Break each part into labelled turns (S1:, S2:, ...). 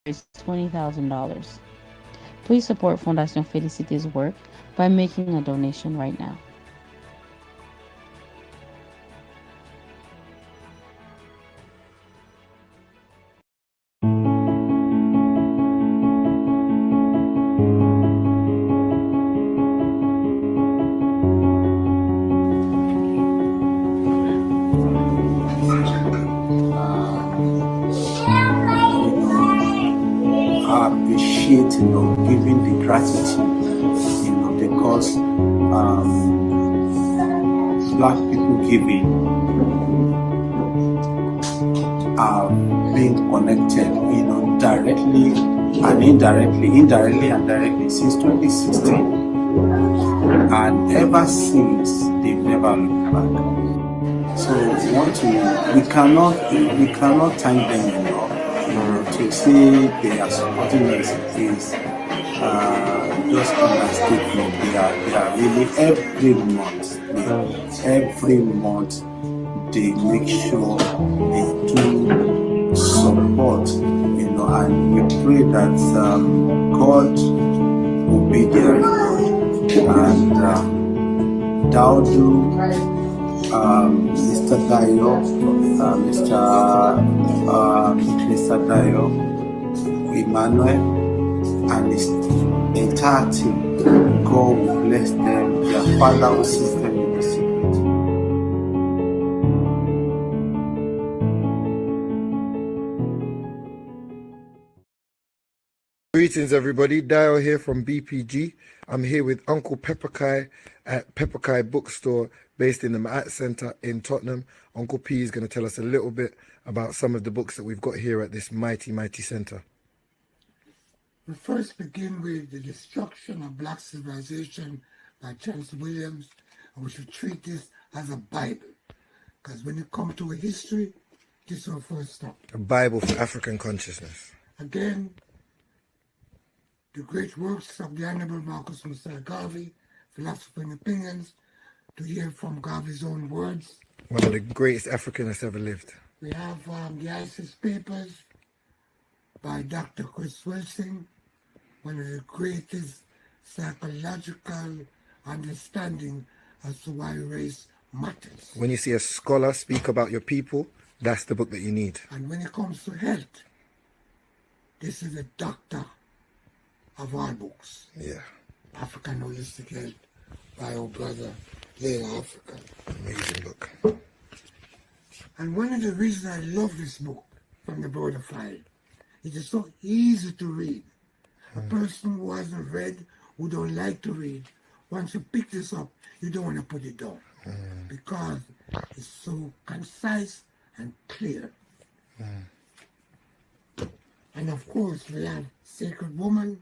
S1: raise $20,000. Please support Fondation Felicité's work by making a donation right now.
S2: Appreciate, giving the gratitude, because Black people giving are being connected, directly and indirectly and directly since 2016, and ever since they've never looked back. So we cannot thank them enough. To say they are supporting us is just understatement. They are really every month they make sure they do support, and we pray that God will be their reward. And Daudu, Mr. Dayo, Mr. Dayo, Emmanuel, and his entire team, God will bless them. Their Father will see them in the secret.
S3: Greetings, everybody. Dio here from BPG. I'm here with Uncle Pepperkai at Pepperkai Bookstore, based in the Maat Centre in Tottenham. Uncle P is going to tell us a little bit about some of the books that we've got here at this mighty centre.
S4: We first begin with The Destruction of Black Civilization by Charles Williams, and we should treat this as a Bible, because when it comes to a history, this will first stop.
S3: A Bible for African consciousness.
S4: Again, the great works of the Honorable Marcus Messiah Garvey, Philosophy and Opinions, to hear from Garvey's own words.
S3: One of the greatest Africanists ever lived.
S4: We have the ISIS Papers by Dr. Chris Wilson, one of the greatest psychological understanding as to why race matters.
S3: When you see a scholar speak about your people, that's the book that you need.
S4: And when it comes to health, this is a doctor of all books.
S3: Yeah.
S4: African Holistic Health by our brother, Layla Africa.
S3: Amazing book.
S4: And one of the reasons I love this book from the Border File, it is so easy to read. A person who hasn't read, who don't like to read, once you pick this up, you don't want to put it down, because it's so concise and clear. And of course, we have Sacred Woman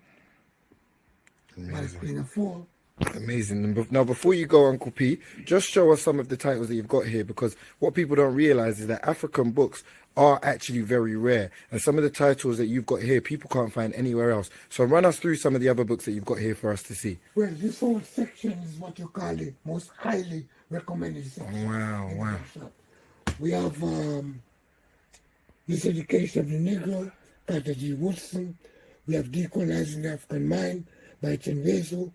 S4: by Queen of Four.
S3: Amazing. Now, before you go, Uncle P, just show us some of the titles that you've got here, because what people don't realize is that African books are actually very rare, and some of the titles that you've got here people can't find anywhere else. So run us through some of the other books that you've got here for us to see.
S4: Well, this whole section is what you call the most highly recommended section.
S3: Wow.
S4: We have Miseducation of the Negro by G. Woodson. We have Decolonizing the African Mind by Chenvezu.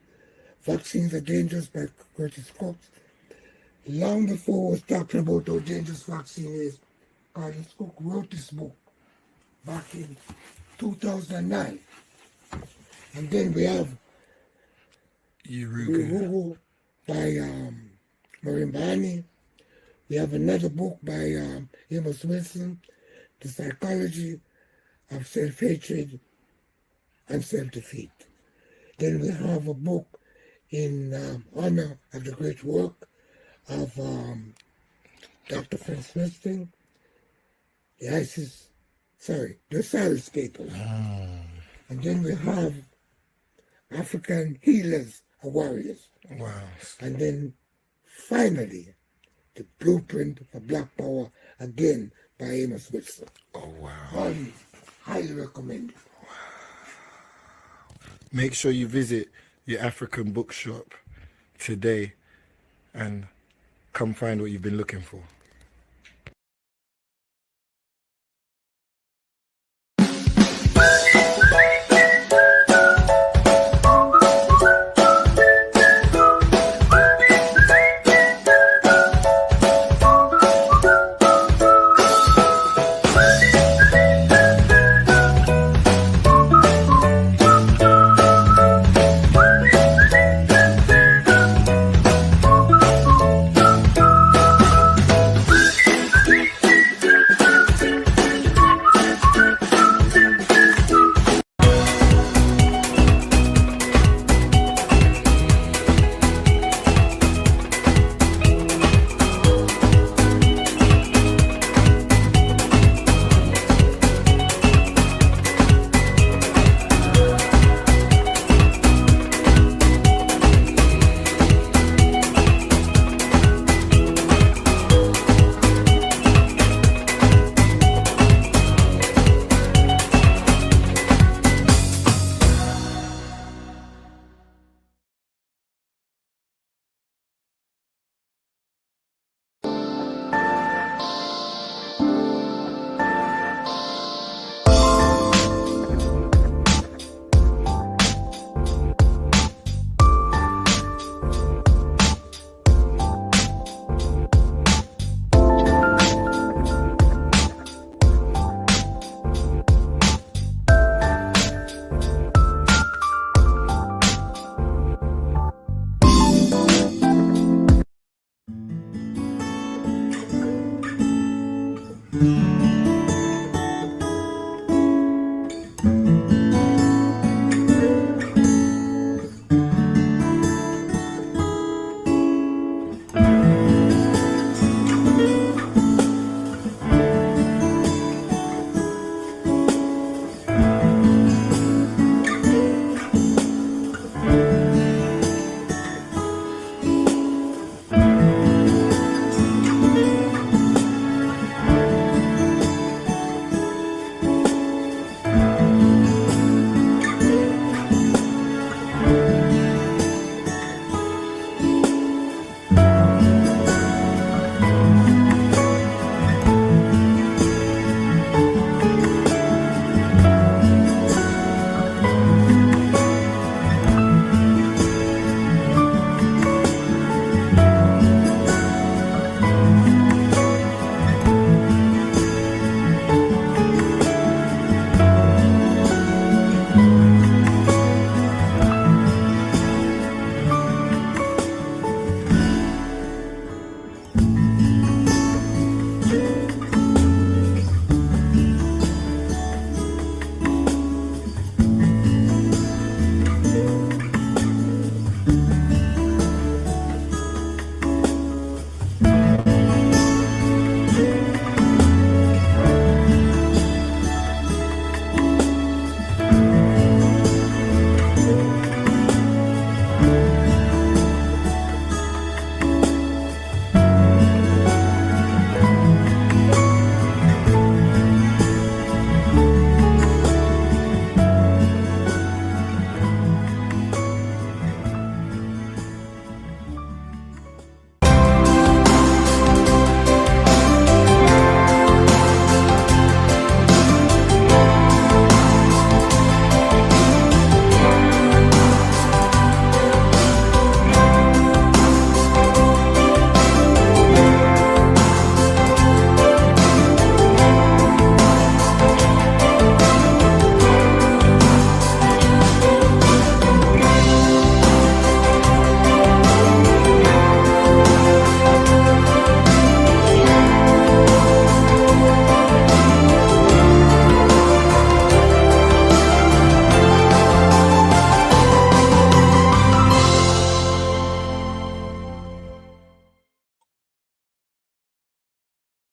S4: Vaccines Are Dangerous by Curtis Cox. Long before we was talking about how dangerous vaccine is, Curtis Cook wrote this book back in 2009. And then we have Urugu by Maureen Bahani. We have another book by Amos Wilson, The Psychology of Self-Hatred and Self-Defeat. Then we have a book in honor of the great work of Dr. Franz Westing, the Cyrus Papers. And then we have African Healers and Warriors.
S3: Wow.
S4: And then finally, The Blueprint for Black Power, again by Amos Wilson.
S3: Oh, wow.
S4: All highly recommended.
S3: Make sure you visit your African bookshop today and come find what you've been looking for.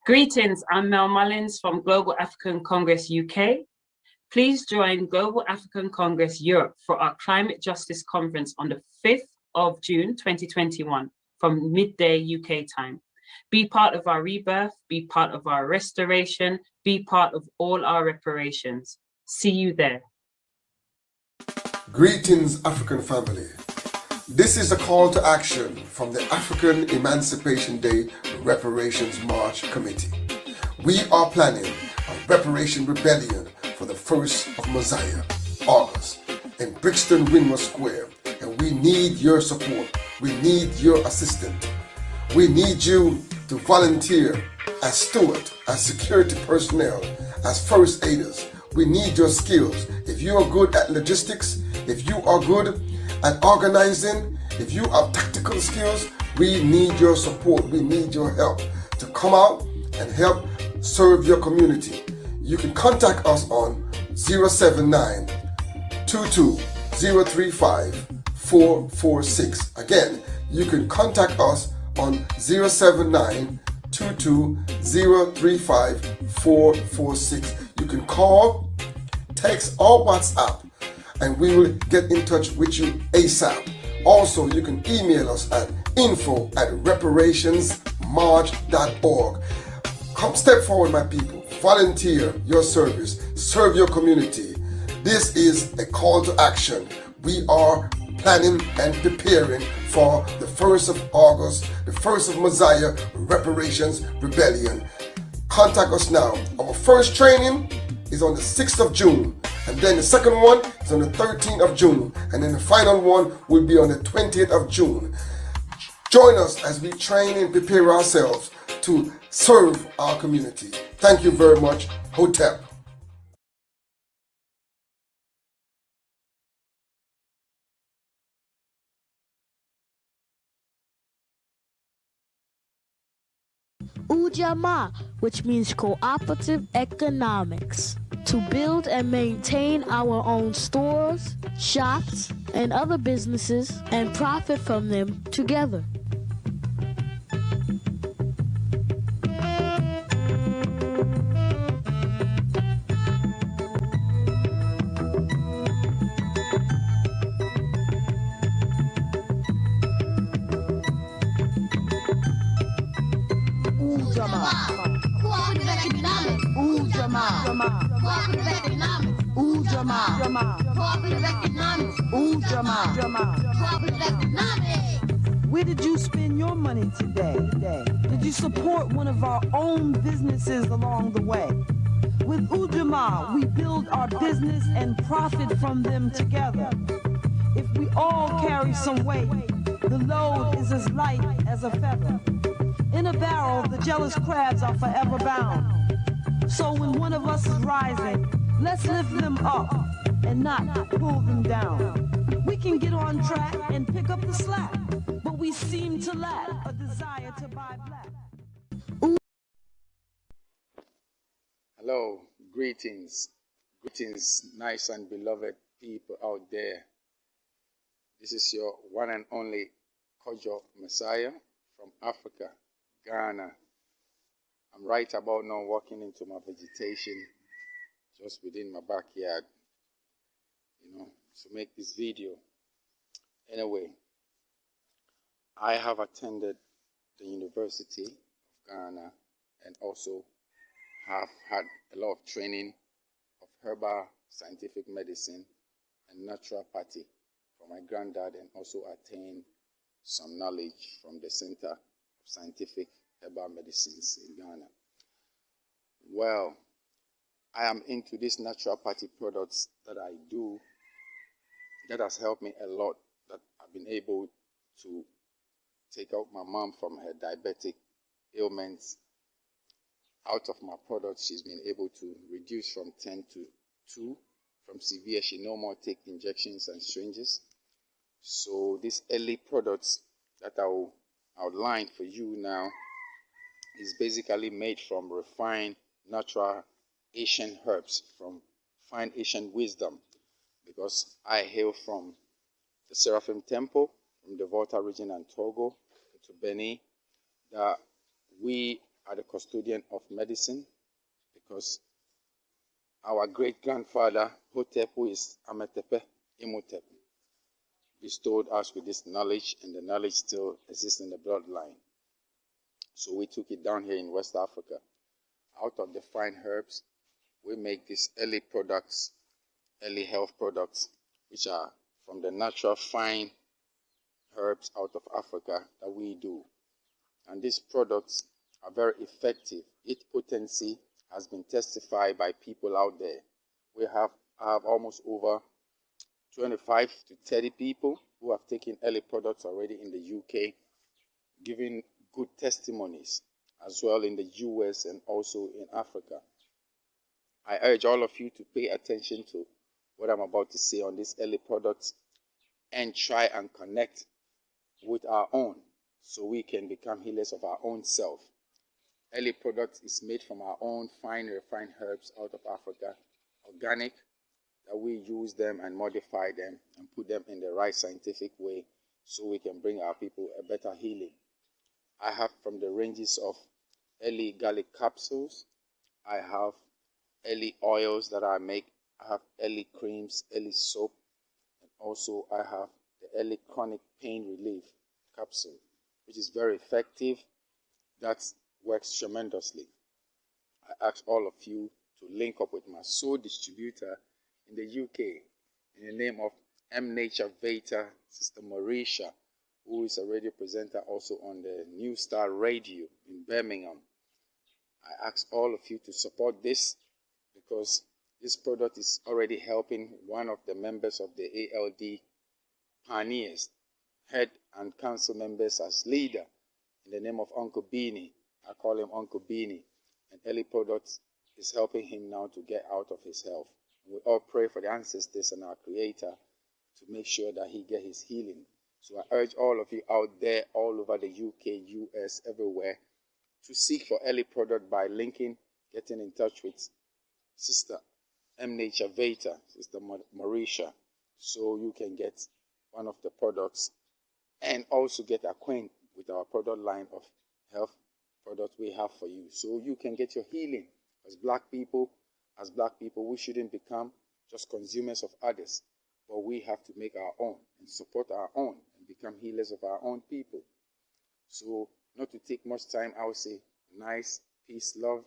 S5: Greetings, I'm Mel Mullins from Global African Congress UK. Please join Global African Congress Europe for our Climate Justice Conference on the 5th of June 2021 from midday UK time. Be part of our rebirth, be part of our restoration, be part of all our reparations. See you there.
S6: Greetings, African family. This is a call to action from the African Emancipation Day Reparations March Committee. We are planning a reparation rebellion for the 1st of Messiah, August, in Brixton Winworth Square, and we need your support. We need your assistance. We need you to volunteer as steward, as security personnel, as first aiders. We need your skills. If you are good at logistics, if you are good at organizing, if you have tactical skills, we need your support. We need your help to come out and help serve your community. You can contact us on 079 22 035 446. Again, you can contact us on 079 22 035 446. You can call, text, or WhatsApp, and we will get in touch with you ASAP. Also, you can email us at info@reparationsmarch.org. Come step forward, my people. Volunteer your service. Serve your community. This is a call to action. We are planning and preparing for the 1st of August, the 1st of Messiah Reparations Rebellion. Contact us now. Our first training is on the 6th of June, and then the second one is on the 13th of June, and then the final one will be on the 20th of June. Join us as we train and prepare ourselves to serve our community. Thank you very much. Hotep.
S7: Ujamaa, which means cooperative economics, to build and maintain our own stores, shops, and other businesses and profit from them together.
S8: Cooperative economics. Ujamaa. Cooperative economics. Ujamaa. Cooperative economics. Ujamaa. Cooperative economics.
S9: Where did you spend your money today? Did you support one of our own businesses along the way? With Ujamaa, we build our business and profit from them together. If we all carry some weight, the load is as light as a feather. In a barrel, the jealous crabs are forever bound. So when one of us is rising, let's lift them up and not pull them down. We can get on track and pick up the slack, but we seem to lack a desire to buy black.
S10: Hello, greetings, nice and beloved people out there. This is your one and only Kojo Messiah from Africa, Ghana. I'm right about now walking into my vegetation just within my backyard, to make this video. Anyway, I have attended the University of Ghana and also have had a lot of training of herbal scientific medicine and naturopathy from my granddad, and also attained some knowledge from the Center of Scientific Herbal Medicines in Ghana. Well, I am into these naturopathy products that I do. That has helped me a lot, that I've been able to take out my mom from her diabetic ailments. Out of my products, she's been able to reduce from 10 to 2. From severe, she no more take injections and syringes. So these early products that I will outline for you now is basically made from refined natural Asian herbs, from fine Asian wisdom, because I hail from the Seraphim Temple, from the Volta region and Togo, to Benin, that we are the custodian of medicine, because our great-grandfather, Hotep, who is Ametepe Imhotep, bestowed us with this knowledge, and the knowledge still exists in the bloodline. So we took it down here in West Africa. Out of the fine herbs, we make these early products, early health products, which are from the natural fine herbs out of Africa that we do. And these products are very effective. Its potency has been testified by people out there. We have almost over 25 to 30 people who have taken early products already in the UK, giving good testimonies, as well in the US and also in Africa. I urge all of you to pay attention to what I'm about to say on these early products and try and connect with our own so we can become healers of our own self. Early products is made from our own fine refined herbs out of Africa, organic, that we use them and modify them and put them in the right scientific way so we can bring our people a better healing. I have from the ranges of early garlic capsules, I have early oils that I make, I have early creams, early soap, and also I have the early chronic pain relief capsule, which is very effective. That works tremendously. I ask all of you to link up with my sole distributor in the UK in the name of M Nature Vita, Sister Marisha, who is a radio presenter also on the New Star Radio in Birmingham. I ask all of you to support this because this product is already helping one of the members of the ALD pioneers, head and council members as leader, in the name of Uncle Beanie. I call him Uncle Beanie. And early products is helping him now to get out of his health. We all pray for the ancestors and our Creator to make sure that he get his healing. So I urge all of you out there, all over the UK, US, everywhere, to seek for early product by linking, getting in touch with Sister M Nature Vita, Sister Marisha, so you can get one of the products and also get acquainted with our product line of health products we have for you, so you can get your healing. As black people, we shouldn't become just consumers of others, but we have to make our own and support our own and become healers of our own people. So, not to take much time, I will say nice, peace, love,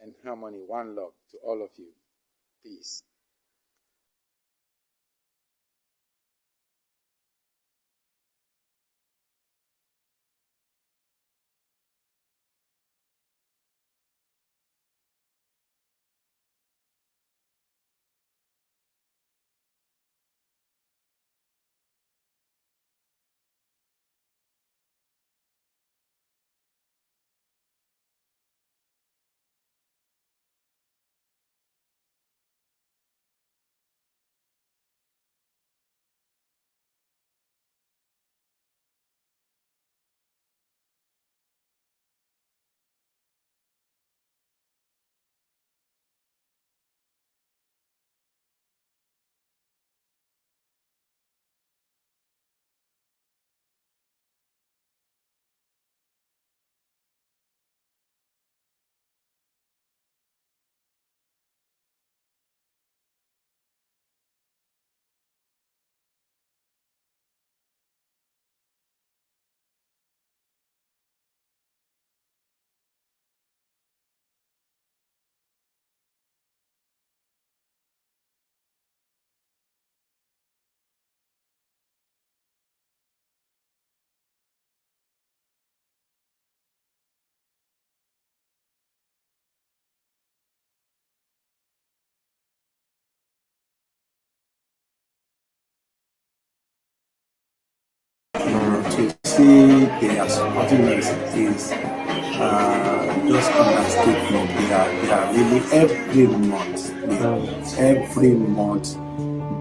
S10: and harmony, one love to all of you. Peace.
S2: To see they are supporting us is just understatement. They are really every month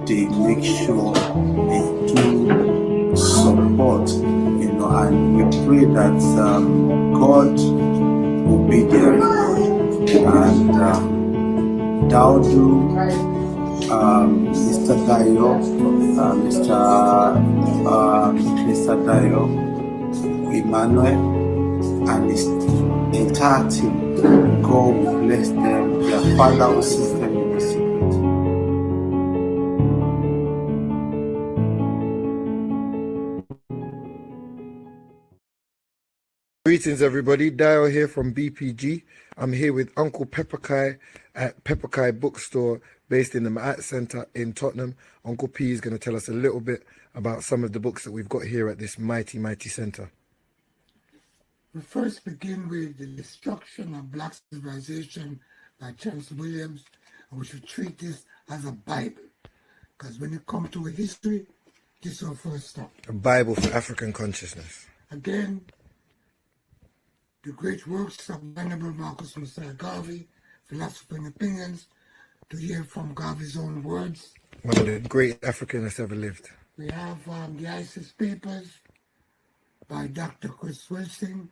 S2: they make sure they do support, and we pray that God will be their reward. And Daudu, Mr. Dayo, Mr. Dayo, Emmanuel, and his entire team. God will bless them. Their Father will assist them in the secret.
S3: Greetings, everybody. Dio here from BPG. I'm here with Uncle Pepperkai at Pepperkai Bookstore, based in the Maat Centre in Tottenham. Uncle P is going to tell us a little bit about some of the books that we've got here at this mighty, mighty centre.
S4: We first begin with The Destruction of Black Civilization by Charles Williams, and we should treat this as a Bible, because when it comes to a history, this is our first stop.
S3: A Bible for African consciousness.
S4: Again, the great works of Venerable Marcus Messiah Garvey, Philosophy and Opinions, to hear from Garvey's own words.
S3: One of the great Africanists ever lived.
S4: We have the ISIS Papers by Dr. Chris Wilson,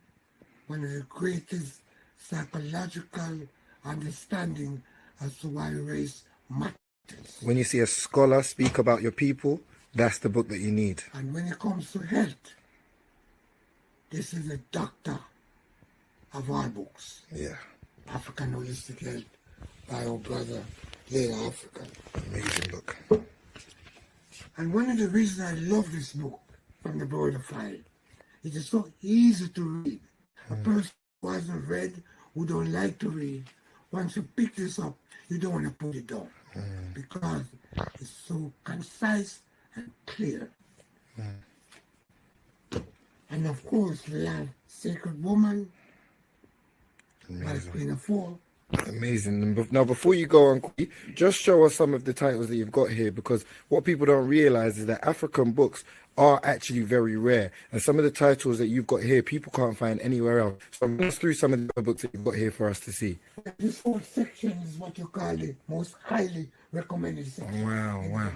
S4: one of the greatest psychological understanding as to why race matters.
S3: When you see a scholar speak about your people, that's the book that you need.
S4: And when it comes to health, this is a doctor of all books.
S3: Yeah.
S4: African Holistic Health by our brother, Layla Africa.
S3: Amazing book.
S4: And one of the reasons I love this book from the Broader File, it is so easy to read. A person who hasn't read, who don't like to read, once you pick this up, you don't want to put it down because it's so concise and clear. And of course, we have Sacred Woman by Queen of Four.
S3: Amazing. Now, before you go on, just show us some of the titles that you've got here, because what people don't realize is that African books are actually very rare, and some of the titles that you've got here people can't find anywhere else. So run us through some of the books that you've got here for us to see.
S4: This whole section is what you call the most highly recommended section.
S3: Wow.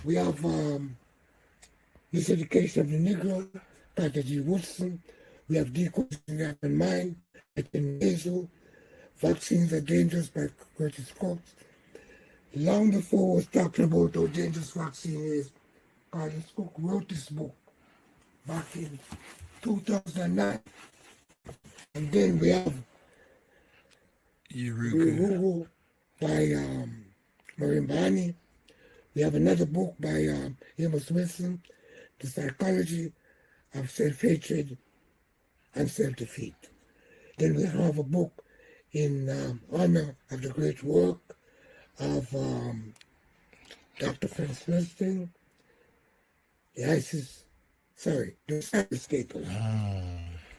S4: We have Miseducation of the Negro by G. Woodson. We have Decoding the African Mind by Tim Hazel. Vaccines Are Dangerous by Curtis Coates. Long before I was talking about how dangerous vaccine is, Curtis Cook wrote this book back in 2009. And then we have Urugu by Maureen Barney. We have another book by Amos Wilson, The Psychology of Self-Hatred and Self-Defeat. Then we have a book in honor of the great work of Dr. Franz Lusting, the Cyberscapers.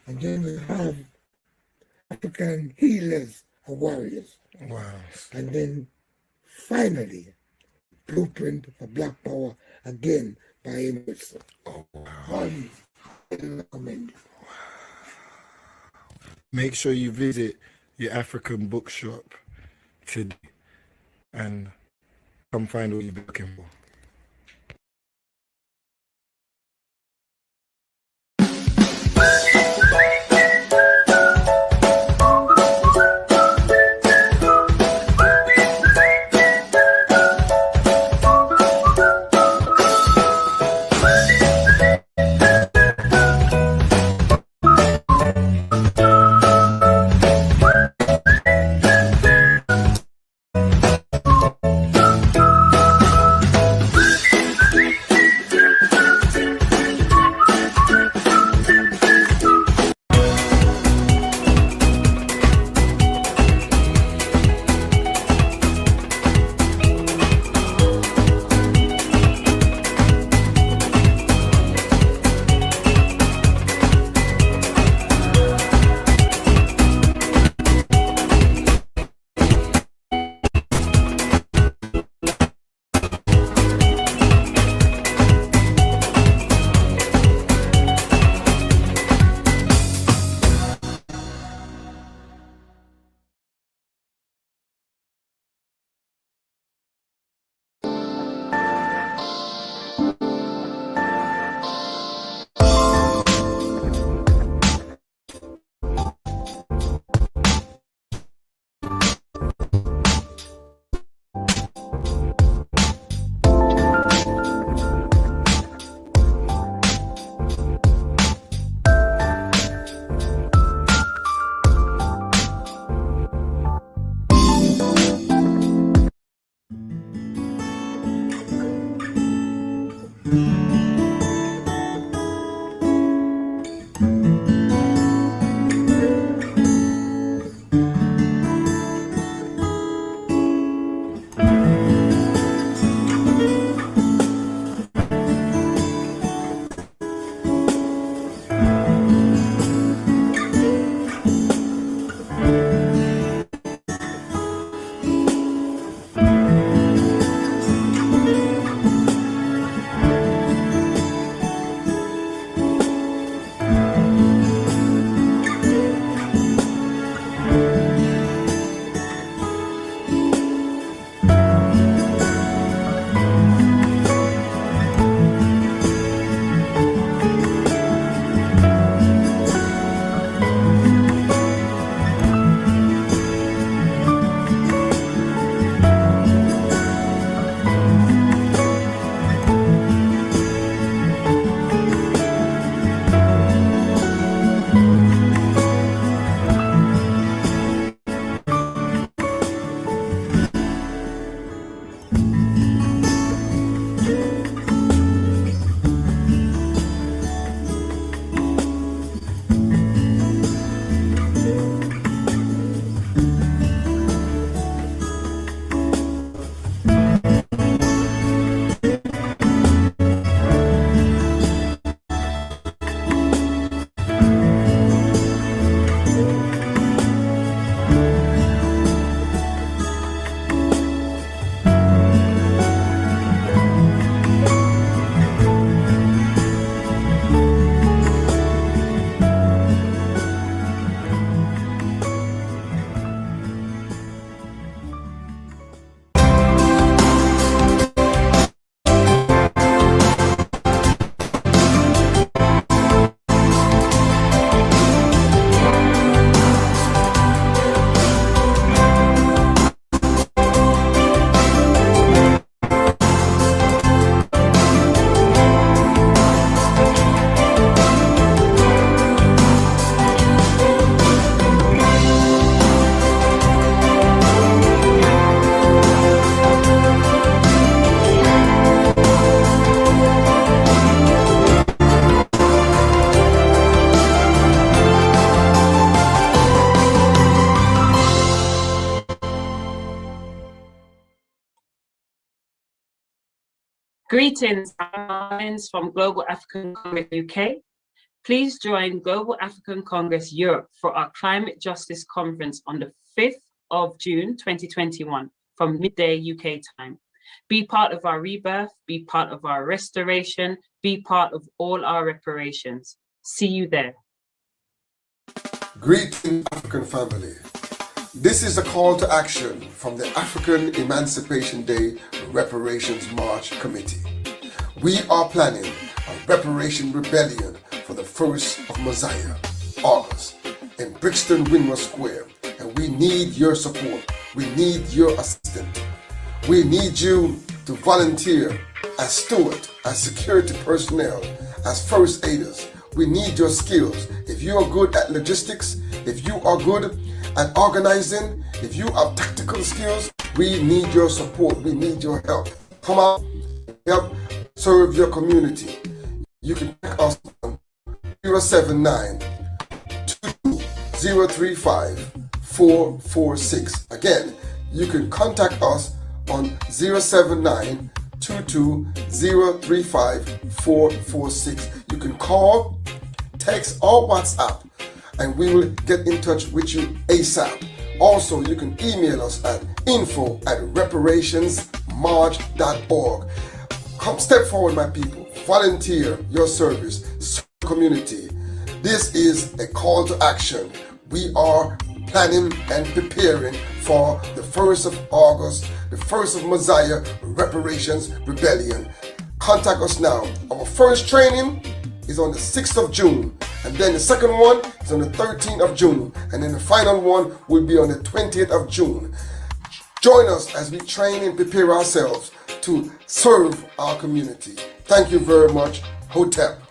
S4: And then we have African Healers or Warriors.
S3: Wow.
S4: And then finally, Blueprint for Black Power, again by Emerson.
S3: Oh, wow.
S4: Highly recommended.
S3: Make sure you visit your African bookshop today and come find what you've been looking for.
S5: Greetings, I'm Lens from Global African Congress UK. Please join Global African Congress Europe for our Climate Justice Conference on the 5th of June 2021 from midday UK time. Be part of our rebirth, be part of our restoration, be part of all our reparations. See you there.
S6: Greeting African family. This is a call to action from the African Emancipation Day Reparations March Committee. We are planning a reparation rebellion for the 1st of Messiah, August, in Brixton Winmer Square, and we need your support. We need your assistance. We need you to volunteer as steward, as security personnel, as first aiders. We need your skills. If you are good at logistics, if you are good at organizing, if you have tactical skills, we need your support. We need your help. Come out, help serve your community. You can check us on 079 035 446. Again, you can contact us on 079 035 446. You can call, text, or WhatsApp, and we will get in touch with you ASAP. Also, you can email us at info@reparationsmarch.org. Come step forward, my people. Volunteer your service, serve the community. This is a call to action. We are planning and preparing for the 1st of August, the 1st of Messiah Reparations Rebellion. Contact us now. Our first training is on the 6th of June, and then the second one is on the 13th of June, and then the final one will be on the 20th of June. Join us as we train and prepare ourselves to serve our community. Thank you very much. Hotep.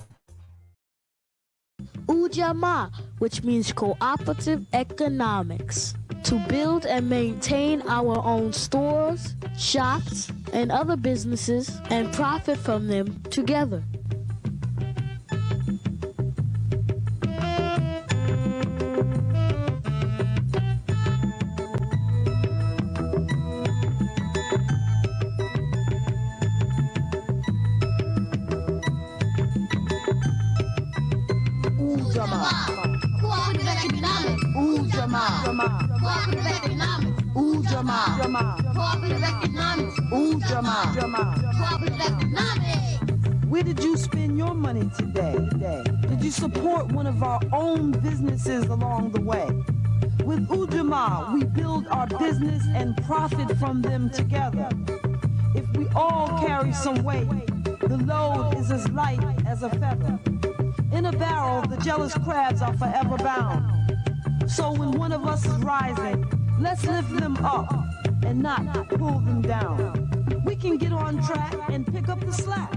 S7: Ujamaa, which means cooperative economics, to build and maintain our own stores, shops, and other businesses and profit from them together.
S8: Cooperative economics. Ujamaa. Cooperative economics. Ujamaa. Cooperative economics. Ujamaa. Cooperative economics.
S9: Where did you spend your money today? Did you support one of our own businesses along the way? With Ujamaa, we build our business and profit from them together. If we all carry some weight, the load is as light as a feather. In a barrel, the jealous crabs are forever bound. So when one of us is rising, let's lift them up and not pull them down. We can get on track and pick up the slack,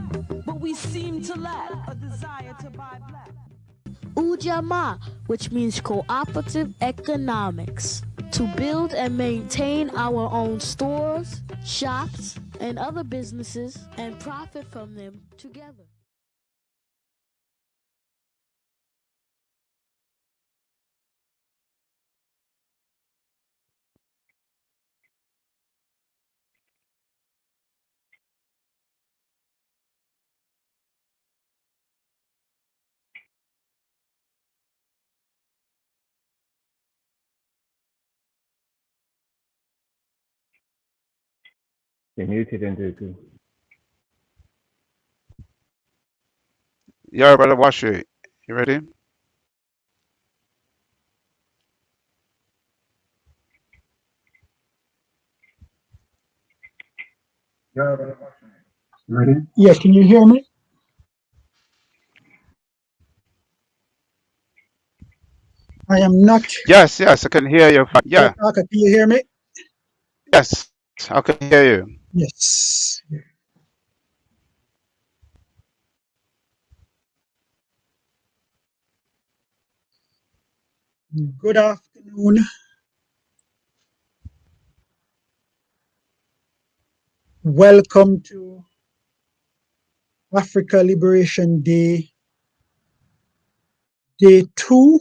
S9: but we seem to lack a desire to buy black.
S7: Ujamaa, which means cooperative economics, to build and maintain our own stores, shops, and other businesses and profit from them together.
S11: You're muted, Ndugu.
S10: Yeah, brother Washi, you ready?
S11: Ready?
S12: Yes, can you hear me? I am not.
S10: Yes, I can hear you. Yeah,
S12: Okay, can you hear me?
S10: yes, I can hear you.
S12: Yes. Good afternoon. Welcome to Africa Liberation Day, Day 2,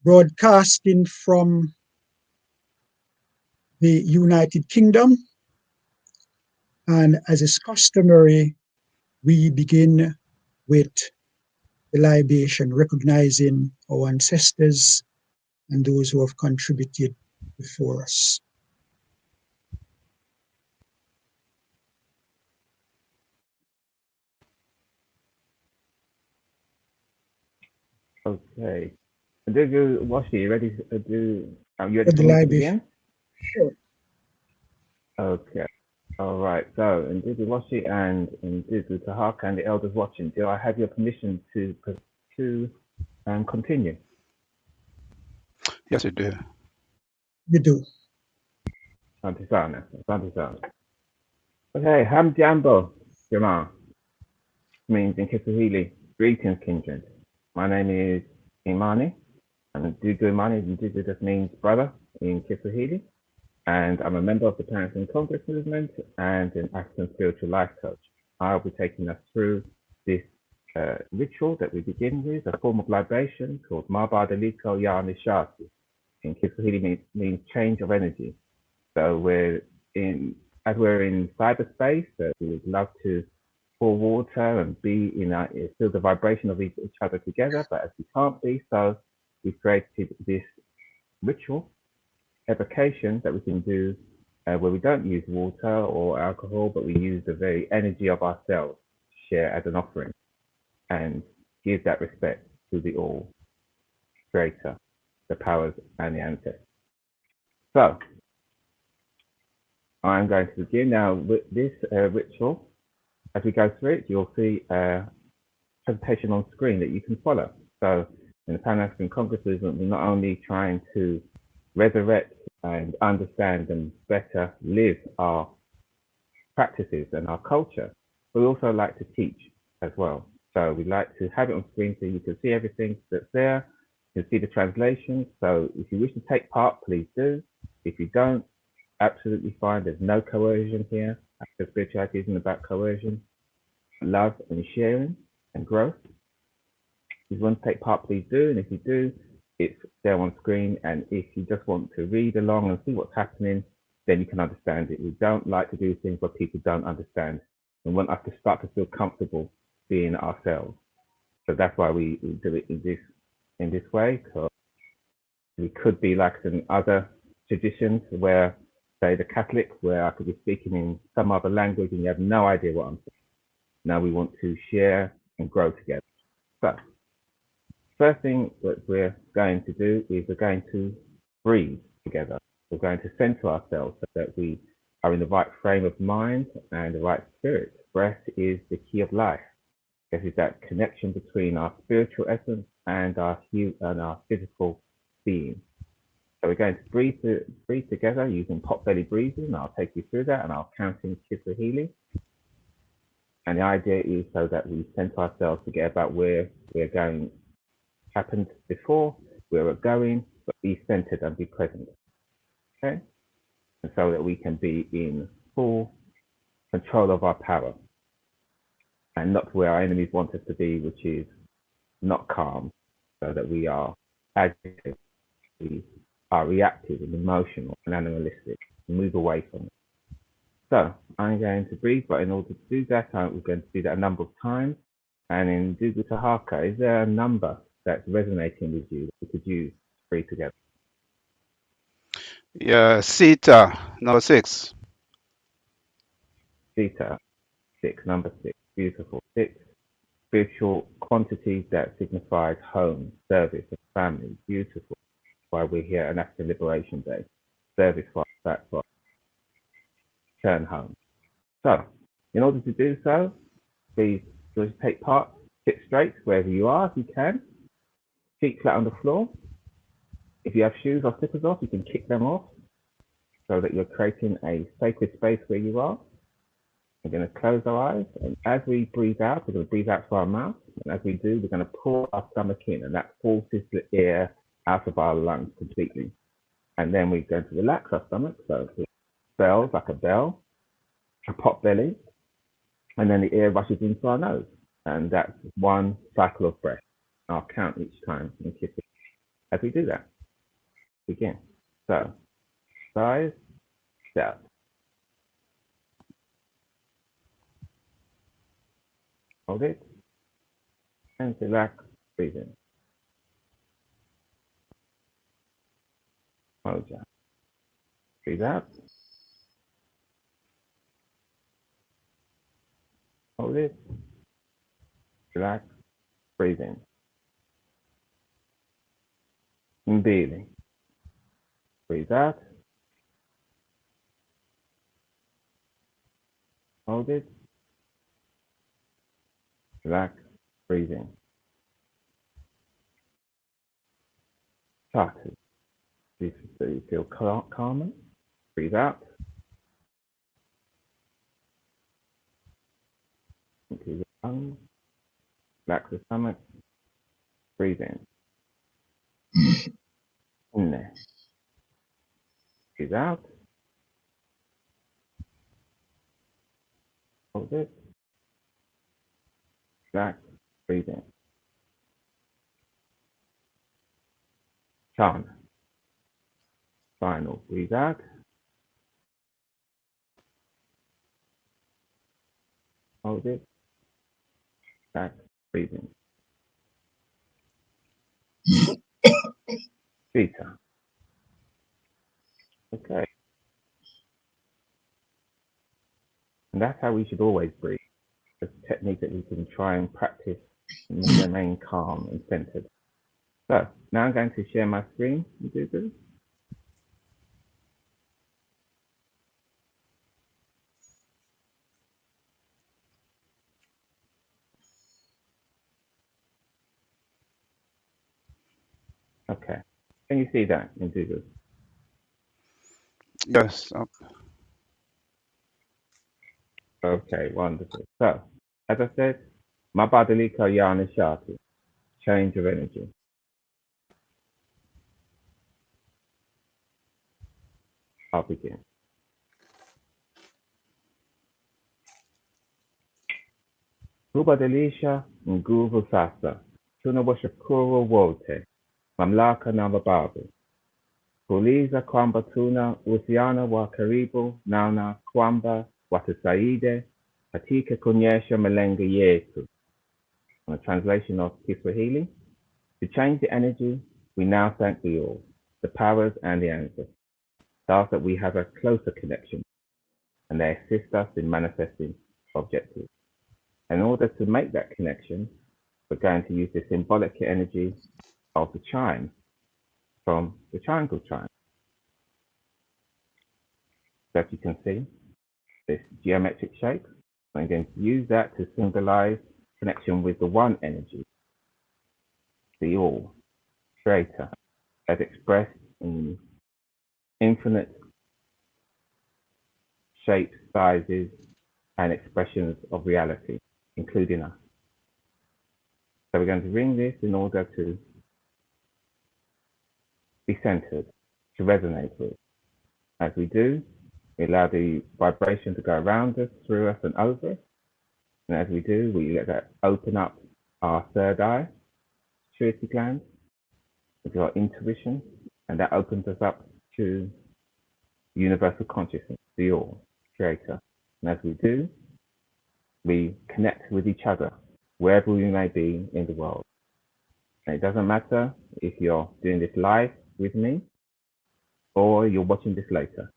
S12: broadcasting from the United Kingdom. And as is customary, we begin with the libation, recognizing our ancestors and those who have contributed before us.
S11: Okay. Did you watch it? You ready to do? You ready
S12: For
S11: for
S12: the
S11: me to
S12: libation.
S11: begin?
S12: Sure.
S11: Okay. All right. So, Ndidi Washi and Ndidi Tahaka and the elders watching, do I have your permission to continue?
S10: Yes, you do.
S12: You do.
S11: Asante sana. Asante sana. Okay. Hamjambo, Jamaa, means in Kiswahili, greetings, kindred. My name is Imani, and Ndugu Imani, Ndugu just means brother in Kiswahili. And I'm a member of the Parents Congress movement and an African spiritual life coach. I'll be taking us through this ritual that we begin with, a form of libation called Mabadaliko Ya Nishati. In Kiswahili means change of energy. So as we're in cyberspace, we would love to pour water and be feel the vibration of each other together, but as we can't be, so we've created this ritual evocation that we can do where we don't use water or alcohol, but we use the very energy of ourselves to share as an offering and give that respect to the all creator, the powers and the ancestors. So I'm going to begin now with this ritual. As we go through it, you'll see a presentation on screen that you can follow. So in the Pan-African Congress movement, we're not only trying to resurrect and understand and better live our practices and our culture, but we also like to teach as well. So we like to have it on screen so you can see everything that's there. You can see the translations. So if you wish to take part, please do. If you don't, absolutely fine. There's no coercion here. African spirituality isn't about coercion. Love and sharing and growth. If you want to take part, please do. And if you do, it's there on screen. And if you just want to read along and see what's happening, then you can understand it. We don't like to do things where people don't understand. We want us to start to feel comfortable being ourselves. So that's why we do it in this way. Because we could be like in other traditions where, say, the Catholic, where I could be speaking in some other language and you have no idea what I'm saying. Now we want to share and grow together. So first thing that we're going to do is we're going to breathe together. We're going to center ourselves so that we are in the right frame of mind and the right spirit. Breath is the key of life. This is that connection between our spiritual essence and our physical being. So we're going to breathe together using pot belly breathing. I'll take you through that and I'll count in Kiswahili. And the idea is so that we center ourselves to get about where we're going. Happened before, where we're going, but be centered and be present. Okay? And so that we can be in full control of our power and not where our enemies want us to be, which is not calm, so that we are agitated, we are reactive and emotional and animalistic, move away from it. So I'm going to breathe, but in order to do that, we're going to do that a number of times. And in Dugu Tahaka, is there a number that's resonating with you that we could use to breathe together?
S10: Yeah, Sita, number 6.
S11: Sita, 6, number 6, beautiful. 6, spiritual quantities that signifies home, service, and family, beautiful. Why we're here on African Liberation Day. Service for that for turn home. So, in order to do so, please just take part, sit straight wherever you are if you can, feet flat on the floor. If you have shoes or slippers off, you can kick them off so that you're creating a sacred space where you are. We're going to close our eyes, and as we breathe out, we're going to breathe out through our mouth, and as we do, we're going to pull our stomach in, and that forces the air out of our lungs completely. And then we're going to relax our stomach, so it bells like a bell, a pot belly, and then the air rushes into our nose, and that's one cycle of breath. I'll count each time and keep it. As we do that, begin. So, 5, 7, Hold it. And relax. Breathe in. Moja. Breathe out. Hold it. Relax. Breathe in. Mbili. Breathe out. Hold it. Relax. Breathe in. Tatu. So you feel calmer. Breathe out. Into your lungs. Relax the stomach. Breathe in. In there. Breathe out. Hold it. Relax. Breathe in. Chana. Final. Breathe out. Hold it. Relax. Breathe in. Vita. Okay. And that's how we should always breathe. It's a technique that we can try and practice and remain calm and centered. So now I'm going to share my screen. You do this. Okay. Can you see that in Google?
S10: Yes.
S11: Okay, wonderful. So, as I said, Mabadiliko Yana Shati, change of energy. I'll begin. Kubadilisha nguvu sasa, tunawashukuru wote, mamlaka na mababu. Kuuliza kwamba tuna uhusiano wa karibu naona kwamba watusaidie katika kuonyesha malengo yetu. On a translation of Kiswahili, to change the energy, we now thank the all, the powers and the ancestors, thus that we have a closer connection, and they assist us in manifesting objectives. In order to make that connection, we're going to use the symbolic energy of the chime from the triangle chime. So as you can see, this geometric shape, I'm going to use that to symbolize connection with the one energy, the all, creator, as expressed in infinite shapes, sizes, and expressions of reality, including us. So we're going to ring this in order to be centered, to resonate with. As we do, we allow the vibration to go around us, through us, and over us. And as we do, we let that open up our third eye, pituitary gland, into our intuition, and that opens us up to universal consciousness, the all, creator. And as we do, we connect with each other, wherever we may be in the world. And it doesn't matter if you're doing this live with me, or you're watching this later.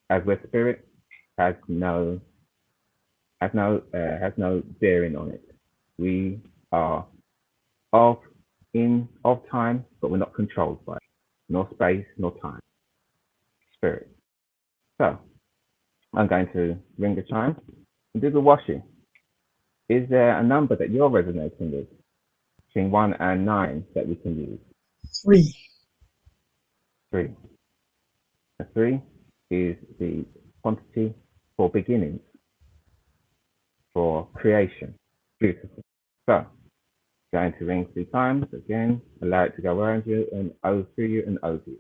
S11: As we're spirit, has no bearing on it. We are of time, but we're not controlled by it, nor space, nor time. Spirit. So I'm going to ring the chime and do the washing. Is there a number that you're resonating with between 1 and 9 that we can use?
S12: 3.
S11: 3. The 3 is the quantity for beginnings, for creation. Beautiful. So, going to ring 3 times. Again, allow it to go around you and through you and over you.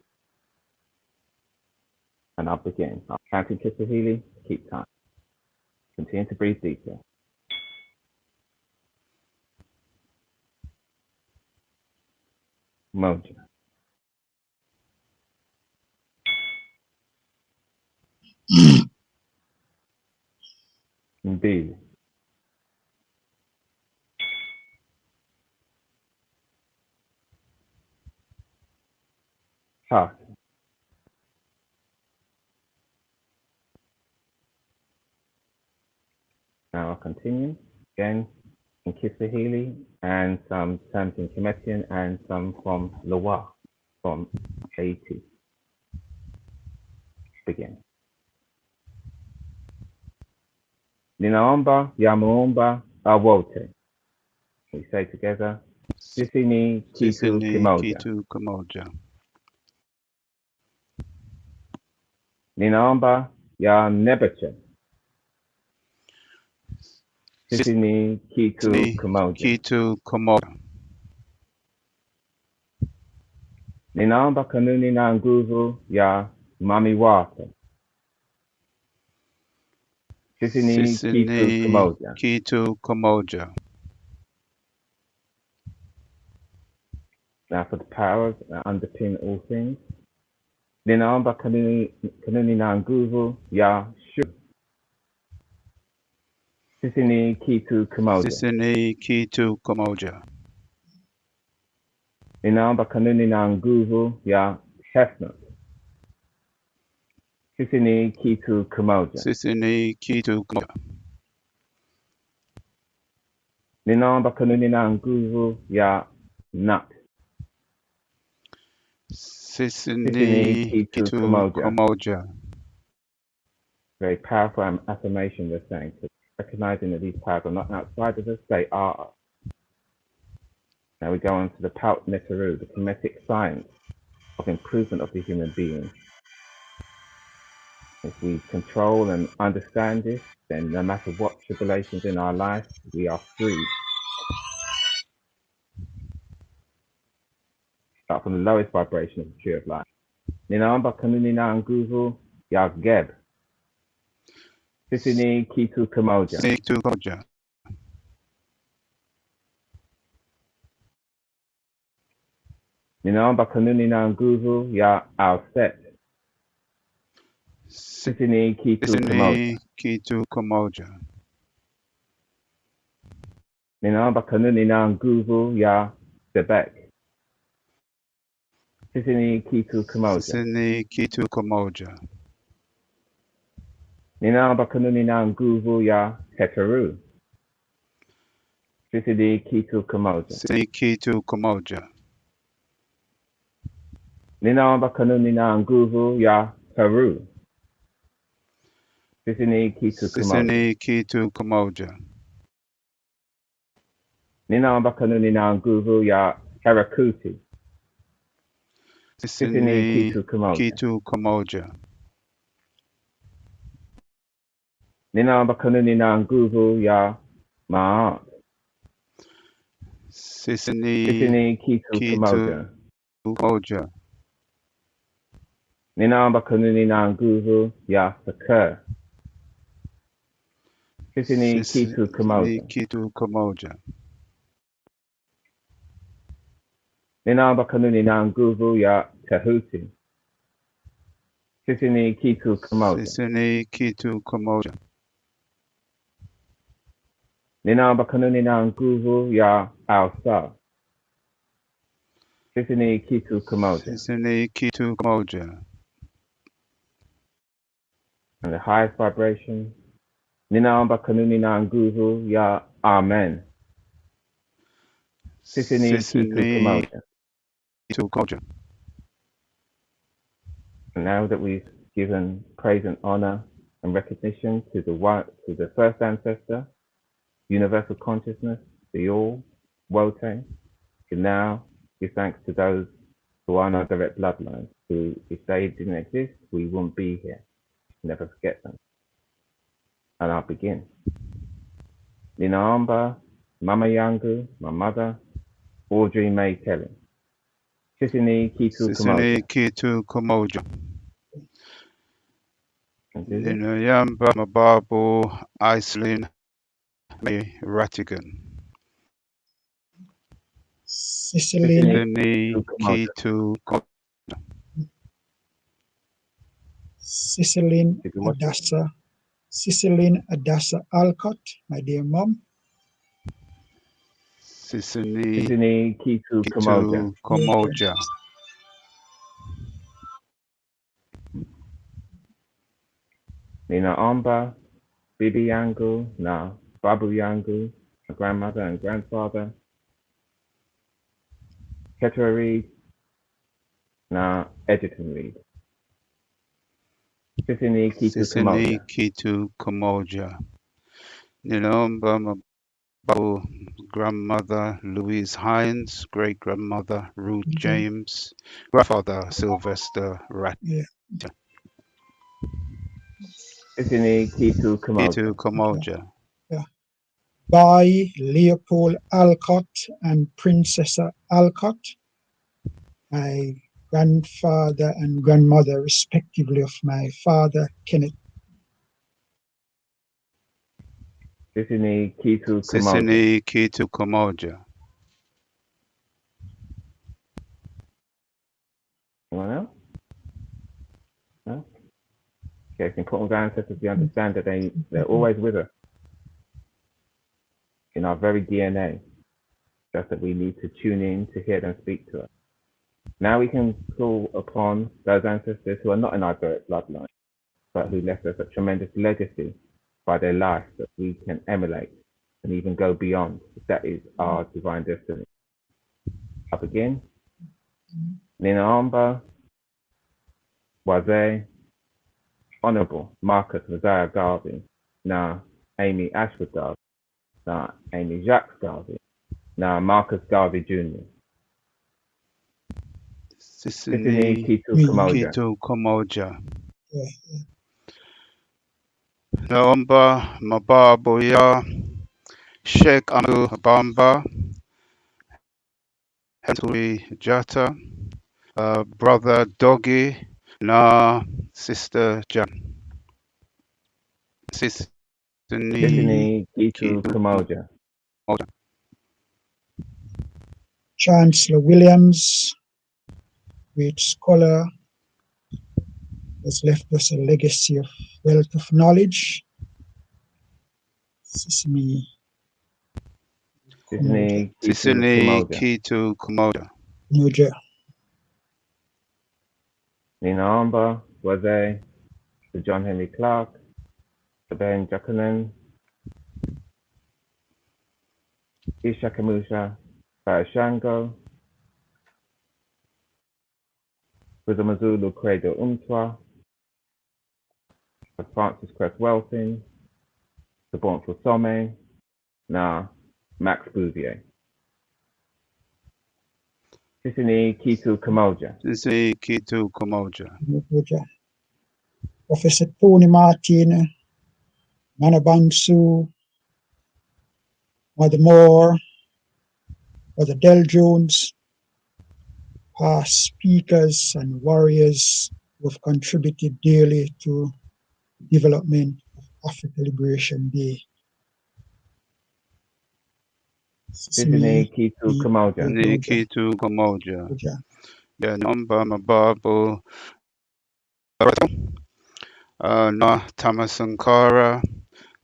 S11: And I'll begin. I'll count in Kiswahili to keep time. Continue to breathe deeper. Moja. Mbili. pass. Now I'll continue again in Kiswahili and some terms in Kimetian and some from Loa from Haiti. Begin. Ninaomba ya muomba awote. We say together, sisi ni kitu kimoja. Ninaomba ya nebache. Sisi ni kitu kimoja. Ninaomba kanuni na nguvu ya mami wako. Sisi ni kitu kimoja. Now for the powers that underpin all things. Ninaomba kanuni na nguvu ya shu. Sisi ni kitu kimoja. Ninaomba kanuni na nguvu ya chestnut. Sisi ni kitu kimoja. Ninaomba kanuni na nguvu ya nut. Sisi ni kitu kimoja. Very powerful affirmation we're saying. So recognizing that these powers are not outside of us, they are us. Now we go on to the PACMTV, the kinetic science of improvement of the human being. If we control and understand this, then no matter what tribulations in our life, we are free. Start from the lowest vibration of the tree of life. Ninaomba kanuni na nguvu ya geb. Sisi ni kitu kimoja. Ninaomba kanuni na nguvu ya Alset. Sisi ni kitu kimoja. Ninaomba kanuni na nguvu ya Sebek. Sisi ni kitu kimoja. Ninaomba kanuni na nguvu ya Heteru. Sisi ni kitu kimoja. Ninaomba kanuni na nguvu ya Peru. Sisi ni kitu kimoja. Ninaomba kanuni na nguvu ya Herakuti. Sisi ni kitu kimoja. Ninaomba kanuni na nguvu ya Maat. Sisi ni kitu kimoja. Ninaomba kanuni na nguvu ya Sakar. Sisi ni kitu kimoja. Ninaomba kanuni na nguvu ya Tahuti. Sisi ni kitu kimoja. Ninaomba kanuni na nguvu ya Alsa. Sisi ni kitu kimoja. And the highest vibration. Ninaomba kanuni na nguvu ya Amen. Sisi ni kitu kimoja. And now that we've given praise and honor and recognition to the first ancestor, universal consciousness, the all, Wote, we can now give thanks to those who are in our direct bloodline, who, if they didn't exist, we wouldn't be here. Never forget them. And I'll begin. Ninaomba mama yangu, my mother, Audrey May Kelly. Sisi ni kitu kimoja.
S13: Ninayamba mababu Iceland May Rattigan.
S12: Sicilin
S13: kitu
S12: Sicilin Adassa Alcott, my dear mom.
S13: Sisi ni kitu kimoja.
S11: Nina Amba, Bibi Yangu, na Babu Yangu, my grandmother and grandfather. Ketra Reed, na Edgerton Reed. Sisini Kitu
S13: Sisini
S11: Kamoja.
S13: Kitu Kamoja. Ninaomba mababu, grandmother Louise Hines, great grandmother Ruth James, grandfather Sylvester Rat.
S12: Yeah.
S11: Sisini Kitu Kamoja.
S13: Kitu Kamoja.
S12: Yeah. By Leopold Alcott and Princess Alcott, my grandfather and grandmother, respectively, of my father, Kenneth.
S11: Sisini Kitu Kamoja.
S13: Sisini Kitu Kamoja.
S11: Anyone else? No? Okay, it's important for our ancestors to understand that they're always with us in our very DNA. Just that we need to tune in to hear them speak to us. Now we can call upon those ancestors who are not in our direct bloodline, but who left us a tremendous legacy by their life that we can emulate and even go beyond. That is our divine destiny. I begin. Nina Amba, Waze, Honorable Marcus Messiah Garvey, now Amy Ashford Garvey, now Amy Jacques Garvey, now Marcus Garvey Jr.
S13: Sisini
S11: Kitu Kamoja.
S13: Kitu Kamoja. Naomba mababu ya Sheikh Amu Bamba, Henry Jata, brother Doggy, na sister Jan.
S11: Sisini Kitu Kamoja.
S12: Chancellor Williams, great scholar, has left us a legacy of wealth of knowledge. Sisini
S13: Kitu Kamoja.
S12: Kamoja.
S11: Nina Amba, Waze, Sir John Henry Clark, Sir Ben Jacqueline, Isha Kamusha, Shango, Mazulu Credo Umtwa, Sir Francis Cress Welting, Sir Bonfil Some, na Max Bouvier. Sisini Kitu Kamoja.
S13: Sisini Kitu Kamoja.
S12: Professor Tony Martin, Manabansu, Mother Moore, Mother Del Jones, past speakers and warriors who have contributed dearly to development of Africa Liberation Day.
S11: Sisini Kitu Kamoja.
S13: Sisini Kitu Kamoja. Ya naomba mababu na Tamasankara,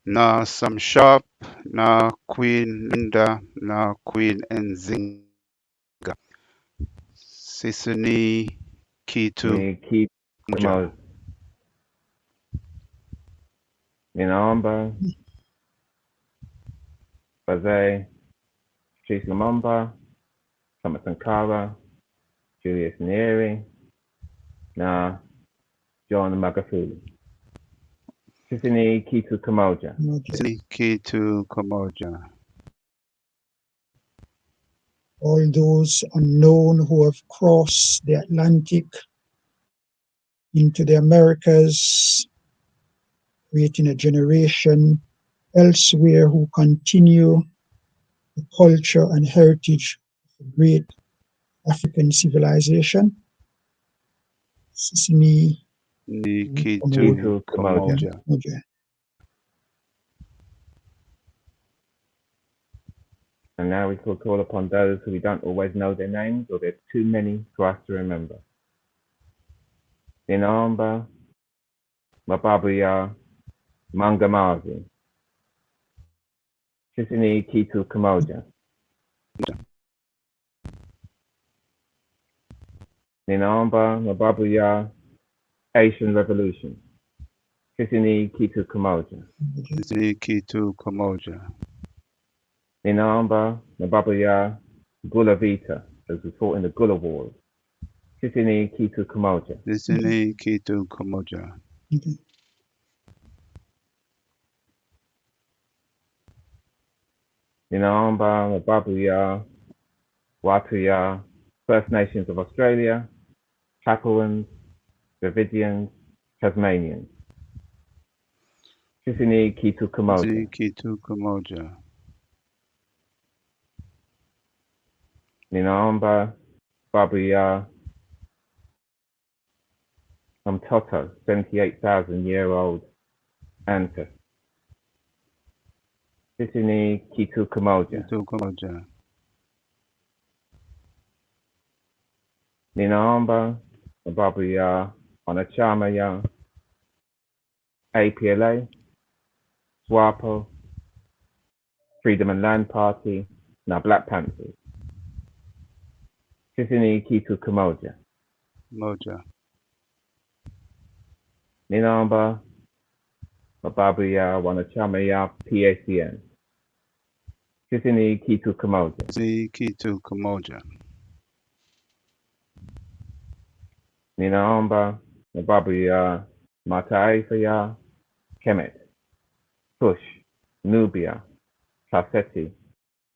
S13: na Sam Sharp, na Queen Linda, na Queen Nzinga. Sisini Kitu
S11: Kamoja. Ninaomba Baze, Chase Lumumba, Thomas Sankara, Julius Nyeri, na John Magufuli. Sisini Kitu Kamoja.
S13: Sisini Kitu Kamoja.
S12: All those unknown who have crossed the Atlantic into the Americas, creating a generation elsewhere who continue the culture and heritage of a great African civilization. Sisini
S13: Kitu Kamoja.
S11: And now we could call upon those who we don't always know their names, or there's too many for us to remember. Ninaomba mababu ya Mangamazi. Sisini Kitu Kamoja. Ninaomba mababu ya Haitian Revolution. Sisini Kitu Kamoja.
S13: Sisini Kitu Kamoja.
S11: Ninamba Nababuya Gula Vita, as we fought in the Gula Wars. Sisini Kitu Kamoja.
S13: Sisini Kitu Kamoja.
S11: Ninamba Nababuya Watuya, First Nations of Australia, Papuans, Dravidians, Tasmanians. Sisini Kitu Kamoja.
S13: Sisini Kitu Kamoja.
S11: Ninaomba Babuya Mtoto, 78,000-year-old ancestor. Sisini Kitu Kamoja.
S13: Kitu Kamoja.
S11: Ninaomba Babuya Wanachama ya APLA, SWAPO, Freedom and Land Party, na Black Panthers. Sisini Kitu Kamoja.
S13: Moja.
S11: Ninaomba Babuya Wanachama ya PACM. Sisini Kitu Kamoja.
S13: Sisini Kitu Kamoja.
S11: Ninaomba Babuya Mataifa ya Kemet, Kush, Nubia, Kaseti,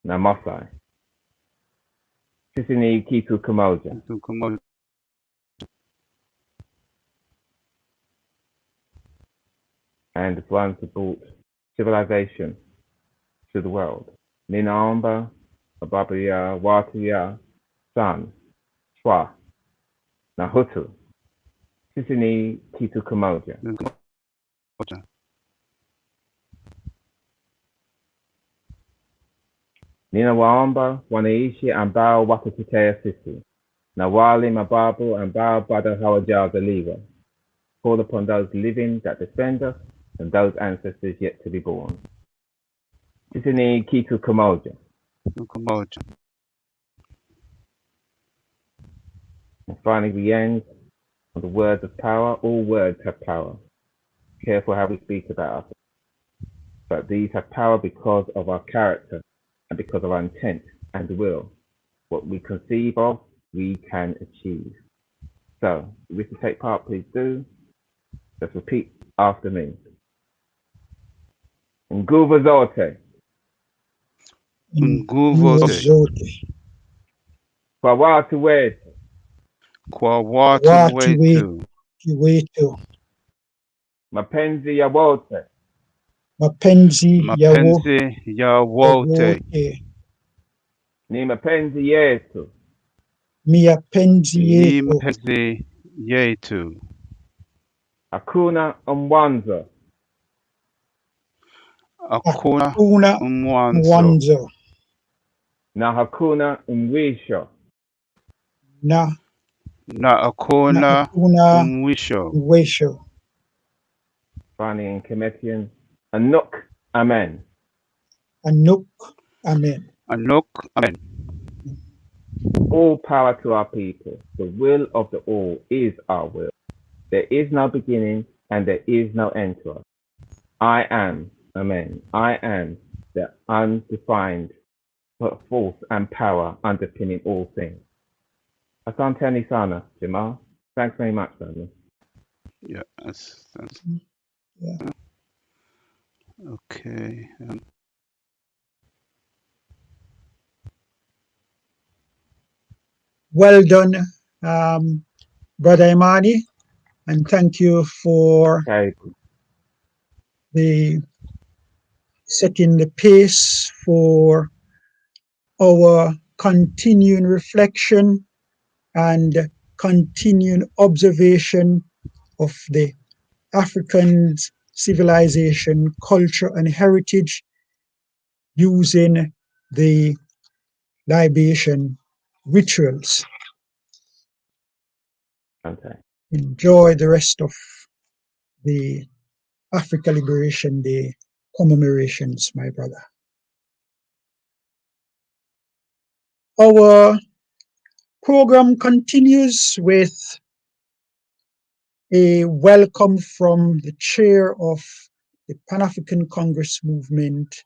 S11: na Masai. Sisini Kitu Kamoja.
S13: Kitu Kamoja.
S11: And one to brought civilization to the world. Ninaomba Babuya Watuya San, Twa, na Hutu. Sisini Kitu Kamoja. Ninawaomba wanaishi ambao wakutetea sisi, na wale mababu ambao bado hawajazaliwa. Call upon those living that defend us and those ancestors yet to be born. Sisini Kitu Kamoja.
S13: Kitu Kamoja.
S11: And finally, we end on the words of power. All words have power. Careful how we speak about us. But these have power because of our character and because of our intent and will. What we conceive of, we can achieve. So, if you wish to take part, please do. Just repeat after me. Nguvu zote.
S13: Nguvu zote.
S11: Kwa watu wetu.
S13: Kwa watu wetu.
S11: Mapenzi ya wote.
S12: Mapenzi
S13: ya wote.
S11: Ni mapenzi yetu.
S12: Mapenzi yetu.
S13: Ni mapenzi yetu.
S11: Hakuna mwanzo.
S13: Hakuna mwanzo.
S11: Na hakuna mwisho.
S12: Na
S13: hakuna mwisho.
S11: Finally in Kemetian, Anuk Amen.
S12: Anuk Amen.
S13: Anuk Amen.
S11: All power to our people. The will of the all is our will. There is no beginning and there is no end to us. I am, Amen. I am the undefined force and power underpinning all things. Asante sana, Jamal. Thanks very much, Daniel.
S13: Yeah, that's
S12: yeah.
S13: Okay.
S12: Well done, Brother Imani, and thank you for the setting the pace for our continuing reflection and continuing observation of the African civilization, culture, and heritage using the libation rituals.
S11: Okay.
S12: Enjoy the rest of the Africa Liberation Day commemorations, my brother. Our program continues with a welcome from the chair of the Pan-African Congress Movement,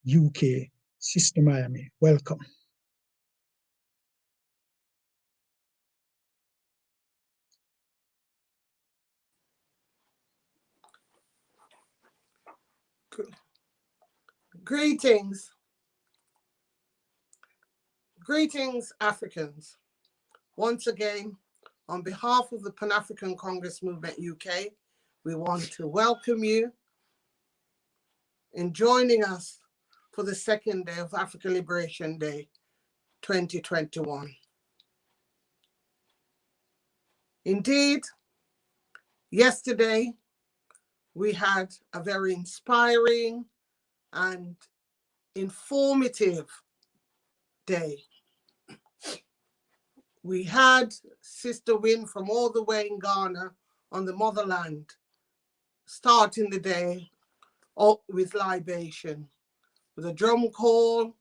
S12: UK, Sister Miami. Welcome.
S14: Greetings. Greetings, Africans. Once again, on behalf of the Pan-African Congress Movement UK, we want to welcome you in joining us for the second day of African Liberation Day 2021. Indeed, yesterday we had a very inspiring and informative day. We had Sister Win from all the way in Ghana on the motherland, starting the day with libation, with a drum call.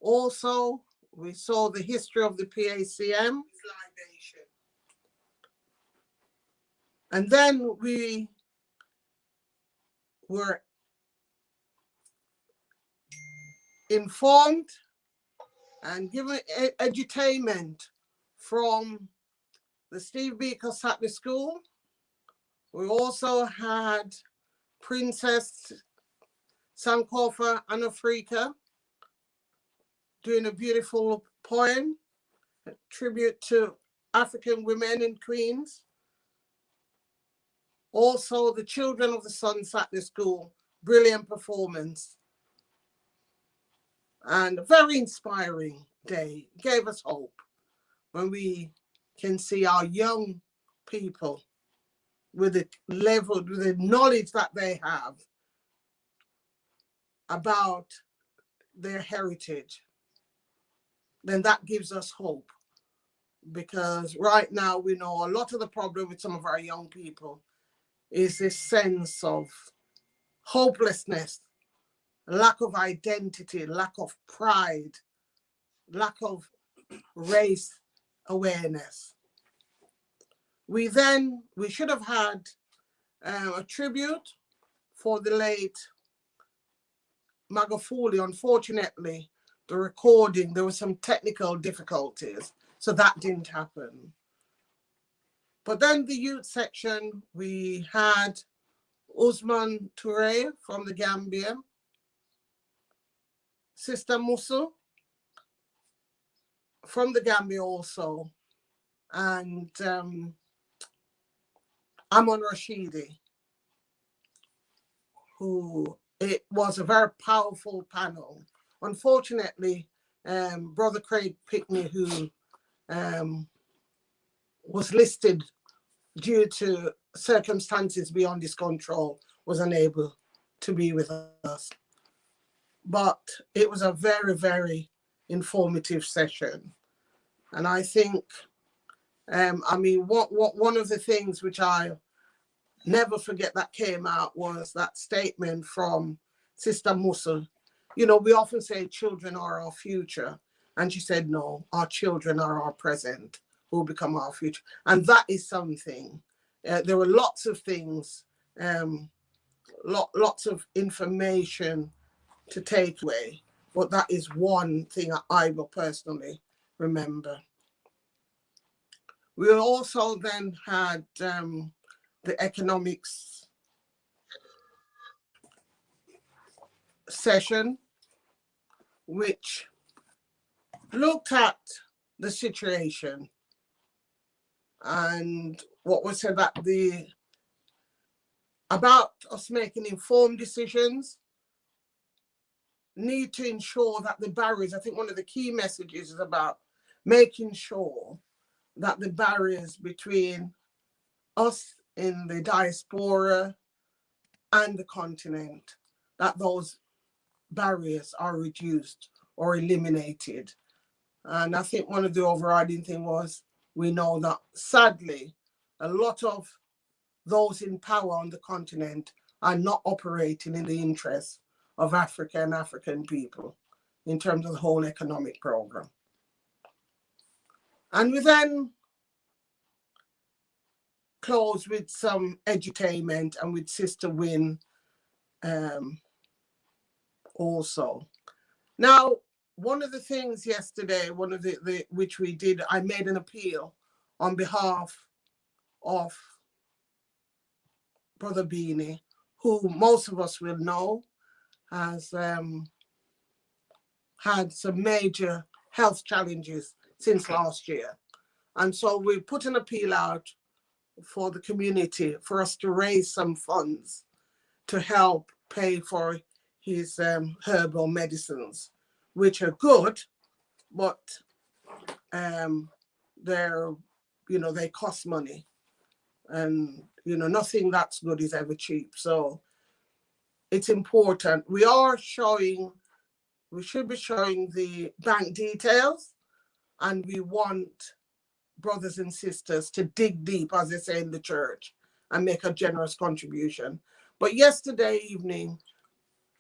S14: Also, we saw the history of the PACM. And then we were informed and given edutainment from the Steve Biko Saturday School. We also had Princess Sankofa Anafrika doing a beautiful poem, a tribute to African women and queens. Also, the Children of the Sun Saturday School, brilliant performance. And a very inspiring day, gave us hope when we can see our young people with the level, with the knowledge that they have about their heritage, then that gives us hope. Because right now we know a lot of the problem with some of our young people is this sense of hopelessness, lack of identity, lack of pride, lack of race awareness. We should have had a tribute for the late Magufuli. Unfortunately, the recording, there were some technical difficulties, so that didn't happen. But then the youth section, we had Usman Toure from the Gambia, Sister Musu from the Gambia also, and Amon Rashidi, it was a very powerful panel. Unfortunately, Brother Craig Pickney, who was listed due to circumstances beyond his control, was unable to be with us. But it was a very, very informative session. And I think, one of the things which I never forget that came out was that statement from Sister Musa. You know, we often say children are our future. And she said, no, our children are our present, who will become our future. And that is something. There were lots of things, lots of information to take away. But that is one thing I will personally remember. We also then had the economics session, which looked at the situation and what was said about us making informed decisions, need to ensure that the barriers, I think one of the key messages is about making sure that the barriers between us in the diaspora and the continent, that those barriers are reduced or eliminated. And I think one of the overriding things was, we know that sadly, a lot of those in power on the continent are not operating in the interests of Africa and African people in terms of the whole economic program. And we then close with some edutainment and with Sister Wynne also. Now, one of the things yesterday, one of the which we did, I made an appeal on behalf of Brother Beanie, who most of us will know has had some major health challenges since last year. And so we put an appeal out for the community for us to raise some funds to help pay for his herbal medicines, which are good, but they're, you know, they cost money. And, you know, nothing that's good is ever cheap. So it's important. We should be showing the bank details, and we want brothers and sisters to dig deep, as they say in the church, and make a generous contribution. But yesterday evening,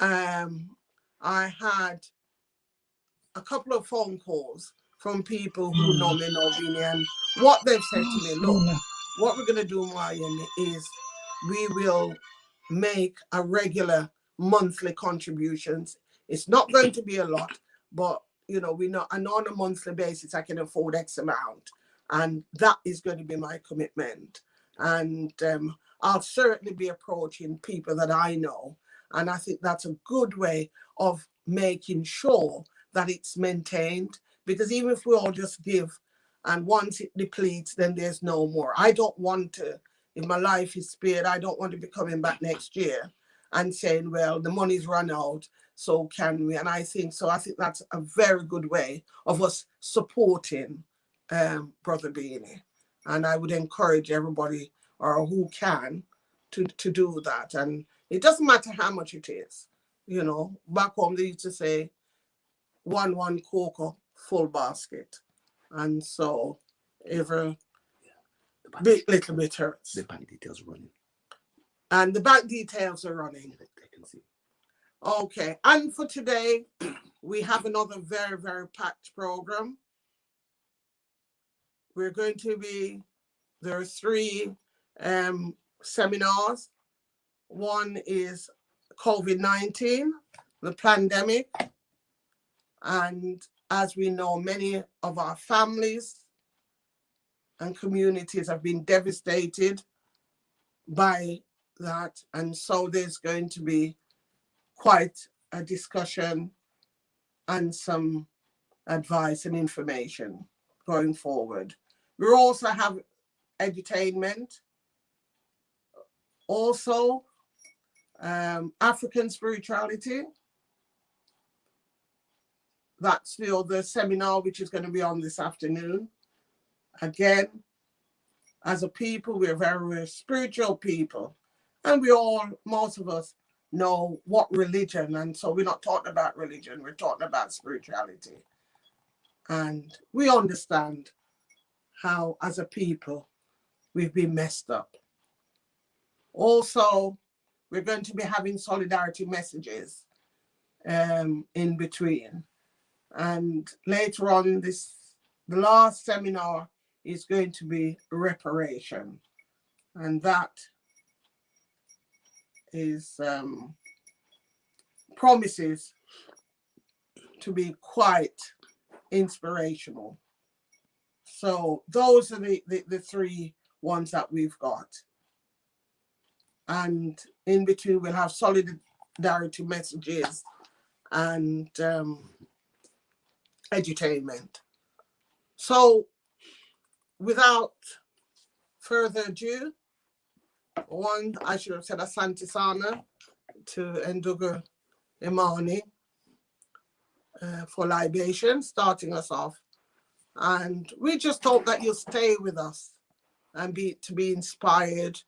S14: I had a couple of phone calls from people who know me, know Vinny, and what they've said to me, look, what we're going to do, Mariam, is we will make a regular monthly contributions. It's not going to be a lot, but, you know, we know, and on a monthly basis, I can afford X amount. And that is going to be my commitment. And I'll certainly be approaching people that I know. And I think that's a good way of making sure that it's maintained. Because even if we all just give, and once it depletes, then there's no more. I don't want to, if my life is spared, I don't want to be coming back next year and saying, well, the money's run out, so can we? And I think that's a very good way of us supporting Brother Beanie. And I would encourage everybody, or who can, to do that. And it doesn't matter how much it is. You know, back home they used to say, one cocoa, full basket. And so every little bit hurts.
S15: The bank details are running.
S14: And the bank details are running.
S15: They can see.
S14: Okay. And for today, we have another very, very packed program. We're going to be, there are 3 seminars. One is COVID-19, the pandemic. And as we know, many of our families and communities have been devastated by that. And so there's going to be quite a discussion and some advice and information going forward. We also have edutainment, also African spirituality. That's the other seminar which is going to be on this afternoon. Again, as a people, we're very, very spiritual people. And we all, most of us, know what religion, and so we're not talking about religion, we're talking about spirituality. And we understand how, as a people, we've been messed up. Also, we're going to be having solidarity messages in between. And later on, the last seminar is going to be reparation. And that is promises to be quite inspirational. So those are the 3 ones that we've got. And in between, we'll have solidarity messages and edutainment. So without further ado, one, I should have said Asante Sana to Ndugu Imani for Libation, starting us off. And we just hope that you'll stay with us and be inspired,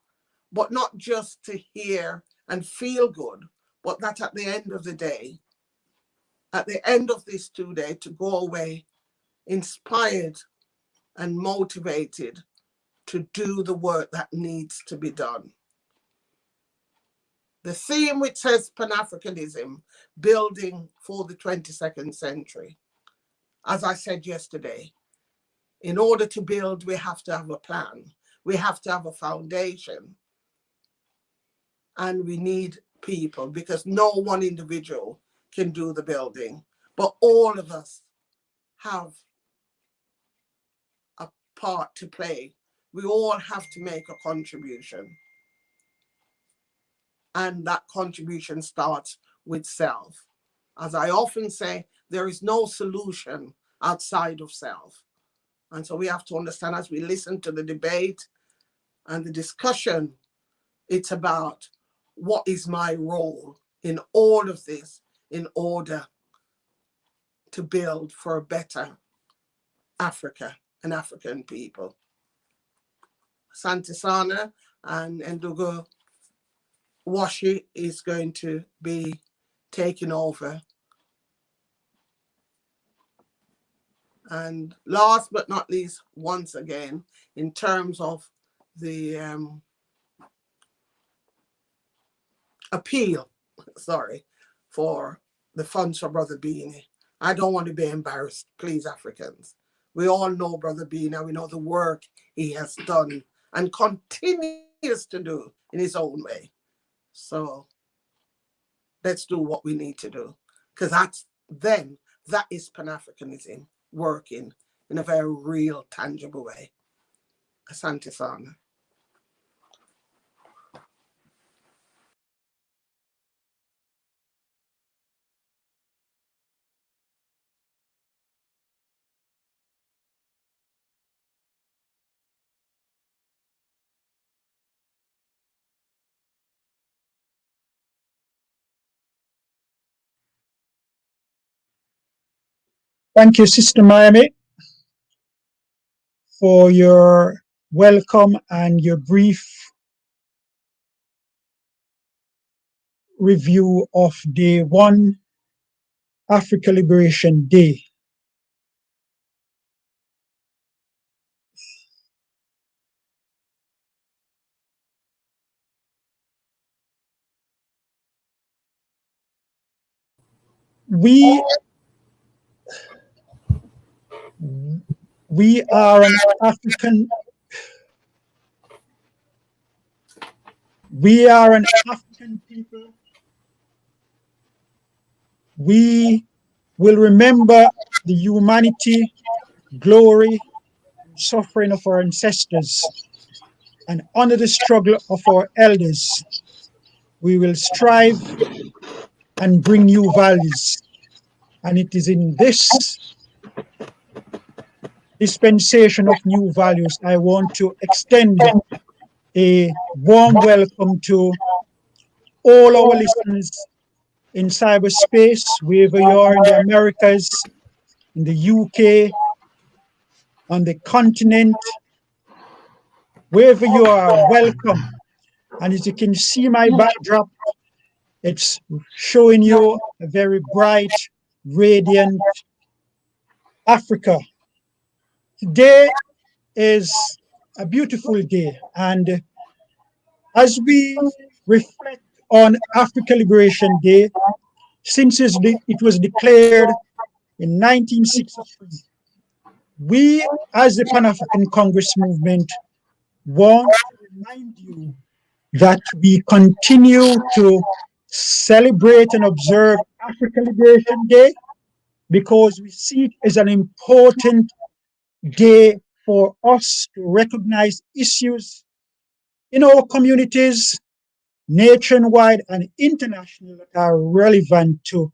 S14: but not just to hear and feel good, but that at the end of the day, at the end of this 2 days, to go away inspired and motivated to do the work that needs to be done. The theme which says Pan-Africanism, building for the 22nd century. As I said yesterday, in order to build, we have to have a plan. we have to have a foundation. And we need people, because no one individual can do the building, but all of us have a part to play. We all have to make a contribution. And that contribution starts with self. As I often say, there is no solution outside of self. And so we have to understand, as we listen to the debate and the discussion, it's about what is my role in all of this in order to build for a better Africa and African people. Santisana and Ndugu Washi is going to be taking over. And last but not least, once again, in terms of the appeal, for the funds for Brother Beanie, I don't want to be embarrassed, please, Africans. We all know Brother Beanie, we know the work he has done and continues to do in his own way. So let's do what we need to do, because that is Pan-Africanism working in a very real, tangible way. Asante sana.
S12: Thank you, Sister Miami, for your welcome and your brief review of Day 1, Africa Liberation Day. We are an African people. We will remember the humanity, glory, and suffering of our ancestors and honor the struggle of our elders. We will strive and bring new values. And it is in this dispensation of new values I want to extend a warm welcome to all our listeners in cyberspace, wherever you are in the Americas, in the UK, on the continent, wherever you are, welcome. And as you can see my backdrop, it's showing you a very bright, radiant Africa. Today is a beautiful day, and as we reflect on Africa Liberation Day, since it was declared in 1963, we as the Pan-African Congress movement want to remind you that we continue to celebrate and observe Africa Liberation Day because we see it as an important day for us to recognize issues in our communities, nationwide and international, that are relevant to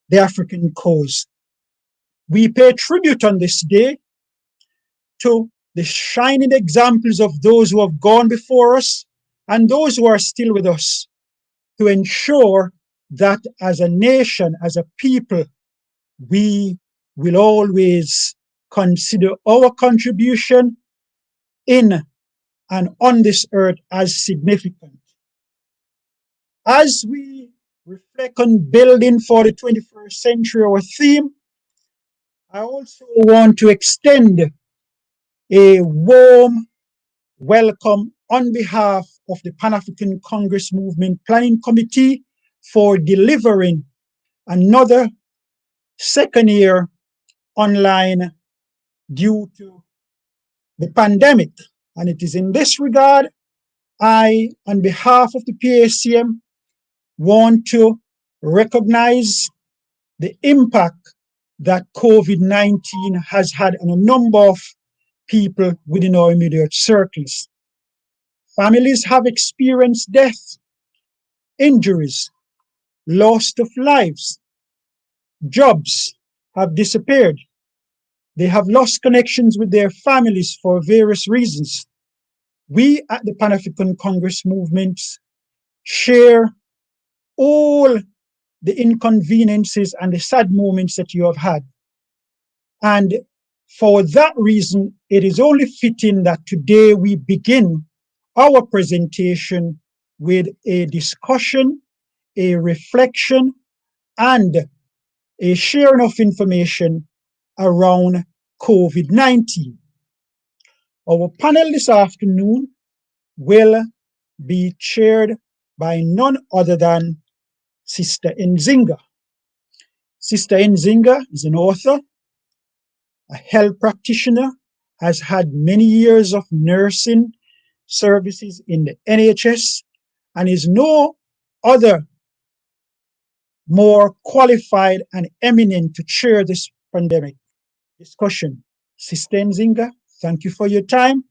S12: the African cause. We pay tribute on this day to the shining examples of those who have gone before us and those who are still with us, to ensure that as a nation, as a people, we will always consider our contribution in and on this earth as significant. As we reflect on building for the 21st century, our theme, I also want to extend a warm welcome on behalf of the Pan-African Congress Movement Planning Committee for delivering another second year online due to the pandemic. And it is in this regard, I, on behalf of the PACM, want to recognize the impact that COVID-19 has had on a number of people within our immediate circles. Families have experienced death, injuries, loss of lives, jobs have disappeared. They have lost connections with their families for various reasons. We at the Pan-African Congress movement share all the inconveniences and the sad moments that you have had. And for that reason, it is only fitting that today we begin our presentation with a discussion, a reflection, and a sharing of information around COVID-19. Our panel this afternoon will be chaired by none other than Sister Nzinga. Sister Nzinga is an author, a health practitioner, has had many years of nursing services in the NHS, and is no other more qualified and eminent to chair this pandemic discussion. Sister Nzinga, thank you for your time,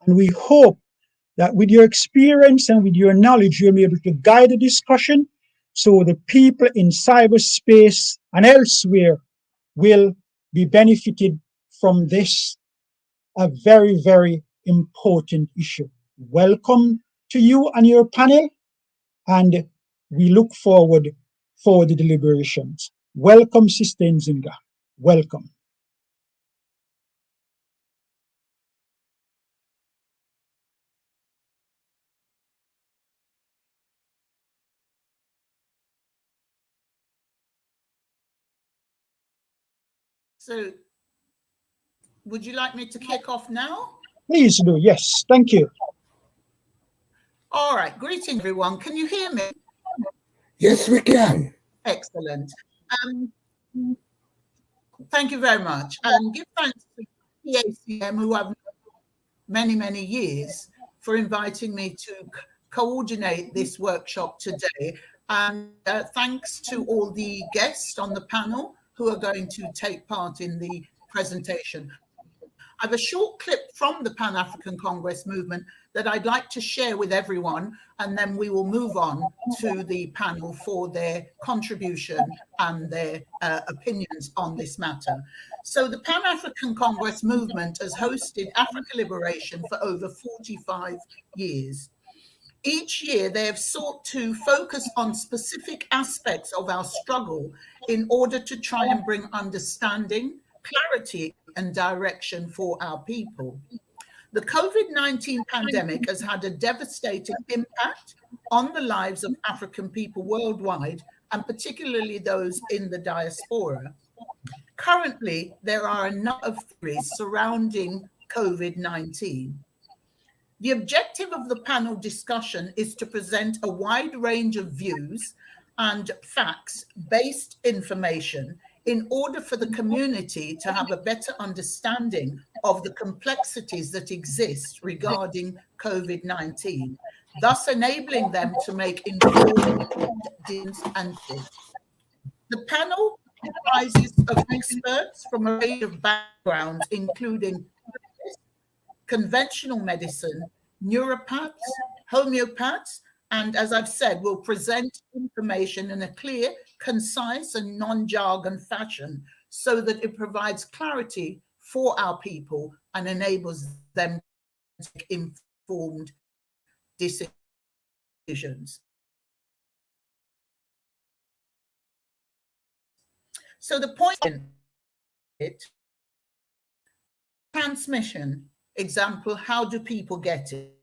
S12: and we hope that with your experience and with your knowledge, you'll be able to guide the discussion so the people in cyberspace and elsewhere will be benefited from this, a very, very important issue. Welcome to you and your panel, and we look forward for the deliberations. Welcome, Sister Nzinga. Welcome.
S15: So, would you like me to kick off now?
S12: Please do, yes, thank you.
S15: All right, greeting everyone. Can you hear me?
S4: Yes, we can.
S15: Excellent. Thank you very much. And give thanks to PACM, who I've known many, many years, for inviting me to coordinate this workshop today. And thanks to all the guests on the panel who are going to take part in the presentation. I have a short clip from the Pan-African Congress movement that I'd like to share with everyone, and then we will move on to the panel for their contribution and their opinions on this matter. So the Pan-African Congress movement has hosted Africa Liberation for over 45 years. Each year, they have sought to focus on specific aspects of our struggle in order to try and bring understanding, clarity, and direction for our people. The COVID-19 pandemic has had a devastating impact on the lives of African people worldwide, and particularly those in the diaspora. Currently, there are a number of theories surrounding COVID-19. The objective of the panel discussion is to present a wide range of views and facts-based information in order for the community to have a better understanding of the complexities that exist regarding COVID-19, thus enabling them to make informed decisions and choices. The panel comprises of experts from a range of backgrounds, including conventional medicine, neuropaths, homeopaths, and as I've said, will present information in a clear, concise, and non-jargon fashion so that it provides clarity for our people and enables them to make informed decisions. So the point in it, transmission, example, how do people get it?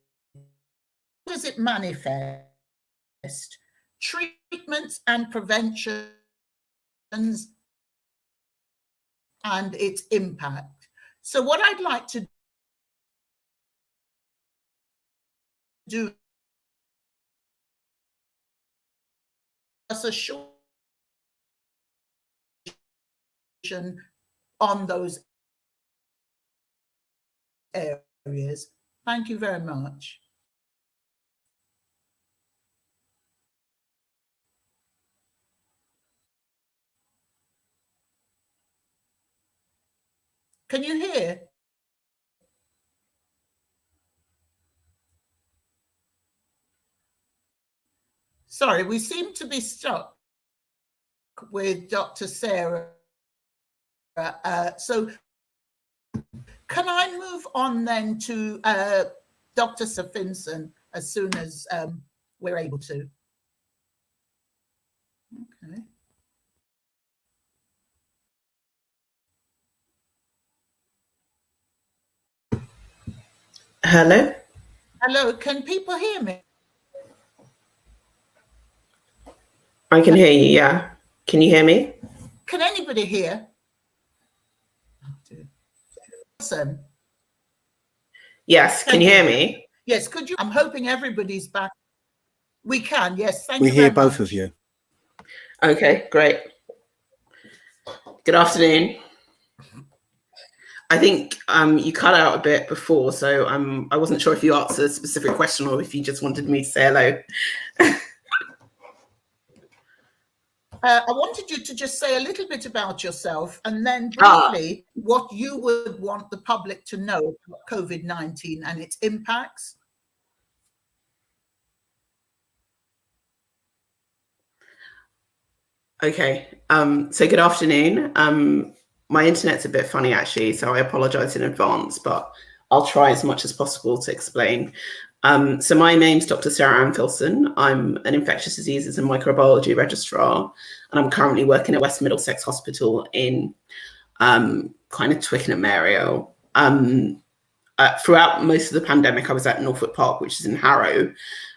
S15: How does it manifest? Treatments and preventions and its impact. So what I'd like to do is a short on those areas. Thank you very much. Can you hear? Sorry, we seem to be stuck with Dr. Sarah. So can I move on then to Dr. Safinson as soon as we're able to? Okay.
S16: Hello?
S15: Hello, can people hear me?
S16: I can hear you, yeah. Can you hear me?
S15: Can anybody hear? Awesome.
S16: Yes, can you hear me?
S15: Yes, could you? I'm hoping everybody's back. We can, yes, thank you
S17: We
S15: very
S17: hear
S15: much.
S17: both of you.
S16: Okay, great. Good afternoon. I think you cut out a bit before, so I wasn't sure if you answered a specific question or if you just wanted me to say hello.
S15: I wanted you to just say a little bit about yourself and then briefly what you would want the public to know about COVID-19 and its impacts.
S16: Okay, so good afternoon. My internet's a bit funny actually, so I apologize in advance, but I'll try as much as possible to explain. So my name's Dr. Sarah Ann Filson. I'm an infectious diseases and microbiology registrar, and I'm currently working at West Middlesex Hospital in kind of Twickenham area. Throughout most of the pandemic, I was at Norfolk Park, which is in Harrow.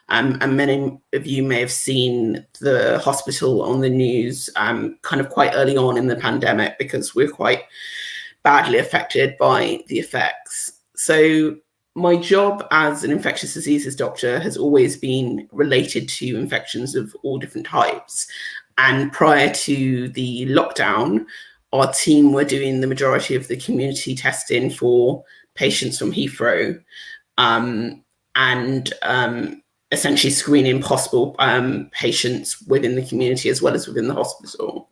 S16: And many of you may have seen the hospital on the news kind of quite early on in the pandemic because we're quite badly affected by the effects. So my job as an infectious diseases doctor has always been related to infections of all different types. And prior to the lockdown, our team were doing the majority of the community testing for patients from Heathrow and essentially screening possible patients within the community as well as within the hospital.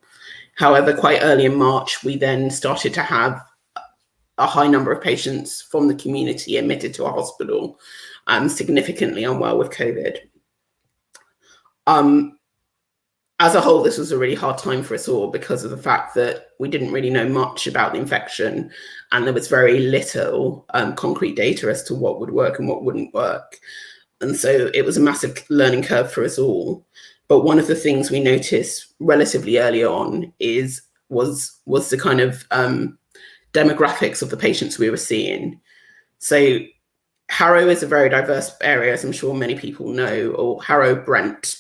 S16: However, quite early in March, we then started to have a high number of patients from the community admitted to our hospital, significantly unwell with COVID. As a whole, this was a really hard time for us all because of the fact that we didn't really know much about the infection and there was very little concrete data as to what would work and what wouldn't work. And so it was a massive learning curve for us all. But one of the things we noticed relatively early on was the kind of demographics of the patients we were seeing. So Harrow is a very diverse area, as I'm sure many people know, or Harrow, Brent,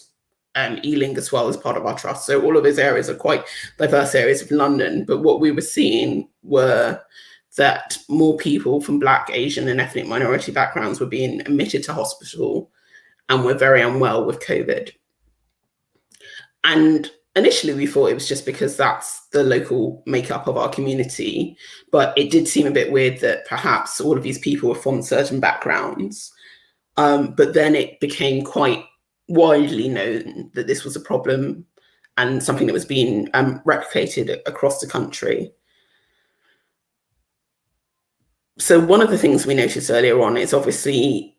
S16: Ealing as well as part of our trust. So all of those areas are quite diverse areas of London. But what we were seeing were that more people from Black, Asian and ethnic minority backgrounds were being admitted to hospital and were very unwell with COVID. And initially we thought it was just because that's the local makeup of our community, but it did seem a bit weird that perhaps all of these people were from certain backgrounds. But then it became quite widely known that this was a problem and something that was being replicated across the country. So one of the things we noticed earlier on is obviously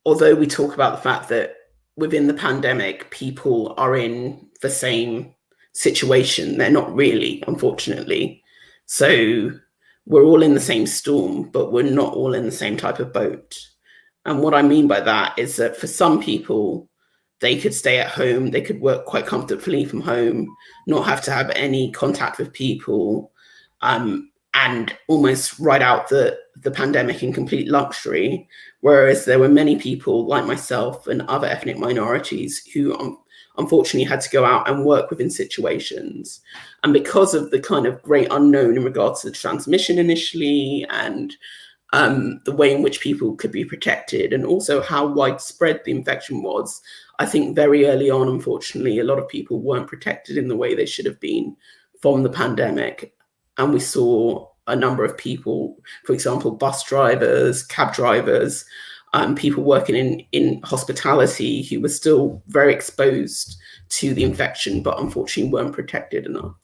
S16: although we talk about the fact that within the pandemic, people are in the same situation, they're not really, unfortunately. So we're all in the same storm, but we're not all in the same type of boat. And what I mean by that is that for some people, they could stay at home, they could work quite comfortably from home, not have to have any contact with people, and almost ride out the pandemic in complete luxury. Whereas there were many people like myself and other ethnic minorities who unfortunately had to go out and work within situations. And because of the kind of great unknown in regards to the transmission initially and the way in which people could be protected and also how widespread the infection was, I think very early on, unfortunately, a lot of people weren't protected in the way they should have been from the pandemic. And we saw a number of people, for example, bus drivers, cab drivers, people working in hospitality who were still very exposed to the infection, but unfortunately weren't protected enough.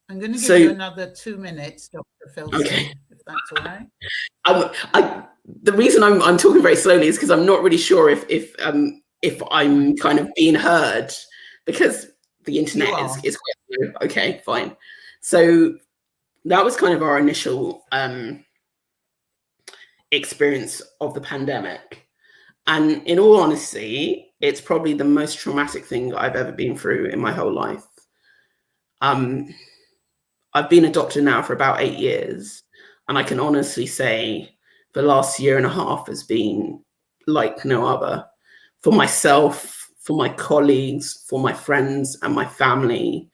S15: I'm going to give you another 2 minutes, Dr. Filson,
S16: okay,
S15: if that's all right.
S16: The reason I'm talking very slowly is because I'm not really sure if I'm kind of being heard, because the internet is quite slow. Okay, fine. So that was kind of our initial experience of the pandemic. And in all honesty, it's probably the most traumatic thing I've ever been through in my whole life. I've been a doctor now for about 8 years, and I can honestly say the last year and a half has been like no other for myself, for my colleagues, for my friends and my family.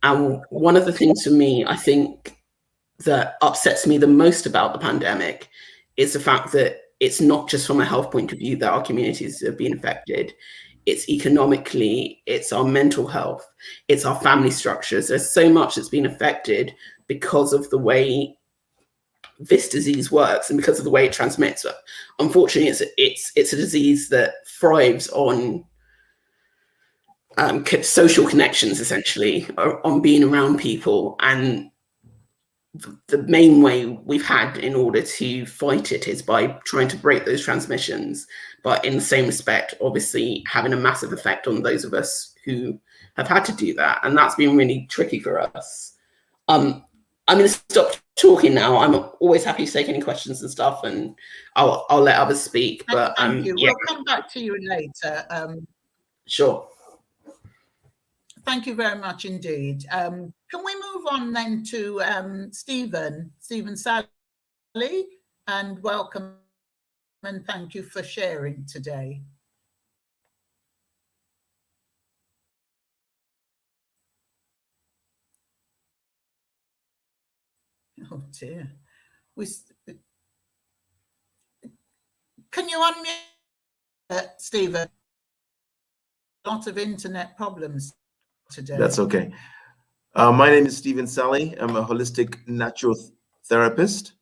S16: And one of the things for me, I think, that upsets me the most about the pandemic is the fact that it's not just from a health point of view that our communities have been affected. It's economically, it's our mental health, it's our family structures. There's so much that's been affected because of the way this disease works and because of the way it transmits. Unfortunately, it's a disease that thrives on social connections, essentially, on being around people. And the main way we've had in order to fight it is by trying to break those transmissions, but in the same respect, obviously having a massive effect on those of us who have had to do that. And that's been really tricky for us. I'm going to stop talking now. I'm always happy to take any questions and stuff, and I'll let others speak. But
S15: Thank you.
S16: Yeah.
S15: We'll come back to you later.
S16: Sure.
S15: Thank you very much indeed. Can we move on then to Stephen Sally, and welcome and thank you for sharing today. Oh dear. Can you unmute, Stephen? A lot of internet problems today.
S17: That's okay. My name is Stephen Sally. I'm a holistic natural therapist,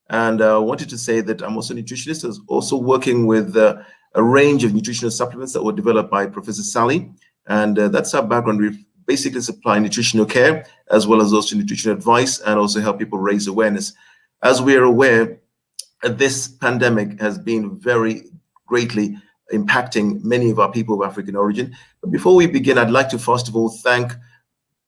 S17: and I wanted to say that I'm also a nutritionist. I was also working with a range of nutritional supplements that were developed by Professor Sally, and that's our background. We basically supply nutritional care as well as also nutritional advice, and also help people raise awareness. As we are aware, this pandemic has been very greatly impacting many of our people of African origin. But before we begin, I'd like to first of all thank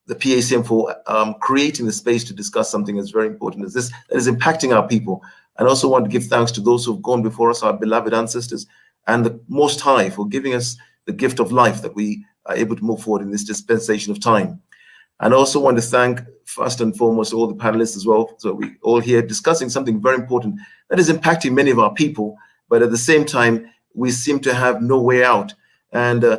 S17: the PACM for creating the space to discuss something as very important as this, that is impacting our people. And also want to give thanks to those who have gone before us, our beloved ancestors, and the Most High for giving us the gift of life that we are able to move forward in this dispensation of time. And I also want to thank, first and foremost, all the panelists as well. So we all here discussing something very important that is impacting many of our people, but at the same time, we seem to have no way out. And I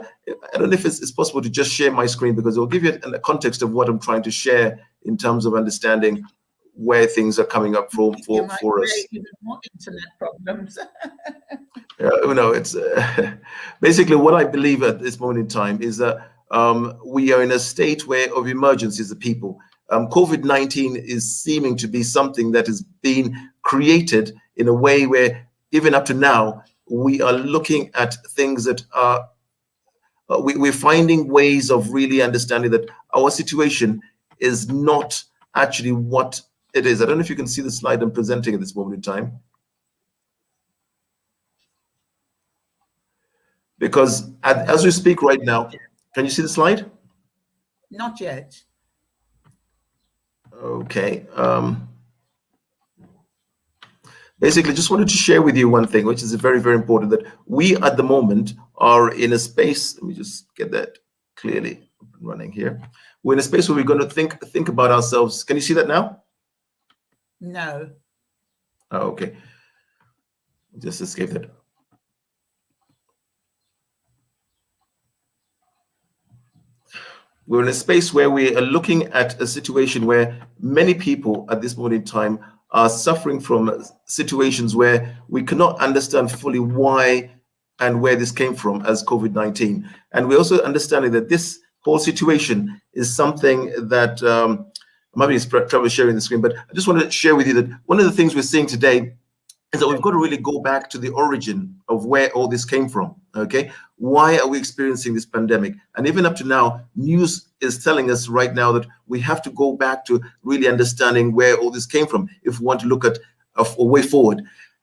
S17: don't know if it's possible to just share my screen, because it'll give you a context of what I'm trying to share in terms of understanding where things are coming up for us.
S15: Even more internet problems.
S17: It's basically what I believe at this moment in time is that we are in a state of emergency as a people. COVID-19 is seeming to be something that is being created in a way where even up to now, we are looking at things that are, we're finding ways of really understanding that our situation is not actually what it is. I don't know if you can see the slide I'm presenting at this moment in time. Because as we speak right now, can you see the slide?
S15: Not yet.
S17: Okay. Basically, just wanted to share with you one thing, which is very, very important, that we at the moment are in a space, let me just get that clearly running here. We're in a space where we're going to think about ourselves. Can you see that now?
S15: No.
S17: Oh, okay. Just escape that. We're in a space where we are looking at a situation where many people at this moment in time are suffering from situations where we cannot understand fully why and where this came from as COVID-19. And we're also understanding that this whole situation is something that I'm having trouble sharing the screen, but I just want to share with you that one of the things we're seeing today is that we've got to really go back to the origin of where all this came from, okay? Why are we experiencing this pandemic? And even up to now, news is telling us right now that we have to go back to really understanding where all this came from if we want to look at a way forward.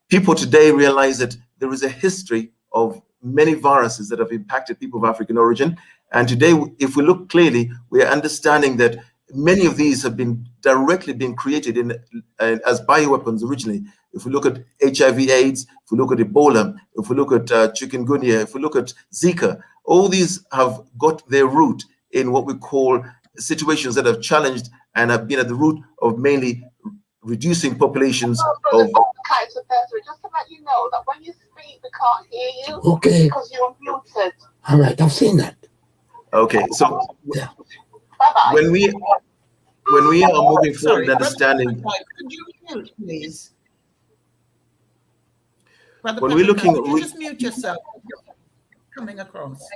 S17: People today realize that there is a history of many viruses that have impacted people of African origin. And today, if we look clearly, we are understanding that many of these have been directly being created as bioweapons originally. If we look at HIV/AIDS, if we look at Ebola, if we look at chikungunya, if we look at Zika, all these have got their root in what we call situations that have challenged and have been at the root of mainly reducing populations of...
S8: Just to let you know that when you speak, we can't hear you.
S4: Okay.
S8: Because you're muted.
S4: All right, I've seen that.
S17: Okay, so
S4: yeah.
S17: when we are moving forward and understanding...
S15: Could you mute, please?
S17: When we're looking at...
S15: You just mute yourself. Coming across.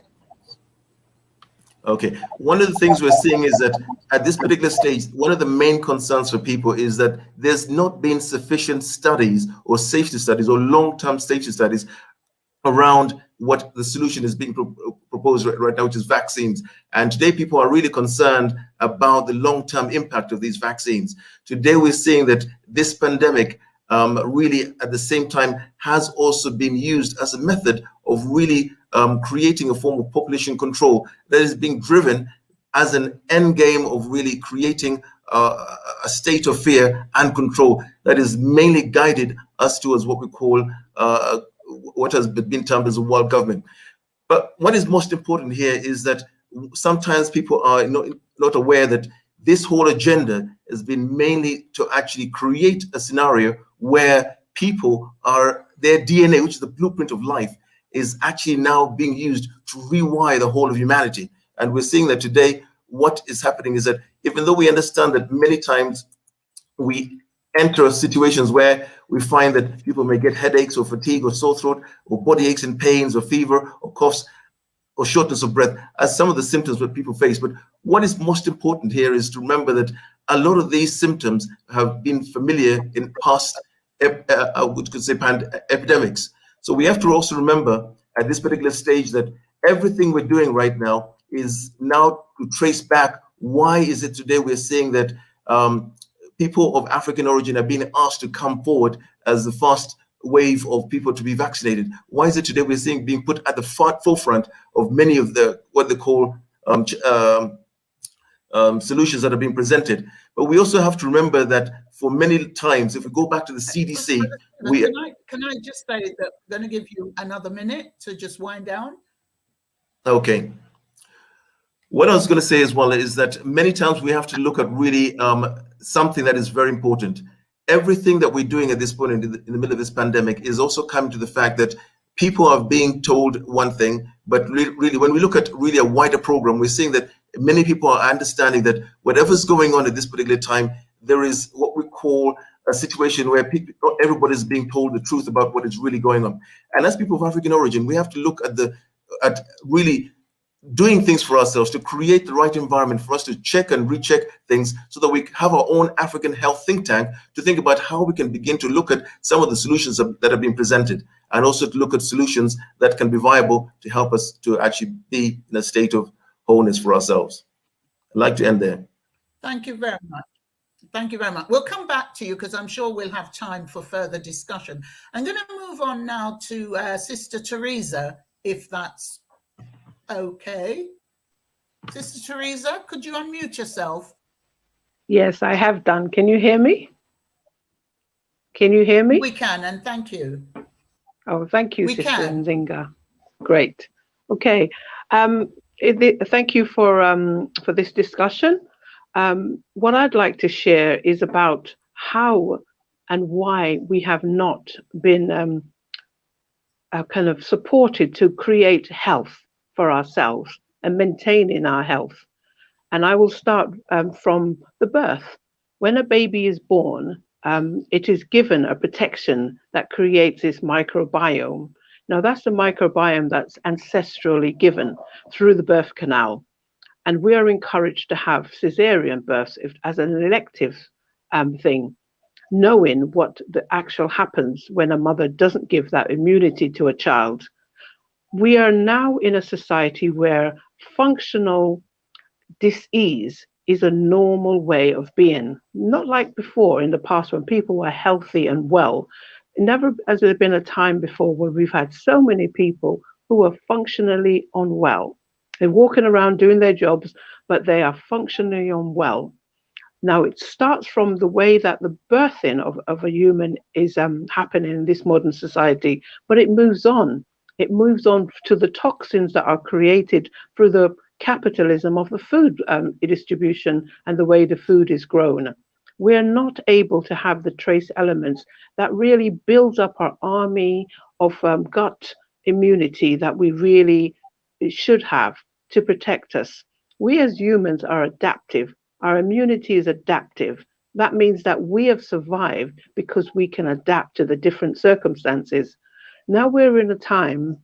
S17: Okay, one of the things we're seeing is that at this particular stage, one of the main concerns for people is that there's not been sufficient studies or safety studies or long-term safety studies around what the solution is being proposed right now, which is vaccines. And today people are really concerned about the long-term impact of these vaccines. Today we're seeing that this pandemic really at the same time has also been used as a method of really creating a form of population control that is being driven as an end game of really creating a state of fear and control that is mainly guided us towards what we call what has been termed as a world government. But what is most important here is that sometimes people are not aware that this whole agenda has been mainly to actually create a scenario where people are, their DNA, which is the blueprint of life, is actually now being used to rewire the whole of humanity. And we're seeing that today, what is happening is that even though we understand that many times we enter situations where we find that people may get headaches or fatigue or sore throat or body aches and pains or fever or coughs or shortness of breath as some of the symptoms that people face. But what is most important here is to remember that a lot of these symptoms have been familiar in past epidemics. So we have to also remember at this particular stage that everything we're doing right now is now to trace back why is it today we're seeing that people of African origin are being asked to come forward as the first wave of people to be vaccinated. Why is it today we're seeing being put at the forefront of many of the what they call solutions that are being presented? But we also have to remember that for many times, if we go back to the CDC,
S15: Can I just say that I'm going to give you another minute to just wind down?
S17: Okay. What I was going to say as well is that many times we have to look at really something that is very important. Everything that we're doing at this point in the middle of this pandemic is also coming to the fact that people are being told one thing, but really when we look at really a wider program, we're seeing that many people are understanding that whatever's going on at this particular time, there is what we call a situation where people, not everybody is being told the truth about what is really going on. And as people of African origin, we have to look at really doing things for ourselves to create the right environment for us to check and recheck things so that we have our own African health think tank to think about how we can begin to look at some of the solutions that have been presented, and also to look at solutions that can be viable to help us to actually be in a state of wholeness for ourselves. I'd like to end there.
S15: Thank you very much. Thank you very much. We'll come back to you because I'm sure we'll have time for further discussion. I'm going to move on now to Sister Teresa, if that's okay. Sister Teresa, could you unmute yourself?
S18: Yes, I have done. Can you hear me? Can you hear me?
S15: We can, and thank you.
S18: Oh, thank you,
S15: We
S18: Sister
S15: can.
S18: Nzinga. Great. Okay. Thank you for this discussion. What I'd like to share is about how and why we have not been kind of supported to create health for ourselves and maintaining our health. And I will start from the birth. When a baby is born, it is given a protection that creates this microbiome. Now that's the microbiome that's ancestrally given through the birth canal. And we are encouraged to have cesarean births as an elective thing, knowing what the actual happens when a mother doesn't give that immunity to a child. We are now in a society where functional dis-ease is a normal way of being, not like before in the past when people were healthy and well. Never has there been a time before where we've had so many people who are functionally unwell. They're walking around doing their jobs, but they are functionally unwell. Now, it starts from the way that the birthing of a human is happening in this modern society, but it moves on. It moves on to the toxins that are created through the capitalism of the food distribution and the way the food is grown. We're not able to have the trace elements that really builds up our army of gut immunity that we really should have to protect us. We as humans are adaptive. Our immunity is adaptive. That means that we have survived because we can adapt to the different circumstances. Now we're in a time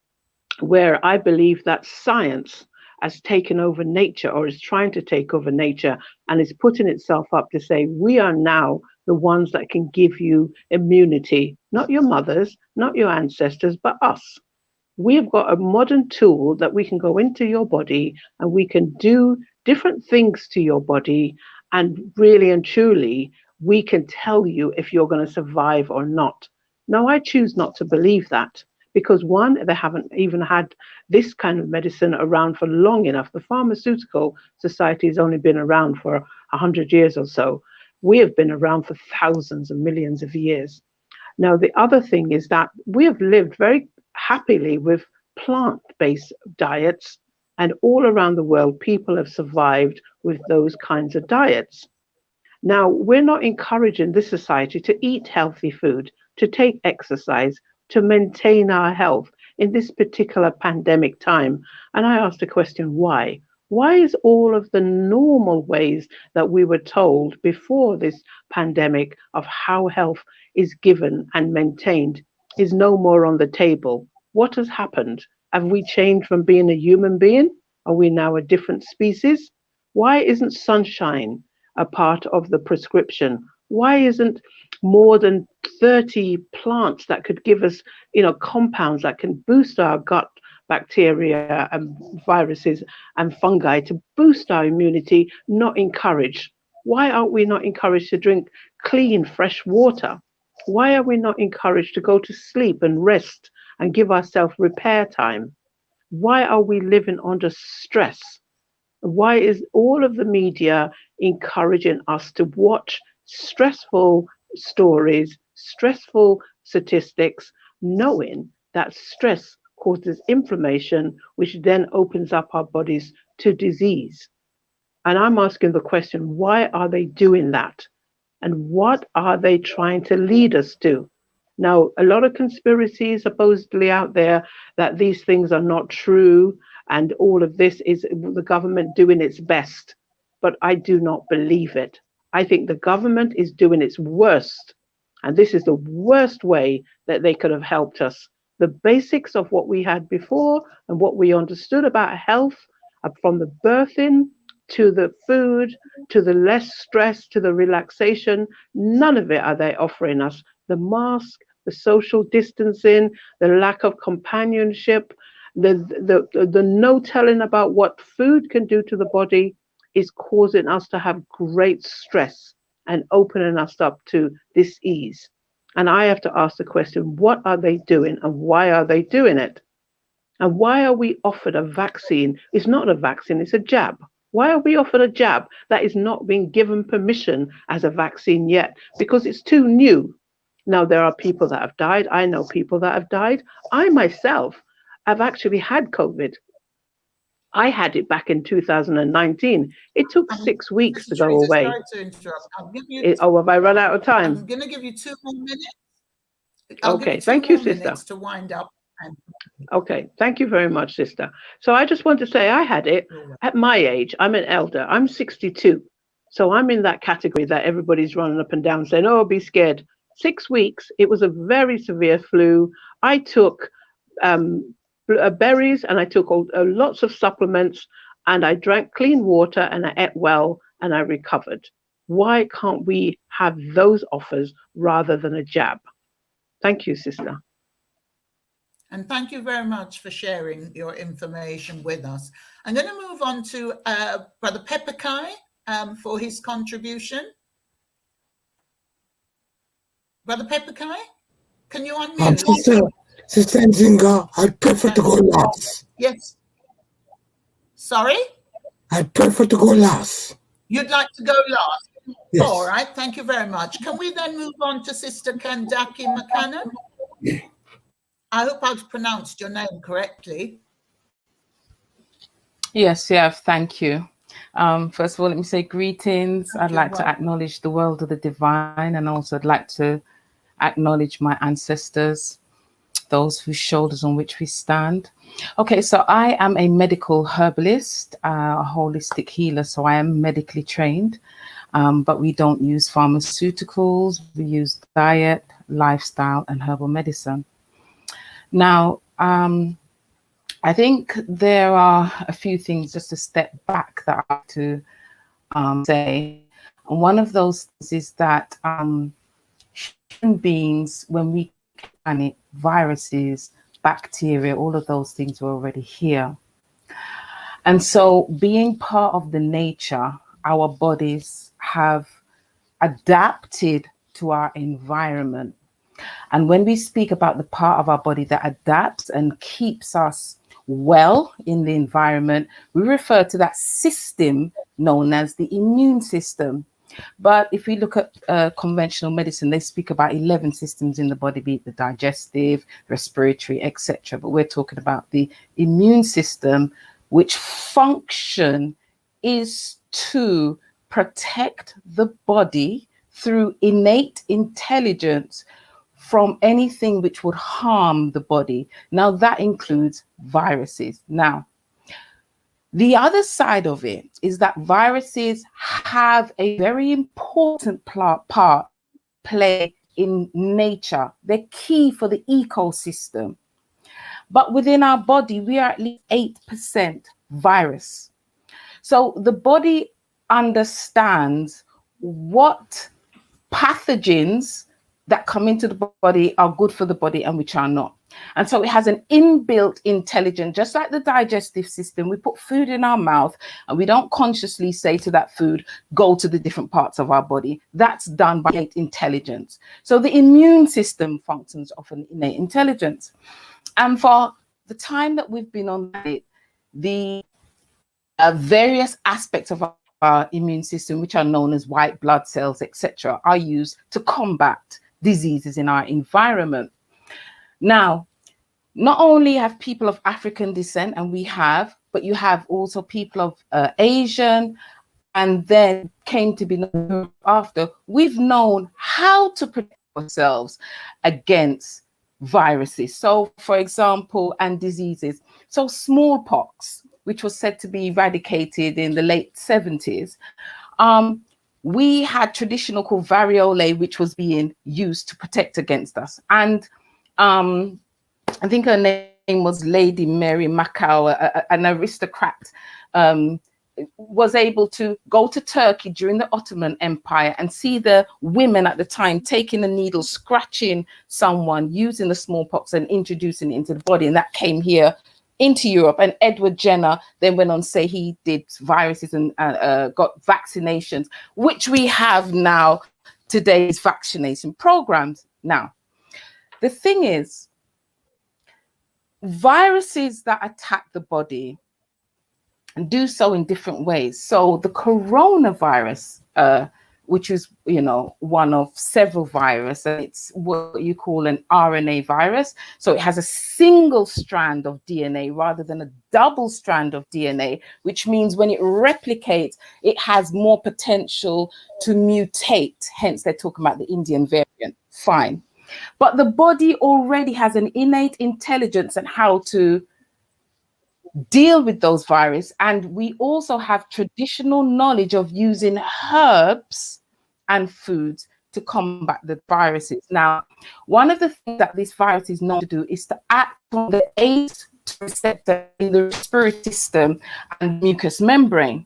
S18: where I believe that science has taken over nature, or is trying to take over nature, and is putting itself up to say, we are now the ones that can give you immunity, not your mothers, not your ancestors, but us. We've got a modern tool that we can go into your body and we can do different things to your body, and really and truly, we can tell you if you're going to survive or not. Now, I choose not to believe that because, one, they haven't even had this kind of medicine around for long enough. The pharmaceutical society has only been around for 100 years or so. We have been around for thousands and millions of years. Now, the other thing is that we have lived very happily with plant-based diets, and all around the world, people have survived with those kinds of diets. Now, we're not encouraging this society to eat healthy food, to take exercise, to maintain our health in this particular pandemic time. And I asked the question, why? Why is all of the normal ways that we were told before this pandemic of how health is given and maintained is no more on the table? What has happened? Have we changed from being a human being? Are we now a different species? Why isn't sunshine a part of the prescription? Why isn't more than 30 plants that could give us, compounds that can boost our gut bacteria and viruses and fungi to boost our immunity not encouraged? Why aren't we not encouraged to drink clean, fresh water? Why are we not encouraged to go to sleep and rest and give ourselves repair time? Why are we living under stress? Why is all of the media encouraging us to watch stressful stories, stressful statistics, knowing that stress causes inflammation, which then opens up our bodies to disease? And I'm asking the question, why are they doing that? And what are they trying to lead us to? Now, a lot of conspiracies supposedly out there that these things are not true, and all of this is the government doing its best. But I do not believe it. I think the government is doing its worst. And this is the worst way that they could have helped us. The basics of what we had before and what we understood about health, from the birthing to the food, to the less stress, to the relaxation, none of it are they offering us. The mask, the social distancing, the lack of companionship, the no telling about what food can do to the body is causing us to have great stress and opening us up to dis-ease. And I have to ask the question, what are they doing and why are they doing it? And why are we offered a vaccine? It's not a vaccine, it's a jab. Why are we offered a jab that is not being given permission as a vaccine yet? Because it's too new. Now, there are people that have died. I know people that have died. I myself have actually had COVID. I had it back in 2019. It took 6 weeks to go away.
S15: Sorry to interrupt.
S18: Have I run out of time?
S15: I'm going to give you 2 more minutes.
S18: Okay, thank you, sister.
S15: To wind up.
S18: Okay, thank you very much, sister. So I just want to say I had it at my age. I'm an elder. I'm 62. So I'm in that category that everybody's running up and down saying, oh, be scared. 6 weeks. It was a very severe flu. I took berries and I took lots of supplements. and I drank clean water and I ate well and I recovered. Why can't we have those offers rather than a jab? Thank you, sister.
S15: And thank you very much for sharing your information with us. I'm going to move on to Brother Pepperkai for his contribution. Brother Pepperkai, can you unmute?
S4: Sister Nzinga, I'd prefer to go last.
S15: Yes. Sorry?
S4: I'd prefer to go last.
S15: You'd like to go last?
S4: Yes.
S15: All right, thank you very much. Can we then move on to Sister Kandaki McCannon?
S4: Yeah.
S15: I hope I've pronounced your name correctly.
S19: Yes, yeah, thank you. First of all, let me say greetings. I'd like to acknowledge the world of the divine, and also I'd like to acknowledge my ancestors, those whose shoulders on which we stand. Okay, so I am a medical herbalist, a holistic healer, so I am medically trained, but we don't use pharmaceuticals. We use diet, lifestyle, and herbal medicine. Now, I think there are a few things just to step back that I have to say. And one of those things is that human beings, when we planet, viruses, bacteria, all of those things were already here. And so being part of the nature, our bodies have adapted to our environment. And when we speak about the part of our body that adapts and keeps us well in the environment, we refer to that system known as the immune system. But if we look at conventional medicine, they speak about 11 systems in the body, be it the digestive, respiratory, etc. But we're talking about the immune system, which function is to protect the body through innate intelligence from anything which would harm the body. Now, that includes viruses. Now, the other side of it is that viruses have a very important part play in nature. They're key for the ecosystem. But within our body, we are at least 8% virus. So the body understands what pathogens that come into the body are good for the body and which are not. And so it has an inbuilt intelligence, just like the digestive system. We put food in our mouth and we don't consciously say to that food, go to the different parts of our body. That's done by innate intelligence. So the immune system functions off an innate intelligence. And for the time that we've been on it, the various aspects of our immune system, which are known as white blood cells, etc., are used to combat diseases in our environment. Now, not only have people of African descent, and we have, but you have also people of Asian, and then came to be known after. We've known how to protect ourselves against viruses. So, for example, and diseases. So smallpox, which was said to be eradicated in the late 70s, we had traditional called variole, which was being used to protect against us. And I think her name was Lady Mary Macau, an aristocrat, was able to go to Turkey during the Ottoman Empire and see the women at the time taking a needle, scratching someone, using the smallpox and introducing it into the body. And that came here into Europe. And Edward Jenner then went on to say he did viruses and got vaccinations, which we have now, today's vaccination programs. Now, the thing is, viruses that attack the body and do so in different ways. So the coronavirus, which is, one of several viruses, it's what you call an RNA virus. So it has a single strand of DNA rather than a double strand of DNA, which means when it replicates, it has more potential to mutate. Hence, they're talking about the Indian variant. Fine. But the body already has an innate intelligence on how to deal with those viruses. And we also have traditional knowledge of using herbs and foods to combat the viruses. Now, one of the things that this virus is known to do is to act on the 8 receptor in the respiratory system and mucous membrane.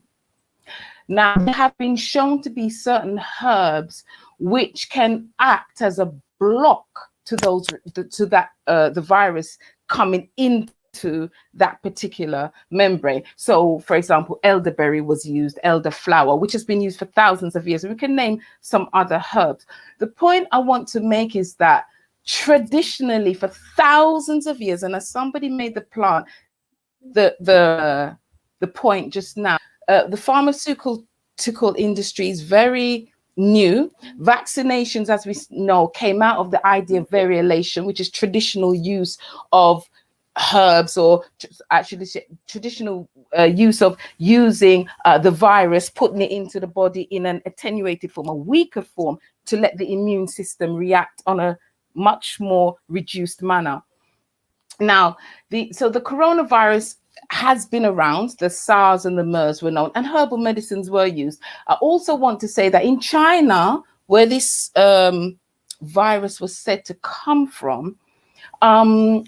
S19: Now, there have been shown to be certain herbs which can act as a block to those the virus coming into that particular membrane. So, for example, elderberry was used, elderflower, which has been used for thousands of years. We can name some other herbs. The point I want to make is that traditionally, for thousands of years, and as somebody made the point just now, the pharmaceutical industry is very new. Vaccinations, as we know, came out of the idea of variolation, which is traditional use of herbs, or actually traditional use of using the virus, putting it into the body in an attenuated form, a weaker form, to let the immune system react on a much more reduced manner. Now, the coronavirus has been around. The SARS and the MERS were known, and herbal medicines were used. I also want to say that in China, where this virus was said to come from,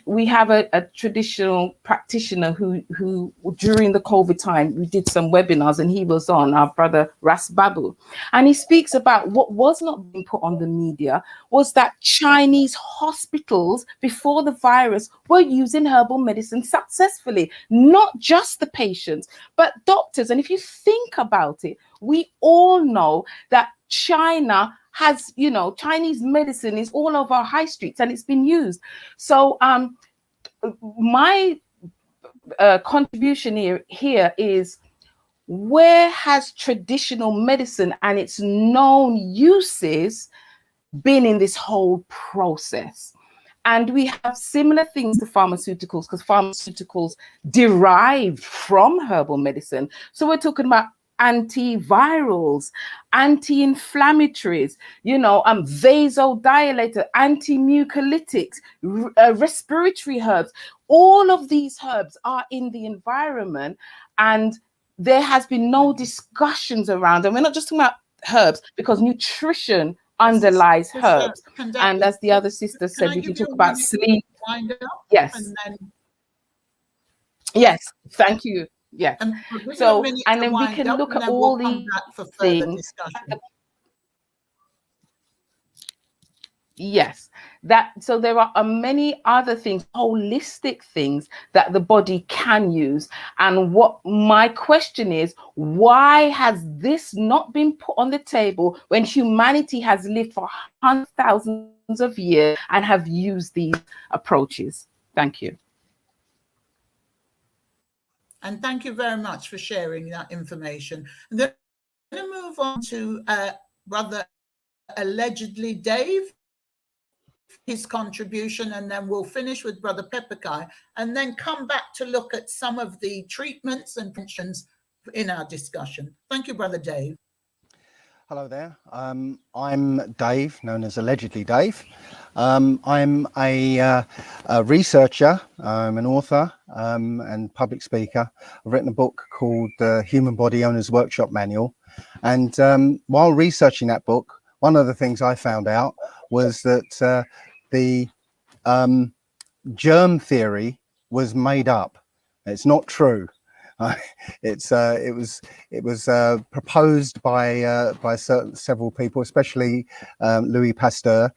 S19: we have a traditional practitioner who during the COVID time, we did some webinars, and he was on, our brother Ras Babu, and he speaks about what was not being put on the media was that Chinese hospitals before the virus were using herbal medicine successfully, not just the patients, but doctors. And if you think about it, we all know that China has, Chinese medicine is all over our high streets, and it's been used. So my contribution here is, where has traditional medicine and its known uses been in this whole process? And we have similar things to pharmaceuticals, because pharmaceuticals derived from herbal medicine. So we're talking about antivirals, anti-inflammatories, vasodilator, anti-mucolytics, respiratory herbs. All of these herbs are in the environment, and there has been no discussions around them. We're not just talking about herbs, because nutrition underlies herbs. And as the other sister said, we can talk about sleep. Yes. Yes, thank you. Yeah. So, and then we can look at all these things. Yes, so there are many other things, holistic things that the body can use. And what my question is, why has this not been put on the table when humanity has lived for hundreds of thousands of years and have used these approaches? Thank you.
S15: And thank you very much for sharing that information. And then I'm going to move on to Brother Allegedly Dave, his contribution, and then we'll finish with Brother Pepperkai, and then come back to look at some of the treatments and preventions in our discussion. Thank you, Brother Dave.
S20: Hello there. I'm Dave, known as Allegedly Dave. I'm a researcher, I'm an author and public speaker. I've written a book called The Human Body Owner's Workshop Manual. And while researching that book, one of the things I found out was that the germ theory was made up. It's not true. It was proposed by several people, especially Louis Pasteur,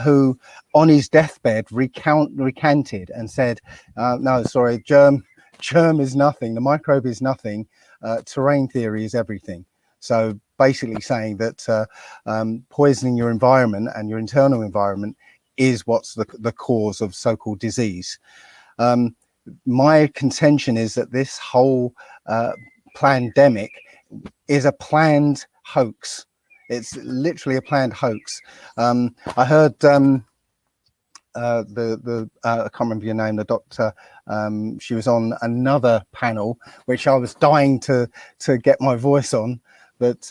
S20: who on his deathbed recanted and said, no, sorry, germ is nothing, the microbe is nothing, terrain theory is everything. So basically saying that poisoning your environment and your internal environment is what's the cause of so-called disease. My contention is that this whole pandemic is a planned hoax. It's literally a planned hoax. I heard I can't remember your name, the doctor. She was on another panel, which I was dying to get my voice on, but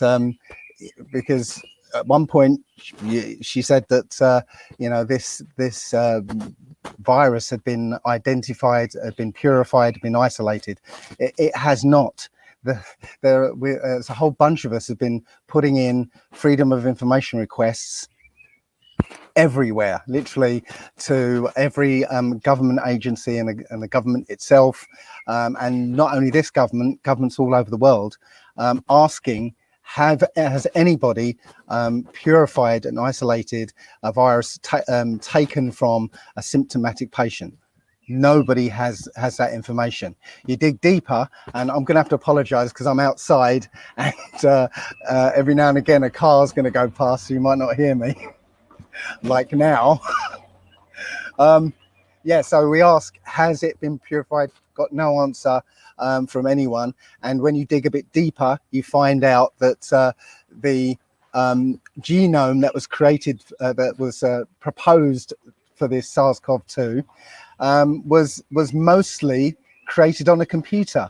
S20: because at one point she said that this virus had been identified, had been purified, had been isolated. It has not. There's a whole bunch of us have been putting in freedom of information requests everywhere, literally to every government agency and the government itself, and not only this government, governments all over the world, asking, has anybody purified and isolated a virus taken from a symptomatic patient? Nobody has that information. You dig deeper, and I'm going to have to apologize because I'm outside, and every now and again a car's going to go past, so you might not hear me like now. Yeah, so we ask, has it been purified? Got no answer from anyone. And when you dig a bit deeper, you find out that the genome that was created, that was proposed for this SARS-CoV-2 was mostly created on a computer.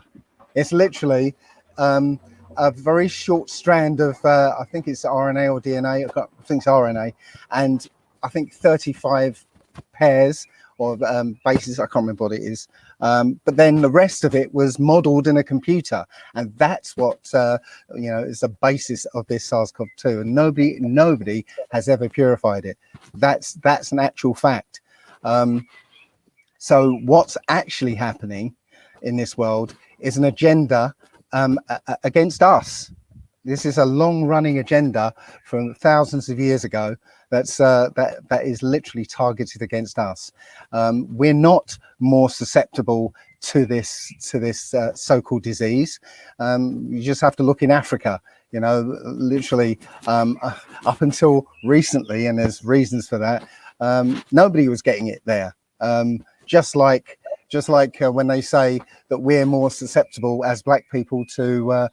S20: It's literally a very short strand of, I think it's RNA or DNA, I think it's RNA, and I think 35 pairs or bases, I can't remember what it is. But then the rest of it was modeled in a computer. And that's what, you know, is the basis of this SARS-CoV-2. And nobody has ever purified it. That's an actual fact. So what's actually happening in this world is an agenda against us. This is a long-running agenda from thousands of years ago that is literally targeted against us. We're not more susceptible to this so-called disease. You just have to look in Africa. You know, literally up until recently, and there's reasons for that. Nobody was getting it there. Just like when they say that we're more susceptible as Black people to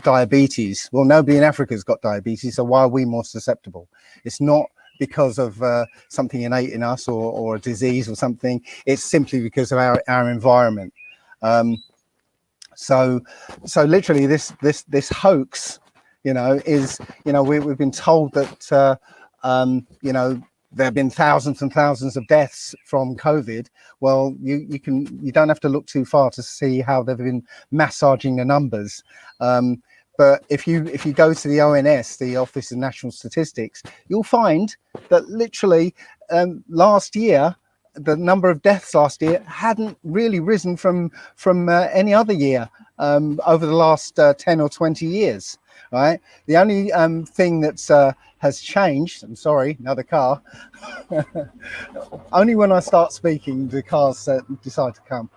S20: diabetes. Well, nobody in Africa's got diabetes, so why are we more susceptible? It's not because of something innate in us or a disease or something. It's simply because of our environment. So literally this hoax, you know, is, you know, we've been told that you know, there have been thousands and thousands of deaths from COVID. Well, you don't have to look too far to see how they've been massaging the numbers. But if you go to the ONS, the Office of National Statistics, you'll find that literally last year, the number of deaths last year hadn't really risen from any other year over the last 10 or 20 years. Right. The only thing that's has changed, I'm sorry, another car. Only when I start speaking, the cars decide to come.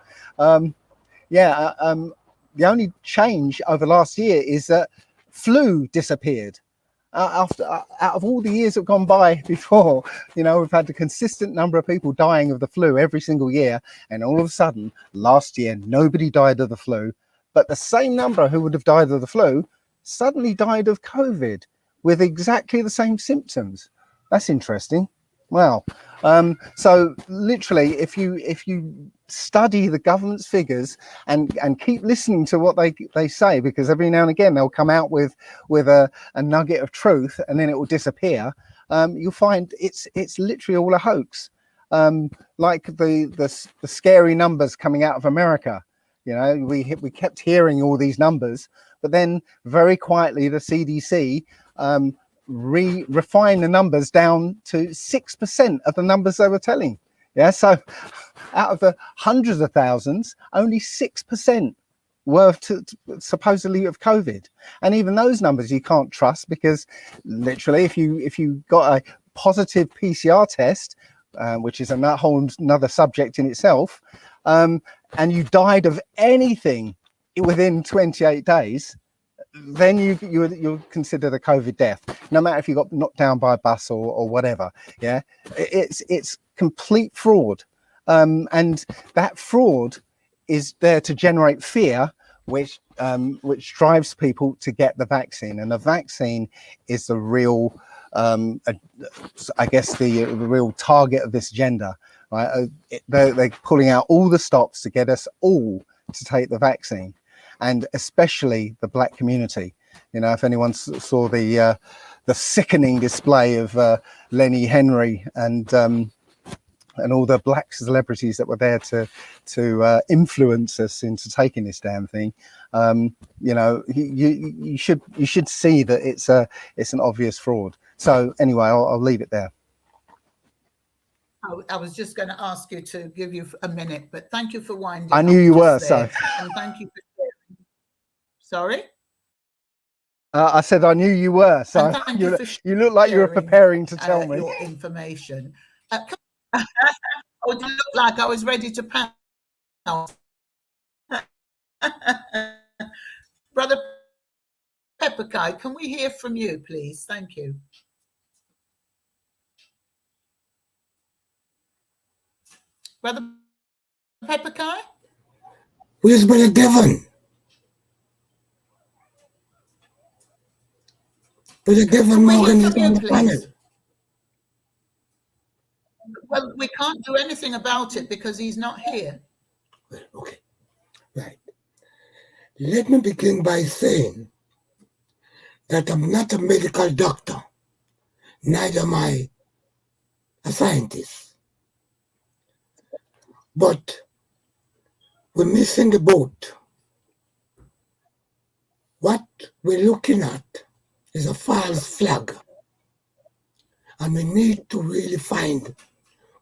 S20: The only change over last year is that flu disappeared. Out of all the years that have gone by before, you know, we've had a consistent number of people dying of the flu every single year. And all of a sudden, last year, nobody died of the flu. But the same number who would have died of the flu suddenly died of COVID with exactly the same symptoms. That's interesting. Wow. So literally, if you study the government's figures and keep listening to what they say, because every now and again they'll come out with a nugget of truth and then it will disappear, you'll find it's literally all a hoax. Like the scary numbers coming out of America. You know, we kept hearing all these numbers, but then very quietly the CDC refined the numbers down to 6% of the numbers they were telling. Yeah, so out of the hundreds of thousands, only 6% were supposedly of COVID. And even those numbers you can't trust, because literally if you got a positive PCR test, which is a whole another subject in itself, and you died of anything within 28 days, then you're considered a COVID death, no matter if you got knocked down by a bus or whatever. Yeah, it's complete fraud, and that fraud is there to generate fear, which drives people to get the vaccine. And the vaccine is the real, I guess, the real target of this agenda. Right? They're pulling out all the stops to get us all to take the vaccine, and especially the Black community. You know, if anyone saw the sickening display of Lenny Henry and and all the black celebrities that were there to influence us into taking this damn thing. You know, you should see that it's an obvious fraud. So anyway, I'll leave it there.
S15: I was just going to ask you to give you a minute, but thank you for winding.
S20: I knew you were,
S15: there,
S20: so.
S15: and thank you for sharing. Sorry.
S20: I said I knew you were, so you look like you were preparing to tell me
S15: your information. Oh, you look like I was ready to pounce. Brother Pepperkai, can we hear from you, please? Thank you. Brother Pepperkai?
S4: Where's Brother Devon? Brother Devon Morgan is on the panel.
S15: Well, we can't do anything about it because he's not here.
S4: Well, okay, right. Let me begin by saying that I'm not a medical doctor, neither am I a scientist. But we're missing the boat. What we're looking at is a false flag. And we need to really find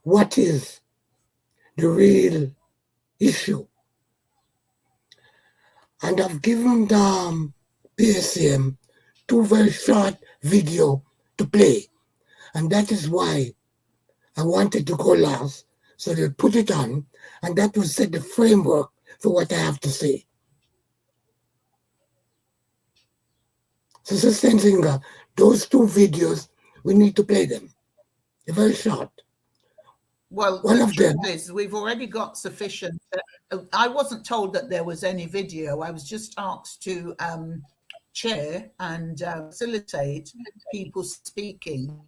S4: what is the real issue. And I've given the PACM 2 very short video to play. And that is why I wanted to go last, so they'll put it on, and that will set the framework for what I have to say. So, Sister Nzinga, those 2 videos, we need to play them. They're very short.
S15: Well,
S4: one of them
S15: is we've already got sufficient. I wasn't told that there was any video. I was just asked to chair and facilitate people speaking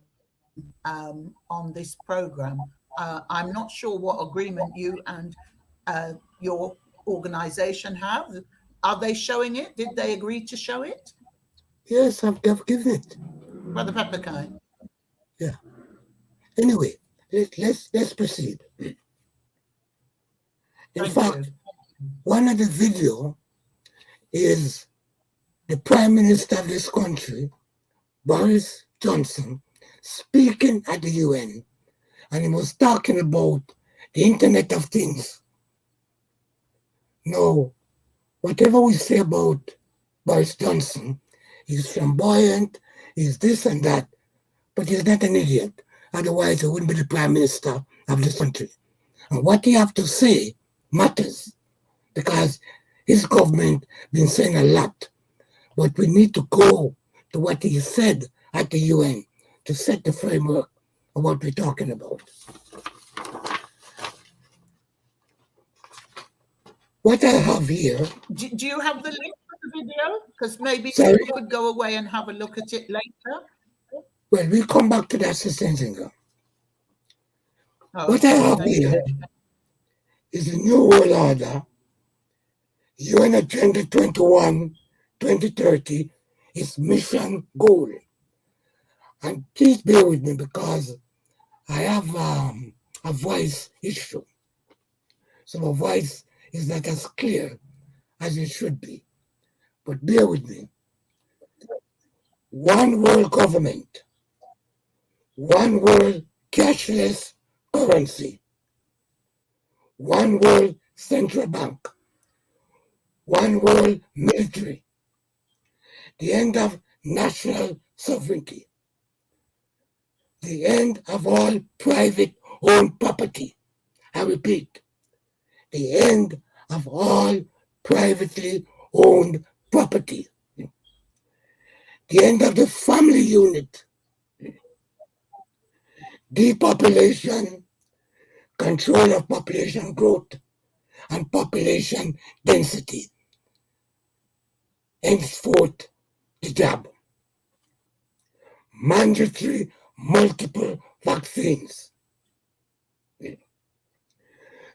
S15: on this program. I'm not sure what agreement you and your organization have. Are they showing it? Did they agree to show it?
S4: Yes, I've given it.
S15: Brother Pepperkai.
S4: Yeah. Anyway, let's proceed. In fact, one of the video is the Prime Minister of this country, Boris Johnson, speaking at the UN, and he was talking about the Internet of Things. Now, whatever we say about Boris Johnson, he's flamboyant, he's this and that, but he's not an idiot. Otherwise, he wouldn't be the Prime Minister of this country. And what he have to say matters, because his government been saying a lot. But we need to go to what he said at the UN to set the framework of what we're talking about. What I have here...
S15: Do you have the link for the video? Because maybe
S4: Sorry?
S15: you could go away and have a look at it later.
S4: Well, we'll come back to that, Sister Nzinga.
S15: Oh,
S4: what I have here is the New World Order, UN Agenda 21, 2030, its mission goal. And please bear with me because I have a voice issue. So my voice is not as clear as it should be. But bear with me. One world government, one world cashless currency, one world central bank, one world military, the end of national sovereignty, the end of all private owned property. I repeat, the end of all privately owned property, the end of the family unit, depopulation, control of population growth and population density, henceforth the job. Mandatory multiple vaccines,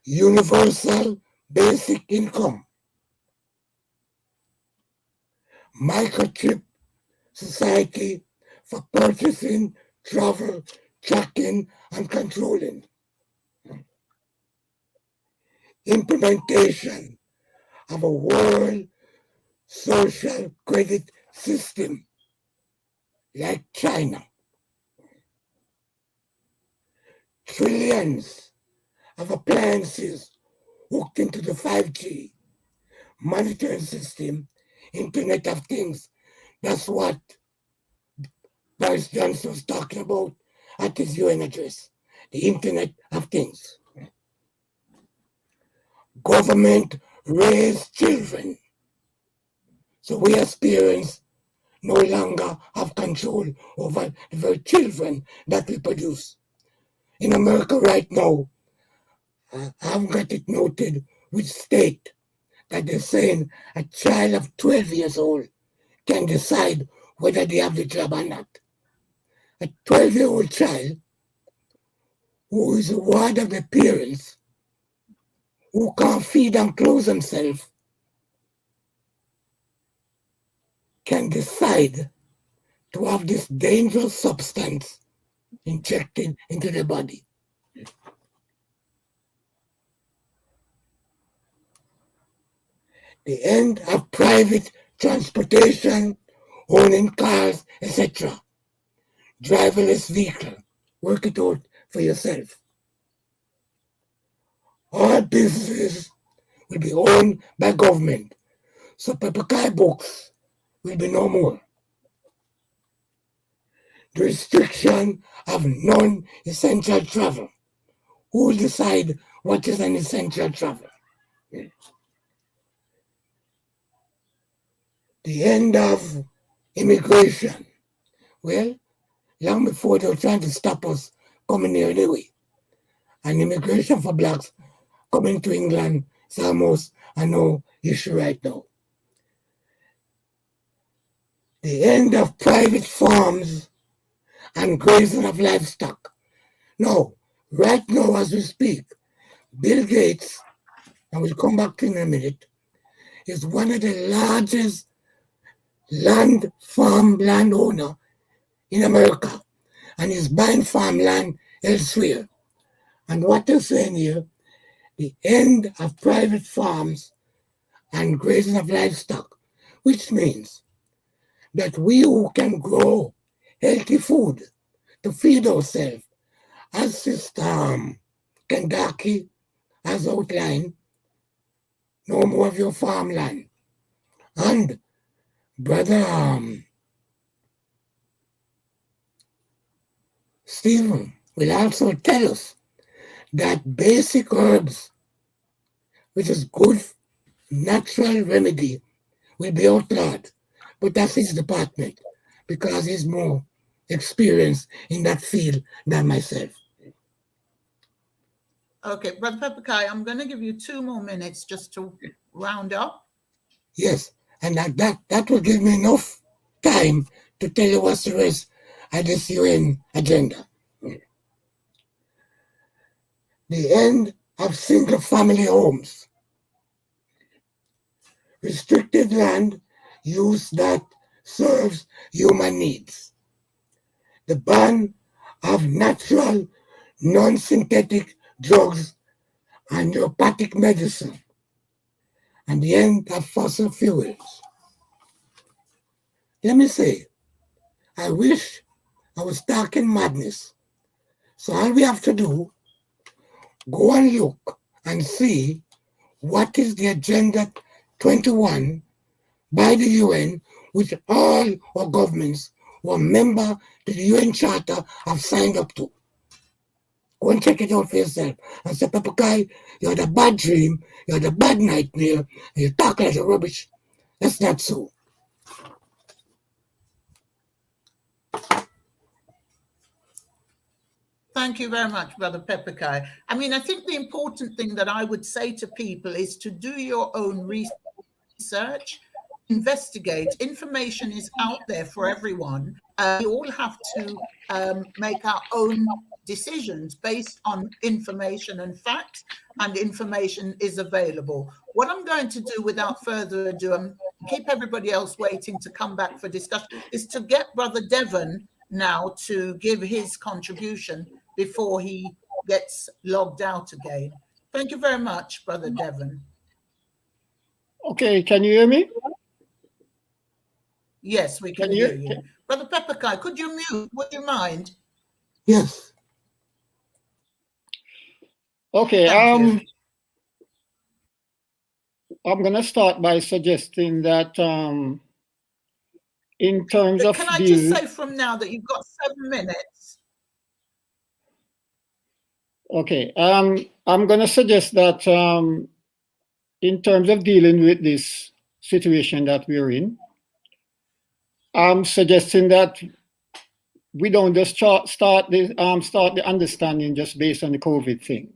S4: universal basic income, microchip society for purchasing, travel, tracking, and controlling, implementation of a world social credit system like China. Trillions of appliances hooked into the 5G monitoring system, Internet of Things. That's what Boris Johnson was talking about at his UN address, the Internet of Things. Government raised children. So we as parents no longer have control over the very children that we produce. In America right now, I haven't got it noted which state that they're saying a child of 12 years old can decide whether they have the job or not. A 12-year-old child who is the ward of the parents, who can't feed and clothe themselves, can decide to have this dangerous substance injected into the body. The end of private transportation, owning cars, etc. Driverless vehicle. Work it out for yourself. All businesses will be owned by government. So Papakai books will be no more. The restriction of non-essential travel. Who will decide what is an essential travel? The end of immigration. Well, long before they were trying to stop us coming here anyway. And immigration for blacks coming to England is almost a no issue right now. The end of private farms and grazing of livestock. Now, right now as we speak, Bill Gates, and we'll come back to in a minute, is one of the largest farmland owner in America, and is buying farmland elsewhere. And what they're saying here, the end of private farms and grazing of livestock, which means that we who can grow healthy food to feed ourselves, as Sister Kendaki has outlined, no more of your farmland. And Brother Stephen will also tell us that basic herbs, which is good natural remedy, will be outlawed. But that's his department, because he's more experienced in that field than myself.
S15: Okay, Brother Papakai, I'm going to give you 2 more minutes just to round up.
S4: Yes, and that will give me enough time to tell you what's the rest of this UN agenda. The end of single-family homes. Restricted land use that serves human needs. The ban of natural, non-synthetic drugs and neuropathic medicine. And the end of fossil fuels. Let me say, I wish I was talking madness. So all we have to do, go and look and see what is the Agenda 21 by the UN, which all our governments who are member to the UN Charter have signed up to. Go and check it out for yourself. And say, Papakai, you had a bad dream, you had a bad nightmare, and you talk like a rubbish. That's not so.
S15: Thank you very much, Brother Papakai. I mean, I think the important thing that I would say to people is to do your own research, investigate. Information is out there for everyone. We all have to make our own decisions based on information and facts, and information is available. What I'm going to do without further ado, and keep everybody else waiting to come back for discussion, is to get Brother Devon now to give his contribution before he gets logged out again. Thank you very much, Brother Devon.
S12: Okay, can you hear me?
S15: Yes, we can hear you. Brother Pepperkai, could you mute? Would you mind?
S12: Yes. Okay,
S15: Thank you.
S12: I'm going to start by suggesting that in terms of
S15: Can I just say from now that you've got 7 minutes?
S12: Okay, I'm going to suggest that in terms of dealing with this situation that we're in, I'm suggesting that we don't just start the understanding just based on the COVID thing.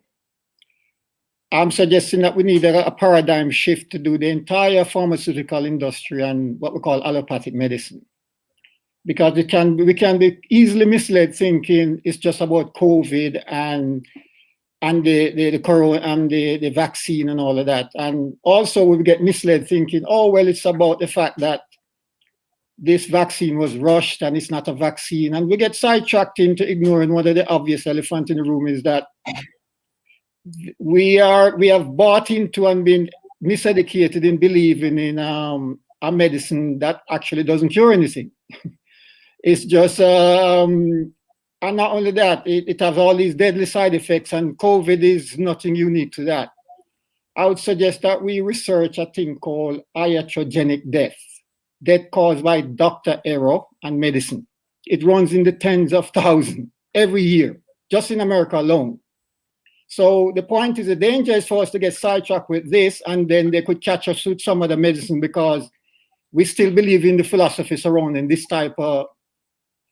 S12: I'm suggesting that we need a paradigm shift to do the entire pharmaceutical industry and what we call allopathic medicine. Because we can be easily misled thinking it's just about COVID and the corona and the vaccine and all of that. And also we get misled thinking, oh, well, it's about the fact that this vaccine was rushed and it's not a vaccine. And we get sidetracked into ignoring one of the obvious elephant in the room is that we have bought into and been miseducated in believing in a medicine that actually doesn't cure anything. It's just, and not only that, it has all these deadly side effects, and COVID is nothing unique to that. I would suggest that we research a thing called iatrogenic death caused by doctor error and medicine. It runs in the tens of thousands every year, just in America alone. So the point is, the danger is for us to get sidetracked with this, and then they could catch us with some other medicine because we still believe in the philosophy surrounding this type of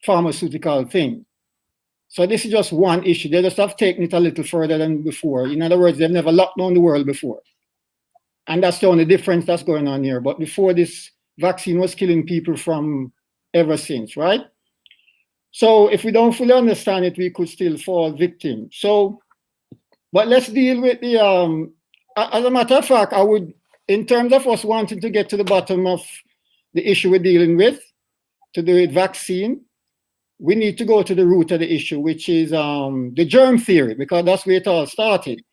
S12: pharmaceutical thing. So this is just one issue. They just have taken it a little further than before. In other words, they've never locked down the world before. And that's the only difference that's going on here. But before, this vaccine was killing people from ever since, right? So if we don't fully understand it, we could still fall victim. So, but let's deal with the, as a matter of fact, I would, in terms of us wanting to get to the bottom of the issue we're dealing with, to do with vaccine, we need to go to the root of the issue, which is the germ theory, because that's where it all started.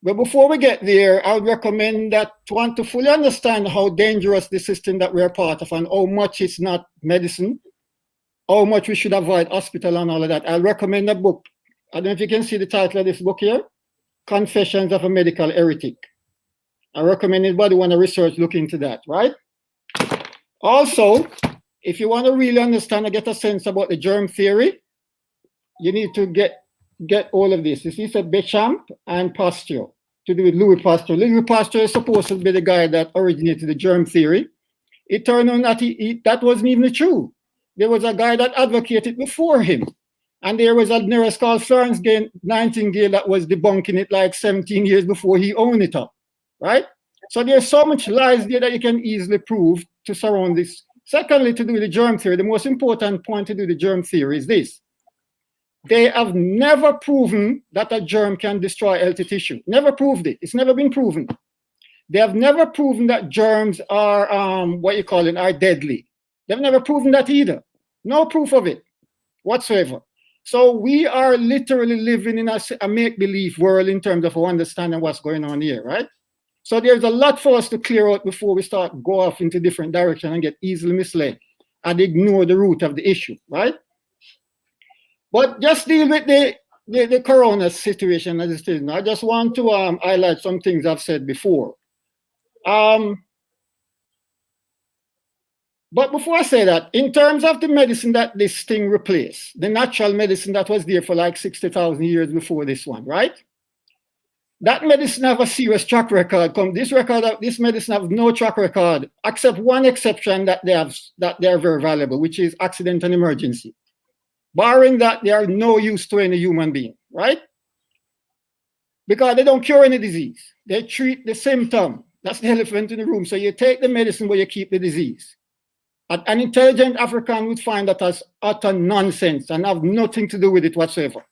S12: But before we get there, I would recommend that to want to fully understand how dangerous the system that we're part of and how much it's not medicine, how much we should avoid hospital and all of that. I'll recommend a book. I don't know if you can see the title of this book here, Confessions of a Medical Heretic. I recommend anybody want to research, look into that, right? Also, if you want to really understand and get a sense about the germ theory, you need to get all of this. This is a Pacm and Pasteur, to do with Louis Pasteur. Louis Pasteur is supposed to be the guy that originated the germ theory. It turned out that that wasn't even true. There was a guy that advocated before him. And there was a nurse called Florence Nightingale that was debunking it like 17 years before he owned it up, right? So there's so much lies there that you can easily prove to surround this. Secondly, to do the germ theory, the most important point to do the germ theory is this. They have never proven that a germ can destroy healthy tissue. Never proved it. It's never been proven. They have never proven that germs are, are deadly. They've never proven that either. No proof of it whatsoever. So we are literally living in a make-believe world in terms of understanding what's going on here, right? So there's a lot for us to clear out before we start go off into different directions and get easily misled and ignore the root of the issue, right? But just deal with the corona situation as it is now. I just want to highlight some things I've said before. But before I say that, in terms of the medicine that this thing replaced, the natural medicine that was there for like 60,000 years before this one, right? That medicine have a serious track record. This medicine have no track record, except one exception that they are very valuable, which is accident and emergency. Barring that, they are no use to any human being, right? Because they don't cure any disease. They treat the symptom. That's the elephant in the room. So you take the medicine, but you keep the disease. An intelligent African would find that as utter nonsense and have nothing to do with it whatsoever,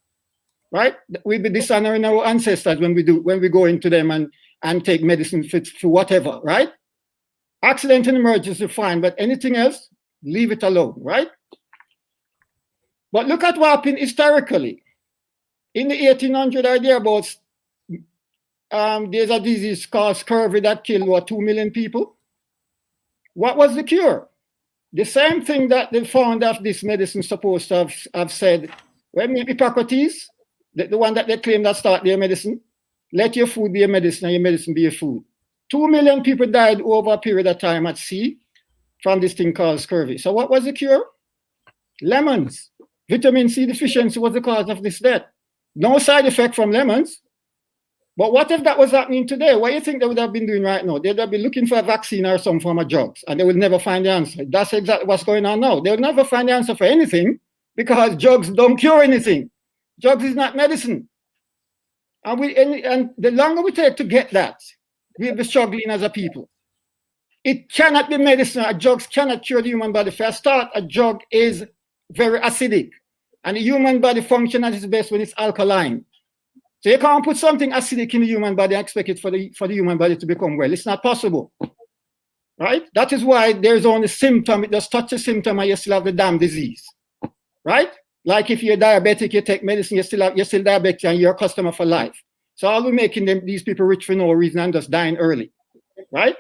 S12: right? We'd be dishonoring our ancestors when we go into them and take medicine for whatever, right? Accident and emergency, fine, but anything else, leave it alone, right? But look at what happened historically. In the 1800s or thereabouts,
S21: there's a disease called scurvy that killed, what, 2 million people? What was the cure? The same thing that the founder of this medicine supposed to have said, when Hippocrates, the one that they claim that start their medicine, let your food be a medicine and your medicine be a food. 2 million people died over a period of time at sea from this thing called scurvy. So what was the cure? Lemons. Vitamin C deficiency was the cause of this death. No side effect from lemons. But what if that was happening today? What do you think they would have been doing right now? They'd have been looking for a vaccine or some form of drugs, and they will never find the answer. That's exactly what's going on now. They'll never find the answer for anything because drugs don't cure anything. Drugs is not medicine. And the longer we take to get that, we'll be struggling as a people. It cannot be medicine. Drugs cannot cure the human body. For a start, a drug is very acidic, and the human body functions at its best when it's alkaline. So you can't put something acidic in the human body and expect it for the human body to become well. It's not possible, right? That is why there's only symptom. It just touches a symptom and you still have the damn disease, right? Like if you're diabetic, you take medicine, you're still diabetic and you're a customer for life. So all we're making these people rich for no reason and just dying early, right?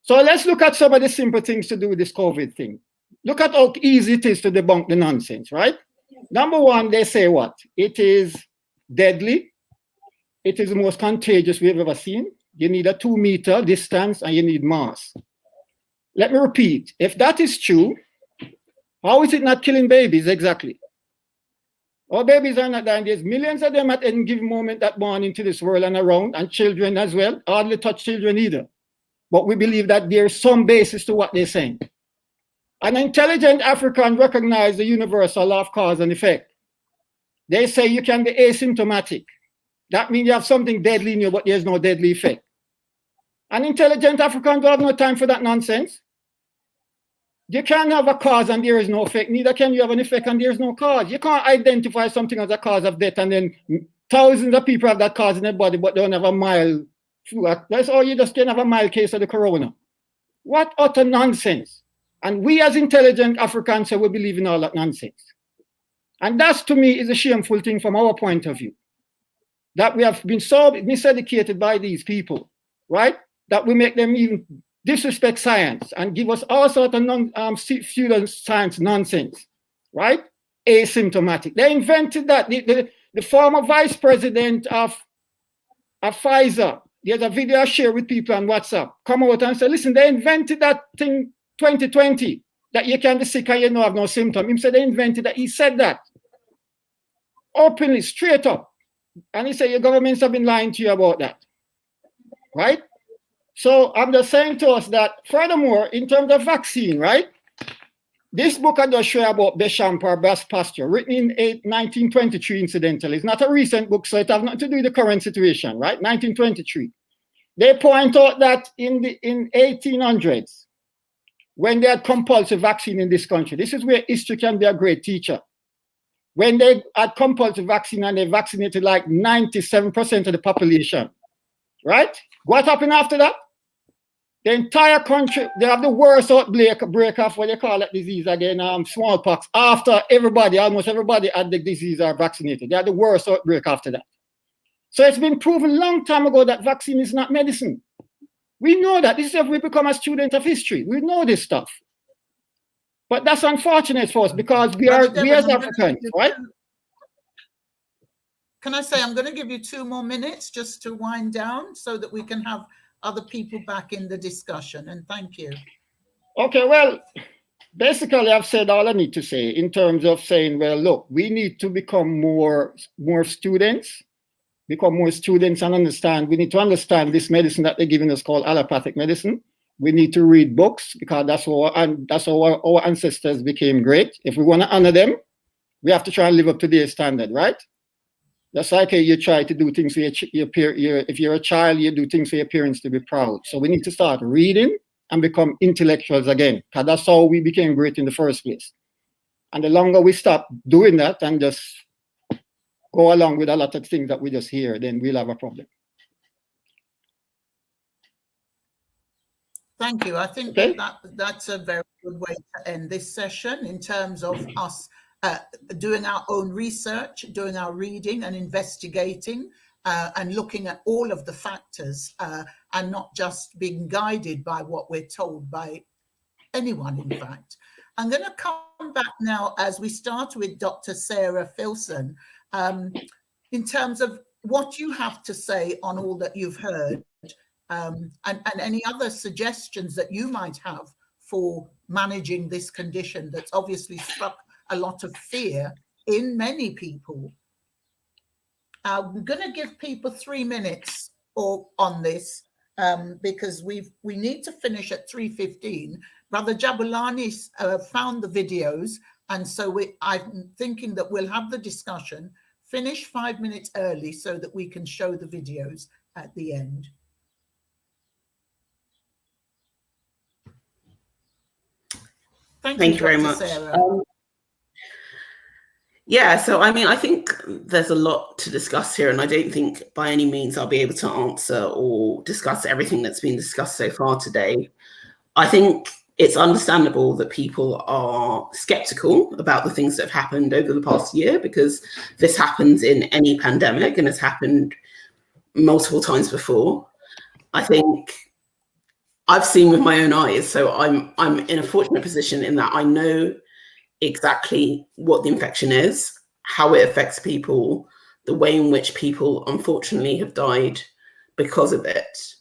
S21: So let's look at some of the simple things to do with this COVID thing. Look at how easy it is to debunk the nonsense, right? Number one, they say what? It is deadly. It is the most contagious we've ever seen. You need a 2-meter distance and you need masks. Let me repeat, if that is true, how is it not killing babies exactly? Our babies are not dying. There's millions of them at any given moment that born into this world and around, and children as well. Hardly touch children either. But we believe that there's some basis to what they're saying. An intelligent African recognizes the universal law of cause and effect. They say you can be asymptomatic. That means you have something deadly in you, but there's no deadly effect. An intelligent African don't have no time for that nonsense. You can't have a cause and there is no effect. Neither can you have an effect and there is no cause. You can't identify something as a cause of death and then thousands of people have that cause in their body, but they don't have a mild flu. That's all, you just can't have a mild case of the corona. What utter nonsense. And we as intelligent Africans say we believe in all that nonsense. And that to me is a shameful thing from our point of view. That we have been so miseducated by these people, right? That we make them even disrespect science and give us all sorts of pseudo-science nonsense, right? Asymptomatic. They invented that. The former vice president of Pfizer, there's a video I share with people on WhatsApp, come out and say, listen, they invented that thing 2020, that you can be sick and you have no symptom. He said they invented that. He said that openly, straight up. And he said your governments have been lying to you about that, right? So I'm just saying to us that, furthermore, in terms of vaccine, right? This book I just share about Pacm or Best Pasture, written in 1923, incidentally. It's not a recent book, so it has nothing to do with the current situation, right? 1923. They point out that in 1800s, when they had compulsory vaccine in this country, this is where history can be a great teacher. When they had compulsory vaccine and they vaccinated like 97% of the population, right? What happened after that? The entire country, they have the worst outbreak of what they call that disease again, smallpox. After almost everybody had the disease or vaccinated. They had the worst outbreak after that. So it's been proven a long time ago that vaccine is not medicine. We know that. This is if we become a student of history. We know this stuff. But that's unfortunate for us because we as Africans, right?
S15: Can I say, I'm going to give you 2 more minutes just to wind down so that we can have other people back in the discussion. And thank you.
S21: Okay, well, basically I've said all I need to say in terms of saying, well, look, we need to become more students, and understand. We need to understand this medicine that they're giving us called allopathic medicine. We need to read books because that's how our ancestors became great. If we want to honor them, we have to try and live up to their standard, right? That's like you try to do things for if you're a child, you do things for your parents to be proud. So we need to start reading and become intellectuals again, because that's how we became great in the first place. And the longer we stop doing that and just go along with a lot of things that we just hear, then we'll have a problem.
S15: Thank you. I think that's a very good way to end this session in terms of us doing our own research, doing our reading and investigating and looking at all of the factors and not just being guided by what we're told by anyone, in fact. I'm going to come back now as we start with Dr. Sarah Filson, in terms of what you have to say on all that you've heard, and any other suggestions that you might have for managing this condition that's obviously struck a lot of fear in many people. I'm going to give people 3 minutes on this because we need to finish at 3:15. Brother Jabulani found the videos, and so I'm thinking that we'll have the discussion, finish 5 minutes early so that we can show the videos at the end.
S16: Thank you very much. Yeah, so I mean, I think there's a lot to discuss here, and I don't think by any means I'll be able to answer or discuss everything that's been discussed so far today. I think it's understandable that people are skeptical about the things that have happened over the past year, because this happens in any pandemic and has happened multiple times before. I think I've seen with my own eyes, so I'm in a fortunate position in that I know exactly what the infection is, how it affects people, the way in which people unfortunately have died because of it.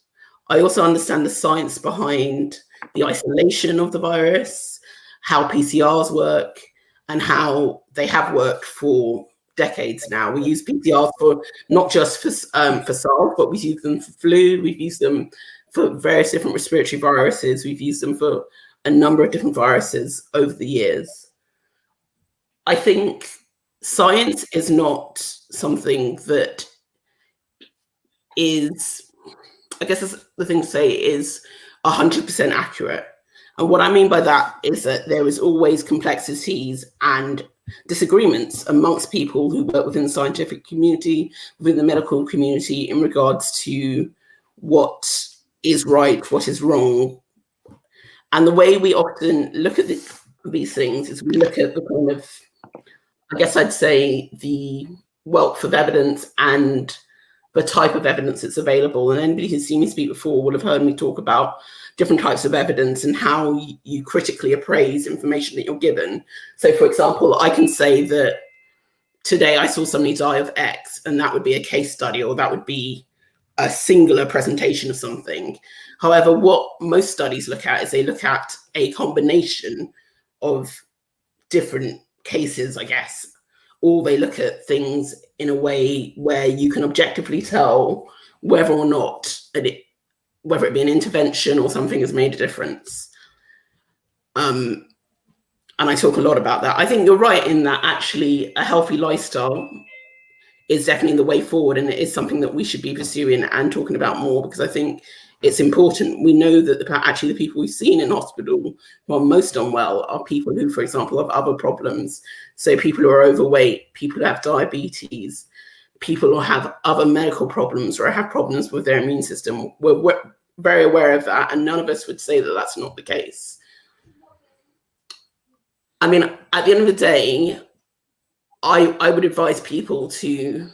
S16: I also understand the science behind the isolation of the virus, how PCRs work, and how they have worked for decades now. We use PCRs for not just for SARS, but we use them for flu, we've used them for various different respiratory viruses, we've used them for a number of different viruses over the years. I think science is not something that is, I guess that's the thing to say, is 100% accurate. And what I mean by that is that there is always complexities and disagreements amongst people who work within the scientific community, within the medical community, in regards to what is right, what is wrong. And the way we often look at these things is we look at the kind of, I guess I'd say, the wealth of evidence and the type of evidence that's available. And anybody who's seen me speak before will have heard me talk about different types of evidence and how you critically appraise information that you're given. So for example, I can say that today I saw somebody die of X, and that would be a case study, or that would be a singular presentation of something. However, what most studies look at is they look at a combination of different cases, I guess, or they look at things in a way where you can objectively tell whether or not, whether it be an intervention or something has made a difference. And I talk a lot about that. I think you're right in that actually a healthy lifestyle is definitely the way forward, and it is something that we should be pursuing and talking about more, because I think it's important. We know that actually the people we've seen in hospital who are most unwell are people who, for example, have other problems. So people who are overweight, people who have diabetes, people who have other medical problems or have problems with their immune system. We're very aware of that, and none of us would say that that's not the case. I mean, at the end of the day, I would advise people to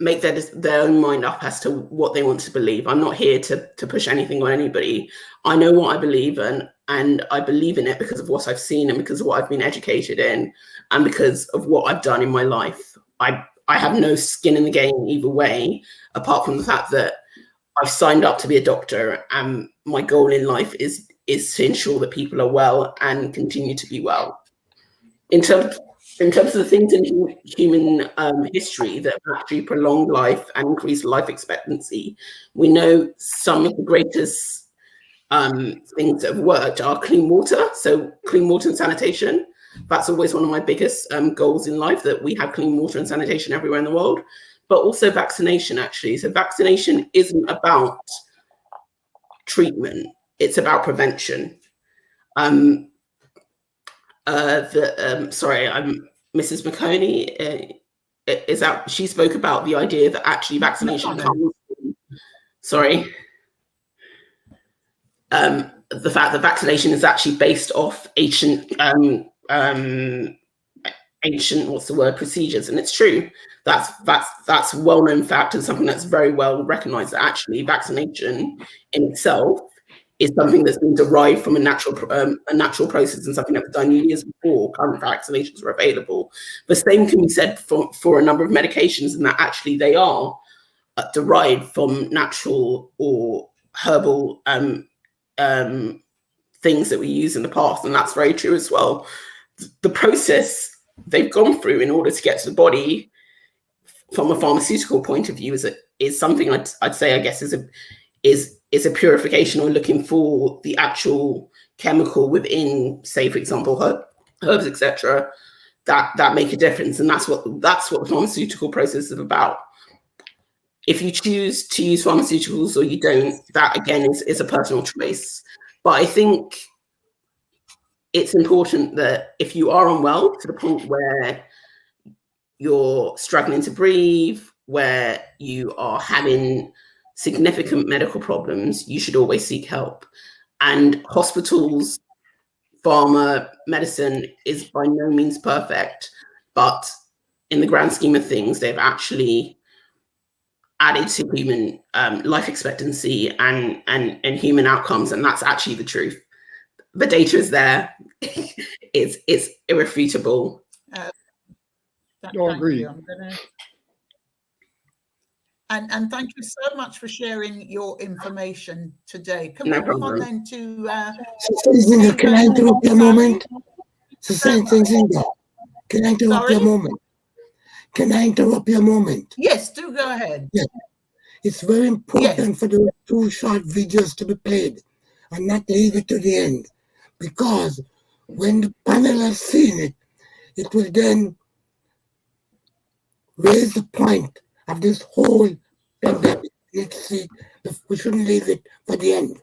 S16: make their own mind up as to what they want to believe. I'm not here to push anything on anybody. I know what I believe in, and I believe in it because of what I've seen and because of what I've been educated in and because of what I've done in my life. I have no skin in the game either way, apart from the fact that I've signed up to be a doctor, and my goal in life is to ensure that people are well and continue to be well. In terms of the things in human history that have actually prolonged life and increased life expectancy, we know some of the greatest things that have worked are clean water. So clean water and sanitation. That's always one of my biggest goals in life, that we have clean water and sanitation everywhere in the world, but also vaccination, actually. So vaccination isn't about treatment, it's about prevention. Sorry, Mrs. McConey is out. She spoke about the idea that actually vaccination comes. Sorry. The fact that vaccination is actually based off ancient ancient, what's the word, procedures. And it's true. That's a well-known fact and something that's very well recognized, that actually vaccination in itself is something that's been derived from a natural process and something that was done years before current vaccinations were available. The same can be said for a number of medications, and that actually they are derived from natural or herbal things that we use in the past, and that's very true as well. The process they've gone through in order to get to the body from a pharmaceutical point of view is something I'd say, I guess, is a purification, or looking for the actual chemical within, say, for example, herbs, etc., that make a difference. And that's what the pharmaceutical process is about. If you choose to use pharmaceuticals or you don't, that again is a personal choice. But I think it's important that if you are unwell to the point where you're struggling to breathe, where you are having significant medical problems, you should always seek help. And hospitals, pharma, medicine is by no means perfect, but in the grand scheme of things, they've actually added to human life expectancy and human outcomes, and that's actually the truth. The data is there. It's irrefutable.
S21: Agree.
S15: And thank you so much for sharing your information today. Can we move on then to
S4: can I interrupt you a moment? Can I interrupt you a moment? Can I interrupt you a moment?
S15: Yes, do go ahead.
S4: Yeah. It's very important for the 2 short videos to be played and not leave it to the end, because when the panel has seen it, it will then raise the point of this whole pandemic. We shouldn't leave it for the end.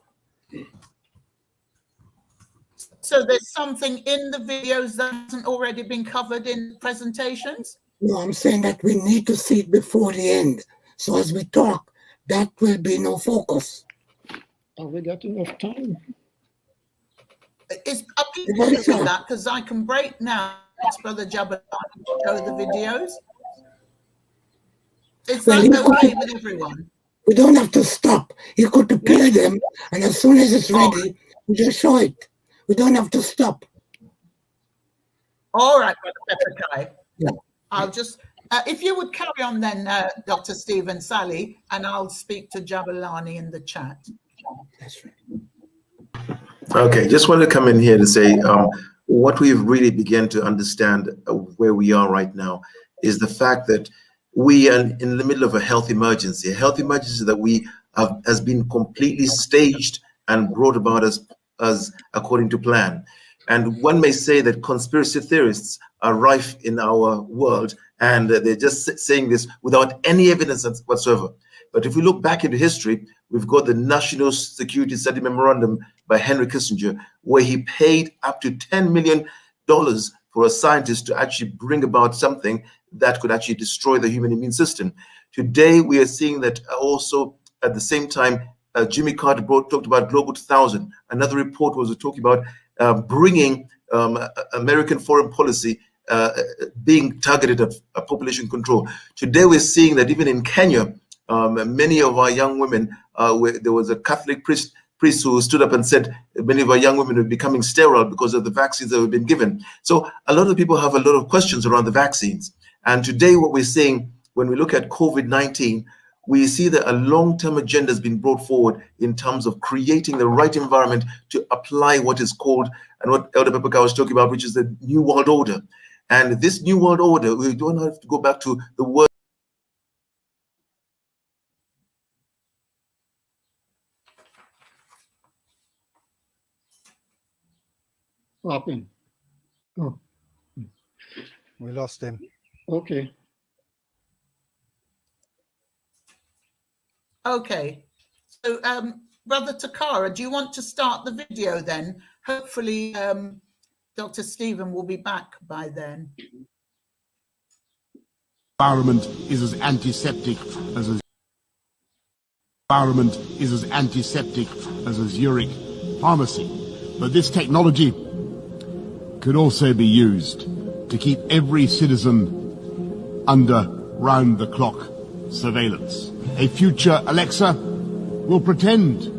S15: So there's something in the videos that hasn't already been covered in presentations?
S4: No, I'm saying that we need to see it before the end. So as we talk, that will be no focus.
S21: Have we got enough time?
S15: Are people happy with that? Because I can break now. It's Brother Jabba to show the videos. Is that okay with everyone?
S4: We don't have to stop. You could prepare them, and as soon as it's ready, we just show it. We don't have to stop.
S15: All right, Brother Pepperkai.
S4: Yeah.
S15: I'll just, if you would carry on then, Dr. Stephen, Sally, and I'll speak to Jabalani in the chat.
S4: That's right.
S17: Okay, just want to come in here to say what we've really begun to understand where we are right now is the fact that we are in the middle of a health emergency that we have has been completely staged and brought about as according to plan. And one may say that conspiracy theorists are rife in our world, and they're just saying this without any evidence whatsoever. But if we look back into history, we've got the National Security Study Memorandum by Henry Kissinger, where he paid up to $10 million for a scientist to actually bring about something that could actually destroy the human immune system. Today, we are seeing that also at the same time, Jimmy Carter talked about Global 2000. Another report was talking about bringing American foreign policy being targeted at population control. Today, we're seeing that even in Kenya, many of our young women, there was a Catholic priest who stood up and said many of our young women are becoming sterile because of the vaccines that have been given. So a lot of people have a lot of questions around the vaccines. And today what we're seeing, when we look at COVID-19, we see that a long-term agenda has been brought forward in terms of creating the right environment to apply what is called, and what Elder Pepperkai was talking about, which is the New World Order. And this New World Order, we don't have to go back to the word.
S21: Happened. Oh,
S20: we lost him.
S21: Okay.
S15: Okay. So, Brother Takara, do you want to start the video then? Hopefully, Dr. Stephen will be back by then.
S1: Environment is as antiseptic as a Zurich pharmacy. But this technology could also be used to keep every citizen under round-the-clock surveillance. A future Alexa will pretend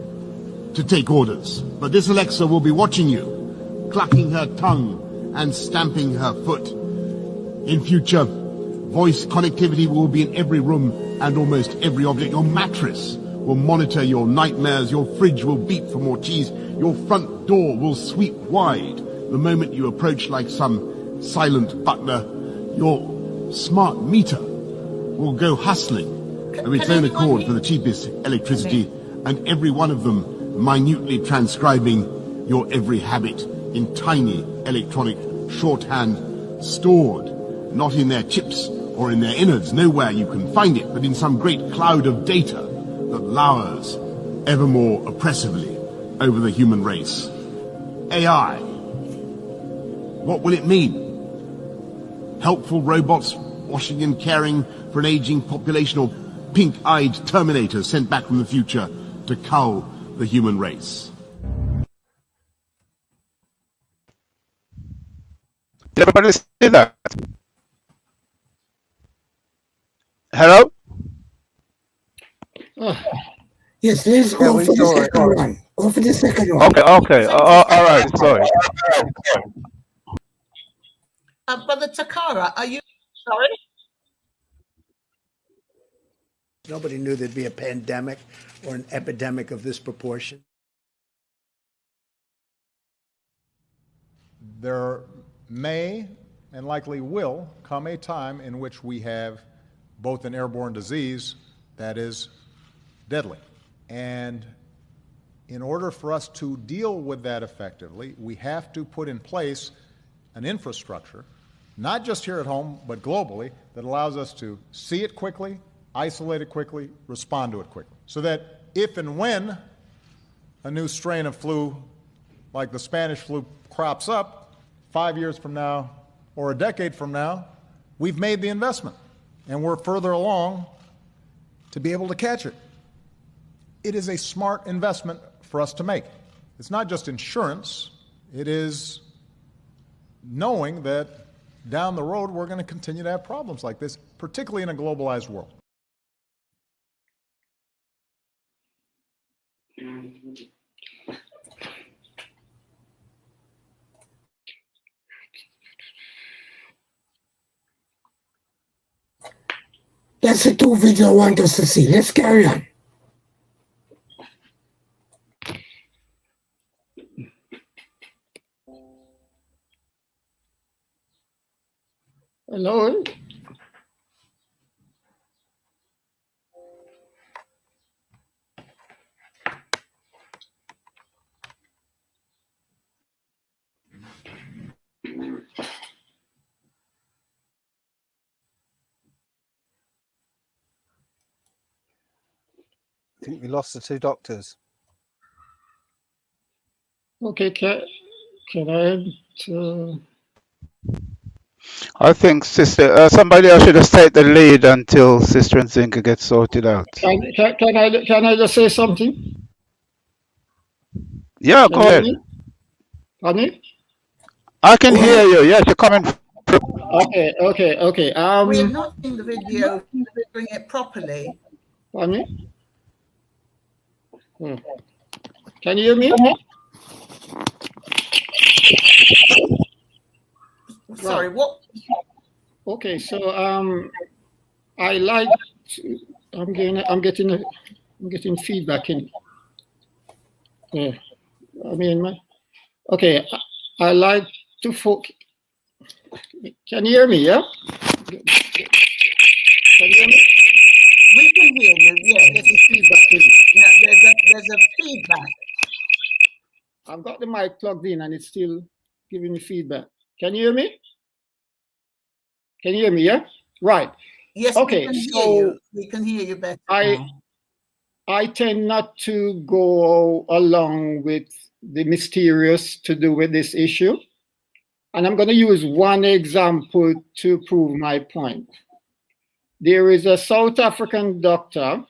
S1: to take orders, but this Alexa will be watching you, clucking her tongue and stamping her foot. In future, voice connectivity will be in every room and almost every object. Your mattress will monitor your nightmares, your fridge will beep for more cheese, your front door will sweep wide the moment you approach like some silent butler. Your smart meter will go hustling of its own accord for the cheapest electricity, and every one of them minutely transcribing your every habit in tiny electronic shorthand, stored not in their chips or in their innards, nowhere you can find it, but in some great cloud of data that lowers ever more oppressively over the human race. AI. What will it mean? Helpful robots washing and caring for an aging population, or pink-eyed terminators sent back from the future to cull the human race?
S13: Did everybody see that? Hello?
S4: Yes, let's go for the second one. Go for the second one.
S13: Okay. All right, sorry.
S15: Brother Takara, are you sorry?
S2: Nobody knew there'd be a pandemic or an epidemic of this proportion.
S22: There may and likely will come a time in which we have both an airborne disease that is deadly. And in order for us to deal with that effectively, we have to put in place an infrastructure, not just here at home, but globally, that allows us to see it quickly, isolate it quickly, respond to it quickly. So that if and when a new strain of flu, like the Spanish flu, crops up 5 years from now or a decade from now, we've made the investment and we're further along to be able to catch it. It is a smart investment for us to make. It's not just insurance, it is knowing that down the road we're going to continue to have problems like this, particularly in a globalized world.
S4: That's the two videos I want us to see. Let's carry on.
S21: Hello?
S20: I think we lost the two doctors.
S21: Okay, can I...
S13: I think somebody else should just take the lead until Sister Nzinga gets sorted out.
S21: Can I just say something?
S13: Yeah, go ahead.
S21: Pardon?
S13: I can hear you. Yes, you're coming.
S21: Okay.
S15: We're not in the video, doing it properly.
S21: Pardon? Can you hear me?
S15: Sorry, what?
S21: Okay, so I like to, I'm getting feedback in. Yeah, I mean, okay, I like to focus. Can you hear me? Yeah. Can you hear me?
S15: We can hear you. Yeah,
S21: there's a feedback.
S15: Yeah, there's a feedback.
S21: I've got the mic plugged in and it's still giving me feedback. Can you hear me? Can you hear me? Yeah. Right.
S15: Yes.
S21: Okay.
S15: We can hear you better.
S21: I tend not to go along with the mysterious to do with this issue, and I'm going to use one example to prove my point. There is a South African doctor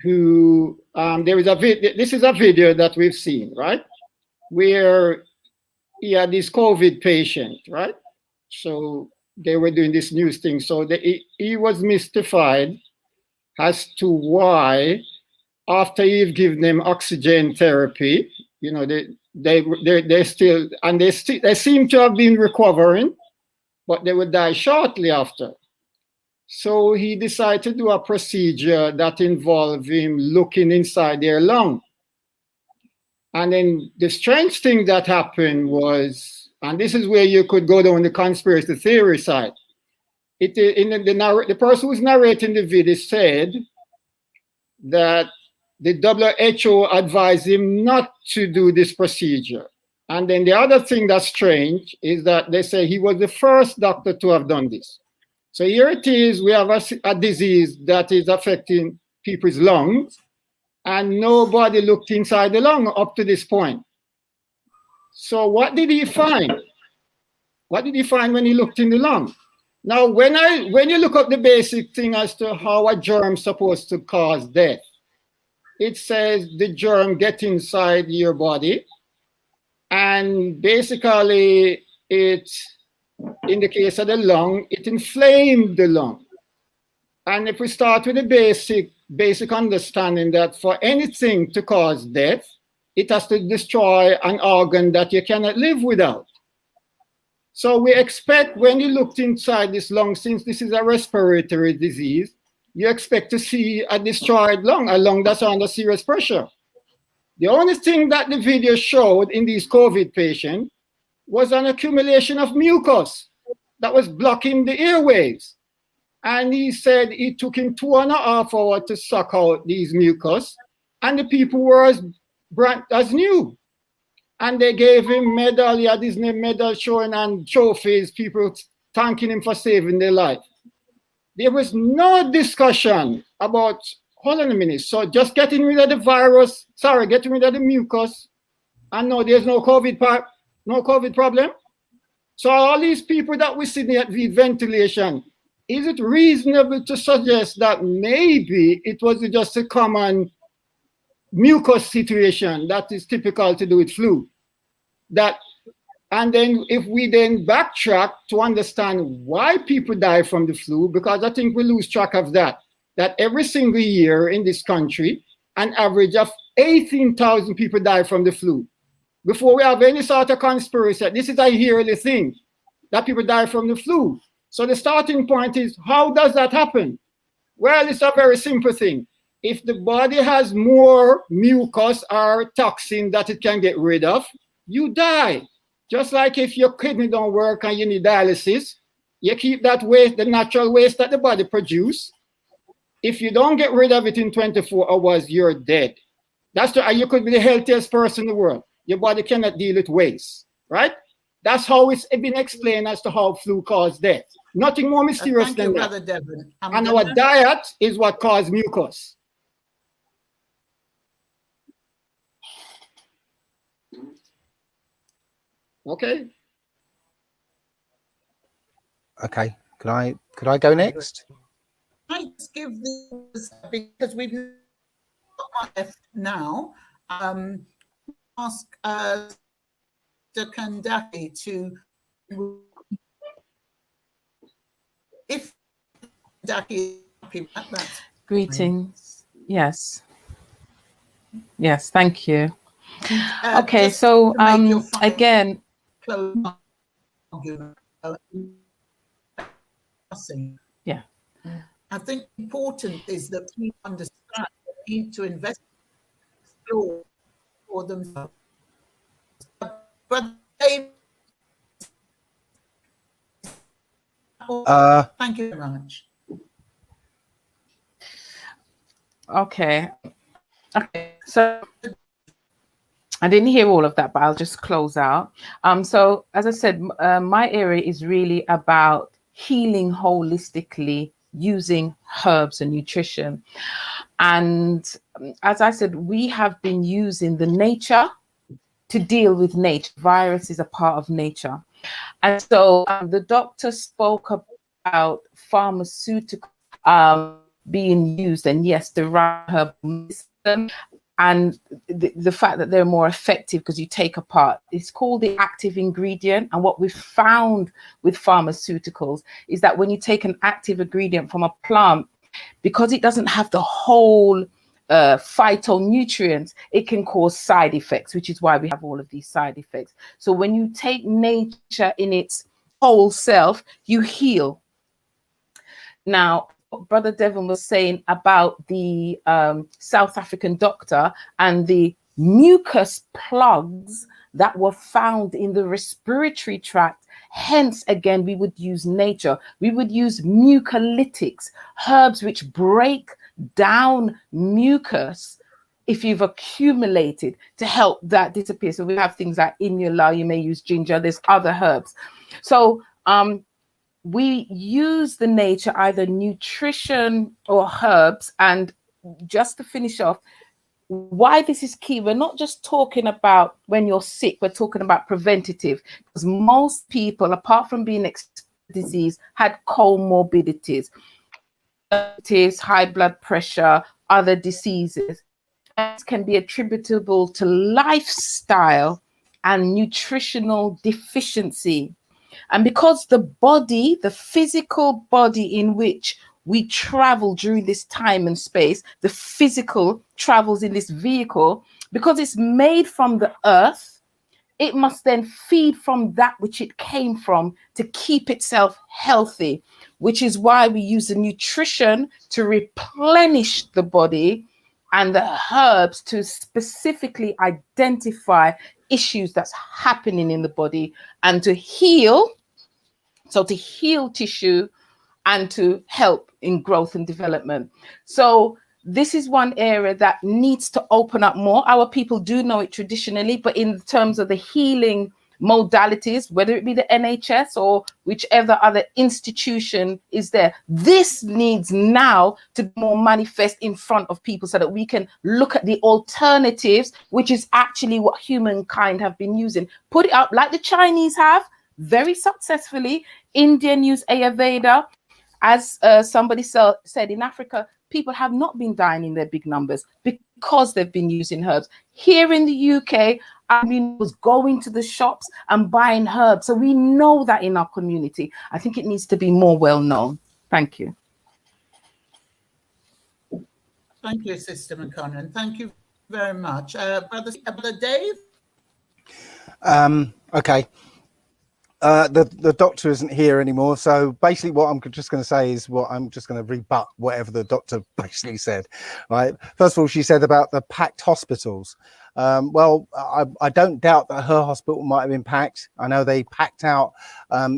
S21: who this is a video that we've seen, right, where he had this COVID patient, right, So they were doing this news thing. So he was mystified as to why, after you've given them oxygen therapy, you know, they still, and they seem to have been recovering, but they would die shortly after. So he decided to do a procedure that involved him looking inside their lung. And then the strange thing that happened was, and this is where you could go down the conspiracy theory side. The person who's narrating the video said that the WHO advised him not to do this procedure. And then the other thing that's strange is that they say he was the first doctor to have done this. So here it is, we have a disease that is affecting people's lungs, and nobody looked inside the lung up to this point. So what did he find? What did he find when he looked in the lung? Now, when you look up the basic thing as to how a germ is supposed to cause death, it says the germ gets inside your body, and basically it, in the case of the lung, it inflamed the lung. And if we start with the basic understanding that for anything to cause death, it has to destroy an organ that you cannot live without. So we expect when you looked inside this lung, since this is a respiratory disease, you expect to see a destroyed lung, a lung that's under serious pressure. The only thing that the video showed in these COVID patients was an accumulation of mucus that was blocking the airways. And he said it took him 2.5 hours to suck out these mucus, and the people were as new. And they gave him medal, he had his name medal showing and trophies, people thanking him for saving their life. There was no discussion about, hold on a minute, so just getting rid of the virus, getting rid of the mucus, and no, there's no COVID problem. So all these people that we see at the ventilation, is it reasonable to suggest that maybe it was just a common mucus situation that is typical to do with flu? And then if we then backtrack to understand why people die from the flu, because I think we lose track of that every single year in this country, an average of 18,000 people die from the flu. Before we have any sort of conspiracy, this is a yearly thing, that people die from the flu. So the starting point is, how does that happen? Well, it's a very simple thing. If the body has more mucus or toxin that it can get rid of, you die. Just like if your kidney don't work and you need dialysis, you keep that waste, the natural waste that the body produces. If you don't get rid of it in 24 hours, you're dead. You could be the healthiest person in the world. Your body cannot deal with waste, right? That's how it's been explained as to how flu caused death. Nothing more mysterious than that.
S15: Brother Devon.
S21: And our diet is what caused mucus. Okay.
S20: Okay. Could I go next?
S15: I just give this, because we've got my left now. Ask Mr. Kandaki to, if Kandaki, that's
S19: Greetings. Yes. Yes, thank you. Okay, so again, yeah.
S15: I think important is that people understand that they need to invest, explore for themselves. But they, thank you very much.
S19: Okay, so I didn't hear all of that, but I'll just close out. So as I said, my area is really about healing holistically using herbs and nutrition. And as I said, we have been using the nature to deal with nature. Virus is a part of nature. And so the doctor spoke about pharmaceutical being used, and yes, the right herb medicine. and the fact that they're more effective because you take apart. It's called the active ingredient. And what we've found with pharmaceuticals is that when you take an active ingredient from a plant, because it doesn't have the whole phytonutrients, it can cause side effects, which is why we have all of these side effects. So when you take nature in its whole self, you heal. Now, what Brother Devon was saying about the South African doctor and the mucus plugs that were found in the respiratory tract. Hence, again, we would use nature. We would use mucolytics, herbs which break down mucus if you've accumulated, to help that disappear. So we have things like inula, you may use ginger, there's other herbs. So we use the nature, either nutrition or herbs. And just to finish off, why this is key, we're not just talking about when you're sick, we're talking about preventative, because most people, apart from being exposed to disease, had comorbidities, high blood pressure, other diseases. This can be attributable to lifestyle and nutritional deficiency. And because the body, the physical body in which we travel during this time and space, the physical travels in this vehicle, because it's made from the earth, it must then feed from that which it came from to keep itself healthy, which is why we use the nutrition to replenish the body and the herbs to specifically identify issues that's happening in the body and to heal. So to heal tissue and to help in growth and development. So this is one area that needs to open up more. Our people do know it traditionally, but in terms of the healing modalities, whether it be the NHS or whichever other institution is there, this needs now to be more manifest in front of people so that we can look at the alternatives, which is actually what humankind have been using. Put it up like the Chinese have, very successfully. Indian use Ayurveda. As somebody said, in Africa, people have not been dying in their big numbers because they've been using herbs. Here in the UK, I was going to the shops and buying herbs. So we know that in our community. I think it needs to be more well known. Thank you.
S15: Thank you, Sister McConnell. Thank you very much. Brother Dave?
S20: Okay. The doctor isn't here anymore, so basically what I'm just going to say is I'm just going to rebut whatever the doctor basically said. Right, first of all, she said about the packed hospitals. Well, I don't doubt that her hospital might have been packed. I know they packed out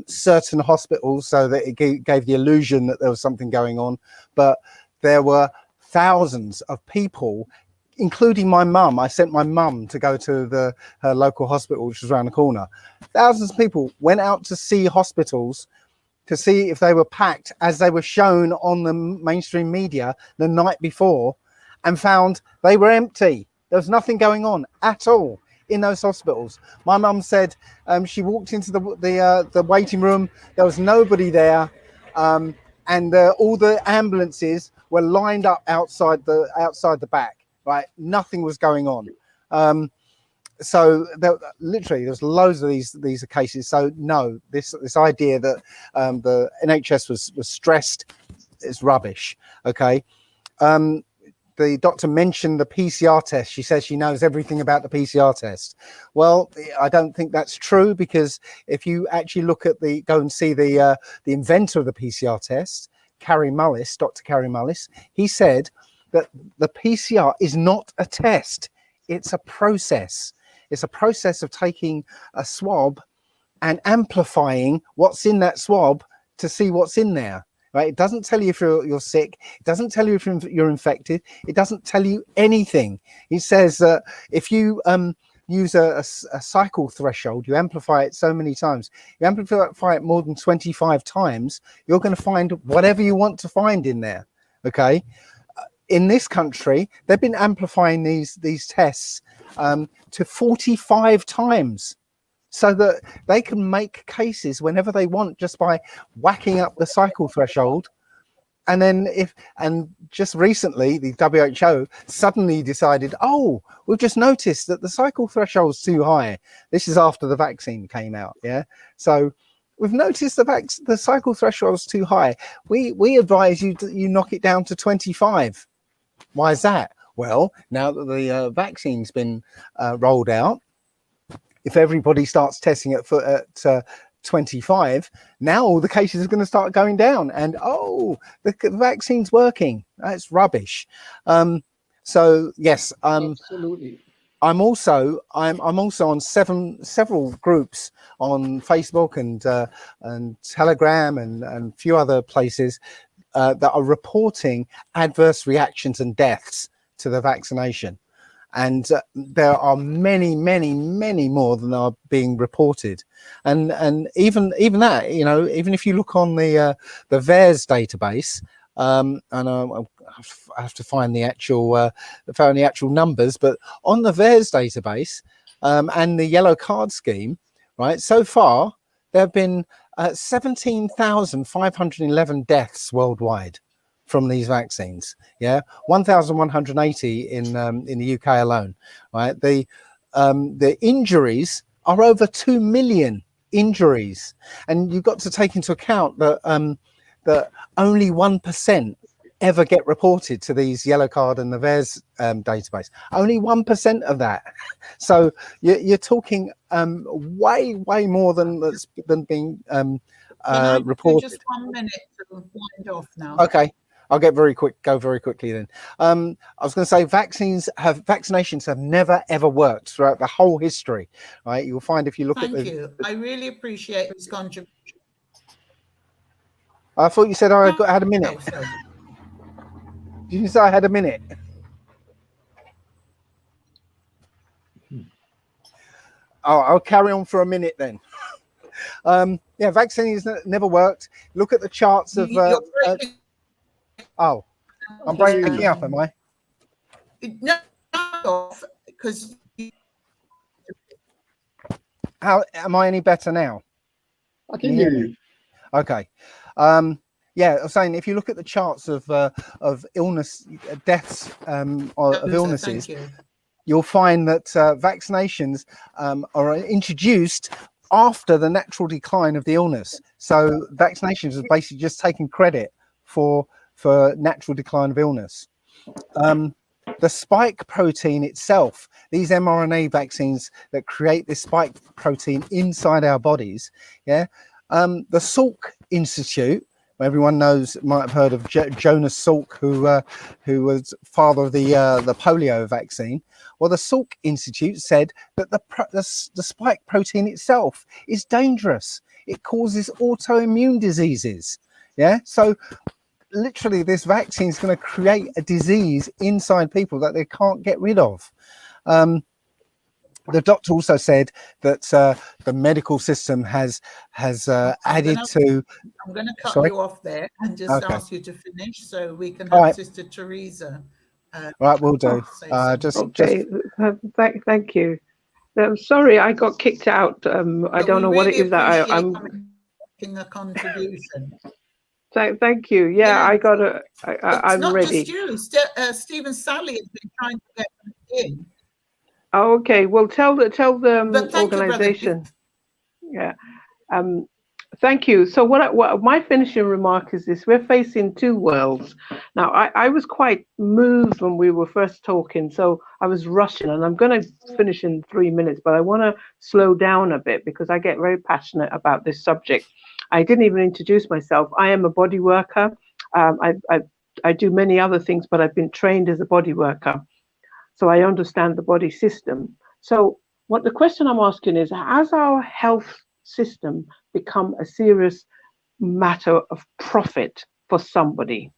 S20: certain hospitals so that it gave the illusion that there was something going on, but there were thousands of people, including my mum. I sent my mum to go to her local hospital, which was around the corner. Thousands of people went out to see hospitals to see if they were packed, as they were shown on the mainstream media the night before, and found they were empty. There was nothing going on at all in those hospitals. My mum said she walked into the waiting room. There was nobody there, and all the ambulances were lined up outside the back. Right, nothing was going on. So literally, there's loads of these cases. So no, this idea that the NHS was stressed is rubbish. Okay. The doctor mentioned the PCR test. She says she knows everything about the PCR test. Well, I don't think that's true, because if you actually go and see the inventor of the PCR test, Dr. Carrie Mullis, he said that the PCR is not a test. It's a process. It's a process of taking a swab and amplifying what's in that swab to see what's in there. Right? It doesn't tell you if you're sick. It doesn't tell you if you're infected. It doesn't tell you anything. He says that if you use a cycle threshold, you amplify it so many times, you amplify it more than 25 times, you're going to find whatever you want to find in there. Okay. In this country, they've been amplifying these tests to 45 times, so that they can make cases whenever they want just by whacking up the cycle threshold and then just recently the WHO suddenly decided, oh, we've just noticed that the cycle threshold's too high. This is after the vaccine came out. Yeah, so we've noticed the cycle threshold's too high. We advise you knock it down to 25. Why is that? Well, now that the vaccine's been rolled out, if everybody starts testing at 25, now all the cases are going to start going down, and the vaccine's working. That's rubbish. So yes,
S21: absolutely.
S20: I'm also on several groups on Facebook and Telegram and a few other places that are reporting adverse reactions and deaths to the vaccination. And there are many more than are being reported, and even that, you know, even if you look on the VAERS database, and I have to find the actual numbers, but on the VAERS database and the yellow card scheme, right, so far there have been 17,511 deaths worldwide from these vaccines. Yeah, 1,180 in the UK alone. Right, the injuries are over 2 million injuries, and you've got to take into account that that only 1% ever get reported to these yellow card and the VAERS database. Only 1% of that. So you're talking way more than being reported.
S15: Just 1 minute to wind off now.
S20: Okay. I'll go very quickly then. I was going to say vaccinations have never ever worked throughout the whole history, right? You'll find if you look
S15: Thank you. I really appreciate his contribution.
S20: I thought you said I had a minute.
S15: Oh, sorry.
S20: Did you say I had a minute? Oh, I'll carry on for a minute then. Yeah, vaccines never worked. Look at the charts of. Oh, I'm breaking up, am I?
S15: No, because.
S20: How am I any better now?
S21: I can hear you.
S20: Okay. Yeah, I was saying if you look at the charts of illness deaths of illnesses, you'll find that vaccinations are introduced after the natural decline of the illness. So vaccinations is basically just taking credit for natural decline of illness. The spike protein itself, these mRNA vaccines that create this spike protein inside our bodies, yeah. The Salk Institute, everyone might have heard of Jonas Salk, who was father of the polio vaccine. Well, the Salk Institute said that the spike protein itself is dangerous. It causes autoimmune diseases. Yeah, so literally this vaccine is going to create a disease inside people that they can't get rid of. The doctor also said that the medical system has added to.
S15: I'm going to cut you off there and just ask you to finish so we can have Sister Teresa.
S20: Right, we'll do.
S18: Thank you. I'm sorry, I got kicked out. I don't know what it is that I'm
S15: making a contribution.
S18: Thank you. Yeah, I got it. I'm
S15: not
S18: ready.
S15: Just you. Stephen Sally has been trying to get in.
S18: Oh, okay. Well, tell the organization. Yeah. Thank you. So what my finishing remark is this: we're facing two worlds. Now, I was quite moved when we were first talking, so I was rushing, and I'm going to finish in 3 minutes, but I want to slow down a bit because I get very passionate about this subject. I didn't even introduce myself. I am a body worker. I do many other things, but I've been trained as a body worker. So I understand the body system. So what the question I'm asking is, has our health system become a serious matter of profit for somebody?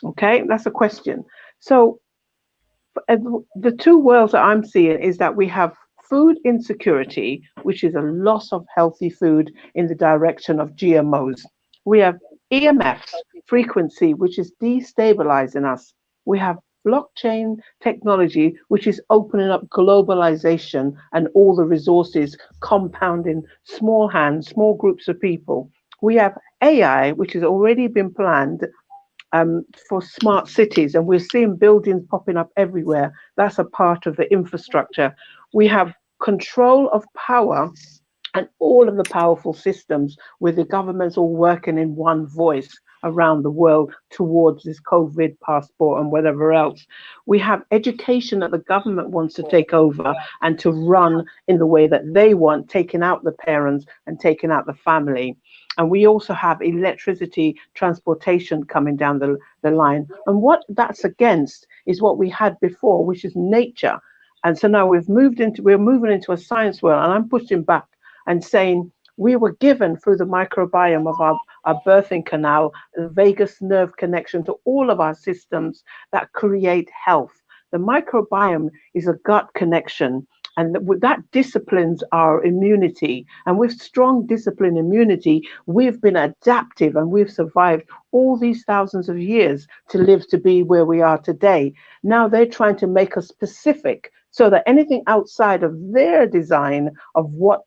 S18: Okay, that's a question. So the two worlds that I'm seeing is that we have food insecurity, which is a loss of healthy food in the direction of GMOs. We have EMFs, frequency, which is destabilizing us. We have blockchain technology, which is opening up globalization and all the resources compounding small hands, small groups of people. We have AI, which has already been planned for smart cities, and we're seeing buildings popping up everywhere. That's a part of the infrastructure. We have control of power and all of the powerful systems with the governments all working in one voice around the world towards this COVID passport and whatever else. We have education that the government wants to take over and to run in the way that they want, taking out the parents and taking out the family. And we also have electricity transportation coming down the line. And what that's against is what we had before, which is nature. And so now we're moving into a science world, and I'm pushing back and saying we were given through the microbiome of our birthing canal, the vagus nerve connection to all of our systems that create health. The microbiome is a gut connection, and that disciplines our immunity. And with strong discipline immunity, we've been adaptive and we've survived all these thousands of years to live to be where we are today. Now they're trying to make us specific so that anything outside of their design of what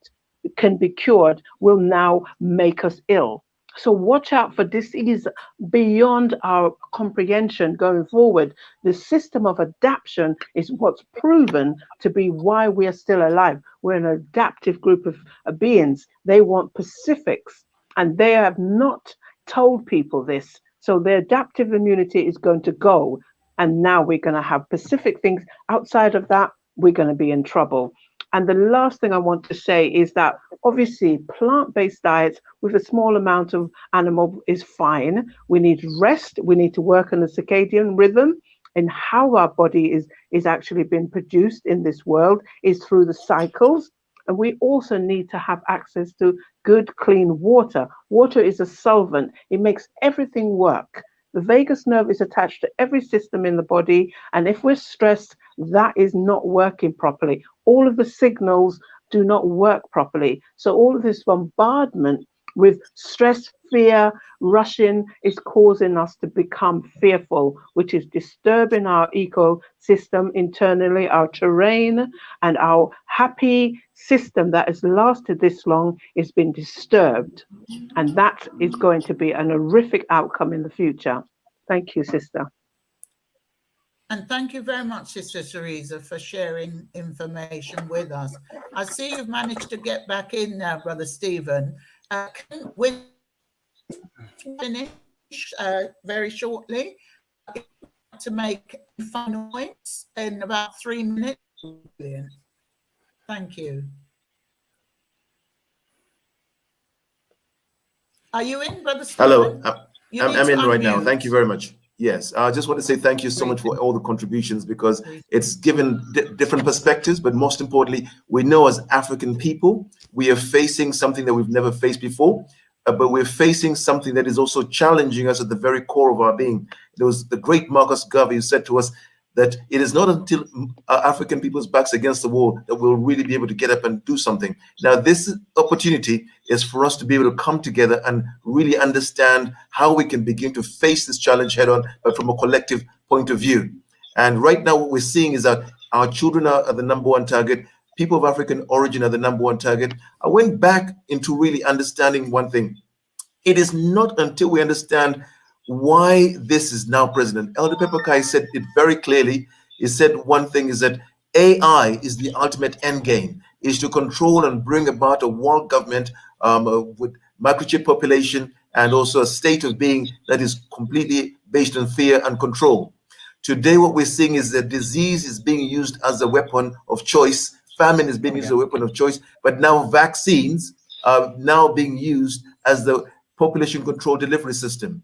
S18: can be cured will now make us ill. So watch out for disease beyond our comprehension going forward. The system of adaptation is what's proven to be why we are still alive. We're an adaptive group of beings. They want specifics, and they have not told people this. So their adaptive immunity is going to go. And now we're going to have specific things. Outside of that, we're going to be in trouble. And the last thing I want to say is that obviously plant-based diets with a small amount of animal is fine. We need rest. We need to work on the circadian rhythm, and how our body is actually being produced in this world is through the cycles. And we also need to have access to good, clean water. Water is a solvent. It makes everything work. The vagus nerve is attached to every system in the body, and if we're stressed, that is not working properly. All of the signals do not work properly. So all of this bombardment with stress, fear, rushing is causing us to become fearful, which is disturbing our ecosystem internally, our terrain, and our happy system that has lasted this long is being disturbed. And that is going to be an horrific outcome in the future. Thank you, sister.
S15: And thank you very much, Sister Teresa, for sharing information with us. I see you've managed to get back in now, Brother Stephen. Can we finish very shortly to make final points in about 3 minutes? Brilliant. Thank you. Are you in, Brother Stephen?
S17: Hello, I'm in right now. Thank you very much. Yes, I just want to say thank you so much for all the contributions, because it's given different perspectives, but most importantly, we know as African people, we are facing something that we've never faced before, but we're facing something that is also challenging us at the very core of our being. There was the great Marcus Garvey who said to us that it is not until African people's backs against the wall that we'll really be able to get up and do something. Now, this opportunity is for us to be able to come together and really understand how we can begin to face this challenge head on, but from a collective point of view. And right now, what we're seeing is that our children are the number one target. People of African origin are the number one target. I went back into really understanding one thing. It is not until we understand why this is now president. Elder Pepperkai said it very clearly. He said one thing is that AI is the ultimate end game, is to control and bring about a world government with microchip population and also a state of being that is completely based on fear and control. Today, what we're seeing is that disease is being used as a weapon of choice. Famine is being used as a weapon of choice, but now vaccines are now being used as the population control delivery system.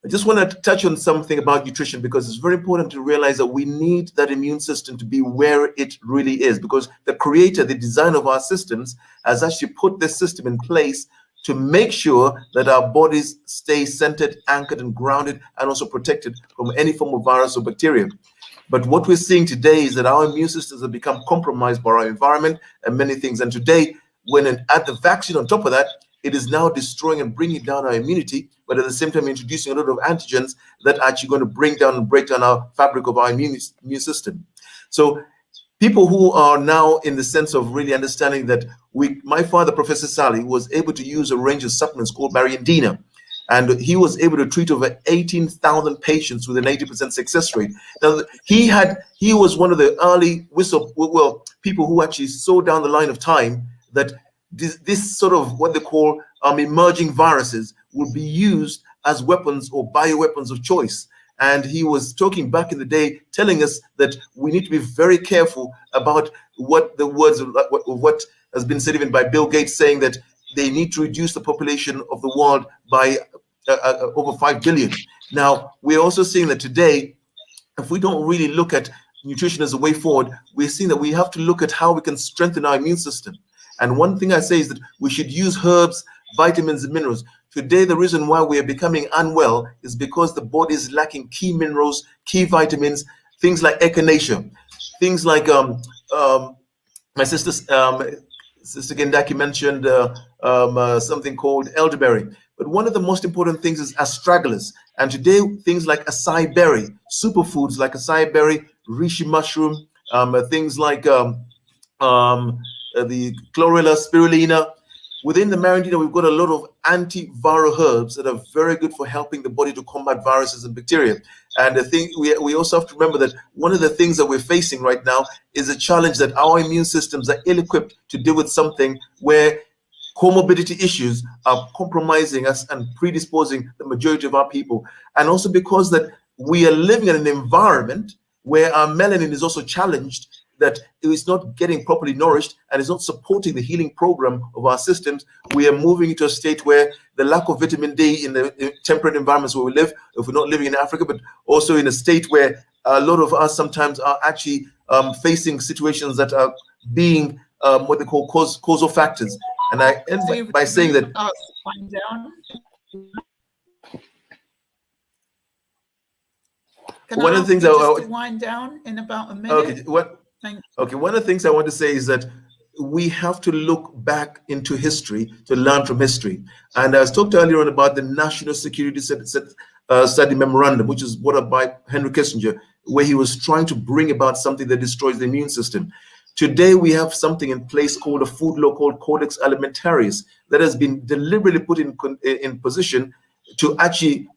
S17: I just want to touch on something about nutrition, because it's very important to realize that we need that immune system to be where it really is, because the creator, the designer of our systems, has actually put this system in place to make sure that our bodies stay centered, anchored, and grounded, and also protected from any form of virus or bacteria. But what we're seeing today is that our immune systems have become compromised by our environment and many things. And today, when add the vaccine on top of that, it is now destroying and bringing down our immunity, but at the same time introducing a lot of antigens that are actually going to bring down and break down our fabric of our immune system. So people who are now in the sense of really understanding that my father, Professor Sally, was able to use a range of supplements called Mariandina. And he was able to treat over 18,000 patients with an 80% success rate. Now, he was one of the early people who actually saw down the line of time that this sort of what they call emerging viruses will be used as weapons or bioweapons of choice. And he was talking back in the day, telling us that we need to be very careful about what the words of what has been said even by Bill Gates, saying that they need to reduce the population of the world by over 5 billion. Now, we're also seeing that today, if we don't really look at nutrition as a way forward, we're seeing that we have to look at how we can strengthen our immune system. And one thing I say is that we should use herbs, vitamins, and minerals. Today, the reason why we are becoming unwell is because the body is lacking key minerals, key vitamins, things like echinacea, things like my sister Gendaki mentioned something called elderberry. But one of the most important things is astragalus. And today, things like acai berry, superfoods like acai berry, reishi mushroom, things like the chlorella spirulina. Within the Marindina, we've got a lot of antiviral herbs that are very good for helping the body to combat viruses and bacteria. And the thing we also have to remember that one of the things that we're facing right now is a challenge that our immune systems are ill-equipped to deal with something where comorbidity issues are compromising us and predisposing the majority of our people. And also because that we are living in an environment where our melanin is also challenged, that it is not getting properly nourished and is not supporting the healing program of our systems. We are moving into a state where the lack of vitamin D in the temperate environments where we live, if we're not living in Africa, but also in a state where a lot of us sometimes are actually facing situations that are being what they call causal factors. And I end by saying that
S15: Can
S17: one
S15: I
S17: of the things
S15: just to wind down in about a minute?
S17: Okay, one of the things I want to say is that we have to look back into history to learn from history. And I was talked earlier on about the National Security Study Memorandum, which is brought up by Henry Kissinger, where he was trying to bring about something that destroys the immune system. Today, we have something in place called a food law called Codex Alimentarius that has been deliberately put in position to actually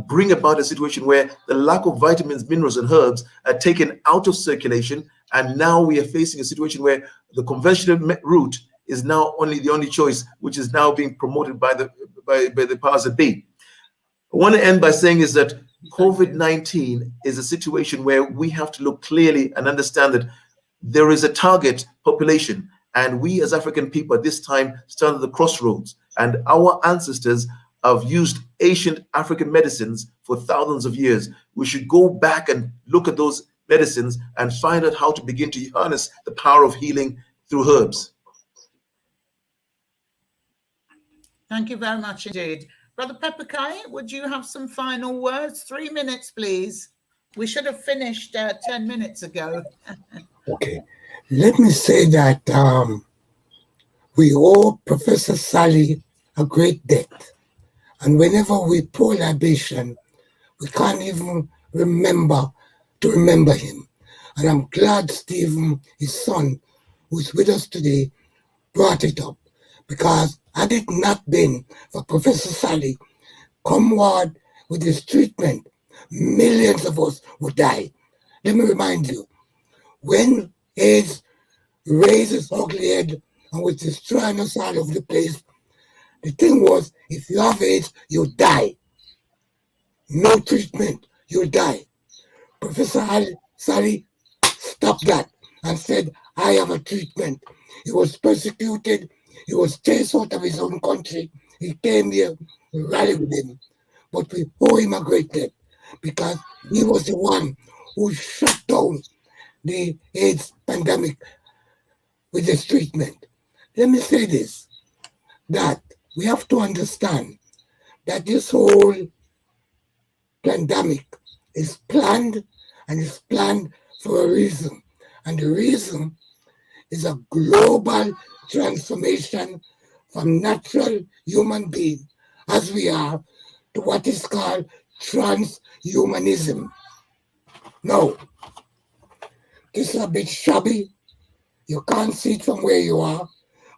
S17: bring about a situation where the lack of vitamins, minerals, and herbs are taken out of circulation. And now we are facing a situation where the conventional route is now the only choice, which is now being promoted by the powers that be. I want to end by saying is that COVID-19 is a situation where we have to look clearly and understand that there is a target population, and we as African people at this time stand at the crossroads, and our ancestors have used ancient African medicines for thousands of years. We should go back and look at those medicines and find out how to begin to harness the power of healing through herbs.
S15: Thank you very much indeed. Brother Pepperkai, would you have some final words? 3 minutes, please. We should have finished 10 minutes ago.
S4: Okay. Let me say that we owe Professor Sally a great debt. And whenever we pour libation, we can't even remember him. And I'm glad Stephen, his son, who's with us today, brought it up. Because had it not been for Professor Sally come forward with his treatment, millions of us would die. Let me remind you, when AIDS raised its ugly head and was destroying us all over the place, the thing was, if you have AIDS, you die. No treatment, you die. Professor Sally stopped that and said, I have a treatment. He was persecuted. He was chased out of his own country. He came here, we rallied with him. But we owe him a great debt because he was the one who shut down the AIDS pandemic with his treatment. Let me say this, that we have to understand that this whole pandemic is planned, and it's planned for a reason. And the reason is a global transformation from natural human being, as we are, to what is called transhumanism. Now, this is a bit shabby. You can't see it from where you are,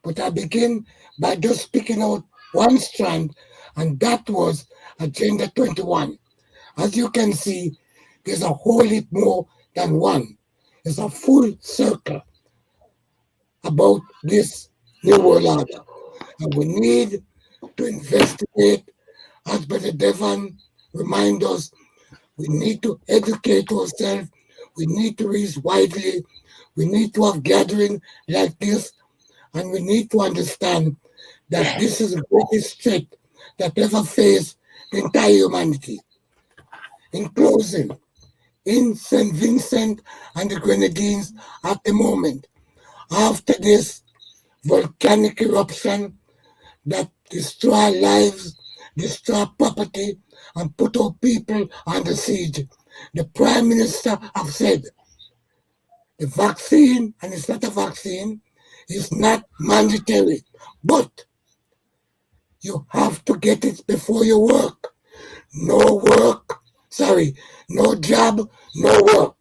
S4: but I begin by just picking out one strand And that was Agenda 21. As you can see, there's a whole heap more than one. It's a full circle about this new world order. And we need to investigate, as Brother Devon reminds us, we need to educate ourselves, we need to reach widely, we need to have gatherings like this, and we need to understand that this is the greatest threat that ever faced the entire humanity. In closing, in St. Vincent and the Grenadines at the moment, after this volcanic eruption that destroy lives, destroy property, and put our people under siege, the Prime Minister have said the vaccine, and it's not a vaccine, is not mandatory, but you have to get it before you work. No job, no work.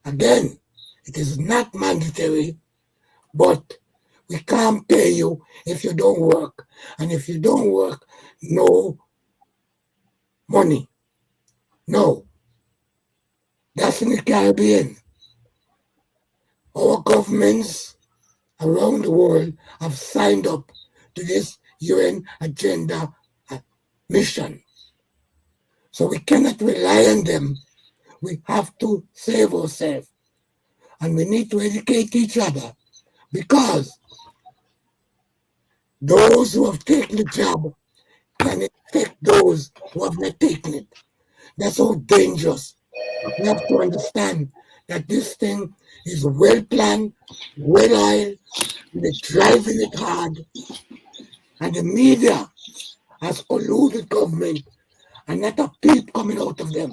S4: Again, it is not mandatory, but we can't pay you if you don't work. And if you don't work, no money. No. That's in the Caribbean. Our governments around the world have signed up to this UN agenda mission. So we cannot rely on them. We have to save ourselves. And we need to educate each other, because those who have taken the job can affect those who have not taken it. That's how dangerous. We have to understand that this thing is well planned, well oiled, they're driving it hard, and the media has colluded government, and not a peep coming out of them.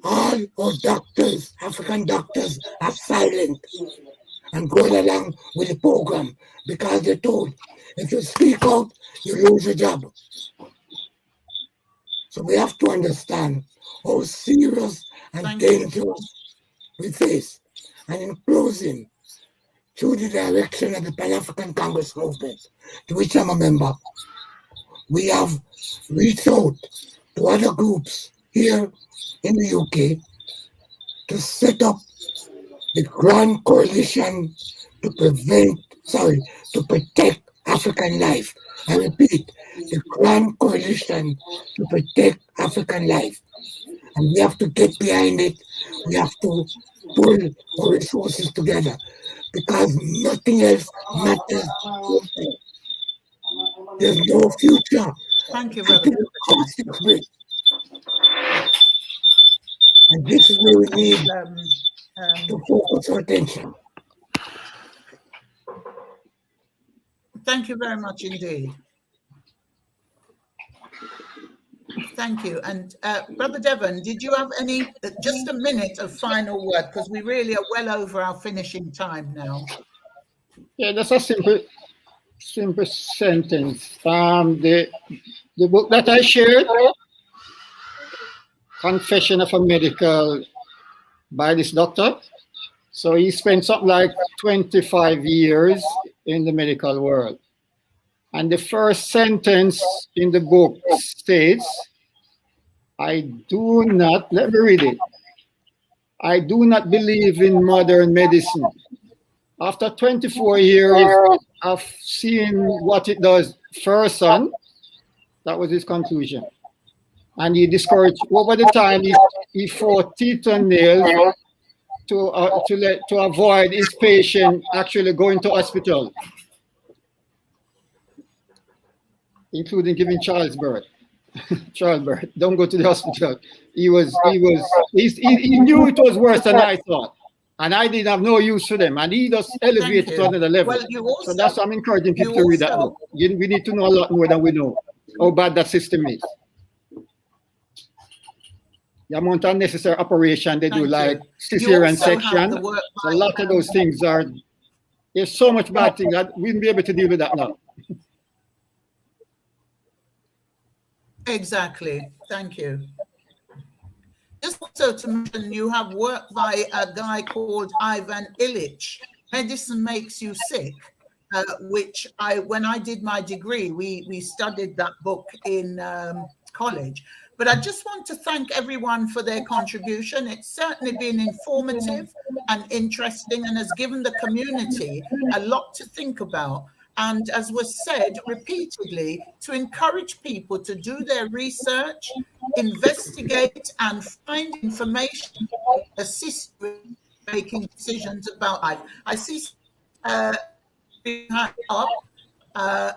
S4: All our doctors, African doctors, are silent and going along with the program because they're told if you speak out, you lose your job. So we have to understand how serious and dangerous we face. And in closing, through the direction of the Pan-African Congress movement, to which I'm a member, we have reached out to other groups here in the UK to set up the Grand Coalition to protect African life. I repeat, the Grand Coalition to protect African life. And we have to get behind it. We have to pull our resources together, because nothing else matters. There's no future.
S15: Thank you, Brother.
S4: And this is where we need to focus our attention.
S15: Thank you very much indeed. Thank you. And Brother Devon, did you have just a minute of final word? Because we really are well over our finishing time now.
S21: Yeah, that's a simple sentence. The book that I shared, Confession of a Medical, by this doctor. So he spent something like 25 years in the medical world. And the first sentence in the book states, let me read it. I do not believe in modern medicine. After 24 years of seeing what it does firsthand, that was his conclusion. And he discouraged, over the time, he fought teeth and nails to avoid his patient actually going to hospital, including giving childbirth. Don't go to the hospital. He knew it was worse than I thought. And I didn't have no use for them. And he just elevated to another level.
S15: Well,
S21: so that's why I'm encouraging people to read that book. We need to know a lot more than we know how bad that system is. The amount of unnecessary operation they do, like cesarean section, a lot of those things there's so much bad things that we wouldn't be able to deal with that now.
S15: Exactly. Thank you. Just also to mention, you have work by a guy called Ivan Illich, Medicine Makes You Sick. which when I did my degree, we studied that book in college. But I just want to thank everyone for their contribution. It's certainly been informative and interesting and has given the community a lot to think about. And as was said repeatedly, to encourage people to do their research, investigate and find information to assist with making decisions about life. I see up.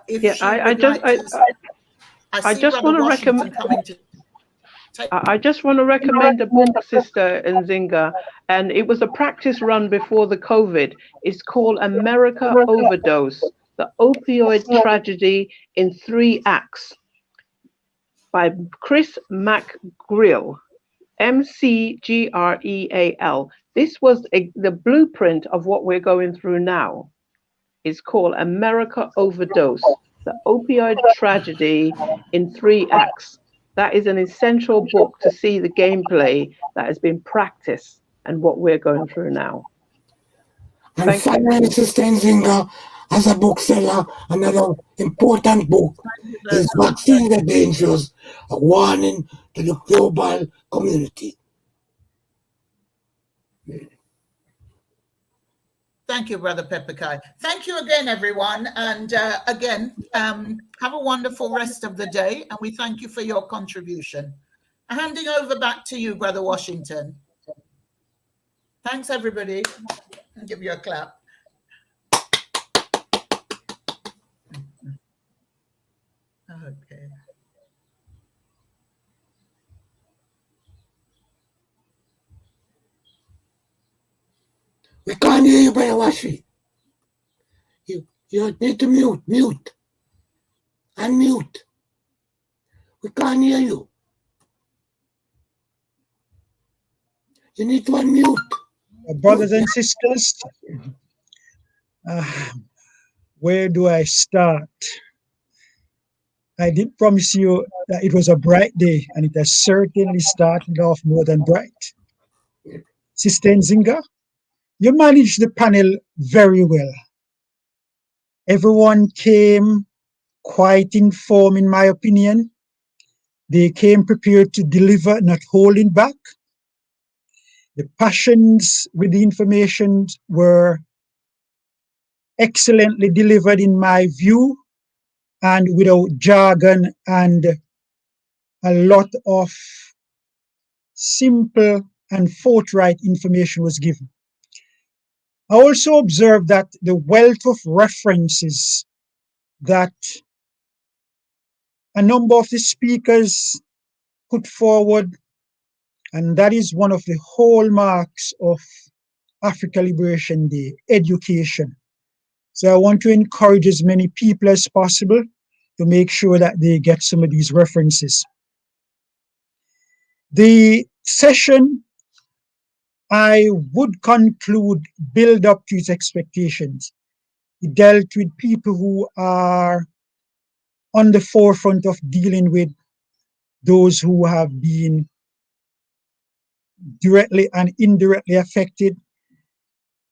S15: If she would like to, I just want to recommend.
S18: I just want to recommend a book, Sister Nzinga, and it was a practice run before the COVID. It's called America Overdose: The Opioid Tragedy in 3 Acts by Chris McGreal, McGreal. This was the blueprint of what we're going through now. It's called America Overdose: The Opioid Tragedy in 3 Acts. That is an essential book to see the gameplay that has been practiced and what we're going through now.
S4: And finally, Sister Nzinga, as a bookseller, another important book is Vaccine the Dangers, a warning to the global community.
S15: Thank you, Brother Pepperkai. Thank you again, everyone. And again, have a wonderful rest of the day. And we thank you for your contribution. Handing over back to you, Brother Washington. Thanks, everybody. I'll give you a clap. Okay.
S4: We can't hear you, Brother Washi. You need to mute. Unmute. We can't hear you. You need to unmute.
S12: Brothers and sisters, where do I start? I did promise you that it was a bright day, and it has certainly started off more than bright. Sister Nzinga, you managed the panel very well. Everyone came quite informed, in my opinion. They came prepared to deliver, not holding back. The passions with the information were excellently delivered, in my view, and without jargon, and a lot of simple and forthright information was given. I also observed that the wealth of references that a number of the speakers put forward, and that is one of the hallmarks of Africa Liberation Day, education. So I want to encourage as many people as possible to make sure that they get some of these references. The session, I would conclude, build up to its expectations. It dealt with people who are on the forefront of dealing with those who have been directly and indirectly affected.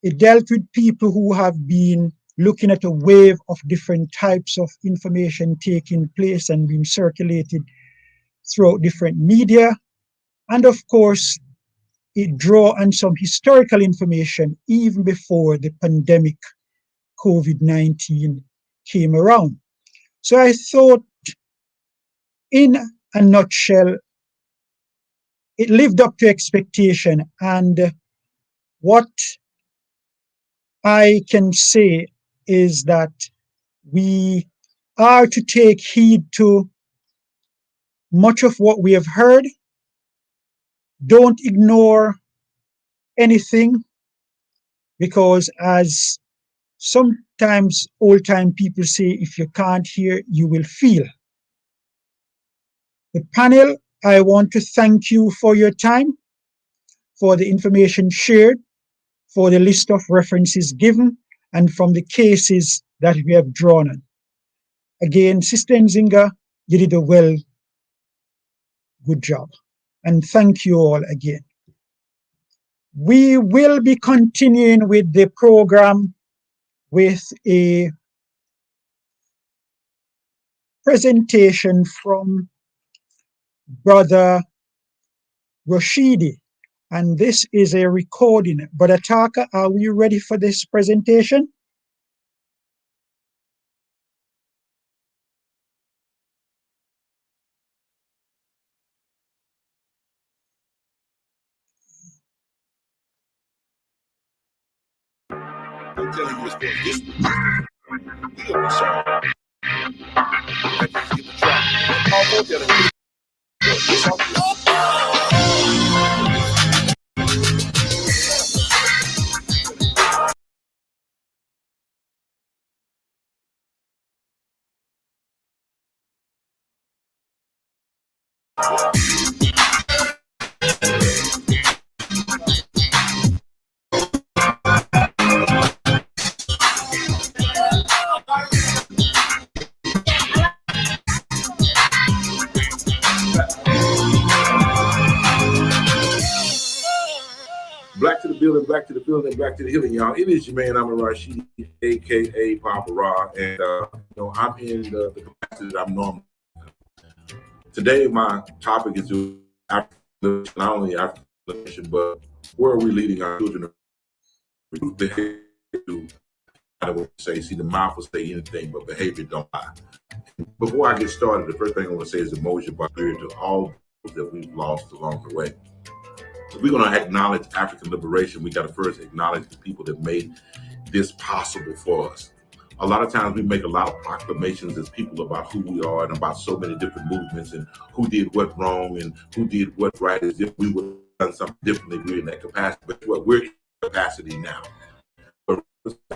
S12: It dealt with people who have been looking at a wave of different types of information taking place and being circulated throughout different media. And of course, it drew on some historical information even before the pandemic COVID-19 came around. So I thought, in a nutshell, it lived up to expectation. And what I can say is that we are to take heed to much of what we have heard. Don't ignore anything, because as sometimes old-time people say, if you can't hear, you will feel. The panel, I want to thank you for your time, for the information shared, for the list of references given, and from the cases that we have drawn on. Again, Sister Nzinga, you did a good job. And thank you all again. We will be continuing with the program with a presentation from Brother Rashidi, and this is a recording. Brother Taka, are we ready for this presentation?
S3: I'm telling you, this we are concerned. Get the track. All four telling you. Black to the building, black to the building, black to the healing, y'all. It is your man, I'm Rashid, aka Papa Ra, and I'm in the capacity that I'm normal. Today, my topic is not only African, but where are we leading our children? I would say, see, the mouth will say anything, but behavior don't lie. Before I get started, the first thing I want to say is emotion by spirit to all that we've lost along the way. If we're going to acknowledge African liberation, we got to first acknowledge the people that made this possible for us. A lot of times we make a lot of proclamations as people about who we are and about so many different movements and who did what wrong and who did what right, as if we would have done something differently. We're in that capacity, but what we're in capacity now.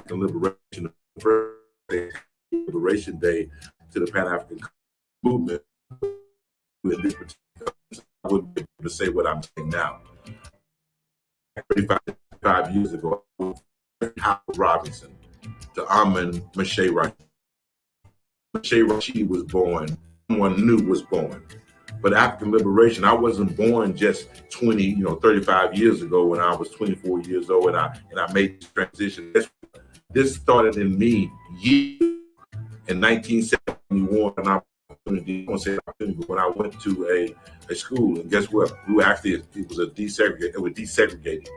S3: Liberation, the first Liberation Day to the Pan-African movement, I wouldn't be able to say what I'm saying now. 35 years ago, Howard Robinson, to Amin Moshe Rashid. Moshe Rashid was born, someone new was born. But African liberation, I wasn't born just 35 years ago when I was 24 years old and I made this transition. This started in me in 1971, and when I went to a school, and guess what? We were actually, it was desegregated.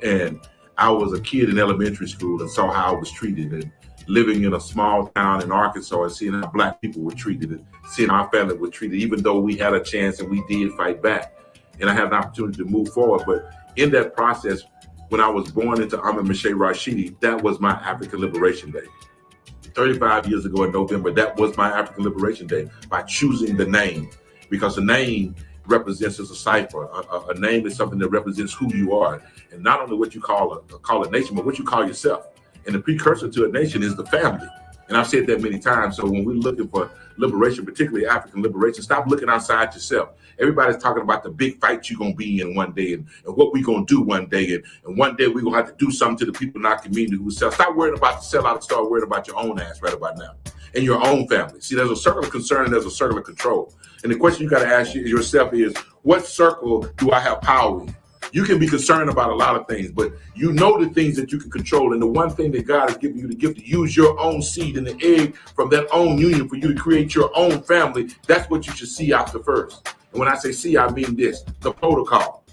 S3: And I was a kid in elementary school and saw how I was treated, and living in a small town in Arkansas and seeing how Black people were treated and seeing how our family was treated, even though we had a chance and we did fight back. And I had an opportunity to move forward. But in that process, when I was born into Amin Moshe Rashidi, that was my African Liberation Day. 35 years ago in November, that was my African Liberation Day, by choosing the name, because the name represents as a cipher. A name is something that represents who you are, and not only what you call a nation, but what you call yourself. And the precursor to a nation is the family. And I've said that many times. So when we're looking for liberation, particularly African liberation, stop looking outside yourself. Everybody's talking about the big fight you're going to be in one day and what we're going to do one day. And one day we're going to have to do something to the people in our community who sell. Stop worrying about the sellout and start worrying about your own ass right about now and your own family. See, there's a circle of concern and there's a circle of control. And the question you got to ask yourself is, what circle do I have power in? You can be concerned about a lot of things, but you know the things that you can control. And the one thing that God has given you the gift to use your own seed and the egg from that own union for you to create your own family, that's what you should see after first. And when I say see, I mean this, the protocol.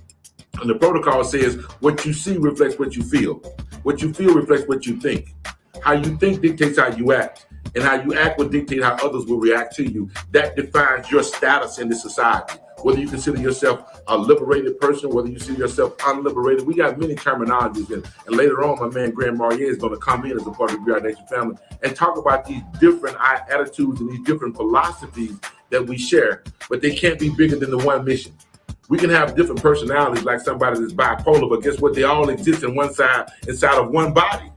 S3: And the protocol says what you see reflects what you feel. What you feel reflects what you think. How you think dictates how you act. And how you act will dictate how others will react to you. That defines your status in this society. Whether you consider yourself a liberated person, whether you see yourself unliberated. We got many terminologies. And later on, my man Grand Marrier is going to come in as a part of the Our Nation family and talk about these different attitudes and these different philosophies that we share. But they can't be bigger than the one mission. We can have different personalities like somebody that's bipolar, but guess what? They all exist inside of one body.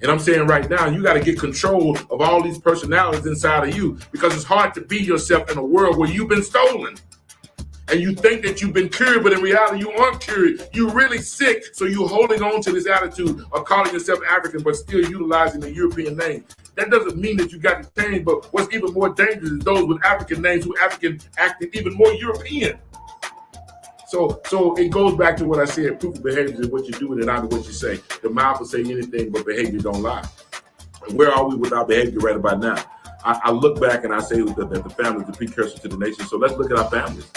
S3: And I'm saying right now, you got to get control of all these personalities inside of you, because it's hard to be yourself in a world where you've been stolen. And you think that you've been cured, but in reality, you aren't cured. You're really sick. So you're holding on to this attitude of calling yourself African, but still utilizing the European name. That doesn't mean that you got to change, but what's even more dangerous is those with African names who African acting even more European. So it goes back to what I said, proof of behavior is what you do and not what you say. The mouth will say anything, but behavior don't lie. And where are we with our behavior right about now? I look back and I say that the family is the precursor to the nation. So let's look at our families.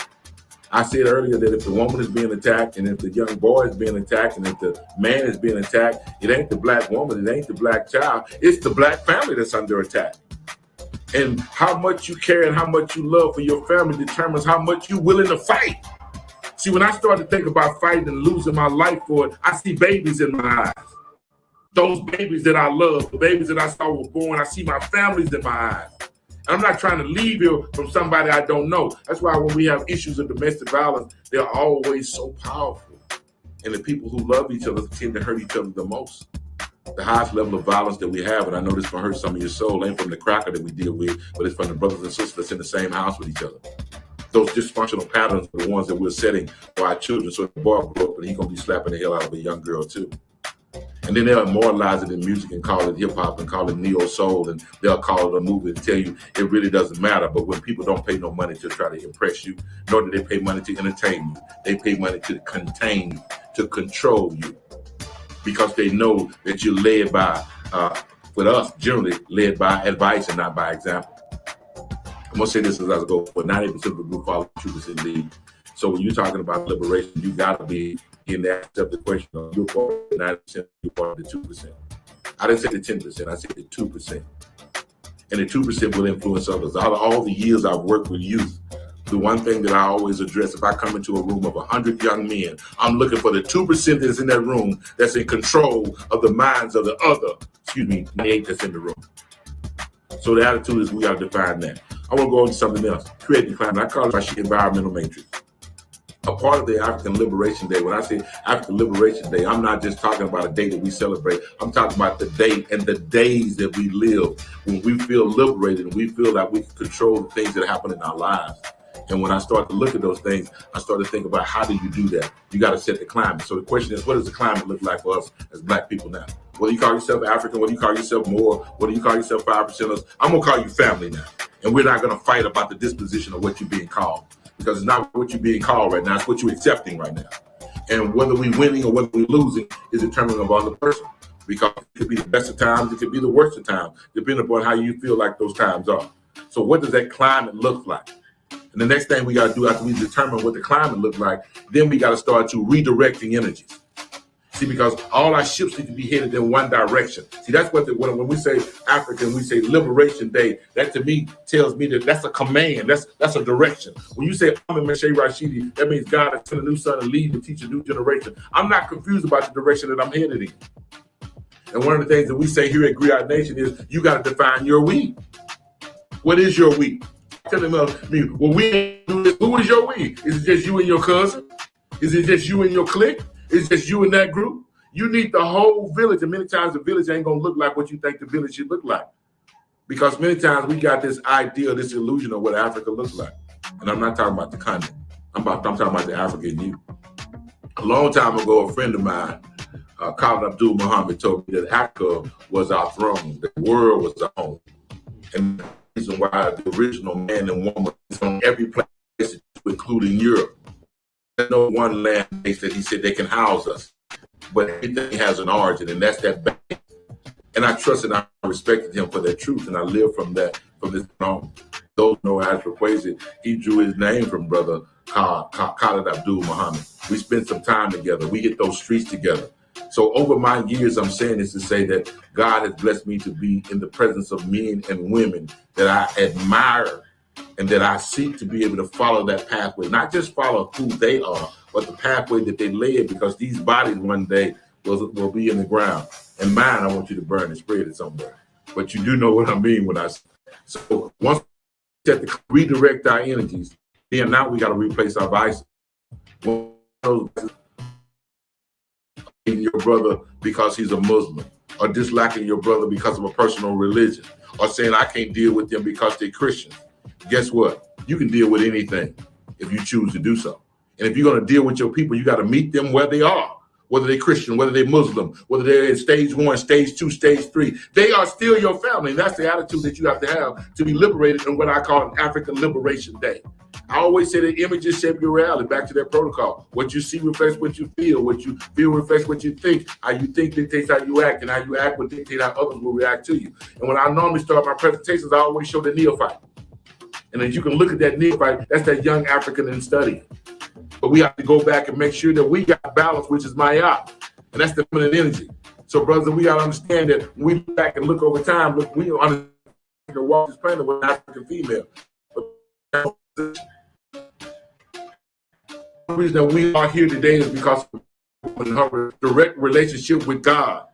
S3: I said earlier that if the woman is being attacked, and if the young boy is being attacked, and if the man is being attacked, it ain't the black woman, it ain't the black child, it's the black family that's under attack. And how much you care and how much you love for your family determines how much you're willing to fight. See, when I started to think about fighting and losing my life for it, I see babies in my eyes. Those babies that I love, the babies that I saw were born, I see my families in my eyes. I'm not trying to leave here from somebody I don't know. That's why when we have issues of domestic violence, they're always so powerful. And the people who love each other tend to hurt each other the most. The highest level of violence that we have, and I know this will hurt some of your soul, ain't from the cracker that we deal with, but it's from the brothers and sisters that's in the same house with each other. Those dysfunctional patterns are the ones that we're setting for our children. So if the boy grow up and he's going to be slapping the hell out of a young girl too. And then they'll immortalize it in music and call it hip hop and call it neo soul, and they'll call it a movie and tell you it really doesn't matter. But when people don't pay no money to try to impress you, nor do they pay money to entertain you, they pay money to contain you, to control you, because they know that you're led by, with us generally, led by advice and not by example. I'm gonna say this as I go, but 90% of the group follow 2% lead. So when you're talking about liberation, you gotta be in that accepted question of you're part of the 90%, you're part of the 2%. I didn't say the 10%, I said the 2%. And the 2% will influence others. Out of all the years I've worked with youth, the one thing that I always address, if I come into a room of 100 young men, I'm looking for the 2% that's in that room that's in control of the minds of the other, 98 that's in the room. So the attitude is we got to define that. I want to go on to something else. Create the climate. I call it environmental matrix. A part of the African Liberation Day, when I say African Liberation Day, I'm not just talking about a day that we celebrate. I'm talking about the day and the days that we live when we feel liberated and we feel like we can control the things that happen in our lives. And when I start to look at those things, I start to think about how do you do that? You got to set the climate. So the question is, what does the climate look like for us as black people now? Whether you call yourself African, whether you call yourself Moor, whether you call yourself 5%ers, I'm going to call you family now. And we're not going to fight about the disposition of what you're being called. Because it's not what you're being called right now, it's what you're accepting right now. And whether we're winning or whether we're losing is determined upon the person. Because it could be the best of times, it could be the worst of times, depending upon how you feel like those times are. So what does that climate look like? And the next thing we got to do after we determine what the climate looks like, then we got to start to redirecting energies. See, because all our ships need to be headed in one direction. See, that's what when we say African, we say Liberation Day. That to me tells me that that's a command. That's a direction. When you say I'm in Meshe Rashidi, that means God has sent a new son to lead and teach a new generation. I'm not confused about the direction that I'm headed in. And one of the things that we say here at Griot Nation is you got to define your we. What is your we? Telling me, well, we do this. Who is your we? Is it just you and your cousin? Is it just you and your clique? Is it just you and that group? You need the whole village. And many times the village ain't going to look like what you think the village should look like. Because many times we got this idea, this illusion of what Africa looks like. And I'm not talking about the continent. I'm talking about the African youth. A long time ago, a friend of mine, Khalid Abdul Muhammad, told me that Africa was our throne. The world was our home. And the reason why the original man and woman is on every place, including Europe. There's no one land base that he said they can house us. But everything has an origin, and that's that back. And I trust and I respected him for that truth, and I live from that, from this on. Those know Ancestral Quasi, he drew his name from brother Khalid Abdul Muhammad. We spent some time together. We hit those streets together. So over my years, I'm saying this to say that God has blessed me to be in the presence of men and women that I admire and that I seek to be able to follow that pathway, not just follow who they are, but the pathway that they led, because these bodies one day will be in the ground. And mine, I want you to burn and spread it somewhere. But you do know what I mean when I say. So once we set to redirect our energies, then now we got to replace our vices. Your brother because he's a Muslim, or disliking your brother because of a personal religion, or saying I can't deal with them because they're Christians. Guess what? You can deal with anything if you choose to do so. And if you're going to deal with your people, you got to meet them where they are, whether they're Christian, whether they're Muslim, whether they're in stage 1, stage 2, stage 3. They are still your family. And that's the attitude that you have to be liberated in what I call an African Liberation Day. I always say that images shape your reality. Back to that protocol. What you see reflects what you feel. What you feel reflects what you think. How you think dictates how you act, and how you act will dictate how others will react to you. And when I normally start my presentations, I always show the neophyte. And as you can look at that neophyte, that's that young African in study. But we have to go back and make sure that we got balance, which is Mayat. And that's the feminine energy. So, brothers, we got to understand that when we look back and look over time, look, we understand the walk this planet with an African female. But the reason that we are here today is because of her direct relationship with God.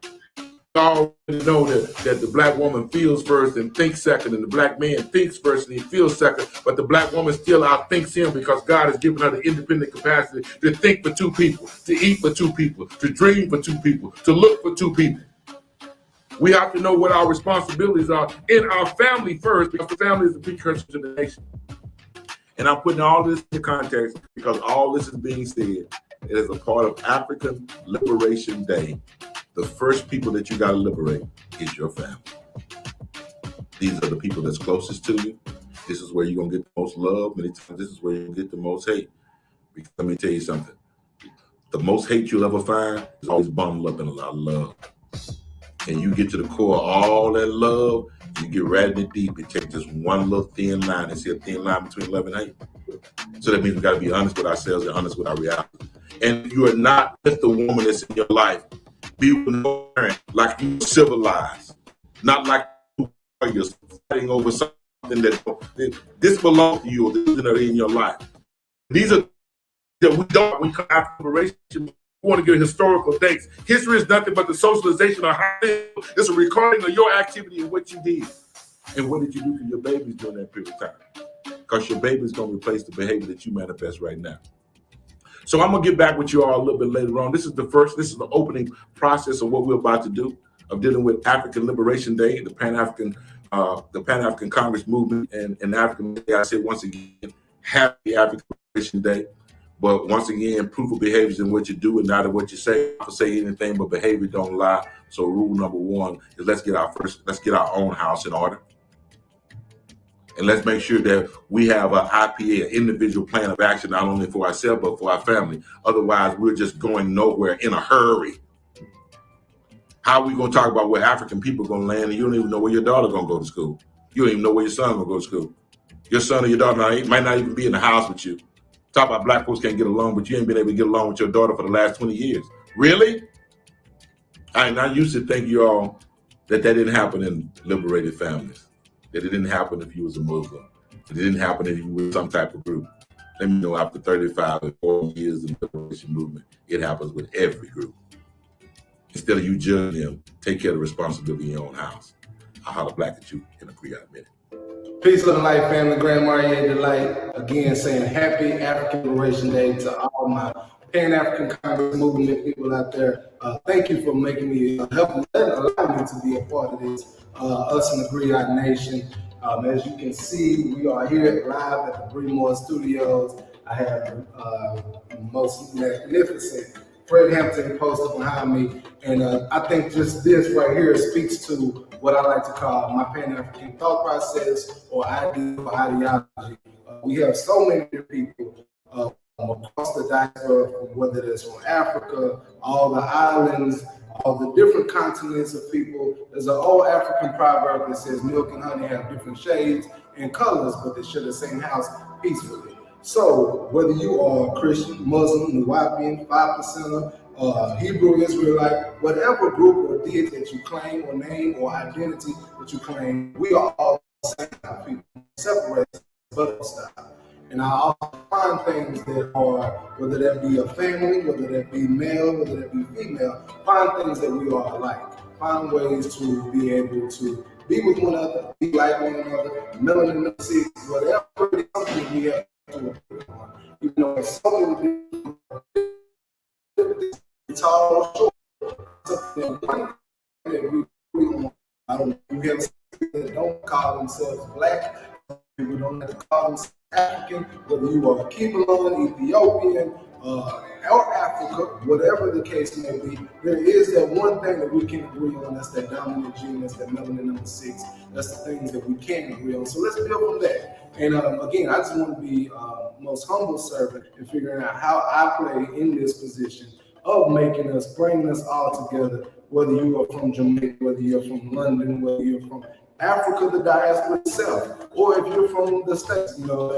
S3: We already know that the black woman feels first and thinks second, and the black man thinks first and he feels second, but the black woman still outthinks him because God has given her the independent capacity to think for two people, to eat for two people, to dream for two people, to look for two people. We have to know what our responsibilities are in our family first, because the family is the precursor to the nation. And I'm putting all this in context because all this is being said as a part of African Liberation Day. The first people that you got to liberate is your family. These are the people that's closest to you. This is where you're going to get the most love. Many times this is where you get the most hate. Because let me tell you something. The most hate you'll ever find is always bundled up in a lot of love. And you get to the core of all that love, you get right in it deep. It takes just one little thin line. And see a thin line between love and hate. So that means we got to be honest with ourselves and honest with our reality. And you are not just the woman that's in your life. Be with no parent like you civilized, not like you're fighting over something that this belongs to you or this is in your life. These are that we come after liberation. We want to give historical dates. History is nothing but the socialization of how it's a recording of your activity and what you did. And what did you do for your babies during that period of time? Because your baby is going to replace the behavior that you manifest right now. So I'm gonna get back with you all a little bit later on. This is the opening process of what we're about to do, of dealing with African Liberation Day, the Pan-African Congress movement, and African Day. I say once again, happy African Liberation Day. But once again, proof of behaviors in what you do and not in what you say. If say anything but behavior don't lie. So rule number one is let's get our own house in order. And let's make sure that we have an IPA, an individual plan of action, not only for ourselves, but for our family. Otherwise, we're just going nowhere in a hurry. How are we going to talk about where African people are going to land and you don't even know where your daughter going to go to school? You don't even know where your son going to go to school. Your son or your daughter might not even be in the house with you. Talk about black folks can't get along, but you ain't been able to get along with your daughter for the last 20 years. Really? I used to think you all that didn't happen in liberated families. That it didn't happen if you was a Muslim. It didn't happen if you were some type of group. Let me know after 35 or 40 years in the liberation movement, it happens with every group. Instead of you judging them, take care of the responsibility in your own house. I'll holler back at you in a 3-hour minute.
S5: Peace, love, and light, family. Grand Marrier Delight. Again, saying happy African Liberation Day to all my Pan-African Congress movement people out there. Thank you for making me, allowing me to be a part of this. Us in the Griot Nation. As you can see, we are here live at the Bremore Studios. I have the most magnificent Fred Hampton poster behind me. And I think just this right here speaks to what I like to call my Pan-African thought process or idea or ideology. We have so many people across the diaspora, whether it's from Africa, all the islands, all the different continents of people. There's an old African proverb that says milk and honey have different shades and colors, but they share the same house peacefully. So whether you are Christian, Muslim, Nuwapian, 5%er, Hebrew, Israelite, whatever group or deity that you claim or name or identity that you claim, we are all the same people, separate but style. And I also find things that are, whether that be a family, whether that be male, whether that be female, find things that we are alike. Find ways to be able to be with one another, be like one another, melanin, whatever it is, something we have to work on. You know, it's so many different tall, short, something that I don't know, we have people that don't call themselves black, people don't have to call themselves African, whether you are Kebalon, Ethiopian, or Africa, whatever the case may be, there is that one thing that we can agree on. That's that dominant gene, that's that melanin number 6. That's the things that we can agree on. So let's build from that. And again, I just want to be most humble servant in figuring out how I play in this position of making us, bringing us all together, whether you are from Jamaica, whether you're from London, whether you're from Africa, the diaspora itself, or if you're from the States, you know,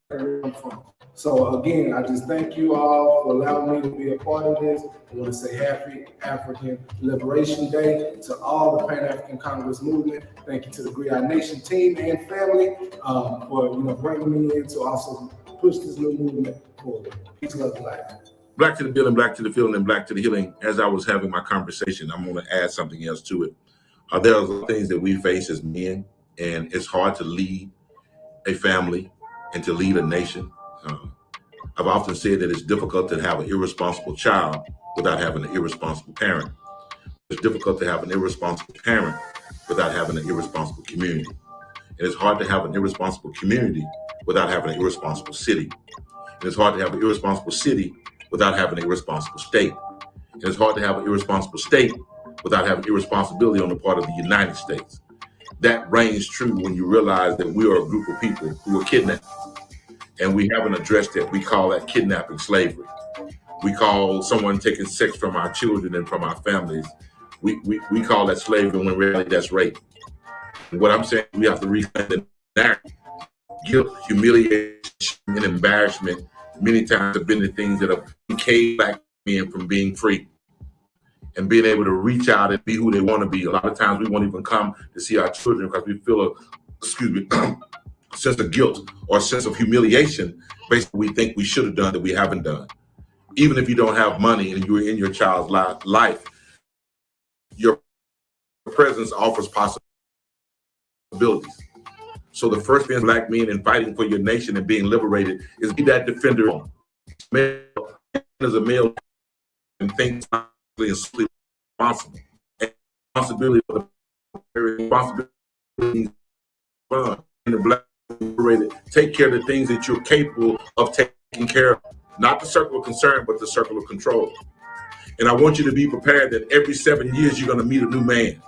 S5: where I'm from. So again, I just thank you all for allowing me to be a part of this. I want to say happy African Liberation Day to all the Pan-African Congress movement. Thank you to the Griot Nation team and family for bringing me in to also push this new movement forward. Peace, love, and life.
S3: Black to the building, black to the feeling, and black to the healing. As I was having my conversation, I'm going to add something else to it. There are things that we face as men, and it's hard to lead a family and to lead a nation. I've often said that it's difficult to have an irresponsible child without having an irresponsible parent. It's difficult to have an irresponsible parent without having an irresponsible community. And it's hard to have an irresponsible community without having an irresponsible city. And it's hard to have an irresponsible city without having an irresponsible state. And it's hard to have an irresponsible state without having irresponsibility on the part of the United States. That reigns true when you realize that we are a group of people who were kidnapped. And we haven't addressed that. We call that kidnapping slavery. We call someone taking sex from our children and from our families. We call that slavery when really that's rape. And what I'm saying, we have to reclaim the narrative. Guilt, humiliation, and embarrassment many times have been the things that have kept black men from being free and being able to reach out and be who they want to be. A lot of times we won't even come to see our children because we feel a sense of guilt or a sense of humiliation based on what we think we should have done that we haven't done. Even if you don't have money and you're in your child's life, your presence offers possibilities. So the first thing black men in fighting for your nation and being liberated is be that defender. Male as a male and think and sleep responsible. And responsibility for the responsibility fun and the black liberated. Take care of the things that you're capable of taking care of. Not the circle of concern, but the circle of control. And I want you to be prepared that every 7 years you're going to meet a new man.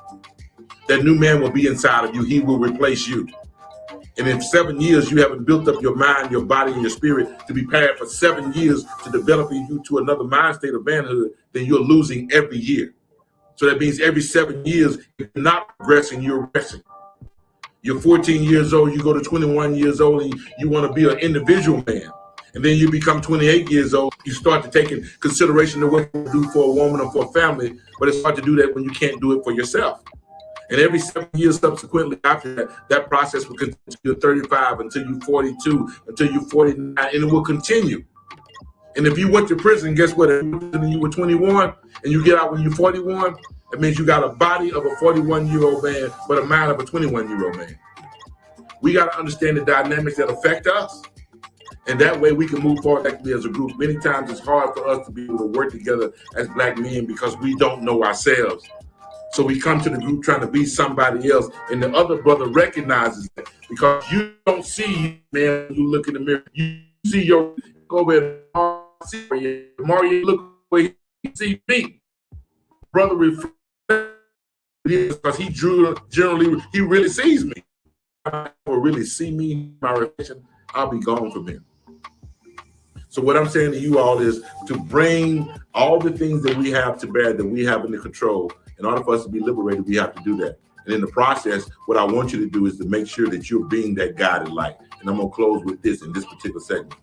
S3: That new man will be inside of you. He will replace you. And in 7 years, you haven't built up your mind, your body, and your spirit to be prepared for 7 years to develop you to another mind state of manhood, then you're losing every year. So that means every 7 years, if you're not progressing, you're regressing. You're 14 years old, you go to 21 years old, and you want to be an individual man. And then you become 28 years old, you start to take in consideration of what you do for a woman or for a family, but it's hard to do that when you can't do it for yourself. And every 7 years subsequently after that, that process will continue until you're 35, until you're 42, until you're 49, and it will continue. And if you went to prison, guess what? When you were 21 and you get out when you're 41, it means you got a body of a 41-year-old man, but a mind of a 21-year-old man. We got to understand the dynamics that affect us. And that way we can move forward actively as a group. Many times it's hard for us to be able to work together as black men because we don't know ourselves. So we come to the group trying to be somebody else, and the other brother recognizes that because you don't see, man, when you look in the mirror, you see your, go over there, Mario, look where he see me. Brother reflects because he generally, he really sees me. Or really see me, my reflection, I'll be gone from him. So what I'm saying to you all is to bring all the things that we have to bear, that we have under control. In order for us to be liberated, we have to do that. And in the process, what I want you to do is to make sure that you're being that guided light. And I'm going to close with this in this particular segment.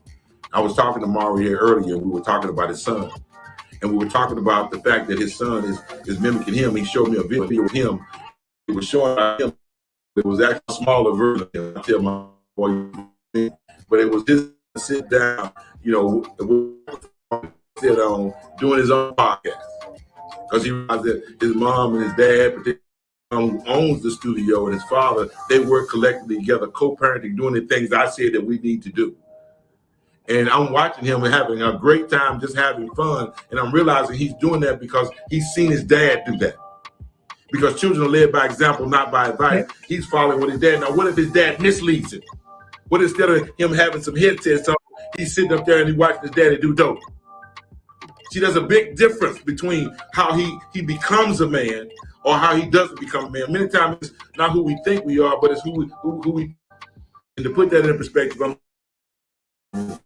S3: I was talking to Mario here earlier, and we were talking about his son. And we were talking about the fact that his son is mimicking him. He showed me a video of him. He was showing him. It was actually a smaller version of him. I tell my boy, but it was just sit down, sit on doing his own podcast. Because he realized that his mom and his dad, who owns the studio, and his father, they work collectively together, co-parenting, doing the things I said that we need to do. And I'm watching him and having a great time, just having fun. And I'm realizing he's doing that because he's seen his dad do that. Because children are led by example, not by advice. He's following what his dad. Now, what if his dad misleads him? What instead of him having some headsets on he's sitting up there and he's watching his daddy do dope. See, there's a big difference between how he becomes a man or how he doesn't become a man. Many times it's not who we think we are, but it's who we. And to put that in perspective, that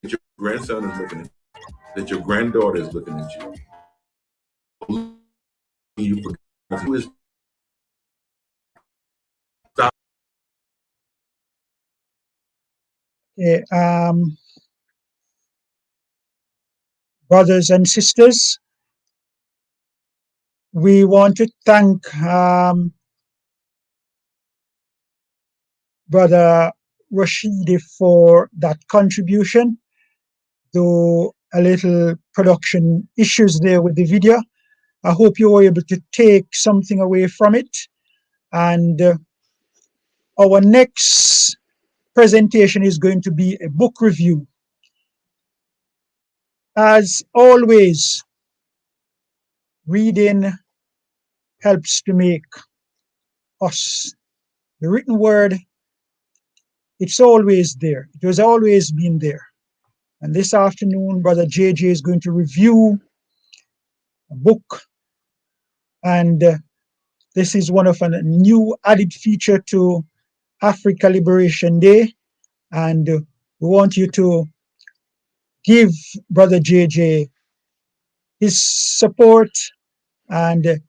S3: your grandson is looking at you, that your granddaughter is looking at you. You forget who is.
S12: Okay, brothers and sisters, we want to thank Brother Rashidi for that contribution, though a little production issues there with the video. I hope you were able to take something away from it. And our next presentation is going to be a book review. As always, reading helps to make us. The written word, it's always there. It has always been there. And this afternoon, Brother JJ is going to review a book. And this is one of a new added feature to Africa Liberation Day. And we want you to give Brother JJ his support and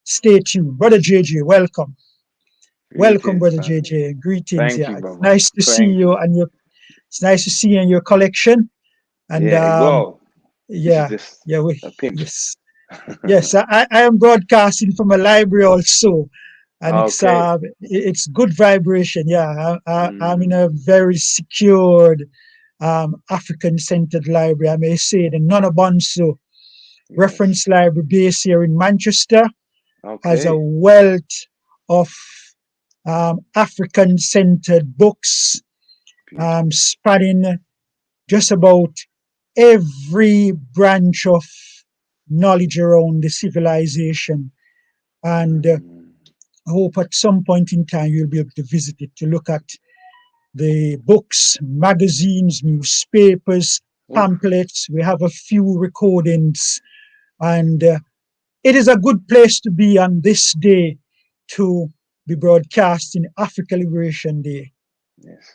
S12: stay tuned. Brother JJ, welcome. Welcome, Brother JJ. Greetings.
S6: Thank
S12: Yeah,
S6: you,
S12: it's
S6: brother.
S12: nice to see you and it's nice to see you and your collection. And
S6: Well,
S12: yeah,
S6: this is
S12: yeah,
S6: a pinch.
S12: yes, yes. I am broadcasting from a library also, and
S6: Okay.
S12: it's good vibration. Yeah, I'm in a very secured, African-centered library. I may say the Nona Bonso Reference Library based here in Manchester has a
S6: Okay.
S12: wealth of African-centered books spanning just about every branch of knowledge around the civilization. And I hope at some point in time you'll be able to visit it to look at the books, magazines, newspapers, pamphlets. We have a few recordings, and it is a good place to be on this day to be broadcasting Africa Liberation Day.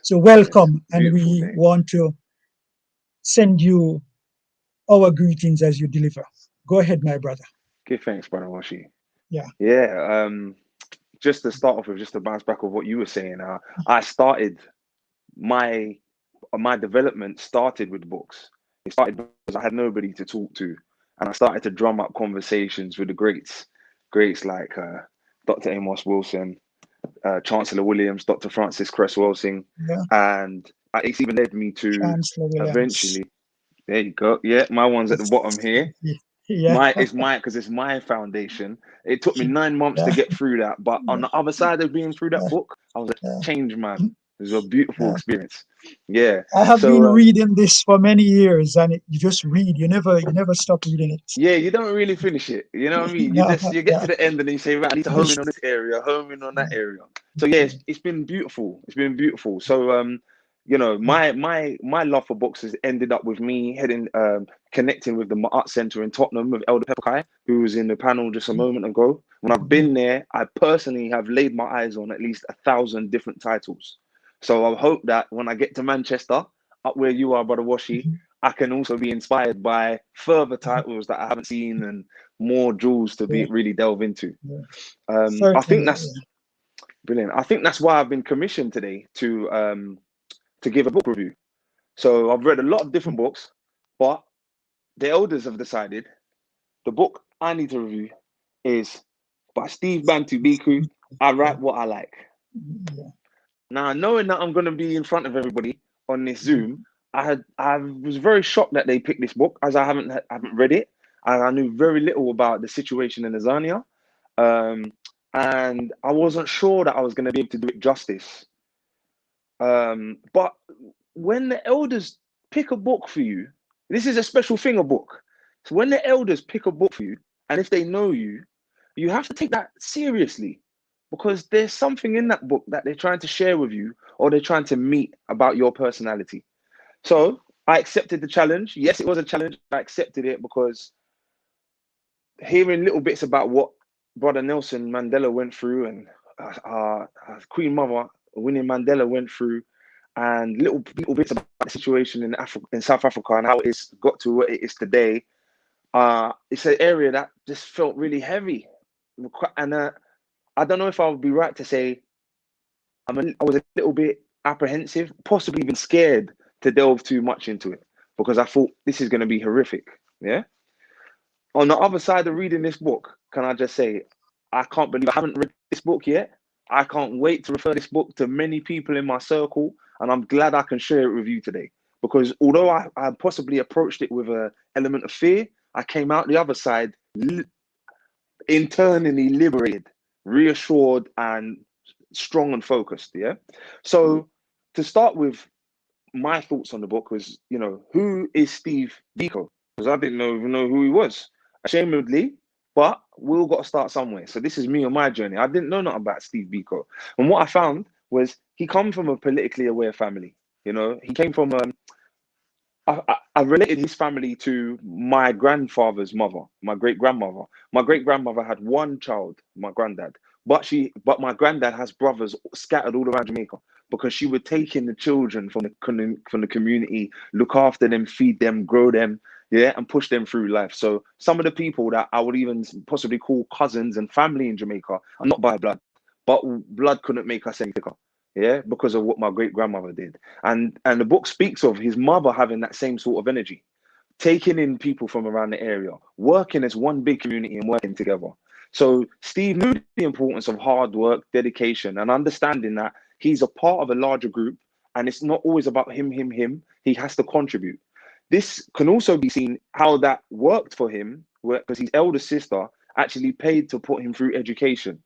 S12: So welcome, and we want to send you our greetings as you deliver. Go ahead, my brother.
S6: Give thanks, Brother Washi.
S12: Yeah.
S6: Yeah. Just to start off with, just to bounce back of what you were saying, I started my development started with books. It started because I had nobody to talk to, and I started to drum up conversations with the greats like Dr. Amos Wilson, Chancellor Williams, Dr. Francis Cress Welsing, and it's even led me to
S12: Chancellor Williams.
S6: Eventually. There you go. Yeah, my one's at the bottom here.
S12: Yeah.
S6: Because it's my foundation. It took me 9 months to get through that, but on the other side of being through that book, I was a changed man. It was a beautiful experience. Yeah.
S12: I have been reading this for many years, and you just read. You never stop reading it.
S6: Yeah, you don't really finish it. You know what I mean? You get to the end and then you say, right, I need to home in on this area, home in on that area. So yeah, it's been beautiful. It's been beautiful. So you know, my love for books has ended up with me connecting with the Art Centre in Tottenham with Elder Pepper, who was in the panel just a moment ago. When I've been there, I personally have laid my eyes on at least 1,000 different titles. So I hope that when I get to Manchester, up where you are, Brother Washi, I can also be inspired by further titles that I haven't seen and more jewels to be really delve into. I think that's brilliant. I think that's why I've been commissioned today to give a book review. So I've read a lot of different books, but the elders have decided the book I need to review is by Steve Bantu Biko, I Write What I Like. Now, knowing that I'm going to be in front of everybody on this Zoom, I was very shocked that they picked this book, as I haven't read it, and I knew very little about the situation in Azania, and I wasn't sure that I was going to be able to do it justice. But when the elders pick a book for you, this is a special thing, a book. So when the elders pick a book for you, and if they know you, you have to take that seriously, because there's something in that book that they're trying to share with you, or they're trying to meet about your personality. So I accepted the challenge. Yes, it was a challenge. I accepted it because hearing little bits about what Brother Nelson Mandela went through and Queen Mother Winnie Mandela went through, and little bits about the situation in South Africa and how it's got to what it is today. It's an area that just felt really heavy, and I don't know if I would be right to say I was a little bit apprehensive, possibly even scared to delve too much into it, because I thought this is going to be horrific. Yeah. On the other side of reading this book, can I just say, I can't believe I haven't read this book yet. I can't wait to refer this book to many people in my circle, and I'm glad I can share it with you today. Because although I possibly approached it with an element of fear, I came out the other side internally liberated, reassured, and strong and focused. Yeah. So to start with, my thoughts on the book was, who is Steve Biko? Because I didn't even know who he was, ashamedly, but we all got to start somewhere. So this is me on my journey. I didn't know nothing about Steve Biko. And what I found was he come from a politically aware family. He came from I related his family to my grandfather's mother, my great-grandmother. My great-grandmother had one child, my granddad, but my granddad has brothers scattered all around Jamaica, because she would take in the children from the community, look after them, feed them, grow them, yeah, and push them through life. So some of the people that I would even possibly call cousins and family in Jamaica are not by blood, but blood couldn't make us any thicker. Yeah, because of what my great-grandmother did. And the book speaks of his mother having that same sort of energy, taking in people from around the area, working as one big community and working together. So Steve knew the importance of hard work, dedication, and understanding that he's a part of a larger group, and it's not always about him. He has to contribute. This can also be seen how that worked for him, because his elder sister actually paid to put him through education.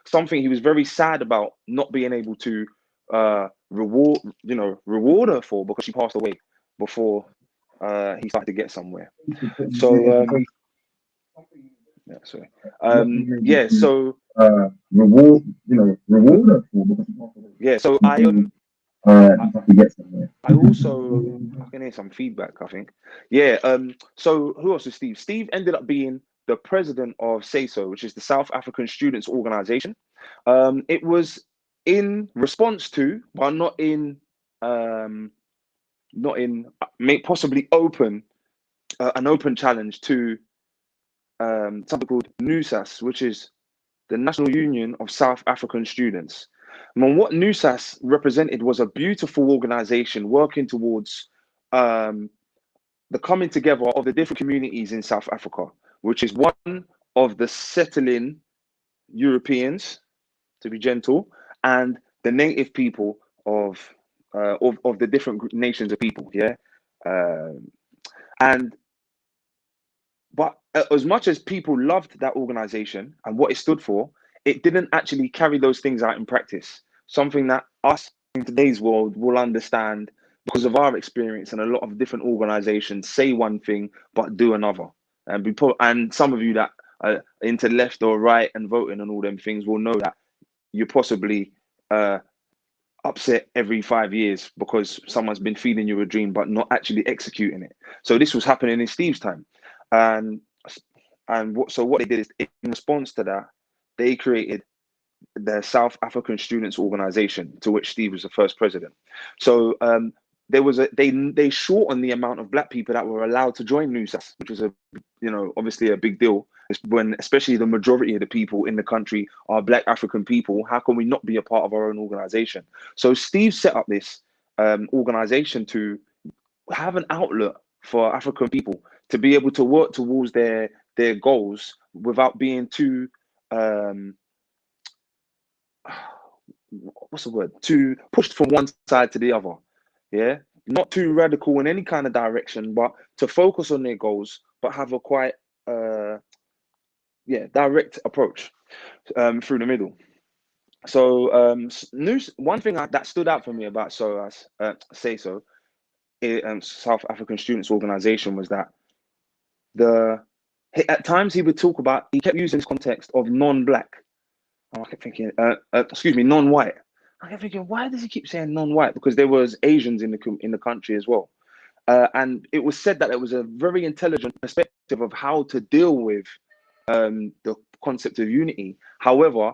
S6: Something he was very sad about not being able to reward her for, because she passed away before he started to get somewhere. So yeah, sorry. Yeah, so reward her for, because she passed away. Yeah, so I also can hear some feedback, I think. Yeah. So who else is Steve? Steve ended up being the president of SASO, which is the South African Students Organization. It was in response to, but not in possibly an open challenge to something called NUSAS, which is the National Union of South African Students. And what NUSAS represented was a beautiful organization working towards the coming together of the different communities in South Africa, which is one of the settling Europeans, to be gentle, and the native people of the different nations of people. Yeah. But as much as people loved that organization and what it stood for, it didn't actually carry those things out in practice. Something that us in today's world will understand because of our experience, and a lot of different organizations say one thing but do another. And some of you that are into left or right and voting and all them things will know that you're possibly upset every 5 years because someone's been feeding you a dream but not actually executing it. So this was happening in Steve's time. So what they did is, in response to that, they created the South African Students Organization, to which Steve was the first president. So they shortened the amount of black people that were allowed to join NUSAS, which was obviously a big deal. When especially the majority of the people in the country are black African people, how can we not be a part of our own organization? So Steve set up this organization to have an outlet for African people to be able to work towards their goals without being too too pushed from one side to the other. Yeah, not too radical in any kind of direction, but to focus on their goals, but have a quite direct approach through the middle. So one thing that stood out for me about SOAS, SASO, South African Students Organization, was that at times he kept using this context of non-black. I kept thinking, non-white. I kept thinking, why does he keep saying non-white? Because there was Asians in the country as well. And it was said that it was a very intelligent perspective of how to deal with the concept of unity. However,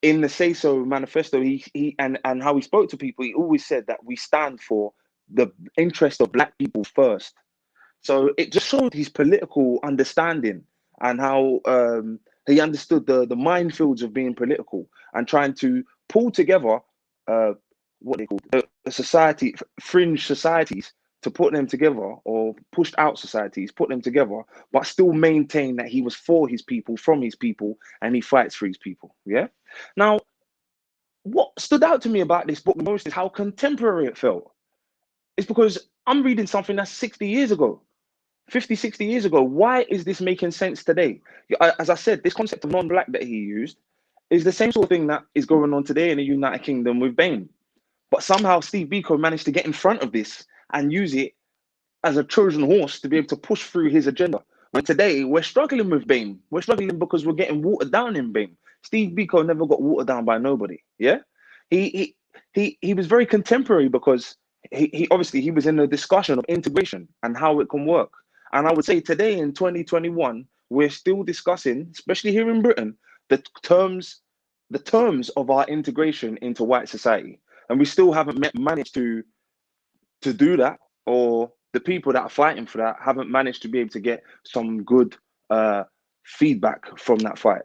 S6: in the Say So manifesto, and how he spoke to people, he always said that we stand for the interest of Black people first. So it just showed his political understanding and how he understood the minefields of being political and trying to pull together what they call the society, fringe societies, to put them together, or pushed out societies, put them together, but still maintain that he was for his people, from his people, and he fights for his people. Yeah. Now, what stood out to me about this book most is how contemporary it felt. It's because I'm reading something that's 60 years ago. 50, 60 years ago. Why is this making sense today? As I said, this concept of non-Black that he used is the same sort of thing that is going on today in the United Kingdom with BAME. But somehow Steve Biko managed to get in front of this and use it as a Trojan horse to be able to push through his agenda. When today we're struggling with BAME. We're struggling because we're getting watered down in BAME. Steve Biko never got watered down by nobody. Yeah? He was very contemporary because he obviously he was in a discussion of integration and how it can work. And I would say today in 2021, we're still discussing, especially here in Britain, the terms of our integration into white society. And we still haven't managed to do that, or the people that are fighting for that haven't managed to be able to get some good feedback from that fight.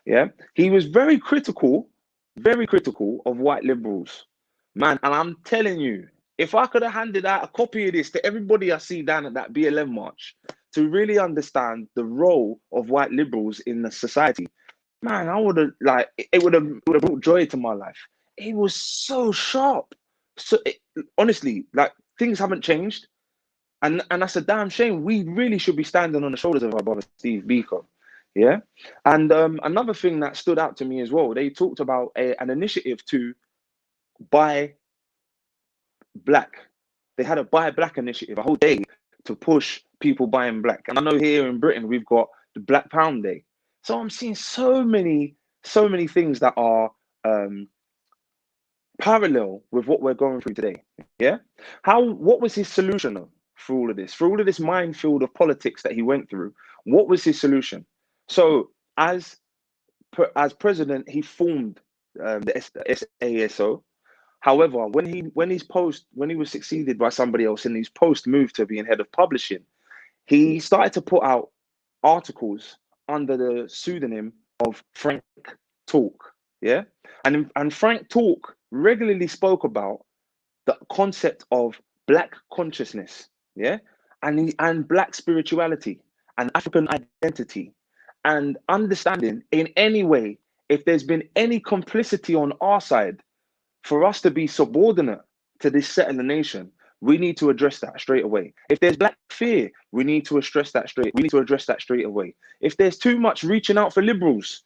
S6: Yeah, he was very critical of white liberals, man. And I'm telling you, if I could have handed out a copy of this to everybody I see down at that BLM march to really understand the role of white liberals in the society, man, I would have, like, it would have brought joy to my life. It was so sharp. So honestly, like, things haven't changed, and that's a damn shame. We really should be standing on the shoulders of our brother Steve Biko. Yeah. And another thing that stood out to me as well, they talked about an initiative to buy black. They had a buy black initiative, a whole day to push people buying black. And I know here in Britain we've got the Black Pound Day. So I'm seeing so many things that are parallel with what we're going through today. Yeah. What was his solution for all of this? For all of this minefield of politics that he went through, what was his solution? So as president, he formed the SASO. However, when he was succeeded by somebody else and his post moved to being head of publishing, he started to put out articles under the pseudonym of Frank Talk. Yeah. And Frank Talk regularly spoke about the concept of Black consciousness. Yeah. And Black spirituality and African identity, and understanding in any way, if there's been any complicity on our side for us to be subordinate to this settler nation, we need to address that straight away. If there's Black fear, we need to address that straight away. If there's too much reaching out for liberals,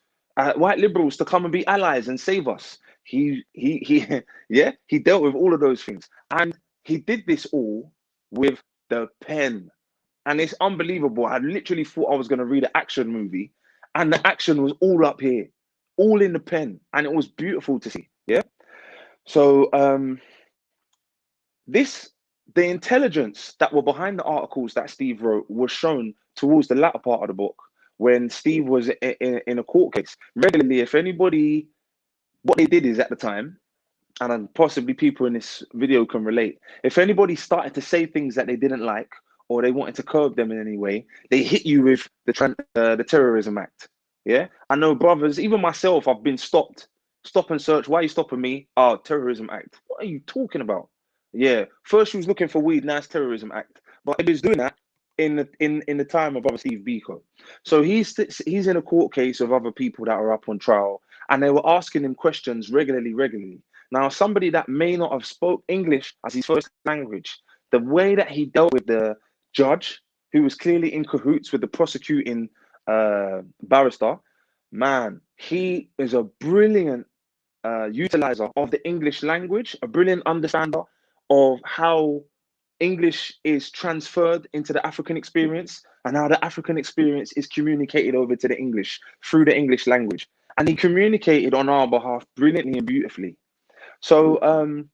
S6: white liberals, to come and be allies and save us, he dealt with all of those things, and he did this all with the pen. And it's unbelievable. I literally thought I was going to read an action movie, and the action was all up here, all in the pen, and it was beautiful to see. Yeah. So the intelligence that were behind the articles that Steve wrote was shown towards the latter part of the book, when Steve was in a court case. Regularly, if anybody, what they did is, at the time, and possibly people in this video can relate, if anybody started to say things that they didn't like, or they wanted to curb them in any way, they hit you with the Terrorism Act. Yeah, I know brothers, even myself, I've been stopped. Stop and search. Why are you stopping me? Oh, Terrorism Act. What are you talking about? Yeah, first she was looking for weed, now it's Terrorism Act. But it was doing that in the time of brother Steve Biko. So he's in a court case of other people that are up on trial, and they were asking him questions regularly. Now, somebody that may not have spoke English as his first language, the way that he dealt with the judge, who was clearly in cahoots with the prosecuting barrister, man, he is a brilliant utilizer of the English language, a brilliant understander of how English is transferred into the African experience, and how the African experience is communicated over to the English through the English language. And he communicated on our behalf brilliantly and beautifully. So I'm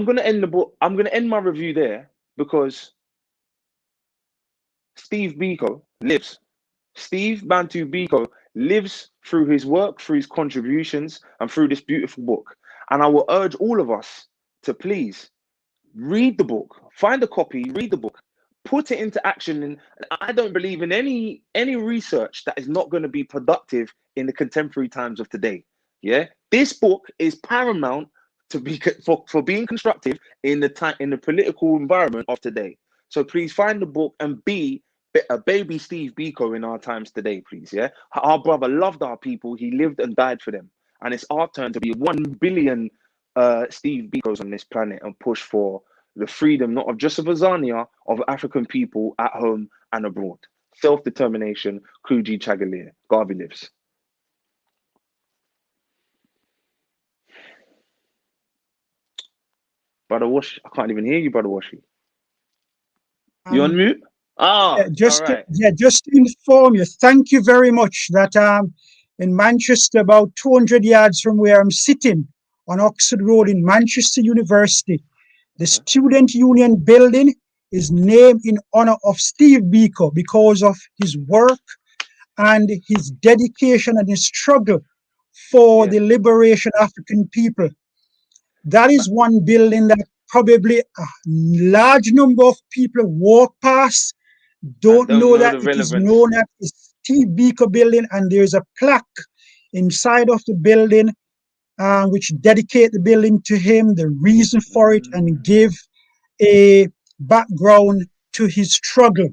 S6: going to end the book. I'm going to end my review there, because Steve Biko lives. Steve Bantu Biko lives through his work, through his contributions, and through this beautiful book. And I will urge all of us to please read the book, find a copy, read the book, put it into action. And I don't believe in any research that is not going to be productive in the contemporary times of today. Yeah, this book is paramount to be for being constructive in the political environment of today. So please find the book and be a baby Steve Biko in our times today, please. Yeah, our brother loved our people. He lived and died for them, and it's our turn to be 1 billion Steve Bikos on this planet and push for the freedom not of just of Azania, of African people at home and abroad. Self-determination, Kuji Chagalir, Garvey lives. Brother Washi, I can't even hear you, Brother Washi. You on mute? Ah,
S12: just
S6: all right.
S12: just to inform you, thank you very much that in Manchester, about 200 yards from where I'm sitting on Oxford Road in Manchester University, the Student Union building is named in honor of Steve Biko because of his work and his dedication and his struggle for the liberation of African people. That is one building that probably a large number of people walk past, don't know that it is known as the Steve Biko building, and there's a plaque inside of the building which dedicate the building to him, the reason for it, and give a background to his struggle.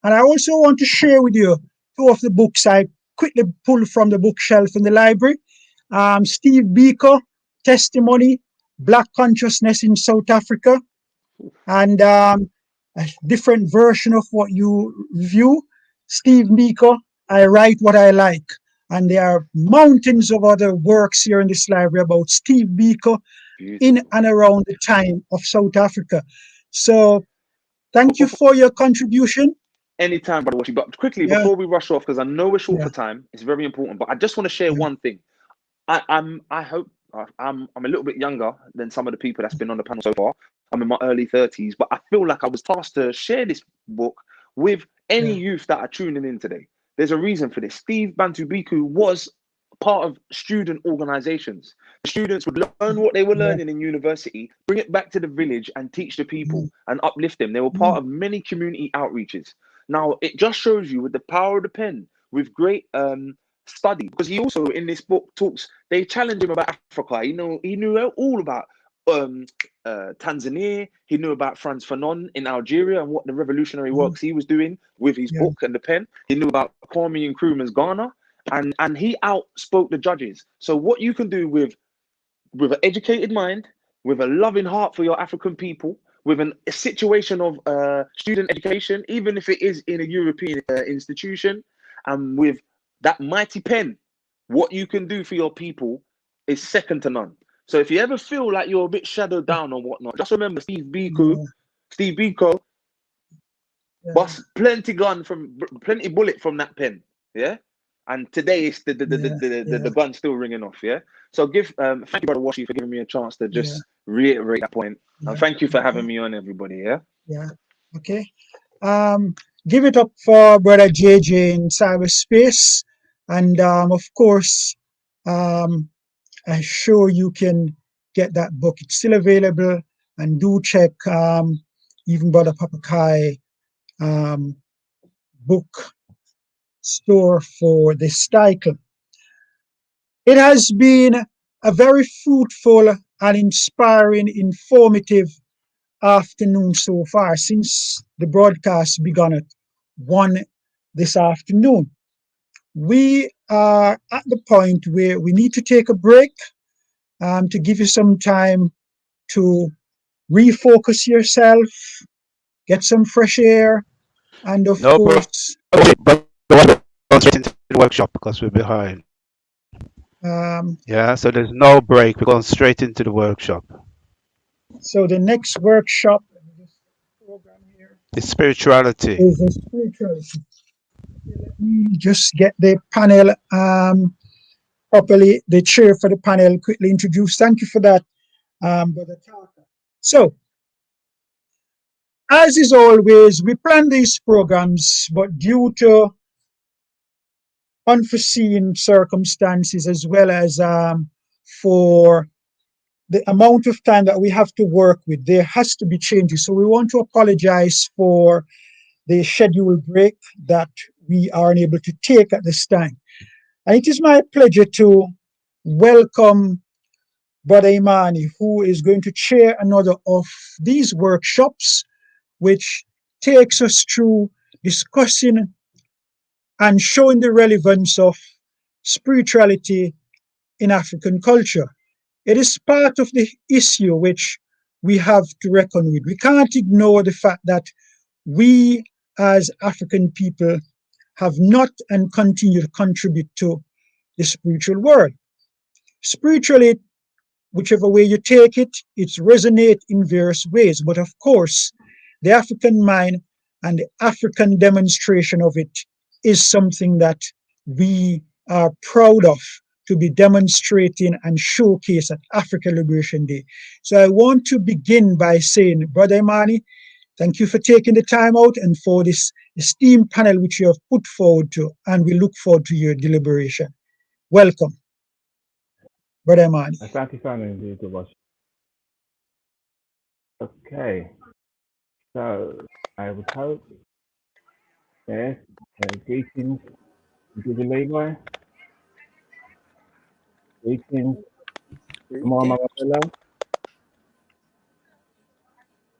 S12: And I also want to share with you two of the books I quickly pulled from the bookshelf in the library. Steve Biko, Testimony, Black Consciousness in South Africa, and a different version of what you review, Steve Biko, I Write What I Like. And there are mountains of other works here in this library about Steve Biko in and around the time of South Africa. So thank you for your contribution.
S6: Anytime, Brother Washi. But quickly, before we rush off, because I know we're short for time, it's very important, but I just want to share one thing. I hope I'm a little bit younger than some of the people that's been on the panel so far. I'm in my early 30s, but I feel like I was tasked to share this book with any youth that are tuning in today. There's a reason for this. Steve Bantu Biko was part of student organizations. The students would learn what they were learning in university, bring it back to the village and teach the people and uplift them. They were part of many community outreaches. Now, it just shows you with the power of the pen, with great study, because he also in this book talks, they challenge him about Africa. He knew all about Tanzania. He knew about Frantz Fanon in Algeria and what the revolutionary works he was doing with his book and the pen. He knew about Kwame Nkrumah's Ghana, and he outspoke the judges. So what you can do with an educated mind, with a loving heart for your African people, with a situation of student education, even if it is in a European institution, and with that mighty pen, what you can do for your people is second to none. So if you ever feel like you're a bit shadowed down or whatnot, just remember Steve Biko, bust plenty bullet from that pen, yeah. And today it's the gun still ringing off, yeah. So thank you, Brother Washi, for giving me a chance to just reiterate that point. And thank you for having me on, everybody. Yeah.
S12: Okay. Give it up for Brother JJ in cyberspace, and of course, I'm sure you can get that book. It's still available, and do check even Brother Papa Kai bookstore for this title. It has been a very fruitful and inspiring, informative afternoon so far since the broadcast began at 1 this afternoon. We are at the point where we need to take a break to give you some time to refocus yourself, get some fresh air, and of course...
S13: But straight into the workshop because we're behind. Yeah, so there's no break. We're going straight into the workshop.
S12: So the next workshop
S13: is spirituality.
S12: Let me just get the panel properly, the chair for the panel quickly introduced. Thank you for that, Brother Taka. So, as is always, we plan these programs, but due to unforeseen circumstances, as well as for the amount of time that we have to work with, there has to be changes. So we want to apologize for the schedule break that we are unable to take at this time. And it is my pleasure to welcome Brother Imani, who is going to chair another of these workshops, which takes us through discussing and showing the relevance of spirituality in African culture. It is part of the issue which we have to reckon with. We can't ignore the fact that we as African people have not and continue to contribute to the spiritual world. Spiritually, whichever way you take it, it resonates in various ways. But of course, the African mind and the African demonstration of it is something that we are proud of to be demonstrating and showcase at Africa Liberation Day. So I want to begin by saying, Brother Imani, thank you for taking the time out and for this esteemed panel which you have put forward to, and we look forward to your deliberation. Welcome, Brother Imani.
S11: Thank you, Simon. Okay, so I would hope, yes, greetings, Brother Levi. Greetings, Mama Mabella.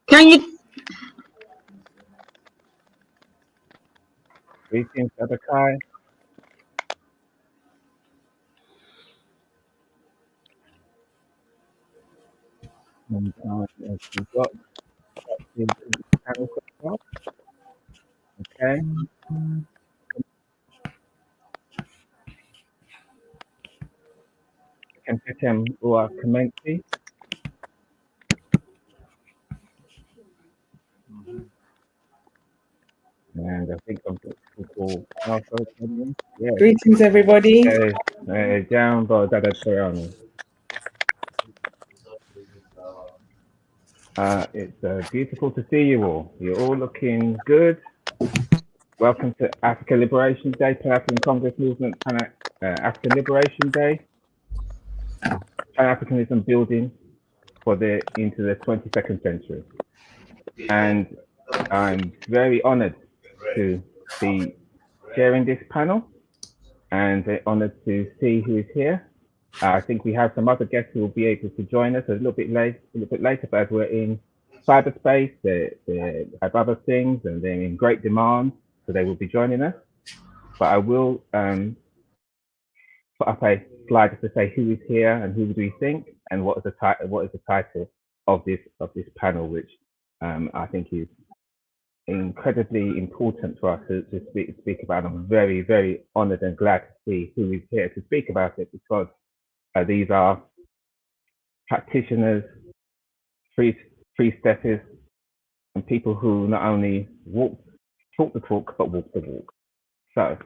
S16: Can you?
S11: Greetings, Brother Kai. And we've got the panel set up. Okay. Can Pacm or PACMTV. And I think I'm people also coming. Yeah.
S7: Greetings, everybody.
S11: Down by Dada Toyami. It's beautiful to see you all. You're all looking good. Welcome to Africa Liberation Day, Pan-African Congress Movement, African Liberation Day, Pan-Africanism building into the 22nd century. And I'm very honored to be chairing this panel and honored to see who is here. I think we have some other guests who will be able to join us a little bit later, but as we're in cyberspace, they have other things and they're in great demand, so they will be joining us. But I will put up a slide to say who is here and who do we think, and what is the title of this panel, which I think is incredibly important for us to speak about. I'm very, very honored and glad to see who is here to speak about it, because these are practitioners, priestesses, and people who not only talk the talk, but walk the walk. So,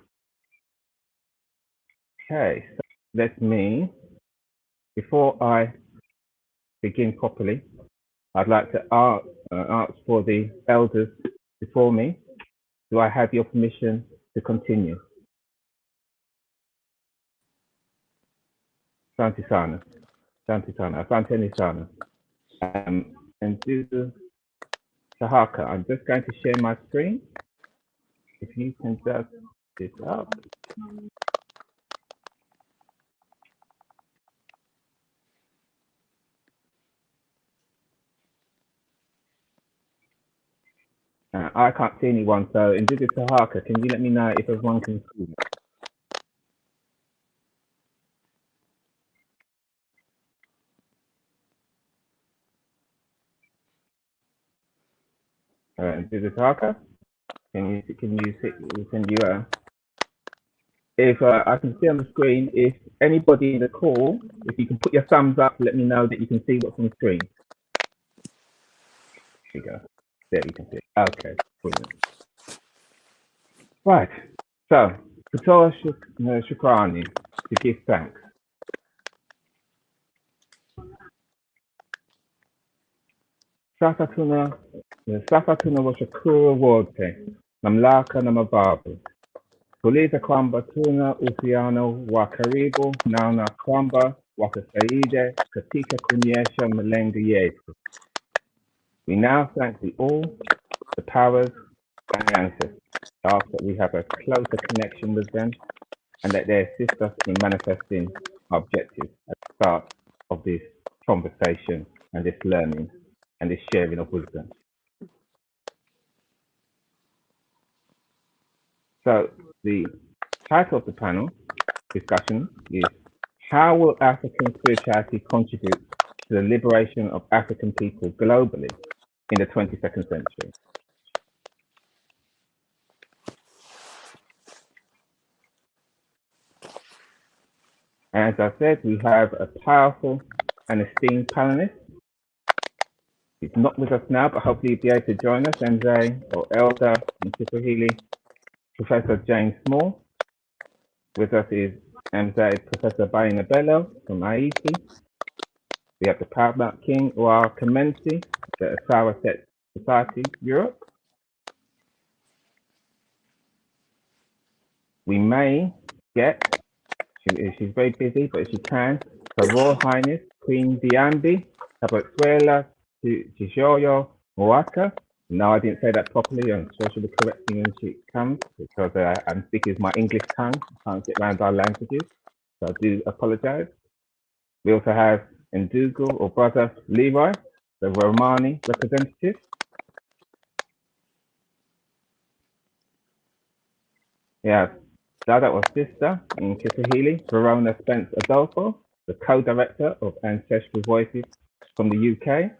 S11: okay, so let me, before I begin properly, I'd like to ask for the elders before me, do I have your permission to continue? Asante sana, asante sana. And due to Sahaka, I'm just going to share my screen. If you can just this up. I can't see anyone, so Indigo Sahaka, can you let me know if everyone can see me? Indigo Sahaka, if I can see on the screen, if anybody in the call, if you can put your thumbs up, let me know that you can see what's on the screen. There you go. There you can see it. Okay, brilliant. Right, so, Kutoa Shukrani, to give thanks. Sasa tuna Sasa tunawashukuru wote, mamlaka na mababu. Tuliza kwamba tuna uhusiano wa karibu nao na kwamba watasaida katika kuonyesha malengo yetu. We now thank the powers and the ancestors, ask that we have a closer connection with them and that they assist us in manifesting our objectives at the start of this conversation and this learning and this sharing of wisdom. So the title of the panel discussion is How will African spirituality contribute to the liberation of African people globally in the 22nd century? As I said, we have a powerful and esteemed panelist. He's not with us now, but hopefully he'll be able to join us, MJ or Elder in Kiswahili, Professor James Small. With us is MJ Professor Baina Bello from Haiti. We have the Paramount King or Kemensi, the Asara Set Society, Europe. We may get, she's very busy, but if she can, Her Royal Highness Queen Diambi, Tabaxuela Chijoyo Moaka. No, I didn't say that properly. I'm sure she'll be correcting when she comes because I'm speaking with my English tongue. I can't get around our languages, so I do apologize. We also have Ndugu or brother Leroy, the Romani representative. We have Dada or sister in Kiswahili, Verona Spence Adolfo, the co-director of Ancestral Voices from the UK,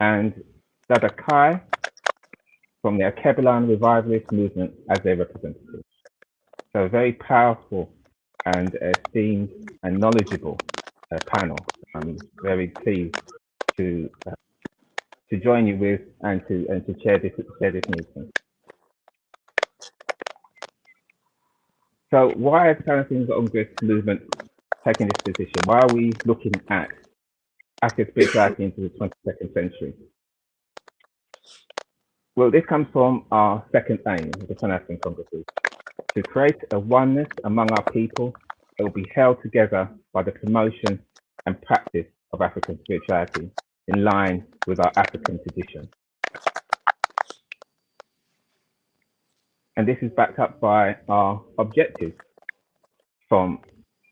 S11: and Dada Kai from the Akebulan Revivalist movement as their representative. So a very powerful and esteemed and knowledgeable panel. I'm very pleased to join you with and to share this meeting. So why is Pan-African Congress movement taking this position? Why are we looking at African spirituality into the 22nd century? Well, this comes from our second aim of the Pan-African Congresses, to create a oneness among our people that will be held together by the promotion and practice of African spirituality in line with our African tradition. And this is backed up by our objectives from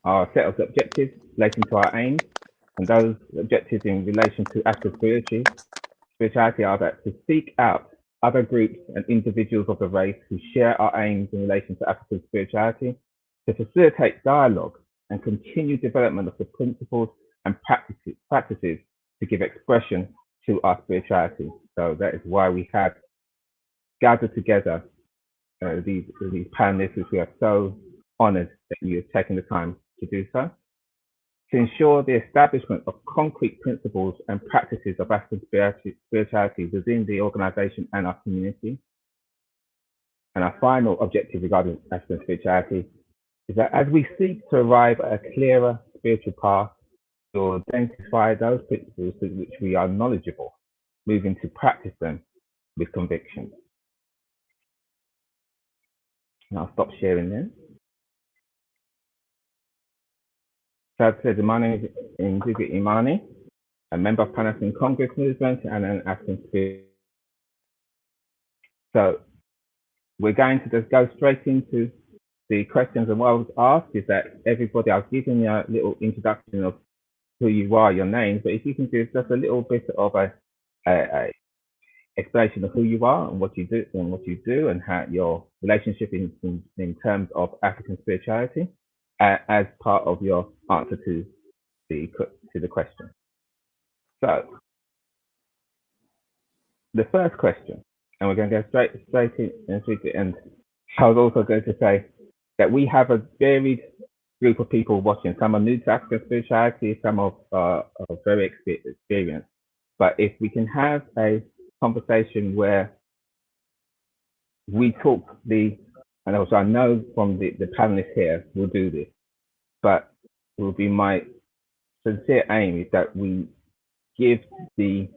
S11: our set of objectives relating to our aims, and those objectives in relation to African spirituality are that to seek out other groups and individuals of the race who share our aims in relation to African spirituality, to facilitate dialogue and continue development of the principles and practices to give expression to our spirituality. So that is why we have gathered together these panelists, which we are so honored that you have taken the time to do so, to ensure the establishment of concrete principles and practices of African spirituality within the organization and our community. And our final objective regarding African spirituality is that as we seek to arrive at a clearer spiritual path, to identify those principles with which we are knowledgeable, moving to practice them with conviction. And I'll stop sharing then. So as I said, my name is Ndugu Imani, a member of Pan-African Congress movement and an African spirit. So we're going to just go straight into the questions. And what I was asked is that everybody, I've given you a little introduction of who you are, your names, but if you can give just a little bit of a explanation of who you are and what you do and how your relationship in terms of African spirituality as part of your answer to the question. So the first question, and we're going to go straight into it, and I was also going to say that we have a varied group of people watching. Some are new to African spirituality, some are very experienced. But if we can have a conversation where we talk and also I know from the panelists here will do this, but it will be my sincere aim is that we give the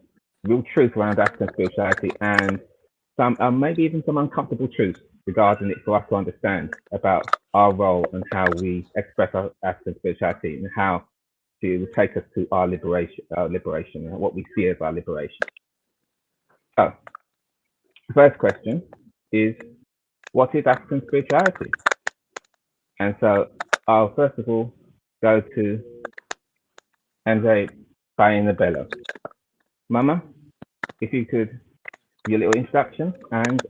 S11: real truth around African spirituality, and some maybe even some uncomfortable truths regarding it for us to understand about our role and how we express our African spirituality and how to take us to our liberation and what we see as our liberation. So, the first question is, what is African spirituality? And so I'll first of all go to Andre Bello. Mama, if you could do a little introduction and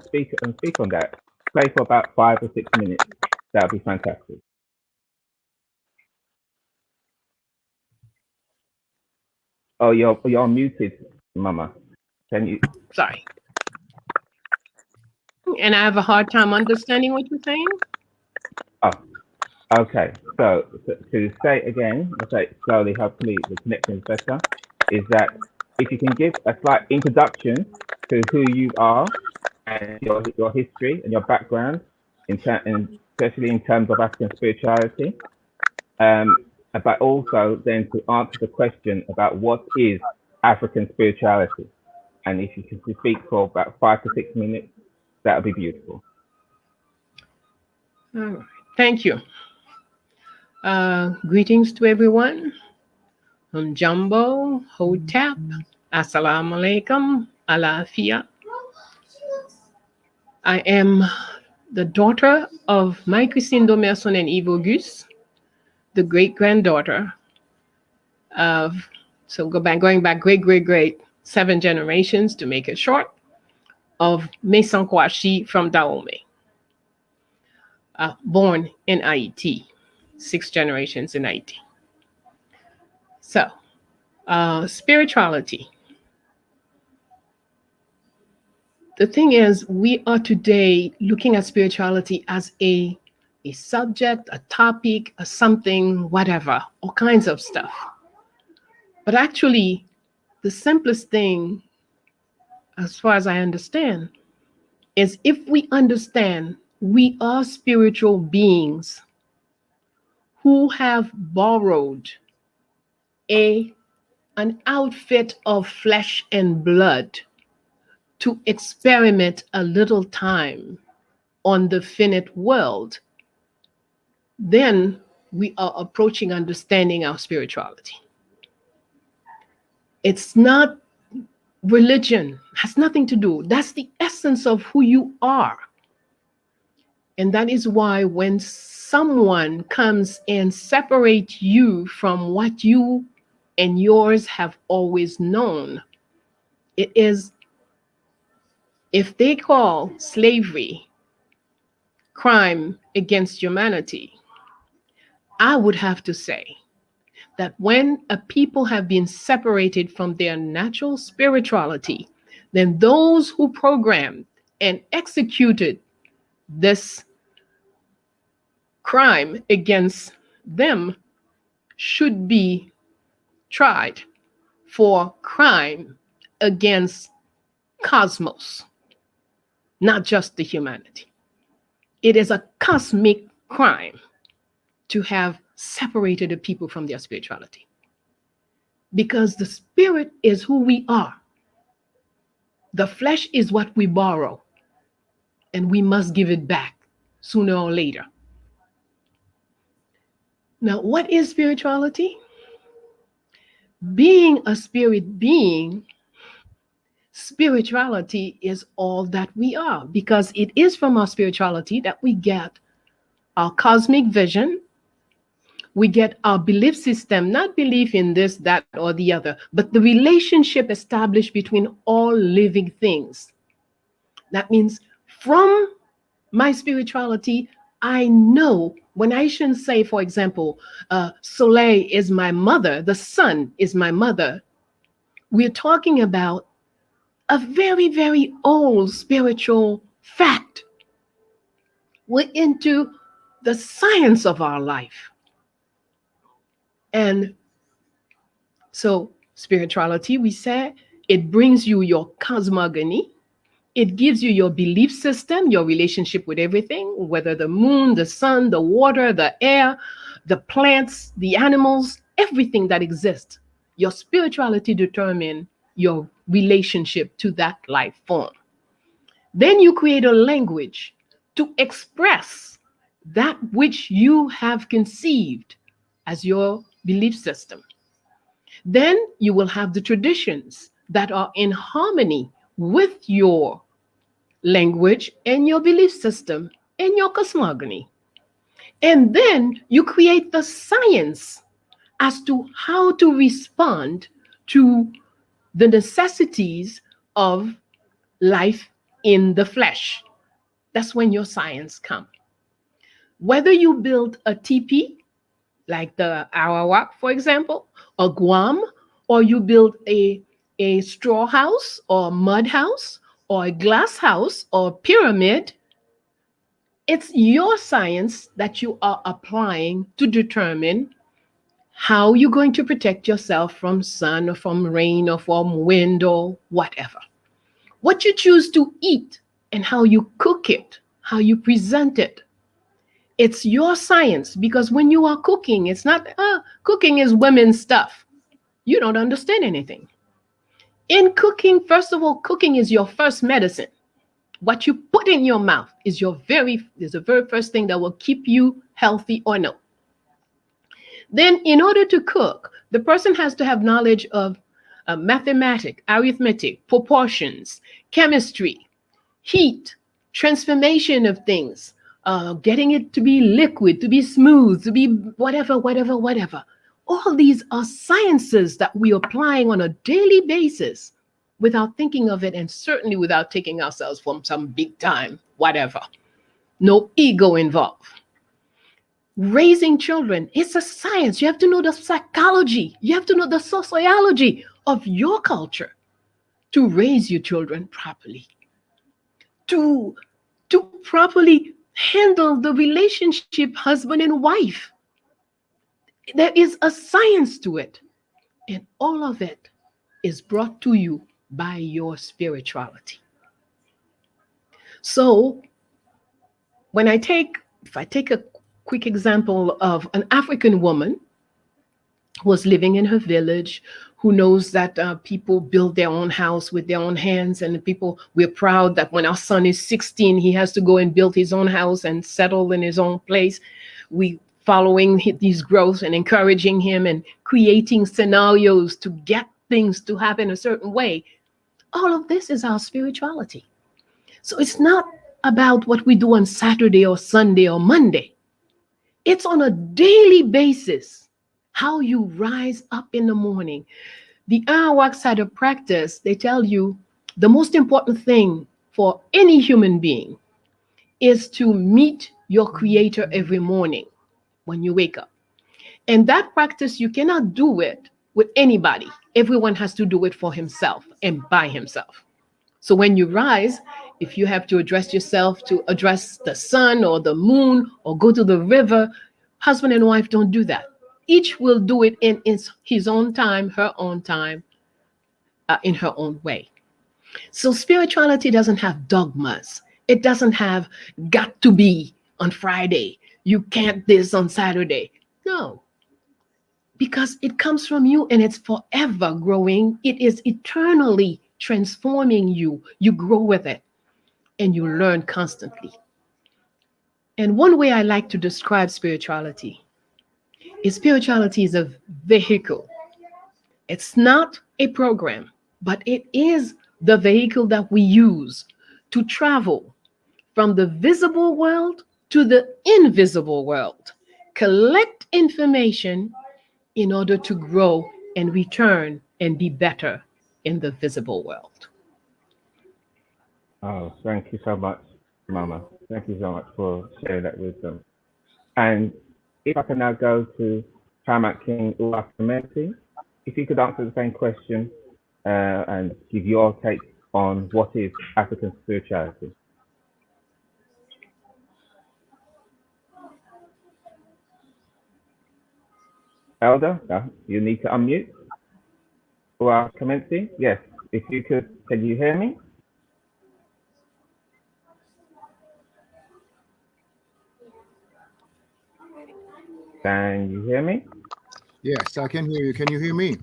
S11: speak on that. Play for about 5 or 6 minutes. That would be fantastic. Oh, you're muted, Mama. Can you?
S7: Sorry. And I have a hard time understanding what you're saying.
S11: Oh, okay. So to say again, I'll say it slowly, hopefully the connection is better, is that if you can give a slight introduction to who you are and your history and your background, especially in terms of African spirituality, but also then to answer the question about what is African spirituality. And if you can speak for about 5 to 6 minutes, that would be beautiful.
S7: All right. Thank you. Greetings to everyone. Jumbo, Hotep, Assalamu alaikum, Alafia. I am the daughter of Christine Domerson and Yves Auguste, the great-granddaughter of, going back great 7 generations to make it short, of Maison Kouachi from Dahomey. Born in Haiti, 6 generations in Haiti. So, spirituality. The thing is, we are today looking at spirituality as a subject, a topic, a something, whatever, all kinds of stuff. But actually, the simplest thing, as far as I understand, is if we understand we are spiritual beings who have borrowed an outfit of flesh and blood to experiment a little time on the finite world, then we are approaching understanding our spirituality. It's not religion, has nothing to do. That's the essence of who you are. And that is why when someone comes and separates you from what you and yours have always known, it is, if they call slavery crime against humanity, I would have to say that when a people have been separated from their natural spirituality, then those who programmed and executed this crime against them should be tried for crime against cosmos, not just the humanity. It is a cosmic crime to have separated a people from their spirituality, because the spirit is who we are. The flesh is what we borrow, and we must give it back sooner or later. Now, what is spirituality? Being a spirit being, spirituality is all that we are, because it is from our spirituality that we get our cosmic vision, we get our belief system, not belief in this, that, or the other, but the relationship established between all living things. That means from my spirituality, I know when I shouldn't say, for example, Soleil is my mother, the sun is my mother. We're talking about a very, very old spiritual fact. We're into the science of our life. And so spirituality, we say, it brings you your cosmogony. It gives you your belief system, your relationship with everything, whether the moon, the sun, the water, the air, the plants, the animals, everything that exists. Your spirituality determines your relationship to that life form. Then you create a language to express that which you have conceived as your belief system. Then you will have the traditions that are in harmony with your language and your belief system and your cosmogony. And then you create the science as to how to respond to the necessities of life in the flesh. That's when your science comes. Whether you build a teepee, like the Arawak, for example, or Guam, or you build a straw house or a mud house or a glass house or pyramid, it's your science that you are applying to determine how you're going to protect yourself from sun or from rain or from wind or whatever. What you choose to eat and how you cook it, how you present it, it's your science. Because when you are cooking, it's not, cooking is women's stuff. You don't understand anything. In cooking, first of all, cooking is your first medicine. What you put in your mouth is the very first thing that will keep you healthy or no. Then in order to cook, the person has to have knowledge of mathematics, arithmetic, proportions, chemistry, heat, transformation of things, getting it to be liquid, to be smooth, to be whatever, whatever, whatever. All these are sciences that we're applying on a daily basis without thinking of it, and certainly without taking ourselves from some big time, whatever. No ego involved. Raising children, it's a science. You have to know the psychology. You have to know the sociology of your culture to raise your children properly. To properly handle the relationship husband and wife. There is a science to it. And all of it is brought to you by your spirituality. So if I take a quick example of an African woman who was living in her village, who knows that people build their own house with their own hands, and we're proud that when our son is 16, he has to go and build his own house and settle in his own place. We following these growths and encouraging him and creating scenarios to get things to happen a certain way. All of this is our spirituality. So it's not about what we do on Saturday or Sunday or Monday. It's on a daily basis, how you rise up in the morning. The Arawak side of practice, they tell you the most important thing for any human being is to meet your creator every morning when you wake up. And that practice, you cannot do it with anybody. Everyone has to do it for himself and by himself. So when you rise, if you have to address yourself, to address the sun or the moon or go to the river, husband and wife don't do that. Each will do it in his own time, her own time, in her own way. So spirituality doesn't have dogmas. It doesn't have got to be on Friday. You can't this on Saturday. No. Because it comes from you and it's forever growing. It is eternally transforming you. You grow with it and you learn constantly. And one way I like to describe spirituality is a vehicle. It's not a program, but it is the vehicle that we use to travel from the visible world to the invisible world, collect information in order to grow and return and be better in the visible world.
S11: Oh, thank you so much, Mama. Thank you so much for sharing that wisdom. And if I can now go to Paramount King Uwakamensi, if you could answer the same question and give your take on what is African spirituality. Elder, you need to unmute. Uwakamensi, yes, if you could, can you hear me? Can you hear me?
S1: Yes, I can hear you. Can you hear me?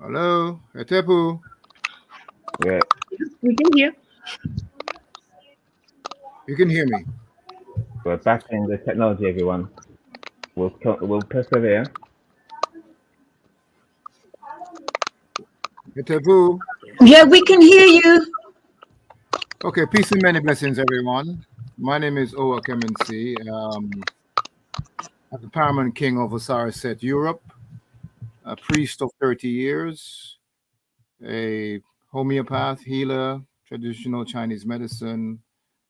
S9: Hello, Etepu.
S11: Yeah.
S7: We can hear.
S9: You can hear me.
S11: We're back in the technology, everyone. We'll persevere.
S9: Etepu.
S10: Yeah, we can hear you.
S9: Okay, peace and many blessings, everyone. My name is Owa Kemensi. I'm the paramount king of Osiris Set Europe, a priest of 30 years, a homeopath, healer, traditional Chinese medicine,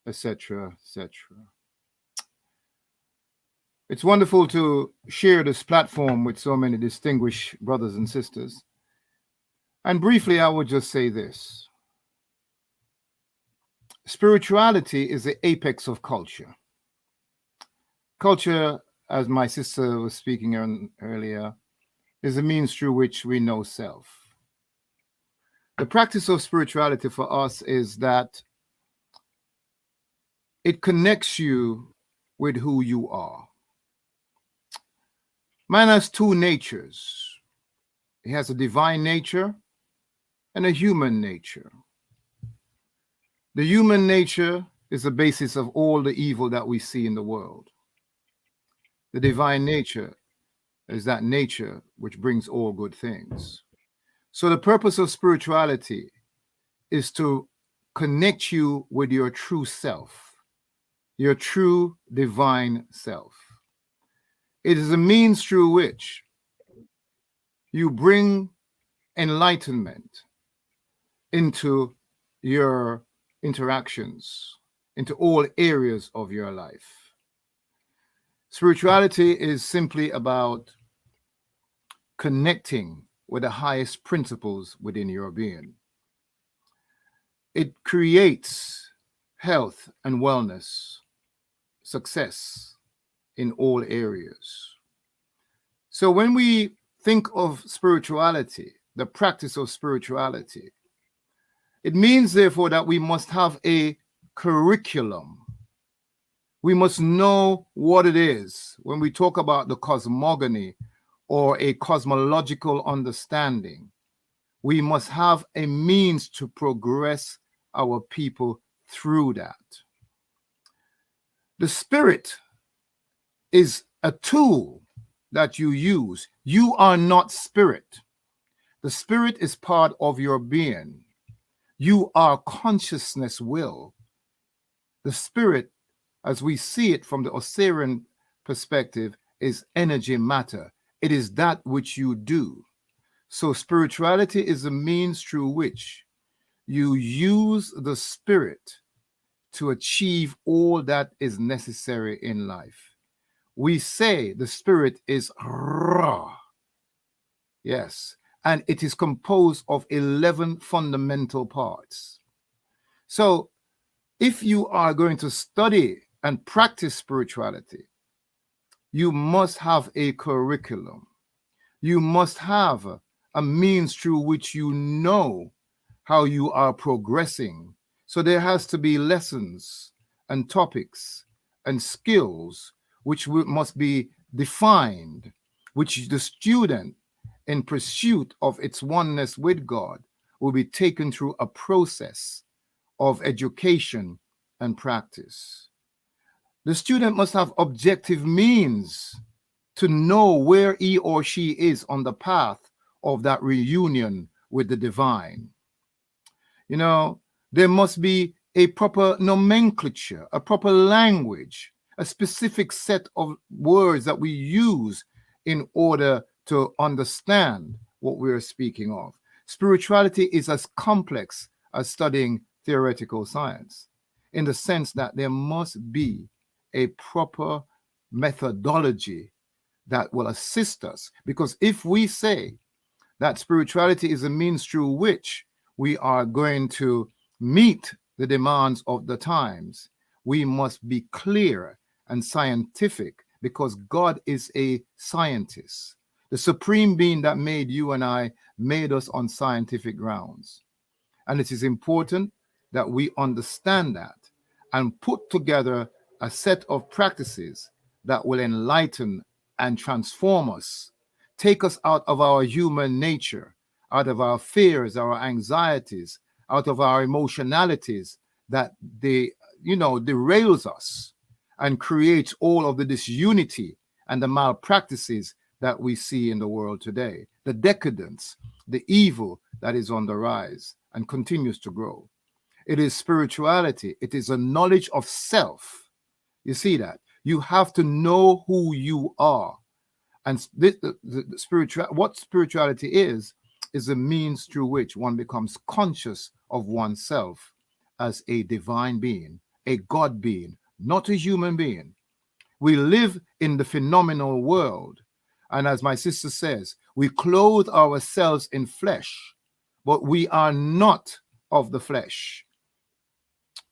S9: etc., etc. It's wonderful to share this platform with so many distinguished brothers and sisters. And briefly, I would just say this. Spirituality is the apex of culture. Culture, as my sister was speaking earlier, is the means through which we know self. The practice of spirituality for us is that it connects you with who you are. Man has two natures. He has a divine nature and a human nature. The human nature is the basis of all the evil that we see in the world. The divine nature is that nature which brings all good things. So the purpose of spirituality is to connect you with your true self, your true divine self. It is a means through which you bring enlightenment into your interactions, into all areas of your life. Spirituality is simply about connecting with the highest principles within your being. It creates health and wellness, success in all areas. So when we think of spirituality, the practice of spirituality, it means therefore that we must have a curriculum. We must know what it is when we talk about the cosmogony or a cosmological understanding. We must have a means to progress our people through that. The spirit is a tool that you use. You are not spirit. The spirit is part of your being. You are consciousness will. The spirit, as we see it from the Osirian perspective, is energy matter. It is that which you do. So spirituality is a means through which you use the spirit to achieve all that is necessary in life. We say the spirit is Ra. Yes. And it is composed of 11 fundamental parts. So if you are going to study and practice spirituality, you must have a curriculum. You must have a means through which you know how you are progressing. So there has to be lessons and topics and skills which must be defined, which the student, in pursuit of its oneness with God, will be taken through a process of education and practice. The student must have objective means to know where he or she is on the path of that reunion with the divine. You know, there must be a proper nomenclature, a proper language, a specific set of words that we use in order to understand what we're speaking of. Spirituality is as complex as studying theoretical science, in the sense that there must be a proper methodology that will assist us. Because if we say that spirituality is a means through which we are going to meet the demands of the times, we must be clear and scientific, because God is a scientist. The supreme being that made you and I made us on scientific grounds. And it is important that we understand that and put together a set of practices that will enlighten and transform us, take us out of our human nature, out of our fears, our anxieties, out of our emotionalities, that they, derails us and creates all of the disunity and the malpractices that we see in the world today, the decadence, the evil that is on the rise and continues to grow. It is spirituality. It is a knowledge of self. You see that? You have to know who you are. And what spirituality is a means through which one becomes conscious of oneself as a divine being, a God being, not a human being. We live in the phenomenal world. And as my sister says, we clothe ourselves in flesh, but we are not of the flesh.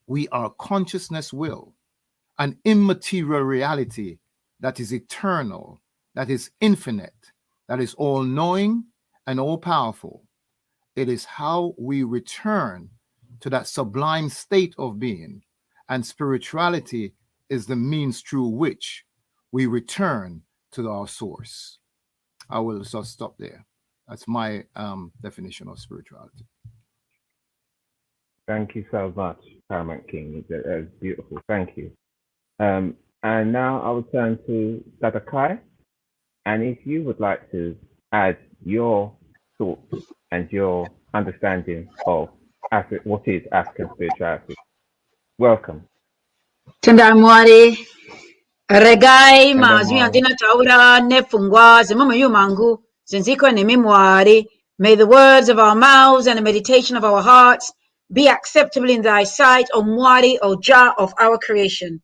S9: We are consciousness will, an immaterial reality that is eternal, that is infinite, that is all-knowing and all-powerful. It is how we return to that sublime state of being, and spirituality is the means through which we return to our source. I will just stop there. That's my definition of spirituality.
S11: Thank you so much, Paramount King. That was beautiful. Thank you. And now I will turn to Dada Kai. And if you would like to add your thoughts and your understanding of what is African spirituality, welcome.
S10: Tandamwari regai mazwi antina taura nefungwa zemama yumangu zenziko ne memwari. May the words of our mouths and the meditation of our hearts be acceptable in thy sight, O Mwari, O Jah of our creation.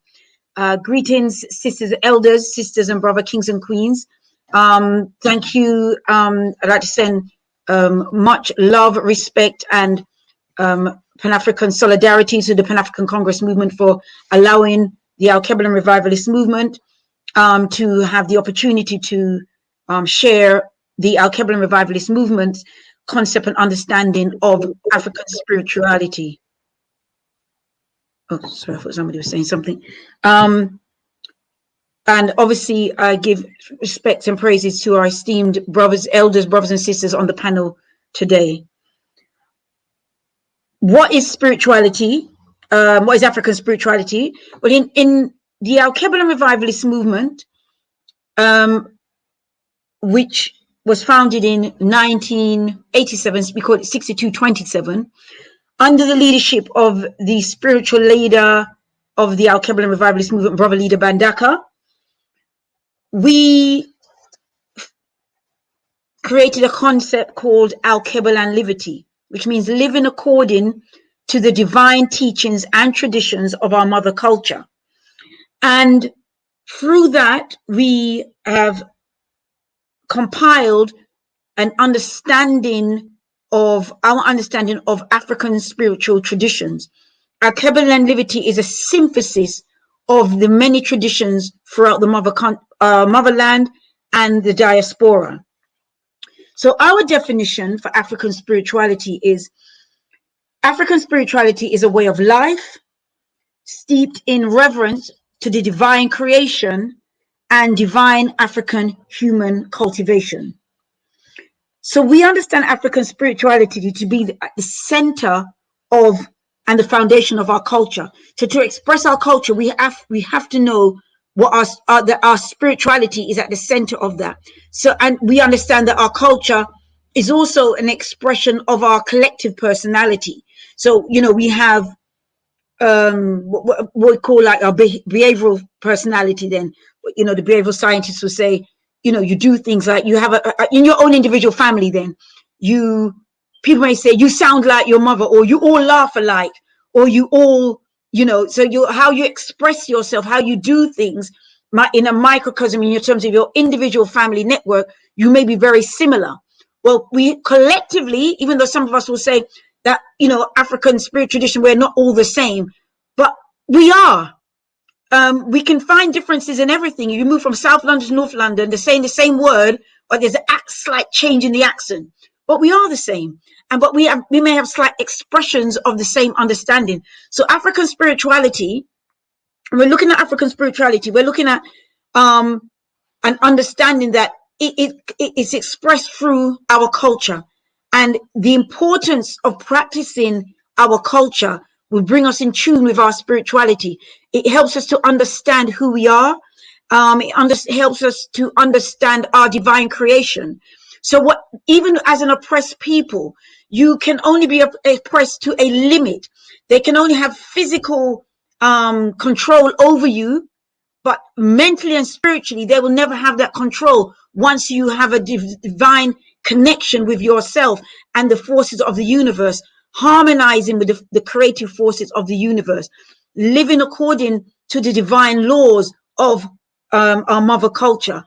S10: Greetings, sisters, elders, sisters and brother kings and queens. Thank you. I'd like to send much love, respect, and Pan-African solidarity to the Pan-African Congress movement for allowing the Al-Kebalan Revivalist movement to have the opportunity to share the Al-Kebalan Revivalist movement concept and understanding of African spirituality. Oh, sorry, I thought somebody was saying something. And obviously, I give respect and praises to our esteemed brothers, elders, brothers and sisters on the panel today. What is spirituality? What is African spirituality? Well, in the Al-Kebalan Revivalist movement, which was founded in 1987, we call it 6227, under the leadership of the spiritual leader of the Al-Kebalan Revivalist movement, Brother Leader Bandaka, we created a concept called Al-Kebalan Livity, which means living according to the divine teachings and traditions of our mother culture. And through that, we have compiled an understanding of African spiritual traditions. Al-Kebalan Livity is a synthesis of the many traditions throughout the motherland and the diaspora. So our definition for African spirituality is African spirituality is a way of life steeped in reverence to the divine creation and divine African human cultivation. So we understand African spirituality to be at the center of and the foundation of our culture. So to express our culture, we have to know what our spirituality is at the center of that. So, and we understand that our culture is also an expression of our collective personality. So, you know, we have what we call like our behavioral personality. Then, you know, the behavioral scientists will say, you know, you do things like you have in your own individual family. Then people may say you sound like your mother, or you all laugh alike, or you all, you know, so how you express yourself, how you do things in a microcosm in terms of your individual family network, you may be very similar. Well, we collectively, even though some of us will say that, you know, African spirit tradition, we're not all the same, but we are. We can find differences in everything. You move from South London to North London, they're saying the same word, but there's a slight change in the accent. But we are the same, but we may have slight expressions of the same understanding. So African spirituality, when we're looking at African spirituality, we're looking at an understanding that it's expressed through our culture, And the importance of practicing our culture will bring us in tune with our spirituality. It helps us to understand who we are. It helps us to understand our divine creation. So what, even as an oppressed people, you can only be oppressed to a limit. They can only have physical control over you, but mentally and spiritually, they will never have that control once you have a divine connection with yourself and the forces of the universe, harmonizing with the creative forces of the universe, living according to the divine laws of our mother culture.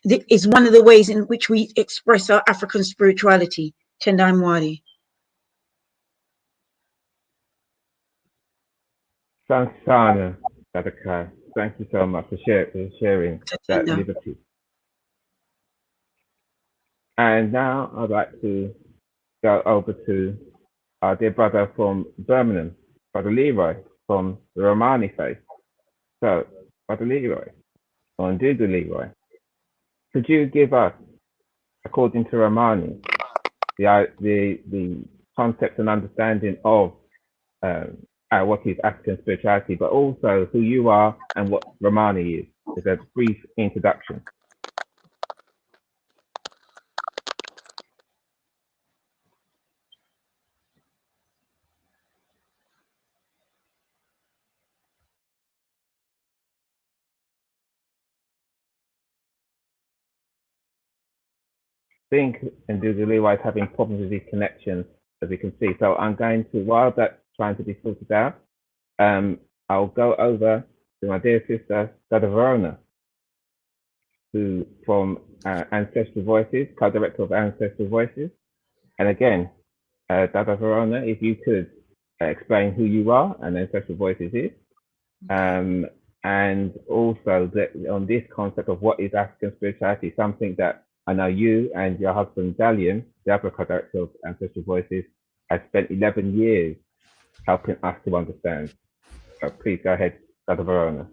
S10: Is one of the ways in which we express our African spirituality. Tendai Mwari.
S11: Sansana Sadaka. Thank you so much for sharing that liberty. And now I'd like to go over to our dear brother from Birmingham, Brother Leroy from the Romani faith. So, Brother Leroy, or Ndugu Leroy, could you give us, according to Romani, the concept and understanding of what is African spirituality, but also who you are and what Romani is? As a brief introduction. Think and do the Leroy is having problems with his connection, as you can see. So I'm going to, while that's trying to be sorted out, I'll go over to my dear sister, Dada Verona, who from Ancestral Voices, co-director of Ancestral Voices. And again, Dada Verona, if you could explain who you are and Ancestral Voices is, and also on this concept of what is African spirituality, something that I know you and your husband Dalian, the other co-director of Ancestral Voices, has spent 11 years helping us to understand. So please go ahead, Dada Verona.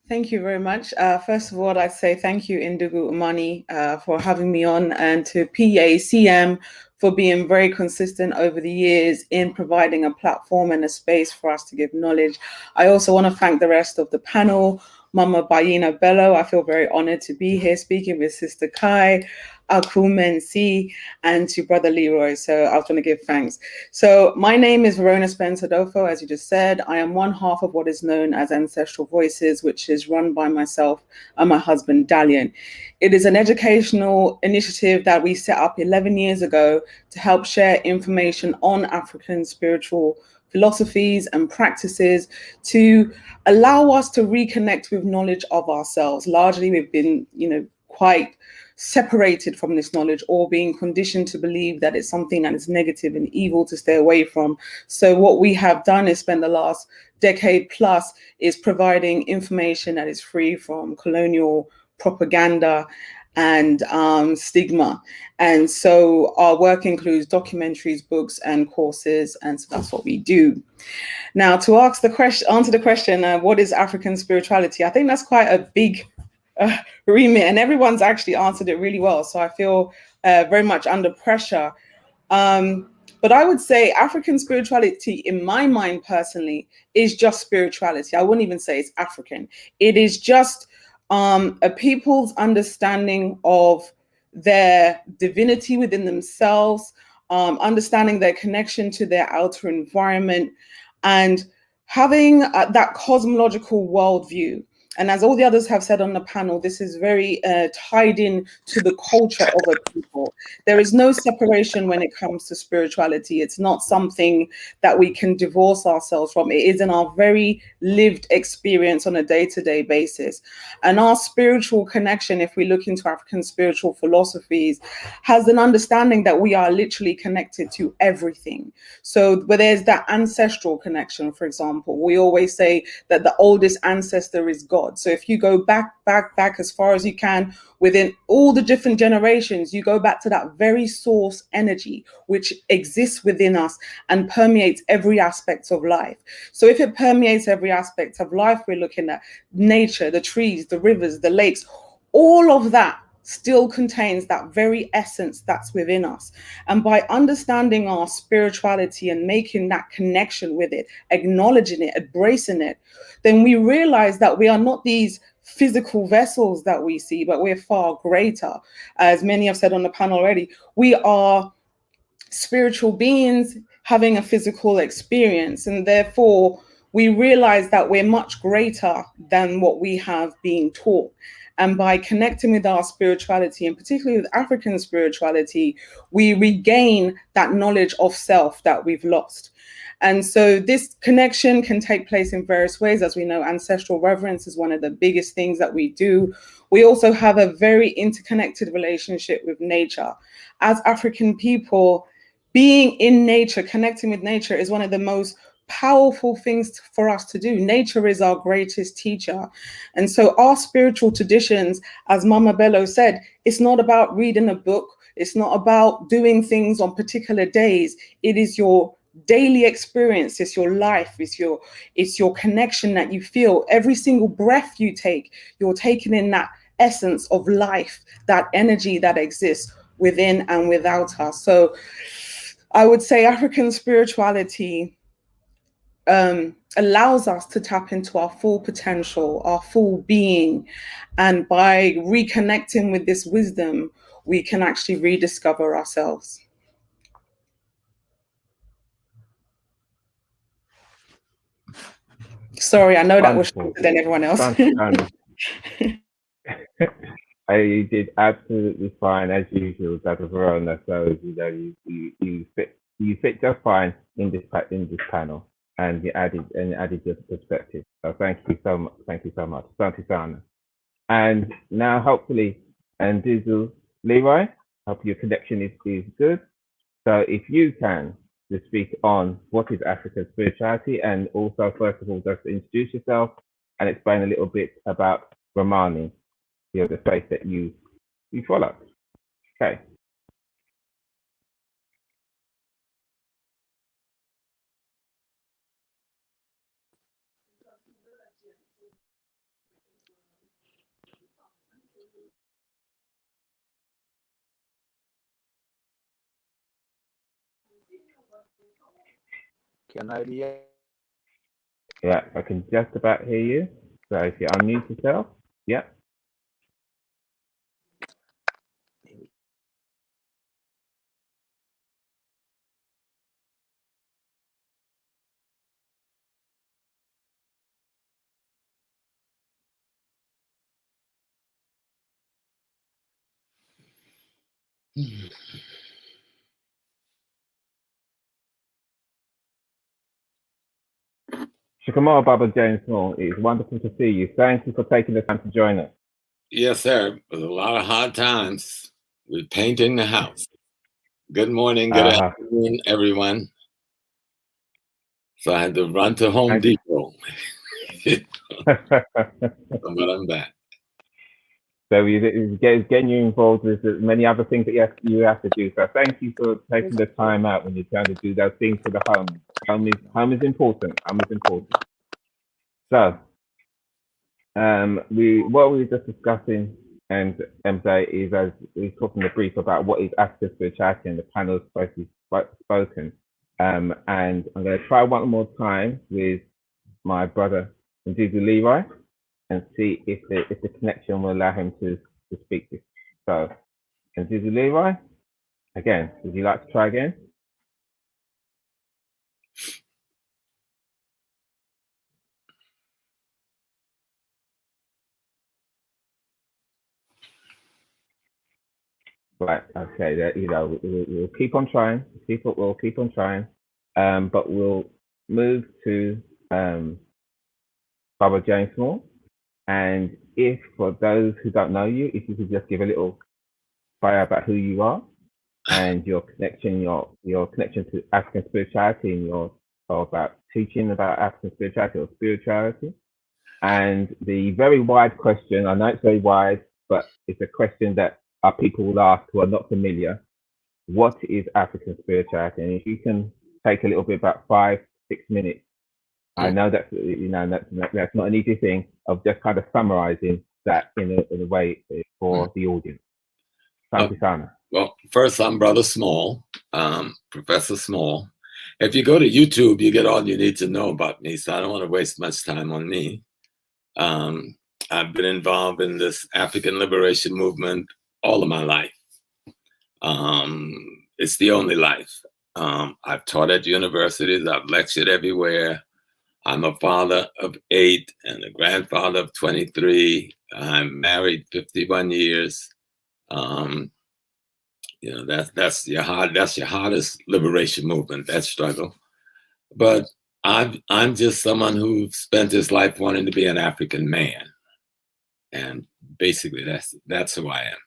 S8: Thank you very much. First of all, I'd say thank you, Ndugu Umani, for having me on, and to PACM for being very consistent over the years in providing a platform and a space for us to give knowledge. I also want to thank the rest of the panel, Mama Bayina Bello. I feel very honored to be here speaking with Sister Kai, Akumensi, and to Brother Leroy. So I was going to give thanks. So my name is Verona Spencer-Dofo, as you just said. I am one half of what is known as Ancestral Voices, which is run by myself and my husband, Dalian. It is an educational initiative that we set up 11 years ago to help share information on African spiritual philosophies and practices to allow us to reconnect with knowledge of ourselves. Largely, we've been, quite separated from this knowledge, or being conditioned to believe that it's something that is negative and evil to stay away from. So what we have done is spend the last decade plus is providing information that is free from colonial propaganda and stigma. And so our work includes documentaries, books, and courses, and so that's what we do. Now, to answer the question, what is African spirituality? I think that's quite a big remit, and everyone's actually answered it really well. So I feel very much under pressure. But I would say African spirituality, in my mind personally, is just spirituality. I wouldn't even say it's African. It is just a people's understanding of their divinity within themselves, understanding their connection to their outer environment, and having that cosmological worldview. And as all the others have said on the panel, this is very tied in to the culture of a people. There is no separation when it comes to spirituality. It's not something that we can divorce ourselves from. It is in our very lived experience on a day-to-day basis. And our spiritual connection, if we look into African spiritual philosophies, has an understanding that we are literally connected to everything. So where there's that ancestral connection, for example, we always say that the oldest ancestor is God. So if you go back as far as you can within all the different generations, you go back to that very source energy which exists within us and permeates every aspect of life. So if it permeates every aspect of life, we're looking at nature, the trees, the rivers, the lakes, all of that still contains that very essence that's within us. And by understanding our spirituality and making that connection with it, acknowledging it, embracing it, then we realize that we are not these physical vessels that we see, but we're far greater. As many have said on the panel already, we are spiritual beings having a physical experience, and therefore we realize that we're much greater than what we have been taught. And by connecting with our spirituality, and particularly with African spirituality, we regain that knowledge of self that we've lost. And so this connection can take place in various ways. As we know, ancestral reverence is one of the biggest things that we do. We also have a very interconnected relationship with nature. As African people, being in nature, connecting with nature is one of the most powerful things for us to do. Nature is our greatest teacher. And so our spiritual traditions, as Mama Bello said, it's not about reading a book. It's not about doing things on particular days. It is your daily experience. It's your life. It's your connection that you feel. Every single breath you take, you're taking in that essence of life, that energy that exists within and without us. So I would say African spirituality allows us to tap into our full potential, our full being. And by reconnecting with this wisdom, we can actually rediscover ourselves. Sorry, I know that was shorter than everyone else.
S11: You did absolutely fine as usual, Dr. Verona. So you fit just fine in this panel, and you added your perspective. So thank you so much. Thank you so much, Santi Sana. And now hopefully, and Dizu Leroy, hope your connection is good. So if you can just speak on what is African spirituality, and also first of all just introduce yourself and explain a little bit about Romani, the faith that you follow. Okay.
S2: Can I be?
S11: Yeah, I can just about hear you. So if you unmute yourself, yeah. Shikamal Baba James Small, it is wonderful to see you. Thank you for taking the time to join us.
S2: Yes, sir. It was a lot of hard times with painting the house. Good morning, good afternoon, everyone. So I had to run to Home Depot. But I'm back.
S11: So it's getting you involved with many other things that you have to do. So thank you for taking the time out when you're trying to do those things for the home. Home is important. Home is important. So what we were just discussing, and MJ, is as we talked in the brief about what is African spirituality, and the panel has spoken. And I'm going to try one more time with my brother Ndizu Leroy and see if the connection will allow him to speak this. So, Ndizu Leroy, again, would you like to try again? Right. Okay. We'll keep on trying. We'll keep on trying. But we'll move to Baba James Small. And if for those who don't know you, if you could just give a little bio about who you are and your connection to African spirituality, and about teaching about African spirituality or spirituality. And the very wide question, I know it's very wide, but it's a question that our people will ask who are not familiar. What is African spirituality? And if you can take a little bit, about 5-6 minutes. I know that's not an easy thing of just kind of summarizing that in a way for the audience.
S2: Well, first, I'm Brother Small, Professor Small. If you go to YouTube, you get all you need to know about me, so I don't want to waste much time on me. I've been involved in this African liberation movement all of my life. It's the only life. I've taught at universities, I've lectured everywhere. I'm a father of 8 and a grandfather of 23. I'm married 51 years. You know, that's your hardest liberation movement, that struggle. But I'm just someone who spent his life wanting to be an African man. And basically that's who I am.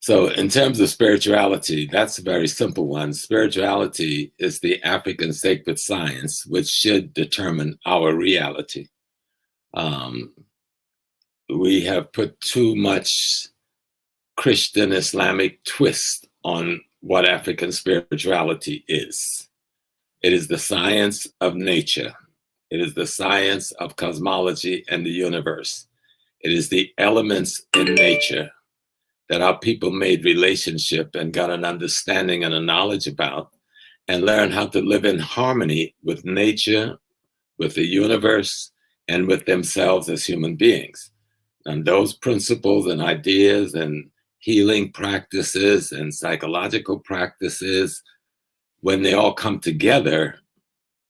S2: So in terms of spirituality, that's a very simple one. Spirituality is the African sacred science, which should determine our reality. We have put too much Christian Islamic twist on what African spirituality is. It is the science of nature. It is the science of cosmology and the universe. It is the elements in nature that our people made relationship and got an understanding and a knowledge about, and learn how to live in harmony with nature, with the universe, and with themselves as human beings. And those principles and ideas and healing practices and psychological practices, when they all come together,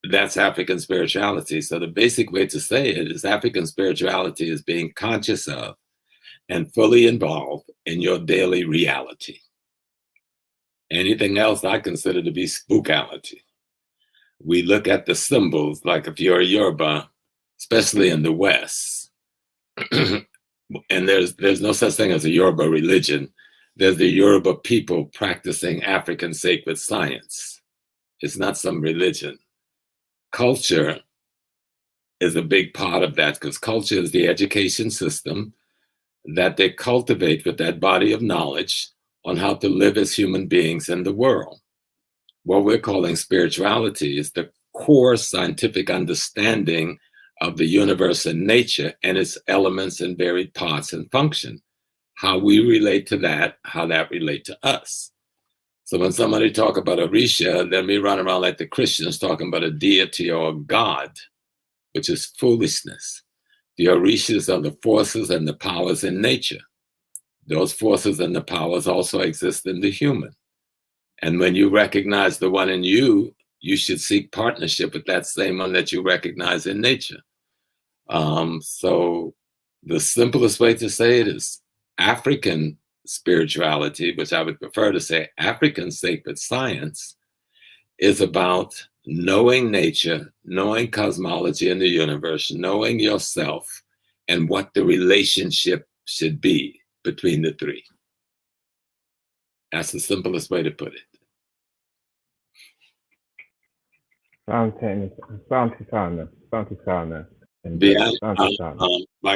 S2: that's African spirituality. So the basic way to say it is African spirituality is being conscious of and fully involved in your daily reality. Anything else I consider to be spookality. We look at the symbols, like if you're a Yoruba, especially in the West, and there's no such thing as a Yoruba religion. There's the Yoruba people practicing African sacred science. It's not some religion. Culture is a big part of that, because culture is the education system that they cultivate with that body of knowledge on how to live as human beings in the world. What we're calling spirituality is the core scientific understanding of the universe and nature and its elements and varied parts and function. How we relate to that, how that relate to us. So when somebody talk about Orisha, then we run around like the Christians talking about a deity or a God, which is foolishness. The Orishas are the forces and the powers in nature. Those forces and the powers also exist in the human. And when you recognize the one in you, you should seek partnership with that same one that you recognize in nature. So the simplest way to say it is African spirituality, which I would prefer to say African sacred science, is about knowing nature, knowing cosmology in the universe, knowing yourself, and what the relationship should be between the three. That's the simplest way to put it. By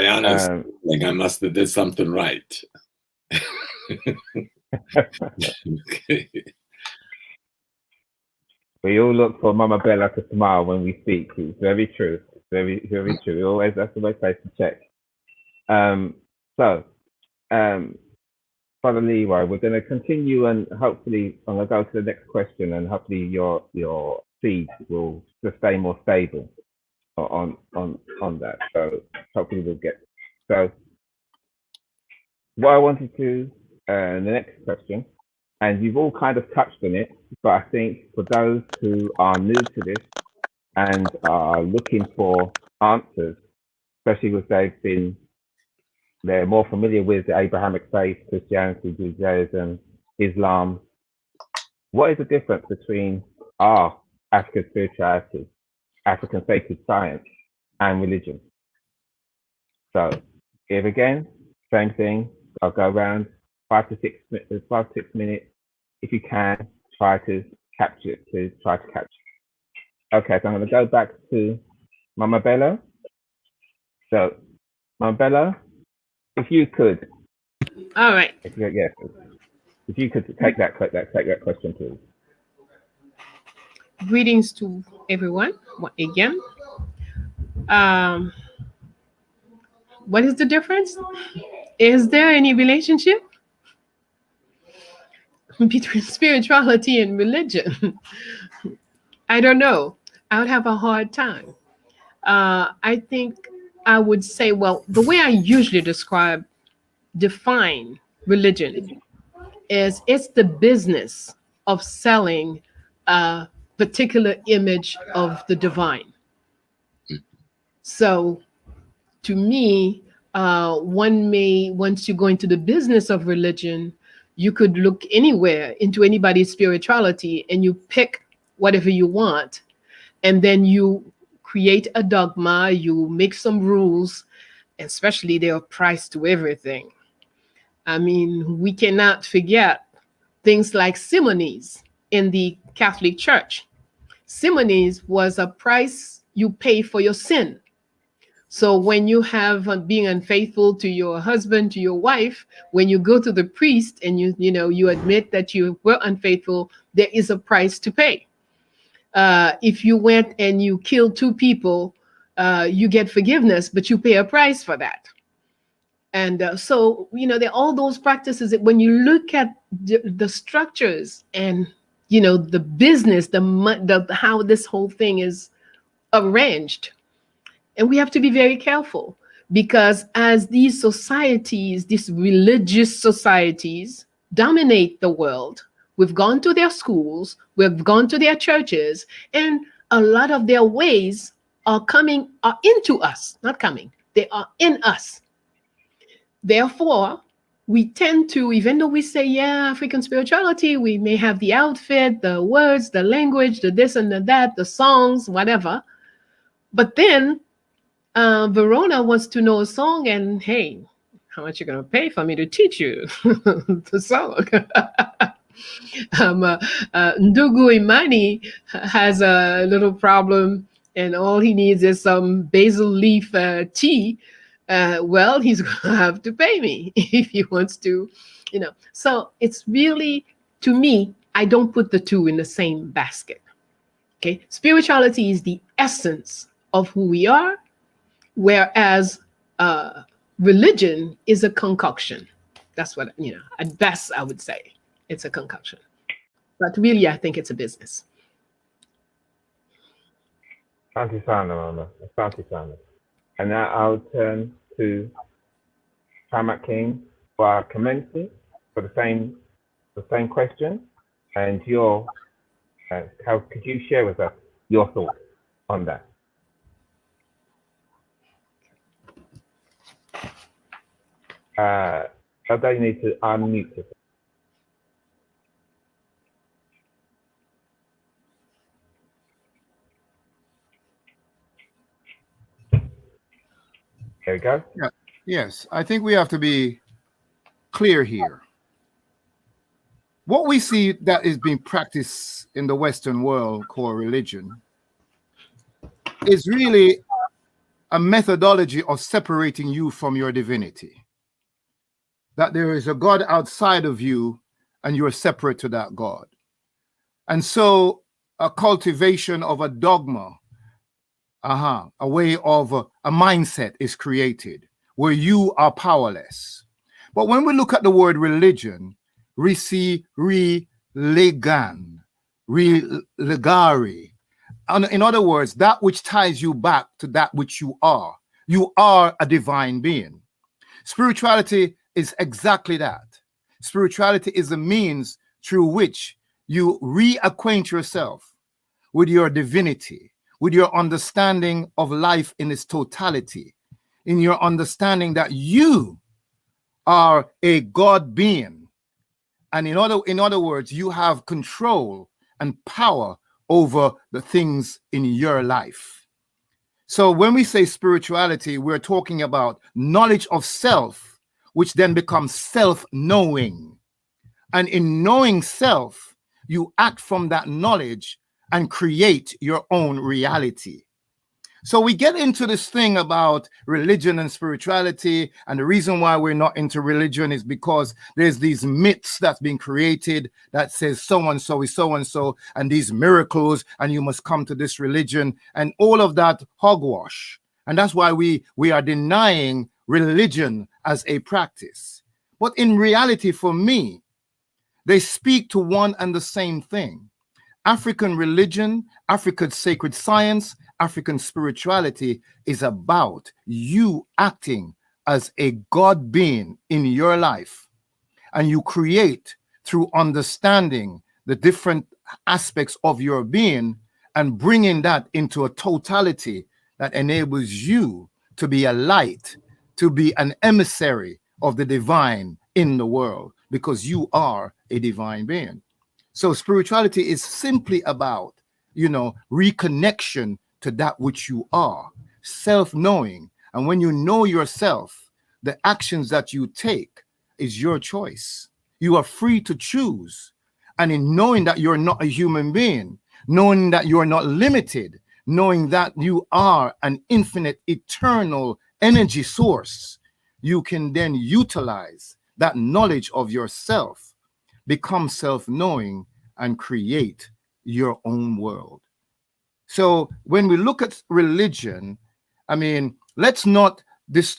S2: honest, I must have did something right.
S11: Okay. We all look for Mama Bella to smile when we speak. It's very true. Very, very true. Always, that's the best place to check. Father Leroy, we're going to continue, and hopefully I'm going to go to the next question, and hopefully your feed will just stay more stable on that. So hopefully we'll get. So what I wanted to, the next question, and you've all kind of touched on it, but I think for those who are new to this and are looking for answers, especially if they're more familiar with the Abrahamic faith, Christianity, Judaism, Islam, what is the difference between our African spirituality, African sacred science, and religion? So here again, same thing. I'll go around 5 to 6 minutes. If you can, try to capture it. Okay, so I'm going to go back to Mama Bella. So, Mama Bella, if you could.
S7: All right.
S11: If you could take that question, please.
S7: Greetings to everyone again. What is the difference? Is there any relationship? between spirituality and religion. I don't know. I would have a hard time. I think I would say, well, the way I usually define religion is it's the business of selling a particular image of the divine. So to me, one may, once you go into the business of religion, you could look anywhere into anybody's spirituality and you pick whatever you want. And then you create a dogma, you make some rules, especially there are price to everything. I mean, we cannot forget things like simonies in the Catholic Church. Simonies was a price you pay for your sin. So when you have being unfaithful to your husband, to your wife, when you go to the priest and you admit that you were unfaithful, there is a price to pay. If you went and you killed 2 people, you get forgiveness, but you pay a price for that. And so, there are all those practices that when you look at the structures and, the business, how this whole thing is arranged. And we have to be very careful because as these societies, these religious societies dominate the world, we've gone to their schools, we've gone to their churches, and a lot of their ways are into us, not coming, they are in us. Therefore, we tend to, even though we say, yeah, African spirituality, we may have the outfit, the words, the language, the this and the that, the songs, whatever. But then Verona wants to know a song and, hey, how much you going to pay for me to teach you the song? Ndugu Imani has a little problem and all he needs is some basil leaf tea. Well, he's going to have to pay me if he wants to, So it's really, to me, I don't put the two in the same basket. Okay. Spirituality is the essence of who we are, whereas religion is a concoction. That's what, at best I would say it's a concoction. But really, I think it's a business.
S11: Asante sana, Mama. Asante sana. And now I'll turn to Pacm for commencing for the same question. And how could you share with us your thoughts on that? Although you need to unmute yourself. There we go.
S9: Yeah. Yes, I think we have to be clear here. What we see that is being practiced in the Western world called religion is really a methodology of separating you from your divinity. That there is a God outside of you and you're separate to that God. And so a cultivation of a dogma, a way of a mindset is created where you are powerless. But when we look at the word religion, we see religan, religare. In other words, that which ties you back to that which you are. You are a divine being. Spirituality is exactly that. Spirituality is a means through which you reacquaint yourself with your divinity, with your understanding of life in its totality, in your understanding that you are a God being. And in other words, you have control and power over the things in your life. So when we say spirituality, we're talking about knowledge of self, which then becomes self-knowing. And in knowing self, you act from that knowledge and create your own reality. So we get into this thing about religion and spirituality, and the reason why we're not into religion is because there's these myths that's been created that says so-and-so is so-and-so, and these miracles, and you must come to this religion, and all of that hogwash. And that's why we are denying religion as a practice. But in reality, for me, They speak to one and the same thing. African religion, African sacred science, African spirituality is about you acting as a God being in your life. And you create through understanding the different aspects of your being and bringing that into a totality that enables you to be a light, to be an emissary of the divine in the world, because you are a divine being. So spirituality is simply about, reconnection to that which you are, self-knowing. And when you know yourself, the actions that you take is your choice. You are free to choose. And in knowing that you're not a human being, knowing that you're not limited, knowing that you are an infinite, eternal energy source, you can then utilize that knowledge of yourself, become self-knowing, and create your own world. So when we look at religion, I mean, let's not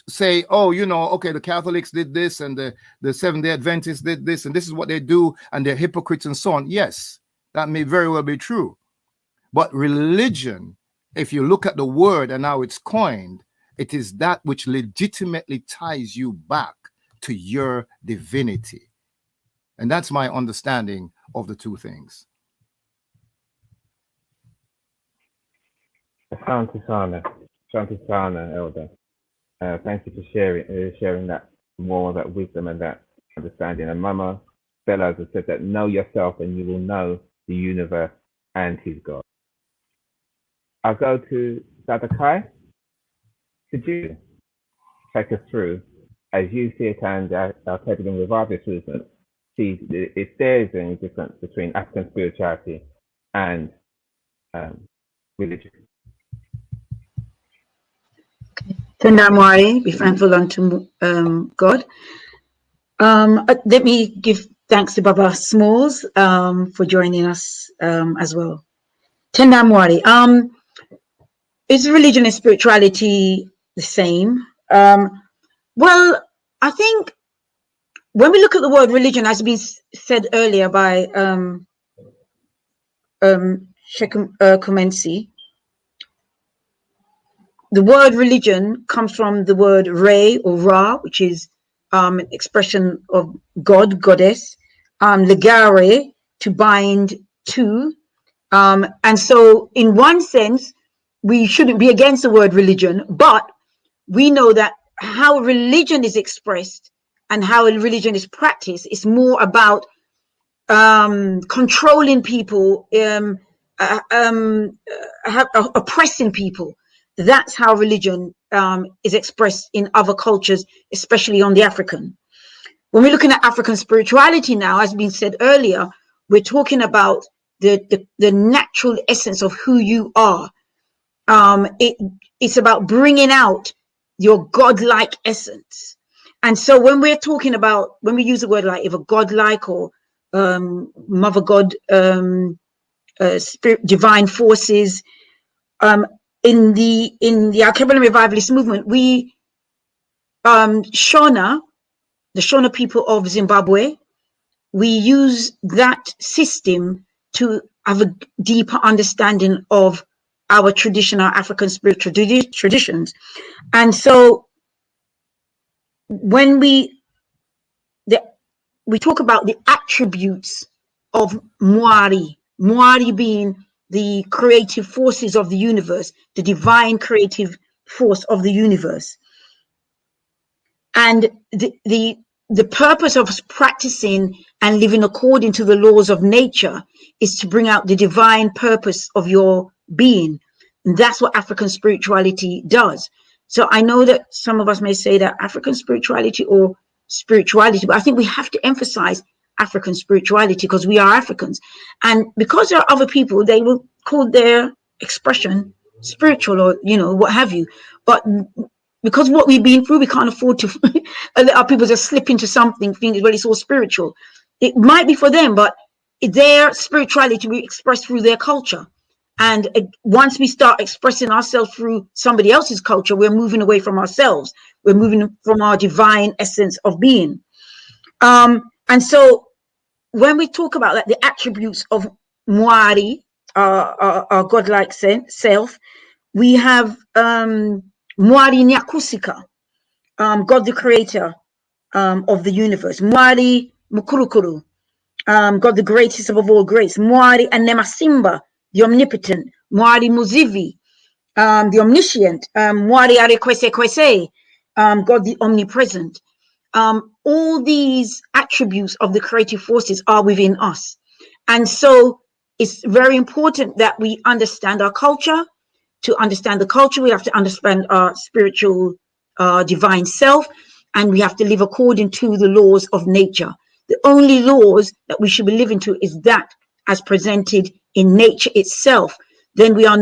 S9: say, oh, okay, the Catholics did this and the Seventh-day Adventists did this and this is what they do and they're hypocrites and so on. Yes, that may very well be true. But religion, if you look at the word and how it's coined, it is that which legitimately ties you back to your divinity. And that's my understanding of the two things.
S11: Shanti Sana, Elder. Thank you for sharing that more of that wisdom and that understanding. And Mama Bellows has said that know yourself and you will know the universe and his God. I'll go to Sadakai. Could you take us through, as you see it and our Pacm Revivalist movement, see if there is any difference between African spirituality and religion?
S10: Tendamwari, be thankful unto God. Let me give thanks to Baba Smalls for joining us as well. Tendamwari, is religion and spirituality the same? Well, I think when we look at the word religion, as been said earlier by Sheikh Kumensi, the word religion comes from the word Re or Ra, which is an expression of God, goddess, legare, to bind to. And so in one sense, we shouldn't be against the word religion, but we know that how religion is expressed and how religion is practiced is more about controlling people, oppressing people. That's how religion is expressed in other cultures, especially on the African. When we're looking at African spirituality now, as been said earlier, we're talking about the natural essence of who you are. It's about bringing out your godlike essence. And so when we're talking about, when we use the word like, if a godlike or mother god, spirit, divine forces, in the Alkebulan Revivalist movement, we the Shona people of Zimbabwe, we use that system to have a deeper understanding of our traditional African spiritual traditions. And so when we talk about the attributes of Mwari being the creative forces of the universe, the divine creative force of the universe. And the purpose of practicing and living according to the laws of nature is to bring out the divine purpose of your being. And that's what African spirituality does. So I know that some of us may say that African spirituality or spirituality, but I think we have to emphasize African spirituality because we are Africans. And because there are other people, they will call their expression spiritual or, what have you. But because what we've been through, we can't afford to let our people just slip into something, think, well, it's all spiritual. It might be for them, but their spirituality we express through their culture. And once we start expressing ourselves through somebody else's culture, we're moving away from ourselves. We're moving from our divine essence of being. And so when we talk about like the attributes of Mwari, our godlike self, we have Mwari Nyakusika, God the creator of the universe. Mwari Mukurukuru, God the greatest of all greats. Mwari Anemasimba, the omnipotent. Mwari Muzivi, the omniscient. Mwari Arekwese Kwese, God the omnipresent. All these attributes of the creative forces are within us. And so it's very important that we understand our culture. To understand the culture, we have to understand our spiritual divine self, and we have to live according to the laws of nature. The only laws that we should be living to is that as presented in nature itself. Then we are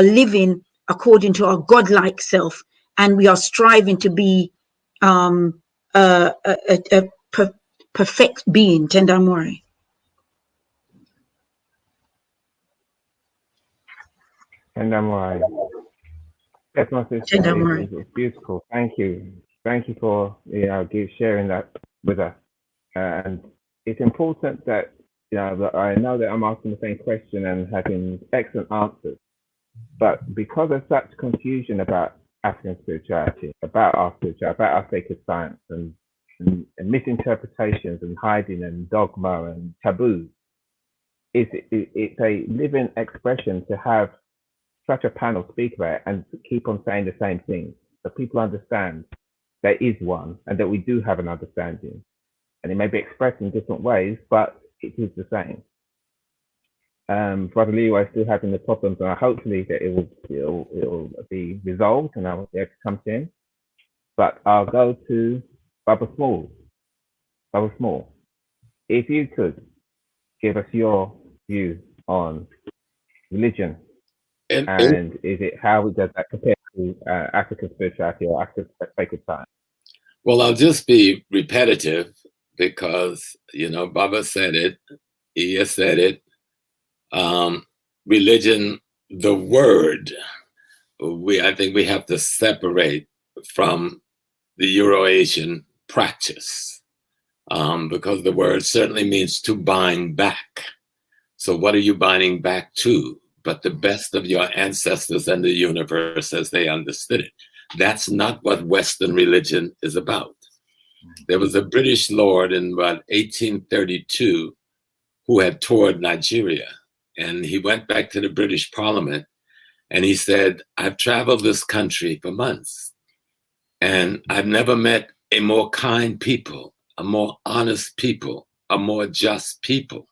S10: living according to our godlike self, and we are striving to be a perfect being. Tendamore.
S11: Tendamore. That's my sister. It's beautiful. Thank you. Thank you for sharing that with us. And it's important that that I know that I'm asking the same question and having excellent answers, but because of such confusion about African spirituality, about our sacred science, and misinterpretations and hiding and dogma and taboos, it's a living expression to have such a panel speak about it and keep on saying the same thing, so people understand there is one and that we do have an understanding, and it may be expressed in different ways, but it is the same. Brother Leo is still having the problems, and hopefully that it will be resolved and I will be able to come to him. But I'll go to Baba Small. Baba Small, if you could give us your view on religion, and is it how does that compare to African spirituality or African sacred science?
S2: Well, I'll just be repetitive because Baba said it, Iya said it. Religion, the word, I think we have to separate from the Euro-Asian practice, because the word certainly means to bind back. So what are you binding back to? But the best of your ancestors and the universe as they understood it. That's not what Western religion is about. There was a British lord in about 1832 who had toured Nigeria, and he went back to the British Parliament and he said, I've traveled this country for months and I've never met a more kind people, a more honest people, a more just people.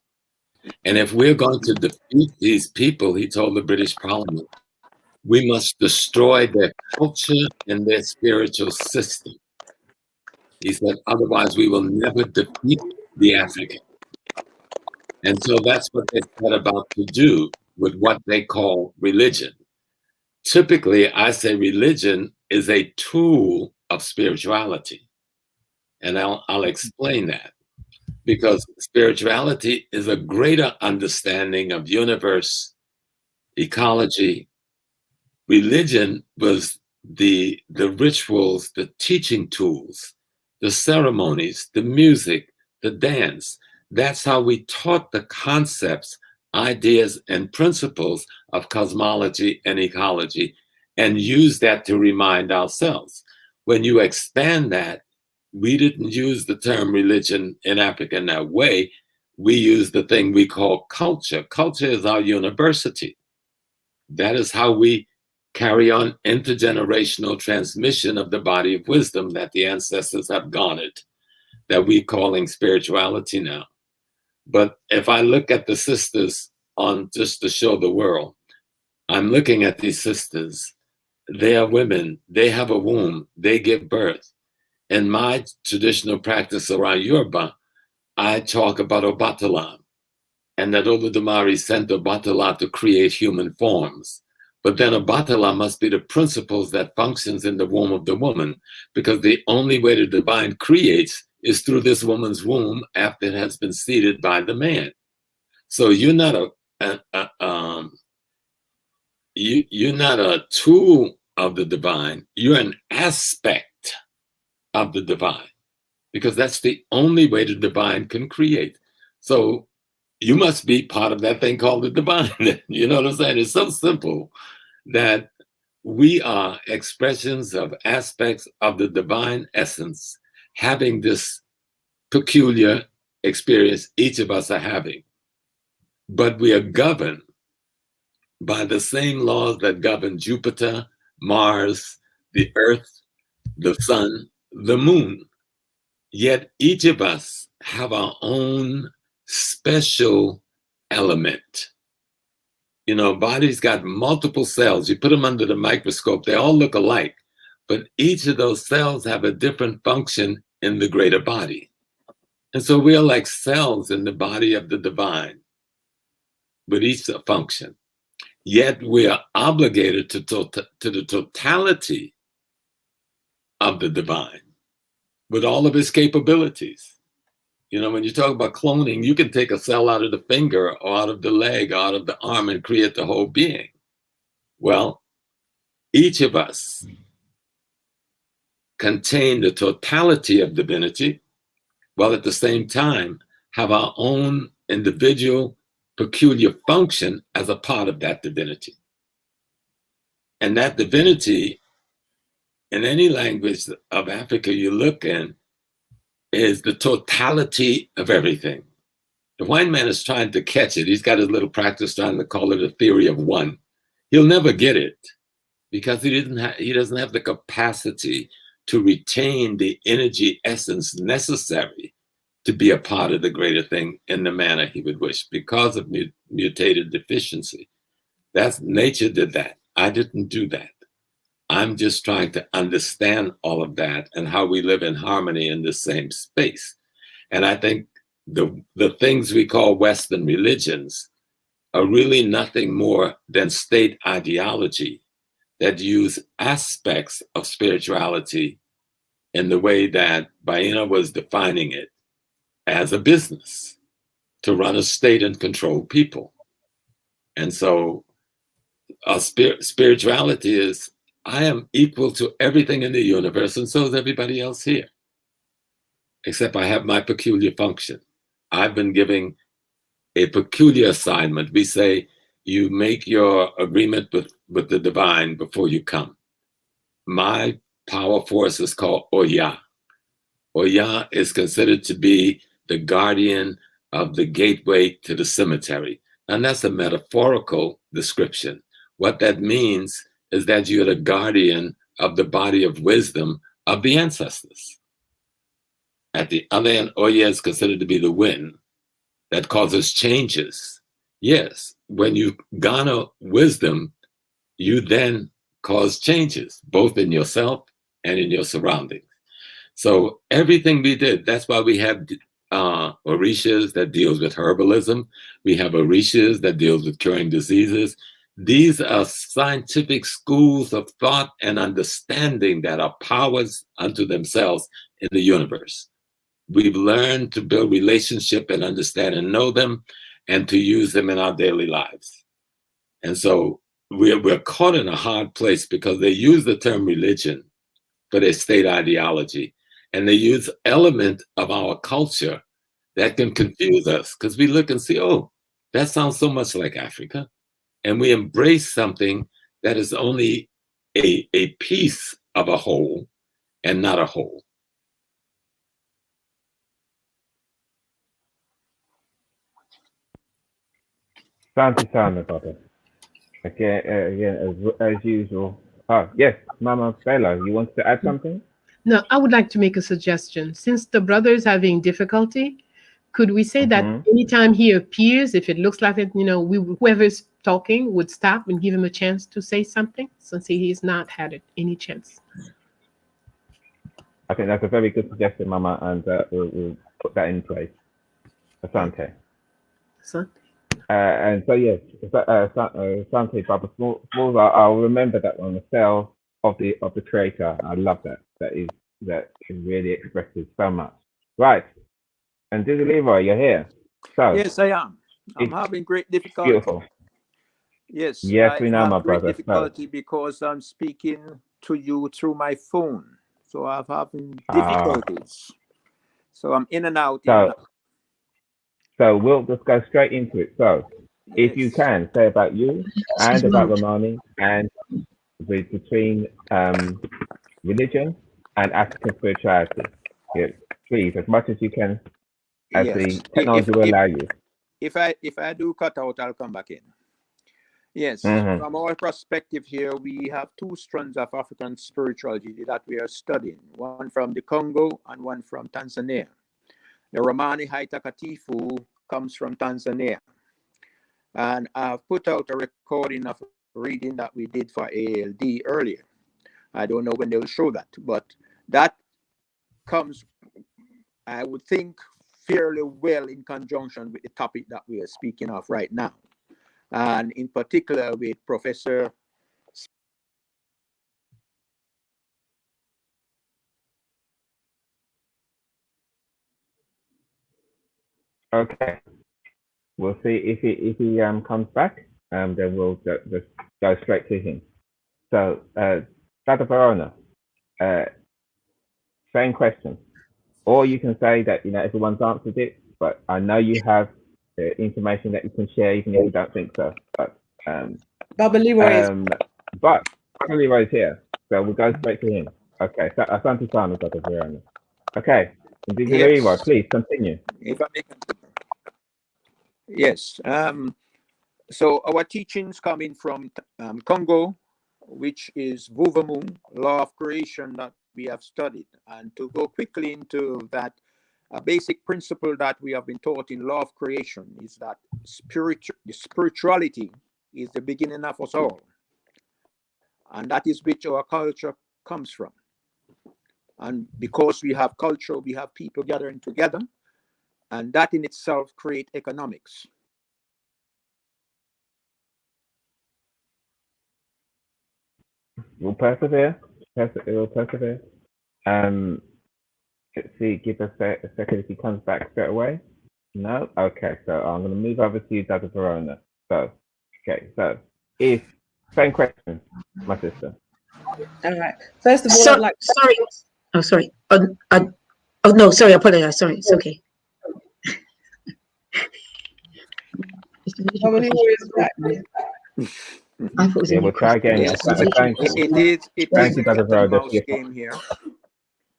S2: And if we're going to defeat these people, he told the British Parliament, we must destroy their culture and their spiritual system. He said, otherwise we will never defeat the African. And so that's what they set about to do with what they call religion. Typically, I say religion is a tool of spirituality. And I'll explain that. Because spirituality is a greater understanding of universe, ecology. Religion was the rituals, the teaching tools, the ceremonies, the music, the dance. That's how we taught the concepts, ideas, and principles of cosmology and ecology, and use that to remind ourselves. When you expand that, we didn't use the term religion in Africa in that way. We use the thing we call culture. Culture is our university. That is how we carry on intergenerational transmission of the body of wisdom that the ancestors have garnered, that we're calling spirituality now. But if I look at the sisters on just to show the world, I'm looking at these sisters. They are women. They have a womb. They give birth. In my traditional practice around Yoruba, I talk about Obatala, and that Olodumare sent Obatala to create human forms. But then Obatala must be the principles that functions in the womb of the woman, because the only way the divine creates is through this woman's womb after it has been seeded by the man. So you're not you're not a tool of the divine. You're an aspect of the divine, because that's the only way the divine can create. So you must be part of that thing called the divine. You know what I'm saying? It's so simple that we are expressions of aspects of the divine essence, having this peculiar experience each of us are having. But we are governed by the same laws that govern Jupiter, Mars, the Earth, the Sun, the Moon. Yet each of us have our own special element. You know, body's got multiple cells. You put them under the microscope, they all look alike, but each of those cells have a different function in the greater body. And so we are like cells in the body of the divine, with each a function. Yet we are obligated to the totality of the divine with all of its capabilities. You know, when you talk about cloning, you can take a cell out of the finger or out of the leg, or out of the arm, and create the whole being. Well, each of us contain the totality of divinity, while at the same time have our own individual peculiar function as a part of that divinity. And that divinity, in any language of Africa you look in, is the totality of everything. The white man is trying to catch it. He's got his little practice trying to call it a theory of one. He'll never get it because he doesn't have the capacity to retain the energy essence necessary to be a part of the greater thing in the manner he would wish because of mutated deficiency. That's nature did that. I didn't do that. I'm just trying to understand all of that and how we live in harmony in the same space. And I think the things we call Western religions are really nothing more than state ideology that use aspects of spirituality in the way that Baena was defining it as a business to run a state and control people. And so spirituality is, I am equal to everything in the universe, and so is everybody else here, except I have my peculiar function. I've been giving a peculiar assignment. We say you make your agreement with the divine before you come. My power force is called Oya. Oya is considered to be the guardian of the gateway to the cemetery. And that's a metaphorical description. What that means is that you're the guardian of the body of wisdom of the ancestors. At the other end, Oya is considered to be the wind that causes changes. Yes, when you garner wisdom, you then cause changes, both in yourself and in your surroundings. So everything we did, that's why we have Orishas that deals with herbalism. We have Orishas that deals with curing diseases. These are scientific schools of thought and understanding that are powers unto themselves in the universe. We've learned to build relationship and understand and know them and to use them in our daily lives. And so we're caught in a hard place because they use the term religion for their state ideology. And they use element of our culture that can confuse us because we look and see, oh, that sounds so much like Africa. And we embrace something that is only a piece of a whole and not a whole.
S11: Sound, brother. Again, as usual. Oh, yes, Mama Bella, you want to add something?
S7: No, I would like to make a suggestion. Since the brother is having difficulty, could we say that anytime he appears, if it looks like it, whoever's talking would stop and give him a chance to say something, since he has not had it any chance?
S11: I think that's a very good suggestion, Mama, and we'll put that in place. Asante. And so yes, Asante, Baba Smalls, I'll remember that one, the cell of the creator. I love that. That really expresses so much. Right. And Dizzy Leroy, you're here. So
S14: yes, I am. I'm having great difficulty.
S11: Beautiful.
S14: Yes.
S11: Yes, we know, my brother.
S14: Great difficulty because I'm speaking to you through my phone. So I'm having difficulties. So I'm in and out.
S11: So we'll just go straight into it. So if you can, say about you and about Romani and between religion and African spirituality. Yeah, please, as much as you can, as the technology will allow you.
S14: If I do cut out, I'll come back in. Yes, from our perspective here, we have two strands of African spirituality that we are studying, one from the Congo and one from Tanzania. The Romani Haitakatifu comes from Tanzania. And I've put out a recording of reading that we did for ALD earlier. I don't know when they'll show that, but that comes, I would think, fairly well in conjunction with the topic that we are speaking of right now. And in particular with Professor
S11: Okay, we'll see if he comes back, then we'll just go straight to him. So, Dr. Verona, same question, or you can say that everyone's answered it, but I know you have information that you can share, even if you don't think so. But
S8: Baba Leroy is
S11: Leroy's here, so we'll go straight to him. Okay, so Asante Sana, Dr. Verona. Okay, Leroy, please continue.
S14: If I may continue. Yes. So our teachings coming from Congo, which is Vuvamu, law of creation that we have studied. And to go quickly into that, a basic principle that we have been taught in law of creation is that spirituality is the beginning of us all. And that is which our culture comes from. And because we have culture, we have people gathering together, and that in itself creates economics.
S11: We'll persevere. We'll persevere. Let's see, give us a second if he comes back straight away. No? Okay, so I'm going to move over to you, Dr. Verona. So, okay, so same question, my sister.
S8: all right. First of all, I'd like to...
S10: Sorry. Oh, sorry. Oh, no, sorry, I apologize. Sorry, it's okay.
S8: Baba Leroy is back.
S10: I thought it was
S11: We'll try again.
S14: Yes, it is a cat and mouse game here.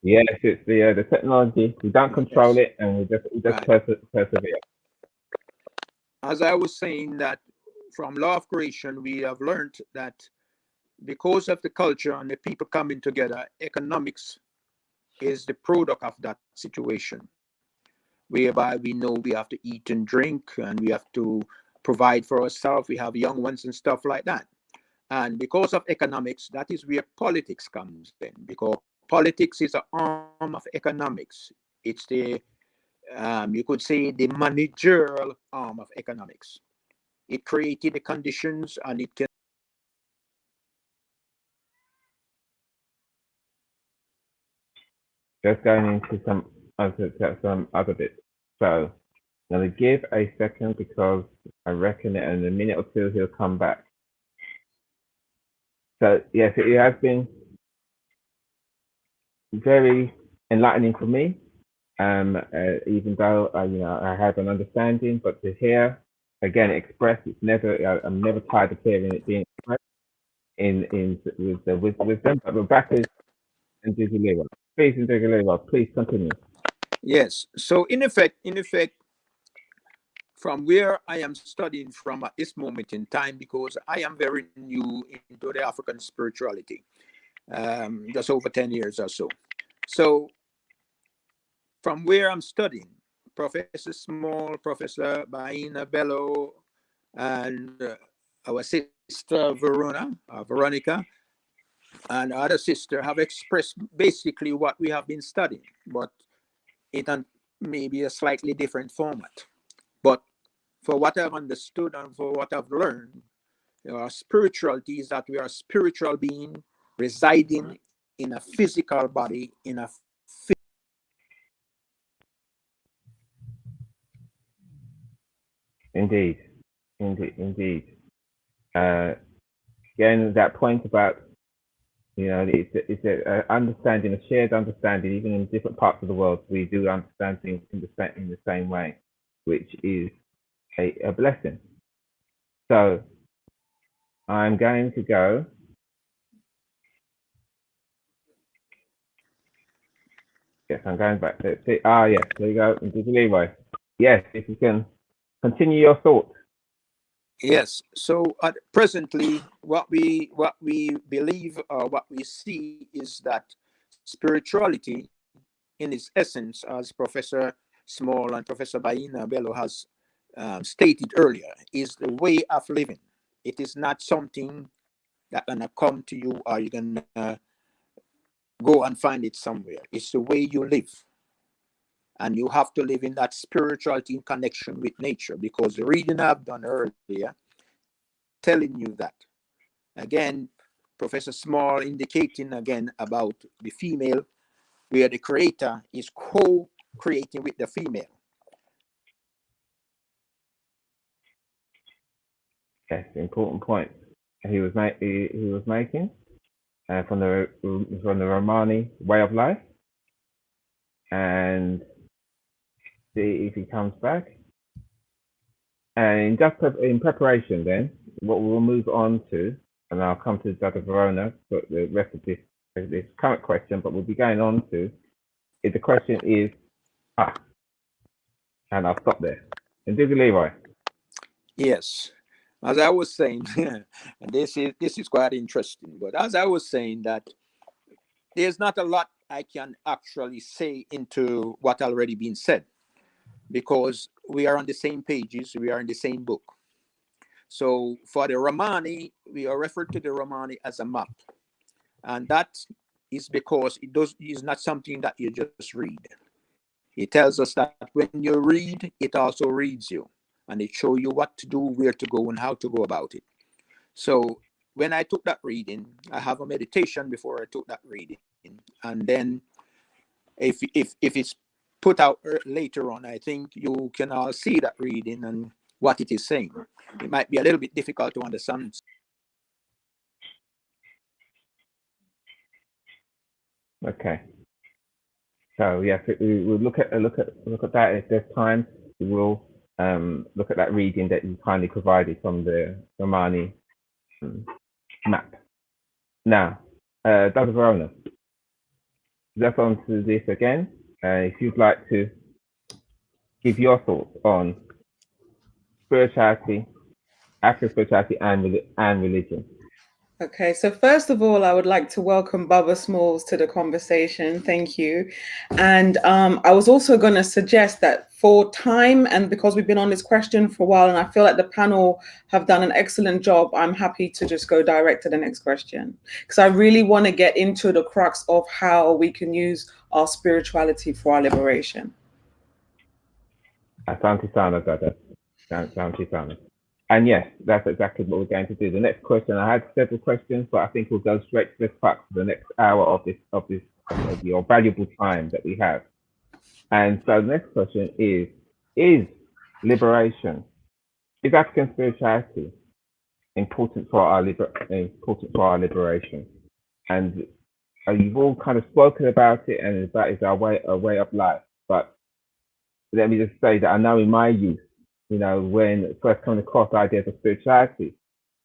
S11: Yes, it's the technology. We don't control it, and we just persevere.
S14: As I was saying, that from law of creation, we have learned that because of the culture and the people coming together, economics is the product of that situation, whereby we know we have to eat and drink, and we have to provide for ourselves. We have young ones and stuff like that. And because of economics, that is where politics comes in, because politics is an arm of economics. It's the, you could say, the managerial arm of economics. It created the conditions, and it can.
S11: Just going into some other bits. So I'm going to give a second because I reckon that in a minute or two he'll come back. So yes, it has been very enlightening for me. Even though I have an understanding, but to hear again expressed, it's never. I'm never tired of hearing it being expressed with wisdom. But Rebecca and Dizzy, please continue.
S14: Yes. So in effect, from where I am studying from at this moment in time, because I am very new into the African spirituality, just over 10 years or so. So from where I'm studying, Professor Small, Professor Baina Bello, and our sister Veronica, and other sister have expressed basically what we have been studying, but it on maybe a slightly different format. But for what I've understood and for what I've learned, our spirituality is that we are a spiritual being residing in a physical body, in a
S11: Indeed. Again, that point about it's an understanding, a shared understanding. Even in different parts of the world, we do understand things in the same way. which is a blessing. So I'm going to go. Yes, I'm going back. Yes, there you go. Leroy. Yes, if you can continue your thoughts.
S14: Yes. So presently, what we believe or what we see is that spirituality, in its essence, as Professor Small and Professor Baina Bello has stated earlier, is the way of living. It is not something that gonna come to you or you're gonna go and find it somewhere. It's the way you live. And you have to live in that spirituality in connection with nature, because the reading I've done earlier telling you that. Again, Professor Small indicating again about the female, where the creator is co-creating with the female.
S11: Yes, important point he was making from the Romani way of life, and see if he comes back. And just in preparation, then what we'll move on to, and I'll come to Dr. Verona for the rest of this current question, but we'll be going on to if the question is and I'll stop there. And Diggy Leroy.
S14: Yes, as I was saying, and this is quite interesting. But as I was saying, that there's not a lot I can actually say into what already been said, because we are on the same pages, we are in the same book. So for the Romani, we are referred to the Romani as a map, and that is because it is not something that you just read. It tells us that when you read, it also reads you, and it shows you what to do, where to go, and how to go about it. So when I took that reading, I have a meditation before I took that reading, and then if it's put out later on, I think you can all see that reading and what it is saying. It might be a little bit difficult to understand.
S11: Okay. So yes, we'll look at that. If there's time, we will look at that reading that you kindly provided from the Romani map. Now, Dr. Verona, let's on to this again. If you'd like to give your thoughts on spirituality, African spirituality, and religion.
S8: Okay, so first of all, I would like to welcome Baba Smalls to the conversation. Thank you. And I was also going to suggest that for time, and because we've been on this question for a while, and I feel like the panel have done an excellent job, I'm happy to just go direct to the next question, because I really want to get into the crux of how we can use our spirituality for our liberation.
S11: Asante sana, Dada. Asante sana. And yes, that's exactly what we're going to do. The next question, I had several questions, but I think we'll go straight to the crux for the next hour of your valuable time that we have. And so the next question is liberation, is African spirituality important for our liberation? And you've all kind of spoken about it, and that is our way of life. But let me just say that I know in my youth, when first coming across ideas of spirituality,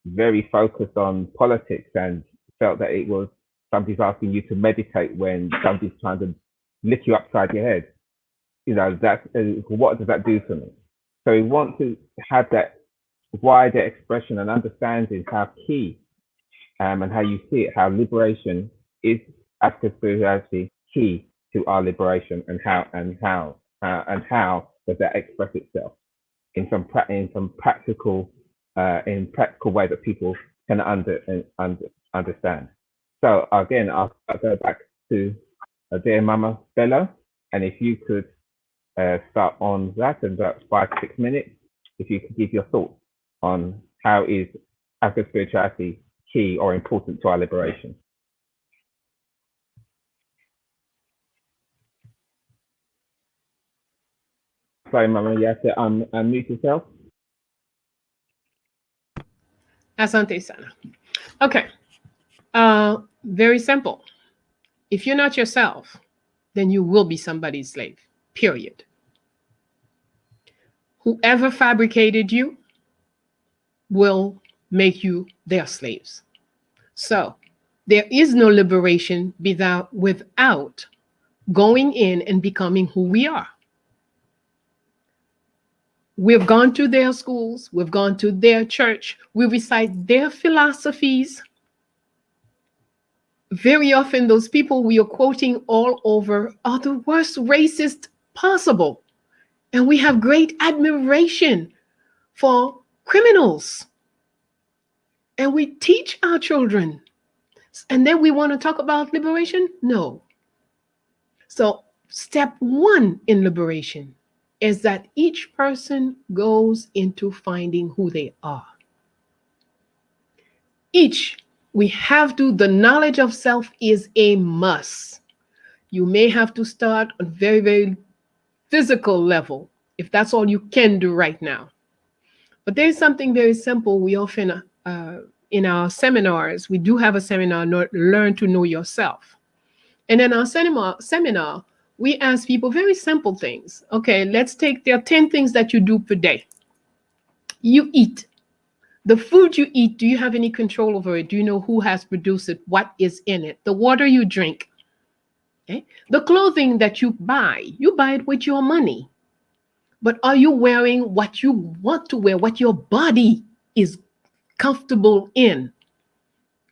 S11: very focused on politics, and felt that it was somebody's asking you to meditate when somebody's trying to lick you upside your head. That's what does that do for me? So we want to have that wider expression and understanding how key and how you see it, how liberation is African spirituality key to our liberation, and how does that express itself in some practical way that people can understand. So again, I'll go back to dear Mama Bello, and if you could start on that in about 5 to 6 minutes, if you could give your thoughts on how is African spirituality key or important to our liberation. Sorry, Mama, you have to unmute yourself.
S7: Asante sana. Okay. Very simple. If you're not yourself, then you will be somebody's slave, period. whoever fabricated you will make you their slaves. So there is no liberation without going in and becoming who we are. We've gone to their schools, we've gone to their church, we recite their philosophies. Very often, those people we are quoting all over are the worst racist possible. And we have great admiration for criminals. And we teach our children. And then we want to talk about liberation? No. So, step one in liberation is that each person goes into finding who they are. The knowledge of self is a must. You may have to start on very, very physical level, if that's all you can do right now. But there's something very simple. We often, in our seminars, we do have a seminar, Learn to Know Yourself. And in our seminar, we ask people very simple things. Okay, there are 10 things that you do per day. You eat. The food you eat, do you have any control over it? Do you know who has produced it? What is in it? The water you drink. Okay? The clothing that you buy it with your money. But are you wearing what you want to wear, what your body is comfortable in?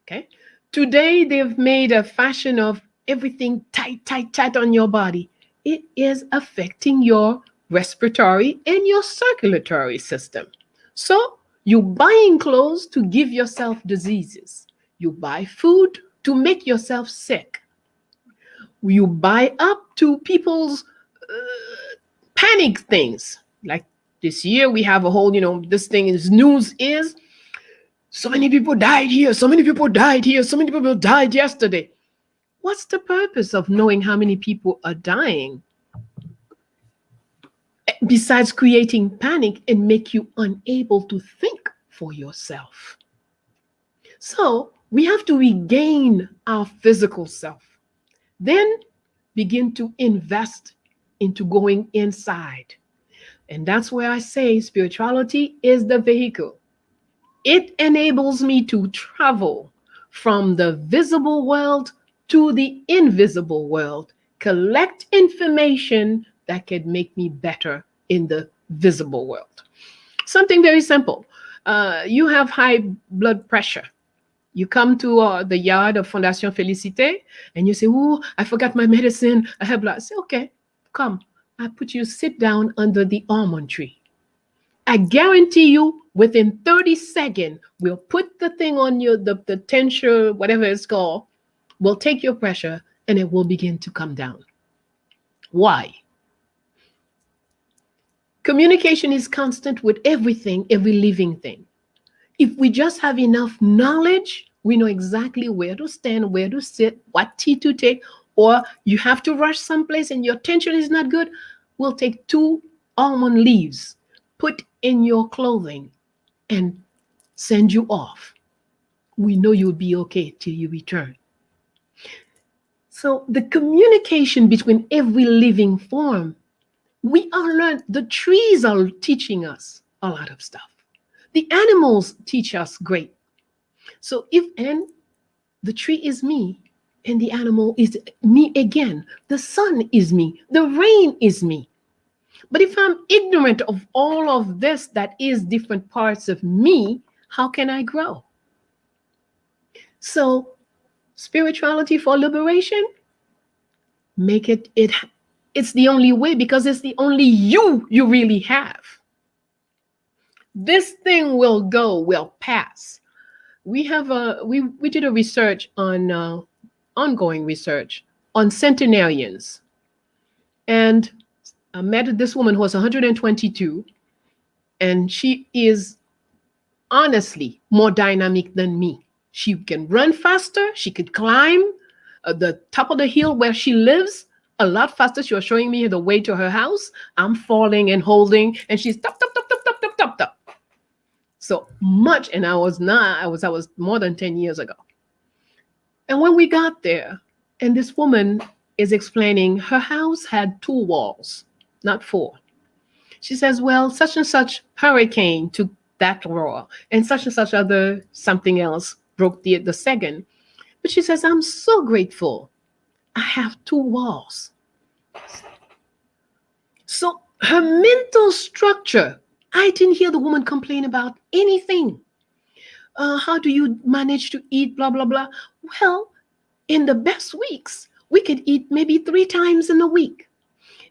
S7: Okay? Today, they've made a fashion of everything tight on your body. It is affecting your respiratory and your circulatory system. So, you're buying clothes to give yourself diseases. You buy food to make yourself sick. You buy up to people's panic things. Like this year, we have a whole, this thing is news is so many people died here, so many people died here, so many people died yesterday. What's the purpose of knowing how many people are dying? Besides creating panic and make you unable to think for yourself. So we have to regain our physical self. Then begin to invest into going inside. And that's where I say spirituality is the vehicle. It enables me to travel from the visible world to the invisible world, collect information that could make me better in the visible world. Something very simple. You have high blood pressure. You come to the yard of Fondation Félicité and you say, oh, I forgot my medicine. I have blood. I say, okay, come. I put you sit down under the almond tree. I guarantee you within 30 seconds, we'll put the thing on you, the tensure, whatever it's called, we'll take your pressure and it will begin to come down. Why? Communication is constant with everything, every living thing. If we just have enough knowledge, we know exactly where to stand, where to sit, what tea to take, or you have to rush someplace and your tension is not good, we'll take 2 almond leaves, put in your clothing, and send you off. We know you'll be okay till you return. So the communication between every living form, we are learned, the trees are teaching us a lot of stuff. The animals teach us great. So and the tree is me, and the animal is me again. The sun is me. The rain is me. But if I'm ignorant of all of this that is different parts of me, how can I grow? So spirituality for liberation, it's the only way, because it's the only you really have. This thing will pass. We have we did a research on ongoing research on centenarians, and I met this woman who was 122, and she is honestly more dynamic than me. She can run faster. She could climb the top of the hill where she lives a lot faster. She was showing me the way to her house. I'm falling and holding, and she's top. So much, and I was more than 10 years ago. And when we got there, and this woman is explaining her house had 2 walls, not 4. She says, well, such and such hurricane took that roar, and such other something else broke the second. But she says, I'm so grateful. I have 2 walls. So her mental structure, I didn't hear the woman complain about anything. How do you manage to eat, blah, blah, blah. Well, in the best weeks, we could eat maybe 3 times in a week.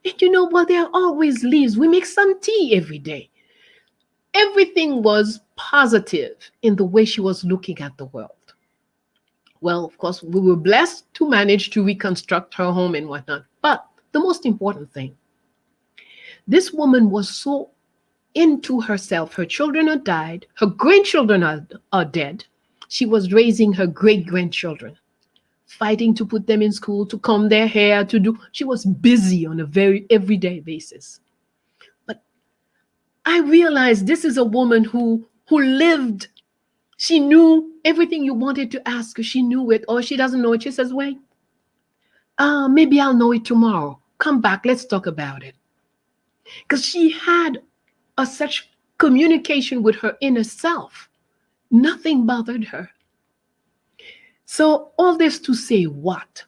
S7: And you know what? There are always leaves. We make some tea every day. Everything was positive in the way she was looking at the world. Well, of course, we were blessed to manage to reconstruct her home and whatnot. But the most important thing, this woman was so into herself. Her children had died. Her grandchildren are dead. She was raising her great-grandchildren, fighting to put them in school, to comb their hair, to do. She was busy on a very everyday basis. But I realized this is a woman who lived. She knew everything you wanted to ask her. She knew it, or she doesn't know it. She says, wait, maybe I'll know it tomorrow. Come back, let's talk about it. Because she had such communication with her inner self. Nothing bothered her. So all this to say what?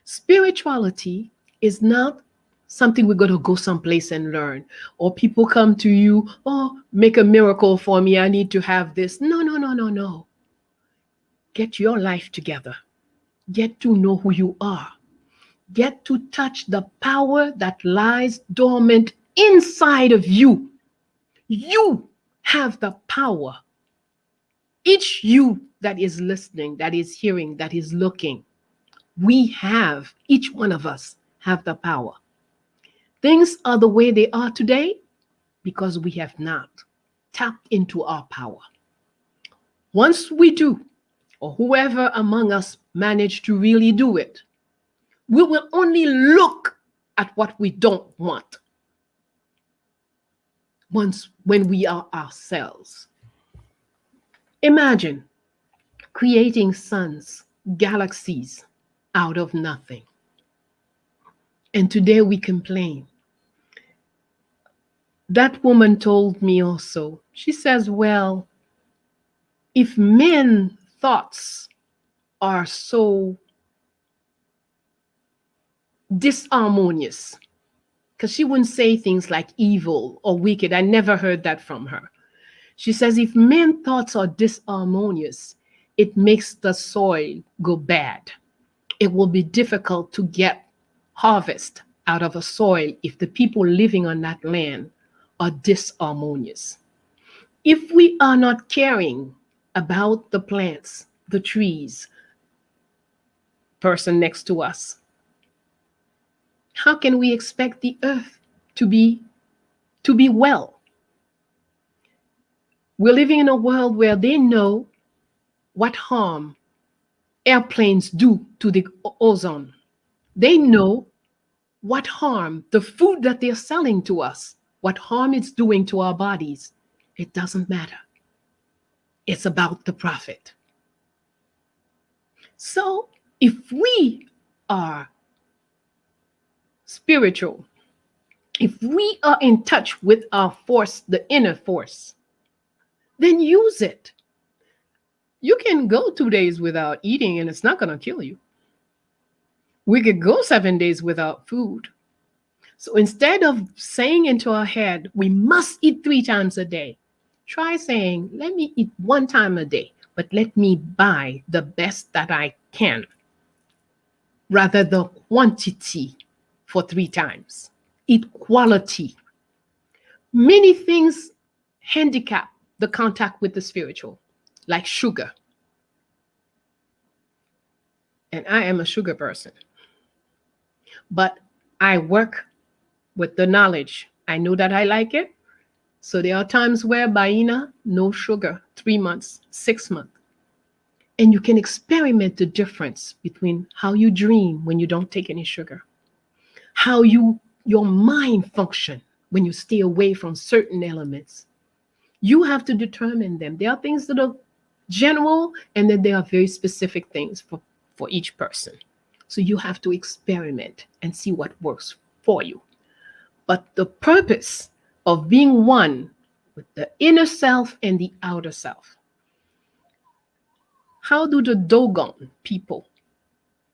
S7: Spirituality is not something we're going to go someplace and learn, or people come to you, oh, make a miracle for me, I need to have this. No, no, no, no, no. Get your life together. Get to know who you are. Get to touch the power that lies dormant inside of you. You have the power. Each you that is listening, that is hearing, that is looking, we have, each one of us have the power. Things are the way they are today because we have not tapped into our power. Once we do, or whoever among us manage to really do it, we will only look at what we don't want when we are ourselves. Imagine creating suns, galaxies out of nothing. And today we complain. That woman told me also, she says, well, if men's thoughts are so disharmonious, because she wouldn't say things like evil or wicked. I never heard that from her. She says, if men's thoughts are disharmonious, it makes the soil go bad. It will be difficult to get harvest out of a soil if the people living on that land are disharmonious. If we are not caring about the plants, the trees, person next to us, how can we expect the earth to be well? We're living in a world where they know what harm airplanes do to the ozone. They know what harm the food that they're selling to us, what harm it's doing to our bodies. It doesn't matter. It's about the profit. So if we are spiritual, if we are in touch with our force, the inner force, then use it. You can go 2 days without eating and it's not going to kill you. We could go 7 days without food. So instead of saying into our head, we must eat 3 times a day, try saying, let me eat 1 time a day, but let me buy the best that I can, rather the quantity for 3 times. Eat quality. Many things handicap the contact with the spiritual, like sugar. And I am a sugar person. But I work with the knowledge. I know that I like it. So there are times where Baina, no sugar, 3 months, 6 months. And you can experiment the difference between how you dream when you don't take any sugar, how your mind function when you stay away from certain elements. You have to determine them. There are things that are general, and then there are very specific things for each person. So you have to experiment and see what works for you. but the purpose of being one with the inner self and the outer self. How do the Dogon people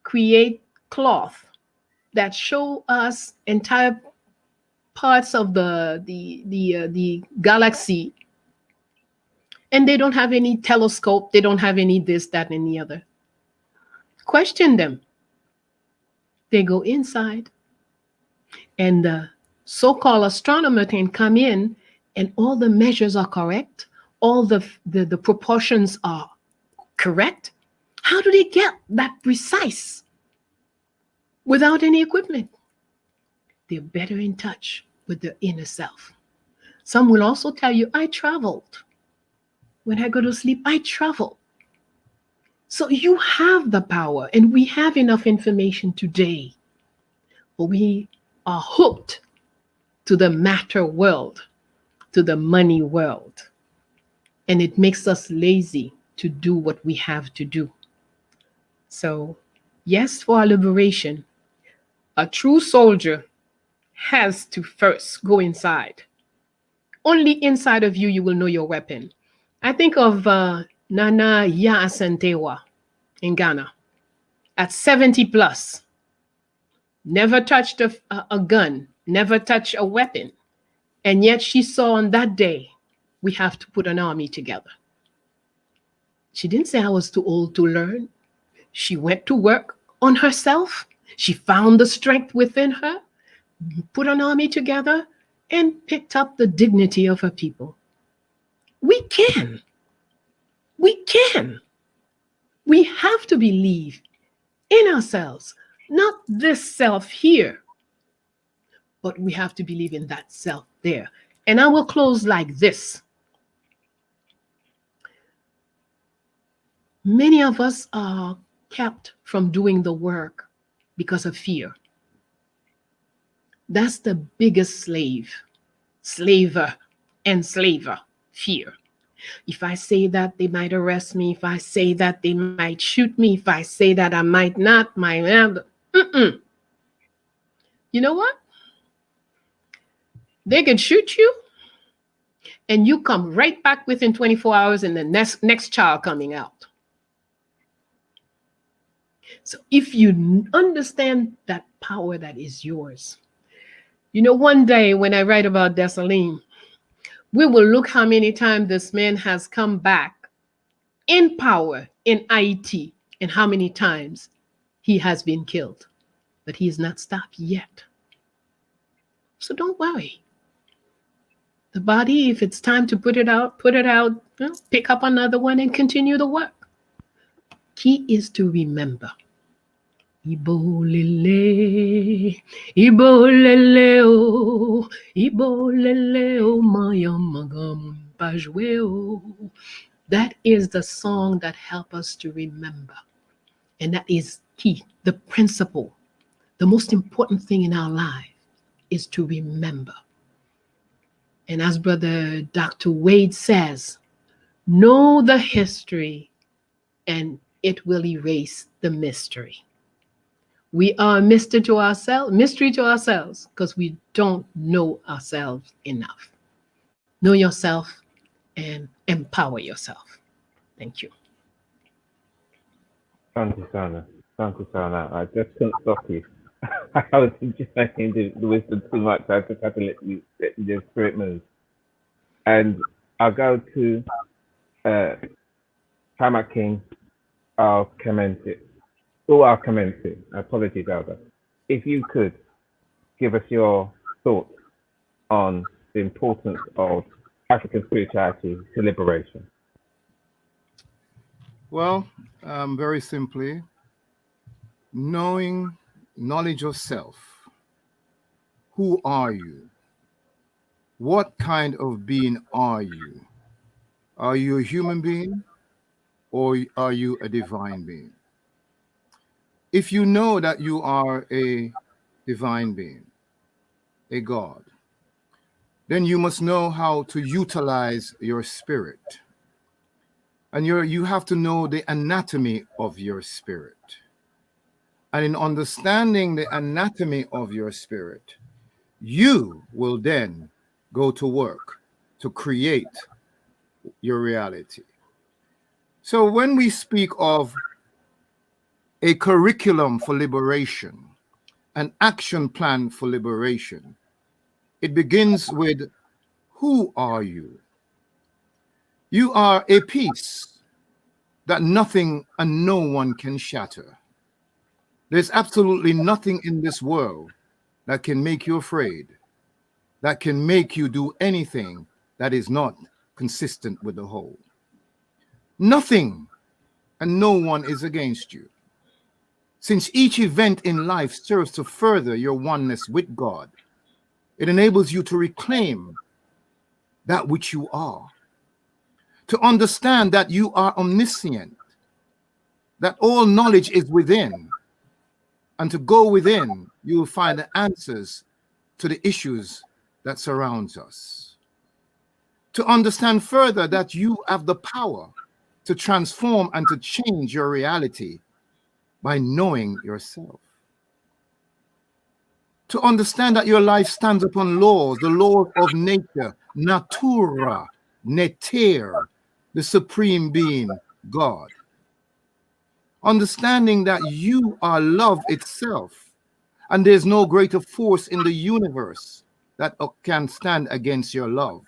S7: create cloth that show us entire parts of the galaxy, and they don't have any telescope, they don't have any this, that, and the other? Question them. They go inside, and the so-called astronomer can come in, and all the measures are correct, all the proportions are correct. How do they get that precise without any equipment? They're better in touch with their inner self. Some will also tell you, I traveled. When I go to sleep, I travel. So you have the power, and we have enough information today, but we are hooked to the matter world, to the money world, and it makes us lazy to do what we have to do. So yes, for our liberation, a true soldier has to first go inside. Only inside of you, you will know your weapon. I think of Nana Ya Asantewa in Ghana at 70 plus, never touched a gun, never touched a weapon. And yet she saw on that day, we have to put an army together. She didn't say I was too old to learn. She went to work on herself. She found the strength within her, put an army together, and picked up the dignity of her people. We can. We can. We have to believe in ourselves, not this self here, but we have to believe in that self there. And I will close like this. Many of us are kept from doing the work because of fear. That's the biggest slaver, enslaver, fear. If I say that, they might arrest me. If I say that, they might shoot me. If I say that, I might not. You know what? They can shoot you, and you come right back within 24 hours and the next child coming out. So if you understand that power that is yours, you know, one day when I write about Dessalines, we will look how many times this man has come back in power in Haiti and how many times he has been killed. But he is not stopped yet. So don't worry. The body, if it's time to put it out, you know, pick up another one and continue the work. Key is to remember. Ibolele, ibolele o, ibolele o, mayamagam pajwe o. That is the song that helps us to remember. And that is key, the principle. The most important thing in our life is to remember. And as Brother Dr. Wade says, know the history and it will erase the mystery. We are a mystery to ourselves because we don't know ourselves enough. Know yourself and empower yourself. Thank you.
S11: Thank you, Sana. Thank you, Sana. I just couldn't stop you. I was enjoying the wisdom too much. I just had to let you the spirit move. And I'll go to Pacm, I'll commence it. Apologies, Elder. If you could give us your thoughts on the importance of African spirituality to liberation.
S9: Well, very simply, knowledge of self. Who are you? What kind of being are you? Are you a human being or are you a divine being? If you know that you are a divine being, a God, then you must know how to utilize your spirit. And you have to know the anatomy of your spirit. And in understanding the anatomy of your spirit, You will then go to work to create your reality. So when we speak of a curriculum for liberation, an action plan for liberation, it begins with, who are you? You are a piece that nothing and no one can shatter. There's absolutely nothing in this world that can make you afraid, that can make you do anything that is not consistent with the whole. Nothing and no one is against you. Since each event in life serves to further your oneness with God, it enables you to reclaim that which you are, to understand that you are omniscient, that all knowledge is within, and to go within, you will find the answers to the issues that surrounds us. To understand further that you have the power to transform and to change your reality by knowing yourself. To understand that your life stands upon laws, the laws of nature, natura, neter, the supreme being, God. Understanding that you are love itself, and there's no greater force in the universe that can stand against your love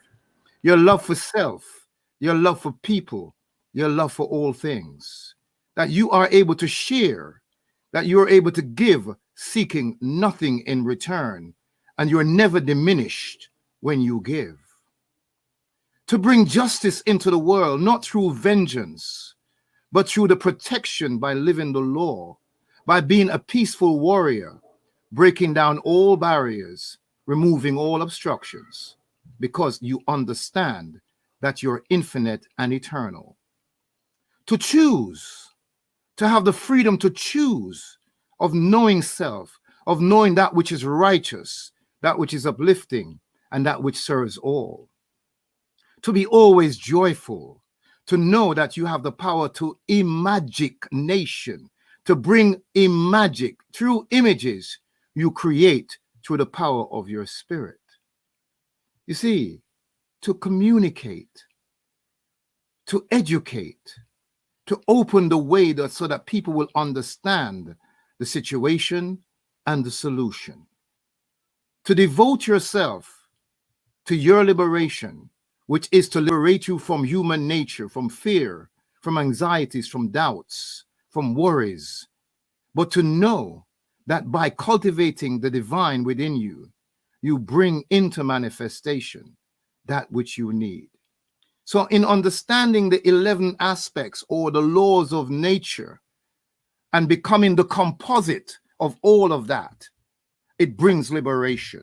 S9: for self, your love for people, your love for all things, that you are able to share, that you are able to give, seeking nothing in return, and you are never diminished when you give. To bring justice into the world, not through vengeance, but through the protection by living the law, by being a peaceful warrior, breaking down all barriers, removing all obstructions, because you understand that you're infinite and eternal. To choose, to have the freedom to choose, of knowing self, of knowing that which is righteous, that which is uplifting, and that which serves all. To be always joyful, to know that you have the power to imagination, to bring imagic through images you create through the power of your spirit. You see, to communicate, to educate, to open the way so that people will understand the situation and the solution. To devote yourself to your liberation, which is to liberate you from human nature, from fear, from anxieties, from doubts, from worries, but to know that by cultivating the divine within you, you bring into manifestation that which you need. So in understanding the 11 aspects or the laws of nature and becoming the composite of all of that, it brings liberation.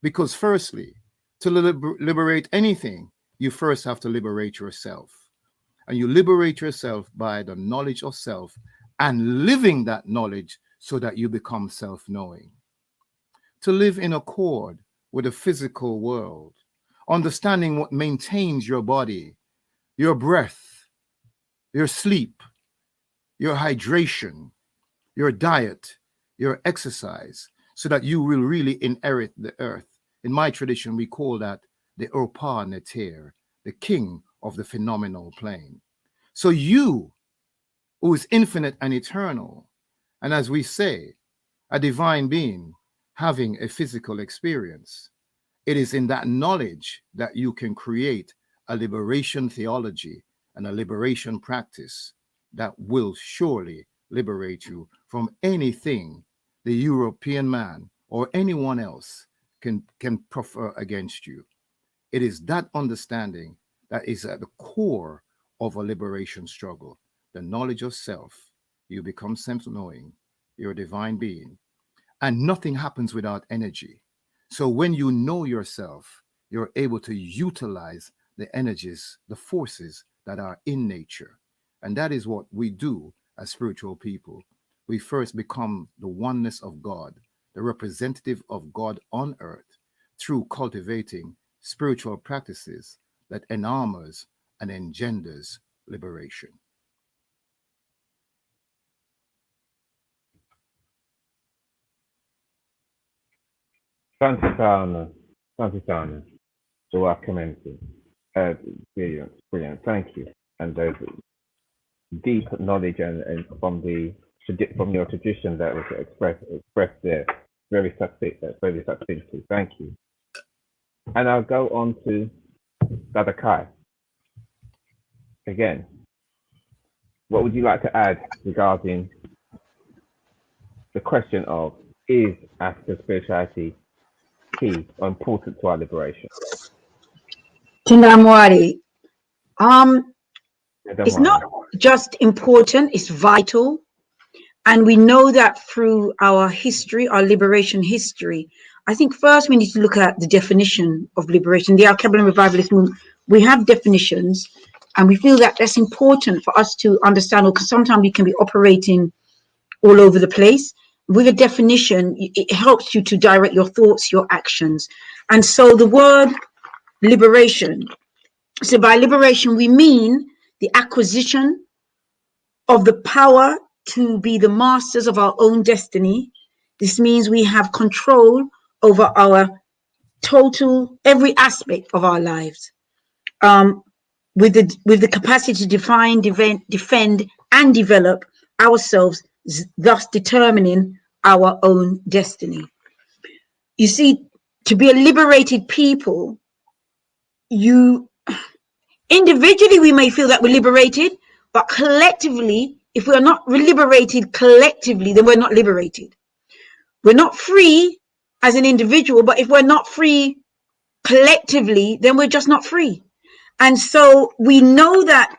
S9: Because firstly, to liberate anything, you first have to liberate yourself. And you liberate yourself by the knowledge of self and living that knowledge so that you become self-knowing. To live in accord with the physical world, understanding what maintains your body, your breath, your sleep, your hydration, your diet, your exercise, so that you will really inherit the earth. In my tradition, we call that the Urpa Neter, the king of the phenomenal plane. So you, who is infinite and eternal, and as we say, a divine being having a physical experience, it is in that knowledge that you can create a liberation theology and a liberation practice that will surely liberate you from anything the European man or anyone else can prefer against you. It is that understanding that is at the core of a liberation struggle. The knowledge of self, you become self-knowing, you're a divine being, and nothing happens without energy. So when you know yourself, you're able to utilize the energies, the forces that are in nature. And that is what we do as spiritual people. We first become the oneness of God, the representative of God on earth, through cultivating spiritual practices that enarmors and engenders liberation.
S11: Santana, to our community. Brilliant, brilliant. Thank you. And there's deep knowledge and from your tradition that was expressed there, very succinctly. Thank you. And I'll go on to Dada Kai. Again, what would you like to add regarding the question of, is African spirituality key or important to our liberation?
S10: Tindamwari, it's not just important, it's vital. And we know that through our history, our liberation history. I think first we need to look at the definition of liberation. The Al-Qaeda revivalist movement, we have definitions, and we feel that that's important for us to understand, because sometimes we can be operating all over the place. With a definition, it helps you to direct your thoughts, your actions. And so the word liberation, so by liberation, we mean the acquisition of the power to be the masters of our own destiny. This means we have control over our every aspect of our lives, with the capacity to define, defend, and develop ourselves, thus determining our own destiny. You see, to be a liberated people, individually we may feel that we're liberated, but collectively, if we're not liberated collectively, then we're not liberated. We're not free as an individual, but if we're not free collectively, then we're just not free. And so we know that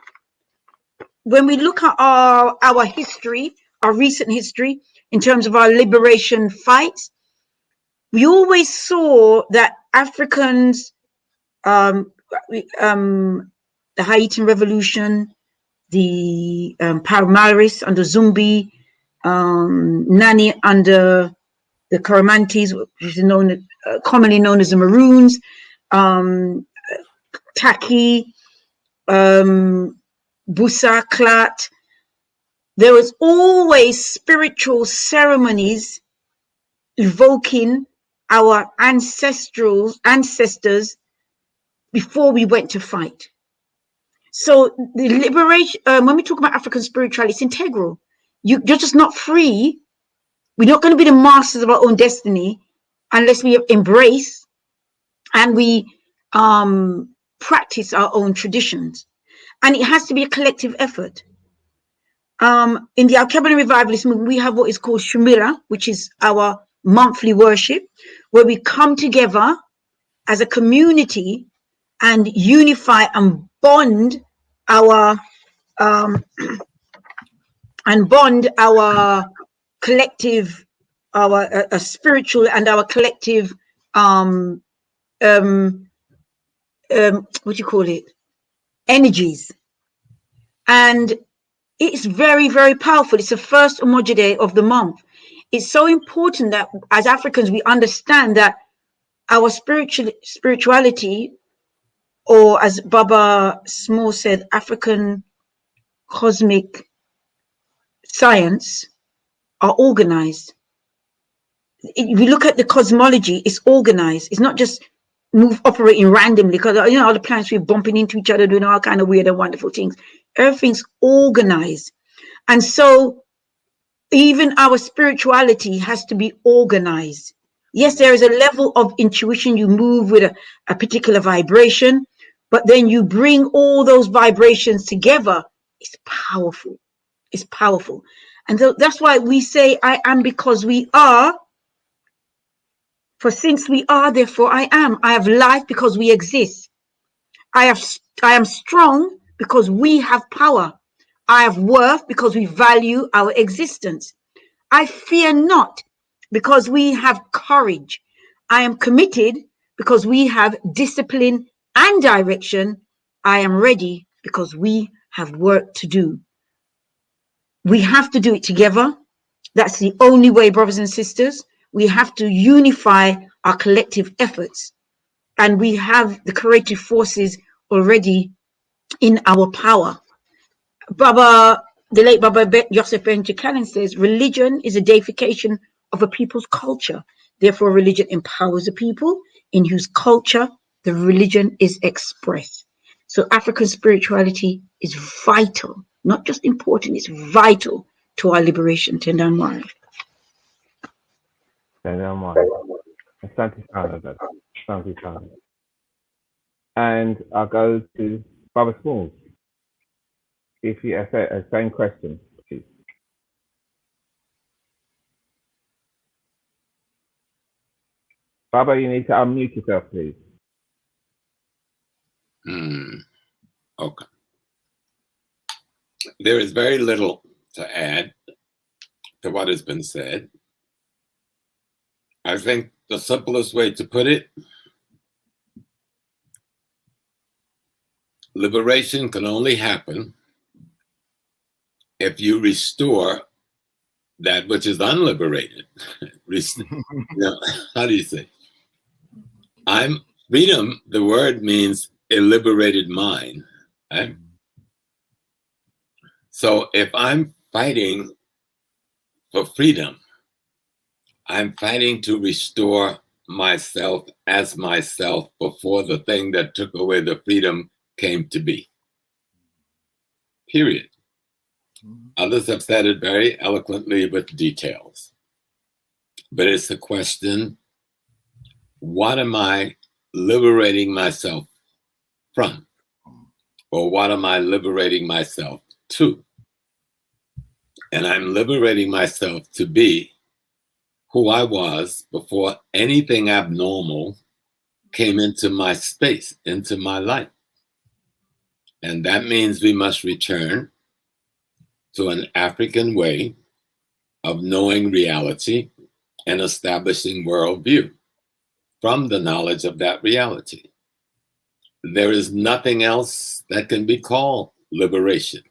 S10: when we look at our history, our recent history, in terms of our liberation fights, we always saw that Africans, the Haitian Revolution, the Palmaris under Zumbi, Nani under the Caramantes, which is commonly known as the Maroons, Taki, Busa, Klat. There was always spiritual ceremonies evoking our ancestors before we went to fight. So the liberation, when we talk about African spirituality, it's integral. You're just not free. We're not going to be the masters of our own destiny unless we embrace and we practice our own traditions. And it has to be a collective effort. In the Al-Qaeda revivalist movement, we have what is called Shumira, which is our monthly worship, where we come together as a community and unify and bond our collective, our spiritual and our collective what do you call it, energies. And it's very, very powerful. It's the first Umoja of the month. It's so important that as Africans we understand that our spirituality, or as Baba Small said, African cosmic science, are organized. If you look at the cosmology, it's organized. It's not just operating randomly, because all the planets we're bumping into each other, doing all kind of weird and wonderful things. Everything's organized. And so even our spirituality has to be organized. Yes, there is a level of intuition. You move with a particular vibration, but then you bring all those vibrations together. It's powerful. It's powerful. And so that's why we say, I am because we are. For since we are, therefore I am. I have life because we exist. I am strong because we have power. I have worth because we value our existence. I fear not because we have courage. I am committed because we have discipline and direction. I am ready because we have work to do. We have to do it together. That's the only way, brothers and sisters. We have to unify our collective efforts. And we have the creative forces already in our power. The late Baba Joseph Ben Jacqueline says, religion is a deification of a people's culture. Therefore, religion empowers the people in whose culture the religion is expressed. So African spirituality is vital, not just important, it's vital to our liberation. Tendamwari.
S11: And I'll go to Baba Smalls. If you have a same question, please. Baba, you need to unmute yourself, please.
S2: Okay. There is very little to add to what has been said. I think the simplest way to put it, liberation can only happen if you restore that which is unliberated. How do you say? Freedom, the word means a liberated mind. Right? So if I'm fighting for freedom, I'm fighting to restore myself as myself before the thing that took away the freedom came to be. Period. Others have said it very eloquently with details. But it's the question, what am I liberating myself from? Or what am I liberating myself to? And I'm liberating myself to be who I was before anything abnormal came into my space, into my life. And that means we must return to an African way of knowing reality and establishing worldview from the knowledge of that reality. There is nothing else that can be called liberation.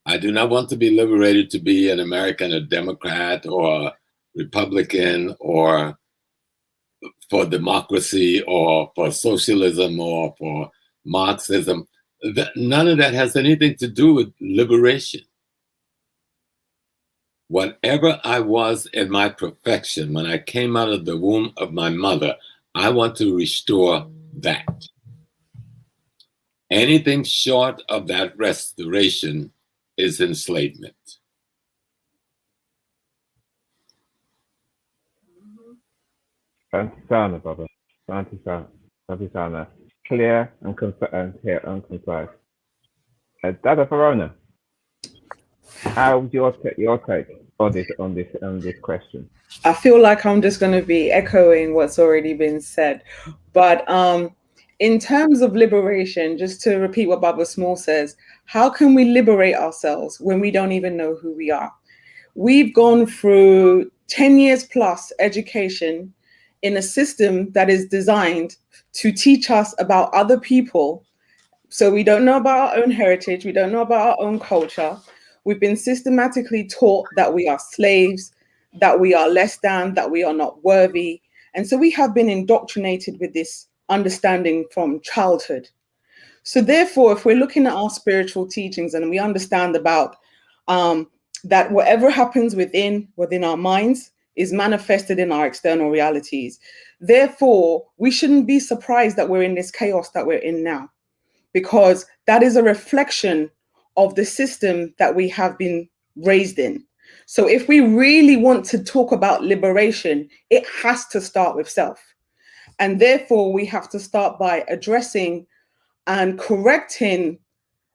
S2: I do not want to be liberated to be an American, a Democrat, or a Republican, or for democracy, or for socialism, or for Marxism. None of that has anything to do with liberation. Whatever I was in my perfection when I came out of the womb of my mother, I want to restore that. Anything short of that restoration is enslavement.
S11: Santisana, Baba. Santisana. Clear and concise. Dada Verona, how's your take on this question?
S8: I feel like I'm just going to be echoing what's already been said, but in terms of liberation, just to repeat what Baba Small says, how can we liberate ourselves when we don't even know who we are? We've gone through 10 years plus education in a system that is designed to teach us about other people. So we don't know about our own heritage. We don't know about our own culture. We've been systematically taught that we are slaves, that we are less than, that we are not worthy. And so we have been indoctrinated with this understanding from childhood. So therefore, if we're looking at our spiritual teachings and we understand about that whatever happens within our minds is manifested in our external realities. Therefore, we shouldn't be surprised that we're in this chaos that we're in now, because that is a reflection of the system that we have been raised in. So if we really want to talk about liberation, it has to start with self. And therefore, we have to start by addressing and correcting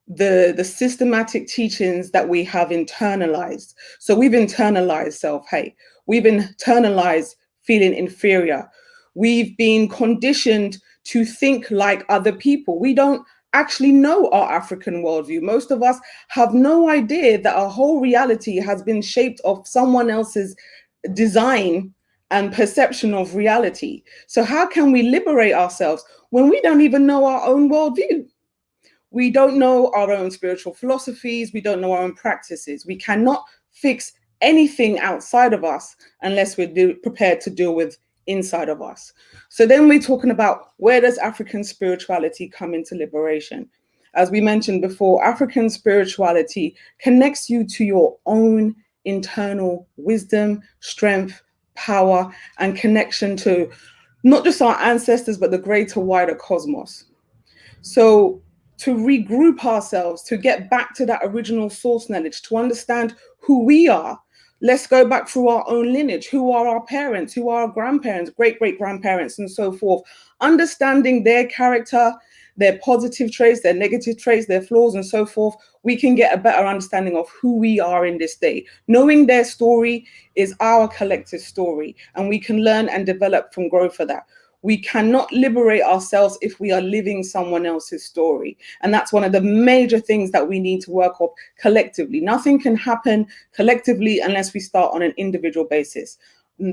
S8: the systematic teachings that we have internalized. So we've internalized self-hate. We've internalized feeling inferior. We've been conditioned to think like other people. We don't actually know our African worldview. Most of us have no idea that our whole reality has been shaped of someone else's design and perception of reality. So how can we liberate ourselves when we don't even know our own worldview? We don't know our own spiritual philosophies. We don't know our own practices. We cannot fix anything outside of us unless we're prepared to deal with inside of us. So then we're talking about, where does African spirituality come into liberation? As we mentioned before, African spirituality connects you to your own internal wisdom, strength, power, and connection to not just our ancestors, but the greater, wider cosmos. So to regroup ourselves, to get back to that original source knowledge, to understand who we are, let's go back through our own lineage. Who are our parents? Who are our grandparents, great-great-grandparents, and so forth? Understanding their character, their positive traits, their negative traits, their flaws, and so forth, we can get a better understanding of who we are in this day. Knowing their story is our collective story, and we can learn and develop from growth for that. We cannot liberate ourselves if we are living someone else's story. And that's one of the major things that we need to work on collectively. Nothing can happen collectively unless we start on an individual basis.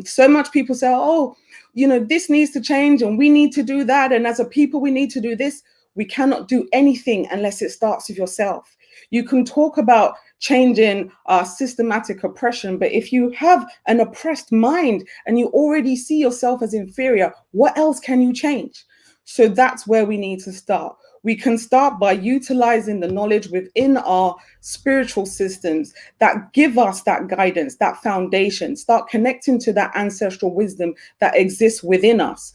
S8: So much people say, oh, you know, this needs to change and we need to do that. And as a people, we need to do this. We cannot do anything unless it starts with yourself. You can talk about changing systematic oppression, but if you have an oppressed mind and you already see yourself as inferior, what else can you change? So that's where we need to start. We can start by utilizing the knowledge within our spiritual systems that give us that guidance, that foundation. Start connecting to that ancestral wisdom that exists within us.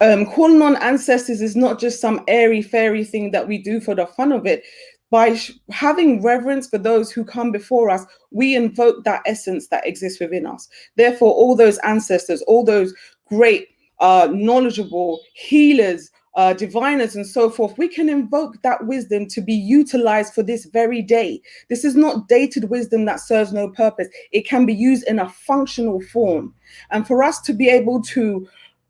S8: Calling on ancestors is not just some airy-fairy thing that we do for the fun of it. By having reverence for those who come before us, we invoke that essence that exists within us. Therefore, all those ancestors, all those great, knowledgeable healers, diviners, and so forth, we can invoke that wisdom to be utilized for this very day. This is not dated wisdom that serves no purpose. It can be used in a functional form. And for us to be able to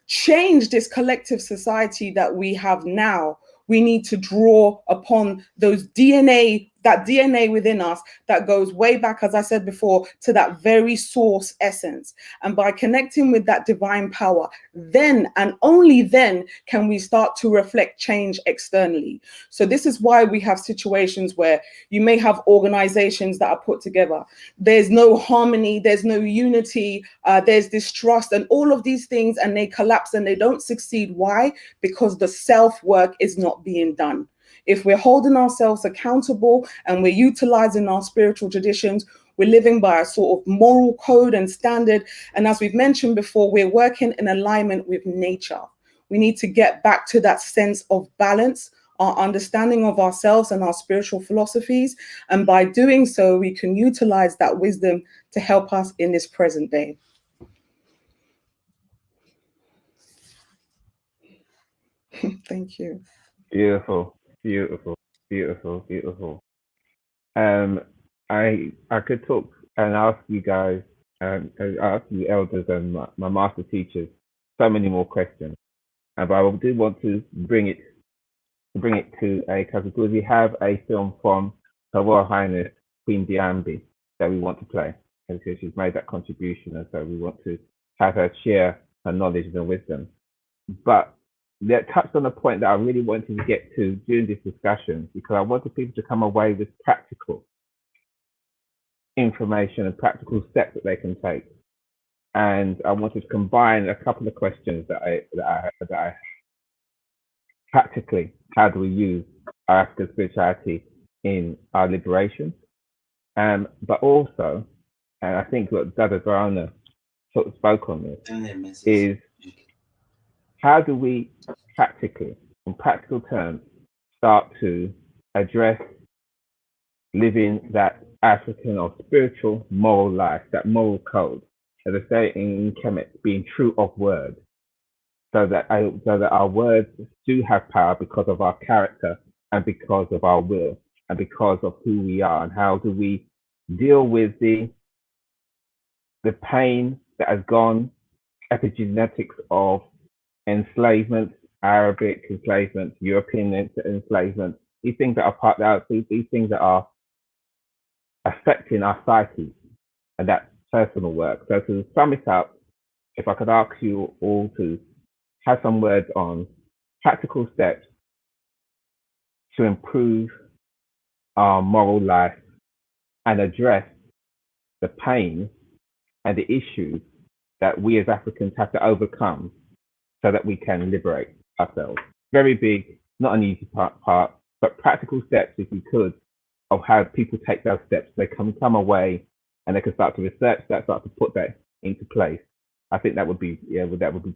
S8: change this collective society that we have now, we need to draw upon those DNA, that DNA within us that goes way back, as I said before, to that very source essence. And by connecting with that divine power, then and only then can we start to reflect change externally. So this is why we have situations where you may have organizations that are put together. There's no harmony, there's no unity, there's distrust and all of these things, and they collapse and they don't succeed. Why? Because the self-work is not being done. If we're holding ourselves accountable and we're utilizing our spiritual traditions, we're living by a sort of moral code and standard. And as we've mentioned before, we're working in alignment with nature. We need to get back to that sense of balance, our understanding of ourselves and our spiritual philosophies. And by doing so, we can utilize that wisdom to help us in this present day. Thank you.
S11: Beautiful, beautiful, beautiful, beautiful. I could talk and ask you guys, ask you elders and my master teachers so many more questions, but I do want to bring it to a because we have a film from Her Royal Highness Queen Diambi that we want to play, and so she's made that contribution, and so we want to have her share her knowledge and wisdom. But that touched on a point that I really wanted to get to during this discussion, because I wanted people to come away with practical information and practical steps that they can take. And I wanted to combine a couple of questions that I practically, how do we use our African spirituality in our liberation? But also, and I think what Dada Verona spoke on this, is how do we practically, in practical terms, start to address living that African or spiritual moral life, that moral code, as I say in Kemet, being true of word, so that our words do have power because of our character and because of our will and because of who we are, and how do we deal with the pain that has gone, epigenetics of enslavement, Arabic enslavement, European enslavement, these things that are these things that are affecting our psyche, and that personal work. So to sum it up, if I could ask you all to have some words on practical steps to improve our moral life and address the pain and the issues that we as Africans have to overcome so that we can liberate ourselves. Very big, not an easy part, but practical steps, if you could, of how people take those steps. They can come away and they can start to research that, start to put that into place. I think that would be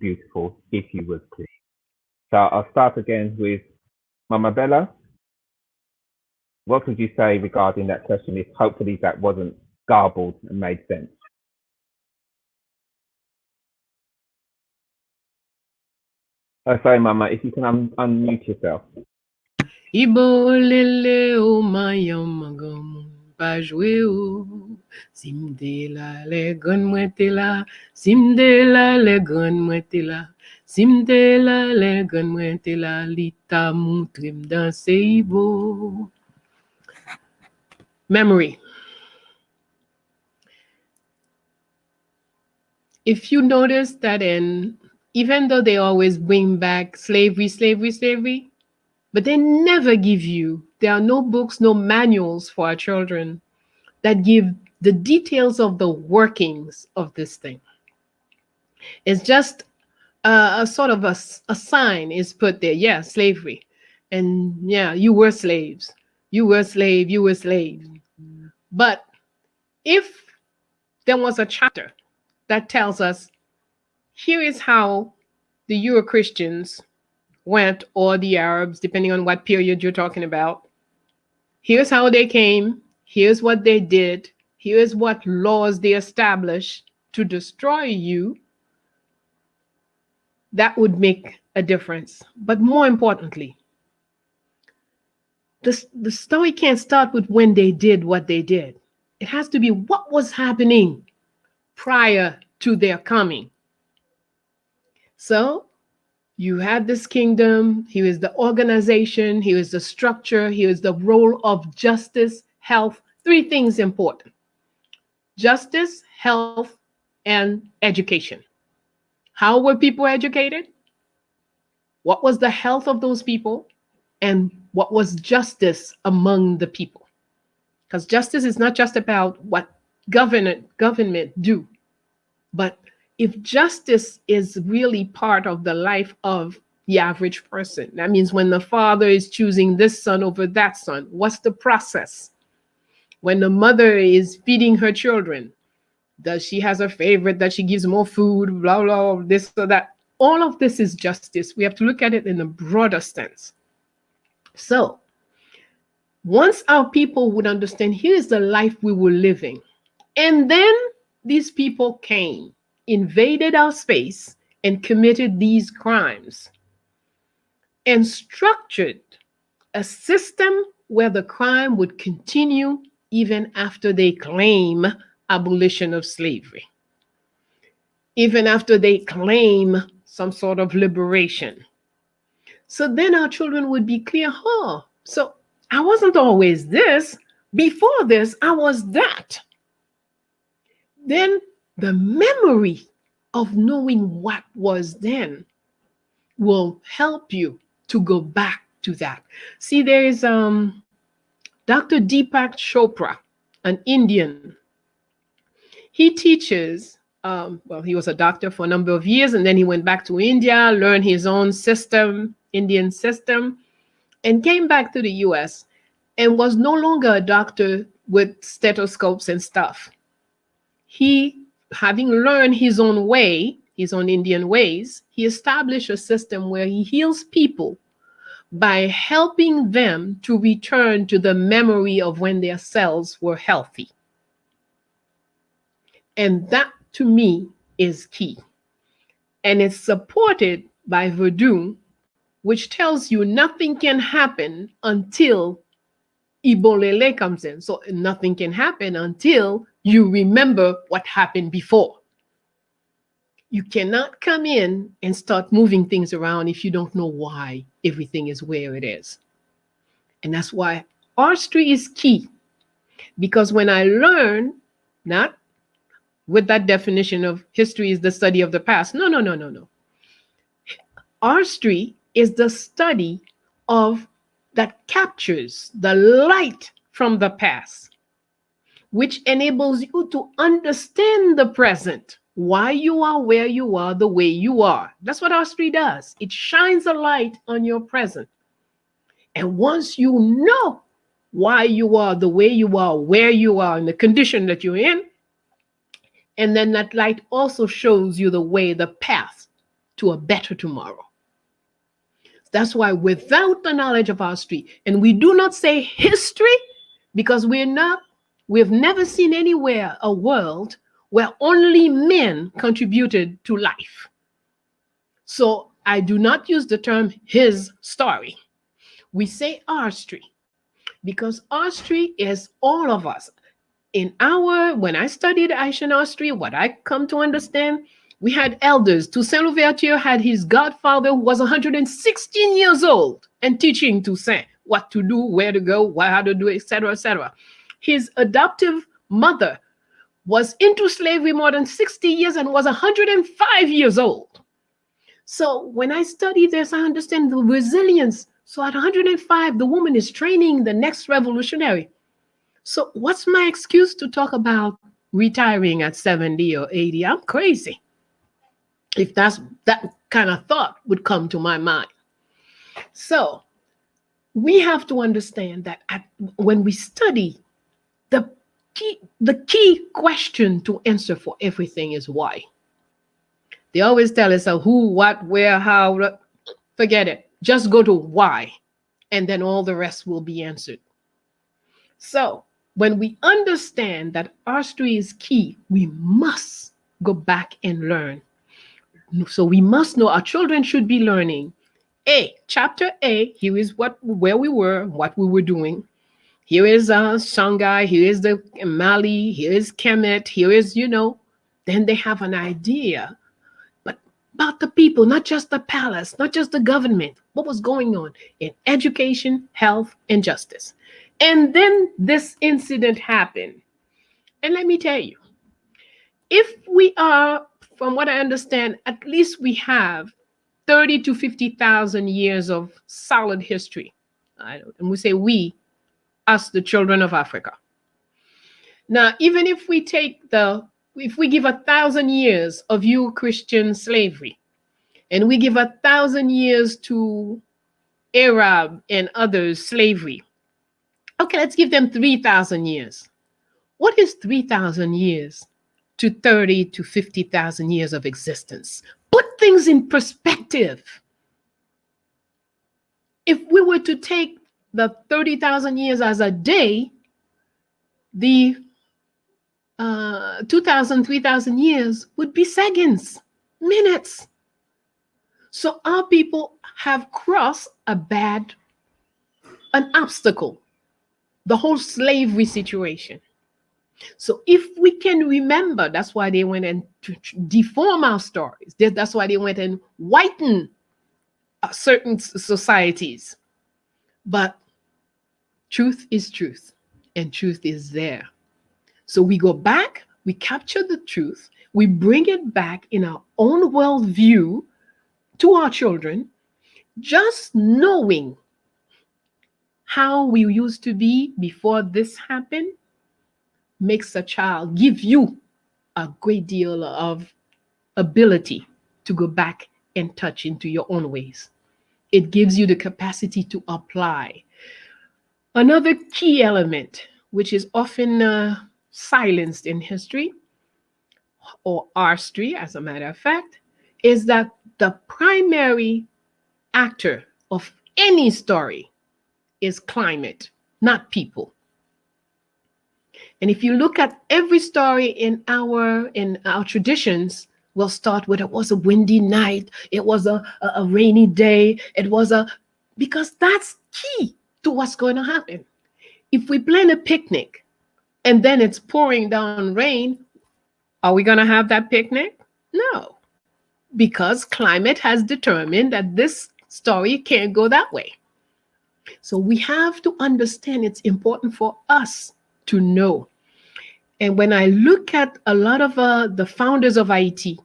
S11: beautiful if you would, please. So I'll start again with Mama Bella. What would you say regarding that question? If hopefully that wasn't garbled and made sense. Oh, sorry, Mama. If you can unmute yourself.
S7: Ibo lele o mayamagam pajwe o simdela le gun mwetela simdela le gun mwetela simdela le gun mwetela lita mutrim dan seibo. Memory. If you notice that even though they always bring back slavery, but they never give you, there are no books, no manuals for our children that give the details of the workings of this thing. It's just a sort of a sign is put there. Yeah, slavery. And yeah, you were slaves. You were slave, you were slave. But if there was a chapter that tells us, here is how the Euro-Christians went, or the Arabs, depending on what period you're talking about. Here's how they came. Here's what they did. Here's what laws they established to destroy you. That would make a difference. But more importantly, the story can't start with when they did what they did. It has to be what was happening prior to their coming. So you had this kingdom, here is the organization, here is the structure, here is the role of justice, health, three things important: justice, health, and education. How were people educated? What was the health of those people? And what was justice among the people? Because justice is not just about what government do, but if justice is really part of the life of the average person, that means when the father is choosing this son over that son, what's the process? When the mother is feeding her children, does she has a favorite that she gives more food, blah, blah, this or that? All of this is justice. We have to look at it in a broader sense. So once our people would understand, here's the life we were living, and then these people came, invaded our space, and committed these crimes, and structured a system where the crime would continue even after they claim abolition of slavery, even after they claim some sort of liberation. So then our children would be clear, so I wasn't always this. Before this, I was that. Then the memory of knowing what was then will help you to go back to that. See, there is Dr. Deepak Chopra, an Indian. He teaches, well, he was a doctor for a number of years, and then he went back to India, learned his own system, Indian system, and came back to the US and was no longer a doctor with stethoscopes and stuff. He, having learned his own way, his own Indian ways, he established a system where he heals people by helping them to return to the memory of when their cells were healthy. And that, to me, is key. And it's supported by Voodoo, which tells you nothing can happen until Ibolele comes in. So nothing can happen until you remember what happened before. You cannot come in and start moving things around if you don't know why everything is where it is. And that's why artistry is key. Because when I learn, not with that definition of history is the study of the past. No. Artistry is the study of that captures the light from the past, which enables you to understand the present, why you are where you are, the way you are. That's what artistry does. It shines a light on your present. And once you know why you are the way you are, where you are, and the condition that you're in, And then that light also shows you the way, the path to a better tomorrow. That's why without the knowledge of our history, and we do not say history because we've never seen anywhere a world where only men contributed to life. So I do not use the term his story. We say our history because our history is all of us. When I studied Haitian history, what I come to understand, we had elders. Toussaint Louverture had his godfather who was 116 years old and teaching Toussaint what to do, where to go, how to do it, etc., etc. His adoptive mother was into slavery more than 60 years and was 105 years old. So when I study this, I understand the resilience. So at 105, the woman is training the next revolutionary. So what's my excuse to talk about retiring at 70 or 80? I'm crazy. If that kind of thought would come to my mind. So we have to understand that when we study, the key question to answer for everything is why. They always tell us who, what, where, how. Forget it. Just go to why, and then all the rest will be answered. So when we understand that our history is key, we must go back and learn. So we must know our children should be learning. Chapter A, here is where we were, what we were doing. Here is Shanghai, here is the Mali, here is Kemet, here is, then they have an idea. But about the people, not just the palace, not just the government, what was going on in education, health, and justice. And then this incident happened. And let me tell you, if we are, from what I understand, at least we have 30 to 50,000 years of solid history. And we say we, us, the children of Africa. Now, even if we give 1,000 years of you Christian slavery, and we give 1,000 years to Arab and others slavery, okay, let's give them 3,000 years. What is 3,000 years to 30 to 50,000 years of existence? Put things in perspective. If we were to take the 30,000 years as a day, the 2,000, 3,000 years would be seconds, minutes. So our people have crossed an obstacle, the whole slavery situation. So if we can remember, that's why they went and deform our stories. That's why they went and whiten certain societies. But truth is truth, and truth is there. So we go back, we capture the truth, we bring it back in our own worldview to our children, just knowing how we used to be before this happened makes a child give you a great deal of ability to go back and touch into your own ways. It gives you the capacity to apply. Another key element, which is often silenced in history, or our history, as a matter of fact, is that the primary actor of any story is climate, not people. And if you look at every story in our traditions, we'll start with it was a windy night, it was a rainy day, because that's key to what's going to happen. If we plan a picnic and then it's pouring down rain, are we going to have that picnic? No, because climate has determined that this story can't go that way. So we have to understand it's important for us to know. And when I look at a lot of the founders of Haiti,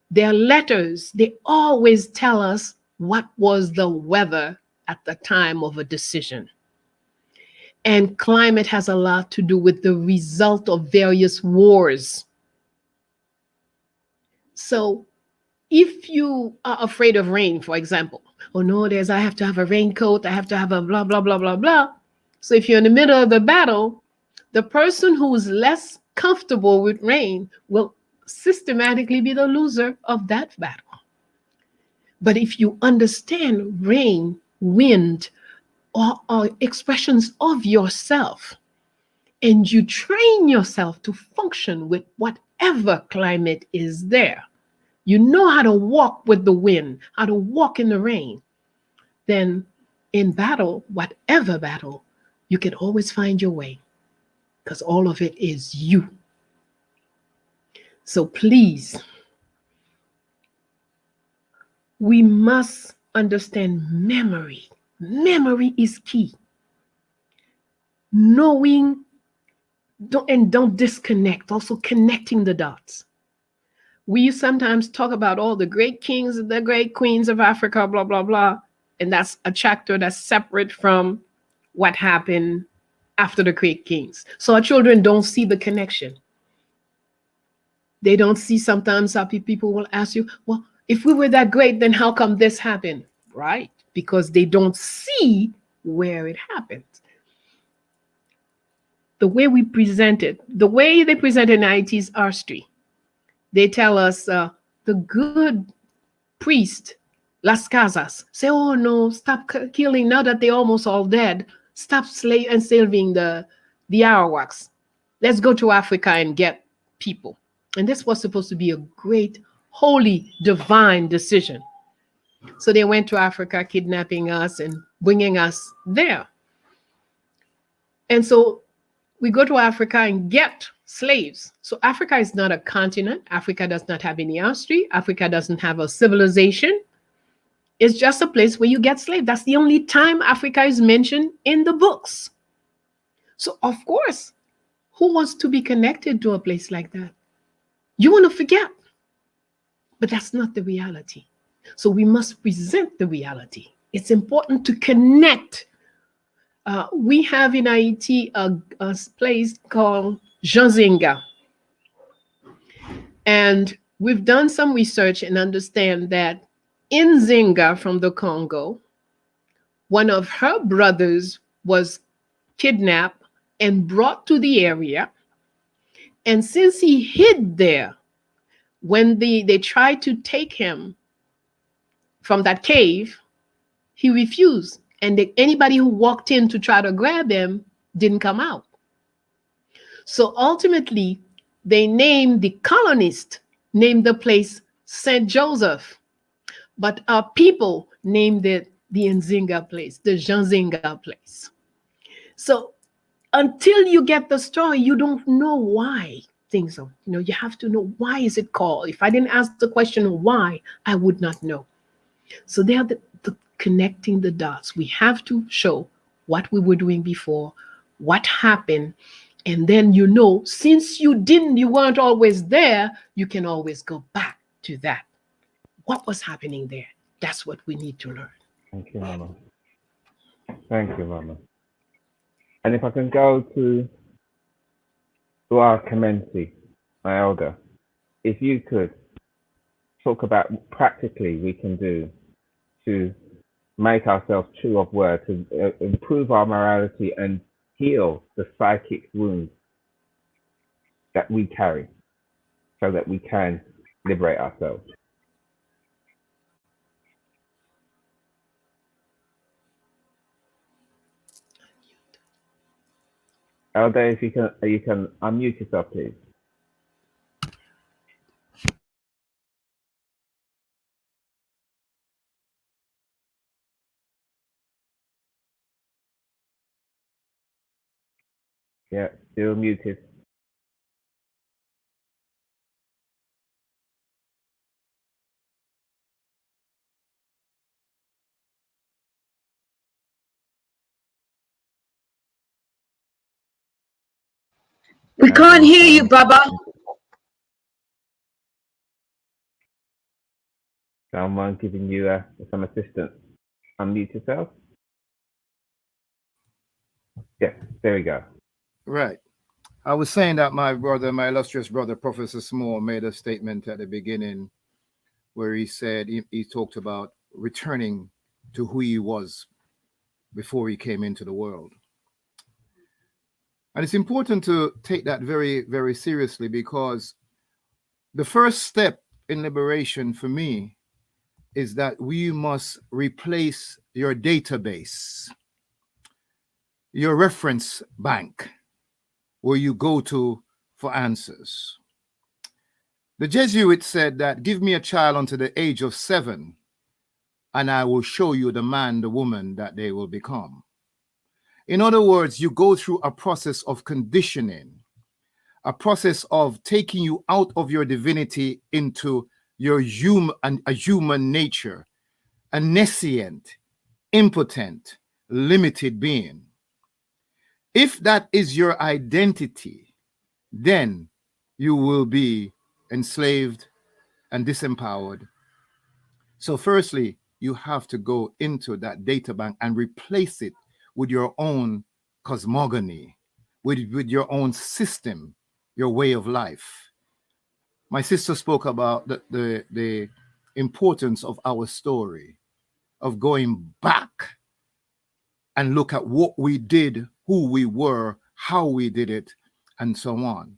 S7: their letters, they always tell us what was the weather at the time of a decision. And climate has a lot to do with the result of various wars. So if you are afraid of rain, for example, oh no, I have to have a raincoat, I have to have a blah, blah, blah, blah, blah. So if you're in the middle of the battle, the person who's less comfortable with rain will systematically be the loser of that battle. But if you understand rain, wind, or expressions of yourself, and you train yourself to function with whatever climate is there, you know how to walk with the wind, how to walk in the rain, then in battle, whatever battle, you can always find your way, because all of it is you. So please, we must understand memory. Memory is key. Knowing, don't disconnect, also connecting the dots. We sometimes talk about all the great kings and the great queens of Africa, blah, blah, blah. And that's a chapter that's separate from what happened after the great kings. So our children don't see the connection. They don't see, sometimes happy people will ask you, well, if we were that great, then how come this happened? Right? Because they don't see where it happened. The way we present it, the way they present in IT is artistry. They tell us the good priest, Las Casas, say, oh no, stop killing, now that they're almost all dead, stop enslaving the Arawaks. Let's go to Africa and get people. And this was supposed to be a great, holy, divine decision. So they went to Africa, kidnapping us and bringing us there. And so we go to Africa and get slaves. So Africa is not a continent. Africa does not have any history. Africa doesn't have a civilization. It's just a place where you get slaves. That's the only time Africa is mentioned in the books. So of course, who wants to be connected to a place like that? You want to forget. But that's not the reality. So we must present the reality. It's important to connect. We have in Haiti a place called Janzinga. And we've done some research and understand that in Zinga from the Congo, one of her brothers was kidnapped and brought to the area. And since he hid there, when they tried to take him from that cave, he refused. And anybody who walked in to try to grab him didn't come out. So ultimately, they named the colonists, named the place St. Joseph. But our people named it the Nzinga place, the Janzinga place. So until you get the story, you don't know why things are, you have to know, why is it called? If I didn't ask the question why, I would not know. So they are the connecting the dots. We have to show what we were doing before, what happened, and then since you weren't always there, you can always go back to that. What was happening there? That's what we need to learn.
S11: Thank you, Mama. Thank you, Mama. And if I can go to our Kemensi, my elder, if you could talk about what practically we can do to make ourselves true of word, to improve our morality and heal the psychic wounds that we carry so that we can liberate ourselves. Elder, if you can unmute yourself, please. Yeah, still muted.
S10: We can't hear you, Baba.
S11: Someone giving you some assistance. Unmute yourself. Yes, there we go.
S9: Right. I was saying that my illustrious brother, Professor Small, made a statement at the beginning where he said, he talked about returning to who he was before he came into the world. And it's important to take that very, very seriously, because the first step in liberation for me is that we must replace your database, your reference bank, where you go to for answers. The Jesuit said that, give me a child unto the age of 7, and I will show you the man, the woman that they will become. In other words, you go through a process of conditioning, a process of taking you out of your divinity into your human nature, a nescient, impotent, limited being. If that is your identity, then you will be enslaved and disempowered. So firstly, you have to go into that data bank and replace it with your own cosmogony, with your own system, your way of life. My sister spoke about the importance of our story, of going back and look at what we did, who we were, how we did it, and so on.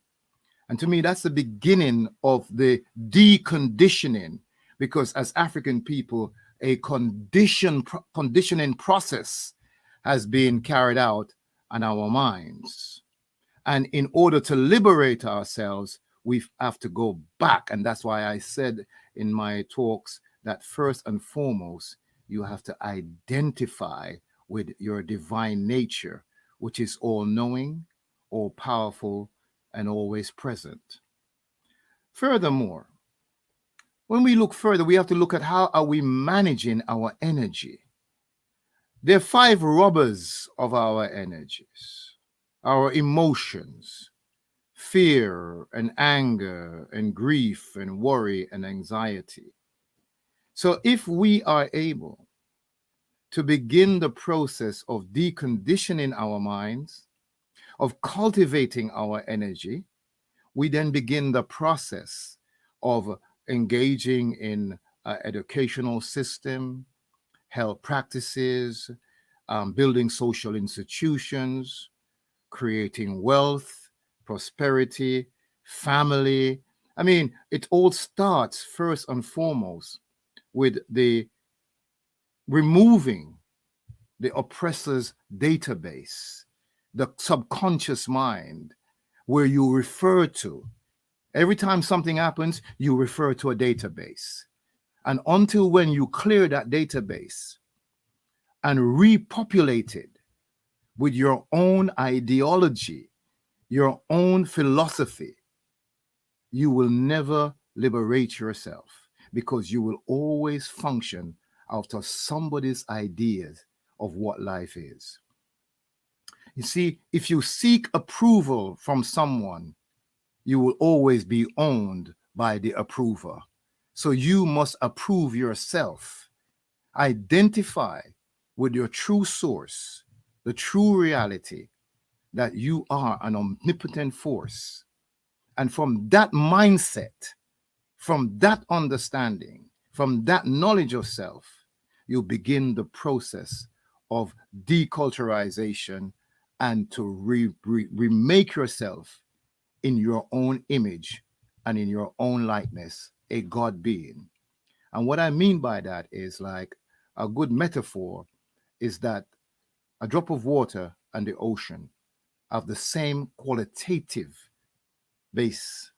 S9: And to me, that's the beginning of the deconditioning, because as African people, a conditioning process has been carried out on our minds. And in order to liberate ourselves, we have to go back. And that's why I said in my talks that first and foremost, you have to identify with your divine nature, which is all-knowing, all-powerful, and always present. Furthermore, when we look further, we have to look at how are we managing our energy. There are 5 robbers of our energies: our emotions, fear and anger and grief and worry and anxiety. So if we are able to begin the process of deconditioning our minds, of cultivating our energy, we then begin the process of engaging in educational system, health practices, building social institutions, creating wealth, prosperity, family. I mean, it all starts first and foremost with the removing the oppressor's database, the subconscious mind, where you refer to, every time something happens, you refer to a database. And until when you clear that database and repopulate it with your own ideology, your own philosophy, you will never liberate yourself, because you will always function out of somebody's ideas of what life is. You see, if you seek approval from someone, you will always be owned by the approver. So you must approve yourself. Identify with your true source, the true reality that you are an omnipotent force. And from that mindset, from that understanding, from that knowledge of self, you begin the process of deculturization and to remake yourself in your own image and in your own likeness, a God being. And what I mean by that is, like, a good metaphor is that a drop of water and the ocean have the same qualitative base,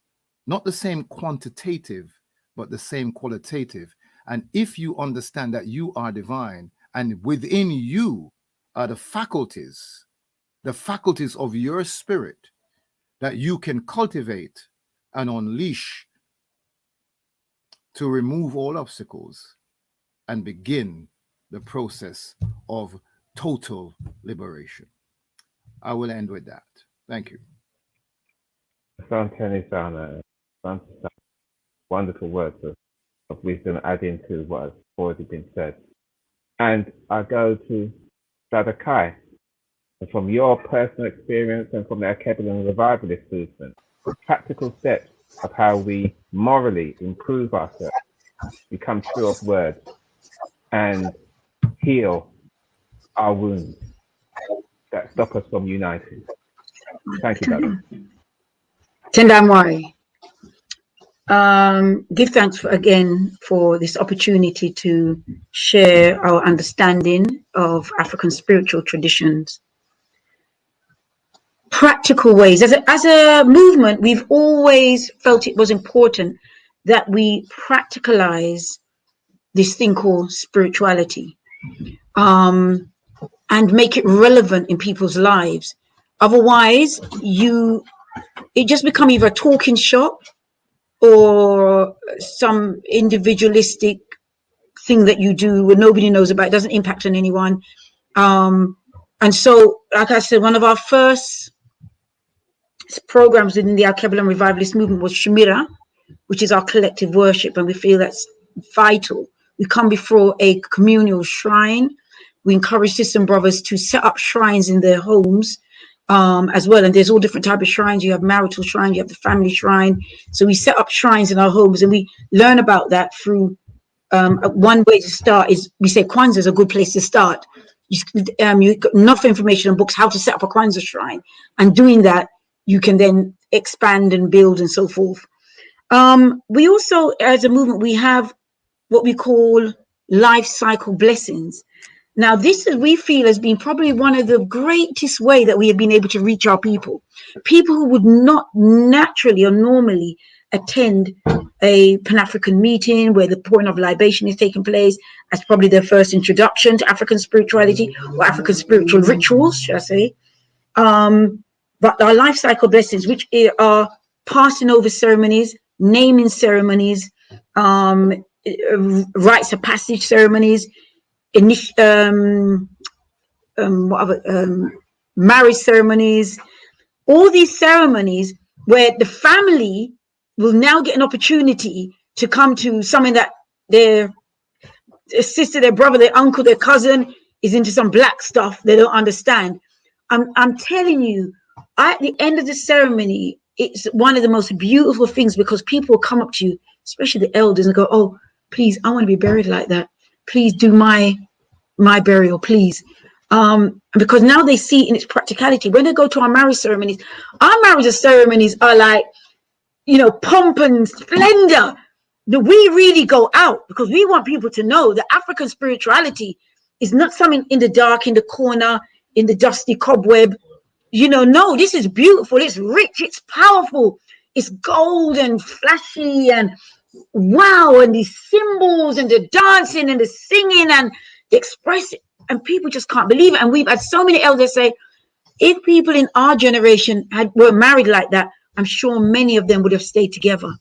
S9: not the same quantitative, but the same qualitative. And if you understand that you are divine, and within you are the faculties of your spirit that you can cultivate and unleash to remove all obstacles and begin the process of total liberation. I will end with that. Thank you.
S11: Wonderful words of wisdom adding to what has already been said. And I go to Brother Kai. And from your personal experience and from the Archebian revivalist movement, practical steps of how we morally improve ourselves, become true of word, and heal our wounds that stop us from uniting. Thank you, brother.
S10: Tendamwari. Give thanks again for this opportunity to share our understanding of African spiritual traditions. Practical ways. As a movement, we've always felt it was important that we practicalize this thing called spirituality, and make it relevant in people's lives. Otherwise, it just become either a talking shop or some individualistic thing that you do where nobody knows about. It doesn't impact on anyone. And so, like I said, one of our first programs within the Al-Kabbalah Revivalist movement was Shemira, which is our collective worship, and we feel that's vital. We come before a communal shrine. We encourage sisters and brothers to set up shrines in their homes as well. And there's all different types of shrines. You have marital shrine, you have the family shrine. So we set up shrines in our homes, and we learn about that through one way to start is we say Kwanzaa is a good place to start. You've got enough information in books how to set up a Kwanzaa shrine, and doing that you can then expand and build and so forth. We also, as a movement, we have what we call life cycle blessings. Now, this is, we feel, has been probably one of the greatest way that we have been able to reach our people who would not naturally or normally attend a Pan-African meeting where the pouring of libation is taking place as probably their first introduction to African spirituality or African spiritual rituals, should I say. But our life cycle blessings, which are passing over ceremonies, naming ceremonies, rites of passage ceremonies, marriage ceremonies, all these ceremonies where the family will now get an opportunity to come to something that their sister, their brother, their uncle, their cousin is into some black stuff they don't understand. I'm telling you, at the end of the ceremony, it's one of the most beautiful things, because people come up to you, especially the elders, and go, "Oh, please, I want to be buried like that. Please do my burial, please." Because now they see in its practicality. When they go to our marriage ceremonies are like, pomp and splendor. We really go out because we want people to know that African spirituality is not something in the dark, in the corner, in the dusty cobweb. No, this is beautiful, it's rich, it's powerful, it's gold and flashy and wow, and these symbols and the dancing and the singing and the expressing, and people just can't believe it. And we've had so many elders say, if people in our generation were married like that, I'm sure many of them would have stayed together.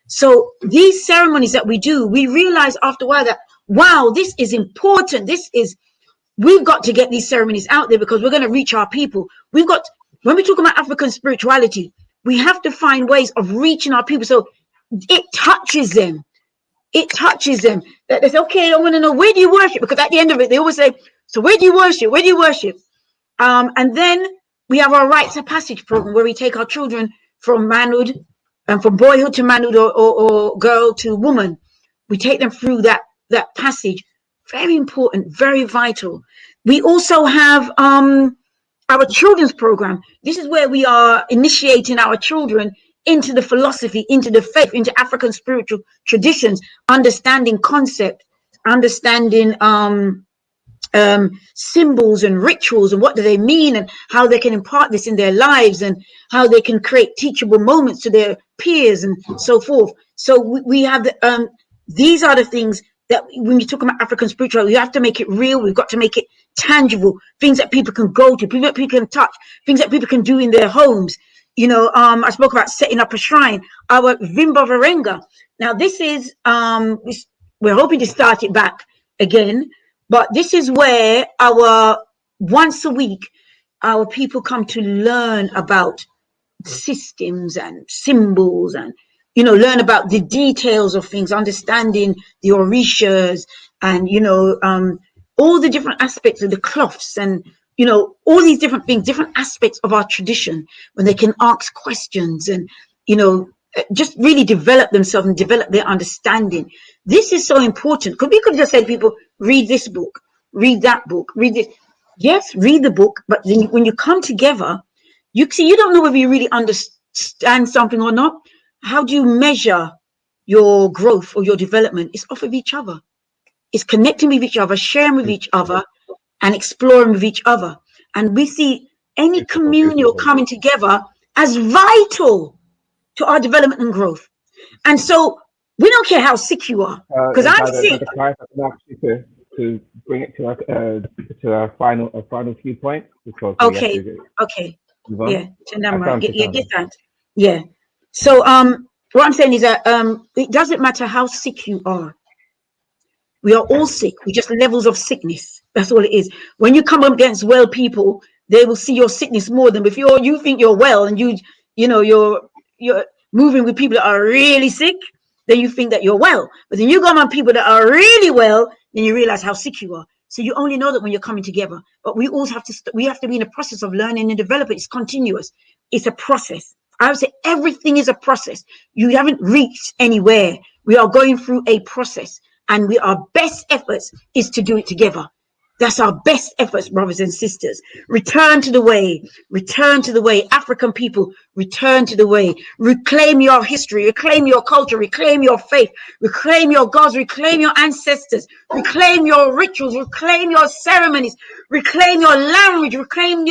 S10: So these ceremonies that we do, we realize after a while that, wow, this is important. We've got to get these ceremonies out there because we're going to reach our people. When we talk about African spirituality, we have to find ways of reaching our people so it touches them. It touches them. That they say, okay, I want to know, where do you worship? Because at the end of it, they always say, so where do you worship? Where do you worship? And then we have our rites of passage program where we take our children from manhood and from boyhood to manhood or girl to woman. We take them through that passage. Very important, very vital. We also have our children's program. This is where we are initiating our children into the philosophy, into the faith, into African spiritual traditions, understanding concept, understanding symbols and rituals and what do they mean and how they can impart this in their lives and how they can create teachable moments to their peers and so forth. So we have these are the things that when you talk about African spirituality, you have to make it real. We've got to make it tangible, things that people can go to, things that people can touch, things that people can do in their homes. I spoke about setting up a shrine, our Vimba Varenga. Now this is, we're hoping to start it back again, but this is where once a week, our people come to learn about systems and symbols and learn about the details of things, understanding the orishas and all the different aspects of the cloths and all these different things, different aspects of our tradition, when they can ask questions and just really develop themselves and develop their understanding. This is so important, because we could just say to people, read this book, read that book, read this. Yes, read the book, but then when you come together, You see, you don't know whether you really understand something or not. How do you measure your growth or your development? It's off of each other. It's connecting with each other, sharing with each other, and exploring with each other. And we see any communal coming together as vital to our development and growth. And so we don't care how sick you are, because I'm sick.
S11: To bring it to a final few points, because we have
S10: Okay,
S11: to
S10: okay,
S11: move on.
S10: yeah, right. Yeah. So what I'm saying is that it doesn't matter how sick you are. We are all sick. We just levels of sickness. That's all it is. When you come up against well people, they will see your sickness more than if you think you're well and you're moving with people that are really sick, then you think that you're well. But then you go among people that are really well, then you realize how sick you are. So you only know that when you're coming together. But we also have to be in a process of learning and developing. It's continuous. It's a process. I would say everything is a process. You haven't reached anywhere. We are going through a process, and our best efforts is to do it together. That's our best efforts, brothers and sisters. Return to the way. Return to the way. African people, return to the way. Reclaim your history. Reclaim your culture. Reclaim your faith. Reclaim your gods. Reclaim your ancestors. Reclaim your rituals. Reclaim your ceremonies. Reclaim your language. Reclaim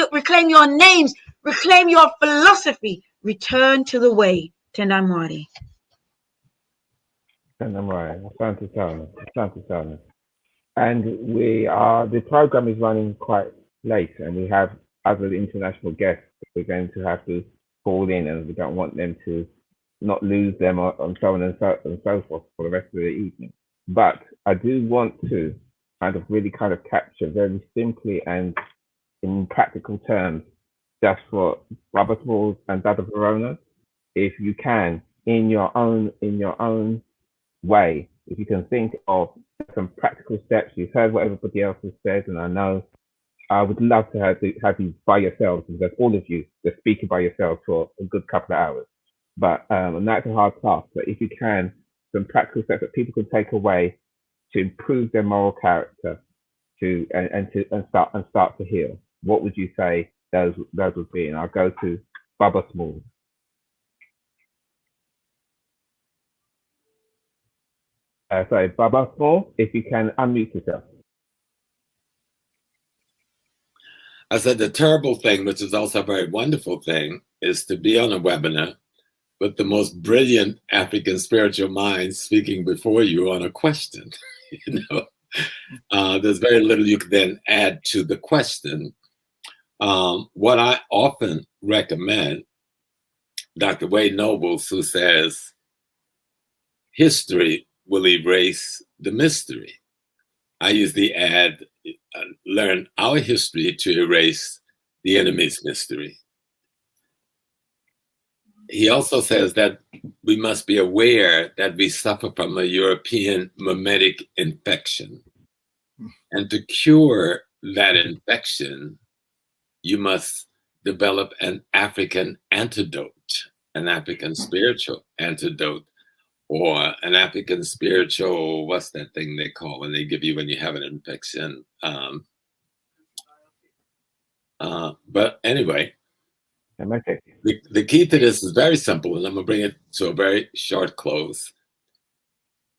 S10: your names. Reclaim your philosophy. Return to the way. Tendamwari.
S11: Asante sana. And the program is running quite late, and we have other international guests that we're going to have to call in, and we don't want them to not lose them and so on and so forth for the rest of the evening. But I do want to really capture very simply and in practical terms, just for Robert Walls and Dada Verona, if you can, in your own way, if you can think of some practical steps. You've heard what everybody else has said, and I know I would love to have you by yourselves, because all of you are speaking by yourselves for a good couple of hours. But and that's a hard task. But if you can, some practical steps that people can take away to improve their moral character, and start to heal. What would you say those would be? And I'll go to Baba Small. Sorry, Baba Small, if you can unmute yourself.
S2: I said the terrible thing, which is also a very wonderful thing, is to be on a webinar with the most brilliant African spiritual minds speaking before you on a question. There's very little you can then add to the question. What I often recommend, Dr. Wade Nobles, who says, history will erase the mystery. I usually add, learn our history to erase the enemy's mystery. He also says that we must be aware that we suffer from a European mimetic infection. And to cure that infection, you must develop an African antidote, an African spiritual antidote, or an African spiritual, what's that thing they call when they give you when you have an infection? But anyway, the key to this is very simple, and I'm gonna bring it to a very short close.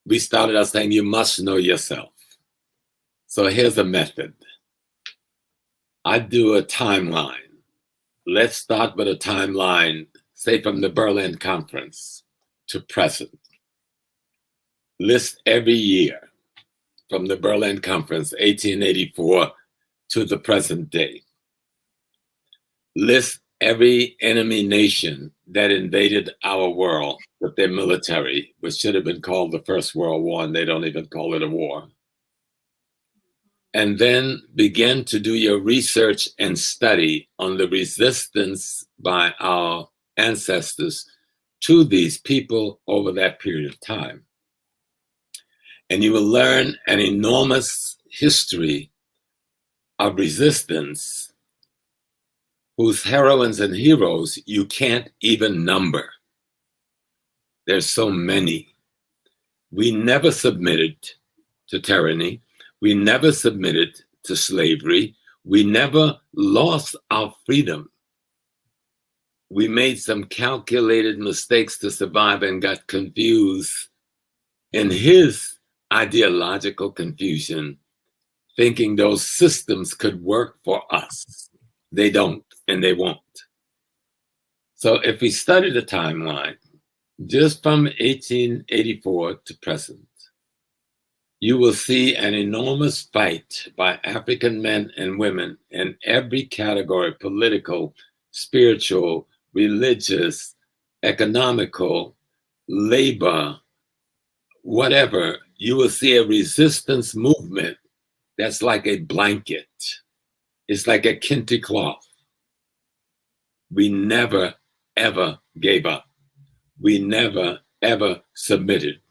S2: We started out saying you must know yourself. So here's a method. I do a timeline. Let's start with a timeline, say from the Berlin Conference to present. List every year from the Berlin Conference, 1884 to the present day. List every enemy nation that invaded our world with their military, which should have been called the First World War, and they don't even call it a war. And then begin to do your research and study on the resistance by our ancestors to these people over that period of time. And you will learn an enormous history of resistance whose heroines and heroes you can't even number. There's so many. We never submitted to tyranny. We never submitted to slavery. We never lost our freedom. we made some calculated mistakes to survive and got confused in his ideological confusion, thinking those systems could work for us. They don't, and they won't. So if we study the timeline, just from 1884 to present, you will see an enormous fight by African men and women in every category: political, spiritual, religious, economical, labor, whatever. You will see a resistance movement that's like a blanket. It's like a kente cloth. We never, ever gave up. We never, ever submitted.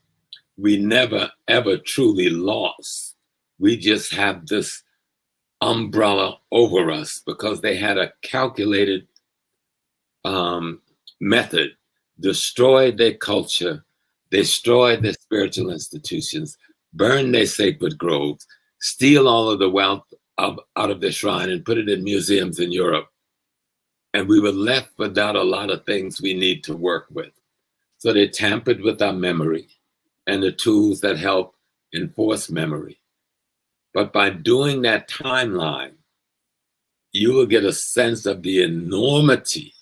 S2: We never, ever truly lost. We just have this umbrella over us because they had a calculated method: destroy their culture, destroy their spiritual institutions, burn their sacred groves, steal all of the wealth out of their shrine and put it in museums in Europe. And we were left without a lot of things we need to work with. So they tampered with our memory and the tools that help enforce memory. But by doing that timeline, you will get a sense of the enormity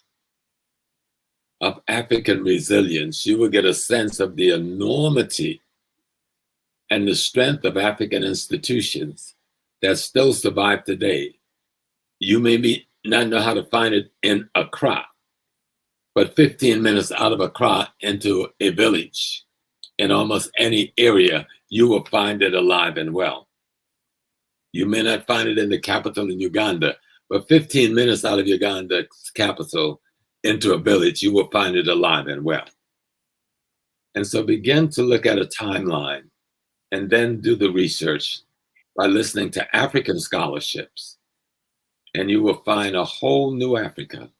S2: of African resilience. You will get a sense of the enormity and the strength of African institutions that still survive today. You may not know how to find it in Accra, but 15 minutes out of Accra into a village, in almost any area, you will find it alive and well. You may not find it in the capital in Uganda, but 15 minutes out of Uganda's capital into a village, you will find it alive and well. And so begin to look at a timeline and then do the research by listening to African scholarships. And you will find a whole new Africa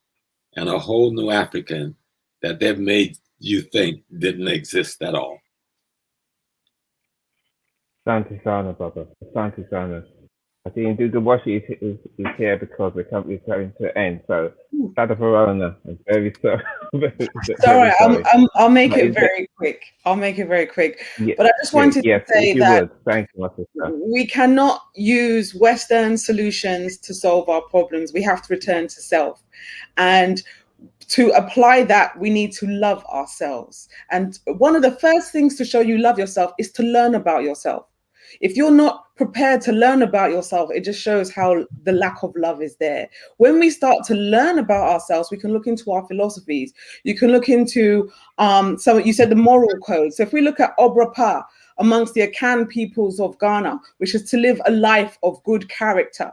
S2: and a whole new African that they've made you think didn't exist at all.
S11: Asante sana, brother. Asante sana. I think Ndugu Washi is here because we're coming to the end. So, Sada Verona, I'm very sorry.
S8: Sorry, I'll make it very quick. I'll make it very quick.
S11: Yeah,
S8: but I just wanted to say that
S11: thank you, my sister.
S8: We cannot use Western solutions to solve our problems. We have to return to self. And to apply that, we need to love ourselves. And one of the first things to show you love yourself is to learn about yourself. If you're not prepared to learn about yourself, it just shows how the lack of love is there. When we start to learn about ourselves, we can look into our philosophies. You can look into, so you said the moral code. So if we look at Obrapa amongst the Akan peoples of Ghana, which is to live a life of good character.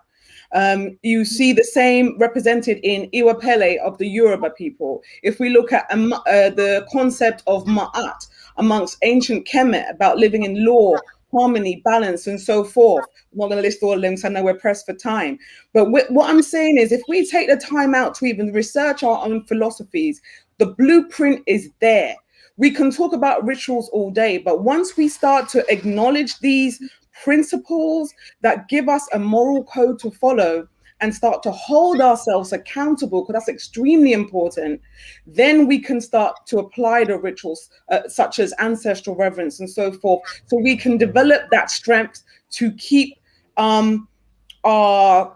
S8: You see the same represented in Iwapele of the Yoruba people. If we look at the concept of Ma'at amongst ancient Kemet about living in law, harmony, balance, and so forth. I'm not going to list all of them because I know we're pressed for time. But what I'm saying is, if we take the time out to even research our own philosophies, the blueprint is there. We can talk about rituals all day, but once we start to acknowledge these principles that give us a moral code to follow and start to hold ourselves accountable, because that's extremely important, then we can start to apply the rituals such as ancestral reverence and so forth, so we can develop that strength to keep our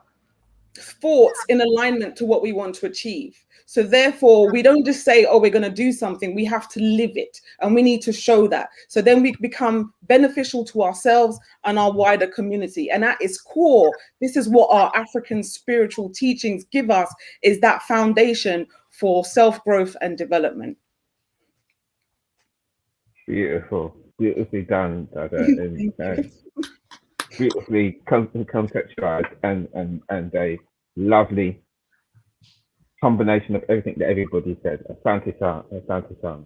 S8: thoughts in alignment to what we want to achieve. So therefore, we don't just say, oh, we're going to do something. We have to live it, and we need to show that. So then we become beneficial to ourselves and our wider community. And at its core, this is what our African spiritual teachings give us, is that foundation for self-growth and development.
S11: Beautiful. Beautifully done, Dada. And beautifully contextualized and a lovely combination of everything that everybody said. Asante sana.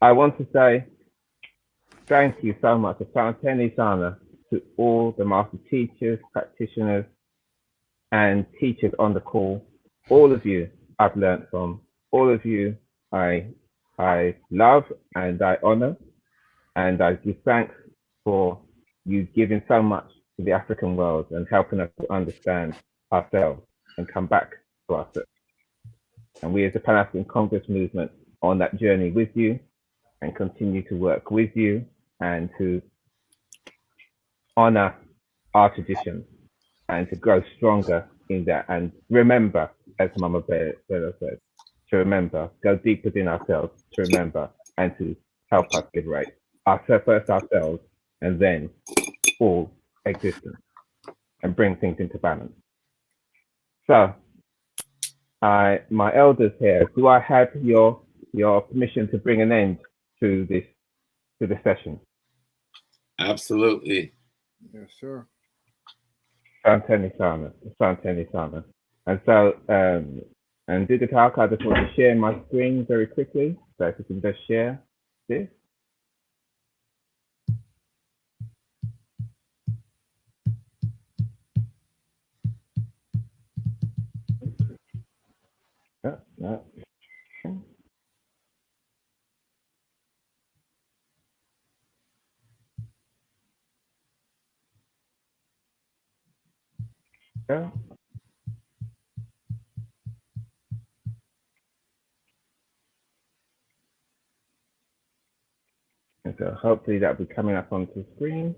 S11: I want to say thank you so much, Asante sana, to all the master teachers, practitioners, and teachers on the call. All of you I've learned from. All of you I love and I honor, and I give thanks for you giving so much to the African world and helping us to understand ourselves and come back to ourselves. And we as the Pan-African Congress movement are on that journey with you and continue to work with you and to honor our traditions and to grow stronger in that. And remember, as Mama Bella said, to remember, go deep within ourselves, to remember and to help us liberate first ourselves and then all existence and bring things into balance. So, my elders here, do I have your permission to bring an end to this session?
S2: Absolutely.
S9: Yes, sir.
S11: Santeni Sana. And so, and did the talk, I just want to share my screen very quickly. So if you can just share this. No. Yeah. And so hopefully that'll be coming up onto the screen.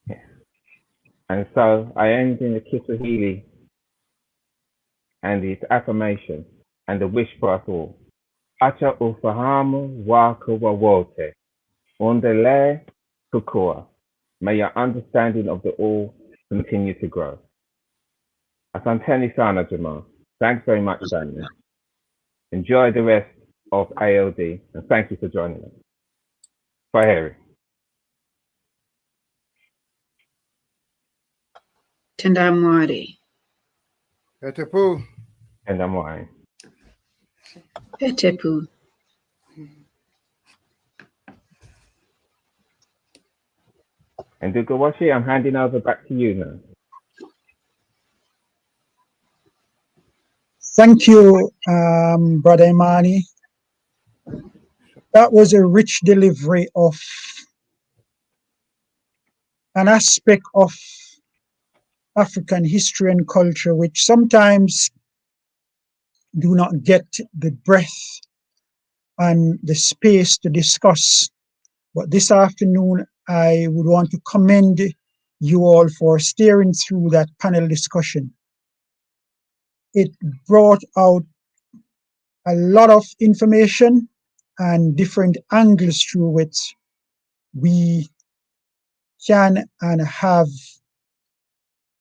S11: Yeah. And so I end in the Kiswahili and its affirmation and the wish for us all. Acha ufahamu wako wowote. Endelee kukua. May your understanding of the all continue to grow. Asanteni sana, Jamal. Thanks very much, Daniel. Enjoy the rest of ALD, and thank you for joining us. Bye, Harry.
S10: Tendamwari.
S9: Petepu.
S11: Tendamwari.
S10: Petepu.
S11: And Dugawashi, I'm handing over back to you now.
S12: Thank you, Brother Imani. That was a rich delivery of an aspect of African history and culture, which sometimes do not get the breath and the space to discuss. But this afternoon, I would want to commend you all for steering through that panel discussion. It brought out a lot of information and different angles through which we can and have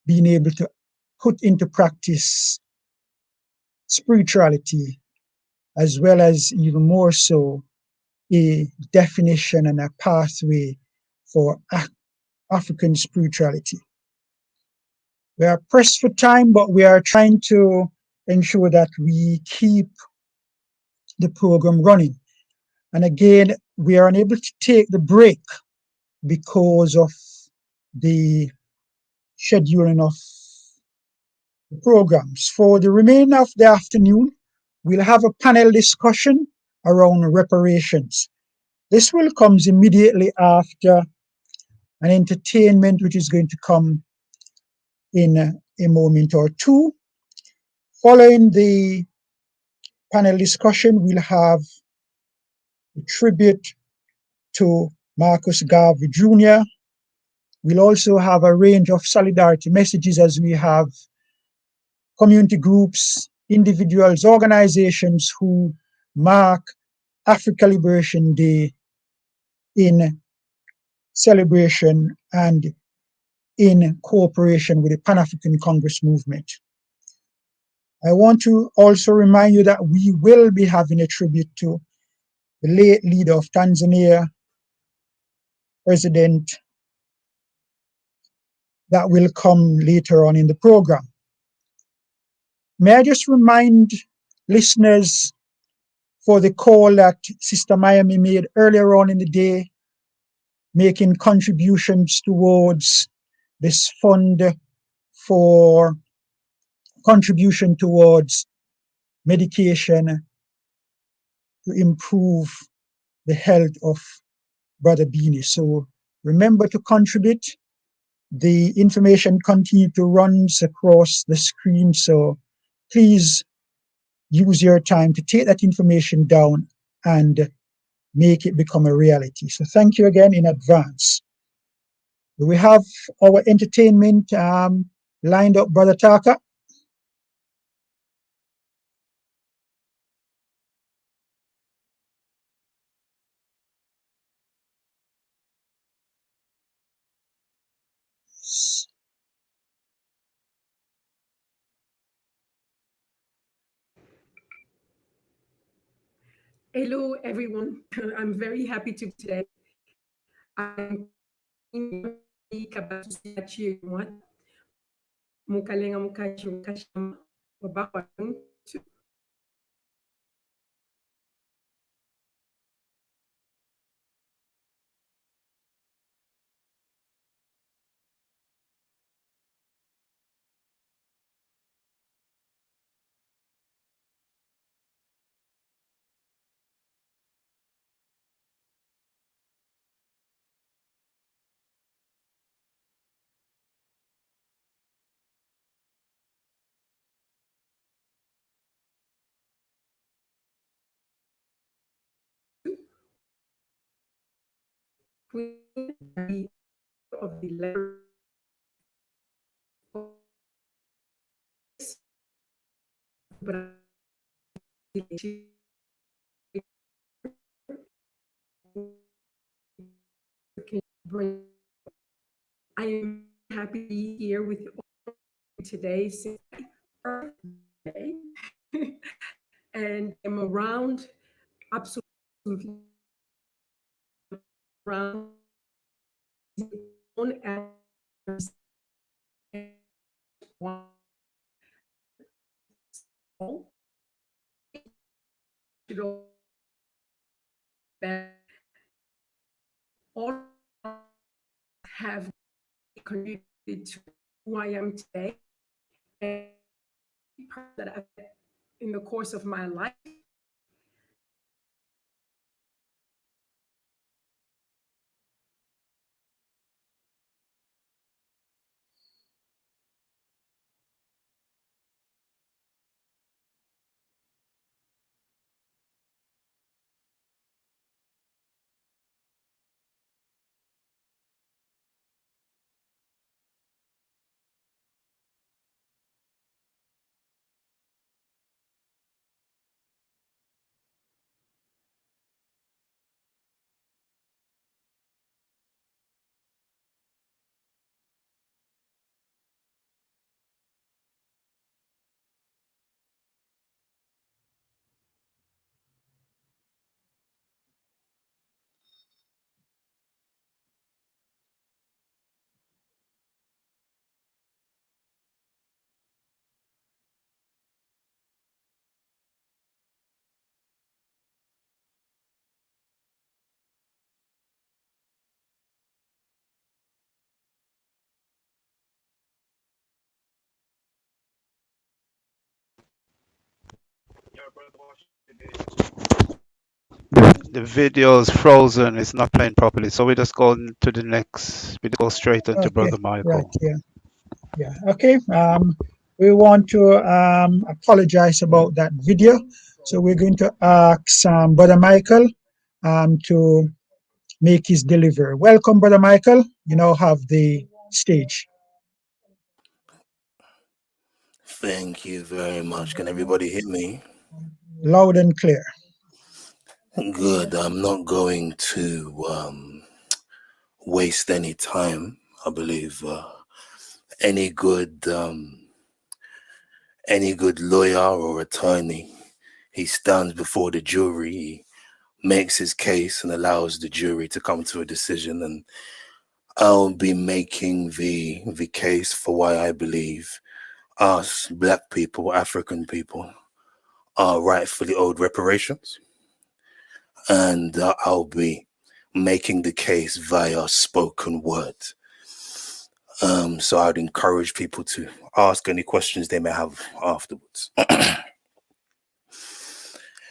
S12: been able to put into practice spirituality, as well as even more so a definition and a pathway for African spirituality. We are pressed for time, but we are trying to ensure that we keep the program running. And again, we are unable to take the break because of the scheduling of the programs. For the remainder of the afternoon, we'll have a panel discussion around reparations. This will come immediately after an entertainment which is going to come in a moment or two. Following the panel discussion, we'll have a tribute to Marcus Garvey Jr. We'll also have a range of solidarity messages as we have community groups, individuals, organizations who mark Africa Liberation Day in celebration and in cooperation with the Pan-African Congress movement. I want to also remind you that we will be having a tribute to the late leader of Tanzania, President, that will come later on in the program. May I just remind listeners for the call that Sister Miami made earlier on in the day, making contributions towards this fund for contribution towards medication to improve the health of Brother Beanie. So remember to contribute. The information continue to run across the screen, so please use your time to take that information down and make it become a reality. So thank you again in advance. We have our entertainment lined up, Brother Taka.
S19: Hello, everyone. I'm very happy to today. I'm of the letter I am happy to be here with you all today since Earth Day, and I'm around absolutely around on hours all have contributed to who I am today, and that I've in the course of my life.
S13: The video is frozen. It's not playing properly. So we just go to the next. We go straight into
S12: Okay,
S13: Brother
S12: right,
S13: Michael.
S12: yeah. Okay, we want to apologize about that video. So we're going to ask Brother Michael to make his delivery. Welcome, Brother Michael. You now have the stage.
S22: Thank you very much. Can everybody hear me?
S12: Loud and clear.
S22: Good. I'm not going to waste any time. I believe any good lawyer or attorney, he stands before the jury, he makes his case and allows the jury to come to a decision. And I'll be making the case for why I believe us Black people, African people, are rightfully owed reparations. And I'll be making the case via spoken word. So I'd encourage people to ask any questions they may have afterwards.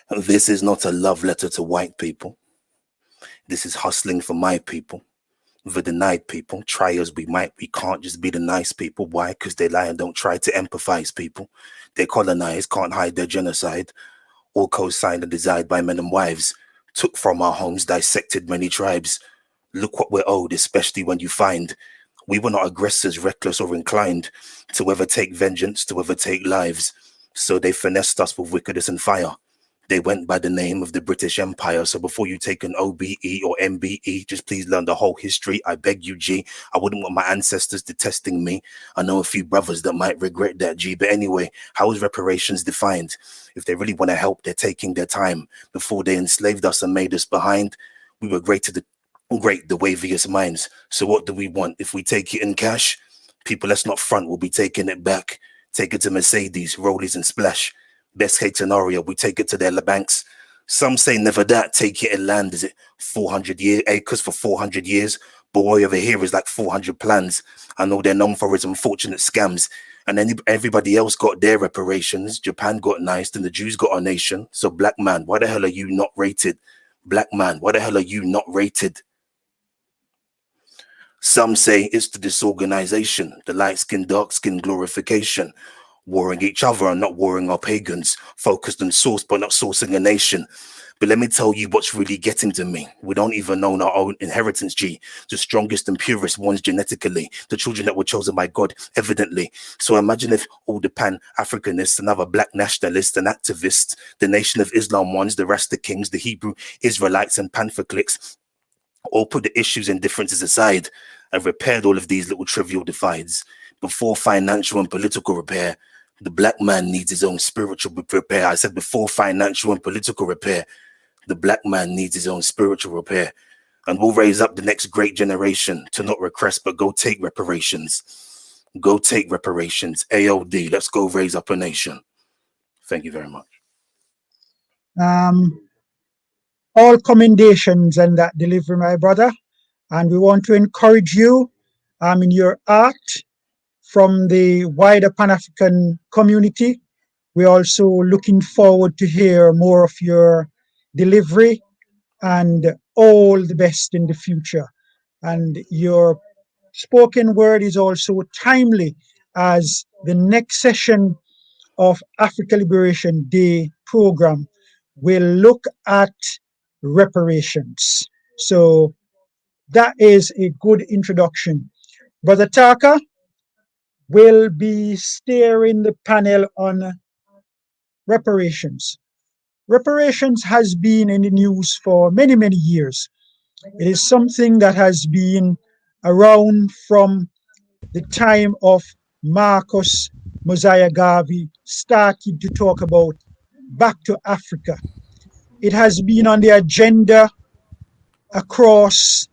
S22: This is not a love letter to white people. This is hustling for my people. the denied people. Try as we might, we can't just be the nice people. Why? Because they lie and don't try to empathize people. They colonize, can't hide their genocide. All co-signed and desired by men and wives. Took from our homes, dissected many tribes. Look what we're owed, especially when you find we were not aggressors, reckless or inclined to ever take vengeance, to ever take lives. So they finessed us with wickedness and fire. They went by the name of the British Empire. So before you take an OBE or MBE, just please learn the whole history. I beg you, G. I wouldn't want my ancestors detesting me. I know a few brothers that might regret that, G. But anyway, how is reparations defined? If they really want to help, they're taking their time. Before they enslaved us and made us behind, we were great the waviest minds. So what do we want? If we take it in cash, people, let's not front, we'll be taking it back. Take it to Mercedes, Rollies and Splash. Best case scenario, we take it to their banks. Some say never that, take it in land. Is it 400 acres for 400 years? Boy over here is like 400 plans. I know they're known for its unfortunate scams. And then everybody else got their reparations. Japan got nice, and the Jews got our nation. So black man, why the hell are you not rated? Black man, why the hell are you not rated? Some say it's the disorganization, the light skin, dark skin glorification, warring each other and not warring our pagans, focused on source but not sourcing a nation. But let me tell you what's really getting to me. We don't even own our own inheritance, G. The strongest and purest ones genetically, the children that were chosen by God, evidently. So imagine if all the Pan-Africanists and other black nationalists and activists, the Nation of Islam ones, the Rasta Kings, the Hebrew Israelites and Panther cliques, all put the issues and differences aside and repaired all of these little trivial divides. Before financial and political repair, the black man needs his own spiritual repair. I said before financial and political repair, the black man needs his own spiritual repair. And we'll raise up the next great generation to not regress, but go take reparations. Go take reparations. AOD, let's go raise up a nation. Thank you very much.
S12: All commendations and that delivery, my brother. And we want to encourage you in your art from the wider Pan-African community. We're also looking forward to hear more of your delivery, and all the best in the future. And your spoken word is also timely, as the next session of Africa Liberation Day program will look at reparations. So that is a good introduction. Brother Taka will be steering the panel on reparations. Reparations has been in the news for many, many years. It is something that has been around from the time of Marcus Mosiah Garvey started to talk about back to Africa. It has been on the agenda across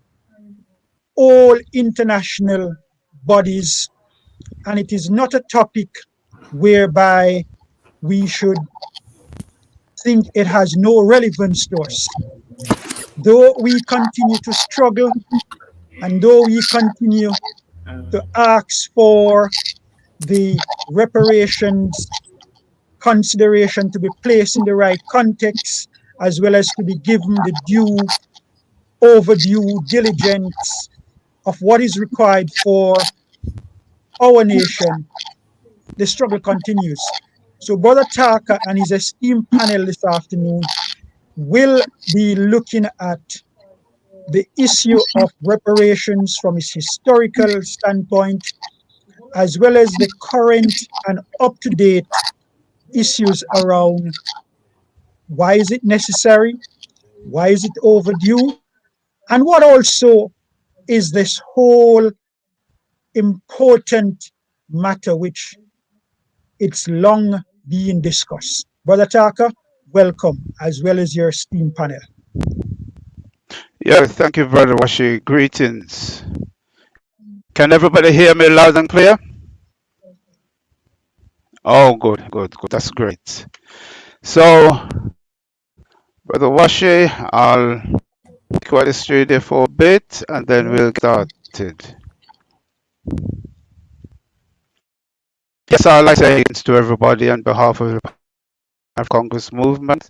S12: all international bodies, and it is not a topic whereby we should think it has no relevance to us. Though we continue to struggle, and though we continue to ask for the reparations consideration to be placed in the right context, as well as to be given the due, overdue diligence of what is required for our nation, the struggle continues. So Brother Taka and his esteemed panel this afternoon will be looking at the issue of reparations from its historical standpoint, as well as the current and up-to-date issues around why is it necessary, why is it overdue, and what also is this whole important matter which it's long being discussed. Brother Taka, welcome, as well as your esteemed panel.
S13: Yeah, thank you, Brother Washi. Greetings. Can everybody hear me loud and clear? Oh, good, good, good. That's great. So, Brother Washi, I'll quiet the studio for a bit and then we'll get started. Yes, I'd like to say thanks to everybody on behalf of the Congress movement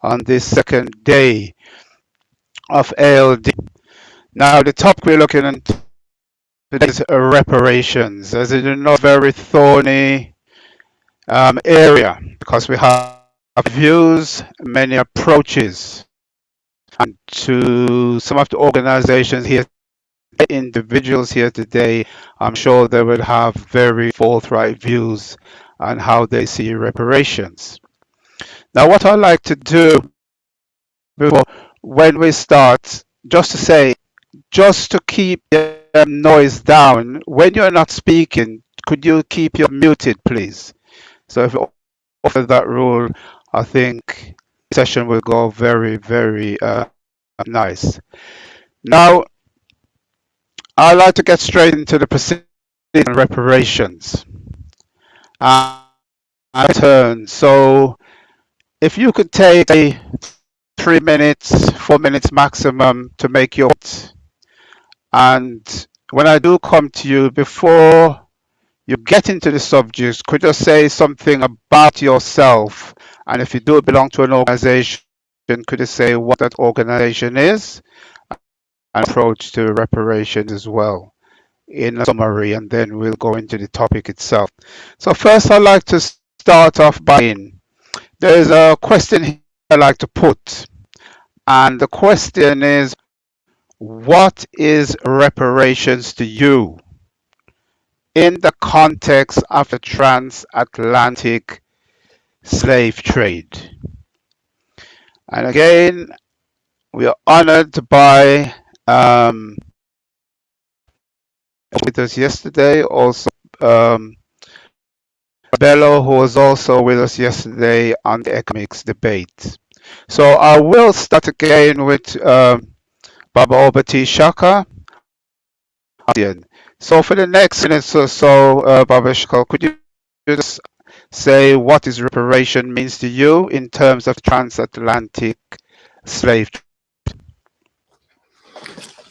S13: on this second day of ALD. Now, the topic we're looking at today is reparations, as it is not very thorny area, because we have views, many approaches, and to some of the organizations here, individuals here today, I'm sure they will have very forthright views on how they see reparations. Now, what I'd like to do before, when we start, just to say, just to keep the noise down, when you're not speaking, could you keep your muted, please? So if you offer that rule, I think the session will go very, very nice. Now, I'd like to get straight into the proceeding on reparations. Turn. So if you could take 3 minutes, 4 minutes maximum to make your point. And when I do come to you, before you get into the subjects, could you say something about yourself? And if you do belong to an organization, could you say what that organization is and approach to reparations as well in a summary, and then we'll go into the topic itself. So first I'd like to start off by there's a question I'd like to put, and the question is, what is reparations to you in the context of the transatlantic slave trade? And again, we are honored by with us yesterday, also Bello, who was also with us yesterday on the economics debate. So I will start again with Baba Obati Shaka. So for the next minutes or so, Baba Shaka, could you just say what is reparation means to you in terms of transatlantic slave trade?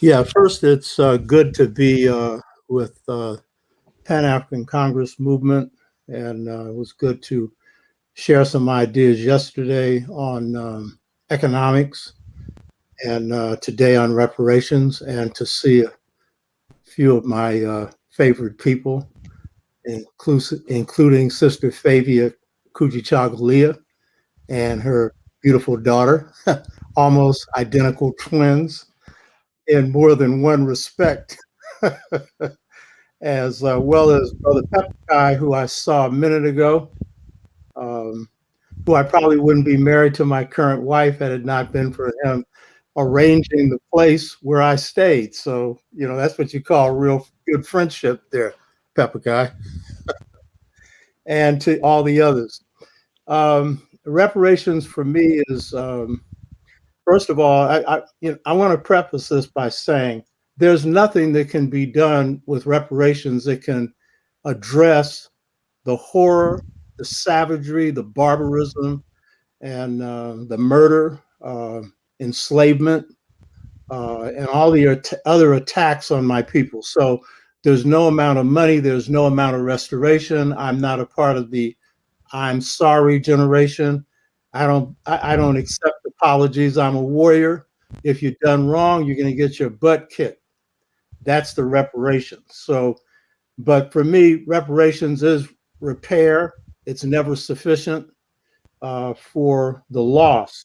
S17: Yeah, first, it's good to be with Pan-African Congress movement, and it was good to share some ideas yesterday on economics and today on reparations, and to see a few of my favorite people, including Sister Favia Kujichagulia and her beautiful daughter, almost identical twins in more than one respect, as well as Brother Pepkai, who I saw a minute ago, who I probably wouldn't be married to my current wife had it not been for him arranging the place where I stayed. So, you know, that's what you call real good friendship there, Pepkai. And to all the others. Reparations for me is, first of all, I want to preface this by saying there's nothing that can be done with reparations that can address the horror, the savagery, the barbarism, and the murder, enslavement, and all the other attacks on my people. So there's no amount of money, there's no amount of restoration. I'm not a part of the I'm sorry generation. I don't accept apologies. I'm a warrior. If you've done wrong, you're going to get your butt kicked. That's the reparations. So, but for me, reparations is repair. It's never sufficient for the loss,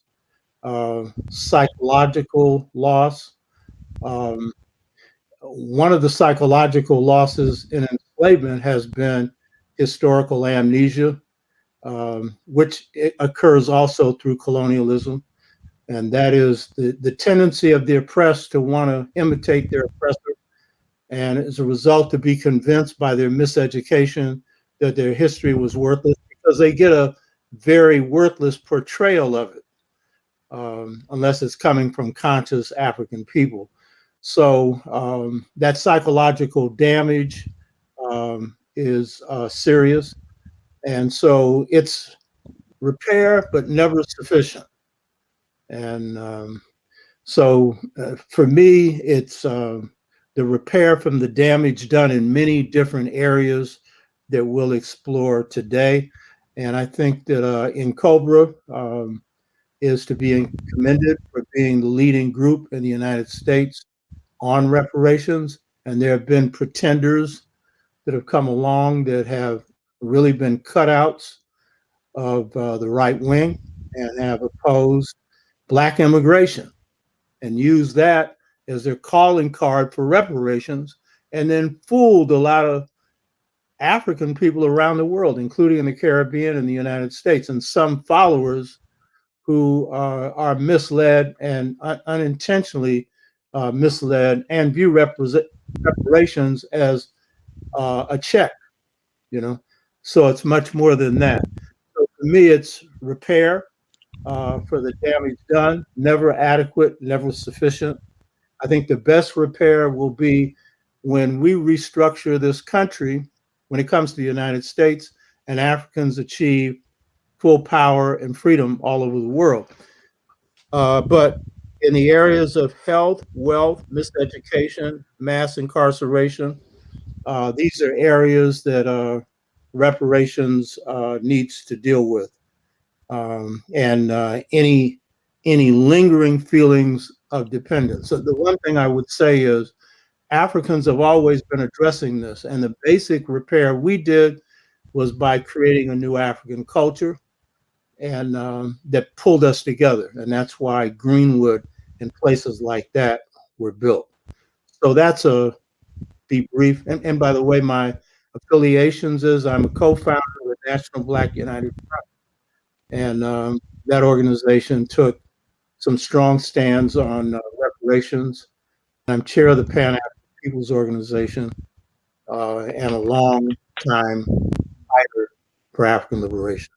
S17: psychological loss. One of the psychological losses in enslavement has been historical amnesia, which occurs also through colonialism. And that is the tendency of the oppressed to want to imitate their oppressor, and as a result to be convinced by their miseducation that their history was worthless, because they get a very worthless portrayal of it, unless it's coming from conscious African people. So that psychological damage is serious. And so it's repair, but never sufficient. And so for me, it's the repair from the damage done in many different areas that we'll explore today. And I think that in Cobra is to be commended for being the leading group in the United States on reparations, and there have been pretenders that have come along that have really been cutouts of the right wing and have opposed Black immigration and used that as their calling card for reparations, and then fooled a lot of African people around the world, including in the Caribbean and the United States, and some followers who are misled and unintentionally misled and view reparations as a check, you know. So it's much more than that. So for me, it's repair for the damage done, never adequate, never sufficient. I think the best repair will be when we restructure this country, when it comes to the United States, and Africans achieve full power and freedom all over the world. But in the areas of health, wealth, miseducation, mass incarceration, these are areas that reparations needs to deal with. And any lingering feelings of dependence. So the one thing I would say is Africans have always been addressing this, and the basic repair we did was by creating a new African culture, and that pulled us together, and that's why Greenwood and places like that were built. So that's a be brief. And by the way, my affiliations is I'm a co-founder of the National Black United Front, and that organization took some strong stands on reparations. I'm chair of the Pan African People's Organization and a long time fighter for African liberation.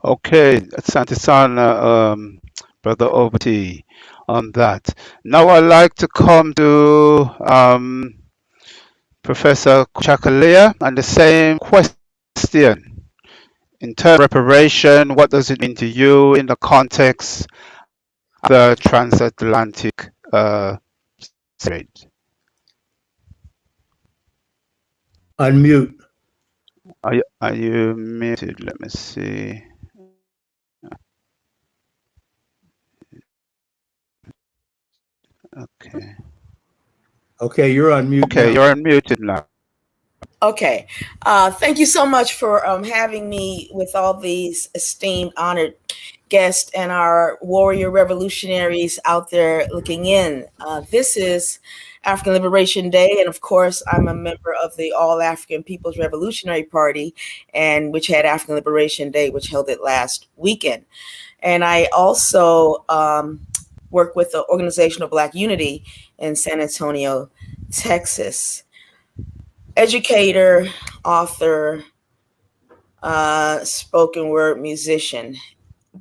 S13: Okay, Santisan, Brother Obati, on that. Now I'd like to come to Professor Chakalea and the same question. In terms of reparation, what does it mean to you in the context of the transatlantic trade?
S17: Unmute.
S13: Are you muted? Let me see. Okay.
S17: Okay, you're on mute.
S13: Okay,
S17: now.
S13: you're unmuted now.
S16: Okay. Thank you so much for having me with all these esteemed, honored guests and our warrior revolutionaries out there looking in. This is African Liberation Day, and of course, I'm a member of the All African People's Revolutionary Party, and which had African Liberation Day, which held it last weekend. And I also work with the Organization of Black Unity in San Antonio, Texas. Educator, author, spoken word musician.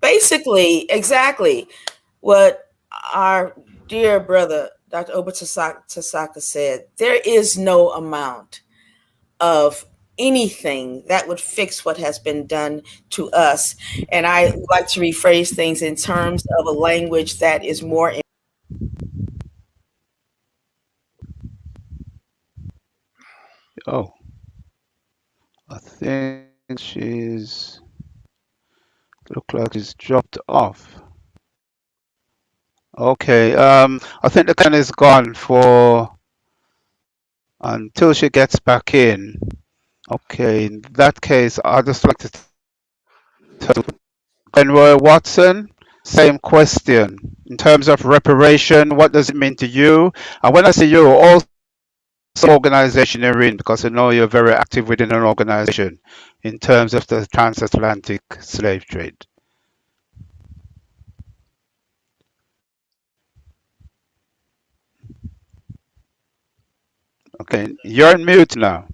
S16: Basically, exactly what our dear brother, Dr. Oba Tasaka said. There is no amount of anything that would fix what has been done to us. And I like to rephrase things in terms of a language that is more.
S13: Oh, I think she's look like she's dropped off. Okay, I think the can is gone for until she gets back in. Okay, in that case, I'd just like to tell Roy Watson, same question. In terms of reparation, what does it mean to you? And when I say you, also organization you're in, because I know you're very active within an organization in terms of the transatlantic slave trade. Okay, you're on mute now.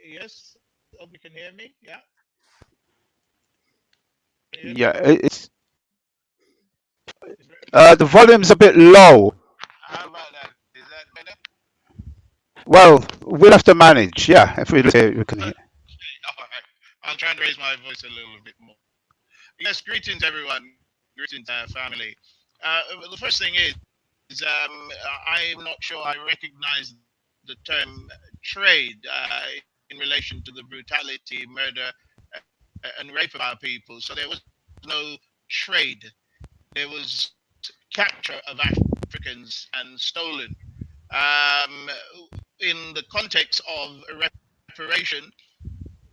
S20: Yes, hope you can hear me. Yeah.
S13: Yeah, it's the volume's a bit low.
S20: How about that? Is that better?
S13: Well, we'll have to manage. Yeah, if we say we can hear.
S20: All right. I'll try and raise my voice a little bit more. Yes, greetings, everyone. Greetings, family. The first thing is I'm not sure I recognize the term trade in relation to the brutality, murder, and rape of our people. So there was no trade. There was capture of Africans and stolen. In the context of reparation,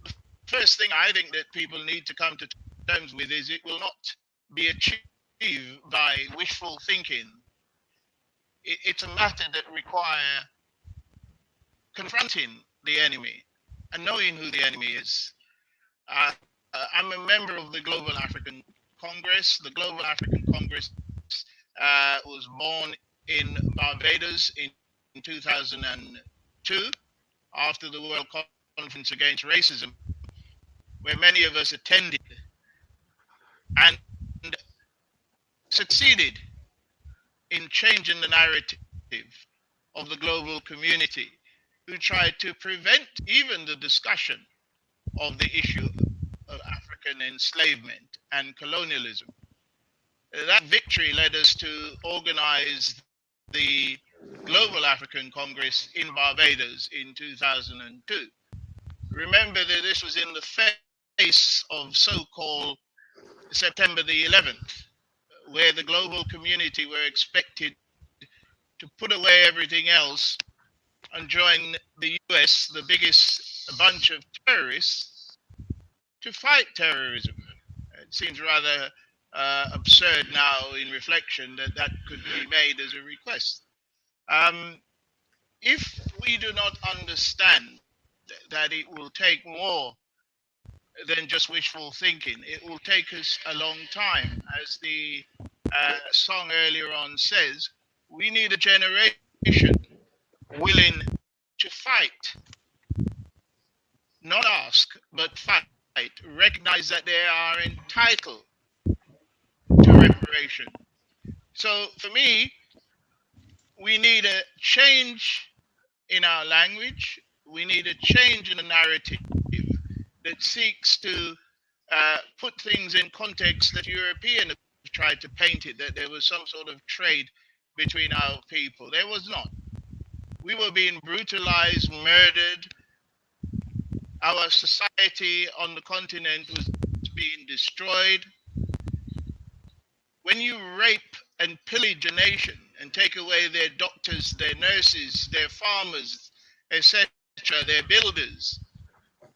S20: the first thing I think that people need to come to terms with is it will not be achieved by wishful thinking. It's a matter that requires confronting the enemy and knowing who the enemy is. I'm a member of the Global African Congress. The Global African Congress was born in Barbados in 2002 after the World Conference Against Racism, where many of us attended and succeeded in changing the narrative of the global community, who tried to prevent even the discussion of the issue of African enslavement and colonialism. That victory led us to organize the Global African Congress in Barbados in 2002. Remember that this was in the face of so-called September the 11th, where the global community were expected to put away everything else and join the US, the biggest bunch of terrorists, to fight terrorism. It seems rather absurd now in reflection that that could be made as a request. If we do not understand that it will take more than just wishful thinking, it will take us a long time. As the song earlier on says, we need a generation willing to fight, not ask, but fight, recognize that they are entitled to reparation. So for me, we need a change in our language. We need a change in the narrative that seeks to put things in context that Europeans have tried to paint it, that there was some sort of trade between our people. There was not. We were being brutalized, murdered. Our society on the continent was being destroyed. When you rape and pillage a nation and take away their doctors, their nurses, their farmers, etc., their builders,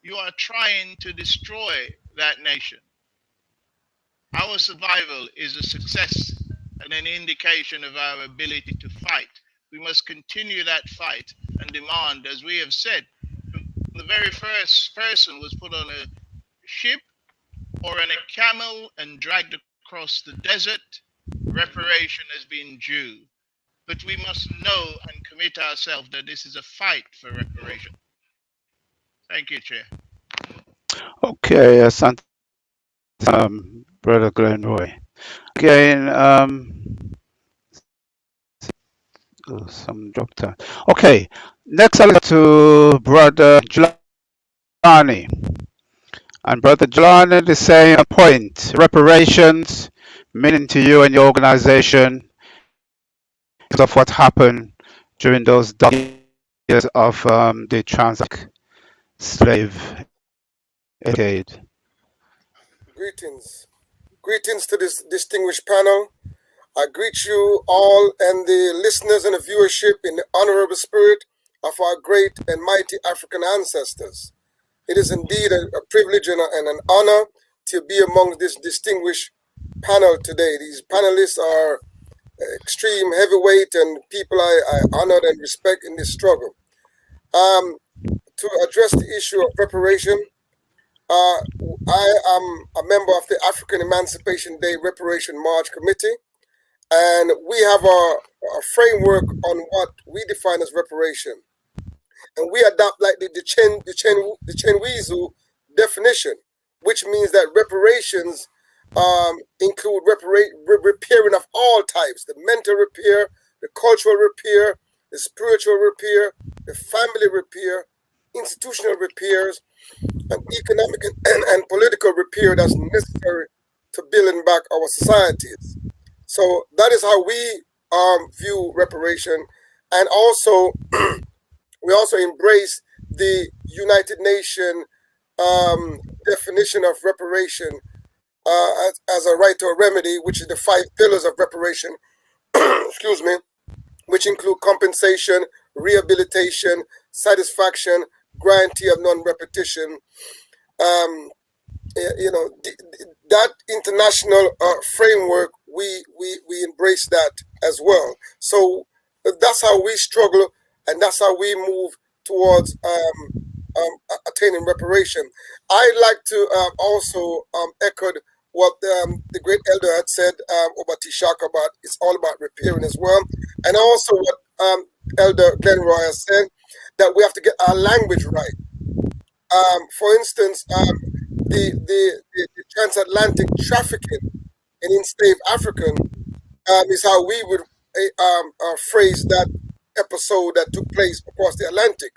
S20: you are trying to destroy that nation. Our survival is a success and an indication of our ability to fight. We must continue that fight and demand, as we have said, the very first person was put on a ship or on a camel and dragged across the desert, reparation has been due. But we must know and commit ourselves that this is a fight for reparation. Thank you, Chair.
S13: Okay, Brother Glenroy. Again, some dropped out. Okay, next I'll go to Brother Jelani. And Brother Jelani, the same point. Reparations, meaning to you and your organization, because of what happened during those dark years of the trans slave decade.
S18: Greetings to this distinguished panel. I greet you all and the listeners and the viewership in the honorable spirit of our great and mighty African ancestors. It is indeed a privilege and an honor to be among this distinguished panel today. These panelists are extreme heavyweight and people I honor and respect in this struggle. To address the issue of reparation, I am a member of the African Emancipation Day Reparation March Committee, and we have a framework on what we define as reparation. And we adopt like the Chenwizu definition, which means that reparations include repairing of all types: the mental repair, the cultural repair, the spiritual repair, the family repair, institutional repairs, and economic and political repair that's necessary to building back our societies. So that is how we view reparation, and also we also embrace the United Nations definition of reparation as a right to a remedy, which is the 5 pillars of reparation, excuse me, which include compensation, rehabilitation, satisfaction, guarantee of non-repetition. You know, that international framework, we embrace that as well. So that's how we struggle, and that's how we move towards attaining reparation. I like to also echo what the great elder had said about Tishaka, about it's all about repairing as well, and also what Elder Glenroy has said, that we have to get our language right. For instance, the transatlantic trafficking in enslaved African is how we would phrase that episode that took place across the Atlantic.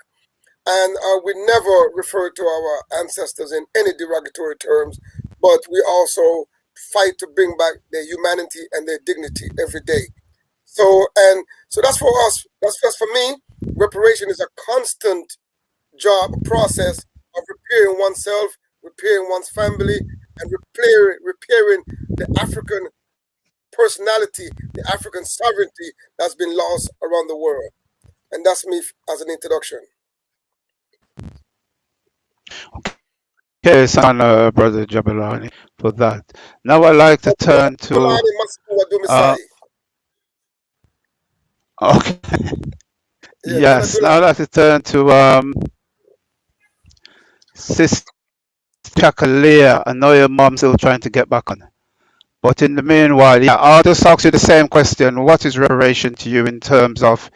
S18: And we never refer to our ancestors in any derogatory terms, but we also fight to bring back their humanity and their dignity every day. So that's for us. That's for me. Reparation is a constant job process of repairing oneself, repairing one's family, and repairing the African personality, the African sovereignty that's been lost around the world. And that's me as an introduction.
S13: Okay, son, Brother Jabulani, for that. Now I'd like to turn to. Okay. Yes, now I'd like to turn to Sister Chakalia. I know your mom's still trying to get back on. But in the meanwhile, yeah, I'll just ask you the same question. What is reparation to you in terms of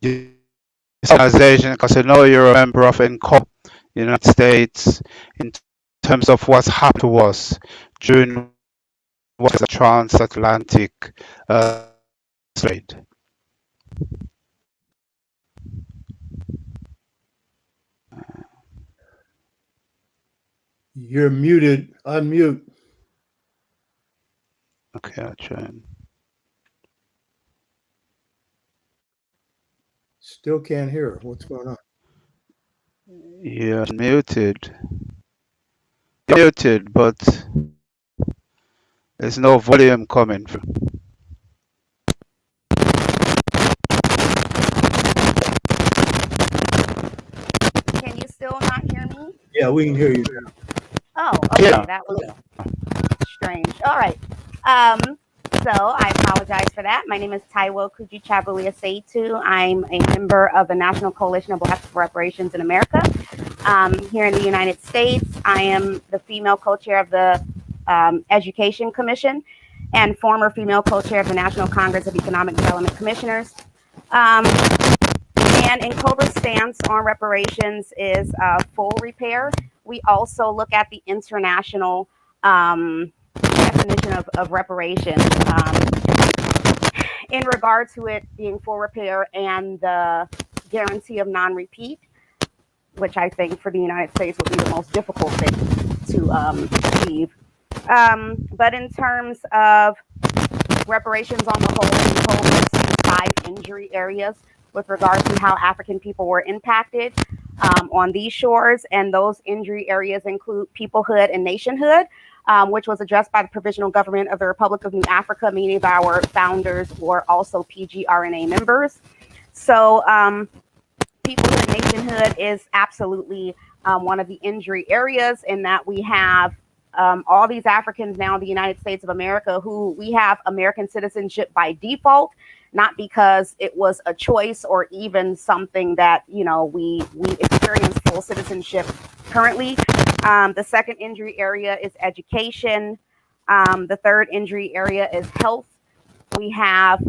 S13: your organization? Because I know you're a member of ENCOP, United States, in terms of what's happened to us during what is a transatlantic trade.
S17: You're muted. Unmute.
S13: Okay, I'll try and.
S17: Still can't hear her. What's going on?
S13: You're muted. You're muted, but there's no volume coming through.
S15: Can you still not hear me?
S17: Yeah, we can hear you now.
S15: Oh, okay.
S13: Yeah.
S15: That was strange. All right. So I apologize for that. My name is Taiwo Kuji Chabulia Seitu. I'm a member of the National Coalition of Blacks for Reparations in America. Here in the United States, I am the female co-chair of the Education Commission and former female co-chair of the National Congress of Economic Development Commissioners. And NCOBRA's stance on reparations is full repair. We also look at the international definition of reparations in regard to it being full repair and the guarantee of non-repeat, which I think for the United States would be the most difficult thing to achieve. But in terms of reparations on the whole, we see 5 injury areas with regard to how African people were impacted on these shores. And those injury areas include peoplehood and nationhood, which was addressed by the Provisional Government of the Republic of New Africa. Many of our founders were also PGRNA members. So peoplehood and nationhood is absolutely one of the injury areas, in that we have all these Africans now in the United States of America who we have American citizenship by default, not because it was a choice or even something that, you know, we experience full citizenship currently. The second injury area is education. The third injury area is health. We have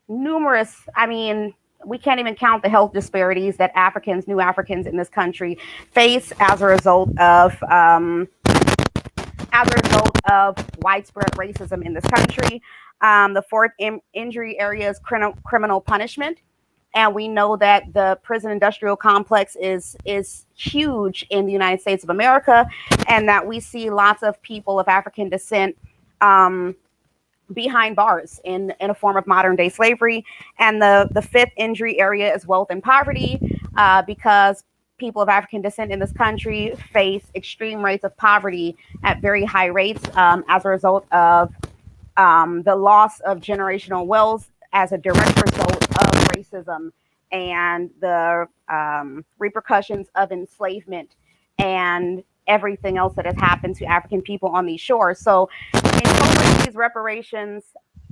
S15: numerous, I mean, we can't even count the health disparities that Africans, new Africans in this country face as a result of widespread racism in this country. The fourth injury area is criminal punishment. And we know that the prison industrial complex is huge in the United States of America, and that we see lots of people of African descent behind bars in a form of modern day slavery. And the fifth injury area is wealth and poverty, because people of African descent in this country face extreme rates of poverty at very high rates as a result of the loss of generational wealth as a direct result of racism and the repercussions of enslavement and everything else that has happened to African people on these shores. So incorporate these reparations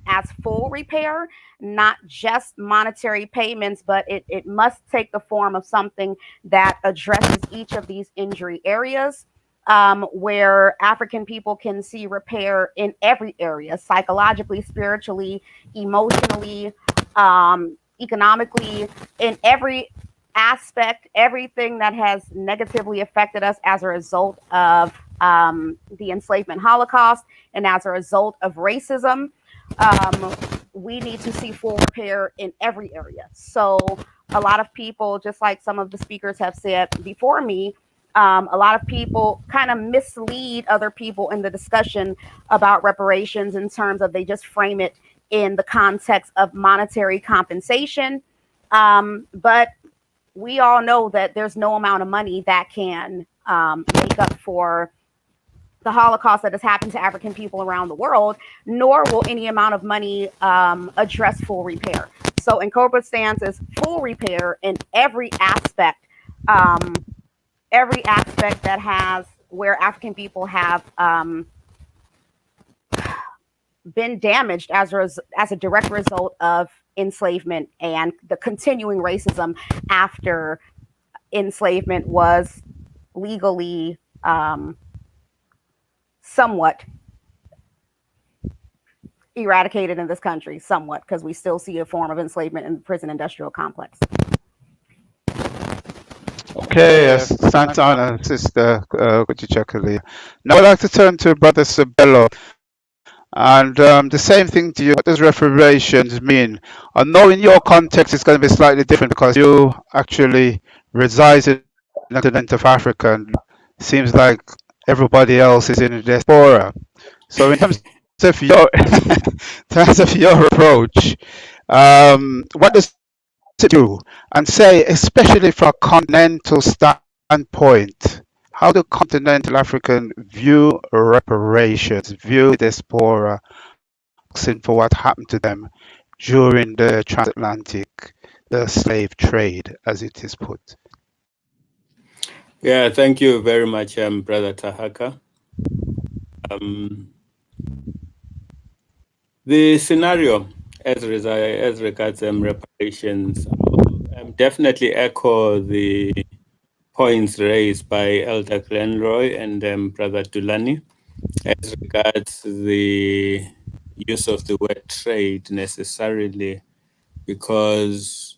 S15: as full repair, not just monetary payments, but it must take the form of something that addresses each of these injury areas, where African people can see repair in every area, psychologically, spiritually, emotionally, economically, in every aspect, everything that has negatively affected us as a result of the enslavement Holocaust and as a result of racism. We need to see full repair in every area. So a lot of people, just like some of the speakers have said before me, a lot of people kind of mislead other people in the discussion about reparations in terms of they just frame it in the context of monetary compensation. But we all know that there's no amount of money that can make up for the Holocaust that has happened to African people around the world, nor will any amount of money address full repair. So Incorporate stance is full repair in every aspect that has where African people have been damaged as a direct result of enslavement and the continuing racism after enslavement was legally somewhat eradicated in this country, somewhat, because we still see a form of enslavement in the prison industrial complex.
S13: Okay, Santana, Sister Kuchichakali. Now I'd like to turn to Brother Sabello. And the same thing to you. What does reparations mean? I know in your context it's going to be slightly different because you actually reside in the continent of Africa, and it seems like everybody else is in the diaspora. So in terms of your approach, what does it do? And say, especially from a continental standpoint, how do continental Africans view reparations, view diaspora, for what happened to them during the transatlantic, the slave trade, as it is put?
S4: Yeah, thank you very much, Brother Tahaka. The scenario as regards reparations definitely echo the points raised by Elder Glenroy and Brother Dulani as regards the use of the word trade necessarily, because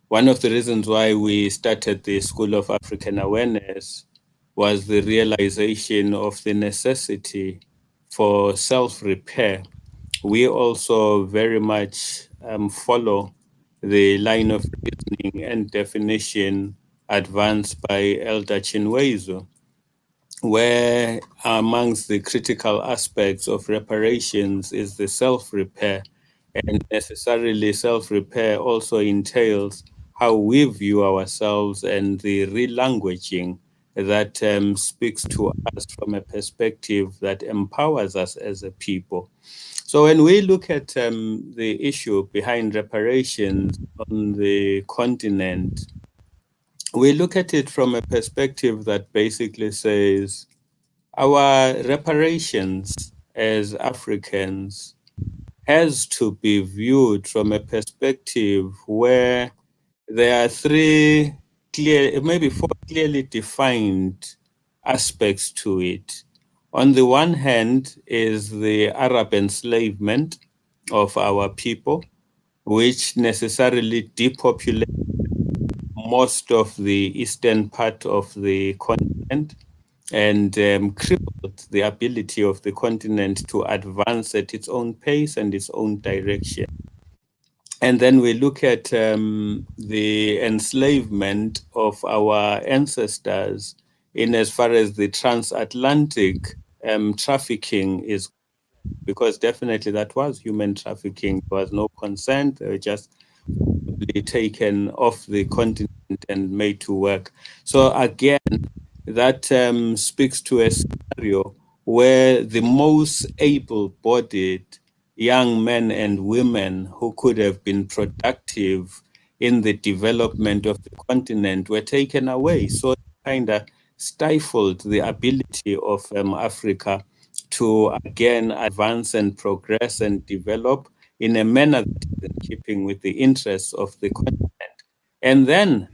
S4: one of the reasons why we started the School of African Awareness was the realization of the necessity for self-repair. We also very much follow the line of reasoning and definition advanced by Elder Chinwezu, where amongst the critical aspects of reparations is the self-repair, and necessarily self-repair also entails how we view ourselves and the relanguaging that speaks to us from a perspective that empowers us as a people. So when we look at the issue behind reparations on the continent, we look at it from a perspective that basically says our reparations as Africans has to be viewed from a perspective where there are maybe four clearly defined aspects to it. On the one hand is the Arab enslavement of our people, which necessarily depopulated most of the eastern part of the continent and crippled the ability of the continent to advance at its own pace and its own direction. And then we look at the enslavement of our ancestors in as far as the transatlantic trafficking is, because definitely that was human trafficking. There was no consent. They were just taken off the continent and made to work. So again, that speaks to a scenario where the most able-bodied young men and women who could have been productive in the development of the continent were taken away. So kind of stifled the ability of Africa to again advance and progress and develop in a manner that is in keeping with the interests of the continent. And then,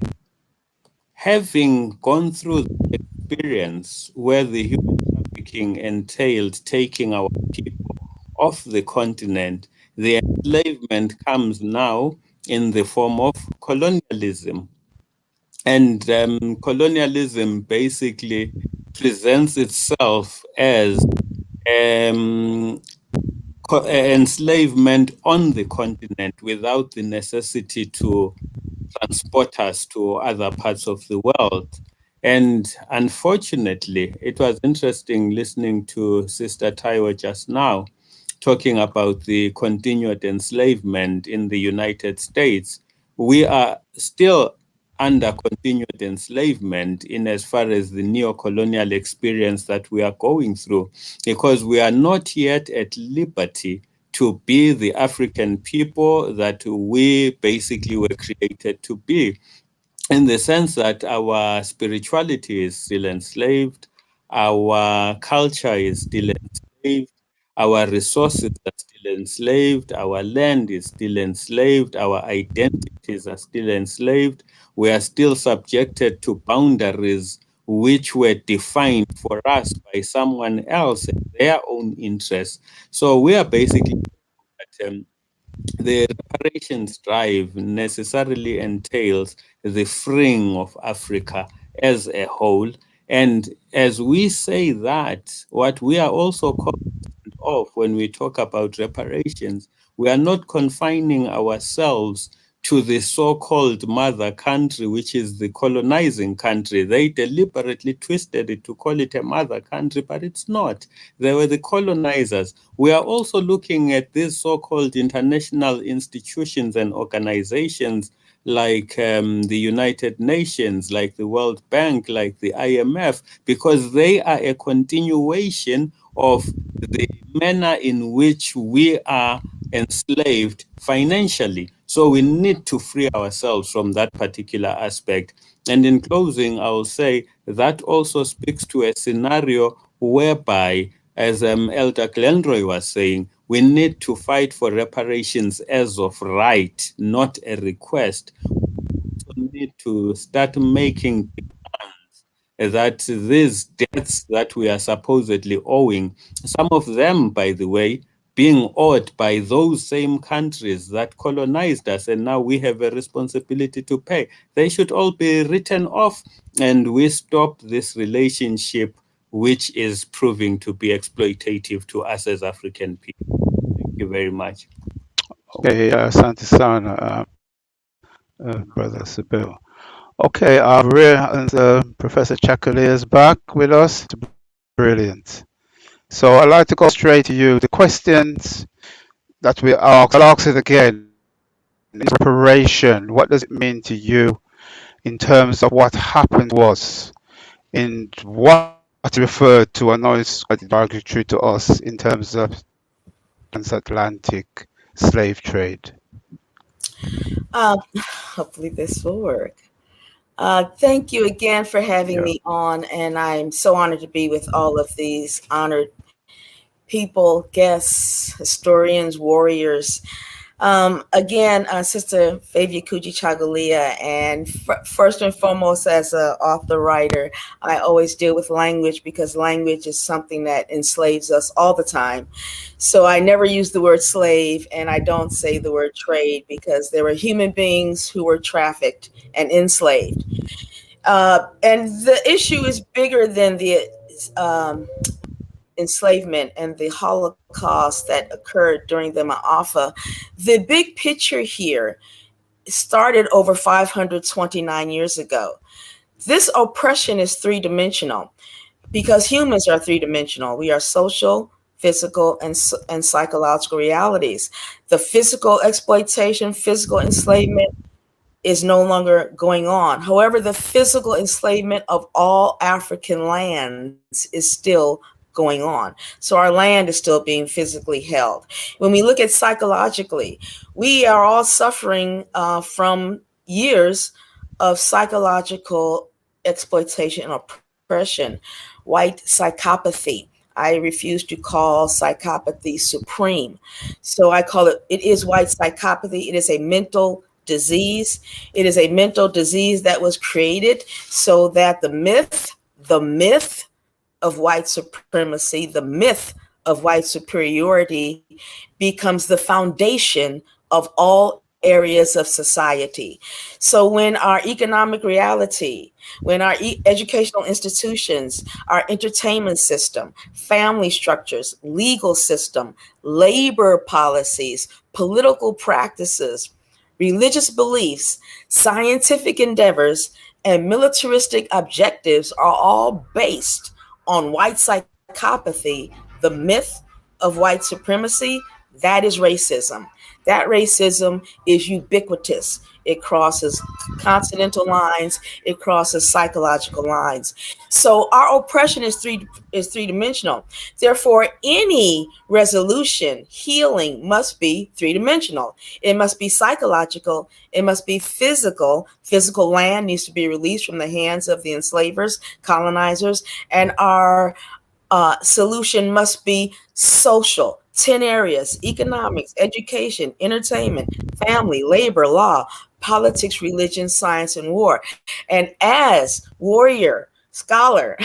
S4: having gone through the experience where the human trafficking entailed taking our people off the continent, the enslavement comes now in the form of colonialism. And colonialism basically presents itself as enslavement on the continent without the necessity to transport us to other parts of the world. And unfortunately, it was interesting listening to Sister Taiwo just now, talking about the continued enslavement in the United States. We are still under continued enslavement in as far as the neo-colonial experience that we are going through, because we are not yet at liberty to be the African people that we basically were created to be, in the sense that our spirituality is still enslaved, our culture is still enslaved, our resources are still enslaved, our land is still enslaved, our identities are still enslaved. We are still subjected to boundaries which were defined for us by someone else and their own interests. So we are basically the reparations drive necessarily entails the freeing of Africa as a whole. And as we say that, what we are also cognizant of when we talk about reparations, we are not confining ourselves to the so-called mother country, which is the colonizing country. They deliberately twisted it to call it a mother country, but it's not. They were the colonizers. We are also looking at these so-called international institutions and organizations like the United Nations, like the World Bank, like the IMF, because they are a continuation of the manner in which we are enslaved financially. So we need to free ourselves from that particular aspect. And in closing, I will say that also speaks to a scenario whereby, as Elder Glenroy was saying, we need to fight for reparations as of right, not a request. We need to start making demands that these debts that we are supposedly owing, some of them, by the way, being owed by those same countries that colonized us, and now we have a responsibility to pay. They should all be written off, and we stop this relationship, which is proving to be exploitative to us as African people. Thank you very much.
S13: Okay, Asante Sana, Brother Sibyl. Okay, Professor Chakali is back with us. Brilliant. So I'd like to go straight to you. The questions that we ask, I'll ask it again. Reparation, what does it mean to you in terms of what happened was, in what referred to, I know it's quite derogatory to us, in terms of transatlantic slave trade?
S16: Hopefully this will work. Thank you again for having me on, and I'm so honored to be with all of these honored people, guests, historians, warriors. Again, Sister Favia Kuji Chagalia, and first and foremost, as an author writer, I always deal with language because language is something that enslaves us all the time. So I never use the word slave, and I don't say the word trade, because there were human beings who were trafficked and enslaved. And the issue is bigger than the enslavement and the Holocaust that occurred during the Ma'afa. The big picture here started over 529 years ago. This oppression is three-dimensional because humans are three-dimensional. We are social, physical, and psychological realities. The physical exploitation, physical enslavement is no longer going on. However, the physical enslavement of all African lands is still going on. So our land is still being physically held. When we look at psychologically, we are all suffering from years of psychological exploitation and oppression, white psychopathy. I refuse to call psychopathy supreme. So I call it is white psychopathy. It is a mental disease. It is a mental disease that was created so that the myth of white supremacy, the myth of white superiority becomes the foundation of all areas of society. So when our economic reality, when our educational institutions, our entertainment system, family structures, legal system, labor policies, political practices, religious beliefs, scientific endeavors, and militaristic objectives are all based on white psychopathy, the myth of white supremacy, that is racism. That racism is ubiquitous. It crosses continental lines. It crosses psychological lines. So our oppression is three-dimensional. Therefore, any resolution, healing must be three-dimensional. It must be psychological. It must be physical. Physical land needs to be released from the hands of the enslavers, colonizers, and our solution must be social. 10 areas: economics, education, entertainment, family, labor, law, politics, religion, science, and war. And as warrior, scholar,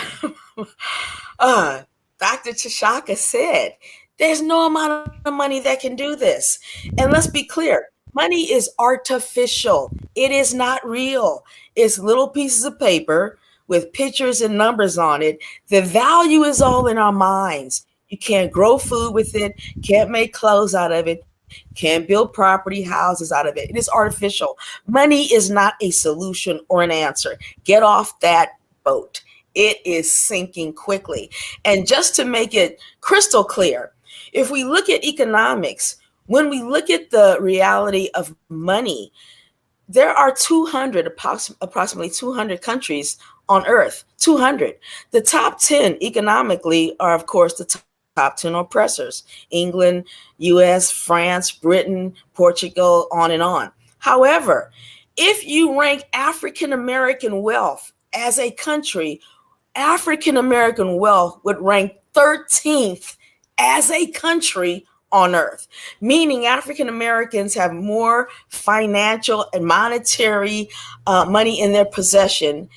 S16: Dr. Tashaka said, there's no amount of money that can do this. And let's be clear, money is artificial. It is not real. It's little pieces of paper with pictures and numbers on it. The value is all in our minds. You can't grow food with it, can't make clothes out of it, can't build property, houses out of it. It is artificial. Money is not a solution or an answer. Get off that boat. It is sinking quickly. And just to make it crystal clear, if we look at economics, when we look at the reality of money, there are approximately 200 countries on Earth, 200. The top 10 economically are, of course, the top 10 oppressors: England, US, France, Britain, Portugal, on and on. However, if you rank African American wealth as a country, African American wealth would rank 13th as a country on Earth, meaning African Americans have more financial and monetary money in their possession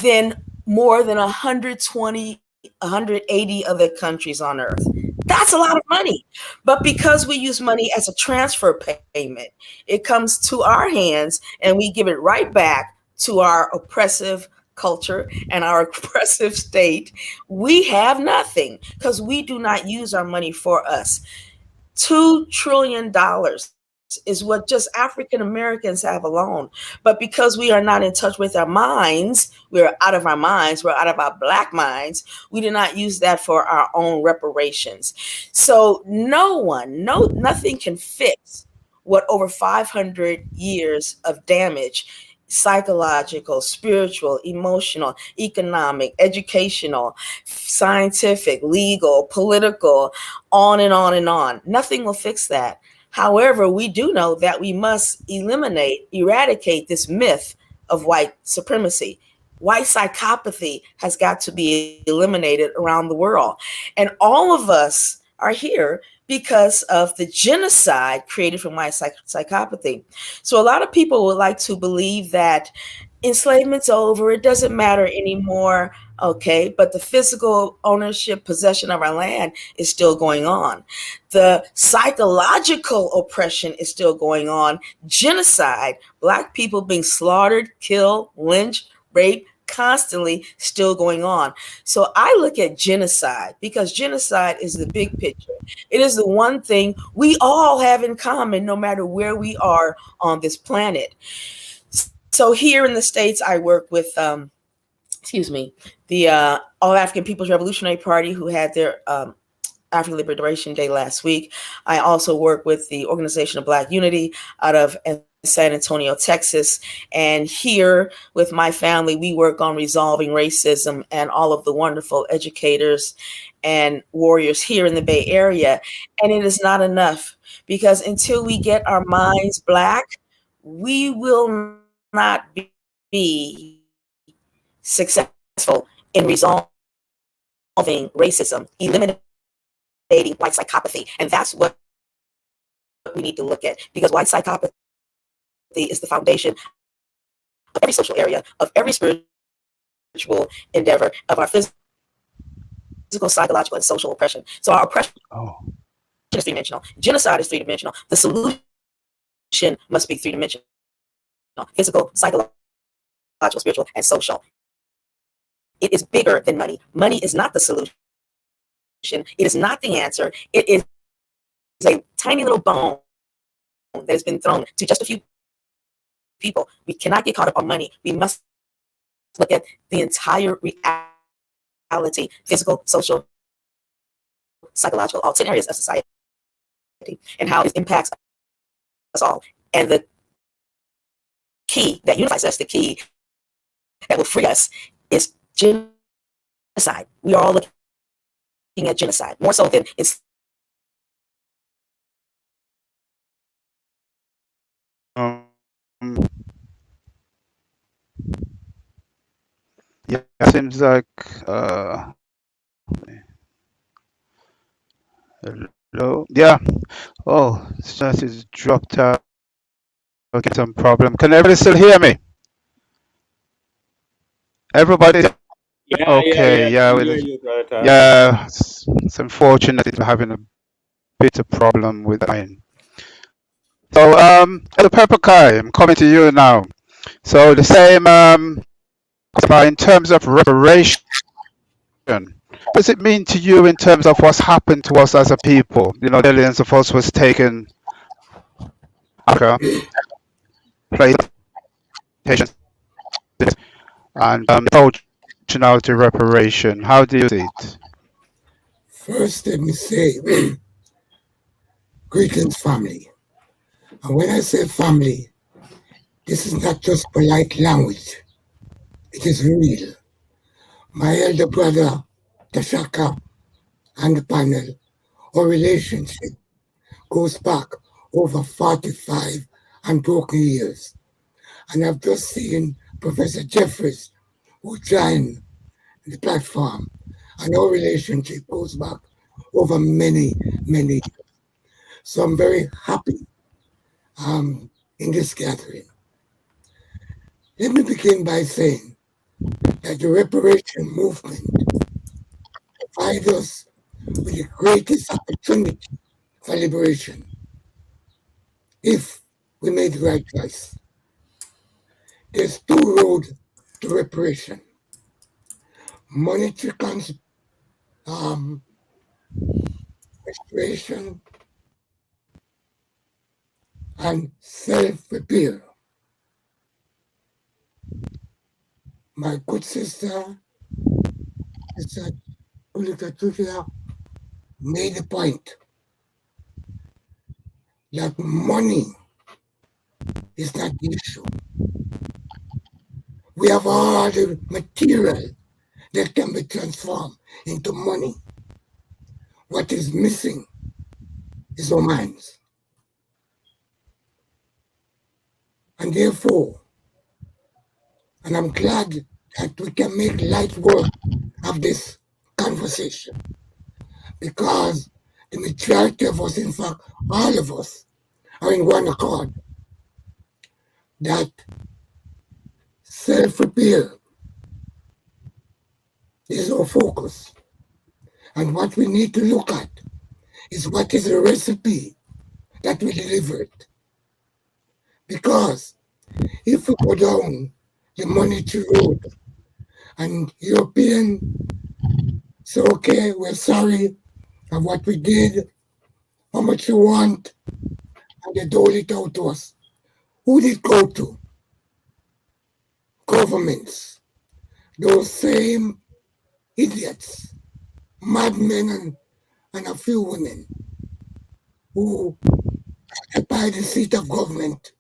S16: than more than 120, 180 other countries on Earth. That's a lot of money. But because we use money as a transfer payment, it comes to our hands and we give it right back to our oppressive culture and our oppressive state. We have nothing because we do not use our money for us. $2 trillion is what just African Americans have alone. But because we are not in touch with our minds, we're out of our minds, we're out of our Black minds, we do not use that for our own reparations. So nothing can fix what over 500 years of damage, psychological, spiritual, emotional, economic, educational, scientific, legal, political, on and on and on. Nothing will fix that. However, we do know that we must eradicate this myth of white supremacy. White psychopathy has got to be eliminated around the world. And all of us are here because of the genocide created from white psychopathy. So a lot of people would like to believe that enslavement's over, it doesn't matter anymore. Okay, but the physical ownership, possession of our land is still going on. The psychological oppression is still going on. Genocide, Black people being slaughtered, killed, lynched, raped, constantly still going on. So I look at genocide because genocide is the big picture. It is the one thing we all have in common, no matter where we are on this planet. So here in the States, I work with, the All African People's Revolutionary Party, who had their African Liberation Day last week. I also work with the Organization of Black Unity out of
S5: San Antonio, Texas. And here with my family, we work on resolving racism and all of the wonderful educators and warriors here in the Bay Area. And it is not enough, because until we get our minds Black, we will not be successful in resolving racism, eliminating white psychopathy. And that's what we need to look at, because white psychopathy is the foundation of every social area, of every spiritual endeavor, of our physical, psychological, and social oppression. So our oppression is three-dimensional. Genocide is three-dimensional. The solution must be three-dimensional: physical, psychological, spiritual, and social. It is bigger than money. Money is not the solution. It is not the answer. It is a tiny little bone that has been thrown to just a few people. We cannot get caught up on money. We must look at the entire reality: physical, social, psychological, all 10 areas of society, and how it impacts us all. And the key that unifies us, the key that will free us, is genocide. We are all looking at genocide, more so than it's.
S13: Yeah, seems like hello. Yeah. Oh, it's just it's dropped out. Okay, some problem. Can everybody still hear me? Everybody? Okay. Yeah. Yeah. It's unfortunate that we're having a bit of problem with mine. So, the Purple Kai, I'm coming to you now. So the same in terms of reparation. What does it mean to you in terms of what's happened to us as a people? You know, millions of us was taken Africa, plantations, and approach now to reparation. How do you see it?
S21: First, let me say, greetings, family. And when I say family, this is not just polite language. It is real. My elder brother, Tashaka, and the panel, our relationship goes back over 45 unbroken years. And I've just seen Professor Jeffries, who joined the platform, and our relationship goes back over many, many years. So I'm very happy in this gathering. Let me begin by saying that the reparation movement provides us with the greatest opportunity for liberation if we made the right choice. There's two roads to reparation: monetary restoration and self-repair. My good sister, Sister Ulika made the point that money is not the issue. We have all the material that can be transformed into money. What is missing is our minds. And therefore, and I'm glad that we can make light work of this conversation, because the majority of us, in fact, all of us, are in one accord that self-repair is our focus. And what we need to look at is what is the recipe that we delivered. Because if we go down the monetary road and European say, okay, we're sorry of what we did, how much you want, and they dole it out to us. Who did it go to? Governments. Those same idiots, madmen, and a few women who occupy the seat of government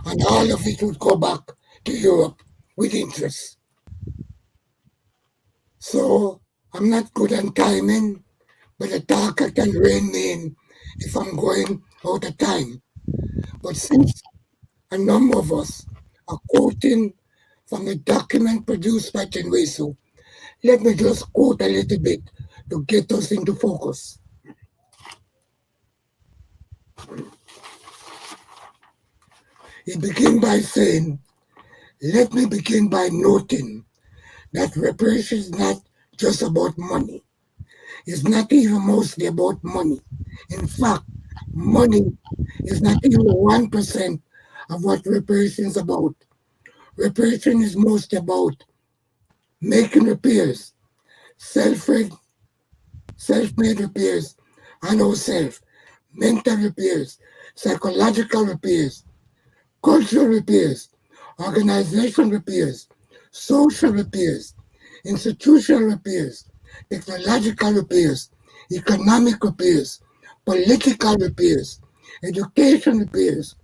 S21: and all of it would go back to Europe with interest. So I'm not good on timing, but a talker can rein me in if I'm going out of time. But since a number of us are quoting from the document produced by Chinwesu, let me just quote a little bit to get us into focus. He began by saying, let me begin by noting that reparations is not just about money. It's not even mostly about money. In fact, money is not even 1% of what reparations is about. Reparation is mostly about making repairs, self-made repairs on ourselves, mental repairs, psychological repairs, cultural repairs, organization repairs, social repairs, institutional repairs, technological repairs, economic repairs, political repairs, education repairs,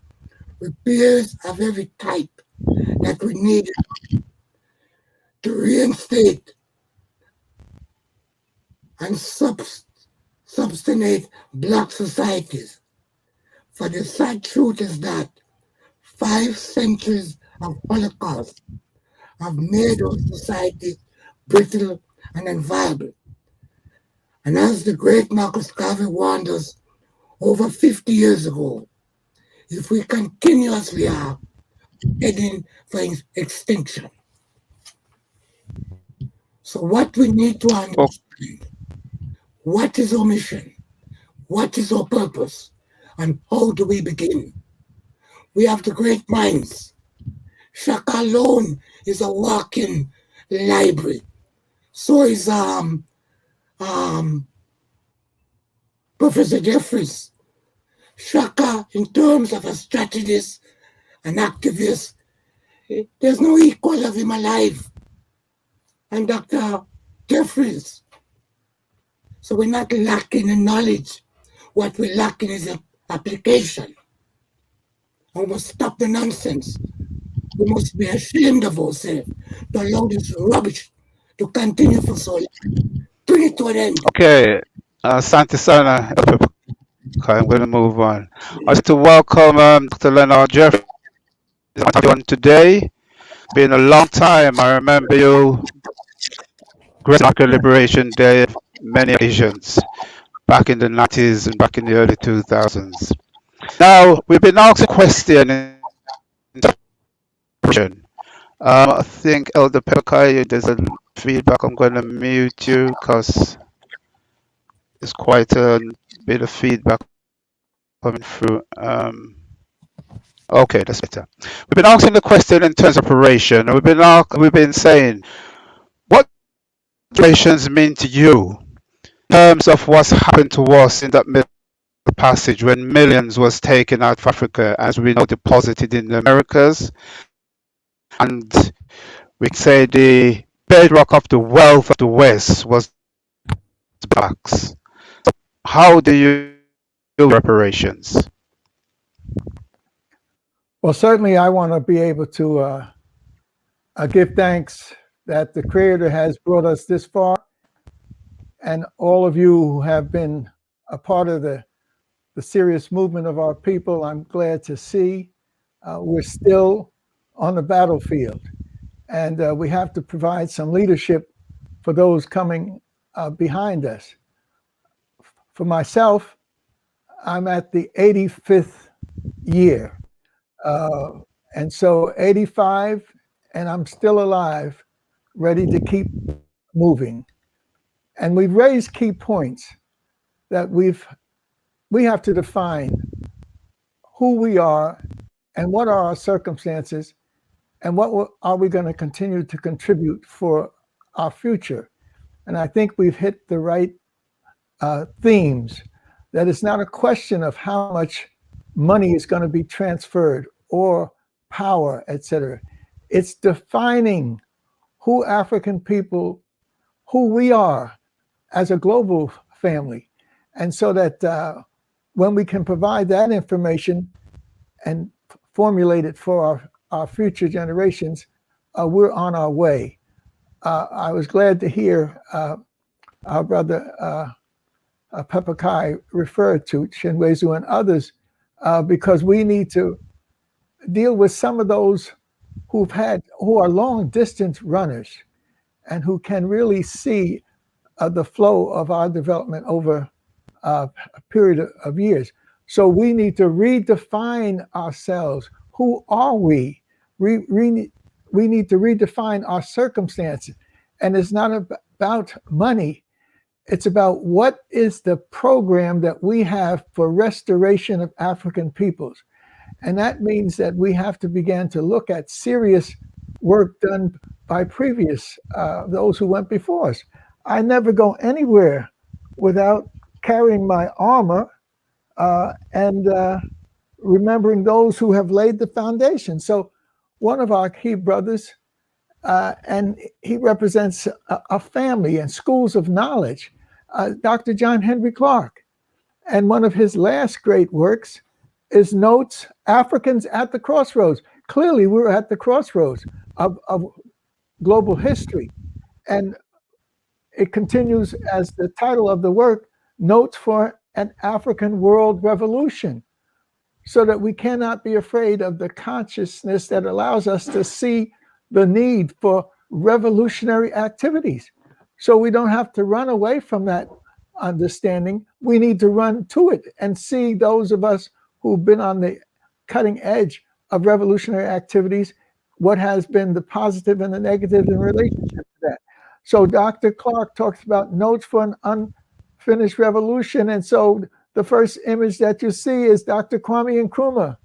S21: repairs of every type that we need to reinstate and substantiate Black societies. For the sad truth is that 5 centuries of Holocaust have made our society brittle and unviable. And as the great Marcus Garvey warned us over 50 years ago, if we continue as we are, heading for extinction. So what we need to understand, what is our mission? What is our purpose? And how do we begin? We have the great minds. Shaka alone is a walking library. So is Professor Jeffries. Shaka, in terms of a strategist, an activist, there's no equal of him alive. And Dr. Jeffries. So we're not lacking in knowledge. What we're lacking is an application. We must stop the nonsense. We must be ashamed of ourselves to allow this rubbish to continue for so long. Bring it to an end.
S13: Okay, Santi Sana, okay, I'm going to move on. I'd like to welcome Dr. Leonard Jeffries on today. Been a long time. I remember you, Great African Liberation Day, many occasions, back in the 90s and back in the early 2000s. Now, we've been asked a question in I think Elder Pekai, there's a feedback. I'm going to mute you because there's quite a bit of feedback coming through. Okay, that's better. We've been asking the question in terms of reparation. We've been saying, what reparations mean to you in terms of what's happened to us in that middle passage when millions was taken out of Africa, as we know, deposited in the Americas, and we say the bedrock of the wealth of the West was blacks. How do you do reparations?
S3: Well, certainly I want to be able to give thanks that the Creator has brought us this far, and all of you who have been a part of the serious movement of our people. I'm glad to see we're still on the battlefield, and we have to provide some leadership for those coming behind us. For myself, I'm at the 85th year. And so 85, and I'm still alive, ready to keep moving. And we've raised key points that we have to define who we are and what are our circumstances and what are we going to continue to contribute for our future. And I think we've hit the right themes, that it's not a question of how much money is going to be transferred or power, etc. It's defining who African people, who we are as a global family. And so that when we can provide that information and formulated for our future generations, we're on our way. I was glad to hear our brother Pepper Kai referred to Chinwezu and others, because we need to deal with some of those who are long distance runners and who can really see the flow of our development over a period of years. So we need to redefine ourselves. Who are we? We need to redefine our circumstances. And it's not about money. It's about what is the program that we have for restoration of African peoples. And that means that we have to begin to look at serious work done by previous, those who went before us. I never go anywhere without carrying my armor and remembering those who have laid the foundation. So one of our key brothers, and he represents a family and schools of knowledge, Dr. John Henry Clark. And one of his last great works is Notes, Africans at the Crossroads. Clearly, we're at the crossroads of global history. And it continues as the title of the work, Notes for an African World Revolution, so that we cannot be afraid of the consciousness that allows us to see the need for revolutionary activities. So we don't have to run away from that understanding. We need to run to it and see those of us who've been on the cutting edge of revolutionary activities, what has been the positive and the negative in relationship to that. So Dr. Clark talks about notes for an unfinished revolution. And so the first image that you see is Dr. Kwame Nkrumah.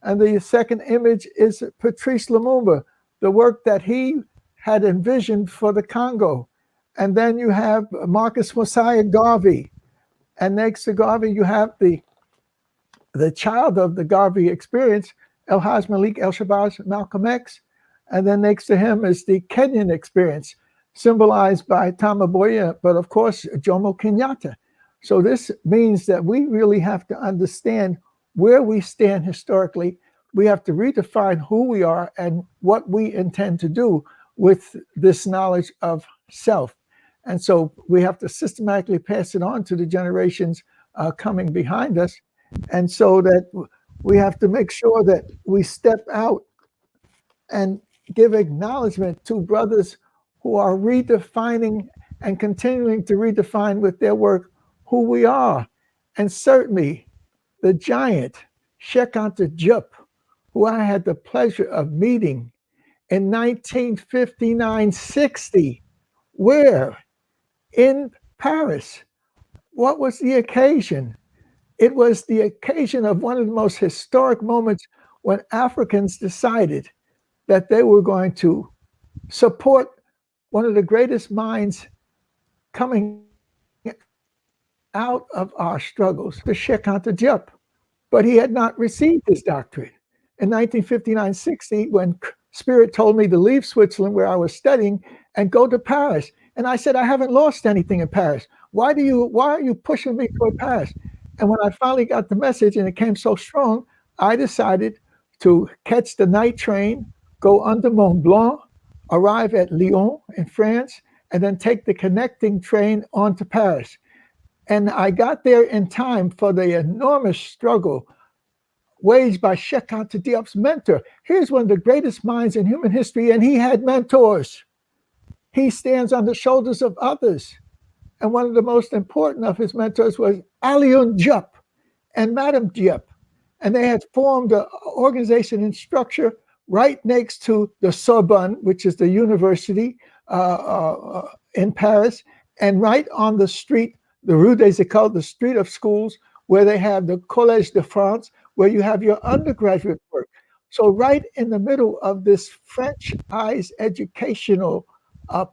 S3: And the second image is Patrice Lumumba, the work that he had envisioned for the Congo. And then you have Marcus Mosiah Garvey. And next to Garvey, you have the child of the Garvey experience, El-Haj Malik El-Shabazz Malcolm X. And then next to him is the Kenyan experience, symbolized by Tom Mboya, but of course, Jomo Kenyatta. So this means that we really have to understand where we stand historically. We have to redefine who we are and what we intend to do with this knowledge of self. And so we have to systematically pass it on to the generations coming behind us. And so that we have to make sure that we step out and give acknowledgement to brothers who are redefining and continuing to redefine with their work who we are. And certainly the giant Cheikh Anta Diop, who I had the pleasure of meeting in 1959-60, where? In Paris. What was the occasion? It was the occasion of one of the most historic moments when Africans decided that they were going to support one of the greatest minds coming out of our struggles, the Cheikh Anta Diop. But he had not received his doctorate. In 1959-60, when Spirit told me to leave Switzerland, where I was studying, and go to Paris. And I said, I haven't lost anything in Paris. Why are you pushing me toward Paris? And when I finally got the message and it came so strong, I decided to catch the night train, go under Mont Blanc, arrive at Lyon in France, and then take the connecting train on to Paris. And I got there in time for the enormous struggle waged by Cheikh Anta Diop's mentor. Here's one of the greatest minds in human history, and he had mentors. He stands on the shoulders of others. And one of the most important of his mentors was Alioune Diop and Madame Diop. And they had formed an organization and structure right next to the Sorbonne, which is the university in Paris, and right on the street, the Rue des Écoles, the street of schools, where they have the Collège de France, where you have your undergraduate work. So right in the middle of this French-ized educational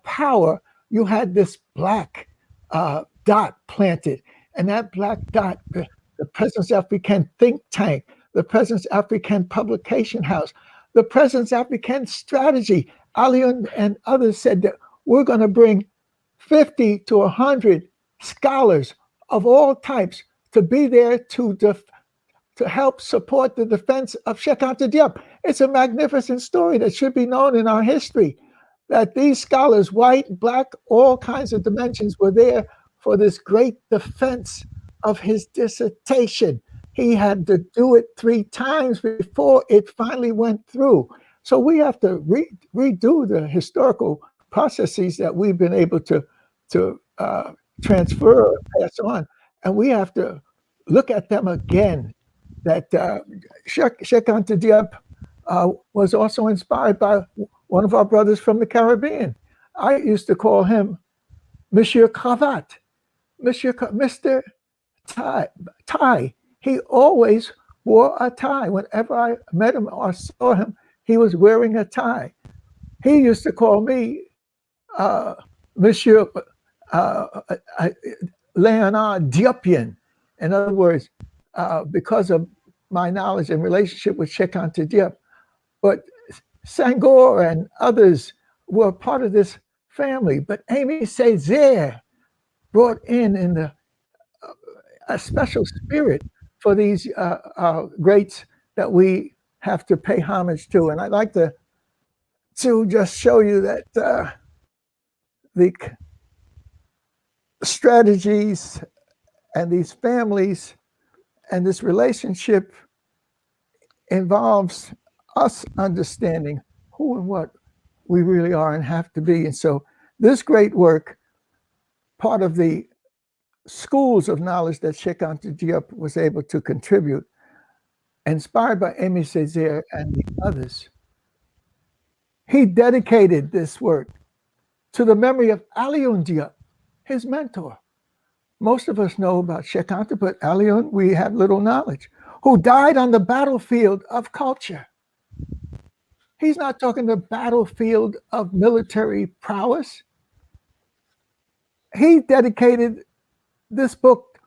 S3: power, you had this black dot planted. And that black dot, the Presence Africaine think tank, the Presence Africaine publication house, the Presence Africaine strategy. Alioune and others said that we're going to bring 50 to 100 scholars of all types to be there to to help support the defense of Cheikh Anta Diop. It's a magnificent story that should be known in our history, that these scholars, white, black, all kinds of dimensions, were there for this great defense of his dissertation. He had to do it 3 times before it finally went through. So we have to redo the historical processes that we've been able to transfer, pass on, and we have to look at them again. That Cheikh Anta Diop was also inspired by one of our brothers from the Caribbean. I used to call him Monsieur Cravat, Mr. Tie. He always wore a tie. Whenever I met him or saw him, he was wearing a tie. He used to call me Monsieur Leonard Diopian. In other words, because of my knowledge and relationship with Cheikh Anta Diop. But Senghor and others were part of this family. But Aimé Césaire brought in a special spirit for these greats that we have to pay homage to. And I'd like to just show you that the strategies and these families and this relationship involves us understanding who and what we really are and have to be. And so this great work, part of the schools of knowledge that Cheikh Anta Diop was able to contribute, inspired by Aimé Césaire and the others, he dedicated this work to the memory of Alioune Diop, his mentor. Most of us know about Cheikh Anta, but Alioune, we have little knowledge, who died on the battlefield of culture. He's not talking the battlefield of military prowess. He dedicated this book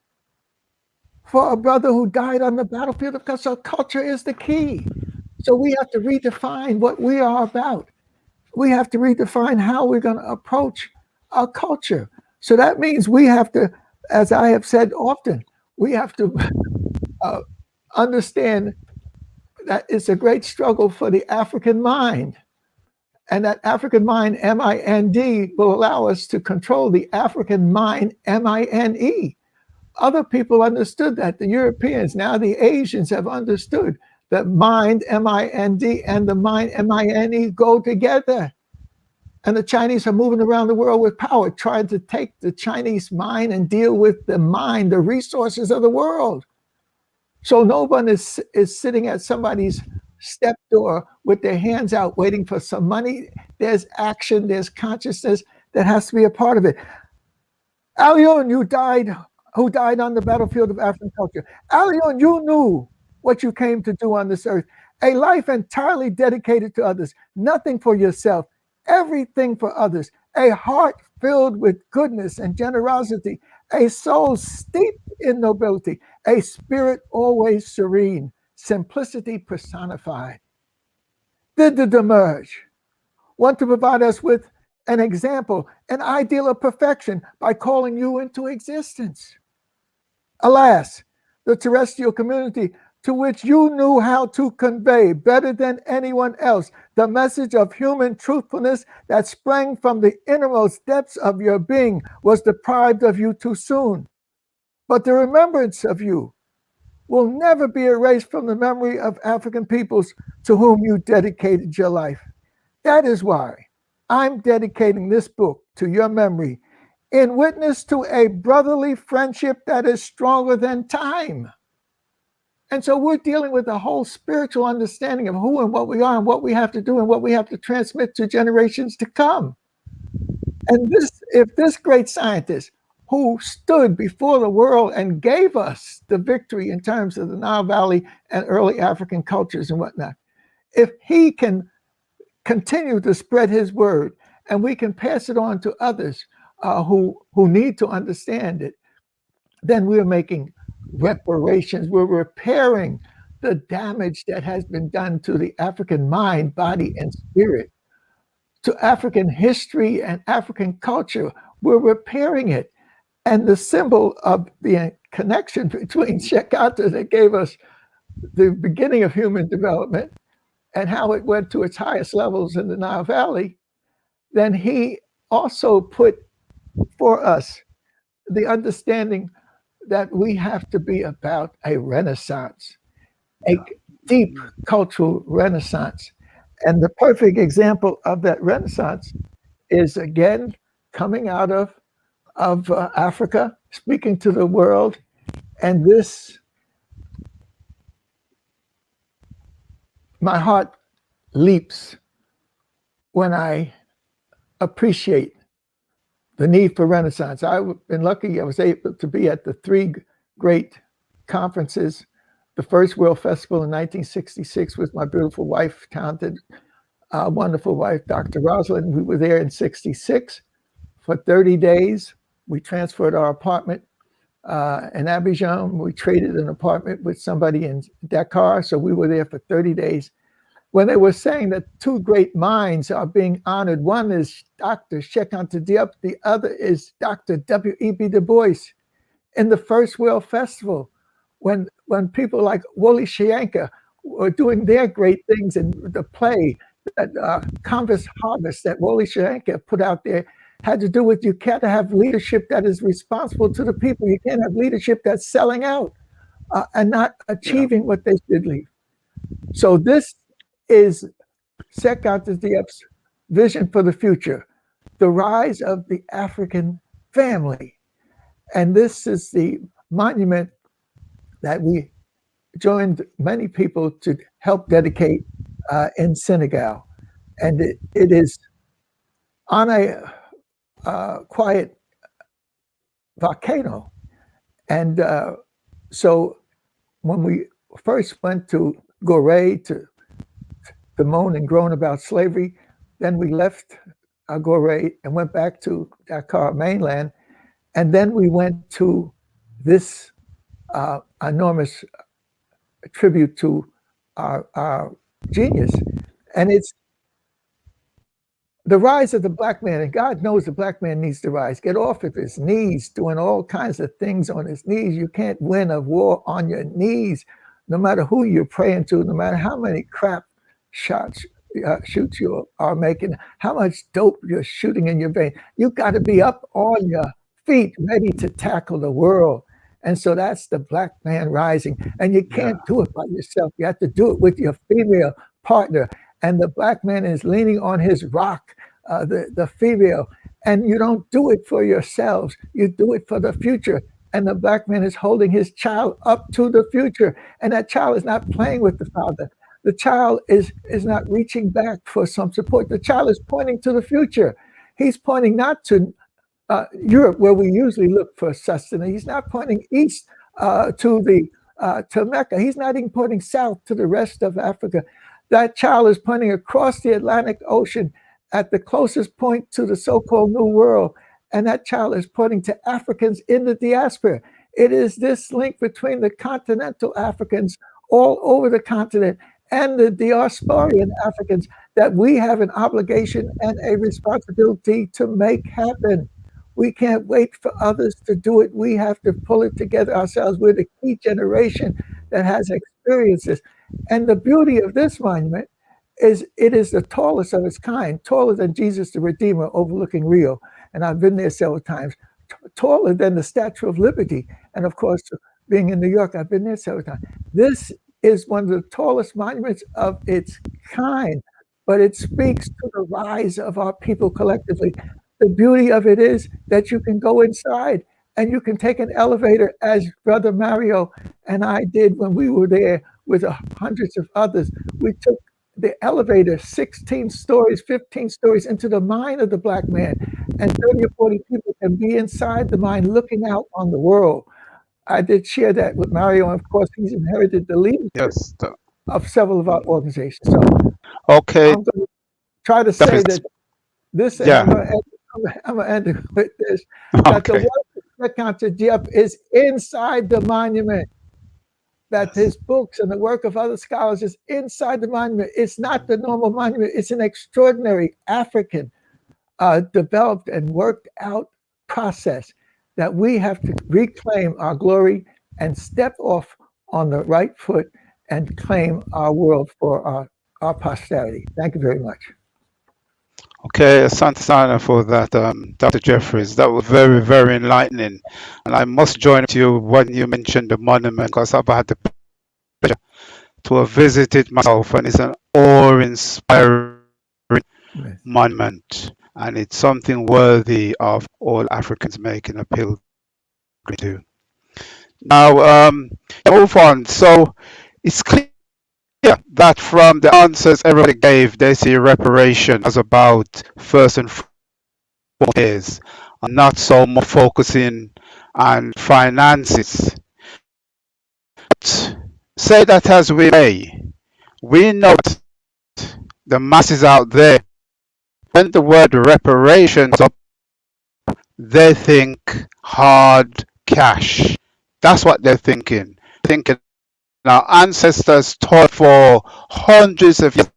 S3: for a brother who died on the battlefield of culture. So culture is the key. So we have to redefine what we are about. We have to redefine how we're going to approach our culture. So that means we have to, as I have said often, we have to understand that it's a great struggle for the African mind. And that African mind, M-I-N-D, will allow us to control the African mind, M-I-N-E. Other people understood that. The Europeans, now the Asians have understood that mind, M-I-N-D, and the mind, M-I-N-E, go together. And the Chinese are moving around the world with power, trying to take the Chinese mind and deal with the mind, the resources of the world. So no one is sitting at somebody's step door with their hands out waiting for some money. There's action, there's consciousness that has to be a part of it. Alioune, who died on the battlefield of African culture. Alioune, you knew what you came to do on this earth. A life entirely dedicated to others, nothing for yourself, everything for others. A heart filled with goodness and generosity, a soul steeped in nobility, a spirit always serene, simplicity personified. Did the Demerge want to provide us with an example, an ideal of perfection by calling you into existence? Alas, the terrestrial community to which you knew how to convey better than anyone else the message of human truthfulness that sprang from the innermost depths of your being was deprived of you too soon. But the remembrance of you will never be erased from the memory of African peoples to whom you dedicated your life. That is why I'm dedicating this book to your memory in witness to a brotherly friendship that is stronger than time. And so we're dealing with a whole spiritual understanding of who and what we are and what we have to do and what we have to transmit to generations to come. And if this great scientist who stood before the world and gave us the victory in terms of the Nile Valley and early African cultures and whatnot, if he can continue to spread his word and we can pass it on to others who need to understand it, then we're making reparations. We're repairing the damage that has been done to the African mind, body, and spirit, to African history and African culture. We're repairing it. And the symbol of the connection between Cheikh Anta that gave us the beginning of human development and how it went to its highest levels in the Nile Valley, then he also put for us the understanding that we have to be about a renaissance, a deep cultural renaissance. And the perfect example of that renaissance is, again, coming out of Africa, speaking to the world. And this, my heart leaps when I appreciate the need for renaissance. I've been lucky I was able to be at the three great conferences. The first World Festival in 1966 with my beautiful wife, talented, wonderful wife, Dr. Rosalind. We were there in 66 for 30 days. We transferred our apartment in Abidjan. We traded an apartment with somebody in Dakar. So we were there for 30 days. When they were saying that two great minds are being honored, one is Dr. Cheikh Anta Diop, the other is Dr. W.E.B. Du Bois. In the first World Festival, when people like Wole Soyinka were doing their great things in the play, that Canvas Harvest that Wole Soyinka put out there, had to do with you can't have leadership that is responsible to the people. You can't have leadership that's selling out and not achieving what they should leave. So this is Cheikh Anta Diop's vision for the future, the rise of the African family. And this is the monument that we joined many people to help dedicate in Senegal. And it is on a quiet volcano. And so when we first went to Gorée to bemoan and groan about slavery, then we left Gorée and went back to Dakar mainland. And then we went to this enormous tribute to our genius. And it's the rise of the black man. And God knows the black man needs to rise. Get off of his knees, doing all kinds of things on his knees. You can't win a war on your knees, no matter who you're praying to, no matter how many crap shoots you are making, how much dope you're shooting in your vein. You got to be up on your feet, ready to tackle the world. And so that's the black man rising. And you can't do it by yourself. You have to do it with your female partner. And the black man is leaning on his rock, the female. And you don't do it for yourselves. You do it for the future. And the black man is holding his child up to the future. And that child is not playing with the father. The child is not reaching back for some support. The child is pointing to the future. He's pointing not to Europe, where we usually look for sustenance. He's not pointing east to Mecca. He's not even pointing south to the rest of Africa. That child is pointing across the Atlantic Ocean at the closest point to the so-called New World. And that child is pointing to Africans in the diaspora. It is this link between the continental Africans all over the continent and the diasporian Africans that we have an obligation and a responsibility to make happen. We can't wait for others to do it. We have to pull it together ourselves. We're the key generation that has experiences. And the beauty of this monument is it is the tallest of its kind, taller than Jesus the Redeemer overlooking Rio. And I've been there several times, taller than the Statue of Liberty. And of course, being in New York, I've been there several times. This is one of the tallest monuments of its kind, but it speaks to the rise of our people collectively. The beauty of it is that you can go inside and you can take an elevator, as Brother Mario and I did when we were there with hundreds of others. We took the elevator 16 stories, 15 stories into the mind of the black man, and 30 or 40 people can be inside the mind looking out on the world. I did share that with Mario, and of course, he's inherited the leadership of several of our organizations. So
S13: okay,
S3: I'm going to try to say that this, and I'm going to end it with this, that the work of Cheikh Anta Diop is inside the monument, that his books and the work of other scholars is inside the monument. It's not the normal monument. It's an extraordinary African developed and worked out process that we have to reclaim our glory and step off on the right foot and claim our world for our posterity. Thank you very much.
S13: Okay, Asante Sana for that, Dr. Jeffries. That was very, very enlightening. And I must join you when you mentioned the monument, because I've had the pleasure to have visited myself, and it's an awe-inspiring monument. And it's something worthy of all Africans making a pilgrimage to. Now, move on. So it's clear that from the answers everybody gave, they see reparation as about first and foremost, and not so much focusing on finances. But say that as we may, we know that the masses out there, when the word reparations up, they think hard cash. That's what they're thinking. Thinking our ancestors taught for hundreds of years,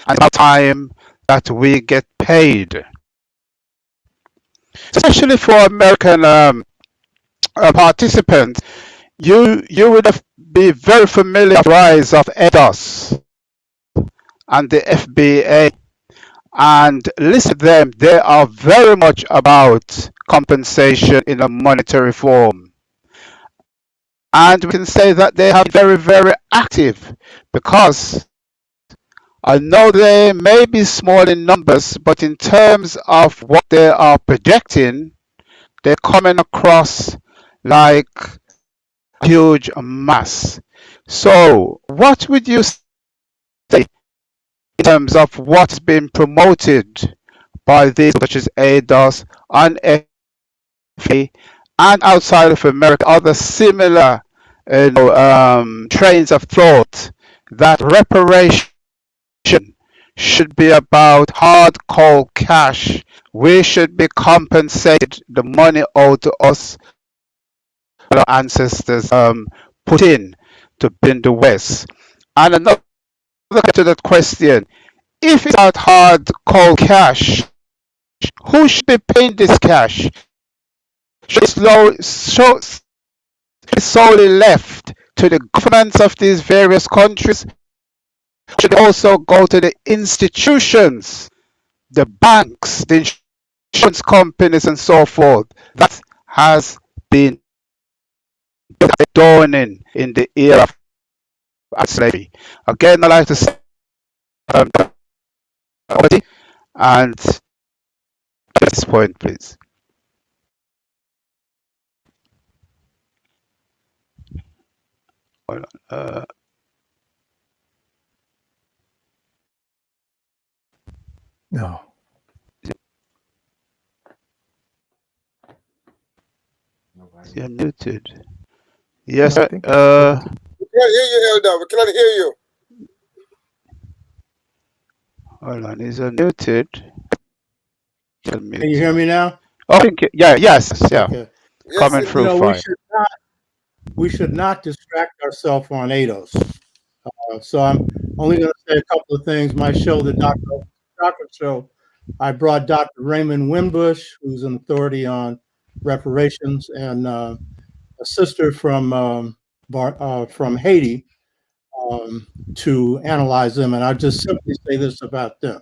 S13: and it's time that we get paid. Especially for American participants, you would have be very familiar with the rise of EDOS and the FBA, and listen to them. They are very much about compensation in a monetary form, and we can say that they have been very, very active, because I know they may be small in numbers, but in terms of what they are projecting, they're coming across like a huge mass. So, what would you say in terms of what's been promoted by these, such as ADOS and FA, and outside of America, other similar trains of thought, that reparation should be about hard cold cash? We should be compensated the money owed to us, our ancestors put in to build the West. And another to that question, if it's about hard cold cash, who should be paying this cash? Should it solely left to the governments of these various countries? Should also go to the institutions, the banks, the insurance companies, and so forth? That has been dawning in the era of slavery. Again, I'd like to say, and at this point, please. Hold on.
S3: No.
S13: You're muted. Yes.
S18: We can't hear you, Elder. We cannot hear you.
S13: Hold on. He's unmuted.
S17: Can you hear me now?
S13: Oh, yeah. Yes. Yeah.
S17: Okay.
S13: Coming through fine.
S17: We should not distract ourselves on ADOS. So I'm only going to say a couple of things. My show, the Dr. Show, I brought Dr. Raymond Wimbush, who's an authority on reparations, and a sister from Haiti to analyze them. And I'll just simply say this about them.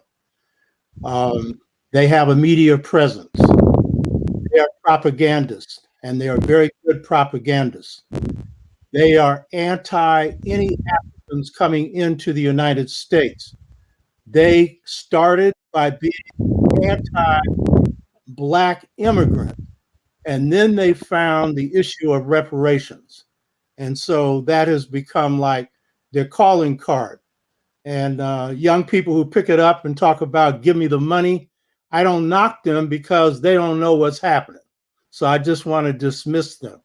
S17: They have a media presence. They are propagandists, and they are very good propagandists. They are anti any Africans coming into the United States. They started by being anti-Black immigrant, and then they found the issue of reparations. And so that has become like their calling card. And young people who pick it up and talk about, give me the money, I don't knock them because they don't know what's happening. So I just want to dismiss them.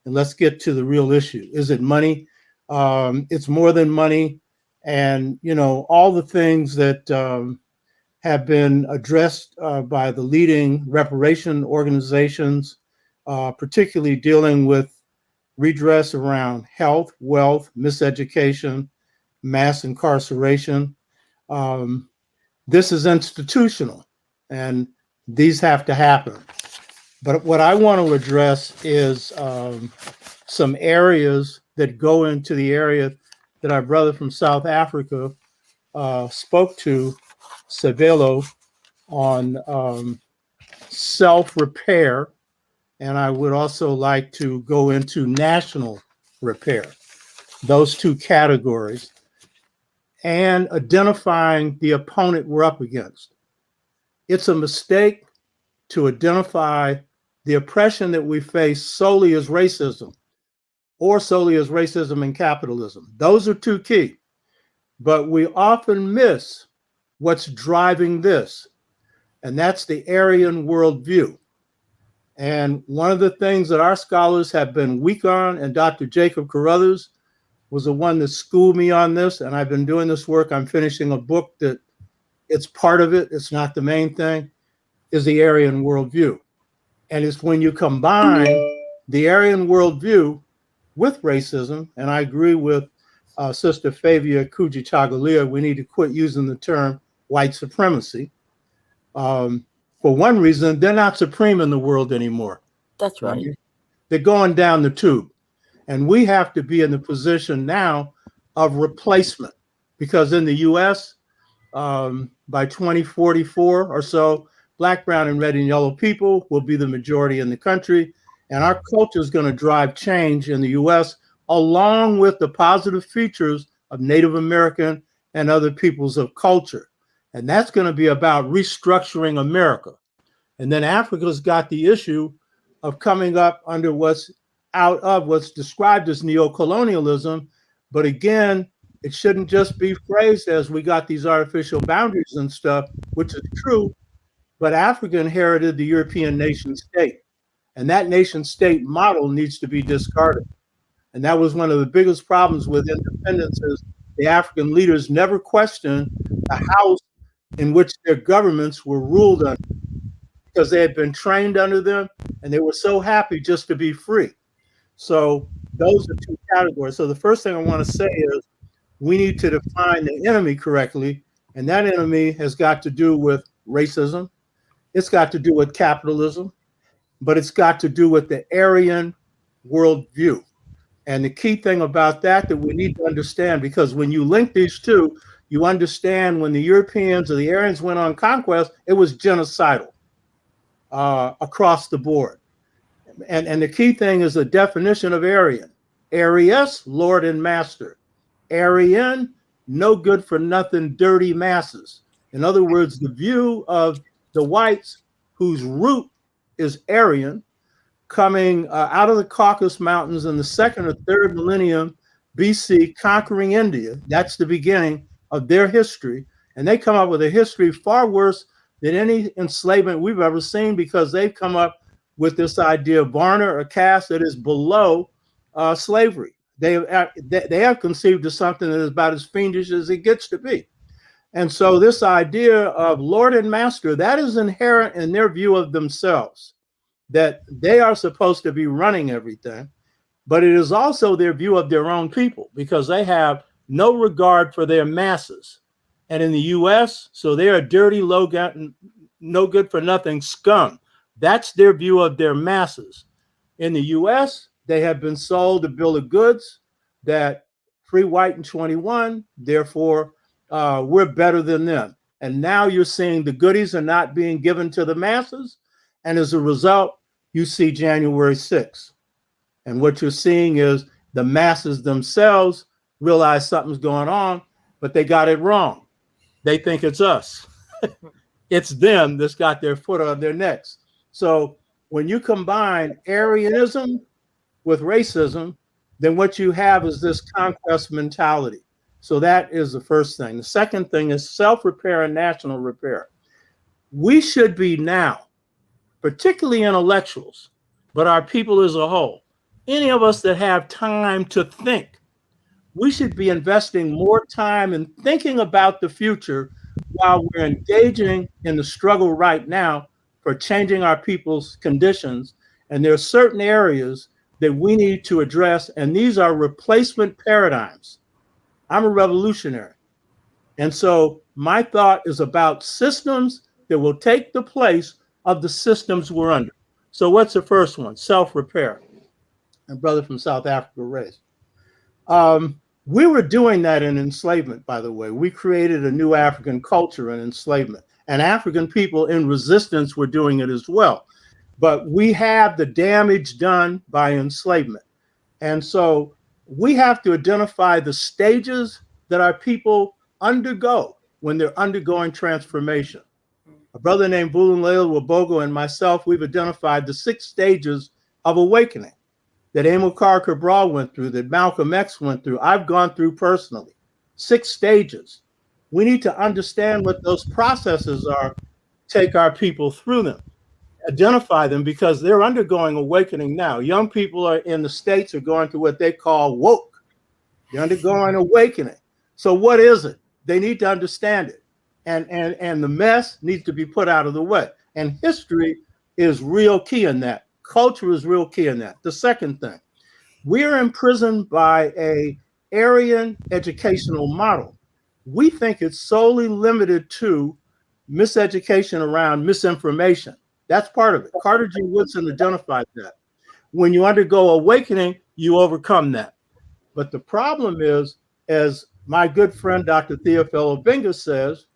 S17: And let's get to the real issue. Is it money? It's more than money. And, you know, all the things that have been addressed by the leading reparation organizations, particularly dealing with redress around health, wealth, miseducation, mass incarceration. This is institutional, and these have to happen. But what I want to address is some areas that go into the area that our brother from South Africa spoke to, Sabelo, on self-repair. And I would also like to go into national repair, those two categories, and identifying the opponent we're up against. It's a mistake to identify the oppression that we face solely as racism or solely as racism and capitalism. Those are two key, but we often miss what's driving this, and that's the Aryan worldview. And one of the things that our scholars have been weak on, and Dr. Jacob Carruthers was the one that schooled me on this, and I've been doing this work. I'm finishing a book that it's part of it, it's not the main thing, is the Aryan worldview. And it's when you combine the Aryan worldview with racism, and I agree with Sister Favia Kujichagulia, we need to quit using the term white supremacy. For one reason, they're not supreme in the world anymore.
S5: That's right.
S17: They're going down the tube. And we have to be in the position now of replacement, because in the US, by 2044 or so, Black, brown, and red and yellow people will be the majority in the country. And our culture is going to drive change in the US, along with the positive features of Native American and other peoples of culture. And that's going to be about restructuring America. And then Africa's got the issue of coming up under what's out of what's described as neocolonialism. But again, it shouldn't just be phrased as we got these artificial boundaries and stuff, which is true, but Africa inherited the European nation state. And that nation state model needs to be discarded. And that was one of the biggest problems with independence, is the African leaders never questioned the house in which their governments were ruled under, because they had been trained under them and they were so happy just to be free. So those are two categories. So the first thing I want to say is we need to define the enemy correctly. And that enemy has got to do with racism. It's got to do with capitalism, but it's got to do with the Aryan worldview. And the key thing about that we need to understand, because when you link these two, you understand when the Europeans or the Aryans went on conquest, it was genocidal across the board. And the key thing is the definition of Aryan. Arius, Lord and Master. Aryan, no good for nothing, dirty masses. In other words, the view of the whites whose root is Aryan, coming out of the Caucasus Mountains in the 2nd or 3rd millennium BC, conquering India. That's the beginning of their history. And they come up with a history far worse than any enslavement we've ever seen, because they've come up with this idea of Varna, or caste that is below slavery. They have conceived of something that is about as fiendish as it gets to be. And so this idea of Lord and Master, that is inherent in their view of themselves, that they are supposed to be running everything, but it is also their view of their own people, because they have no regard for their masses. And in the US, so they are dirty, low, no good for nothing scum. That's their view of their masses. In the US, they have been sold a bill of goods that free, white, and 21, therefore we're better than them. And now you're seeing the goodies are not being given to the masses. And as a result, you see January 6th. And what you're seeing is the masses themselves realize something's going on, but they got it wrong. They think it's us. It's them that's got their foot on their necks. So when you combine Aryanism with racism, then what you have is this conquest mentality. So that is the first thing. The second thing is self-repair and national repair. We should be now, particularly intellectuals, but our people as a whole, any of us that have time to think, we should be investing more time in thinking about the future while we're engaging in the struggle right now for changing our people's conditions. And there are certain areas that we need to address, and these are replacement paradigms. I'm a revolutionary. And so my thought is about systems that will take the place of the systems we're under. So what's the first one? Self-repair. My brother from South Africa raised. We were doing that in enslavement, by the way. We created a new African culture in enslavement, and African people in resistance were doing it as well. But we have the damage done by enslavement. And so we have to identify the stages that our people undergo when they're undergoing transformation. A brother named Bulunlela Wabogo and myself, we've identified the 6 stages of awakening that Amilcar Cabral went through, that Malcolm X went through. I've gone through personally. 6 stages. We need to understand what those processes are, take our people through them, identify them, because they're undergoing awakening now. Young people are in the States are going through what they call woke. They're undergoing awakening. So what is it? They need to understand it. And the mess needs to be put out of the way. And history is real key in that. Culture is real key in that. The second thing, we're imprisoned by a Aryan educational model. We think it's solely limited to miseducation around misinformation. That's part of it. Carter G. Woodson identified that. When you undergo awakening, you overcome that. But the problem is, as my good friend Dr. Theophilo Benga says,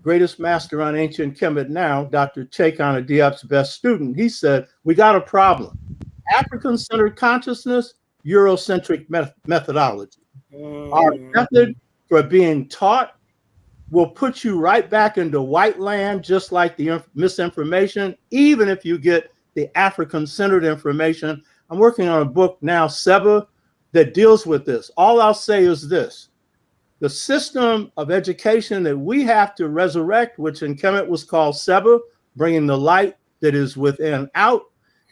S17: greatest master on ancient Kemet now, Dr. Chekana Diop's best student, he said, we got a problem. African-centered consciousness, Eurocentric methodology. Our method for being taught will put you right back into white land, just like the misinformation, even if you get the African-centered information. I'm working on a book now, Seba, that deals with this. All I'll say is this. The system of education that we have to resurrect, which in Kemet was called Seba, bringing the light that is within out,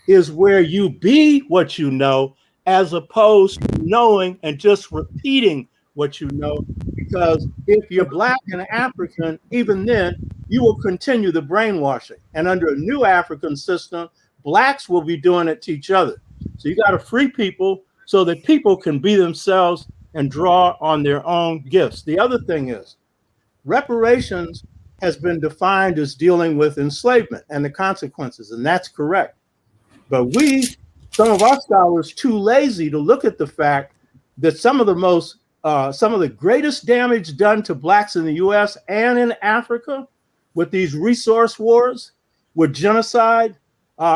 S17: is where you be what you know, as opposed to knowing and just repeating what you know. Because if you're Black and African, even then, you will continue the brainwashing. And under a new African system, Blacks will be doing it to each other. So you got to free people so that people can be themselves and draw on their own gifts. The other thing is, reparations has been defined as dealing with enslavement and the consequences, and that's correct. But some of our scholars, too lazy to look at the fact that some of the greatest damage done to Blacks in the US and in Africa with these resource wars, with genocide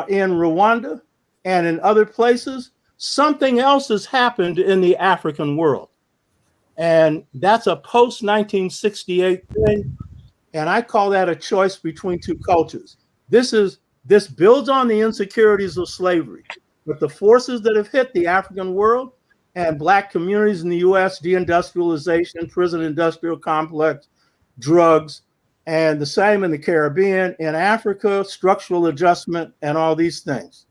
S17: in Rwanda and in other places, something else has happened in the African world. And that's a post-1968 thing. And I call that a choice between 2 cultures. This builds on the insecurities of slavery, but the forces that have hit the African world and Black communities in the US, deindustrialization, prison industrial complex, drugs, and the same in the Caribbean, in Africa, structural adjustment, and all these things.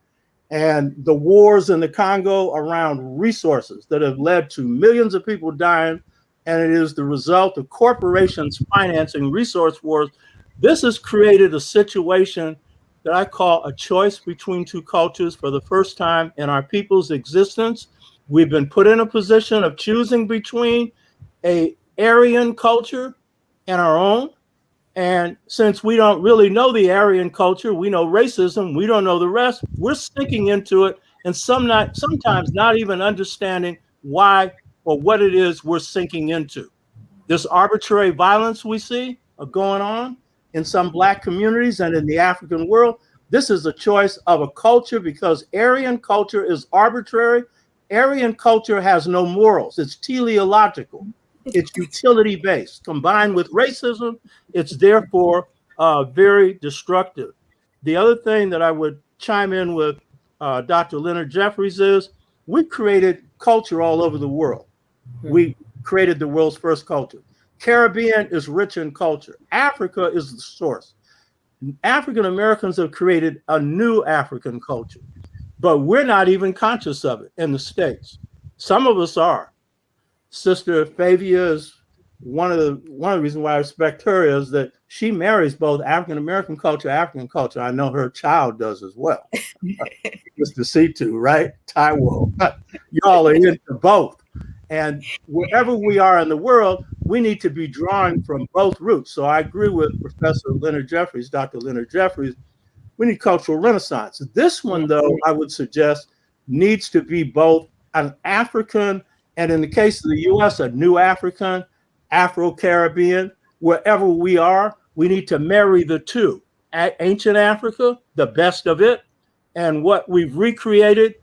S17: And the wars in the Congo around resources that have led to millions of people dying, and it is the result of corporations financing resource wars. This has created a situation that I call a choice between 2 cultures for the first time in our people's existence. We've been put in a position of choosing between an Aryan culture and our own. And since we don't really know the Aryan culture, we know racism, we don't know the rest, we're sinking into it, and sometimes not even understanding why or what it is we're sinking into. This arbitrary violence we see going on in some Black communities and in the African world, this is a choice of a culture, because Aryan culture is arbitrary. Aryan culture has no morals. It's teleological. It's utility-based. Combined with racism, it's therefore very destructive. The other thing that I would chime in with Dr. Leonard Jeffries is, we created culture all over the world. We created the world's first culture. Caribbean is rich in culture. Africa is the source. African Americans have created a new African culture, but we're not even conscious of it in the States. Some of us are. Sister Favia is one of the reasons why I respect her is that she marries both African American culture, African culture. I know her child does as well. Mr. C2, right? Taiwo. Y'all are into both. And wherever we are in the world, we need to be drawing from both roots. So I agree with Professor Leonard Jeffries, Dr. Leonard Jeffries. We need cultural renaissance. This one, though, I would suggest needs to be both an African And in the case of the US, a new African, Afro-Caribbean, wherever we are, we need to marry the two. Ancient Africa, the best of it, and what we've recreated,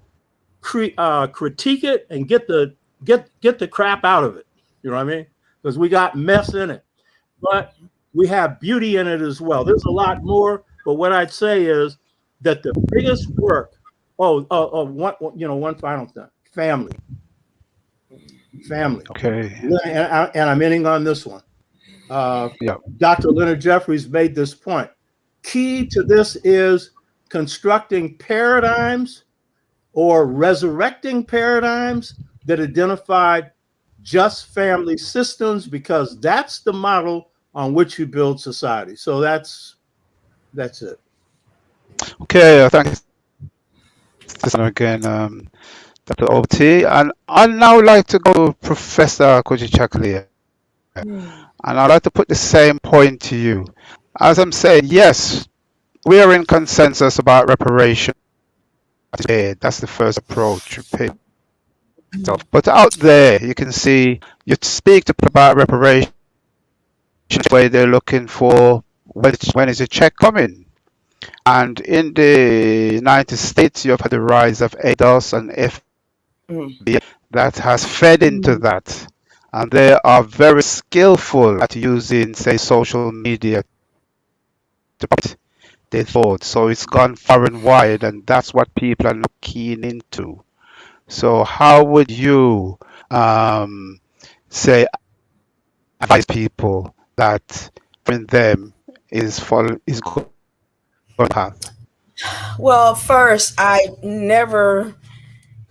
S17: critique it and get the crap out of it. You know what I mean? Because we got mess in it, but we have beauty in it as well. There's a lot more, but what I'd say is that the biggest work. One final thing: family.
S13: Okay.
S17: And I'm ending on this one. Dr. Leonard Jeffries made this point. Key to this is constructing paradigms or resurrecting paradigms that identified just family systems, because that's the model on which you build society. So that's it.
S13: Okay, thank you again, Dr. OT. And I'd now like to go to Professor Kujichakulia. And I'd like to put the same point to you. As I'm saying, yes, we are in consensus about reparations. That's the first approach. But out there, you can see, you speak about reparations where they're looking for when is a check coming. And in the United States, you've had the rise of ADOS and FBI that has fed into that. And they are very skillful at using, say, social media to put their thoughts. So it's gone far and wide, and that's what people are not keen into. So how would you say advise people that when them is going path?
S5: Well, first, I never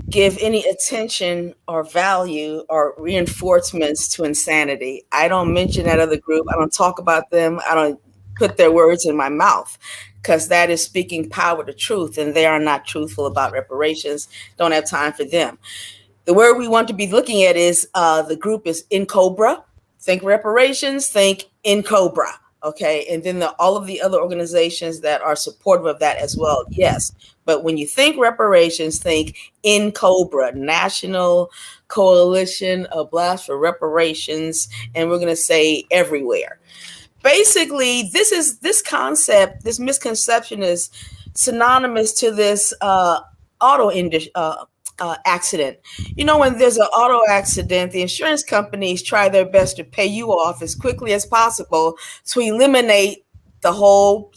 S5: give any attention or value or reinforcements to insanity. I don't mention that other group. I don't talk about them. I don't put their words in my mouth, because that is speaking power to truth, and they are not truthful about reparations. Don't have time for them. The word we want to be looking at is the group is in Cobra. Think reparations, think in Cobra. Okay, and then all of the other organizations that are supportive of that as well, yes. But when you think reparations, think in Cobra, National Coalition of Blacks for Reparations, and we're going to say everywhere. Basically, this concept, this misconception is synonymous to this auto industry. Accident. You know, when there's an auto accident, the insurance companies try their best to pay you off as quickly as possible to eliminate the whole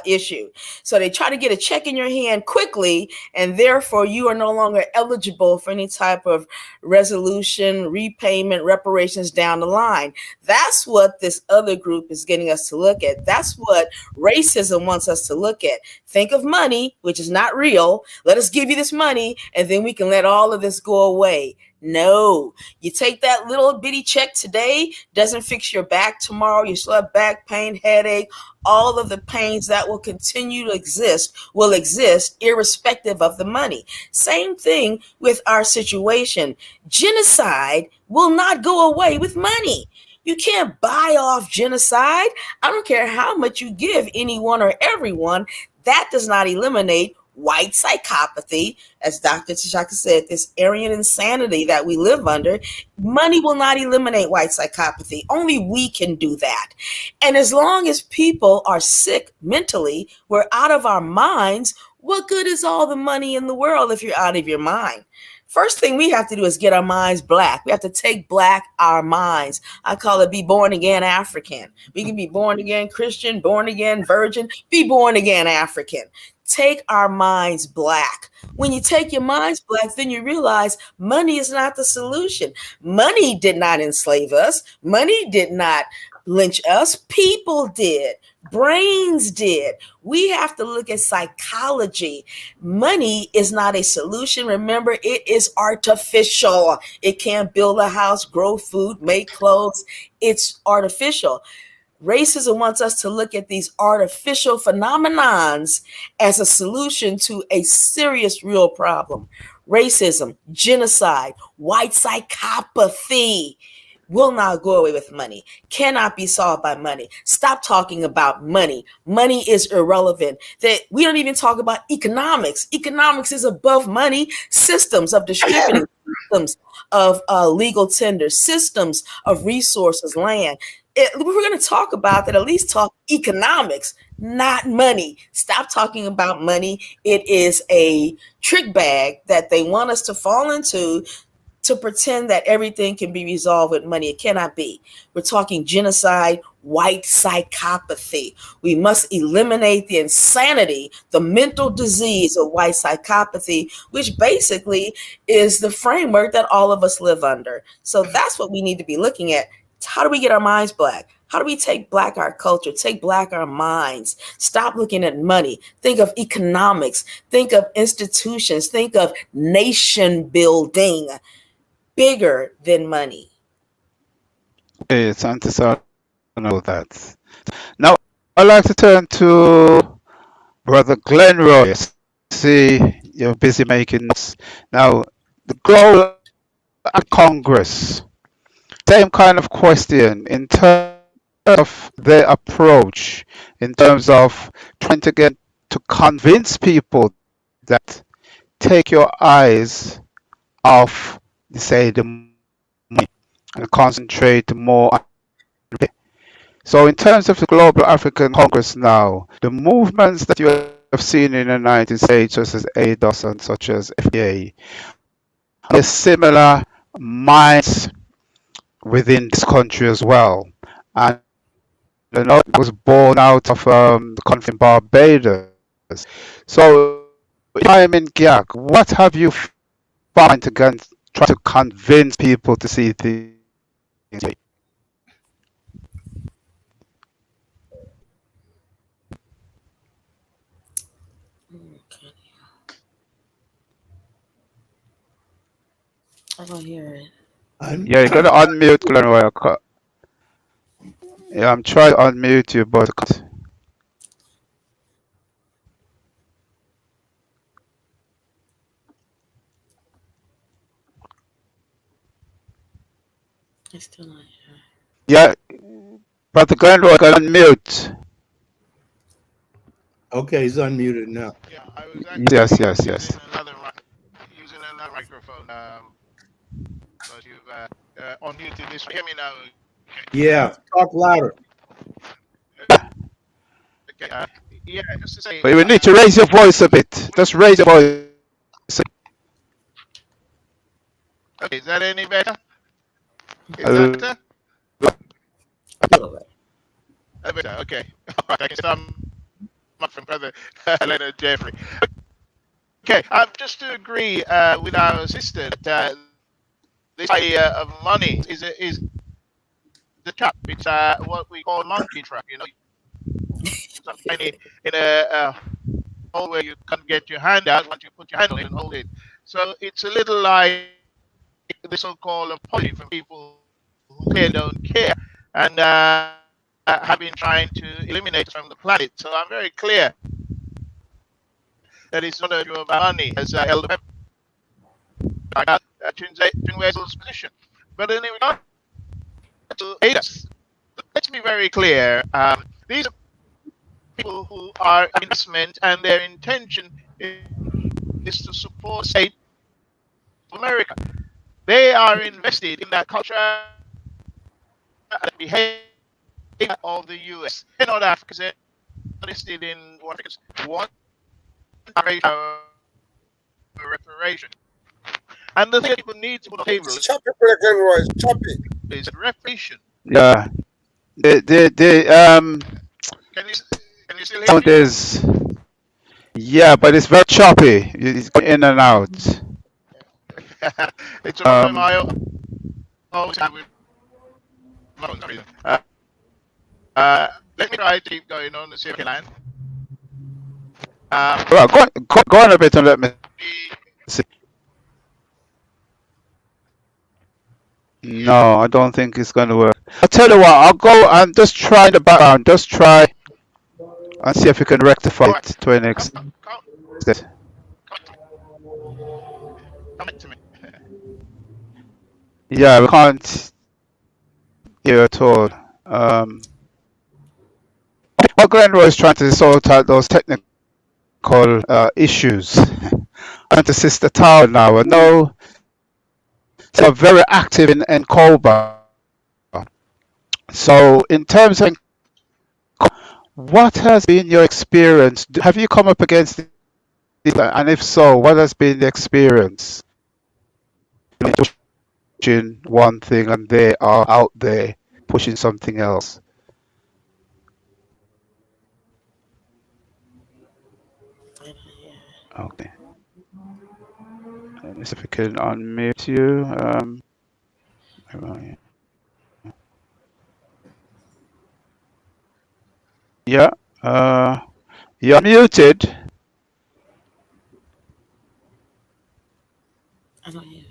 S5: issue. So they try to get a check in your hand quickly, and therefore you are no longer eligible for any type of resolution, repayment, reparations down the line. That's what this other group is getting us to look at. That's what racism wants us to look at. Think of money, which is not real. Let us give you this money, and then we can let all of this go away. No, you take that little bitty check today, doesn't fix your back tomorrow. You still have back pain, headache, all of the pains that will continue to exist will exist irrespective of the money. Same thing with our situation. Genocide will not go away with money. You can't buy off genocide. I don't care how much you give anyone or everyone. That does not eliminate white psychopathy, as Dr. Tashaka said, this Aryan insanity that we live under. Money will not eliminate white psychopathy. Only we can do that. And as long as people are sick mentally, we're out of our minds, what good is all the money in the world if you're out of your mind? First thing we have to do is get our minds black. We have to take black our minds. I call it be born again African. We can be born again Christian, born again virgin, be born again African. Take our minds black. When you take your minds black, then you realize money is not the solution. Money did not enslave us. Money did not lynch us. People did. Brains did. We have to look at psychology. Money is not a solution. Remember, it is artificial. It can't build a house, grow food, make clothes. It's artificial. Racism wants us to look at these artificial phenomenons as a solution to a serious, real problem. Racism, genocide, white psychopathy will not go away with money, cannot be solved by money. Stop talking about money. Money is irrelevant. That we don't even talk about economics. Economics is above money. Systems of distributing, systems of legal tender, systems of resources, land. If we're going to talk about that, at least talk economics, not money. Stop talking about money. It is a trick bag that they want us to fall into to pretend that everything can be resolved with money. It cannot be. We're talking genocide, white psychopathy. We must eliminate the insanity, the mental disease of white psychopathy, which basically is the framework that all of us live under. So that's what we need to be looking at. How do we get our minds black? How do we take black our culture, take black our minds? Stop looking at money. Think of economics. Think of institutions. Think of nation building. Bigger than money.
S13: It's Ancestral. I know that. Now, I'd like to turn to Brother Glenroy. See, you're busy making notes. Now, the Global Congress, same kind of question in terms of their approach, in terms of trying to convince people that take your eyes off, say, the money and concentrate more on it. So in terms of the Global African Congress now, the movements that you have seen in the United States, such as ADOS and such as FDA, are similar minds within this country as well. And I know it was born out of the conflict in Barbados. So if I'm in GIAC, what have you found to try to convince people to see things?
S5: I don't hear it.
S13: Yeah, you gotta unmute Glenroy. Yeah, I'm trying to unmute you, but
S5: I still not hear.
S13: yeah, Brother Glenroy, got unmute.
S17: Okay, he's unmuted now.
S20: Yeah, I was
S13: Yes,
S20: actually
S13: yes, yes.
S20: using another microphone. But you unmuted this. Hear me now? Okay.
S17: Yeah, talk louder.
S20: Okay. Yeah, just to say.
S13: But you need to raise your voice a bit. Just raise your voice.
S20: Okay, is that any better? Is that better?
S5: A little bit.
S20: Better. Okay. All right, I can start from Brother Leonard Jeffrey. Okay, just to agree with our sister that this idea of money is the trap. It's what we call monkey trap. You know, in a hole where you can't get your hand out once you put your hand on it and hold it. So it's a little like the so-called apology from people who care don't care and have been trying to eliminate us from the planet. So I'm very clear that it's not a issue about money, as Elder Pepper got Chinwezel's position. But in regard to ADAS, let's be very clear. These are people who are investment and their intention is to support the state of America. They are invested in that culture and behavior of the US. They're not Africans, they're invested in what Africans want reparation. And the thing that people need to put on the table
S18: choppy, Glenroy, it's choppy.
S20: Is reparation.
S13: Yeah.
S20: Can you still hear me?
S13: Is, yeah, but it's very choppy. It's going in and out.
S20: It's a problem I always have with phones. Let me try to keep going on the circle line.
S13: Well, go on a bit and let me see. No, I don't think it's going to work. I'll tell you what, I'll go and just try in the background. Just try and see if we can rectify it to an extent.
S20: Come to me.
S13: Yeah, we can't hear at all. What Glenroy is trying to sort out those technical issues. And to Sister Tower now. I know are very active in Cobra. So in terms of, what has been your experience? Have you come up against it? And if so, what has been the experience? Pushing one thing and they are out there pushing something else. Okay. Let me see if we can unmute you. Yeah. You're muted.
S5: I don't hear.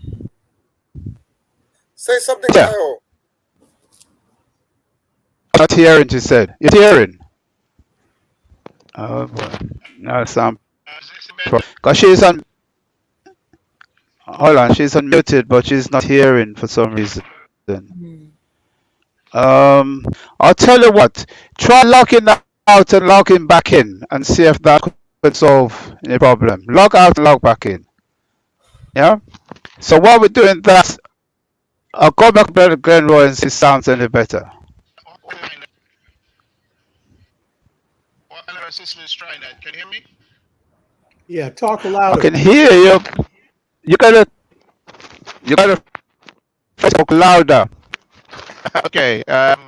S18: Say something,
S13: Yeah.
S18: Io.
S13: Not hearing, she said. You're hearing. Oh boy. No sound. Because she's on. Hold on, she's unmuted, but she's not hearing for some reason. I'll tell you what. Try logging out and logging back in, and see if that could solve any problem. Log out and log back in. Yeah. So while we're doing that, I'll go back to Glenroy and see if it sounds any better.
S20: What kind of assistant is trying that? Can you hear me?
S17: Yeah, talk louder.
S13: I can hear you. You gotta talk louder.
S20: Okay. Let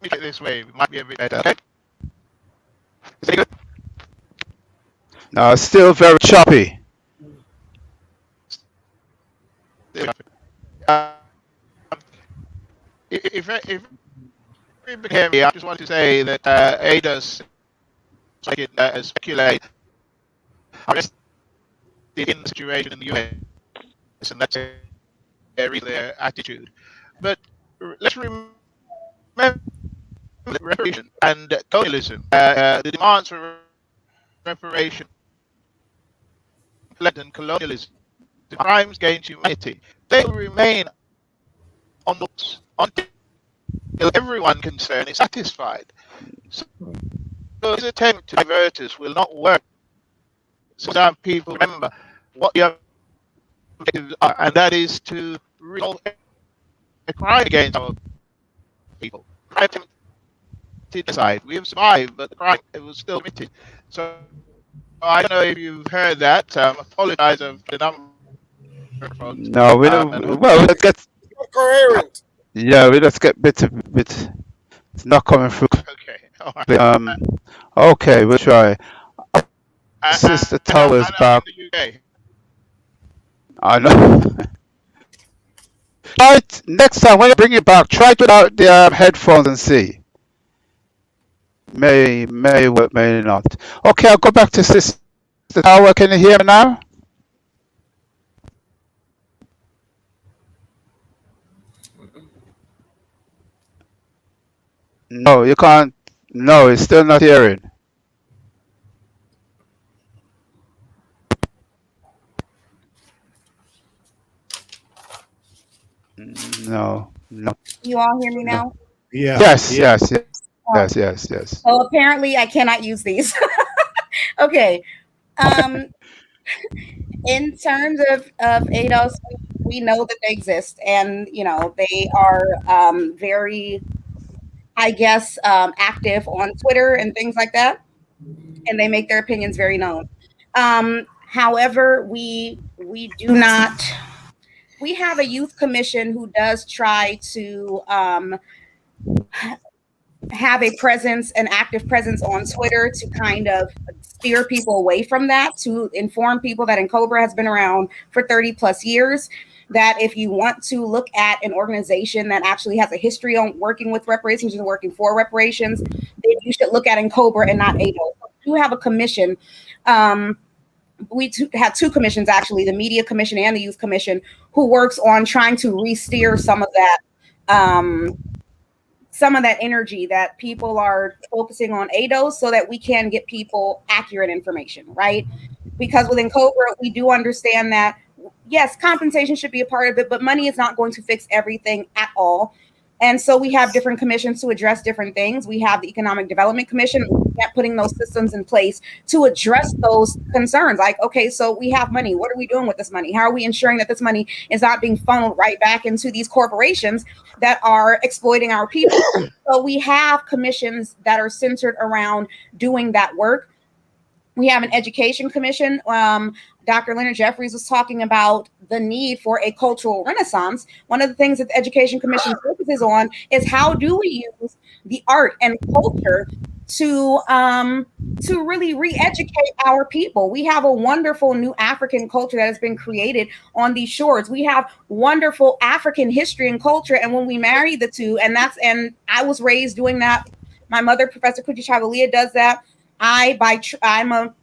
S20: me get this way. It might be a bit better. Okay. Is it good?
S13: No, it's still very choppy.
S20: If you hear me, I just want to say that ADOS speculate arrested in the situation in the US, and that's their attitude. But let's remember reparation and colonialism, the demands for reparation and colonialism, the crimes against humanity, they will remain on the books until everyone concerned is satisfied. So this attempt to divert us will not work. So that people remember what the objectives are, and that is to resolve a crime against our people. Genocide. We have survived, but the crime was still committed. So I don't know if you've heard that. Apologize of the number of folks.
S13: No, we don't. Well, let's get.
S18: Coherent.
S13: Yeah, we just get bit. It's not coming through.
S20: Okay. All right.
S13: Okay, we'll try. Sister Towers back. I know. Right, next time when you bring it back, try to put out the headphones and see. May work, may not. Okay, I'll go back to Sister Tower. Can you hear me now? No, you can't. No, it's still not hearing. No.
S15: You all hear me now?
S17: Yeah.
S13: Yes.
S15: Oh, apparently I cannot use these. Okay. In terms of ADOS, we know that they exist, and they are very, I guess, active on Twitter and things like that, and they make their opinions very known. However, we do not. We have a youth commission who does try to have a presence, an active presence on Twitter to kind of steer people away from that, to inform people that Cobra has been around for 30 plus years, that if you want to look at an organization that actually has a history on working with reparations and working for reparations, then you should look at Cobra and not ADO. We do have a commission. We have two commissions, actually, the Media Commission and the Youth Commission, who works on trying to re-steer some of that energy that people are focusing on ADOS, so that we can get people accurate information, right? Because within Cobra, we do understand that, yes, compensation should be a part of it, but money is not going to fix everything at all. And so we have different commissions to address different things. We have the Economic Development Commission, putting those systems in place to address those concerns. Like, okay, so we have money. What are we doing with this money? How are we ensuring that this money is not being funneled right back into these corporations that are exploiting our people? So we have commissions that are centered around doing that work. We have an education commission. Dr. Leonard Jeffries was talking about the need for a cultural renaissance. One of the things that the Education Commission focuses on is how do we use the art and culture to really re-educate our people. We have a wonderful new African culture that has been created on these shores. We have wonderful African history and culture, and when we marry the two, and I was raised doing that. My mother, Professor Kuchi Chagalia, does that. I'm a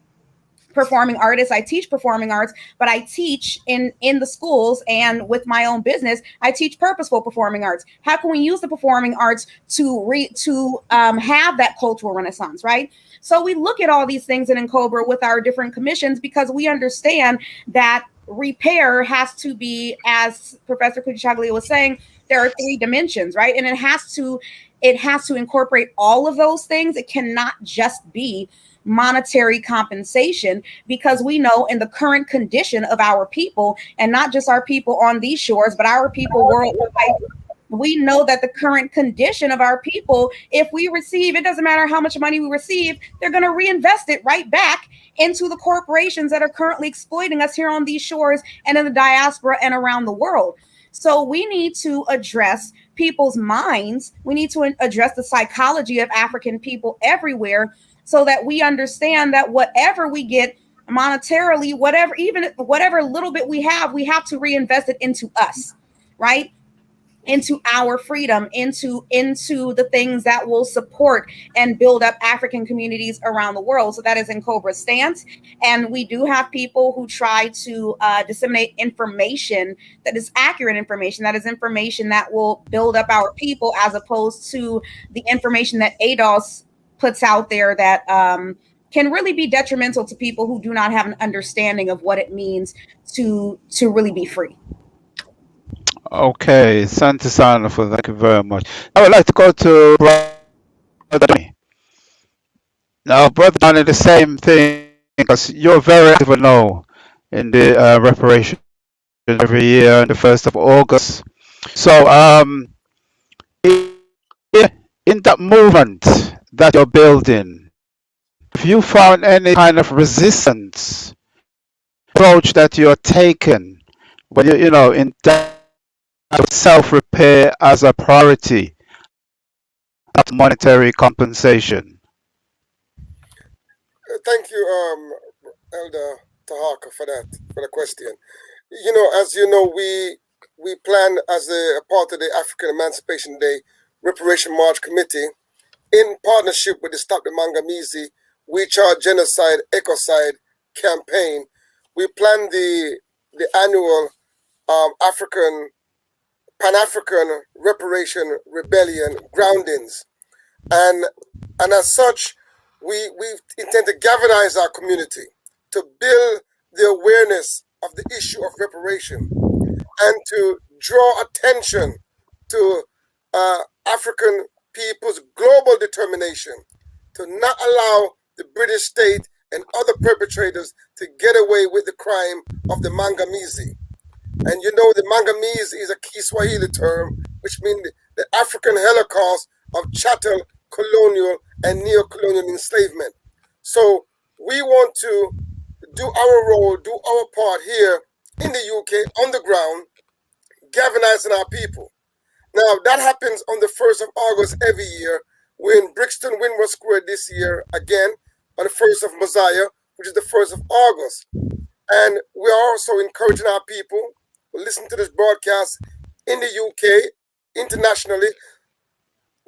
S15: performing artist. I teach performing arts, but I teach in the schools, and with my own business, I teach purposeful performing arts. How can we use the performing arts to have that cultural renaissance, right? So we look at all these things in NCOBRA with our different commissions, because we understand that repair has to be, as Professor Kuchaglia was saying, there are 3 dimensions, right? And it has to incorporate all of those things. It cannot just be monetary compensation, because we know in the current condition of our people, and not just our people on these shores, but our people worldwide, we know that the current condition of our people, if we receive, it doesn't matter how much money we receive, they're going to reinvest it right back into the corporations that are currently exploiting us here on these shores and in the diaspora and around the world. So we need to address people's minds. We need to address the psychology of African people everywhere, so that we understand that whatever we get monetarily, whatever little bit we have to reinvest it into us, right? Into our freedom, into the things that will support and build up African communities around the world. So that is NCOBRA's stance. And we do have people who try to disseminate information that is accurate information, that is information that will build up our people, as opposed to the information that ADOS puts out there that can really be detrimental to people who do not have an understanding of what it means to really be free.
S13: Okay, Santa Sana, for thank you very much. I would like to go to Brother Johnny. Now, Brother Johnny, the same thing, because you're very active, I know, in the reparation every year on the 1st of August. So, in that movement that you're building, have you found any kind of resistance approach that you're taking when in that self-repair as a priority, not monetary compensation?
S18: Thank you, Elder Tahaka, for the question. As you know, we plan as a part of the African Emancipation Day Reparation March Committee, in partnership with the Stop the Mangamizi We Charge Genocide Ecocide campaign. We plan the annual Pan-African Reparation Rebellion groundings, and as such, we intend to galvanize our community to build the awareness of the issue of reparation, and to draw attention to African people's global determination to not allow the British state and other perpetrators to get away with the crime of the Mangamizi. And the Mangamizi is a Kiswahili term, which means the African Holocaust of chattel, colonial, and neo-colonial enslavement. So we want to do our role, do our part here in the UK, on the ground, galvanizing our people. Now, that happens on the 1st of August every year. We're in Brixton Windward Square this year, again, on the 1st of Messiah, which is the 1st of August. And we are also encouraging our people who listen to this broadcast in the UK, internationally,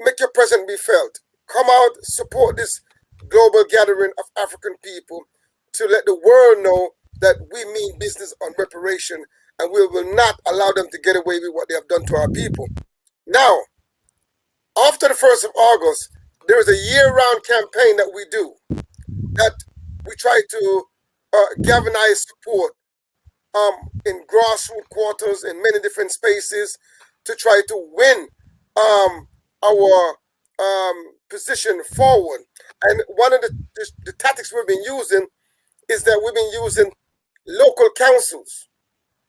S18: make your presence be felt. Come out, support this global gathering of African people to let the world know that we mean business on reparation, and we will not allow them to get away with what they have done to our people. Now, after the 1st of August, there is a year-round campaign that we do, that we try to galvanize support in grassroots quarters, in many different spaces, to try to win our position forward. And one of the tactics we've been using is that we've been using local councils.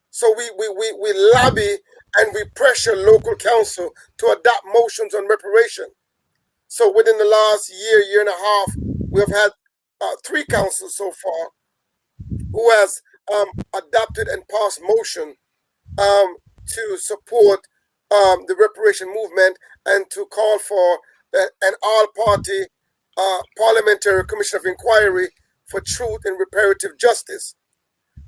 S18: So we lobby and we pressure local council to adopt motions on reparation. So within the last year and a half, we have had 3 councils so far who has adopted and passed motion to support the reparation movement and to call for an all-party parliamentary commission of inquiry for truth and reparative justice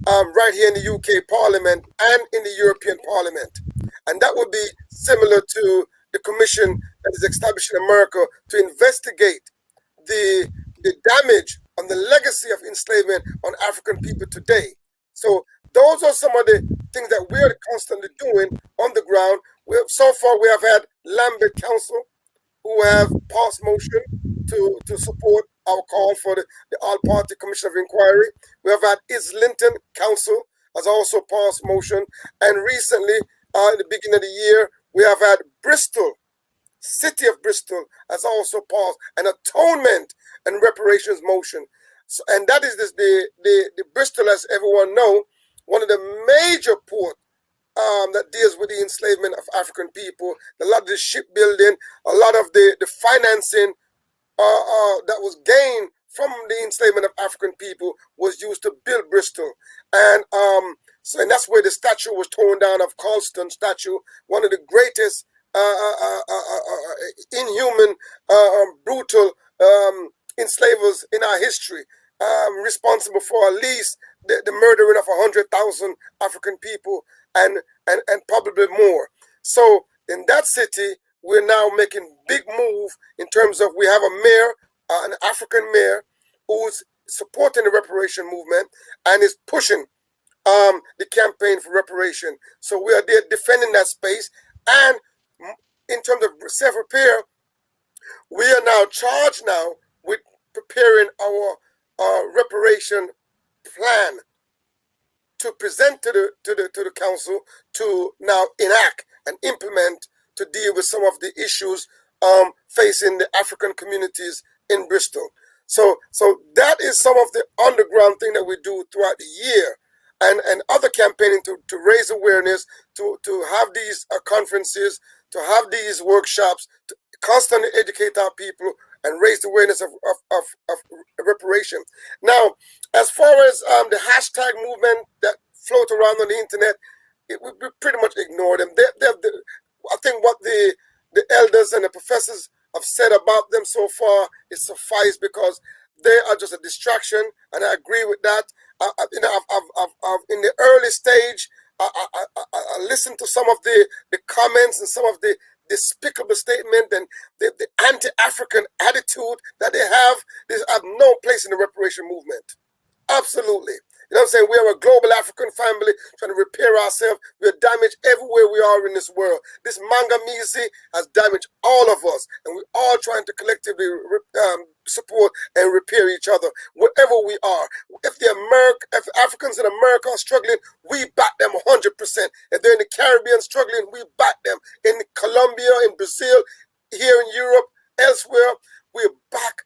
S18: right here in the UK Parliament and in the European Parliament. And that would be similar to the commission that is established in America to investigate the damage and the legacy of enslavement on African people today. So those are some of the things that we're constantly doing on the ground. So far, we have had Lambeth Council who have passed motion to support our call for the all-party commission of inquiry. We have had Islington Council has also passed motion. And recently, at the beginning of the year, we have had Bristol, City of Bristol has also passed an atonement and reparations motion. So, and that is the Bristol, as everyone know, one of the major port that deals with the enslavement of African people. A lot of the shipbuilding, a lot of the financing that was gained from the enslavement of African people was used to build Bristol. And so, and that's where the statue was torn down of Colston statue, one of the greatest inhuman, brutal enslavers in our history, responsible for at least the murdering of 100,000 African people and probably more. So in that city, we're now making big move in terms of we have a mayor, an African mayor, who's supporting the reparation movement and is pushing the campaign for reparation. So we are there defending that space. And in terms of self-repair, we are now charged now with preparing our reparation plan to present to the council to now enact and implement to deal with some of the issues facing the African communities in Bristol. So that is some of the underground thing that we do throughout the year, and other campaigning to raise awareness, to have these conferences, to have these workshops, to constantly educate our people and raise the awareness of reparation. Now, as far as the hashtag movement that float around on the internet, we pretty much ignore them. I think what the elders and the professors have said about them so far is suffice, because they are just a distraction, and I agree with that. I've in the early stage, I listened to some of the comments and some of the despicable statement and the anti-African attitude that they have. They have no place in the reparation movement. Absolutely. You know what I'm saying? We are a global African family trying to repair ourselves. We are damaged everywhere we are in this world. This Mangamizi has damaged all of us, and we're all trying to collectively support and repair each other wherever we are. If Africans in America are struggling, we back them 100%. If they're in the Caribbean struggling, we back them. In Colombia, in Brazil, here in Europe, elsewhere, we're back.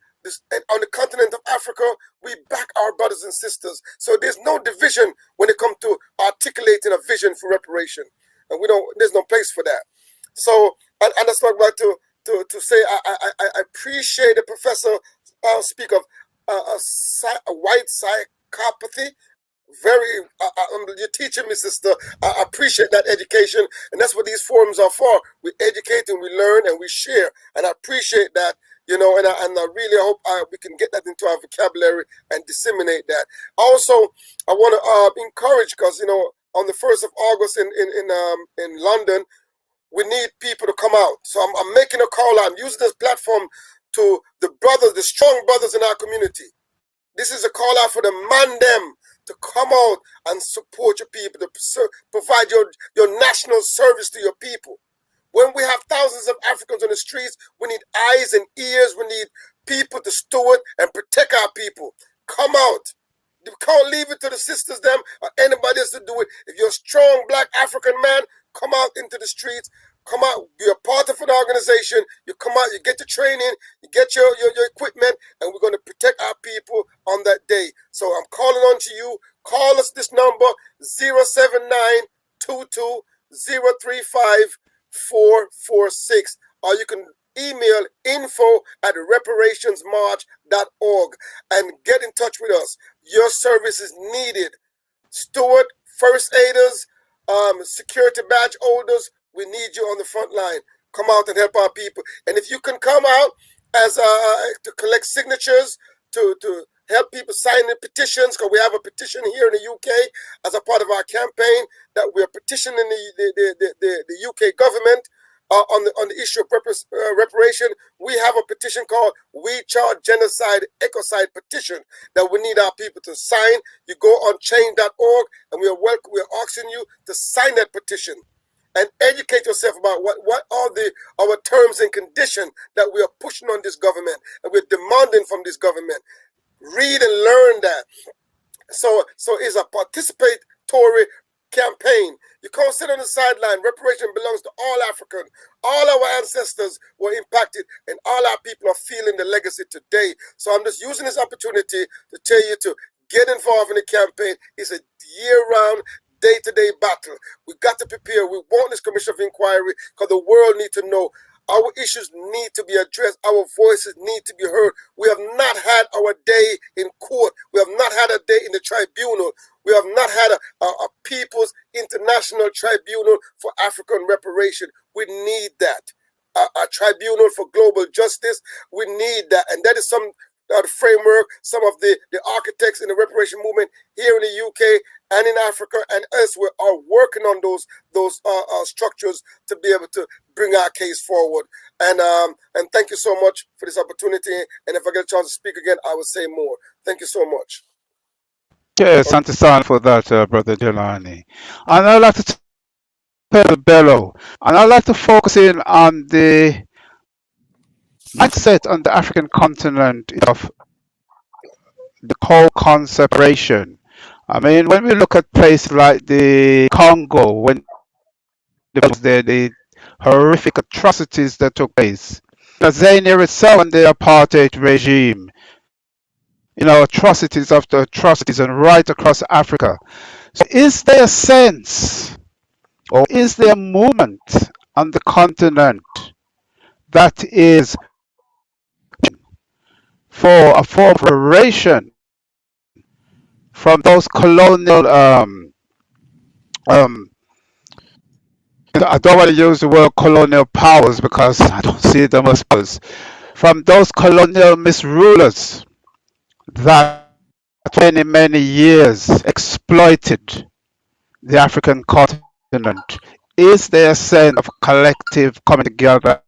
S18: On the continent of Africa, we back our brothers and sisters. So there's no division when it comes to articulating a vision for reparation, and there's no place for that. So, and that's what I'd like to say. I appreciate the professor speak of a white psychopathy. You're teaching me, sister. I appreciate that education, and that's what these forums are for. We educate and we learn and we share, and I appreciate that. And I really hope we can get that into our vocabulary and disseminate that. Also, I want to encourage, because on the 1st of August in London, we need people to come out. So I'm making a call out. I'm using this platform to the brothers, the strong brothers in our community. This is a call out for the man them to come out and support your people, to provide your national service to your people. When we have thousands of Africans on the streets, we need eyes and ears. We need people to steward and protect our people. Come out. You can't leave it to the sisters, them, or anybody else to do it. If you're a strong black African man, come out into the streets. Come out, be a part of an organization. You come out, you get the training, you get your equipment, and we're going to protect our people on that day. So I'm calling on to you. Call us this number, 079-22-035-446. Or you can email info@reparationsmarch.org and get in touch with us. Your service is needed. Steward, first aiders, security badge holders, we need you on the front line. Come out and help our people. And if you can come out as to collect signatures, to help people sign the petitions, because we have a petition here in the UK as a part of our campaign that we are petitioning the UK government on the issue of reparation. We have a petition called We Charge Genocide Ecocide Petition that we need our people to sign. You go on change.org and we are asking you to sign that petition and educate yourself about what are our terms and conditions that we are pushing on this government and we're demanding from this government. Read and learn that. So it's a participatory campaign. You can't sit on the sideline. Reparation belongs to all Africans. All our ancestors were impacted, and all our people are feeling the legacy today. So I'm just using this opportunity to tell you to get involved in the campaign. It's a year-round, day-to-day battle. We got to prepare. We want this commission of inquiry because the world needs to know. Our issues need to be addressed. Our voices need to be heard. We have not had our day in court. We have not had a day in the tribunal. We have not had a People's International Tribunal for African Reparation. We need that. A tribunal for global justice. We need that. And that is some the framework, some of the architects in the reparation movement here in the UK and in Africa and elsewhere are working on those structures to be able to bring our case forward. And thank you so much for this opportunity. And if I get a chance to speak again, I will say more. Thank you so much.
S13: Yes, thank you for that, Brother Jelani. And I'd like to turn to Bello, and I'd like to focus in on the mindset on the African continent of the whole concept of reparation. I mean, when we look at places like the Congo, when the horrific atrocities that took place, Tanzania itself and the apartheid regime, atrocities after atrocities, and right across Africa. So, is there a sense, or is there a movement on the continent that is for a form of reparation from those colonial I don't want to use the word colonial powers because I don't see them as powers, from those colonial misrulers that many years exploited the African continent? Is there a sense of collective coming together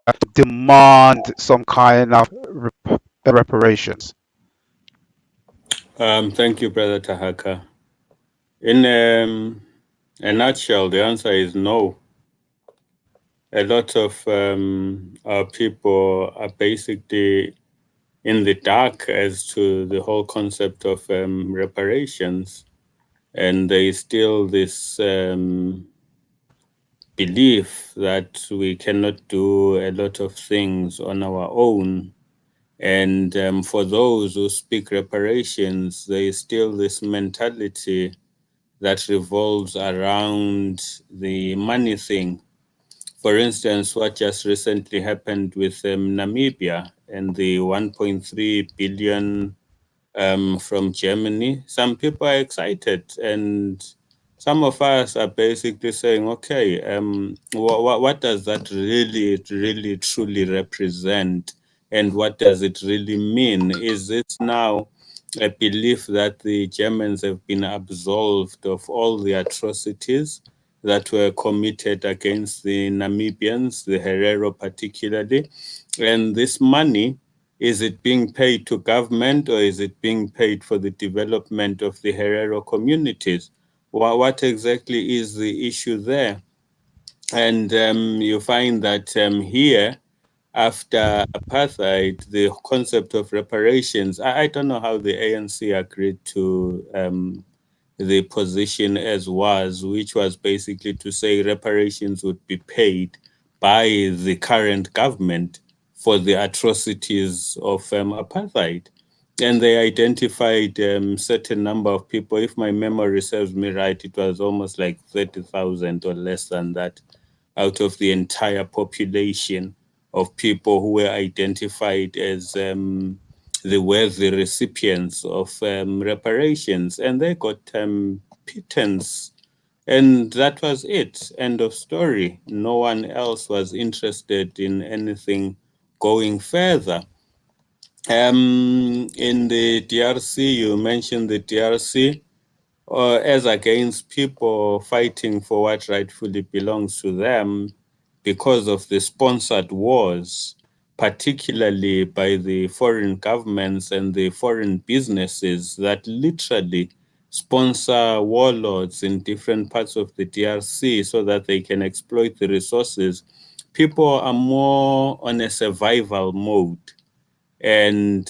S13: to demand some kind of reparations?
S4: Thank you, Brother Tahaka. In a nutshell, the answer is no. A lot of our people are basically in the dark as to the whole concept of reparations. And there is still this belief that we cannot do a lot of things on our own. And for those who speak reparations, there is still this mentality that revolves around the money thing. For instance, what just recently happened with Namibia and the 1.3 billion from Germany. Some people are excited, and some of us are basically saying, okay, what does that really, truly represent? And what does it really mean? Is it now a belief that the Germans have been absolved of all the atrocities that were committed against the Namibians, the Herero particularly? And this money, is it being paid to government, or is it being paid for the development of the Herero communities? What exactly is the issue there? And you find that here, after apartheid, the concept of reparations, I don't know how the ANC agreed to the position as was, which was basically to say reparations would be paid by the current government for the atrocities of apartheid. And they identified certain number of people. If my memory serves me right, it was almost like 30,000 or less than that out of the entire population of people who were identified as the worthy recipients of reparations. And they got pittance. And that was it. End of story. No one else was interested in anything going further. In the DRC, you mentioned the DRC, as against people fighting for what rightfully belongs to them because of the sponsored wars, particularly by the foreign governments and the foreign businesses that literally sponsor warlords in different parts of the DRC so that they can exploit the resources. People are more on a survival mode. And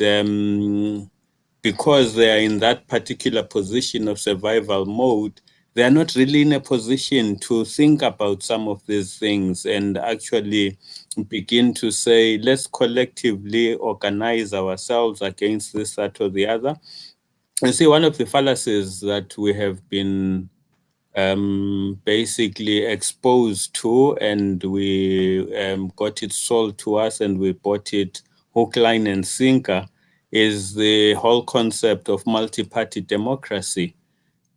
S4: because they are in that particular position of survival mode, they are not really in a position to think about some of these things and actually begin to say, let's collectively organize ourselves against this, that, or the other. And see, one of the fallacies that we have been basically exposed to, and we got it sold to us and we bought it hook, line, and sinker, is the whole concept of multi-party democracy.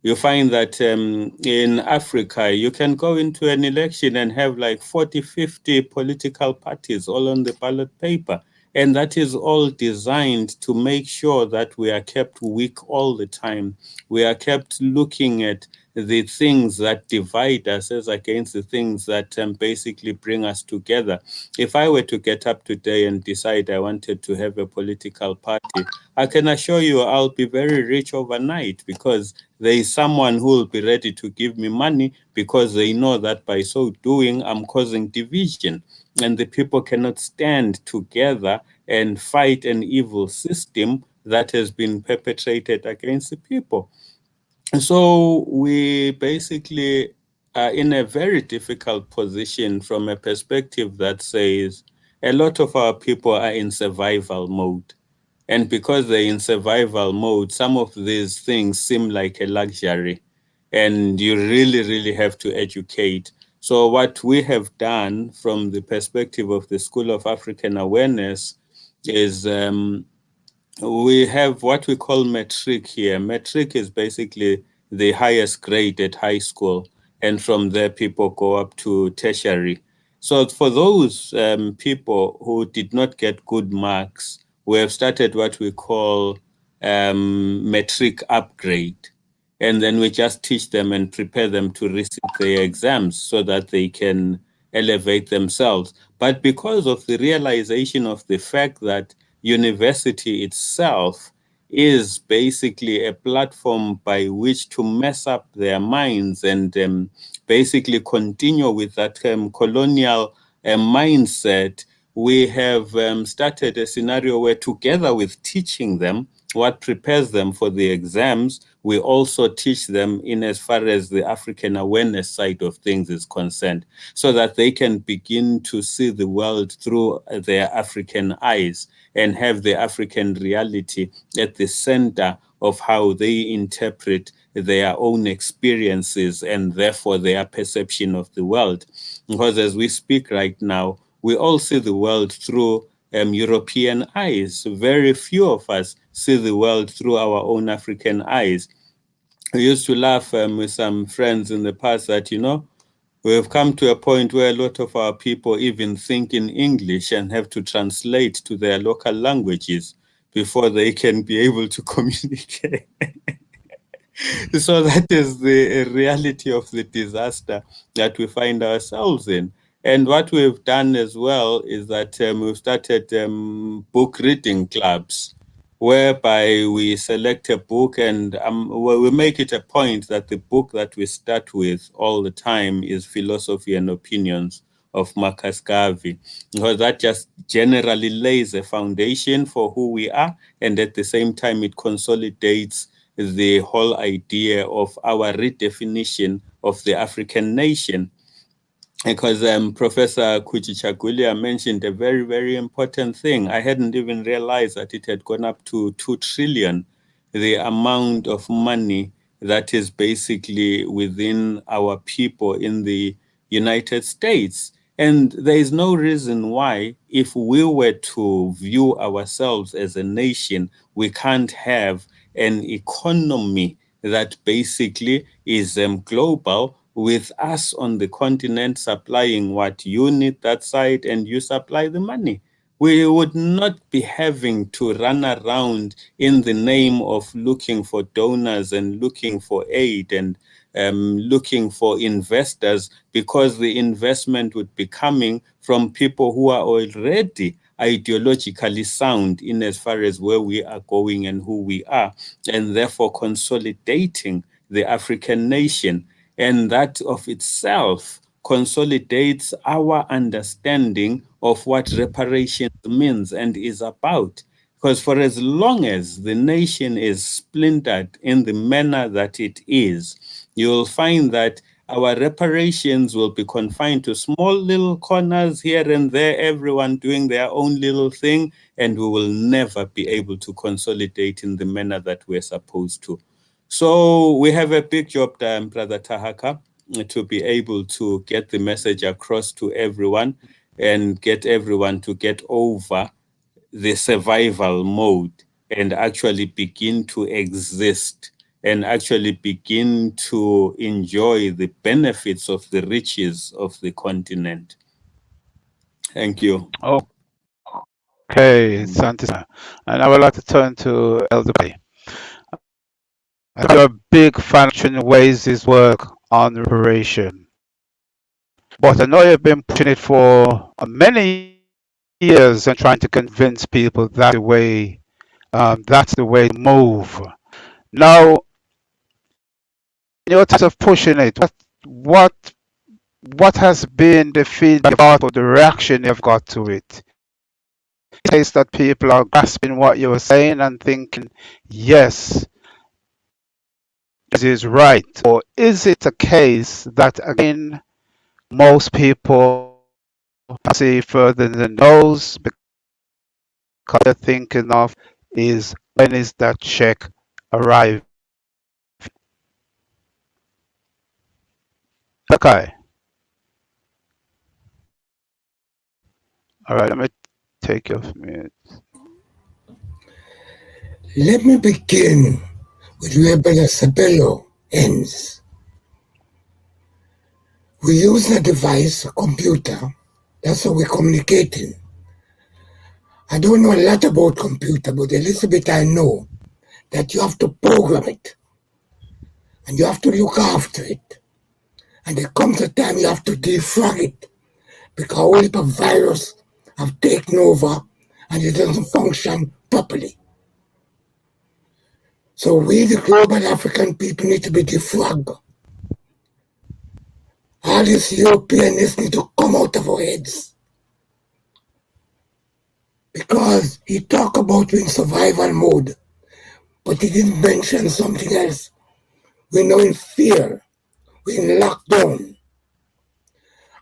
S4: You find that in Africa, you can go into an election and have like 40, 50 political parties all on the ballot paper. And that is all designed to make sure that we are kept weak all the time. We are kept looking at the things that divide us as against the things that basically bring us together. If I were to get up today and decide I wanted to have a political party, I can assure you I'll be very rich overnight because there is someone who will be ready to give me money because they know that by so doing, I'm causing division. And the people cannot stand together and fight an evil system that has been perpetrated against the people. So we basically are in a very difficult position from a perspective that says a lot of our people are in survival mode. And because they're in survival mode, some of these things seem like a luxury. And you really, really have to educate. So what we have done from the perspective of the School of African Awareness is we have what we call metric here. Metric is basically the highest grade at high school. And from there, people go up to tertiary. So for those people who did not get good marks, we have started what we call metric upgrade. And then we just teach them and prepare them to receive their exams so that they can elevate themselves. But because of the realization of the fact that university itself is basically a platform by which to mess up their minds and basically continue with that colonial mindset, we have started a scenario where together with teaching them what prepares them for the exams, we also teach them in as far as the African awareness side of things is concerned, so that they can begin to see the world through their African eyes and have the African reality at the center of how they interpret their own experiences and therefore their perception of the world. Because as we speak right now, we all see the world through European eyes. Very few of us see the world through our own African eyes. We used to laugh with some friends in the past that, you know, we have come to a point where a lot of our people even think in English and have to translate to their local languages before they can be able to communicate. So that is the reality of the disaster that we find ourselves in. And what we've done as well is that we've started book reading clubs, whereby we select a book and we make it a point that the book that we start with all the time is Philosophy and Opinions of Marcus Garvey, because that just generally lays a foundation for who we are, and at the same time it consolidates the whole idea of our redefinition of the African nation. Because Professor Kuchichagulia mentioned a very, very important thing. I hadn't even realized that it had gone up to 2 trillion, the amount of money that is basically within our people in the United States. And there is no reason why, if we were to view ourselves as a nation, we can't have an economy that basically is global, with us on the continent supplying what you need that side and you supply the money. We would not be having to run around in the name of looking for donors and looking for aid and looking for investors, because the investment would be coming from people who are already ideologically sound in as far as where we are going and who we are, and therefore consolidating the African nation. And that of itself consolidates our understanding of what reparations means and is about. Because for as long as the nation is splintered in the manner that it is, you'll find that our reparations will be confined to small little corners here and there, everyone doing their own little thing, and we will never be able to consolidate in the manner that we're supposed to. So we have a big job done, Brother Tahaka, to be able to get the message across to everyone and get everyone to get over the survival mode and actually begin to exist and actually begin to enjoy the benefits of the riches of the continent. Thank you.
S13: Okay, Santis. And I would like to turn to Elder Bay. You're a big fan of Ways' work on reparation. But I know you've been pushing it for many years and trying to convince people that's the way to move. Now, in your terms of pushing it, what has been the feedback or the reaction you've got to it? Is that people are grasping what you were saying and thinking, yes, this is right? Or is it a case that, again, most people see further than those because they're thinking of is, when is that check arrive? Okay. All right, let me take your minute.
S21: Let me begin with where Brother Sabello ends. We use a device, a computer. That's how we're communicating. I don't know a lot about computer, but a little bit I know that you have to program it. And you have to look after it. And there comes a time you have to defrag it, because all the virus have taken over and it doesn't function properly. So we, the global African people, need to be defragged. All this Europeanness need to come out of our heads. Because he talked about we're in survival mode, but he didn't mention something else. We're now in fear. We're in lockdown.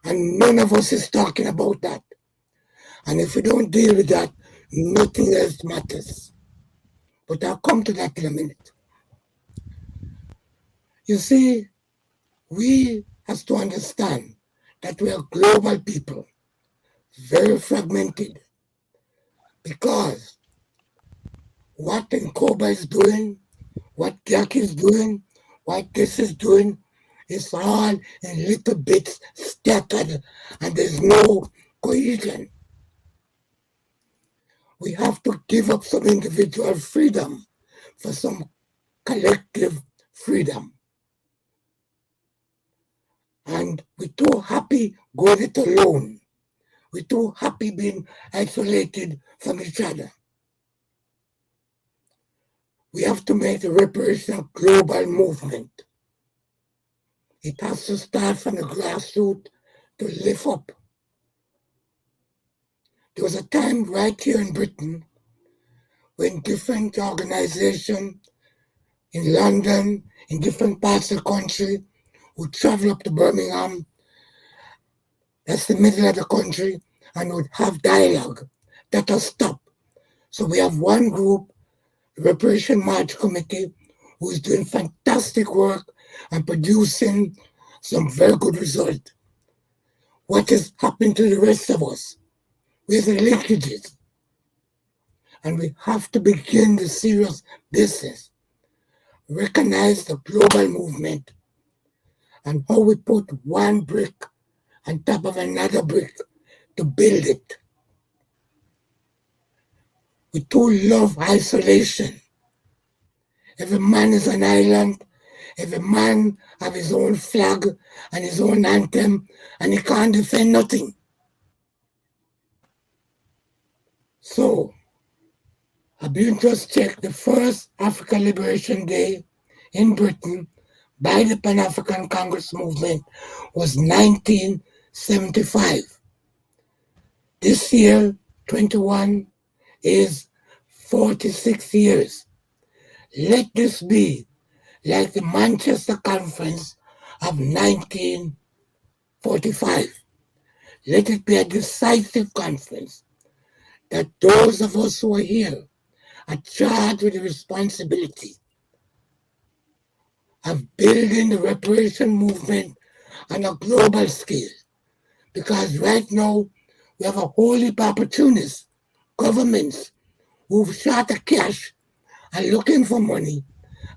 S21: And none of us is talking about that. And if we don't deal with that, nothing else matters. But I'll come to that in a minute. You see, we have to understand that we are global people, very fragmented, because what Nkoba is doing, what Gak is doing, what this is doing, it's all in little bits scattered, and there's no cohesion. We have to give up some individual freedom for some collective freedom. And we're too happy going it alone. We're too happy being isolated from each other. We have to make the reparation a global movement. It has to start from the grassroots to lift up. There was a time right here in Britain when different organizations in London, in different parts of the country, would travel up to Birmingham, that's the middle of the country, and would have dialogue. That will stop. So we have one group, the Reparation March Committee, who is doing fantastic work and producing some very good result. What is happening to the rest of us? Where's the linkages? And we have to begin the serious business. Recognize the global movement and how we put one brick on top of another brick to build it. We too love isolation. Every man is an island. Every man have his own flag and his own anthem, and he can't defend nothing. So, I've been just checked the first African Liberation Day in Britain by the Pan-African Congress movement was 1975. This year, 21, is 46 years. Let this be like the Manchester Conference of 1945. Let it be a decisive conference that those of us who are here are charged with the responsibility of building the reparation movement on a global scale. Because right now, we have a whole heap of opportunists, governments who've shot at cash and looking for money,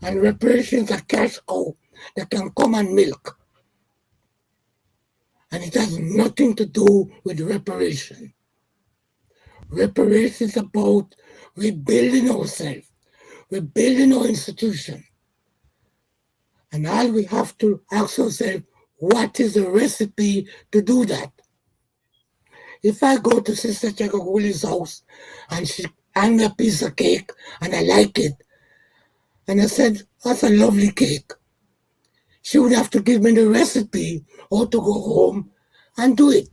S21: and reparations are cash cow that can come and milk. And it has nothing to do with reparation. Reparation is about rebuilding ourselves, rebuilding our institution. And all we have to ask ourselves, what is the recipe to do that? If I go to Sister Chagaguli's house and she hand me a piece of cake and I like it, and I said, that's a lovely cake, she would have to give me the recipe how to go home and do it.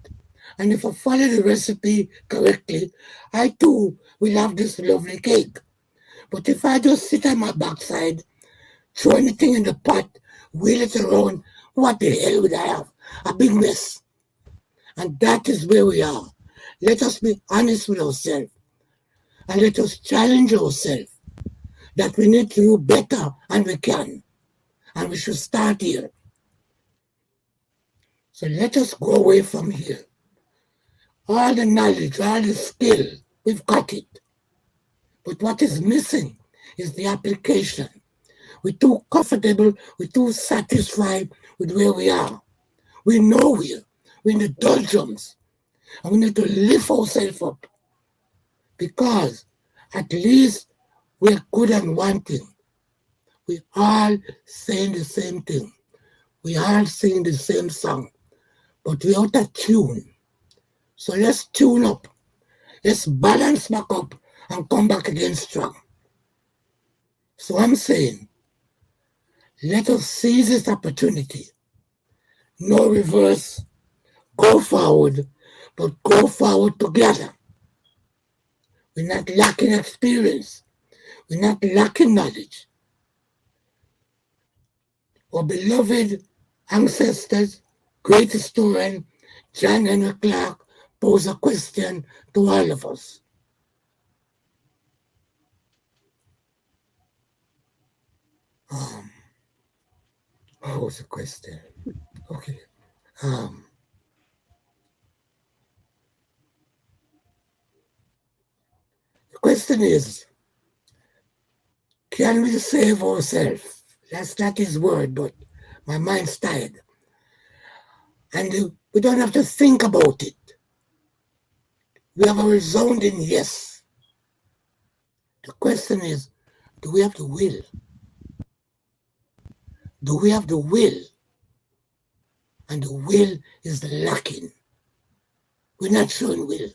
S21: And if I follow the recipe correctly, I too will have this lovely cake. But if I just sit on my backside, throw anything in the pot, wheel it around, what the hell would I have? A big mess. And that is where we are. Let us be honest with ourselves. And let us challenge ourselves that we need to do better, and we can. And we should start here. So let us go away from here. All the knowledge, all the skill, we've got it. But what is missing is the application. We're too comfortable, we're too satisfied with where we are. We know we're in the doldrums, and we need to lift ourselves up, because at least we're good at one thing. We all saying the same thing. We all sing the same song, but we're out of tune. So let's tune up. Let's balance back up and come back again strong. So I'm saying, let us seize this opportunity. No reverse. Go forward, but go forward together. We're not lacking experience. We're not lacking knowledge. Our beloved ancestors, great historian John Henry Clark, posed a question to all of us. What was the question? Okay. The question is, can we save ourselves? That's not his word, but my mind's tired. And we don't have to think about it. We have a resounding yes. The question is, do we have the will? Do we have the will? And the will is lacking. We're not showing will.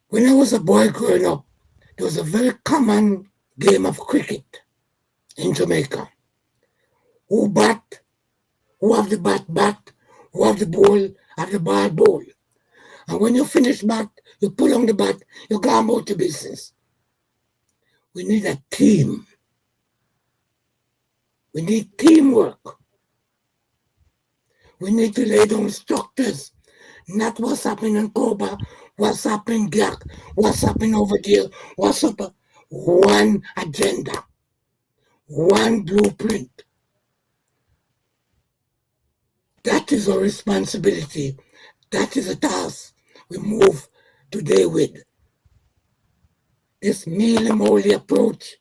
S21: When I was a boy growing up, there was a very common game of cricket in Jamaica. Who bat, who have the bat, who have the ball, have the ball. And when you finish bat, you put on the bat, you go about your business. We need a team. We need teamwork. We need to lay down structures, not what's happening in Cuba, what's happening Gak, what's happening over there, what's up. One agenda, one blueprint. That is our responsibility. That is a task we move today with. This mealy-moly approach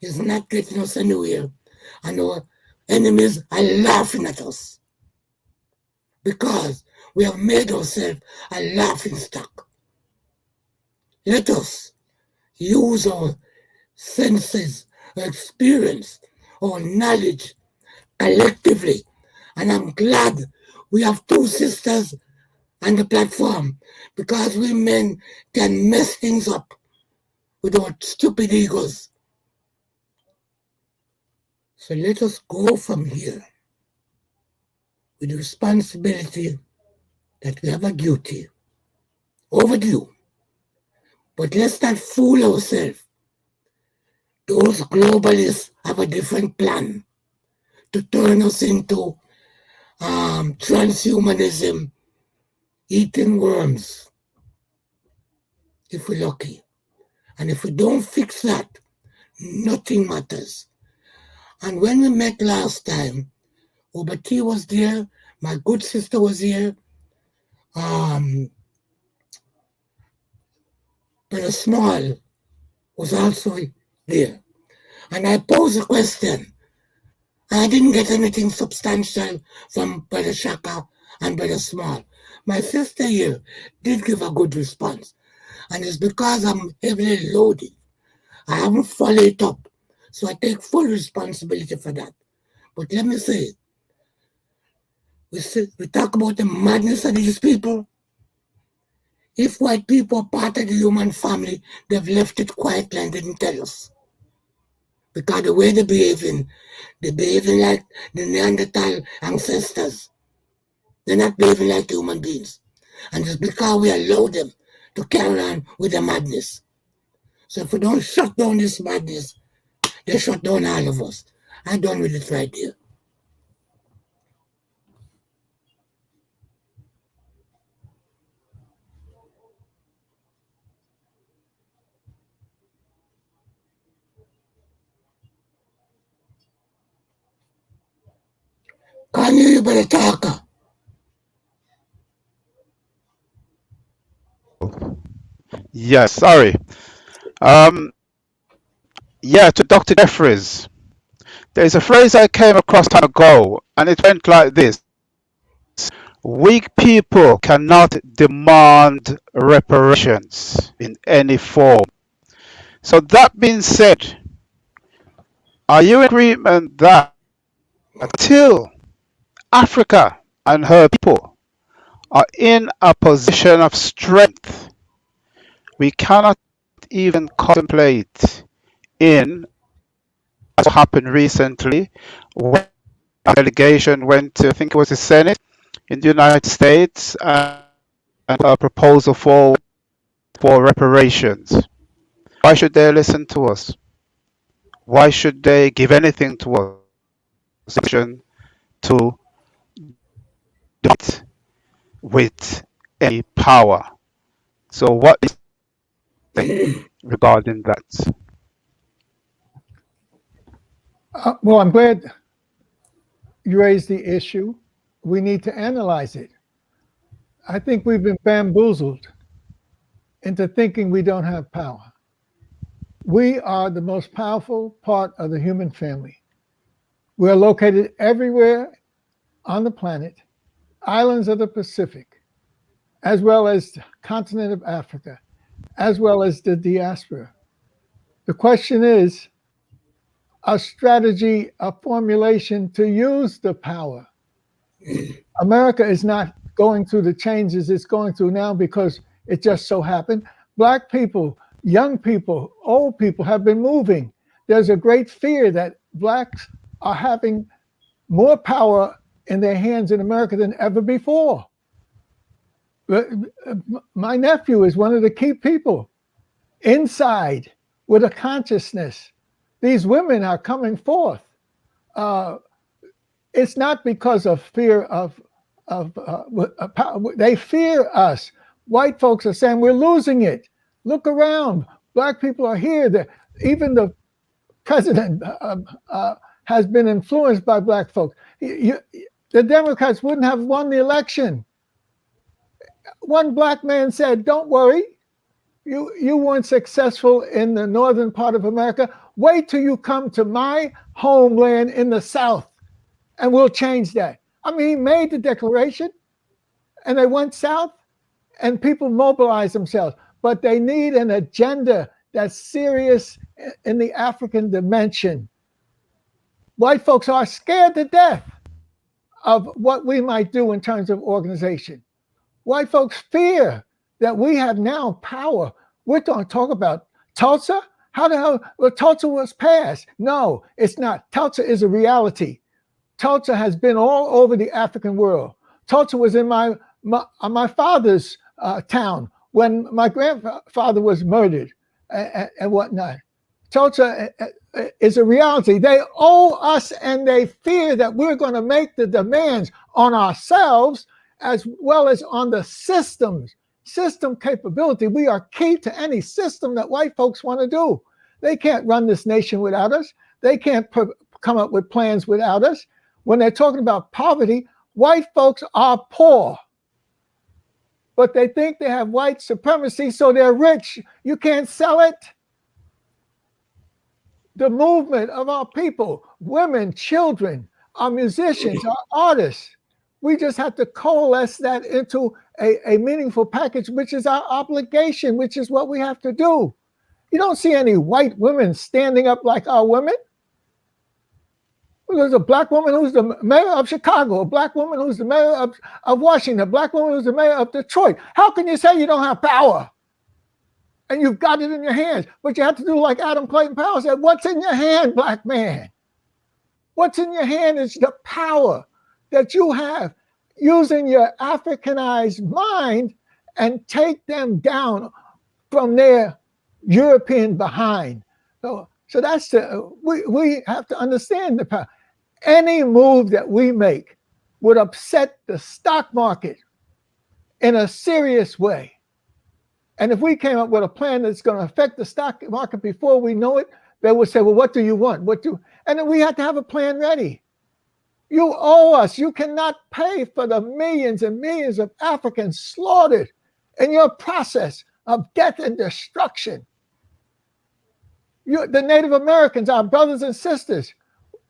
S21: is not getting us anywhere, and our enemies are laughing at us because we have made ourselves a laughing stock. Let us use our senses, our experience, our knowledge collectively, and I'm glad we have two sisters on the platform because we men can mess things up with our stupid egos. So let us go from here with the responsibility that we have a duty, overdue. But let's not fool ourselves. Those globalists have a different plan to turn us into transhumanism, eating worms, if we're lucky. And if we don't fix that, nothing matters. And when we met last time, Obati was there, my good sister was here, Brother Small was also there. And I posed a question. I didn't get anything substantial from Brother Shaka and Brother Small. My sister here did give a good response. And it's because I'm heavily loaded. I haven't followed it up. So I take full responsibility for that. But let me say, we talk about the madness of these people. If white people are part of the human family, they've left it quietly and didn't tell us. Because the way they're behaving like the Neanderthal ancestors. They're not behaving like human beings. And it's because we allow them to carry on with the madness. So if we don't shut down this madness, they shut down all of us. I'm done with it right there. Kanye, you better talk.
S13: Yes, sorry. Yeah, to Dr. Jeffries. There's a phrase I came across time ago, and it went like this. Weak people cannot demand reparations in any form. So that being said, are you in agreement that until Africa and her people are in a position of strength, we cannot even contemplate in, as happened recently, when a delegation went to, I think it was the Senate in the United States, and a proposal for reparations. Why should they listen to us? Why should they give anything to us? To do it with any power. So what is regarding that?
S3: Well, I'm glad you raised the issue. We need to analyze it. I think we've been bamboozled into thinking we don't have power. We are the most powerful part of the human family. We're located everywhere on the planet, islands of the Pacific, as well as the continent of Africa, as well as the diaspora. The question is a strategy, a formulation to use the power. America is not going through the changes it's going through now because it just so happened. Black people, young people, old people have been moving. There's a great fear that blacks are having more power in their hands in America than ever before. My nephew is one of the key people inside with a consciousness. These women are coming forth. It's not because of fear of they fear us. White folks are saying we're losing it. Look around. Black people are here. Even the president has been influenced by black folks. The Democrats wouldn't have won the election. One black man said, "Don't worry. You weren't successful in the northern part of America. Wait till you come to my homeland in the South, and we'll change that." I mean, he made the declaration, and they went south, and people mobilized themselves. But they need an agenda that's serious in the African dimension. White folks are scared to death of what we might do in terms of organization. White folks fear that we have now power. We're going to talk about Tulsa. How the hell? Well, Tulsa was passed. No, it's not. Tulsa is a reality. Tulsa has been all over the African world. Tulsa was in my father's town when my grandfather was murdered and whatnot. Tulsa is a reality. They owe us, and they fear that we're going to make the demands on ourselves as well as on the systems. System capability. We are key to any system that white folks want to do. They can't run this nation without us. They can't come up with plans without us. When they're talking about poverty, white folks are poor. But they think they have white supremacy, so they're rich. You can't sell it. The movement of our people, women, children, our musicians, our artists, we just have to coalesce that into a meaningful package, which is our obligation, which is what we have to do. You don't see any white women standing up like our women. There's a black woman who's the mayor of Chicago, a black woman who's the mayor of Washington, a black woman who's the mayor of Detroit. How can you say you don't have power? And you've got it in your hands. But you have to do like Adam Clayton Powell said, what's in your hand, black man? What's in your hand is the power that you have using your Africanized mind and take them down from their European behind. So that's we have to understand the power. Any move that we make would upset the stock market in a serious way. And if we came up with a plan that's going to affect the stock market before we know it, they would say, well, what do you want? And then we have to have a plan ready. You owe us. You cannot pay for the millions and millions of Africans slaughtered in your process of death and destruction. The Native Americans, our brothers and sisters,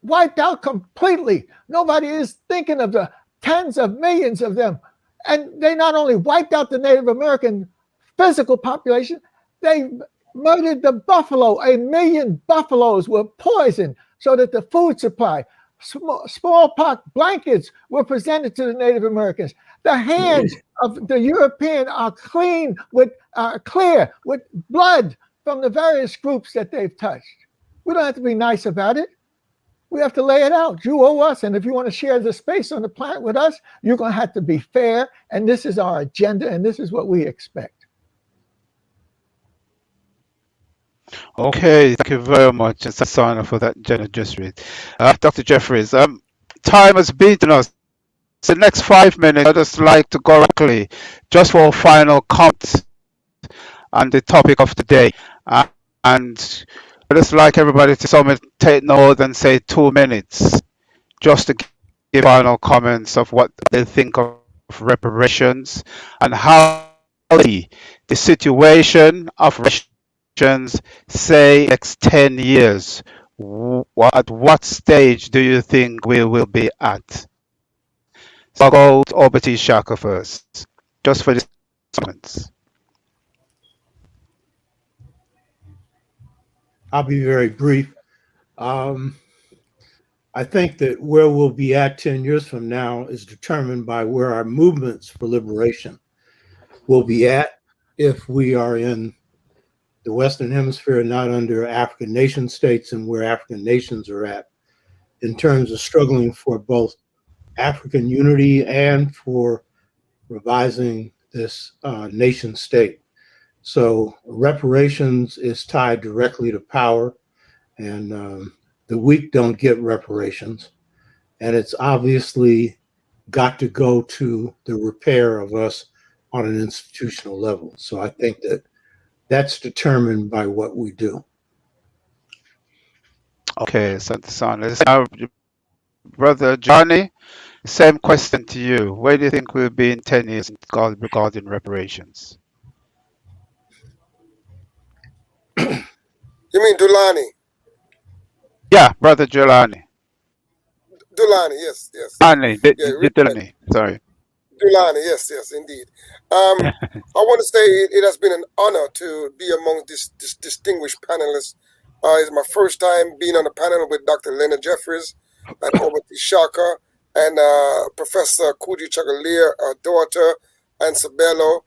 S3: wiped out completely. Nobody is thinking of the tens of millions of them. And they not only wiped out the Native American physical population, they murdered the buffalo. 1 million buffaloes were poisoned so that the food supply, smallpox blankets were presented to the Native Americans. The hands of the European are clear with blood from the various groups that they've touched. We don't have to be nice about it. We have to lay it out. You owe us, and if you want to share the space on the planet with us, you're going to have to be fair, and this is our agenda, and this is what we expect.
S13: Okay, thank you very much, Sana, for that generous read. Dr. Jeffries, time has beaten us. The next 5 minutes, I'd just like to go quickly, just for a final comment on the topic of the day. And I'd just like everybody to take note and say 2 minutes, just to give final comments of what they think of reparations and how the situation of reparations, say, next 10 years, at what stage do you think we will be at? So I'll go over to Shaka first, just for the comments.
S17: I'll be very brief. I think that where we'll be at 10 years from now is determined by where our movements for liberation will be at if we are in the Western Hemisphere, not under African nation states, and where African nations are at in terms of struggling for both African unity and for revising this nation state. So reparations is tied directly to power, and the weak don't get reparations. And it's obviously got to go to the repair of us on an institutional level. So I think that that's determined by what we do.
S13: Okay, so now, Brother Johnny, same question to you. Where do you think we'll be in 10 years regarding reparations?
S18: You mean Dulani?
S13: Yeah, Brother Jelani.
S18: Dulani, yes, yes.
S13: Dulani, sorry.
S18: Dulani, yes, yes, indeed. I want to say it has been an honor to be among this distinguished panelists. It's my first time being on a panel with Dr. Leonard Jeffries and Obati Shaka and Professor Kuji Chagalir, our daughter, and Sabelo.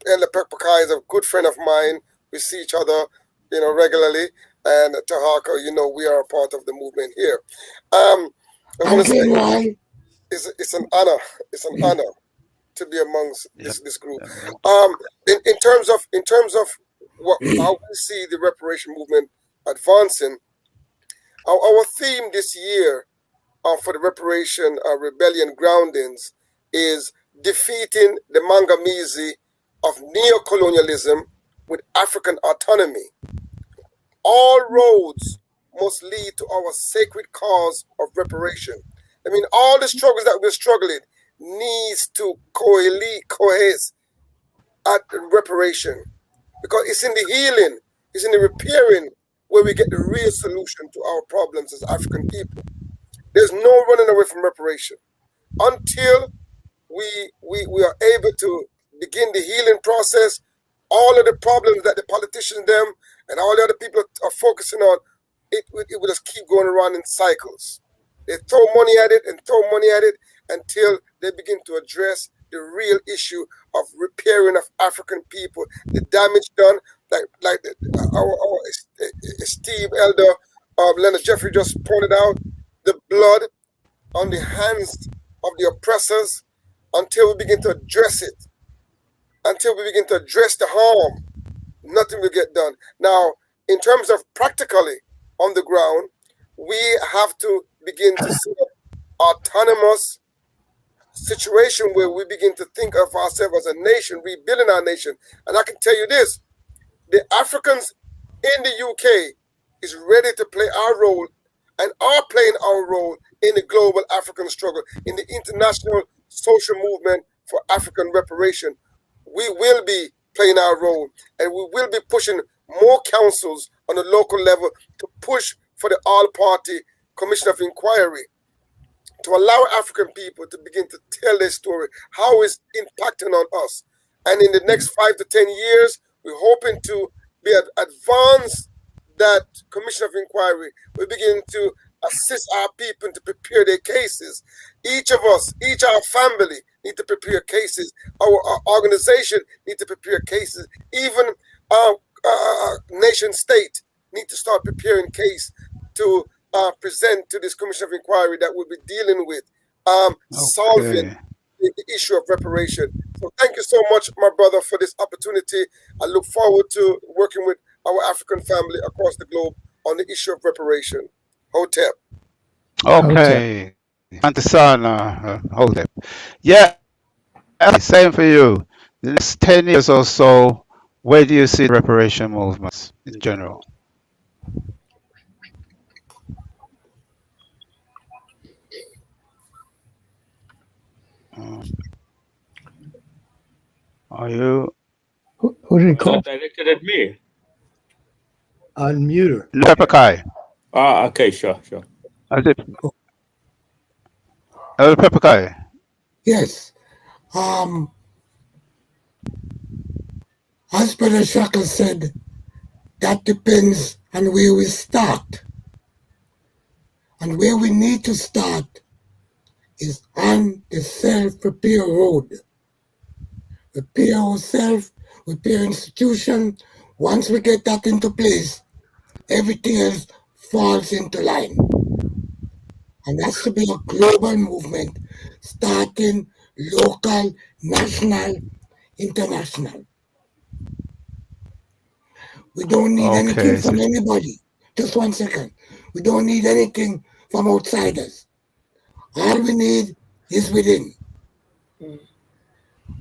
S18: Ella Pekpakai is a good friend of mine. We see each other, regularly. And Tahaka, we are a part of the movement here. I want to say it's an honor. It's an honor to be amongst this group. In terms of how we see the reparation movement advancing, our theme this year for the reparation rebellion groundings is defeating the Mangamizi of neocolonialism with African autonomy. All roads must lead to our sacred cause of reparation. I mean, all the struggles that we're struggling needs to coalesce at reparation, because it's in the healing, it's in the repairing where we get the real solution to our problems as African people. There's no running away from reparation until we are able to begin the healing process. All of the problems that the politicians and all the other people are focusing on, it will just keep going around in cycles. They throw money at it and throw money at it until they begin to address the real issue of repairing of African people, the damage done, like our esteemed elder Leonard Jeffrey just pointed out, the blood on the hands of the oppressors. Until we begin to address it, until we begin to address the harm, nothing will get done. Now, in terms of practically on the ground, we have to begin to see an autonomous situation where we begin to think of ourselves as a nation, rebuilding our nation. And I can tell you this, the Africans in the UK is ready to play our role and are playing our role in the global African struggle, in the international social movement for African reparation. We will be playing our role, and we will be pushing more councils on the local level to push for the all-party commission of inquiry to allow African people to begin to tell their story, how it's impacting on us. And in the next 5 to 10 years, we're hoping to be advance that commission of inquiry. We begin to assist our people to prepare their cases. Each of us, each our family need to prepare cases. Our organization need to prepare cases. Even our nation state need to start preparing case to present to this commission of inquiry that we'll be dealing with solving the issue of reparation. So thank you so much, my brother, for this opportunity. I look forward to working with our African family across the globe on the issue of reparation. Hotep.
S13: Okay. Antisana, Hotep. Yeah, same for you. The next 10 years or so, where do you see reparation movements in general? Are you?
S3: Who did he call?
S4: Directed at me.
S17: Unmute her.
S13: Pepperkai.
S4: Okay, sure.
S13: Pepperkai.
S21: Yes. As Brother Shaka said, that depends on where we start. And where we need to start is on the self-repair road. Repair ourselves, repair institution. Once we get that into place, everything else falls into line. And that's to be a global movement, starting local, national, international. We don't need anything from anybody. Just 1 second. We don't need anything from outsiders. All we need is within.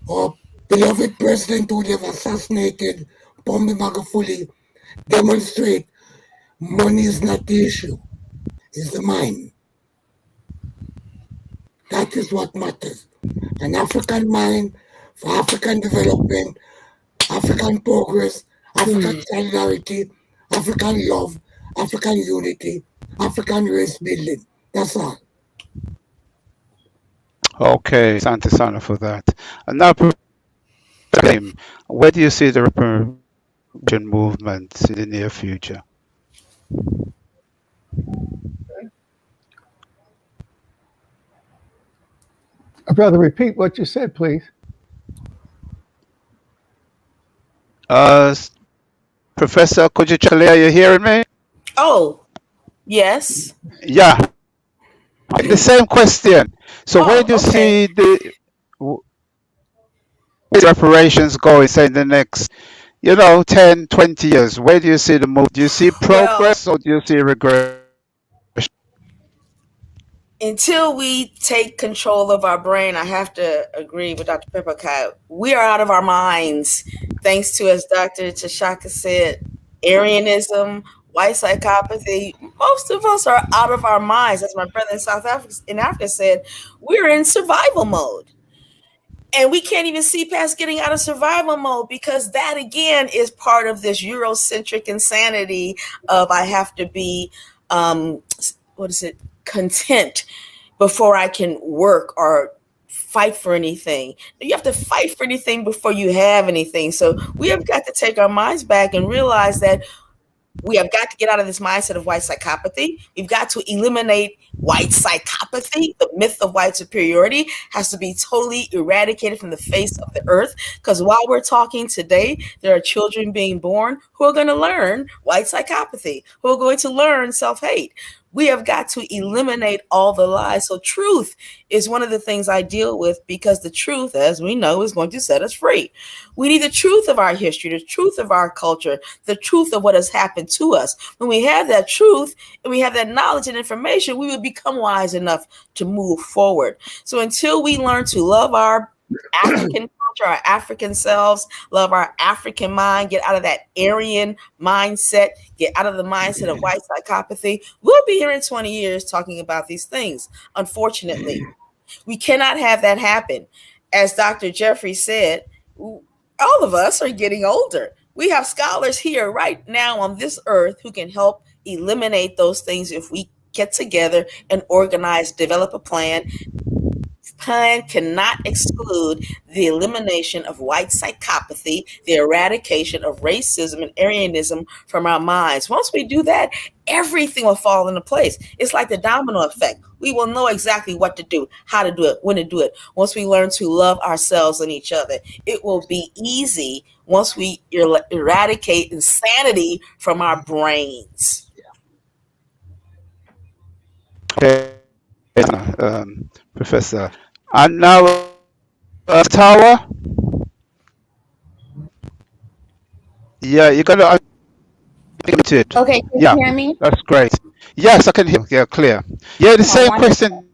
S21: Our beloved president who they've assassinated, Magufuli, demonstrate money is not the issue. It's the mind. That is what matters. An African mind for African development, African progress, African solidarity, African love, African unity, African race building. That's all.
S13: Okay, Santa Sana for that. And now, where do you see the reparation movement in the near future?
S3: Brother, repeat what you said, please.
S13: Professor Kujichale, are you hearing me?
S5: Oh, yes.
S13: Yeah. The same question. So where do you see the reparations going, say, in the next, 10, 20 years? Where do you see the move? Do you see progress or do you see regression?
S5: Until we take control of our brain, I have to agree with Dr. Peppercott. We are out of our minds, thanks to, as Dr. Tashaka said, Aryanism, white psychopathy. Most of us are out of our minds. As my brother in Africa said, we're in survival mode. And we can't even see past getting out of survival mode, because that, again, is part of this Eurocentric insanity of I have to be, content before I can work or fight for anything. You have to fight for anything before you have anything. So we have got to take our minds back and realize that we have got to get out of this mindset of white psychopathy. We've got to eliminate white psychopathy. The myth of white superiority has to be totally eradicated from the face of the earth. Because while we're talking today, there are children being born who are going to learn white psychopathy, who are going to learn self-hate. We have got to eliminate all the lies. So truth is one of the things I deal with, because the truth, as we know, is going to set us free. We need the truth of our history, the truth of our culture, the truth of what has happened to us. When we have that truth and we have that knowledge and information, we will become wise enough to move forward. So until we learn to love our African culture, our African selves, love our African mind, get out of that Aryan mindset, get out of the mindset of white psychopathy, we'll be here in 20 years talking about these things. Unfortunately, we cannot have that happen. As Dr. Jeffrey said, all of us are getting older. We have scholars here right now on this earth who can help eliminate those things if we get together and organize, develop a plan. Plan cannot exclude the elimination of white psychopathy, the eradication of racism and Aryanism from our minds. Once we do that, everything will fall into place. It's like the domino effect. We will know exactly what to do, how to do it, when to do it. Once we learn to love ourselves and each other, it will be easy once we eradicate insanity from our brains.
S13: Okay, Professor. And now, Tower. Yeah, you're gonna unmute it.
S15: Okay, can
S13: Yeah,
S15: you hear me?
S13: that's great. Yes, I can hear. Yeah, clear. Yeah, the same question,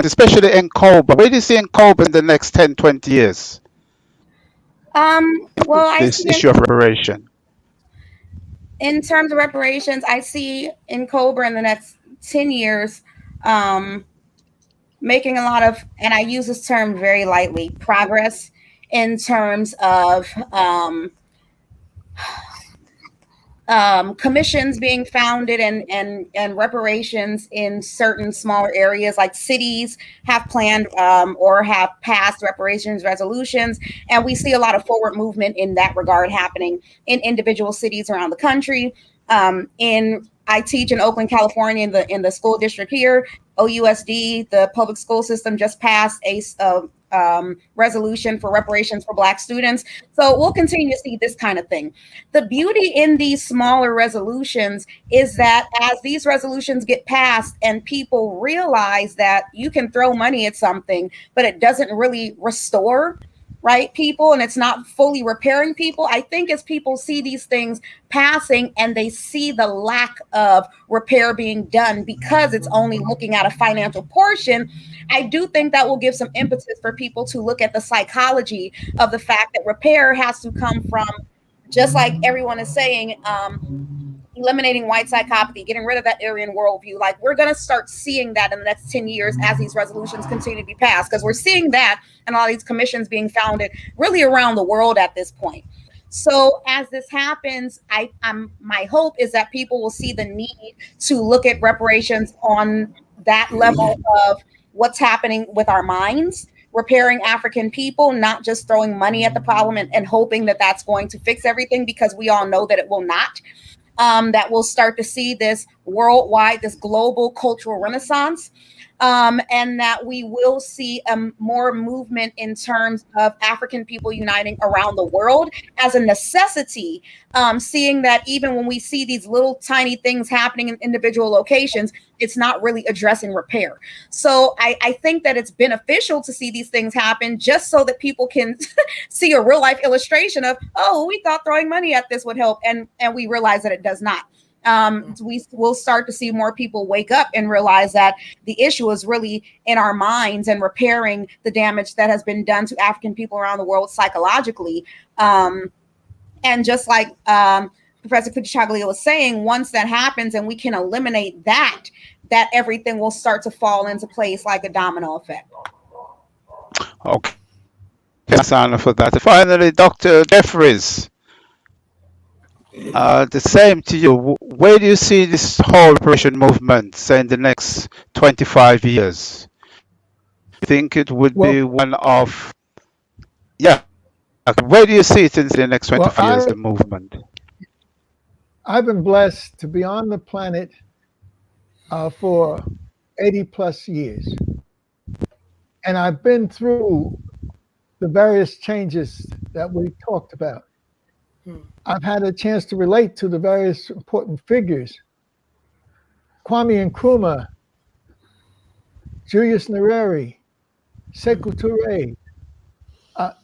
S13: especially in Cobra. Where do you see in Cobra in the next 10, 20 years?
S15: Well, I
S13: This
S15: see
S13: issue of reparation.
S15: in terms of reparations, I see in Cobra in the next 10 years, making a lot of, and I use this term very lightly, progress in terms of commissions being founded and reparations in certain smaller areas, like cities have planned or have passed reparations resolutions. And we see a lot of forward movement in that regard happening in individual cities around the country. I teach in Oakland, California, in the school district here. OUSD, the public school system, just passed a resolution for reparations for Black students. So we'll continue to see this kind of thing. The beauty in these smaller resolutions is that as these resolutions get passed and people realize that you can throw money at something, but it doesn't really restore, right, people, and it's not fully repairing people. I think as people see these things passing and they see the lack of repair being done because it's only looking at a financial portion, I do think that will give some impetus for people to look at the psychology of the fact that repair has to come from, just like everyone is saying, eliminating white psychopathy, getting rid of that Aryan worldview. Like, we're going to start seeing that in the next 10 years as these resolutions continue to be passed, because we're seeing that and all these commissions being founded really around the world at this point. So as this happens, my hope is that people will see the need to look at reparations on that level of what's happening with our minds, repairing African people, not just throwing money at the problem and hoping that that's going to fix everything, because we all know that it will not. That we'll start to see this worldwide, this global cultural renaissance, and that we will see more movement in terms of African people uniting around the world as a necessity, seeing that even when we see these little tiny things happening in individual locations, it's not really addressing repair. So I think that it's beneficial to see these things happen, just so that people can see a real life illustration of, oh, we thought throwing money at this would help, and we realize that it does not. We will start to see more people wake up and realize that the issue is really in our minds and repairing the damage that has been done to African people around the world psychologically. And just like Professor Kuchaglia was saying, once that happens and we can eliminate that everything will start to fall into place like a domino effect.
S13: Okay, Sana, for that. Finally, Dr. Jeffries, the same to you. Where do you see this whole reparation movement, say, in the next 25 years? You think it would be one of, where do you see it in the next 25 years, the movement?
S3: I've been blessed to be on the planet for 80 plus years. And I've been through the various changes that we talked about. I've had a chance to relate to the various important figures. Kwame Nkrumah, Julius Nyerere, Sekou Touré.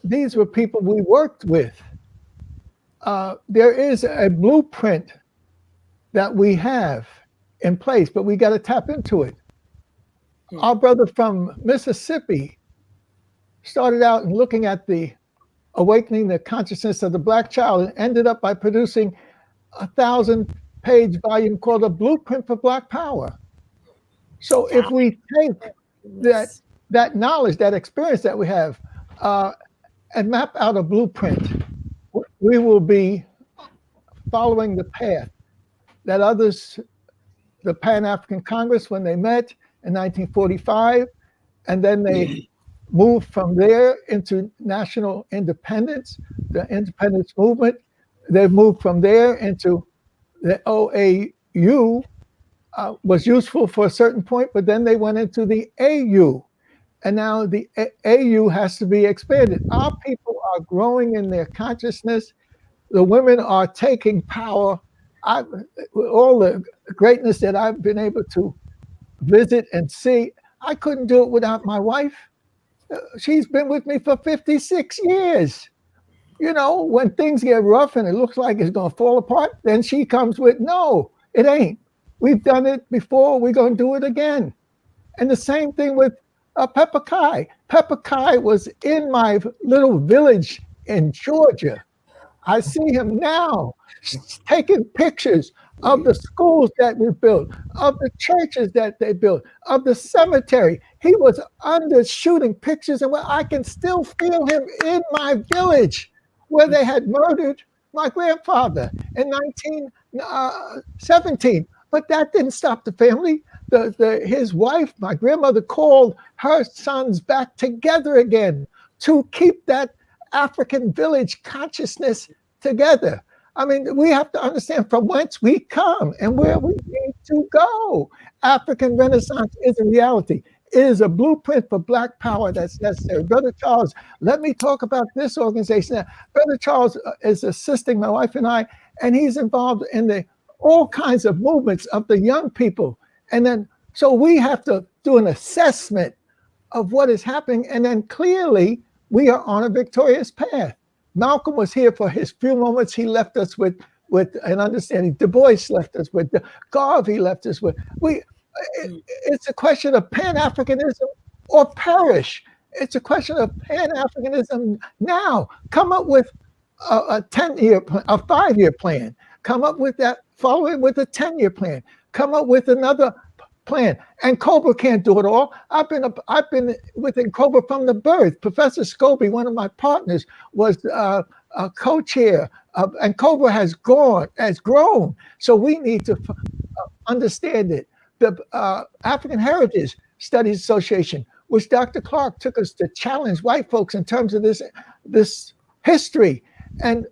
S3: These were people we worked with. There is a blueprint that we have in place, but we got to tap into it. Our brother from Mississippi started out in looking at the awakening the consciousness of the Black child and ended up by producing a 1,000-page volume called A Blueprint for Black Power. So if we take that knowledge, that experience that we have, and map out a blueprint, we will be following the path that others, the Pan-African Congress, when they met in 1945, and then they moved from there into national independence, the independence movement. They moved from there into the OAU, was useful for a certain point, but then they went into the AU. And now the AU has to be expanded. Our people are growing in their consciousness. The women are taking power. All the greatness that I've been able to visit and see, I couldn't do it without my wife. She's been with me for 56 years. You know, when things get rough and it looks like it's going to fall apart, then she comes with, no, it ain't. We've done it before. We're going to do it again. And the same thing with Pepper Kai. Pepper Kai was in my little village in Georgia. I see him now taking pictures of the schools that we built, of the churches that they built, of the cemetery. He was under shooting pictures, and I can still feel him in my village where they had murdered my grandfather in 1917. But that didn't stop the family. His wife, my grandmother, called her sons back together again to keep that African village consciousness together. I mean, we have to understand from whence we come and where we need to go. African Renaissance is a reality. It is a blueprint for Black power that's necessary. Brother Charles, let me talk about this organization. Brother Charles is assisting my wife and I, and he's involved in all kinds of movements of the young people. And then, so we have to do an assessment of what is happening and then clearly we are on a victorious path. Malcolm was here for his few moments. He left us with an understanding. Du Bois left us with. Garvey left us with. It's a question of Pan-Africanism or perish. It's a question of Pan-Africanism now. Come up with a 10-year plan, a 5-year plan. Come up with that, follow it with a 10-year plan. Come up with another plan. And Cobra can't do it all. I've been within Cobra from the birth. Professor Scobie, one of my partners, was a co-chair, and Cobra has grown. So we need to understand it. The African Heritage Studies Association, which Dr. Clark took us to challenge white folks in terms of this history, and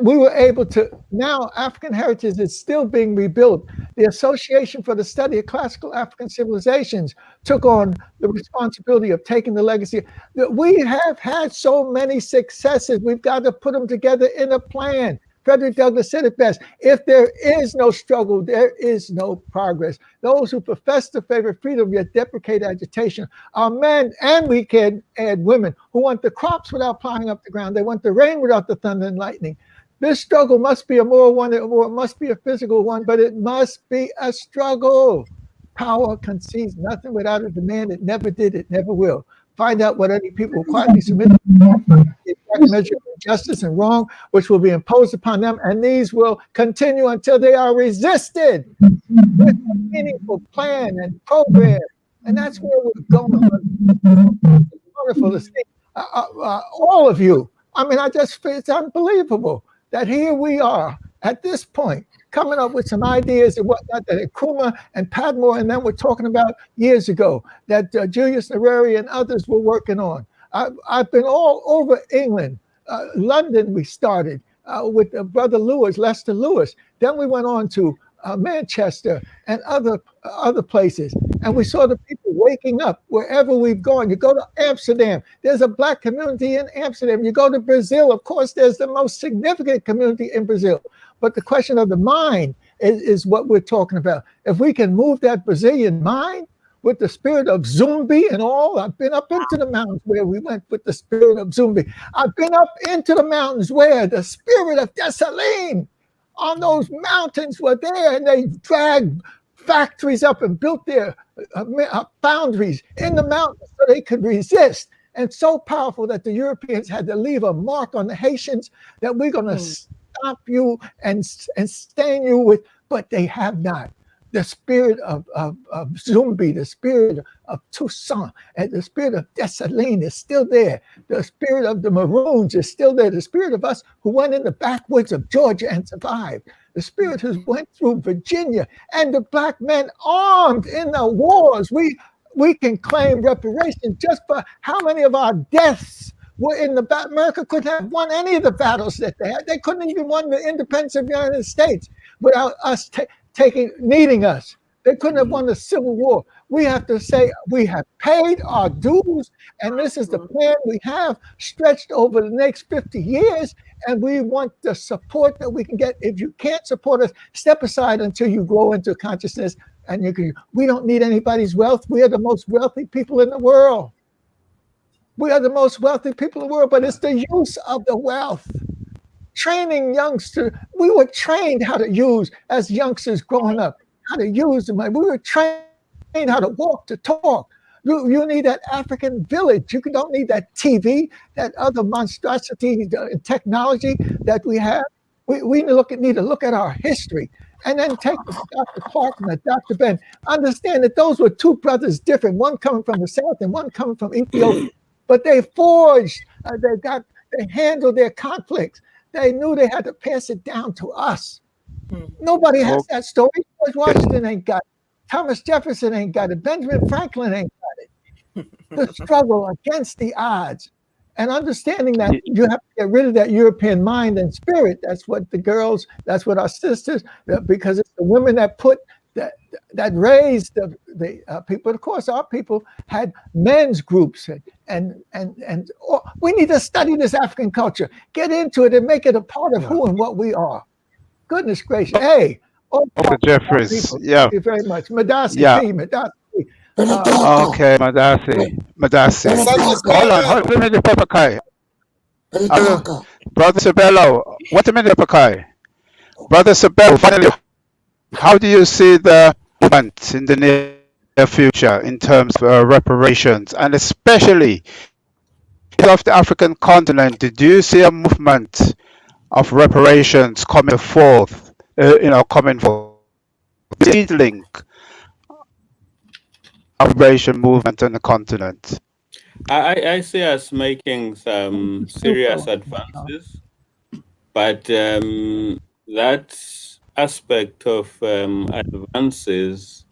S3: we were able to. Now African heritage is still being rebuilt. The Association for the Study of Classical African Civilizations took on the responsibility of taking the legacy. We have had so many successes. We've got to put them together in a plan. Frederick Douglass said it best: if there is no struggle, there is no progress. Those who profess to favor freedom yet deprecate agitation are men, and we can add women, who want the crops without plowing up the ground. They want the rain without the thunder and lightning. This struggle must be a moral one, or it must be a physical one, but it must be a struggle. Power concedes nothing without a demand. It never did, it never will. Find out what any people will quietly submit to the exact measure of injustice and wrong, which will be imposed upon them, and these will continue until they are resisted with a meaningful plan and program. And that's where we're going. It's wonderful to see all of you. I mean, it's unbelievable that here we are at this point, coming up with some ideas and whatnot that Nkrumah and Padmore and then we're talking about years ago, that Julius Nyerere and others were working on. I've been all over England. London we started with Brother Lewis, Lester Lewis. Then we went on to Manchester and other places. And we saw the people waking up wherever we've gone. You go to Amsterdam, there's a Black community in Amsterdam. You go to Brazil, of course, there's the most significant community in Brazil. But the question of the mind is what we're talking about. If we can move that Brazilian mind with the spirit of Zumbi and all, I've been up into the mountains where we went with the spirit of Zumbi. I've been up into the mountains where the spirit of Dessalines on those mountains were there, and they dragged factories up and built their foundries in the mountains so they could resist. And so powerful that the Europeans had to leave a mark on the Haitians that we're going to stop you and stain you with, but they have not. The spirit of Zumbi, the spirit of Toussaint, and the spirit of Dessalines is still there. The spirit of the Maroons is still there. The spirit of us who went in the backwoods of Georgia and survived. The spirit who went through Virginia, and the Black men armed in the wars. We can claim reparations just for how many of our deaths were in the battle. America couldn't have won any of the battles that they had. They couldn't even won the independence of the United States without us needing us. They couldn't have won the Civil War. We have to say we have paid our dues, and this is the plan we have stretched over the next 50 years, and we want the support that we can get. If you can't support us, step aside until you grow into consciousness, and we don't need anybody's wealth. We are the most wealthy people in the world. We are the most wealthy people in the world, but it's the use of the wealth. Training youngsters, we were trained how to use, as youngsters growing up, how to use the money. We were trained how to walk, to talk. You need that African village. You don't need that TV, that other monstrosity technology that we have. We need to look at our history, and then take Dr. Clark and Dr. Ben. Understand that those were two brothers different, one coming from the South and one coming from Ethiopia. But they forged, they handled their conflicts. They knew they had to pass it down to us. Nobody has that story. George Washington ain't got it. Thomas Jefferson ain't got it. Benjamin Franklin ain't got it. The struggle against the odds, and understanding that you have to get rid of that European mind and spirit. That's what the girls, that's what our sisters, because it's the women that put that raised the people. Of course, our people had men's groups, and we need to study this African culture, get into it, and make it a part of who and what we are. Goodness gracious! Hey,
S13: Dr. Jeffries,
S3: Thank you very much, Madasi.
S13: Okay, Madasi. Hold a minute, Papa Kai. Brother Sabello, what a minute, Papa Kai. Brother Sabello, finally, how do you see the movement in the near future in terms of reparations, and especially of the African continent? Did you see a movement of reparations coming forth? Coming forth, seedling reparation movement on the continent.
S4: I see us making some serious advances, but that aspect of advances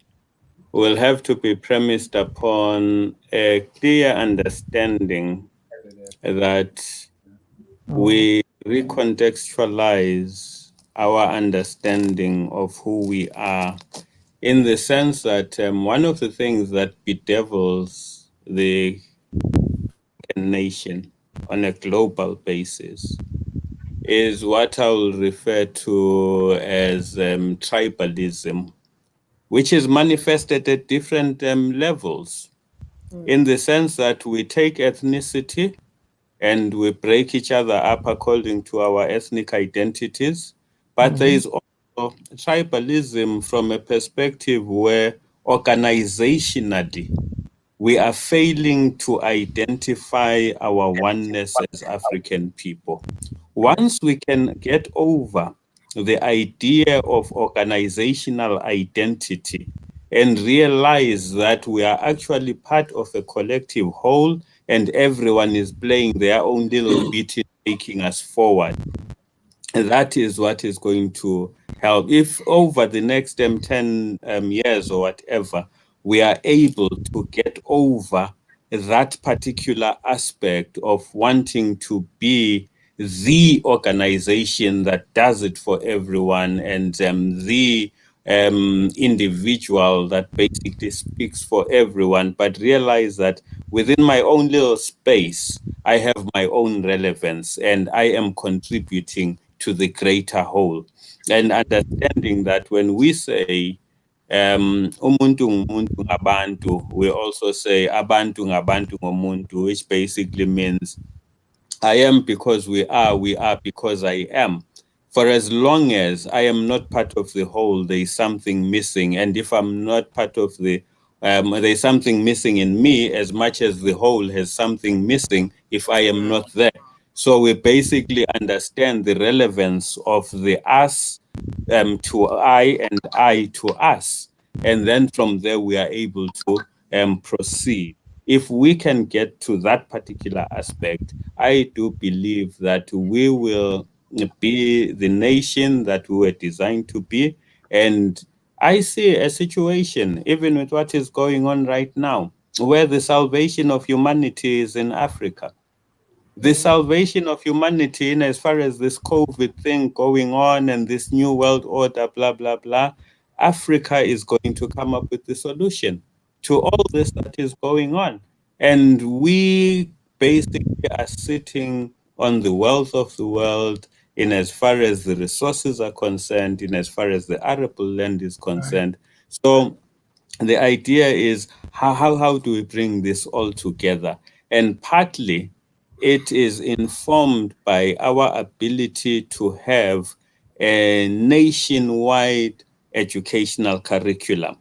S4: will have to be premised upon a clear understanding that we recontextualize our understanding of who we are, in the sense that one of the things that bedevils the nation on a global basis is what I will refer to as tribalism, which is manifested at different levels, in the sense that we take ethnicity and we break each other up according to our ethnic identities. But there is also tribalism from a perspective where organizationally we are failing to identify our oneness as African people. Once we can get over the idea of organizational identity and realize that we are actually part of a collective whole and everyone is playing their own little bit in taking us forward, that is what is going to help. If over the next 10 years or whatever, we are able to get over that particular aspect of wanting to be the organization that does it for everyone and the individual that basically speaks for everyone, but realize that within my own little space, I have my own relevance and I am contributing to the greater whole. And understanding that when we say umuntu ngumuntu ngabantu, we also say abantu ngabantu ngomuntu, which basically means I am because we are because I am. For as long as I am not part of the whole, there is something missing. And if I'm not part of the there's something missing in me as much as the whole has something missing if I am not there. So we basically understand the relevance of the us to I and I to us. And then from there, we are able to proceed. If we can get to that particular aspect, I do believe that we will be the nation that we were designed to be. And I see a situation, even with what is going on right now, where the salvation of humanity is in Africa. The salvation of humanity, in as far as this COVID thing going on and this new world order, blah, blah, blah, Africa is going to come up with the solution to all this that is going on. And we basically are sitting on the wealth of the world in as far as the resources are concerned, in as far as the arable land is concerned. So the idea is how do we bring this all together? And partly it is informed by our ability to have a nationwide educational curriculum.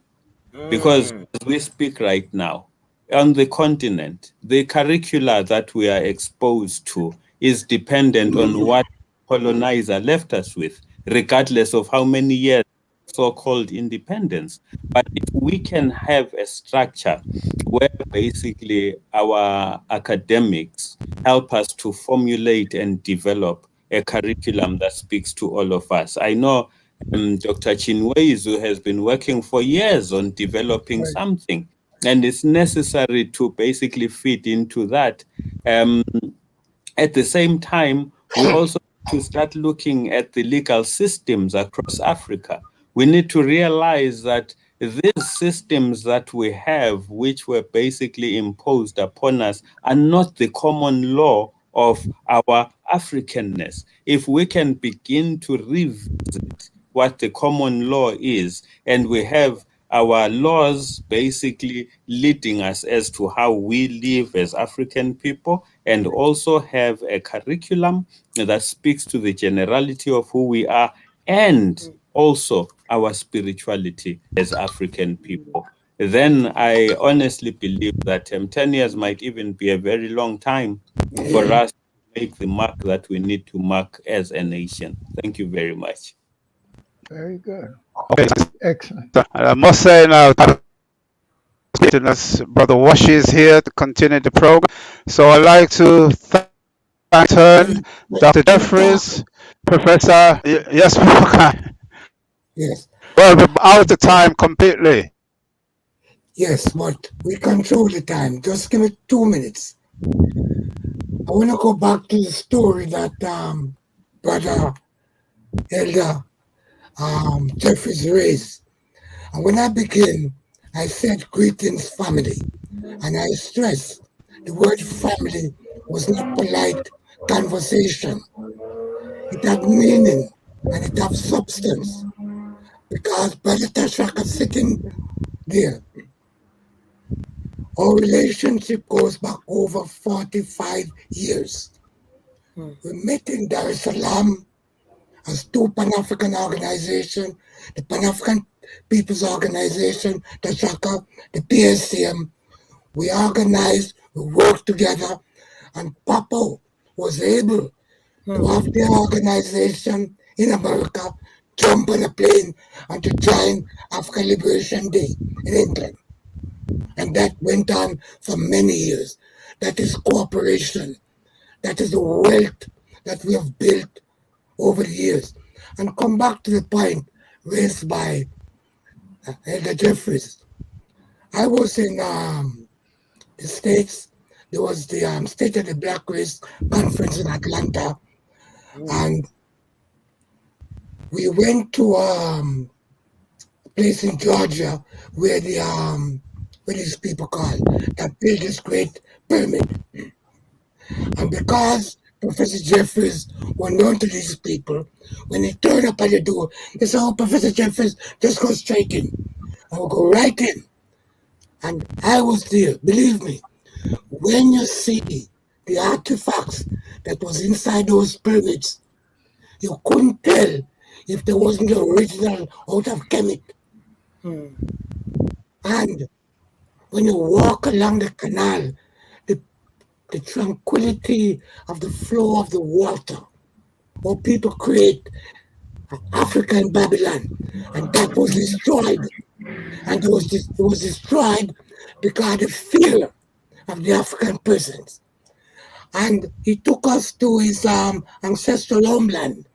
S4: Because as we speak right now, on the continent, the curricula that we are exposed to is dependent on what colonizer left us with, regardless of how many years so-called independence. But if we can have a structure where basically our academics help us to formulate and develop a curriculum that speaks to all of us. I know Dr. Chinweizu has been working for years on developing something, and it's necessary to basically fit into that. At the same time, we also need to start looking at the legal systems across Africa. We need to realize that these systems that we have, which were basically imposed upon us, are not the common law of our Africanness. If we can begin to revisit what the common law is, and we have our laws basically leading us as to how we live as African people, and also have a curriculum that speaks to the generality of who we are, and also our spirituality as African people. Then I honestly believe that 10 years might even be a very long time for us to make the mark that we need to mark as a nation. Thank you very much.
S3: Very good.
S13: Okay.
S3: Excellent.
S13: I must say now, us, Brother Washi is here to continue the program. So I'd like to thank turn Dr. Jeffries, Professor. Yes,
S21: Yes.
S13: well, we're out of time completely.
S21: Yes, but we control the time. Just give me 2 minutes. I want to go back to the story that Brother Elder Jeffries raised. And when I begin, I said greetings, family. And I stress the word family was not polite conversation. It had meaning and it had substance. Because Brother Tashaka sitting there, our relationship goes back over 45 years. We met in Dar es Salaam as two Pan-African organizations, the Pan-African People's Organization, the Shaka, the PACM. We organized, we worked together, and Papa was able to have their organization in America, jump on a plane, and to join African Liberation Day in England. And that went on for many years. That is cooperation. That is the wealth that we have built over the years. And come back to the point raised by Elder Jeffries. I was in the States. There was the State of the Black Race Conference in Atlanta. And we went to a place in Georgia where what these people call that built this great pyramid. And because Professor Jeffries was known to these people, when he turned up at the door, they said, "Oh, Professor Jeffries, just go straight in." I will go right in. And I was there. Believe me, when you see the artifacts that was inside those pyramids, you couldn't tell if there wasn't the original out of Kemet. And when you walk along the canal, the tranquility of the flow of the water, or people create Africa and Babylon, and that was destroyed. And it was destroyed because of the fear of the African persons. And he took us to his ancestral homeland.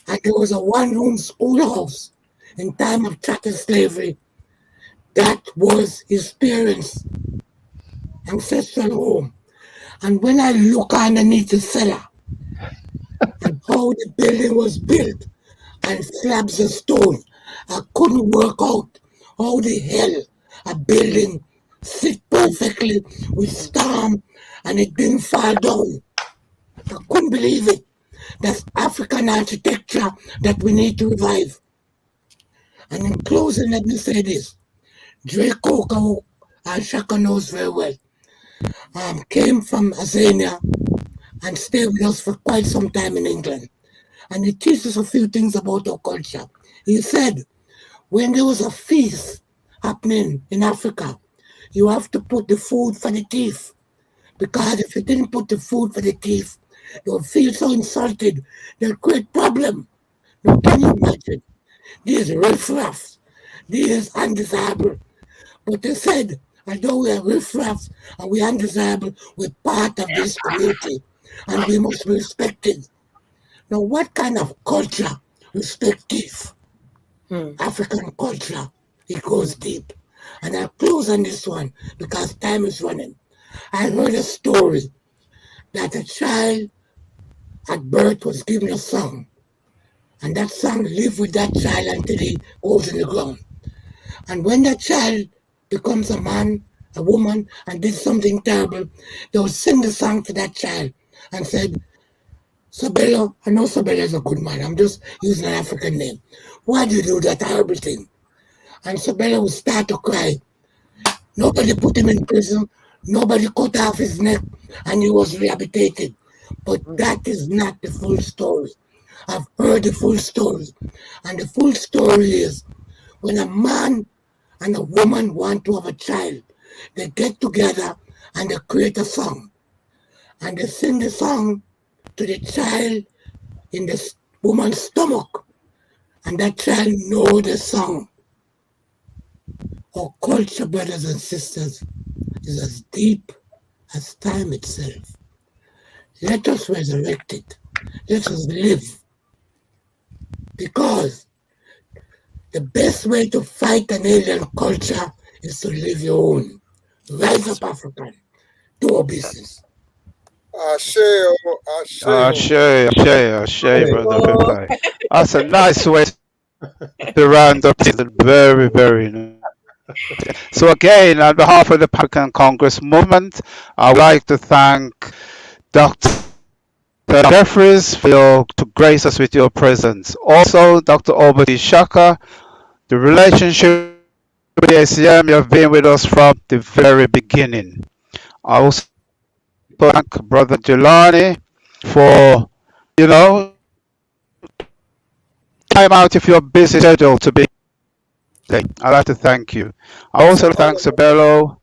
S21: And there was a one-room schoolhouse in time of chattel slavery. That was his parents' ancestral home. And when I look underneath the cellar and how the building was built and slabs of stone, I couldn't work out how the hell a building sit perfectly with storm and it didn't fall down. I couldn't believe it. That's African architecture that we need to revive. And in closing, let me say this. Dre Coca, and Shaka knows very well, came from Azania and stayed with us for quite some time in England. And he teaches a few things about our culture. He said, when there was a feast happening in Africa, you have to put the food for the thief. Because if you didn't put the food for the thief, they would feel so insulted, they'll create problem. Now, can you imagine? These riffraffs, these undesirable. But they said, although we are riffraffs and we are undesirable, we're part of this community and we must be respected. Now, what kind of culture respect thief? African culture, it goes deep. And I'll close on this one because time is running. I heard a story that a child at birth was given a song, and that song lived with that child until he goes in the ground. And when that child becomes a man, a woman, and did something terrible, they would sing the song to that child and said, Sabelo, I know Sabelo is a good man, I'm just using an African name. Why do you do that horrible thing? And Sabella would start to cry. Nobody put him in prison. Nobody cut off his neck, and he was rehabilitated. But that is not the full story. I've heard the full story. And the full story is when a man and a woman want to have a child, they get together and they create a song. And they sing the song to the child in the woman's stomach. And that child knows the song. Our culture, brothers and sisters, is as deep as time itself. Let us resurrect it. Let us live. Because the best way to fight an alien culture is to live your own. Rise up, African. Do our business.
S18: Ashe, Ashe.
S13: Ashe, brother Pippa. That's a nice way to round up. Very, very nice. So again, on behalf of the African Congress movement, I would like to thank Dr. Jeffries to grace us with your presence. Also, Dr. Obadi Shaka, the relationship with the ACM, you have been with us from the very beginning. I also thank Brother Jelani for, time out if you're busy schedule to be. I'd like to thank you. I also thank Sabello.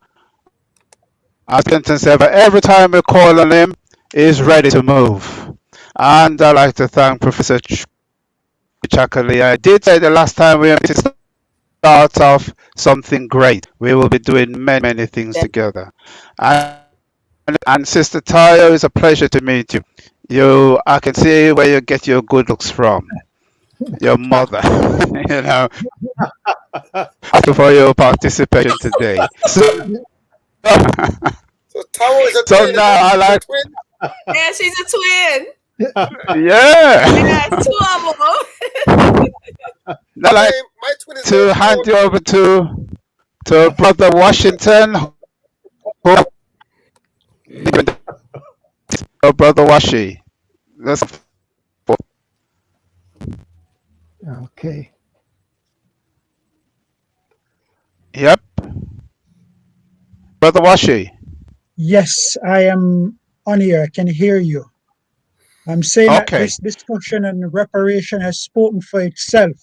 S13: As Clinton said, every time we call on him, he's ready to move. And I'd like to thank Professor Chakali. I did say the last time we met, to start off something great. We will be doing many, many things together. And Sister Tayo, it's a pleasure to meet you. I can see where you get your good looks from. Your mother, Thank you for your participation today. So
S18: Tawo is a
S13: so
S18: twin.
S13: now I like.
S5: Yeah, she's a twin.
S13: Yeah.
S5: Yeah, two of them.
S13: Now I like
S18: My twin is
S13: to hand you over to Brother Washington. Brother Washi. That's
S3: Okay.
S13: Yep. Brother Washi.
S12: Yes, I am on here. I can hear you. I'm saying that this discussion on reparation has spoken for itself.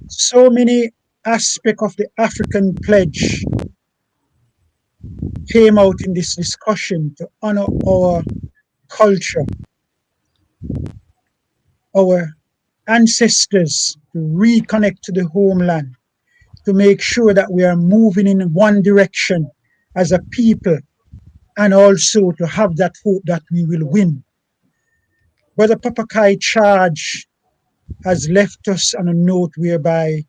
S12: So many aspects of the African pledge came out in this discussion to honor our culture, our ancestors, to reconnect to the homeland, to make sure that we are moving in one direction as a people, and also to have that hope that we will win. Brother Papakai charge has left us on a note whereby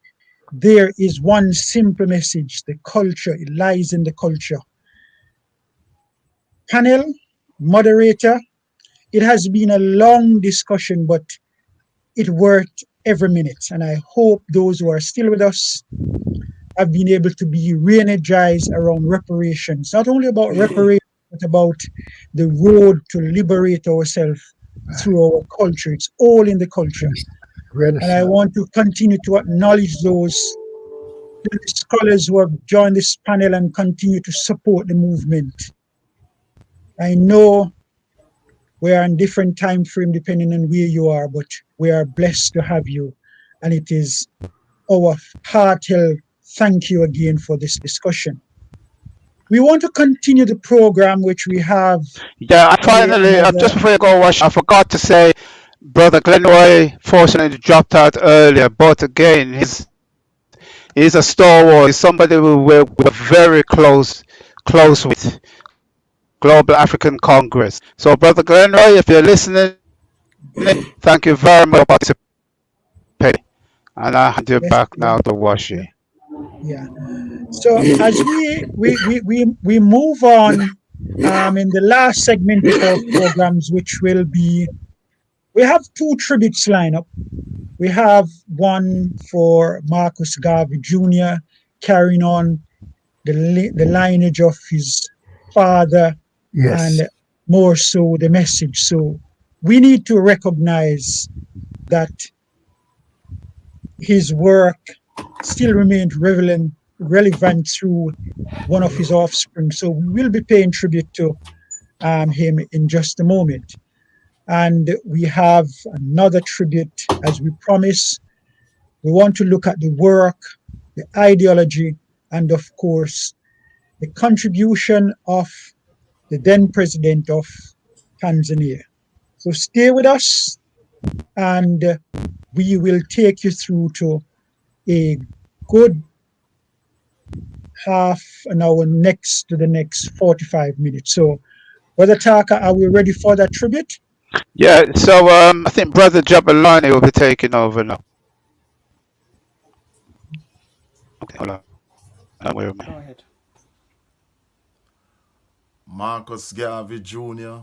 S12: there is one simple message: the culture, it lies in the culture. Panel, moderator, it has been a long discussion, but it worked every minute. And I hope those who are still with us have been able to be re-energized around reparations. Not only about reparations, but about the road to liberate ourselves through our culture. It's all in the culture. And I want to continue to acknowledge those scholars who have joined this panel and continue to support the movement. I know we are in different time frame depending on where you are, but we are blessed to have you. And it is our heartfelt thank you again for this discussion. We want to continue the program which we have.
S13: Yeah, and finally, just before you go, Wash, I forgot to say, Brother Glenroy fortunately dropped out earlier, but again, he's a stalwart. He's somebody we're very close with. Global African Congress. So, Brother Glenroy, if you're listening, thank you very much for participating. And I hand you back now to Washi.
S12: Yeah. So as we move on in the last segment of our programs, which will be, we have two tributes lined up. We have one for Marcus Garvey Jr. carrying on the lineage of his father, and more so the message. So we need to recognize that his work still remained relevant through one of his offspring. So we will be paying tribute to him in just a moment. And we have another tribute, as we promised. We want to look at the work, the ideology, and of course, the contribution of the then president of Tanzania. So stay with us, and we will take you through to a good half an hour next to the next 45 minutes. So, Brother Taka, are we ready for that tribute?
S13: Yeah, so I think Brother Jabulani will be taking over now. Okay, hold on. Wait a minute.
S1: Go ahead.
S6: Marcus Garvey Jr.,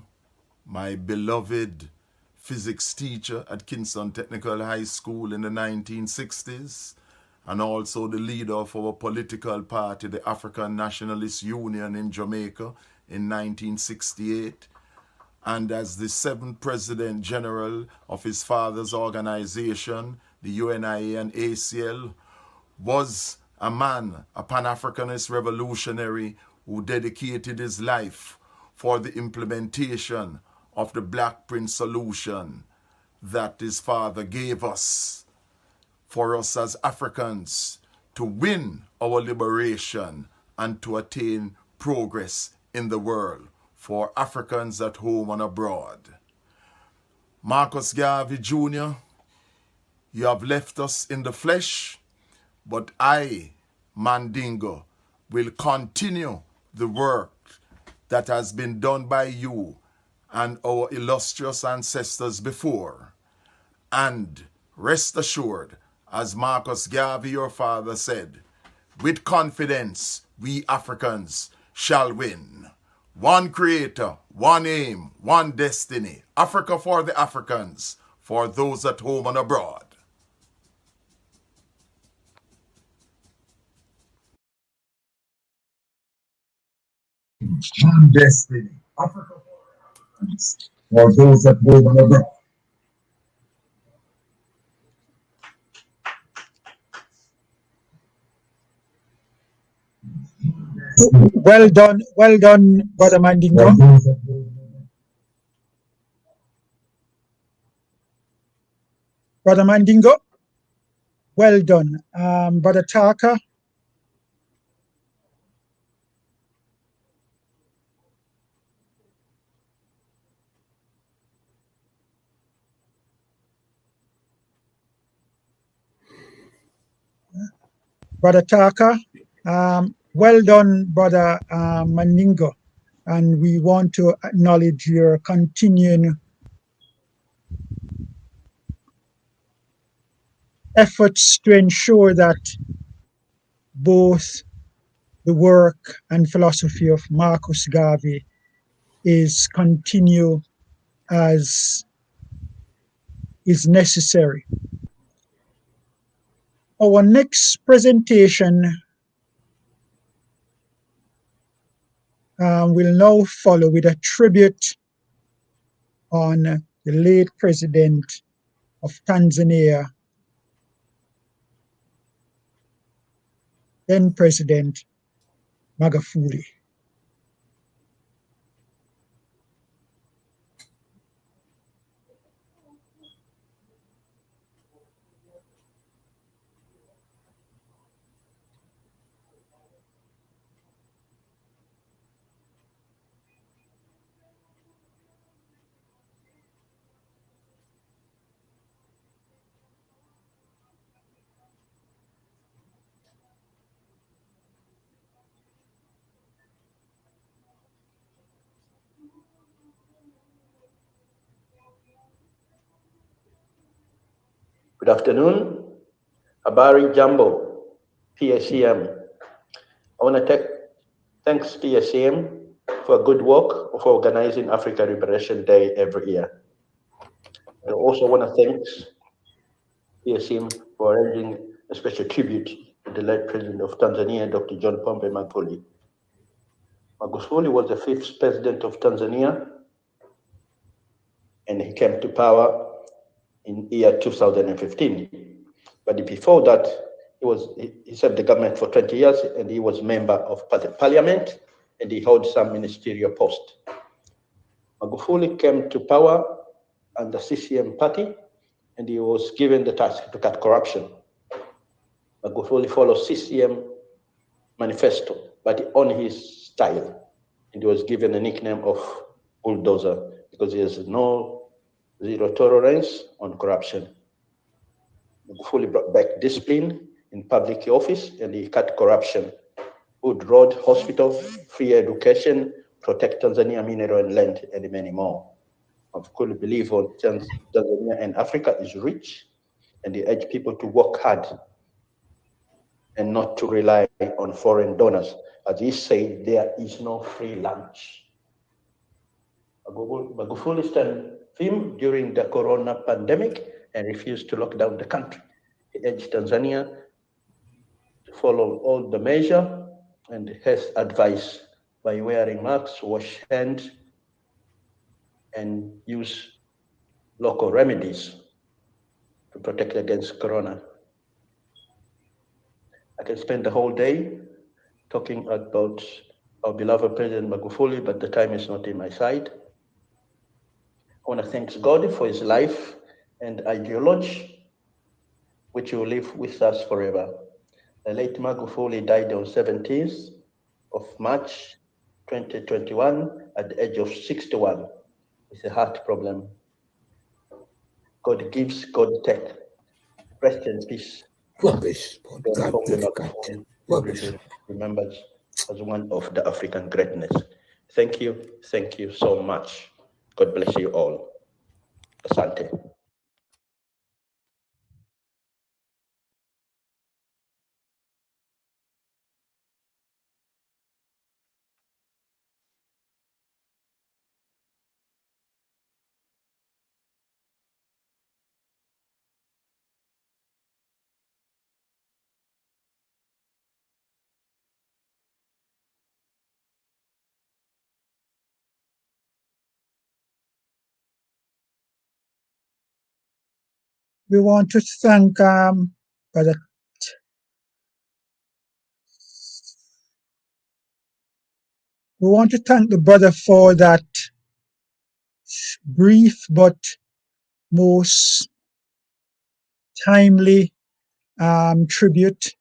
S6: my beloved physics teacher at Kingston Technical High School in the 1960s, and also the leader of our political party, the African Nationalist Union in Jamaica in 1968, and as the 7th President General of his father's organization, the UNIA and ACL, was a man, a Pan-Africanist revolutionary who dedicated his life for the implementation of the Black Prince solution that his father gave us, for us as Africans to win our liberation and to attain progress in the world for Africans at home and abroad. Marcus Garvey Jr., you have left us in the flesh, but I, Mandingo, will continue the work that has been done by you and our illustrious ancestors before. And rest assured, as Marcus Garvey, your father, said, with confidence, we Africans shall win. One creator, one aim, one destiny. Africa for the Africans, for those at home and abroad.
S23: One destiny. Africa for those that move on the ground.
S12: Well done, Brother Mandingo. Brother Mandingo, well done. Brother Taka. Brother Taka, well done, Brother Mandingo. And we want to acknowledge your continuing efforts to ensure that both the work and philosophy of Marcus Garvey is continue as is necessary. Our next presentation will now follow with a tribute on the late president of Tanzania, then President Magufuli.
S24: Good afternoon. Habari Jambo, PACM. I want to thanks PACM for good work of organizing Africa Liberation Day every year. I also want to thank PACM for arranging a special tribute to the late President of Tanzania, Dr. John Pombe Magufuli. Magufuli was the 5th President of Tanzania, and he came to power in year 2015. But before that, he served the government for 20 years, and he was member of parliament, and he held some ministerial post. Magufuli came to power under CCM party, and he was given the task to cut corruption. Magufuli follows CCM manifesto, but on his style, and he was given a nickname of bulldozer because he has zero tolerance on corruption. Magufuli brought back discipline in public office, and he cut corruption. Good road, hospital, free education, protect Tanzania mineral and land, and many more. Magufuli believe on Tanzania and Africa is rich, and he urged people to work hard and not to rely on foreign donors. As he said, there is no free lunch. Magufuli stand firm during the corona pandemic and refused to lock down the country. He urged Tanzania to follow all the measure and his advice by wearing masks, wash hands, and use local remedies to protect against corona. I can spend the whole day talking about our beloved President Magufuli, but the time is not in my side. I want to thank God for his life and ideology, which will live with us forever. The late Magufuli died on 17th of March 2021 at the age of 61 with a heart problem. God gives, God takes. Rest in peace.
S21: Rubbish. God
S24: Rubbish. Remembered as one of the African greatness. Thank you so much. God bless you all. Asante.
S12: We want to thank Brother. We want to thank the brother for that brief but most timely tribute.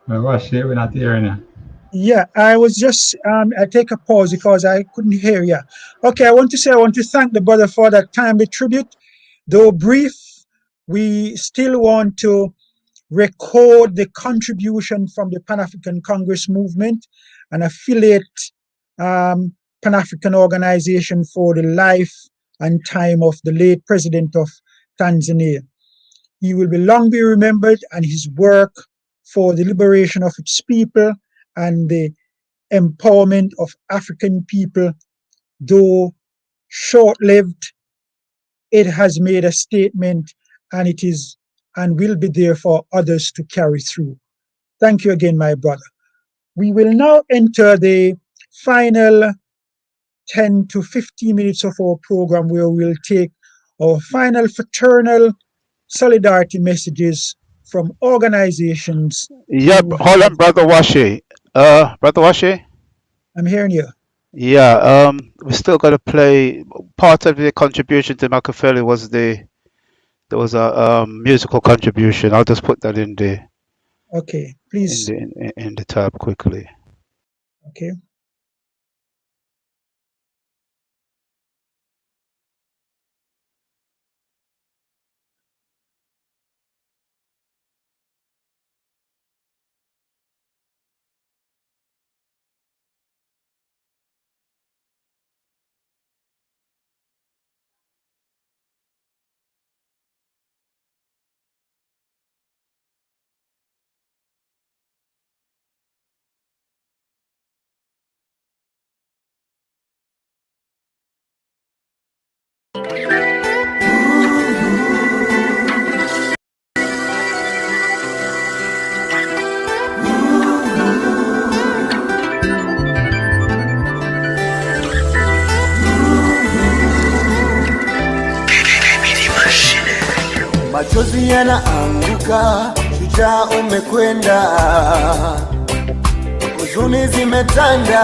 S1: We're not hearing you.
S12: Yeah, I was just I take a pause because I couldn't hear you. Okay, I want to thank the brother for that timely tribute. Though brief, we still want to record the contribution from the Pan-African Congress movement, an affiliate Pan-African organization for the life and time of the late president of Tanzania. He will long be remembered, and his work for the liberation of its people and the empowerment of African people, though short-lived, it has made a statement, and it is and will be there for others to carry through. Thank you again, my brother. We will now enter the final 10 to 15 minutes of our program, where we'll take our final fraternal solidarity messages from organizations.
S13: Yeah, hold on, Brother Washi. Brother Washi?
S12: I'm hearing you.
S13: Yeah, we still got to play. Part of the contribution to Machiavelli was there was a musical contribution. I'll just put that in the
S12: Okay, please.
S13: in the tab quickly.
S12: Okay.
S2: machozi yanaanguka, shujaa umekwenda, huzuni zimetanda,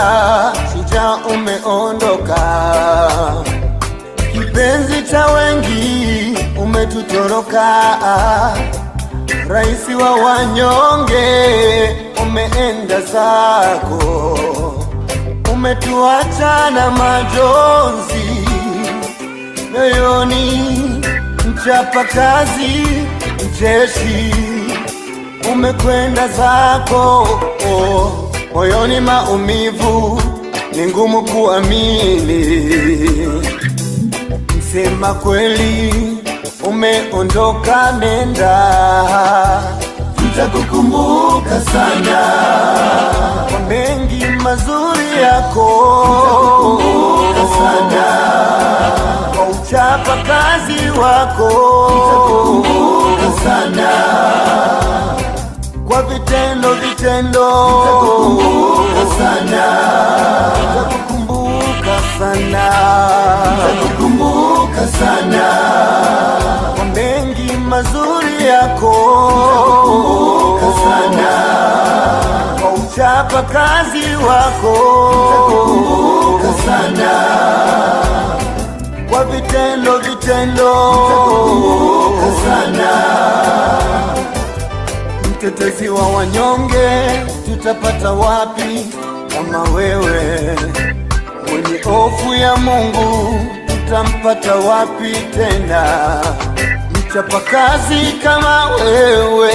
S2: shujaa umeondoka, kipenzi cha wengi umetutoroka, rais wa wanyonge umeenda zako, umetuacha na majonzi moyoni, mchapa kazi mcheshi umekwenda zako, moyoni maumivu ni ngumu kuamini, msema kweli umeondoka, nenda, tutakukumbuka sana kwa mengi mazuri yako, tutakukumbuka sana kwa uchapa kazi wako, tutakukumbuka sana kwa vitendo, tutakukumbuka sana, tutakukumbuka sana, tutakukumbuka sana kwa mengi mazuri yako, tutakukumbuka sana kwa uchapa kazi wako, tutakukumbuka sana kwa vitendo, tutakukumbuka sana. Mtetezi wa wanyonge tutapata wapi kama wewe? Mwenye hofu ya Mungu tutampata wapi tena? Mchapakazi kama wewe,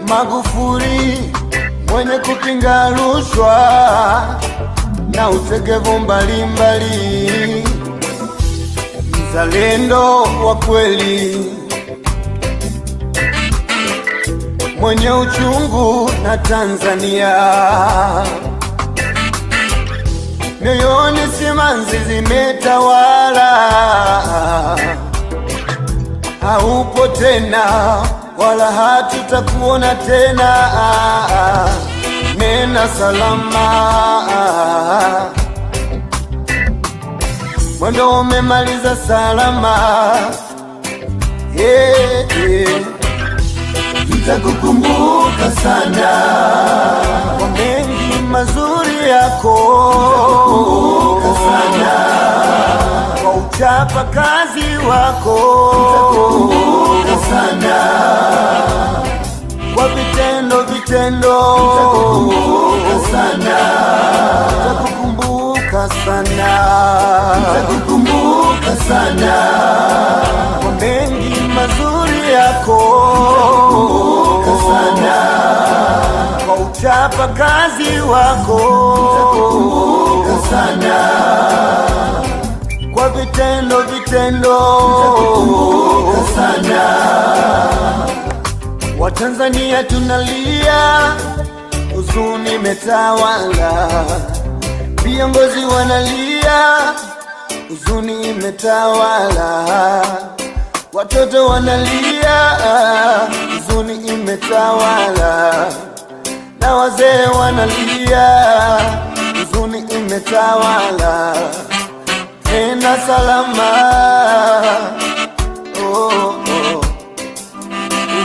S2: Magufuli mwenye kupinga rushwa na utegevu mbalimbali, mzalendo wa kweli, mwenye uchungu na Tanzania, mioyoni simanzi zimetawala, haupo tena wala hatutakuona tena, nena salama, mwendo umemaliza salama, tutakukumbuka sana kwa mengi mazuri yako, tutakukumbuka sana kwa uchapa kazi wako, tutakukumbuka sana kwa vitendo, tutakukumbuka sana, tutakukumbuka sana, tutakukumbuka sana kwa mengi mazuri yako, tutakukumbuka sana kwa uchapa kazi wako, tutakukumbuka sana kwa vitendo, tutakukumbuka sana. Watanzania tunalia, huzuni imetawala, viongozi wanalia, huzuni imetawala, watoto wanalia, huzuni imetawala, na wazee wanalia, huzuni imetawala, nenda salama,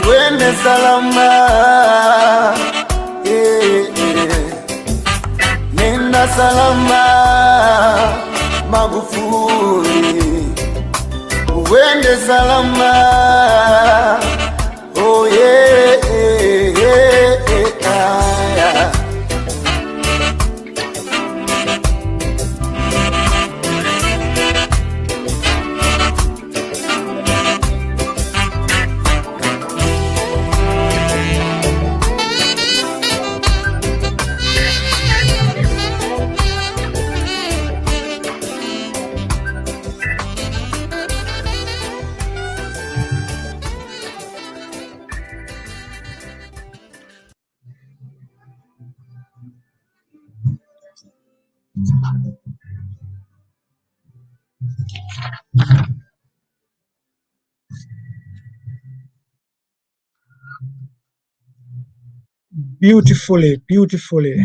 S2: uende salama, nenda salama, Magufuli, uende salama, oh yeah, yeah.
S12: Beautifully, beautifully.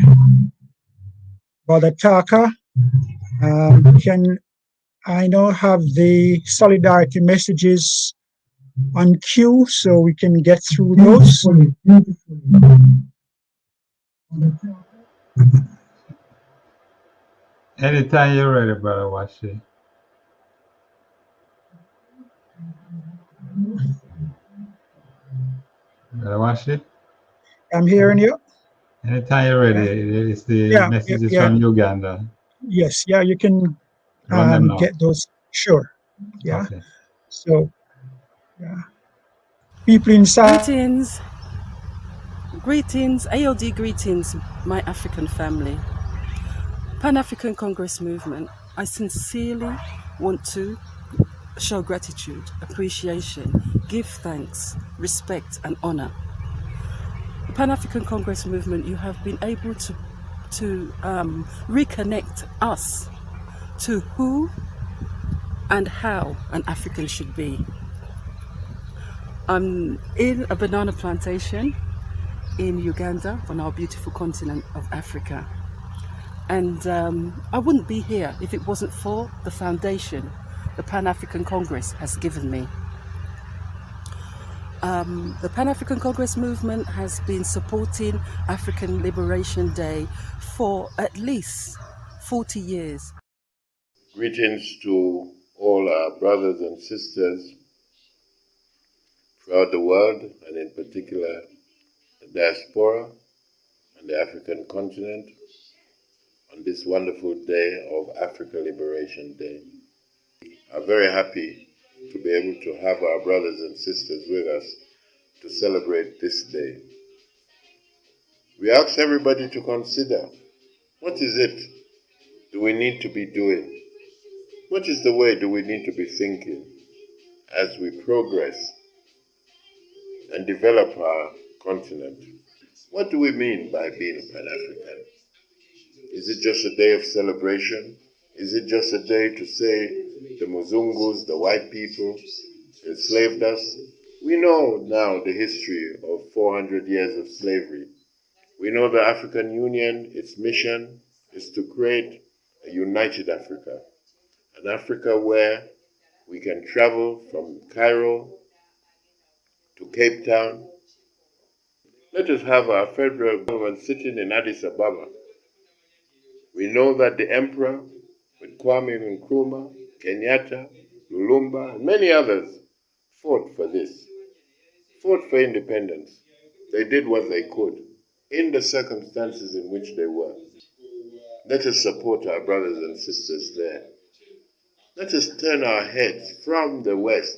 S12: Brother Taka, can I now have the solidarity messages on cue so we can get through those.
S1: Anytime you're ready, brother Washi. Brother Washi?
S12: I'm hearing you.
S1: Anytime you're ready, it's the
S12: Yeah,
S1: messages
S12: yeah.
S1: from Uganda.
S12: Yes, yeah, you can
S1: Run them now.
S12: get those. Sure. Yeah.
S1: Okay.
S12: So, yeah. People inside.
S7: Greetings, ALD greetings, my African family. Pan-African Congress Movement, I sincerely want to show gratitude, appreciation, give thanks, respect and honor. The Pan-African Congress Movement, you have been able to reconnect us to who and how an African should be. I'm in a banana plantation in Uganda on our beautiful continent of Africa. And I wouldn't be here if it wasn't for the foundation the Pan-African Congress has given me. The Pan-African Congress Movement has been supporting African Liberation Day for at least 40 years.
S8: Greetings to all our brothers and sisters throughout the world, and in particular the diaspora and the African continent, on this wonderful day of Africa Liberation Day. I'm very happy to be able to have our brothers and sisters with us to celebrate this day. We ask everybody to consider, what is it do we need to be doing? What is the way do we need to be thinking as we progress and develop our continent? What do we mean by being a Pan-African? Is it just a day of celebration? Is it just a day to say the Muzungus, the white people, enslaved us? We know now the history of 400 years of slavery. We know the African Union, its mission is to create a united Africa, an Africa where we can travel from Cairo to Cape Town. Let us have our federal government sitting in Addis Ababa. We know that the emperor, with Kwame Nkrumah, Kenyatta, Lumumba, and many others, fought for this, fought for independence. They did what they could in the circumstances in which they were. Let us support our brothers and sisters there. Let us turn our heads from the West.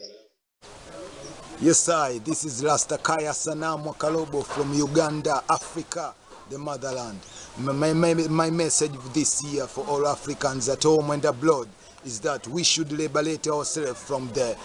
S9: Yes, this is Rastakaya Sanam Wakalobo from Uganda, Africa, the motherland. My message this year for all Africans at home and abroad is that we should liberate ourselves from the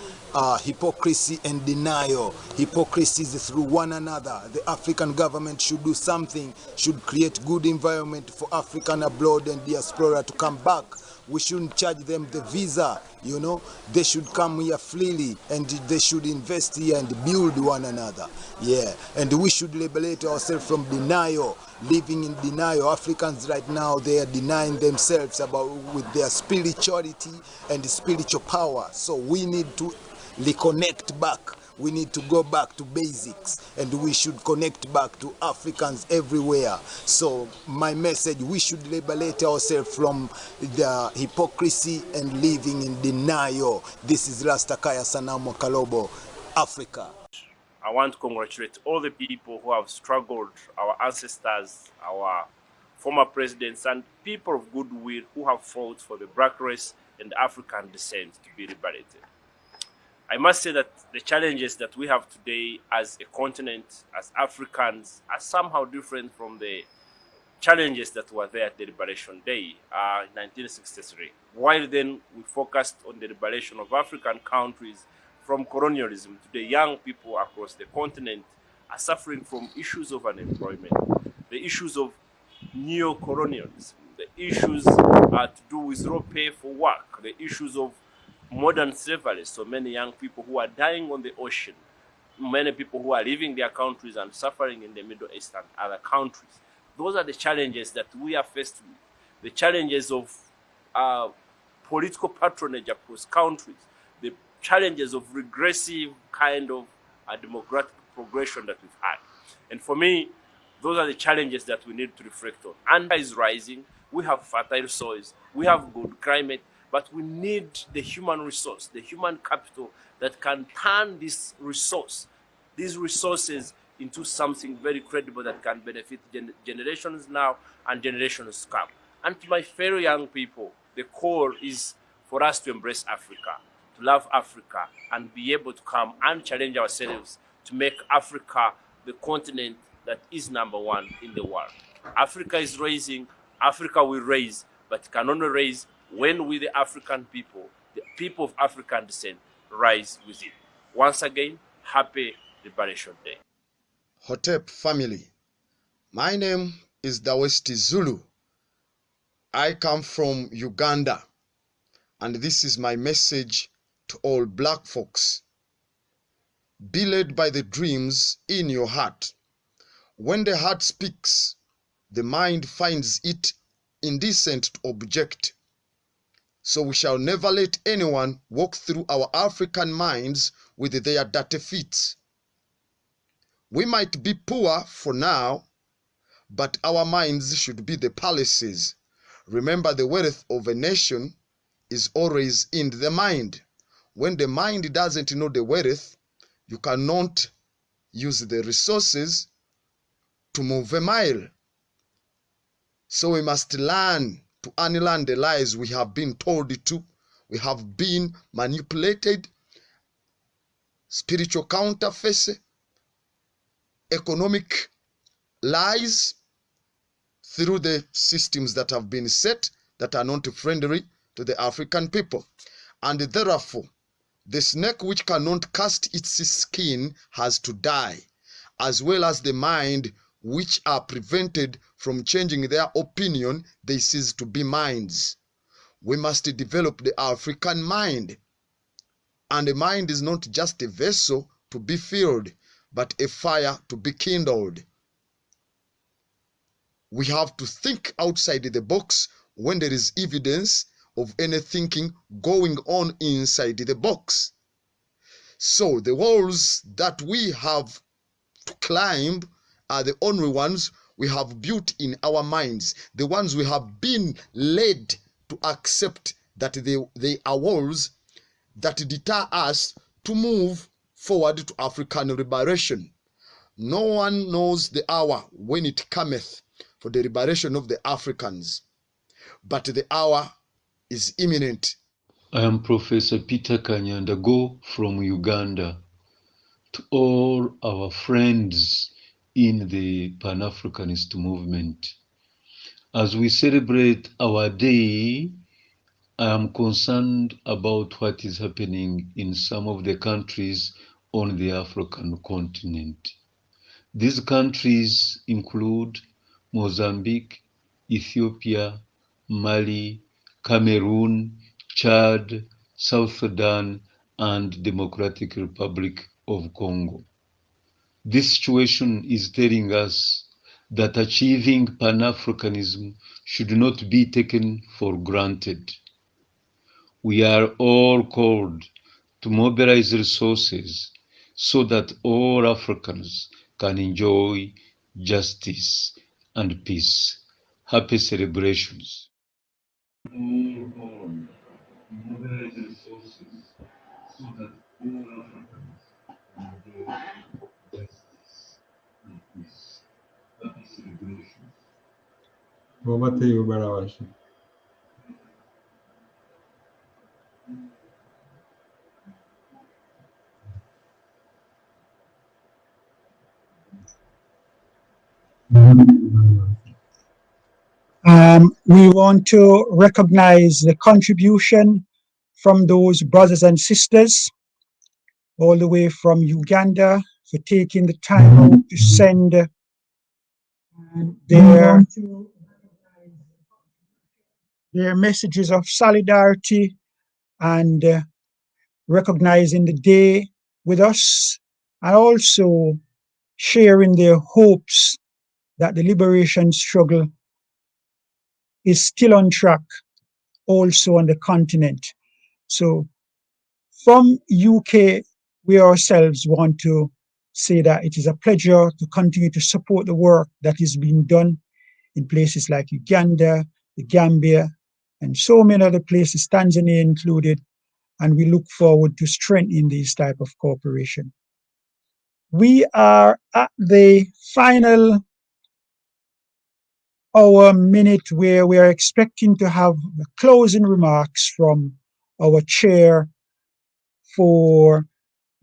S9: hypocrisy and denial. Hypocrisy is through one another. The African government should do something, should create good environment for African abroad and diaspora to come back. We shouldn't charge them the visa, you know. They should come here freely and they should invest here and build one another. Yeah, and we should liberate ourselves from denial, living in denial. Africans right now, they are denying themselves with their spirituality and spiritual power. So we need to reconnect back. We need to go back to basics and we should connect back to Africans everywhere. So my message, we should liberate ourselves from the hypocrisy and living in denial. This is Rastakaya Sanamo Kalobo, Africa.
S14: I want to congratulate all the people who have struggled, our ancestors, our former presidents, and people of goodwill who have fought for the black race and African descent to be liberated. I must say that the challenges that we have today as a continent, as Africans, are somehow different from the challenges that were there at the Liberation Day in 1963. While then we focused on the liberation of African countries from colonialism, today young people across the continent are suffering from issues of unemployment, the issues of neo-colonialism, the issues to do with low pay for work, the issues of modern slavery, so many young people who are dying on the ocean, many people who are leaving their countries and suffering in the Middle East and other countries. Those are the challenges that we are faced with. The challenges of political patronage across countries, the challenges of regressive kind of demographic progression that we've had. And for me, those are the challenges that we need to reflect on. And is rising. We have fertile soils. We have good climate, but we need the human resource, the human capital that can turn this resource, these resources into something very credible that can benefit generations now and generations to come. And to my fellow young people, the core is for us to embrace Africa, to love Africa, and be able to come and challenge ourselves to make Africa the continent that is #1 in the world. Africa is raising, Africa will raise, but it can only raise when we, the African people, the people of African descent, rise with it. Once again, happy Liberation Day.
S10: Hotep family, my name is Dawesti Zulu. I come from Uganda, and this is my message to all black folks. Be led by the dreams in your heart. When the heart speaks, the mind finds it indecent to object. So we shall never let anyone walk through our African minds with their dirty feet. We might be poor for now, but our minds should be the palaces. Remember, the wealth of a nation is always in the mind. When the mind doesn't know the wealth, you cannot use the resources to move a mile. So we must learn to unlearn the lies we have been told to. We have been manipulated, spiritual counterfeits, economic lies through the systems that have been set that are not friendly to the African people. And therefore, the snake which cannot cast its skin has to die, as well as the mind which are prevented from changing their opinion, they cease to be minds. We must develop the African mind. And the mind is not just a vessel to be filled, but a fire to be kindled. We have to think outside the box when there is evidence of any thinking going on inside the box. So the walls that we have to climb are the only ones we have built in our minds, the ones we have been led to accept that they are walls that deter us to move forward to African liberation. No one knows the hour when it cometh for the liberation of the Africans, but the hour is imminent.
S11: I am Professor Peter Kanyandago from Uganda. To all our friends in the Pan-Africanist movement, as we celebrate our day, I am concerned about what is happening in some of the countries on the African continent. These countries include Mozambique, Ethiopia, Mali, Cameroon, Chad, South Sudan, and Democratic Republic of Congo. This situation is telling us that achieving Pan-Africanism should not be taken for granted. We are all called to mobilize resources so that all Africans can enjoy justice and peace. Happy celebrations. All called to mobilize resources so that all Africans can enjoy justice and peace. Happy celebrations.
S1: Over to you, Barawashi.
S12: We want to recognize the contribution from those brothers and sisters all the way from Uganda for taking the time out to send their messages of solidarity and recognizing the day with us, and also sharing their hopes that the liberation struggle is still on track also on the continent. So From UK, we ourselves want to say that it is a pleasure to continue to support the work that is being done in places like Uganda, the Gambia, and so many other places, Tanzania included, and we look forward to strengthening these type of cooperation. We are at the final hour minute where we are expecting to have the closing remarks from our chair for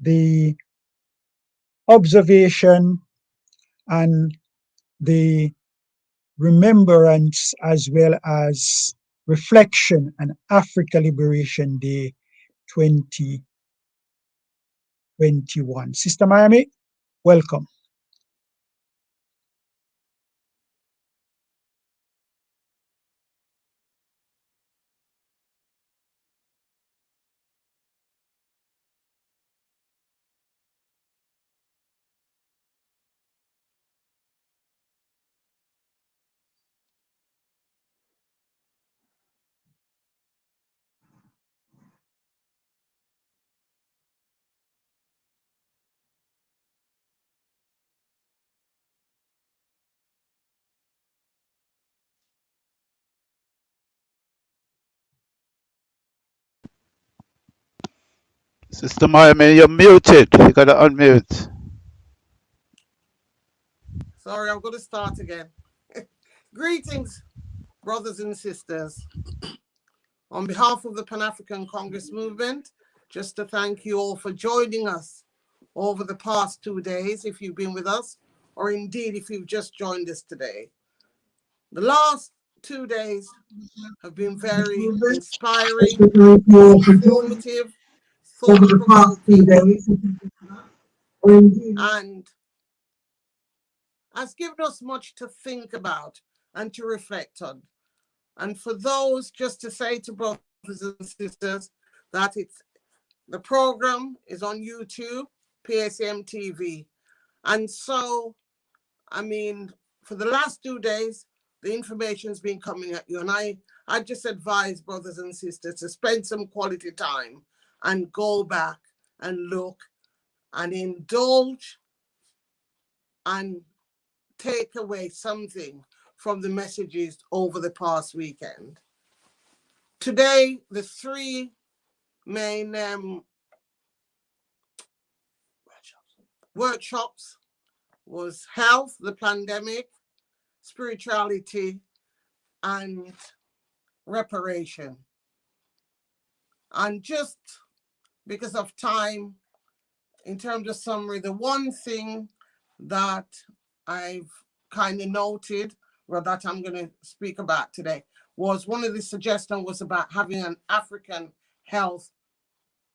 S12: the observation and the remembrance as well as reflection and Africa Liberation Day 2021. Sister Miami, welcome.
S13: Sister Miami, you're muted. You gotta unmute.
S16: Sorry, I'm going to start again. Greetings, brothers and sisters. On behalf of the Pan-African Congress Movement, just to thank you all for joining us over the past 2 days, if you've been with us, or indeed if you've just joined us today. The last 2 days have been very inspiring, informative, thought-provoking, and has given us much to think about and to reflect on. And for those, just to say to brothers and sisters that the program is on YouTube, PACMTV. And so, I mean, for the last 2 days, the information has been coming at you. And I just advise brothers and sisters to spend some quality time and go back and look and indulge and take away something from the messages over the past weekend. Today, the 3 main workshops was health, the pandemic, spirituality, and reparation. And just because of time, in terms of summary, the one thing that I've kind of noted, or that I'm going to speak about today, was one of the suggestions was about having an African health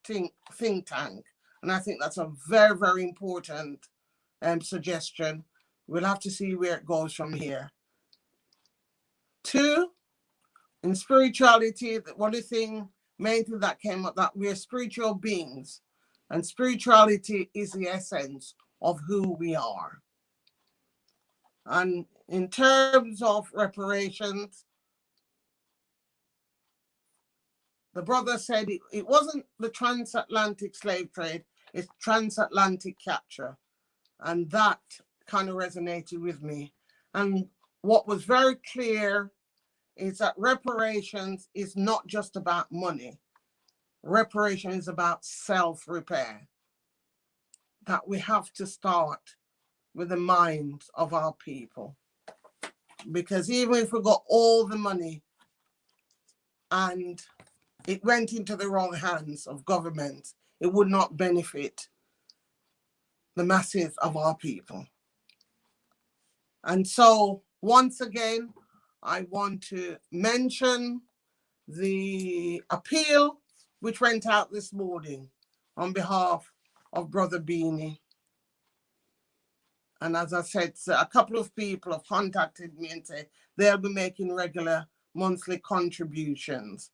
S16: think tank. And I think that's a very, very important suggestion. We'll have to see where it goes from here. 2, in spirituality, one of the main thing that came up, that we're spiritual beings, and spirituality is the essence of who we are. And in terms of reparations, the brother said it wasn't the transatlantic slave trade, it's transatlantic capture. And that kind of resonated with me. And what was very clear is that reparations is not just about money. Reparation is about self-repair. That we have to start with the minds of our people. Because even if we got all the money and it went into the wrong hands of government, it would not benefit the masses of our people. And so, once again, I want to mention the appeal which went out this morning on behalf of Brother Beanie. And as I said, a couple of people have contacted me and said they'll be making regular monthly contributions.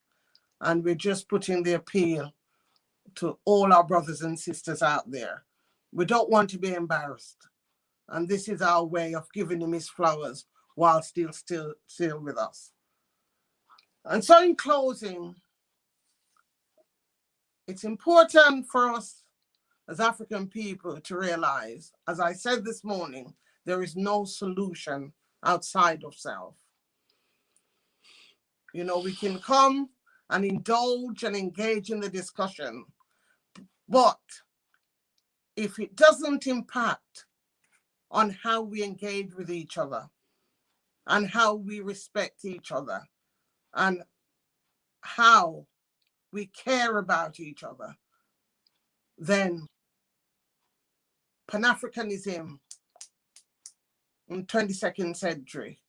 S16: And we're just putting the appeal to all our brothers and sisters out there. We don't want to be embarrassed. And this is our way of giving him his flowers while still with us. And so in closing, It's important for us as African people to realize, as I said this morning, there is no solution outside of self. You know, we can come and indulge and engage in the discussion, but if it doesn't impact on how we engage with each other and how we respect each other and how we care about each other, then Pan-Africanism in 22nd century,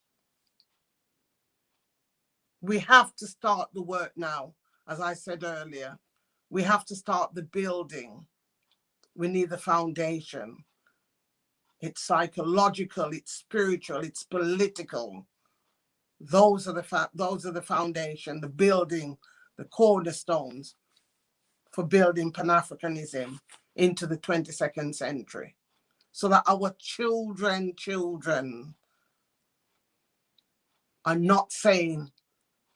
S16: we have to start the work now. As I said earlier, we have to start the building. We need the foundation. It's psychological, it's spiritual, it's political. Those are the foundation, the building, the cornerstones for building Pan-Africanism into the 22nd century, so that our children are not saying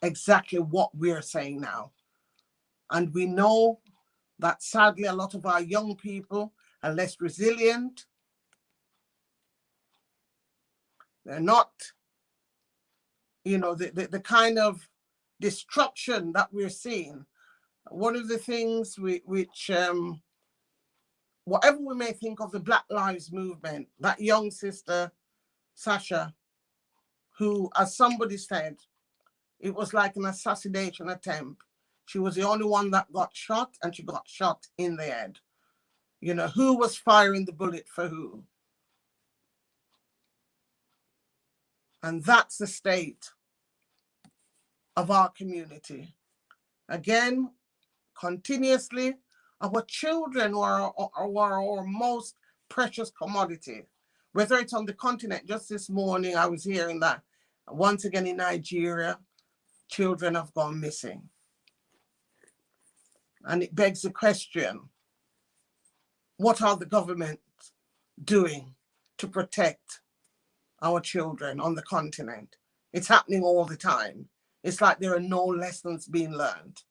S16: exactly what we're saying now. And we know that sadly a lot of our young people are less resilient. They're not, you know, the kind of destruction that we're seeing. One of the things which whatever we may think of the Black Lives Movement, that young sister, Sasha, who, as somebody said, it was like an assassination attempt. She was the only one that got shot, and she got shot in the head. You know, who was firing the bullet for who? And that's the state of our community. Again, continuously, our children are our most precious commodity. Whether it's on the continent, just this morning I was hearing that once again in Nigeria, children have gone missing. And it begs the question, what are the governments doing to protect our children on the continent? It's happening all the time. It's like there are no lessons being learned.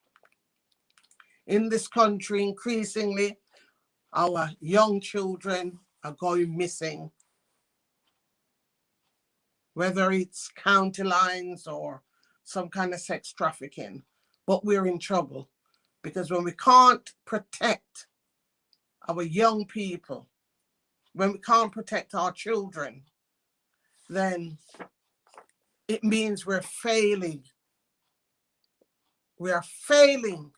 S16: In this country, increasingly, our young children are going missing, whether it's county lines or some kind of sex trafficking. But we're in trouble, because when we can't protect our young people, when we can't protect our children, then it means we're failing. We are failing.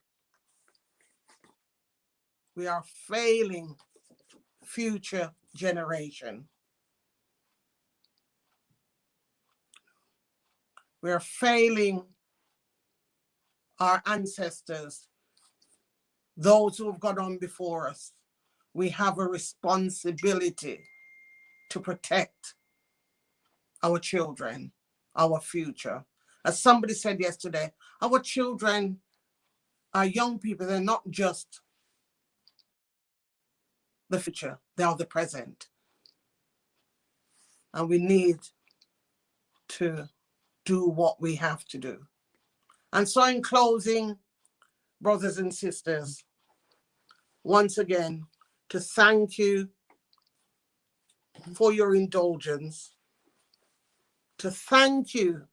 S16: We are failing future generation. We are failing our ancestors, those who have gone on before us. We have a responsibility to protect our children, our future. As somebody said yesterday, our children are young people. They're not just the future, they are the present. And we need to do what we have to do. And so in closing, brothers and sisters, once again, to thank you for your indulgence, to thank you.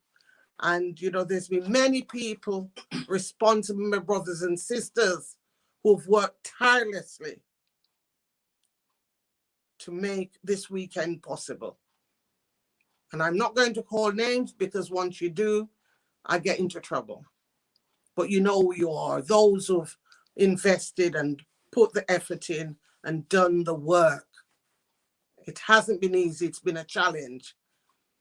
S16: And, you know, there's been many people responsible, my brothers and sisters, who've worked tirelessly to make this weekend possible. And I'm not going to call names, because once you do, I get into trouble. But you know who you are, those who've invested and put the effort in and done the work. It hasn't been easy, it's been a challenge,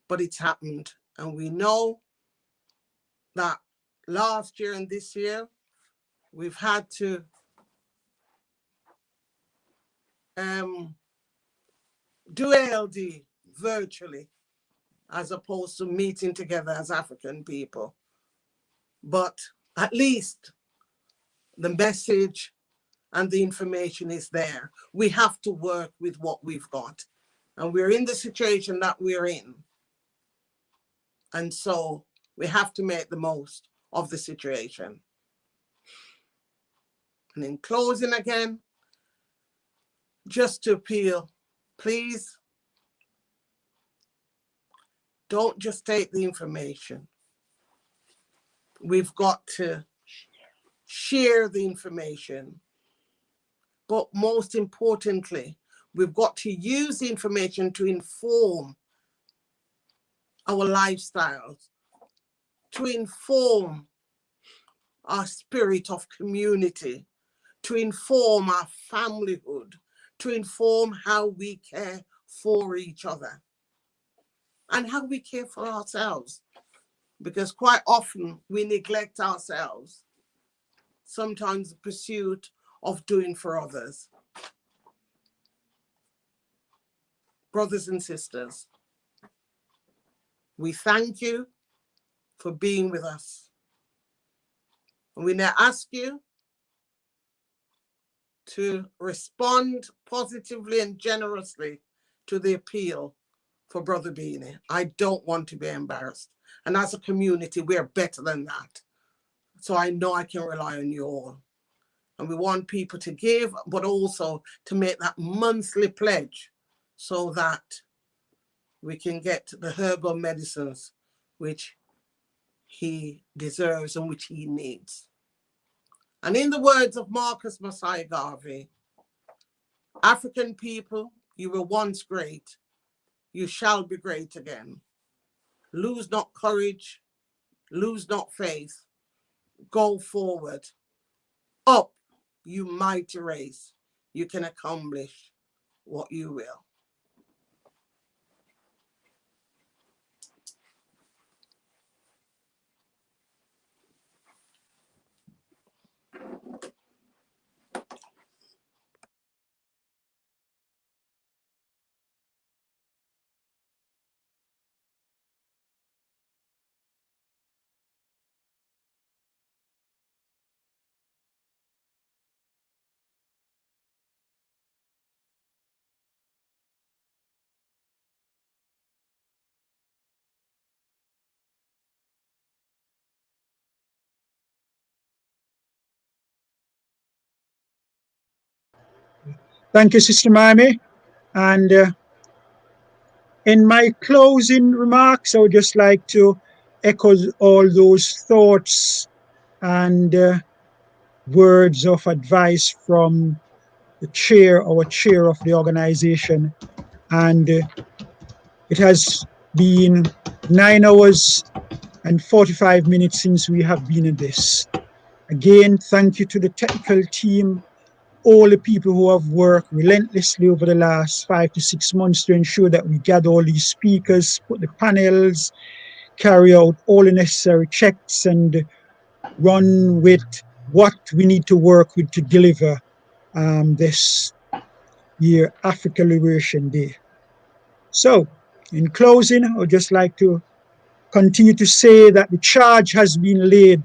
S16: but it's happened. And we know that last year and this year, we've had to do ALD virtually, as opposed to meeting together as African people. But at least the message and the information is there. We have to work with what we've got. And we're in the situation that we're in. And so we have to make the most of the situation. And in closing again, just to appeal, please don't just take the information. We've got to share the information. But most importantly, we've got to use the information to inform our lifestyles, to inform our spirit of community, to inform our familyhood, to inform how we care for each other and how we care for ourselves. Because quite often we neglect ourselves, sometimes the pursuit of doing for others. Brothers and sisters, we thank you for being with us. And we now ask you to respond positively and generously to the appeal for Brother Beanie. I don't want to be embarrassed. And as a community, we're better than that. So I know I can rely on you all. And we want people to give, but also to make that monthly pledge so that we can get the herbal medicines which he deserves and which he needs. And in the words of Marcus Messiah Garvey, African people, you were once great, you shall be great again. Lose not courage, lose not faith, go forward. Up, you mighty race, you can accomplish what you will.
S12: Thank you, Sister Mami. And in my closing remarks, I would just like to echo all those thoughts and words of advice from the chair, our chair of the organization. And it has been 9 hours and 45 minutes since we have been in this. Again, thank you to the technical team, all the people who have worked relentlessly over the last 5 to 6 months to ensure that we gather all these speakers, put the panels, carry out all the necessary checks, and run with what we need to work with to deliver this year Africa Liberation Day. So, in closing, I would just like to continue to say that the charge has been laid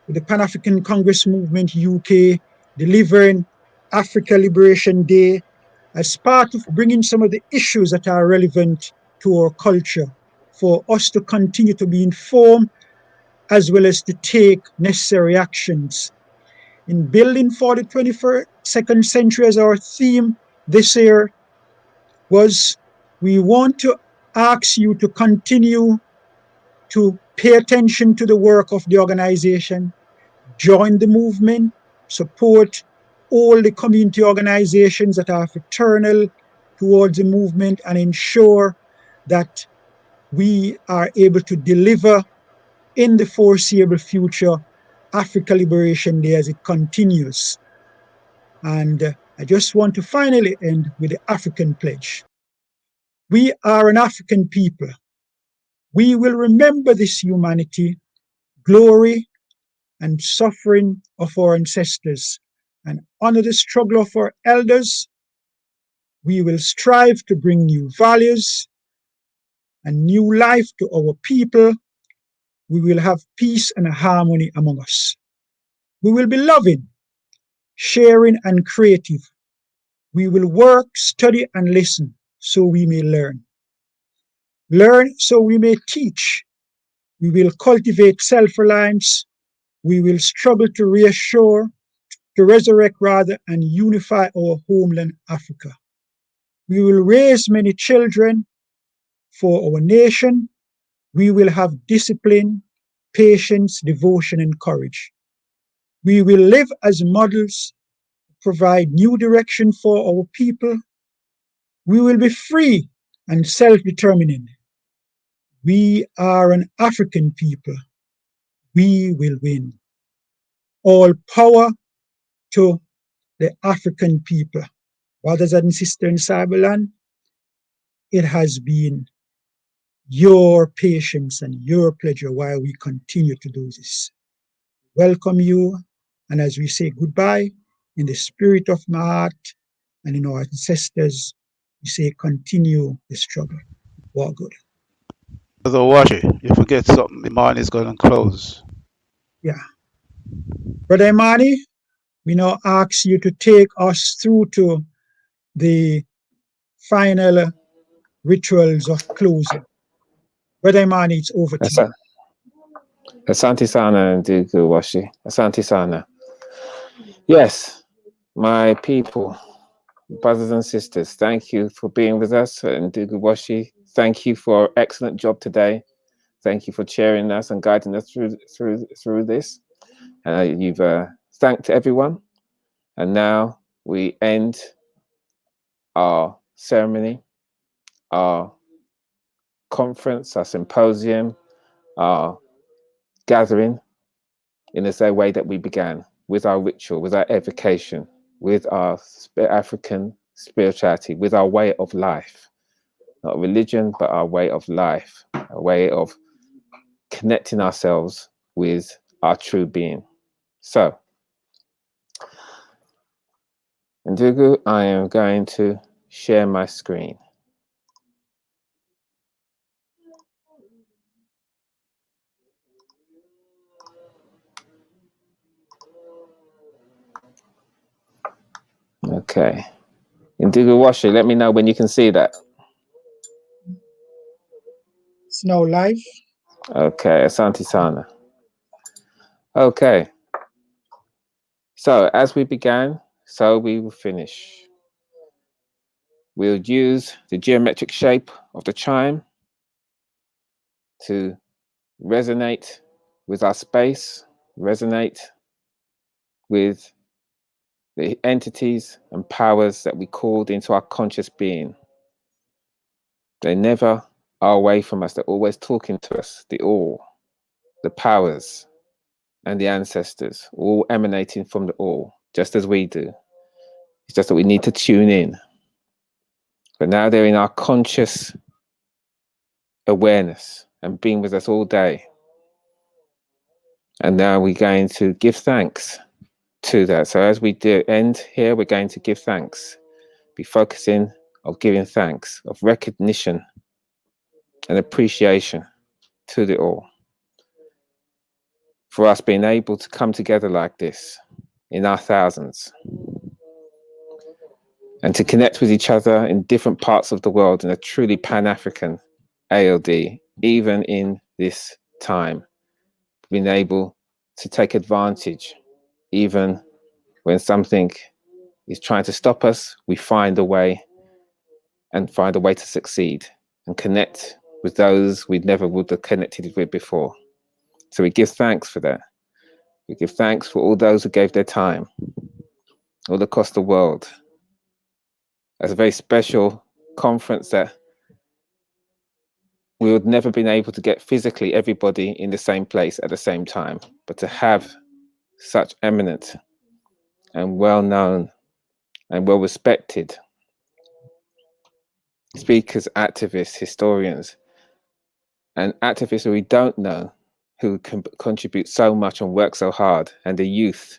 S12: with the Pan-African Congress Movement UK delivering Africa Liberation Day as part of bringing some of the issues that are relevant to our culture for us to continue to be informed as well as to take necessary actions. In building for the 22nd century as our theme this year was, we want to ask you to continue to pay attention to the work of the organization, join the movement, support all the community organizations that are fraternal towards the movement, and ensure that we are able to deliver in the foreseeable future Africa Liberation Day as it continues. And I just want to finally end with the African pledge. We are an African people. We will remember this humanity, glory, and suffering of our ancestors, and honor the struggle of our elders. We will strive to bring new values and new life to our people. We will have peace and harmony among us. We will be loving, sharing, and creative. We will work, study, and listen so we may learn. Learn so we may teach. We will cultivate self-reliance. We will struggle to reassure to resurrect rather and unify our homeland Africa. We will raise many children for our nation. We will have discipline, patience, devotion, and courage. We will live as models, provide new direction for our people. We will be free and self-determining. We are an African people. We will win. All power to the African people. Brothers and sisters in Cyberland, it has been your patience and your pleasure while we continue to do this. Welcome you, and as we say goodbye, in the spirit of my heart and in our ancestors, we say continue the struggle. War good.
S13: Brother Washi, you forget something. Imani is going to close.
S12: Yeah. Brother Imani, we now ask you to take us through to the final rituals of closing. Brother Imani, it's over to you.
S17: Asante sana, Ndugu Washi. Asante sana. Yes, my people, brothers and sisters, thank you for being with us. Ndugu Washi, thank you for an excellent job today. Thank you for cheering us and guiding us through this. You've thanked everyone. And now we end our ceremony, our conference, our symposium, our gathering in the same way that we began, with our ritual, with our evocation, with our African spirituality, with our way of life. Not religion, but our way of life, a way of connecting ourselves with our true being. So, Ndugu, I am going to share my screen. Okay. Ndugu Washi, let me know when you can see that.
S12: It's now live.
S17: Okay, Asante Sana. Okay. So as we began, so we will finish. We'll use the geometric shape of the chime to resonate with our space, resonate with the entities and powers that we called into our conscious being. They never are away from us. They're always talking to us, the all, the powers and the ancestors, all emanating from the all, just as we do. It's just that we need to tune in. But now they're in our conscious awareness and being with us all day. And now we're going to give thanks to that. So as we do end here, we're going to give thanks, be focusing of giving thanks, of recognition and appreciation to the all. For us being able to come together like this in our thousands and to connect with each other in different parts of the world in a truly Pan-African ALD, even in this time, being able to take advantage, even when something is trying to stop us, we find a way and find a way to succeed and connect with those we never would have connected with before. So we give thanks for that. We give thanks for all those who gave their time all across the world. As a very special conference that we would never been able to get physically everybody in the same place at the same time, but to have such eminent and well-known and well-respected speakers, activists, historians, and activists who we don't know, who can contribute so much and work so hard, and the youth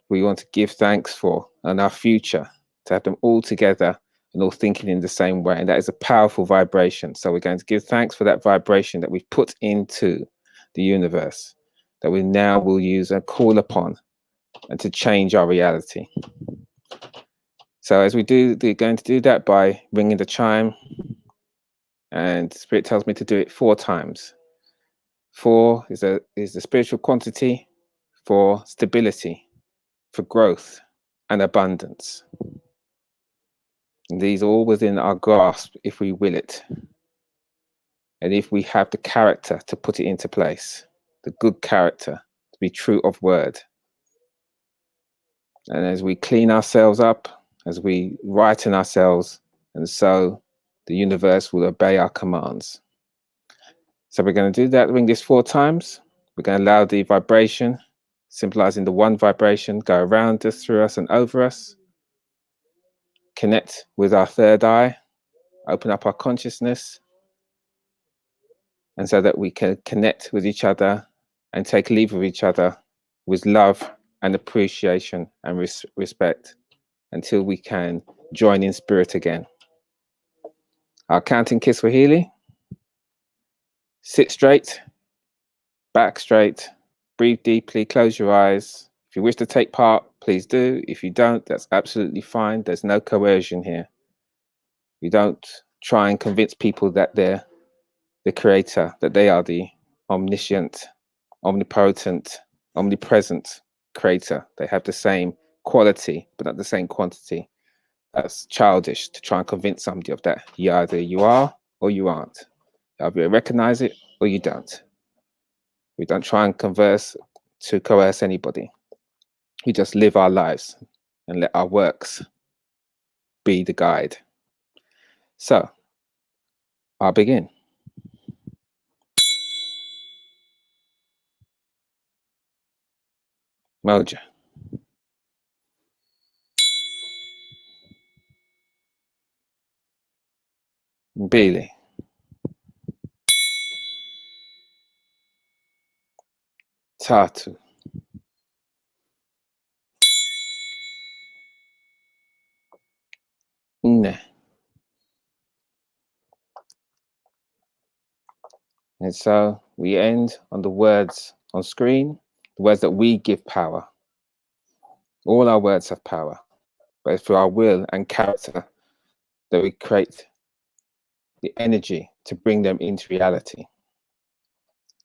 S17: we want to give thanks for, and our future, to have them all together and all thinking in the same way. And that is a powerful vibration. So we're going to give thanks for that vibration that we've put into the universe, that we now will use and call upon and to change our reality. So as we do, we're going to do that by ringing the chime, and Spirit tells me to do it 4 times. 4 is the spiritual quantity for stability, for growth and abundance. And these are all within our grasp if we will it. And if we have the character to put it into place, the good character to be true of word. And as we clean ourselves up, as we righten ourselves, and so the universe will obey our commands. So we're going to do that, ring this 4 times. We're going to allow the vibration, symbolizing the one vibration, go around us, through us, and over us. Connect with our third eye, open up our consciousness, and so that we can connect with each other and take leave of each other with love and appreciation and respect until we can join in spirit again. Our counting Kiswahili. Sit straight, back straight, breathe deeply, close your eyes. If you wish to take part, please do. If you don't, that's absolutely fine. There's no coercion here. We don't try and convince people that they're the creator, that they are the omniscient, omnipotent, omnipresent creator. They have the same quality, but not the same quantity. That's childish to try and convince somebody of that. Either you are or you aren't. Either you recognize it or you don't. We don't try and converse to coerce anybody. We just live our lives and let our works be the guide. So, I'll begin. Moja. Mbili. Tatu. Nne. And so we end on the words on screen, the words that we give power. All our words have power, but it's through our will and character that we create the energy to bring them into reality.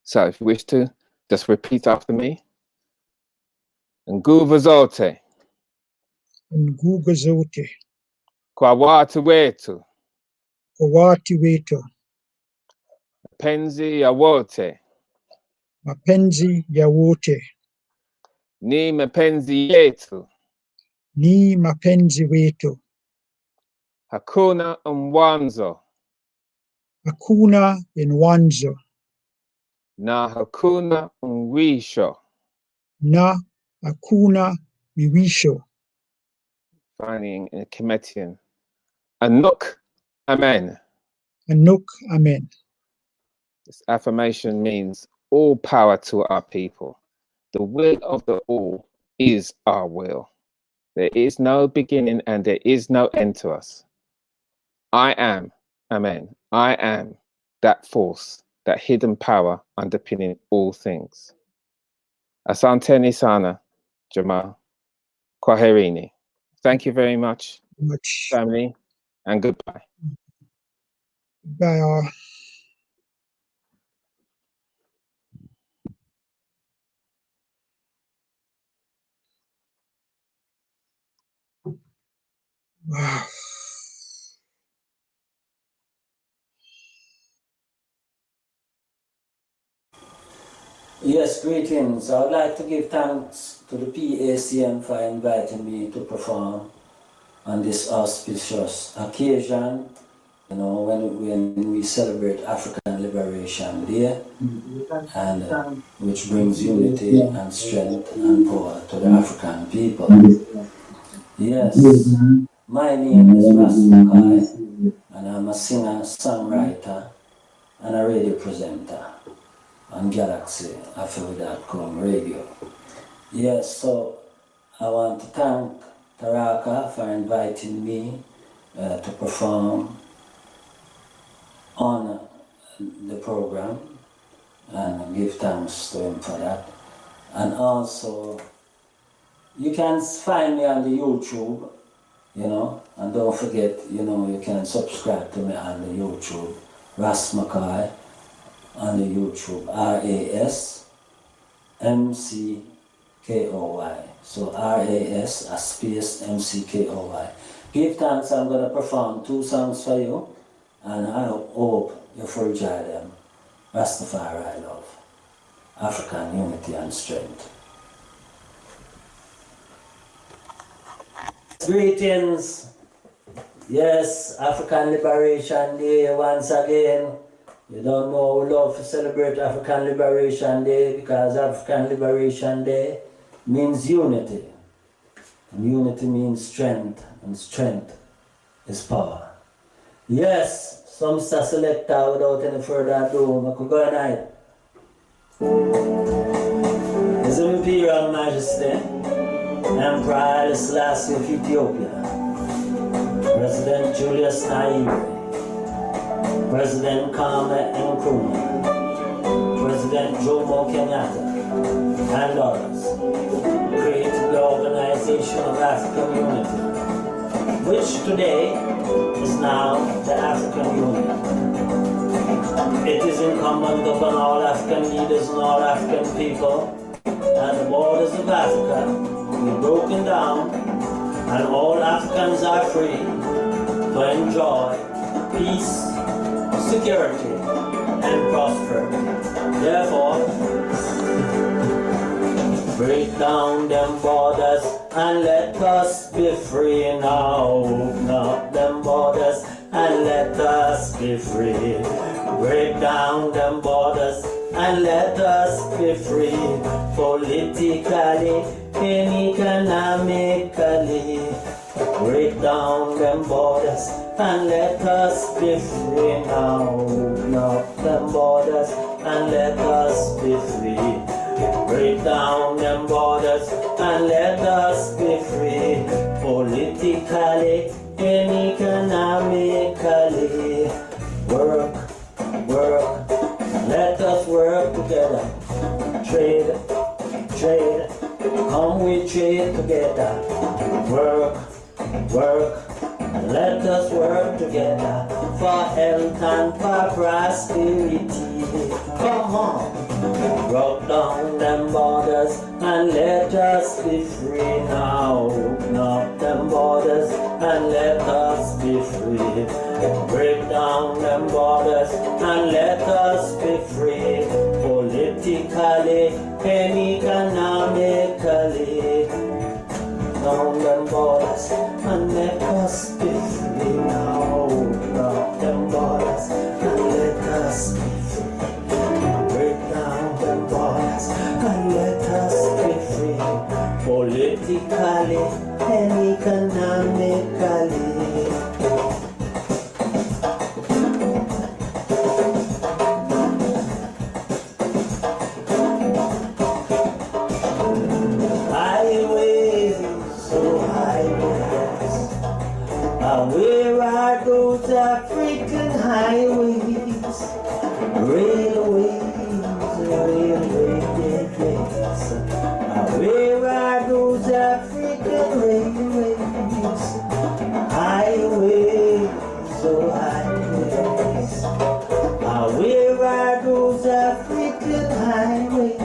S17: So if you wish to, just repeat after me. Nguvu zote.
S12: Nguvu zote.
S17: Kwa watu wetu.
S12: Kwa watu wetu.
S17: Mapenzi ya wote.
S12: Mapenzi ya wote.
S17: Ni mapenzi yetu.
S12: Ni mapenzi wetu.
S17: Hakuna mwanzo.
S12: Hakuna mwanzo.
S17: Na hakuna mwisho.
S12: Na hakuna mwisho.
S17: Finding in Kemetian. Anuk, amen.
S12: Anuk, amen.
S17: This affirmation means all power to our people. The will of the all is our will. There is no beginning and there is no end to us. I am, amen. I am that force, that hidden power underpinning all things. Asanteni sana, Jamal. Kwaherini. Thank you very much, family, and goodbye.
S12: Bye all. Wow.
S15: Yes, greetings. I would like to give thanks to the PACM for inviting me to perform on this auspicious occasion, you know, when we celebrate African Liberation Day, and which brings unity and strength and power to the African people. Yes, my name is Ras Makai, and I'm a singer, songwriter, and a radio presenter on Galaxy Afro.com radio. Yes, so I want to thank Taraka for inviting me to perform on the program and give thanks to him for that. And also, you can find me on the YouTube, you know, and don't forget, you know, you can subscribe to me on the YouTube, Ras Makai, on the YouTube, RASMCAI. K-O-Y. So R-A-S, a space, M-C-K-O-Y. Give thanks, I'm going to perform 2 songs for you, and I hope you full enjoy them. Rastafari love, African unity and strength. Greetings. Yes, African Liberation Day once again. You don't know, we love to celebrate African Liberation Day because African Liberation Day means unity. And unity means strength, and strength is power. Yes, some Mr. Selector, without any further ado, I could go ahead. His Imperial Majesty, Emperor Haile Selassie of Ethiopia, President Julius Nyerere, President Kwame Nkrumah, President Jomo Kenyatta, and others, created the Organization of African Unity, which today is now the African Union. It is incumbent upon all African leaders and all African people that the borders of Africa be broken down and all Africans are free to enjoy peace, security, and prosperity. Therefore, break down them borders and let us be free now. Open up them borders and let us be free. Break down them borders and let us be free. Politically and economically. Break down them borders and let us be free now. Open up them borders and let us be free. Break down them borders and let us be free. Politically and economically. Work, work, let us work together. Trade, trade, come we trade together. Work, work, let us work together for health and for prosperity. Come on. Broke down them borders and let us be free now. Open up them borders and let us be free. Break down them borders and let us be free. Politically and economically. Down them borders and let us be free now. Open up them borders and let us be free. And let us be free, politically and economically. Highways, so highways, where are those African highways? Railways. Where are those African railways? Highways, oh highways. Where are those African highways?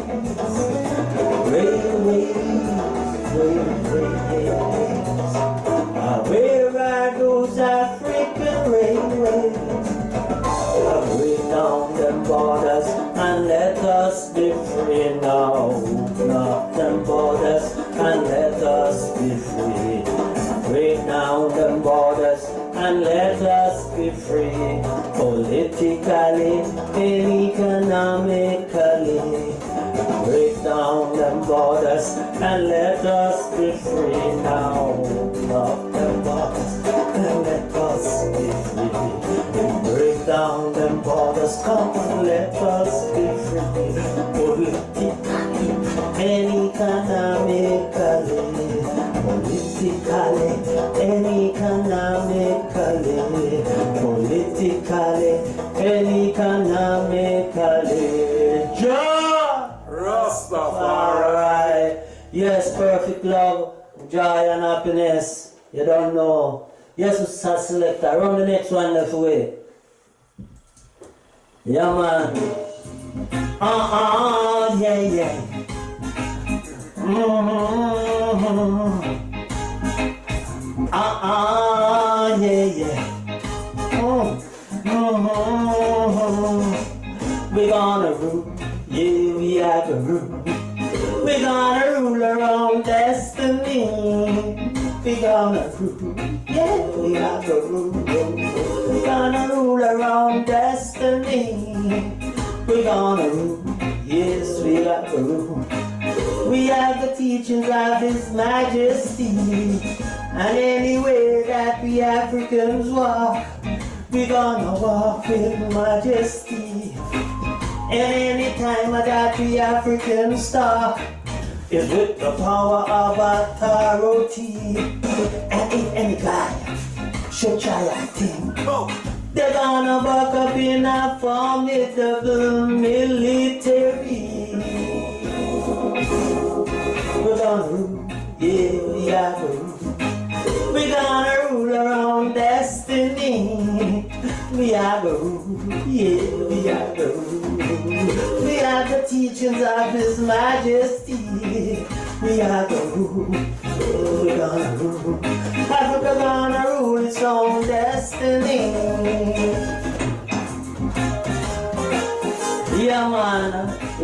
S15: Railways, railways. Where are those African railways? Break down them borders and let us be free now. Open up them borders and let us be free. Break down them borders and let us be free. Politically and economically. Break down them borders and let us be free now. Open up them borders and let us be free. Break down them borders, come and let us be free. Politically and economically. Politically and economically. Politically and economically. Jah Rastafari. Yes, perfect love, joy and happiness. You don't know. Yes, Mr. Selector, run the next one left away. Yeah, man. Yeah, yeah. We're gonna rule, yeah, we are the rule. We're gonna rule our own destiny. We're gonna rule, yeah, we are the rule. We're gonna rule our own destiny. We're gonna rule, yes, we are the rule. We have the teachings of His Majesty, and anywhere that we Africans walk, we're gonna walk with majesty. And any time that we Africans talk, is with the power of authority. And if any guy should try a thing, they're gonna buck up in a formidable military. We're gonna rule, yeah, we are gonna rule. We're gonna rule our own destiny. We are gonna rule, yeah, we are gonna rule. We have the teachings of His Majesty. We are gonna rule, we're gonna rule. Africa gonna rule its own destiny. Yeah, man,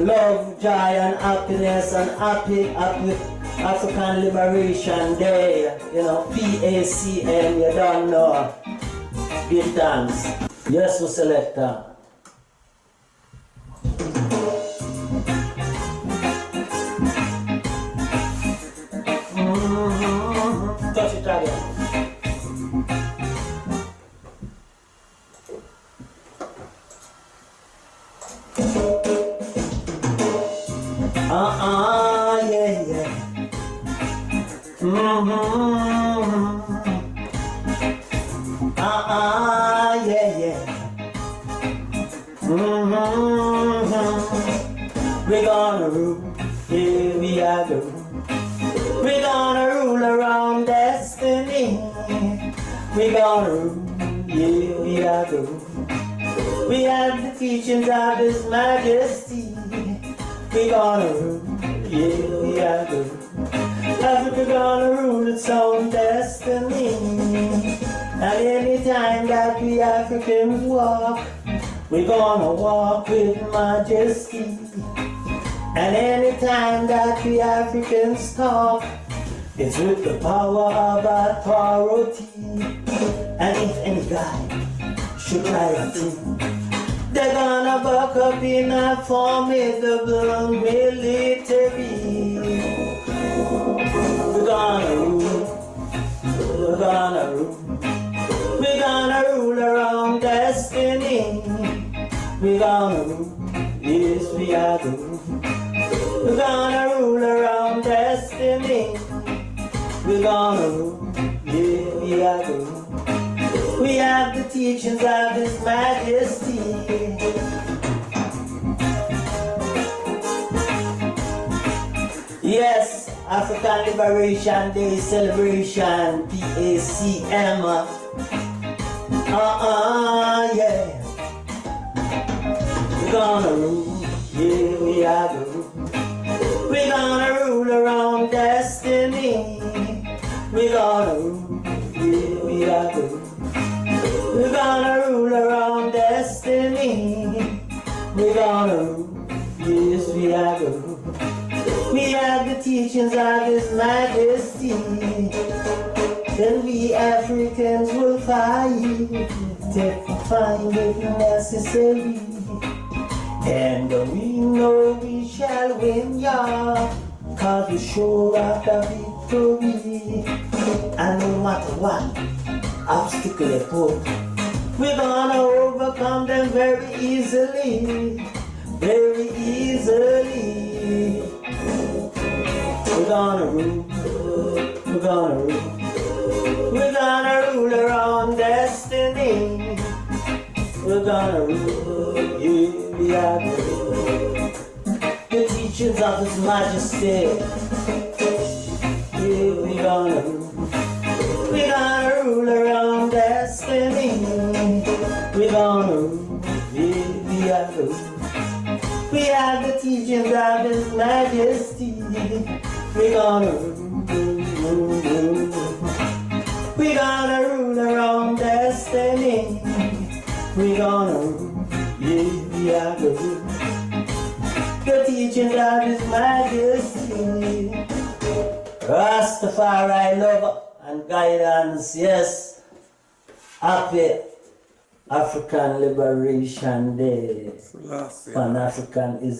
S15: love, joy, and happiness, and happy African Liberation Day. You know, PACM, you don't know. Give thanks. Yes, we selector. Touch it again. Yeah, yeah. Yeah, yeah. We're gonna rule, yeah, we are gonna rule. We're gonna rule our own destiny. We're gonna rule, yeah, we are gonna rule. We have the teachings of His Majesty. We're gonna rule, yeah, we are gonna rule. Africa gonna rule its own destiny. And any time that we Africans walk, we're gonna walk with majesty. And any time that we Africans talk, it's with the power of authority. And if any guy should try a thing, they're gonna buck up in a formidable military. We're gonna rule, we're gonna rule. We're gonna rule our own destiny. We're gonna rule, yes, we are the rule. We're gonna rule our own destiny. We're gonna rule, yeah, we are the rule. We have the teachings of His Majesty. Yes, African Liberation Day celebration, PACM. Yeah. We're gonna rule, yeah, we are the rule. We're gonna rule our own destiny. We're gonna rule, yeah, we are the rule. We're gonna rule our own destiny. We're gonna rule, yes, we are the rule. We have the teachings of His Majesty. Then we Africans will fight, find it necessary. And we know we shall win, yeah, 'cause we sure of the victory. And no matter what obstacle they put, we're gonna overcome them very easily, very easily. We're gonna rule, we're gonna rule. We're gonna rule our own destiny. We're gonna rule, yeah, we are the rule. The teachings of His Majesty. Yeah, we're gonna rule. We're gonna rule our own destiny. We're gonna rule, yeah, we are the rule. We have the teachings of His Majesty. We gonna rule. We gonna rule our own destiny. We gonna rule. Yeah, we rule. The teachings of His Majesty. Rastafari love and guidance, yes. Happy African Liberation Day. Pan-Africanism.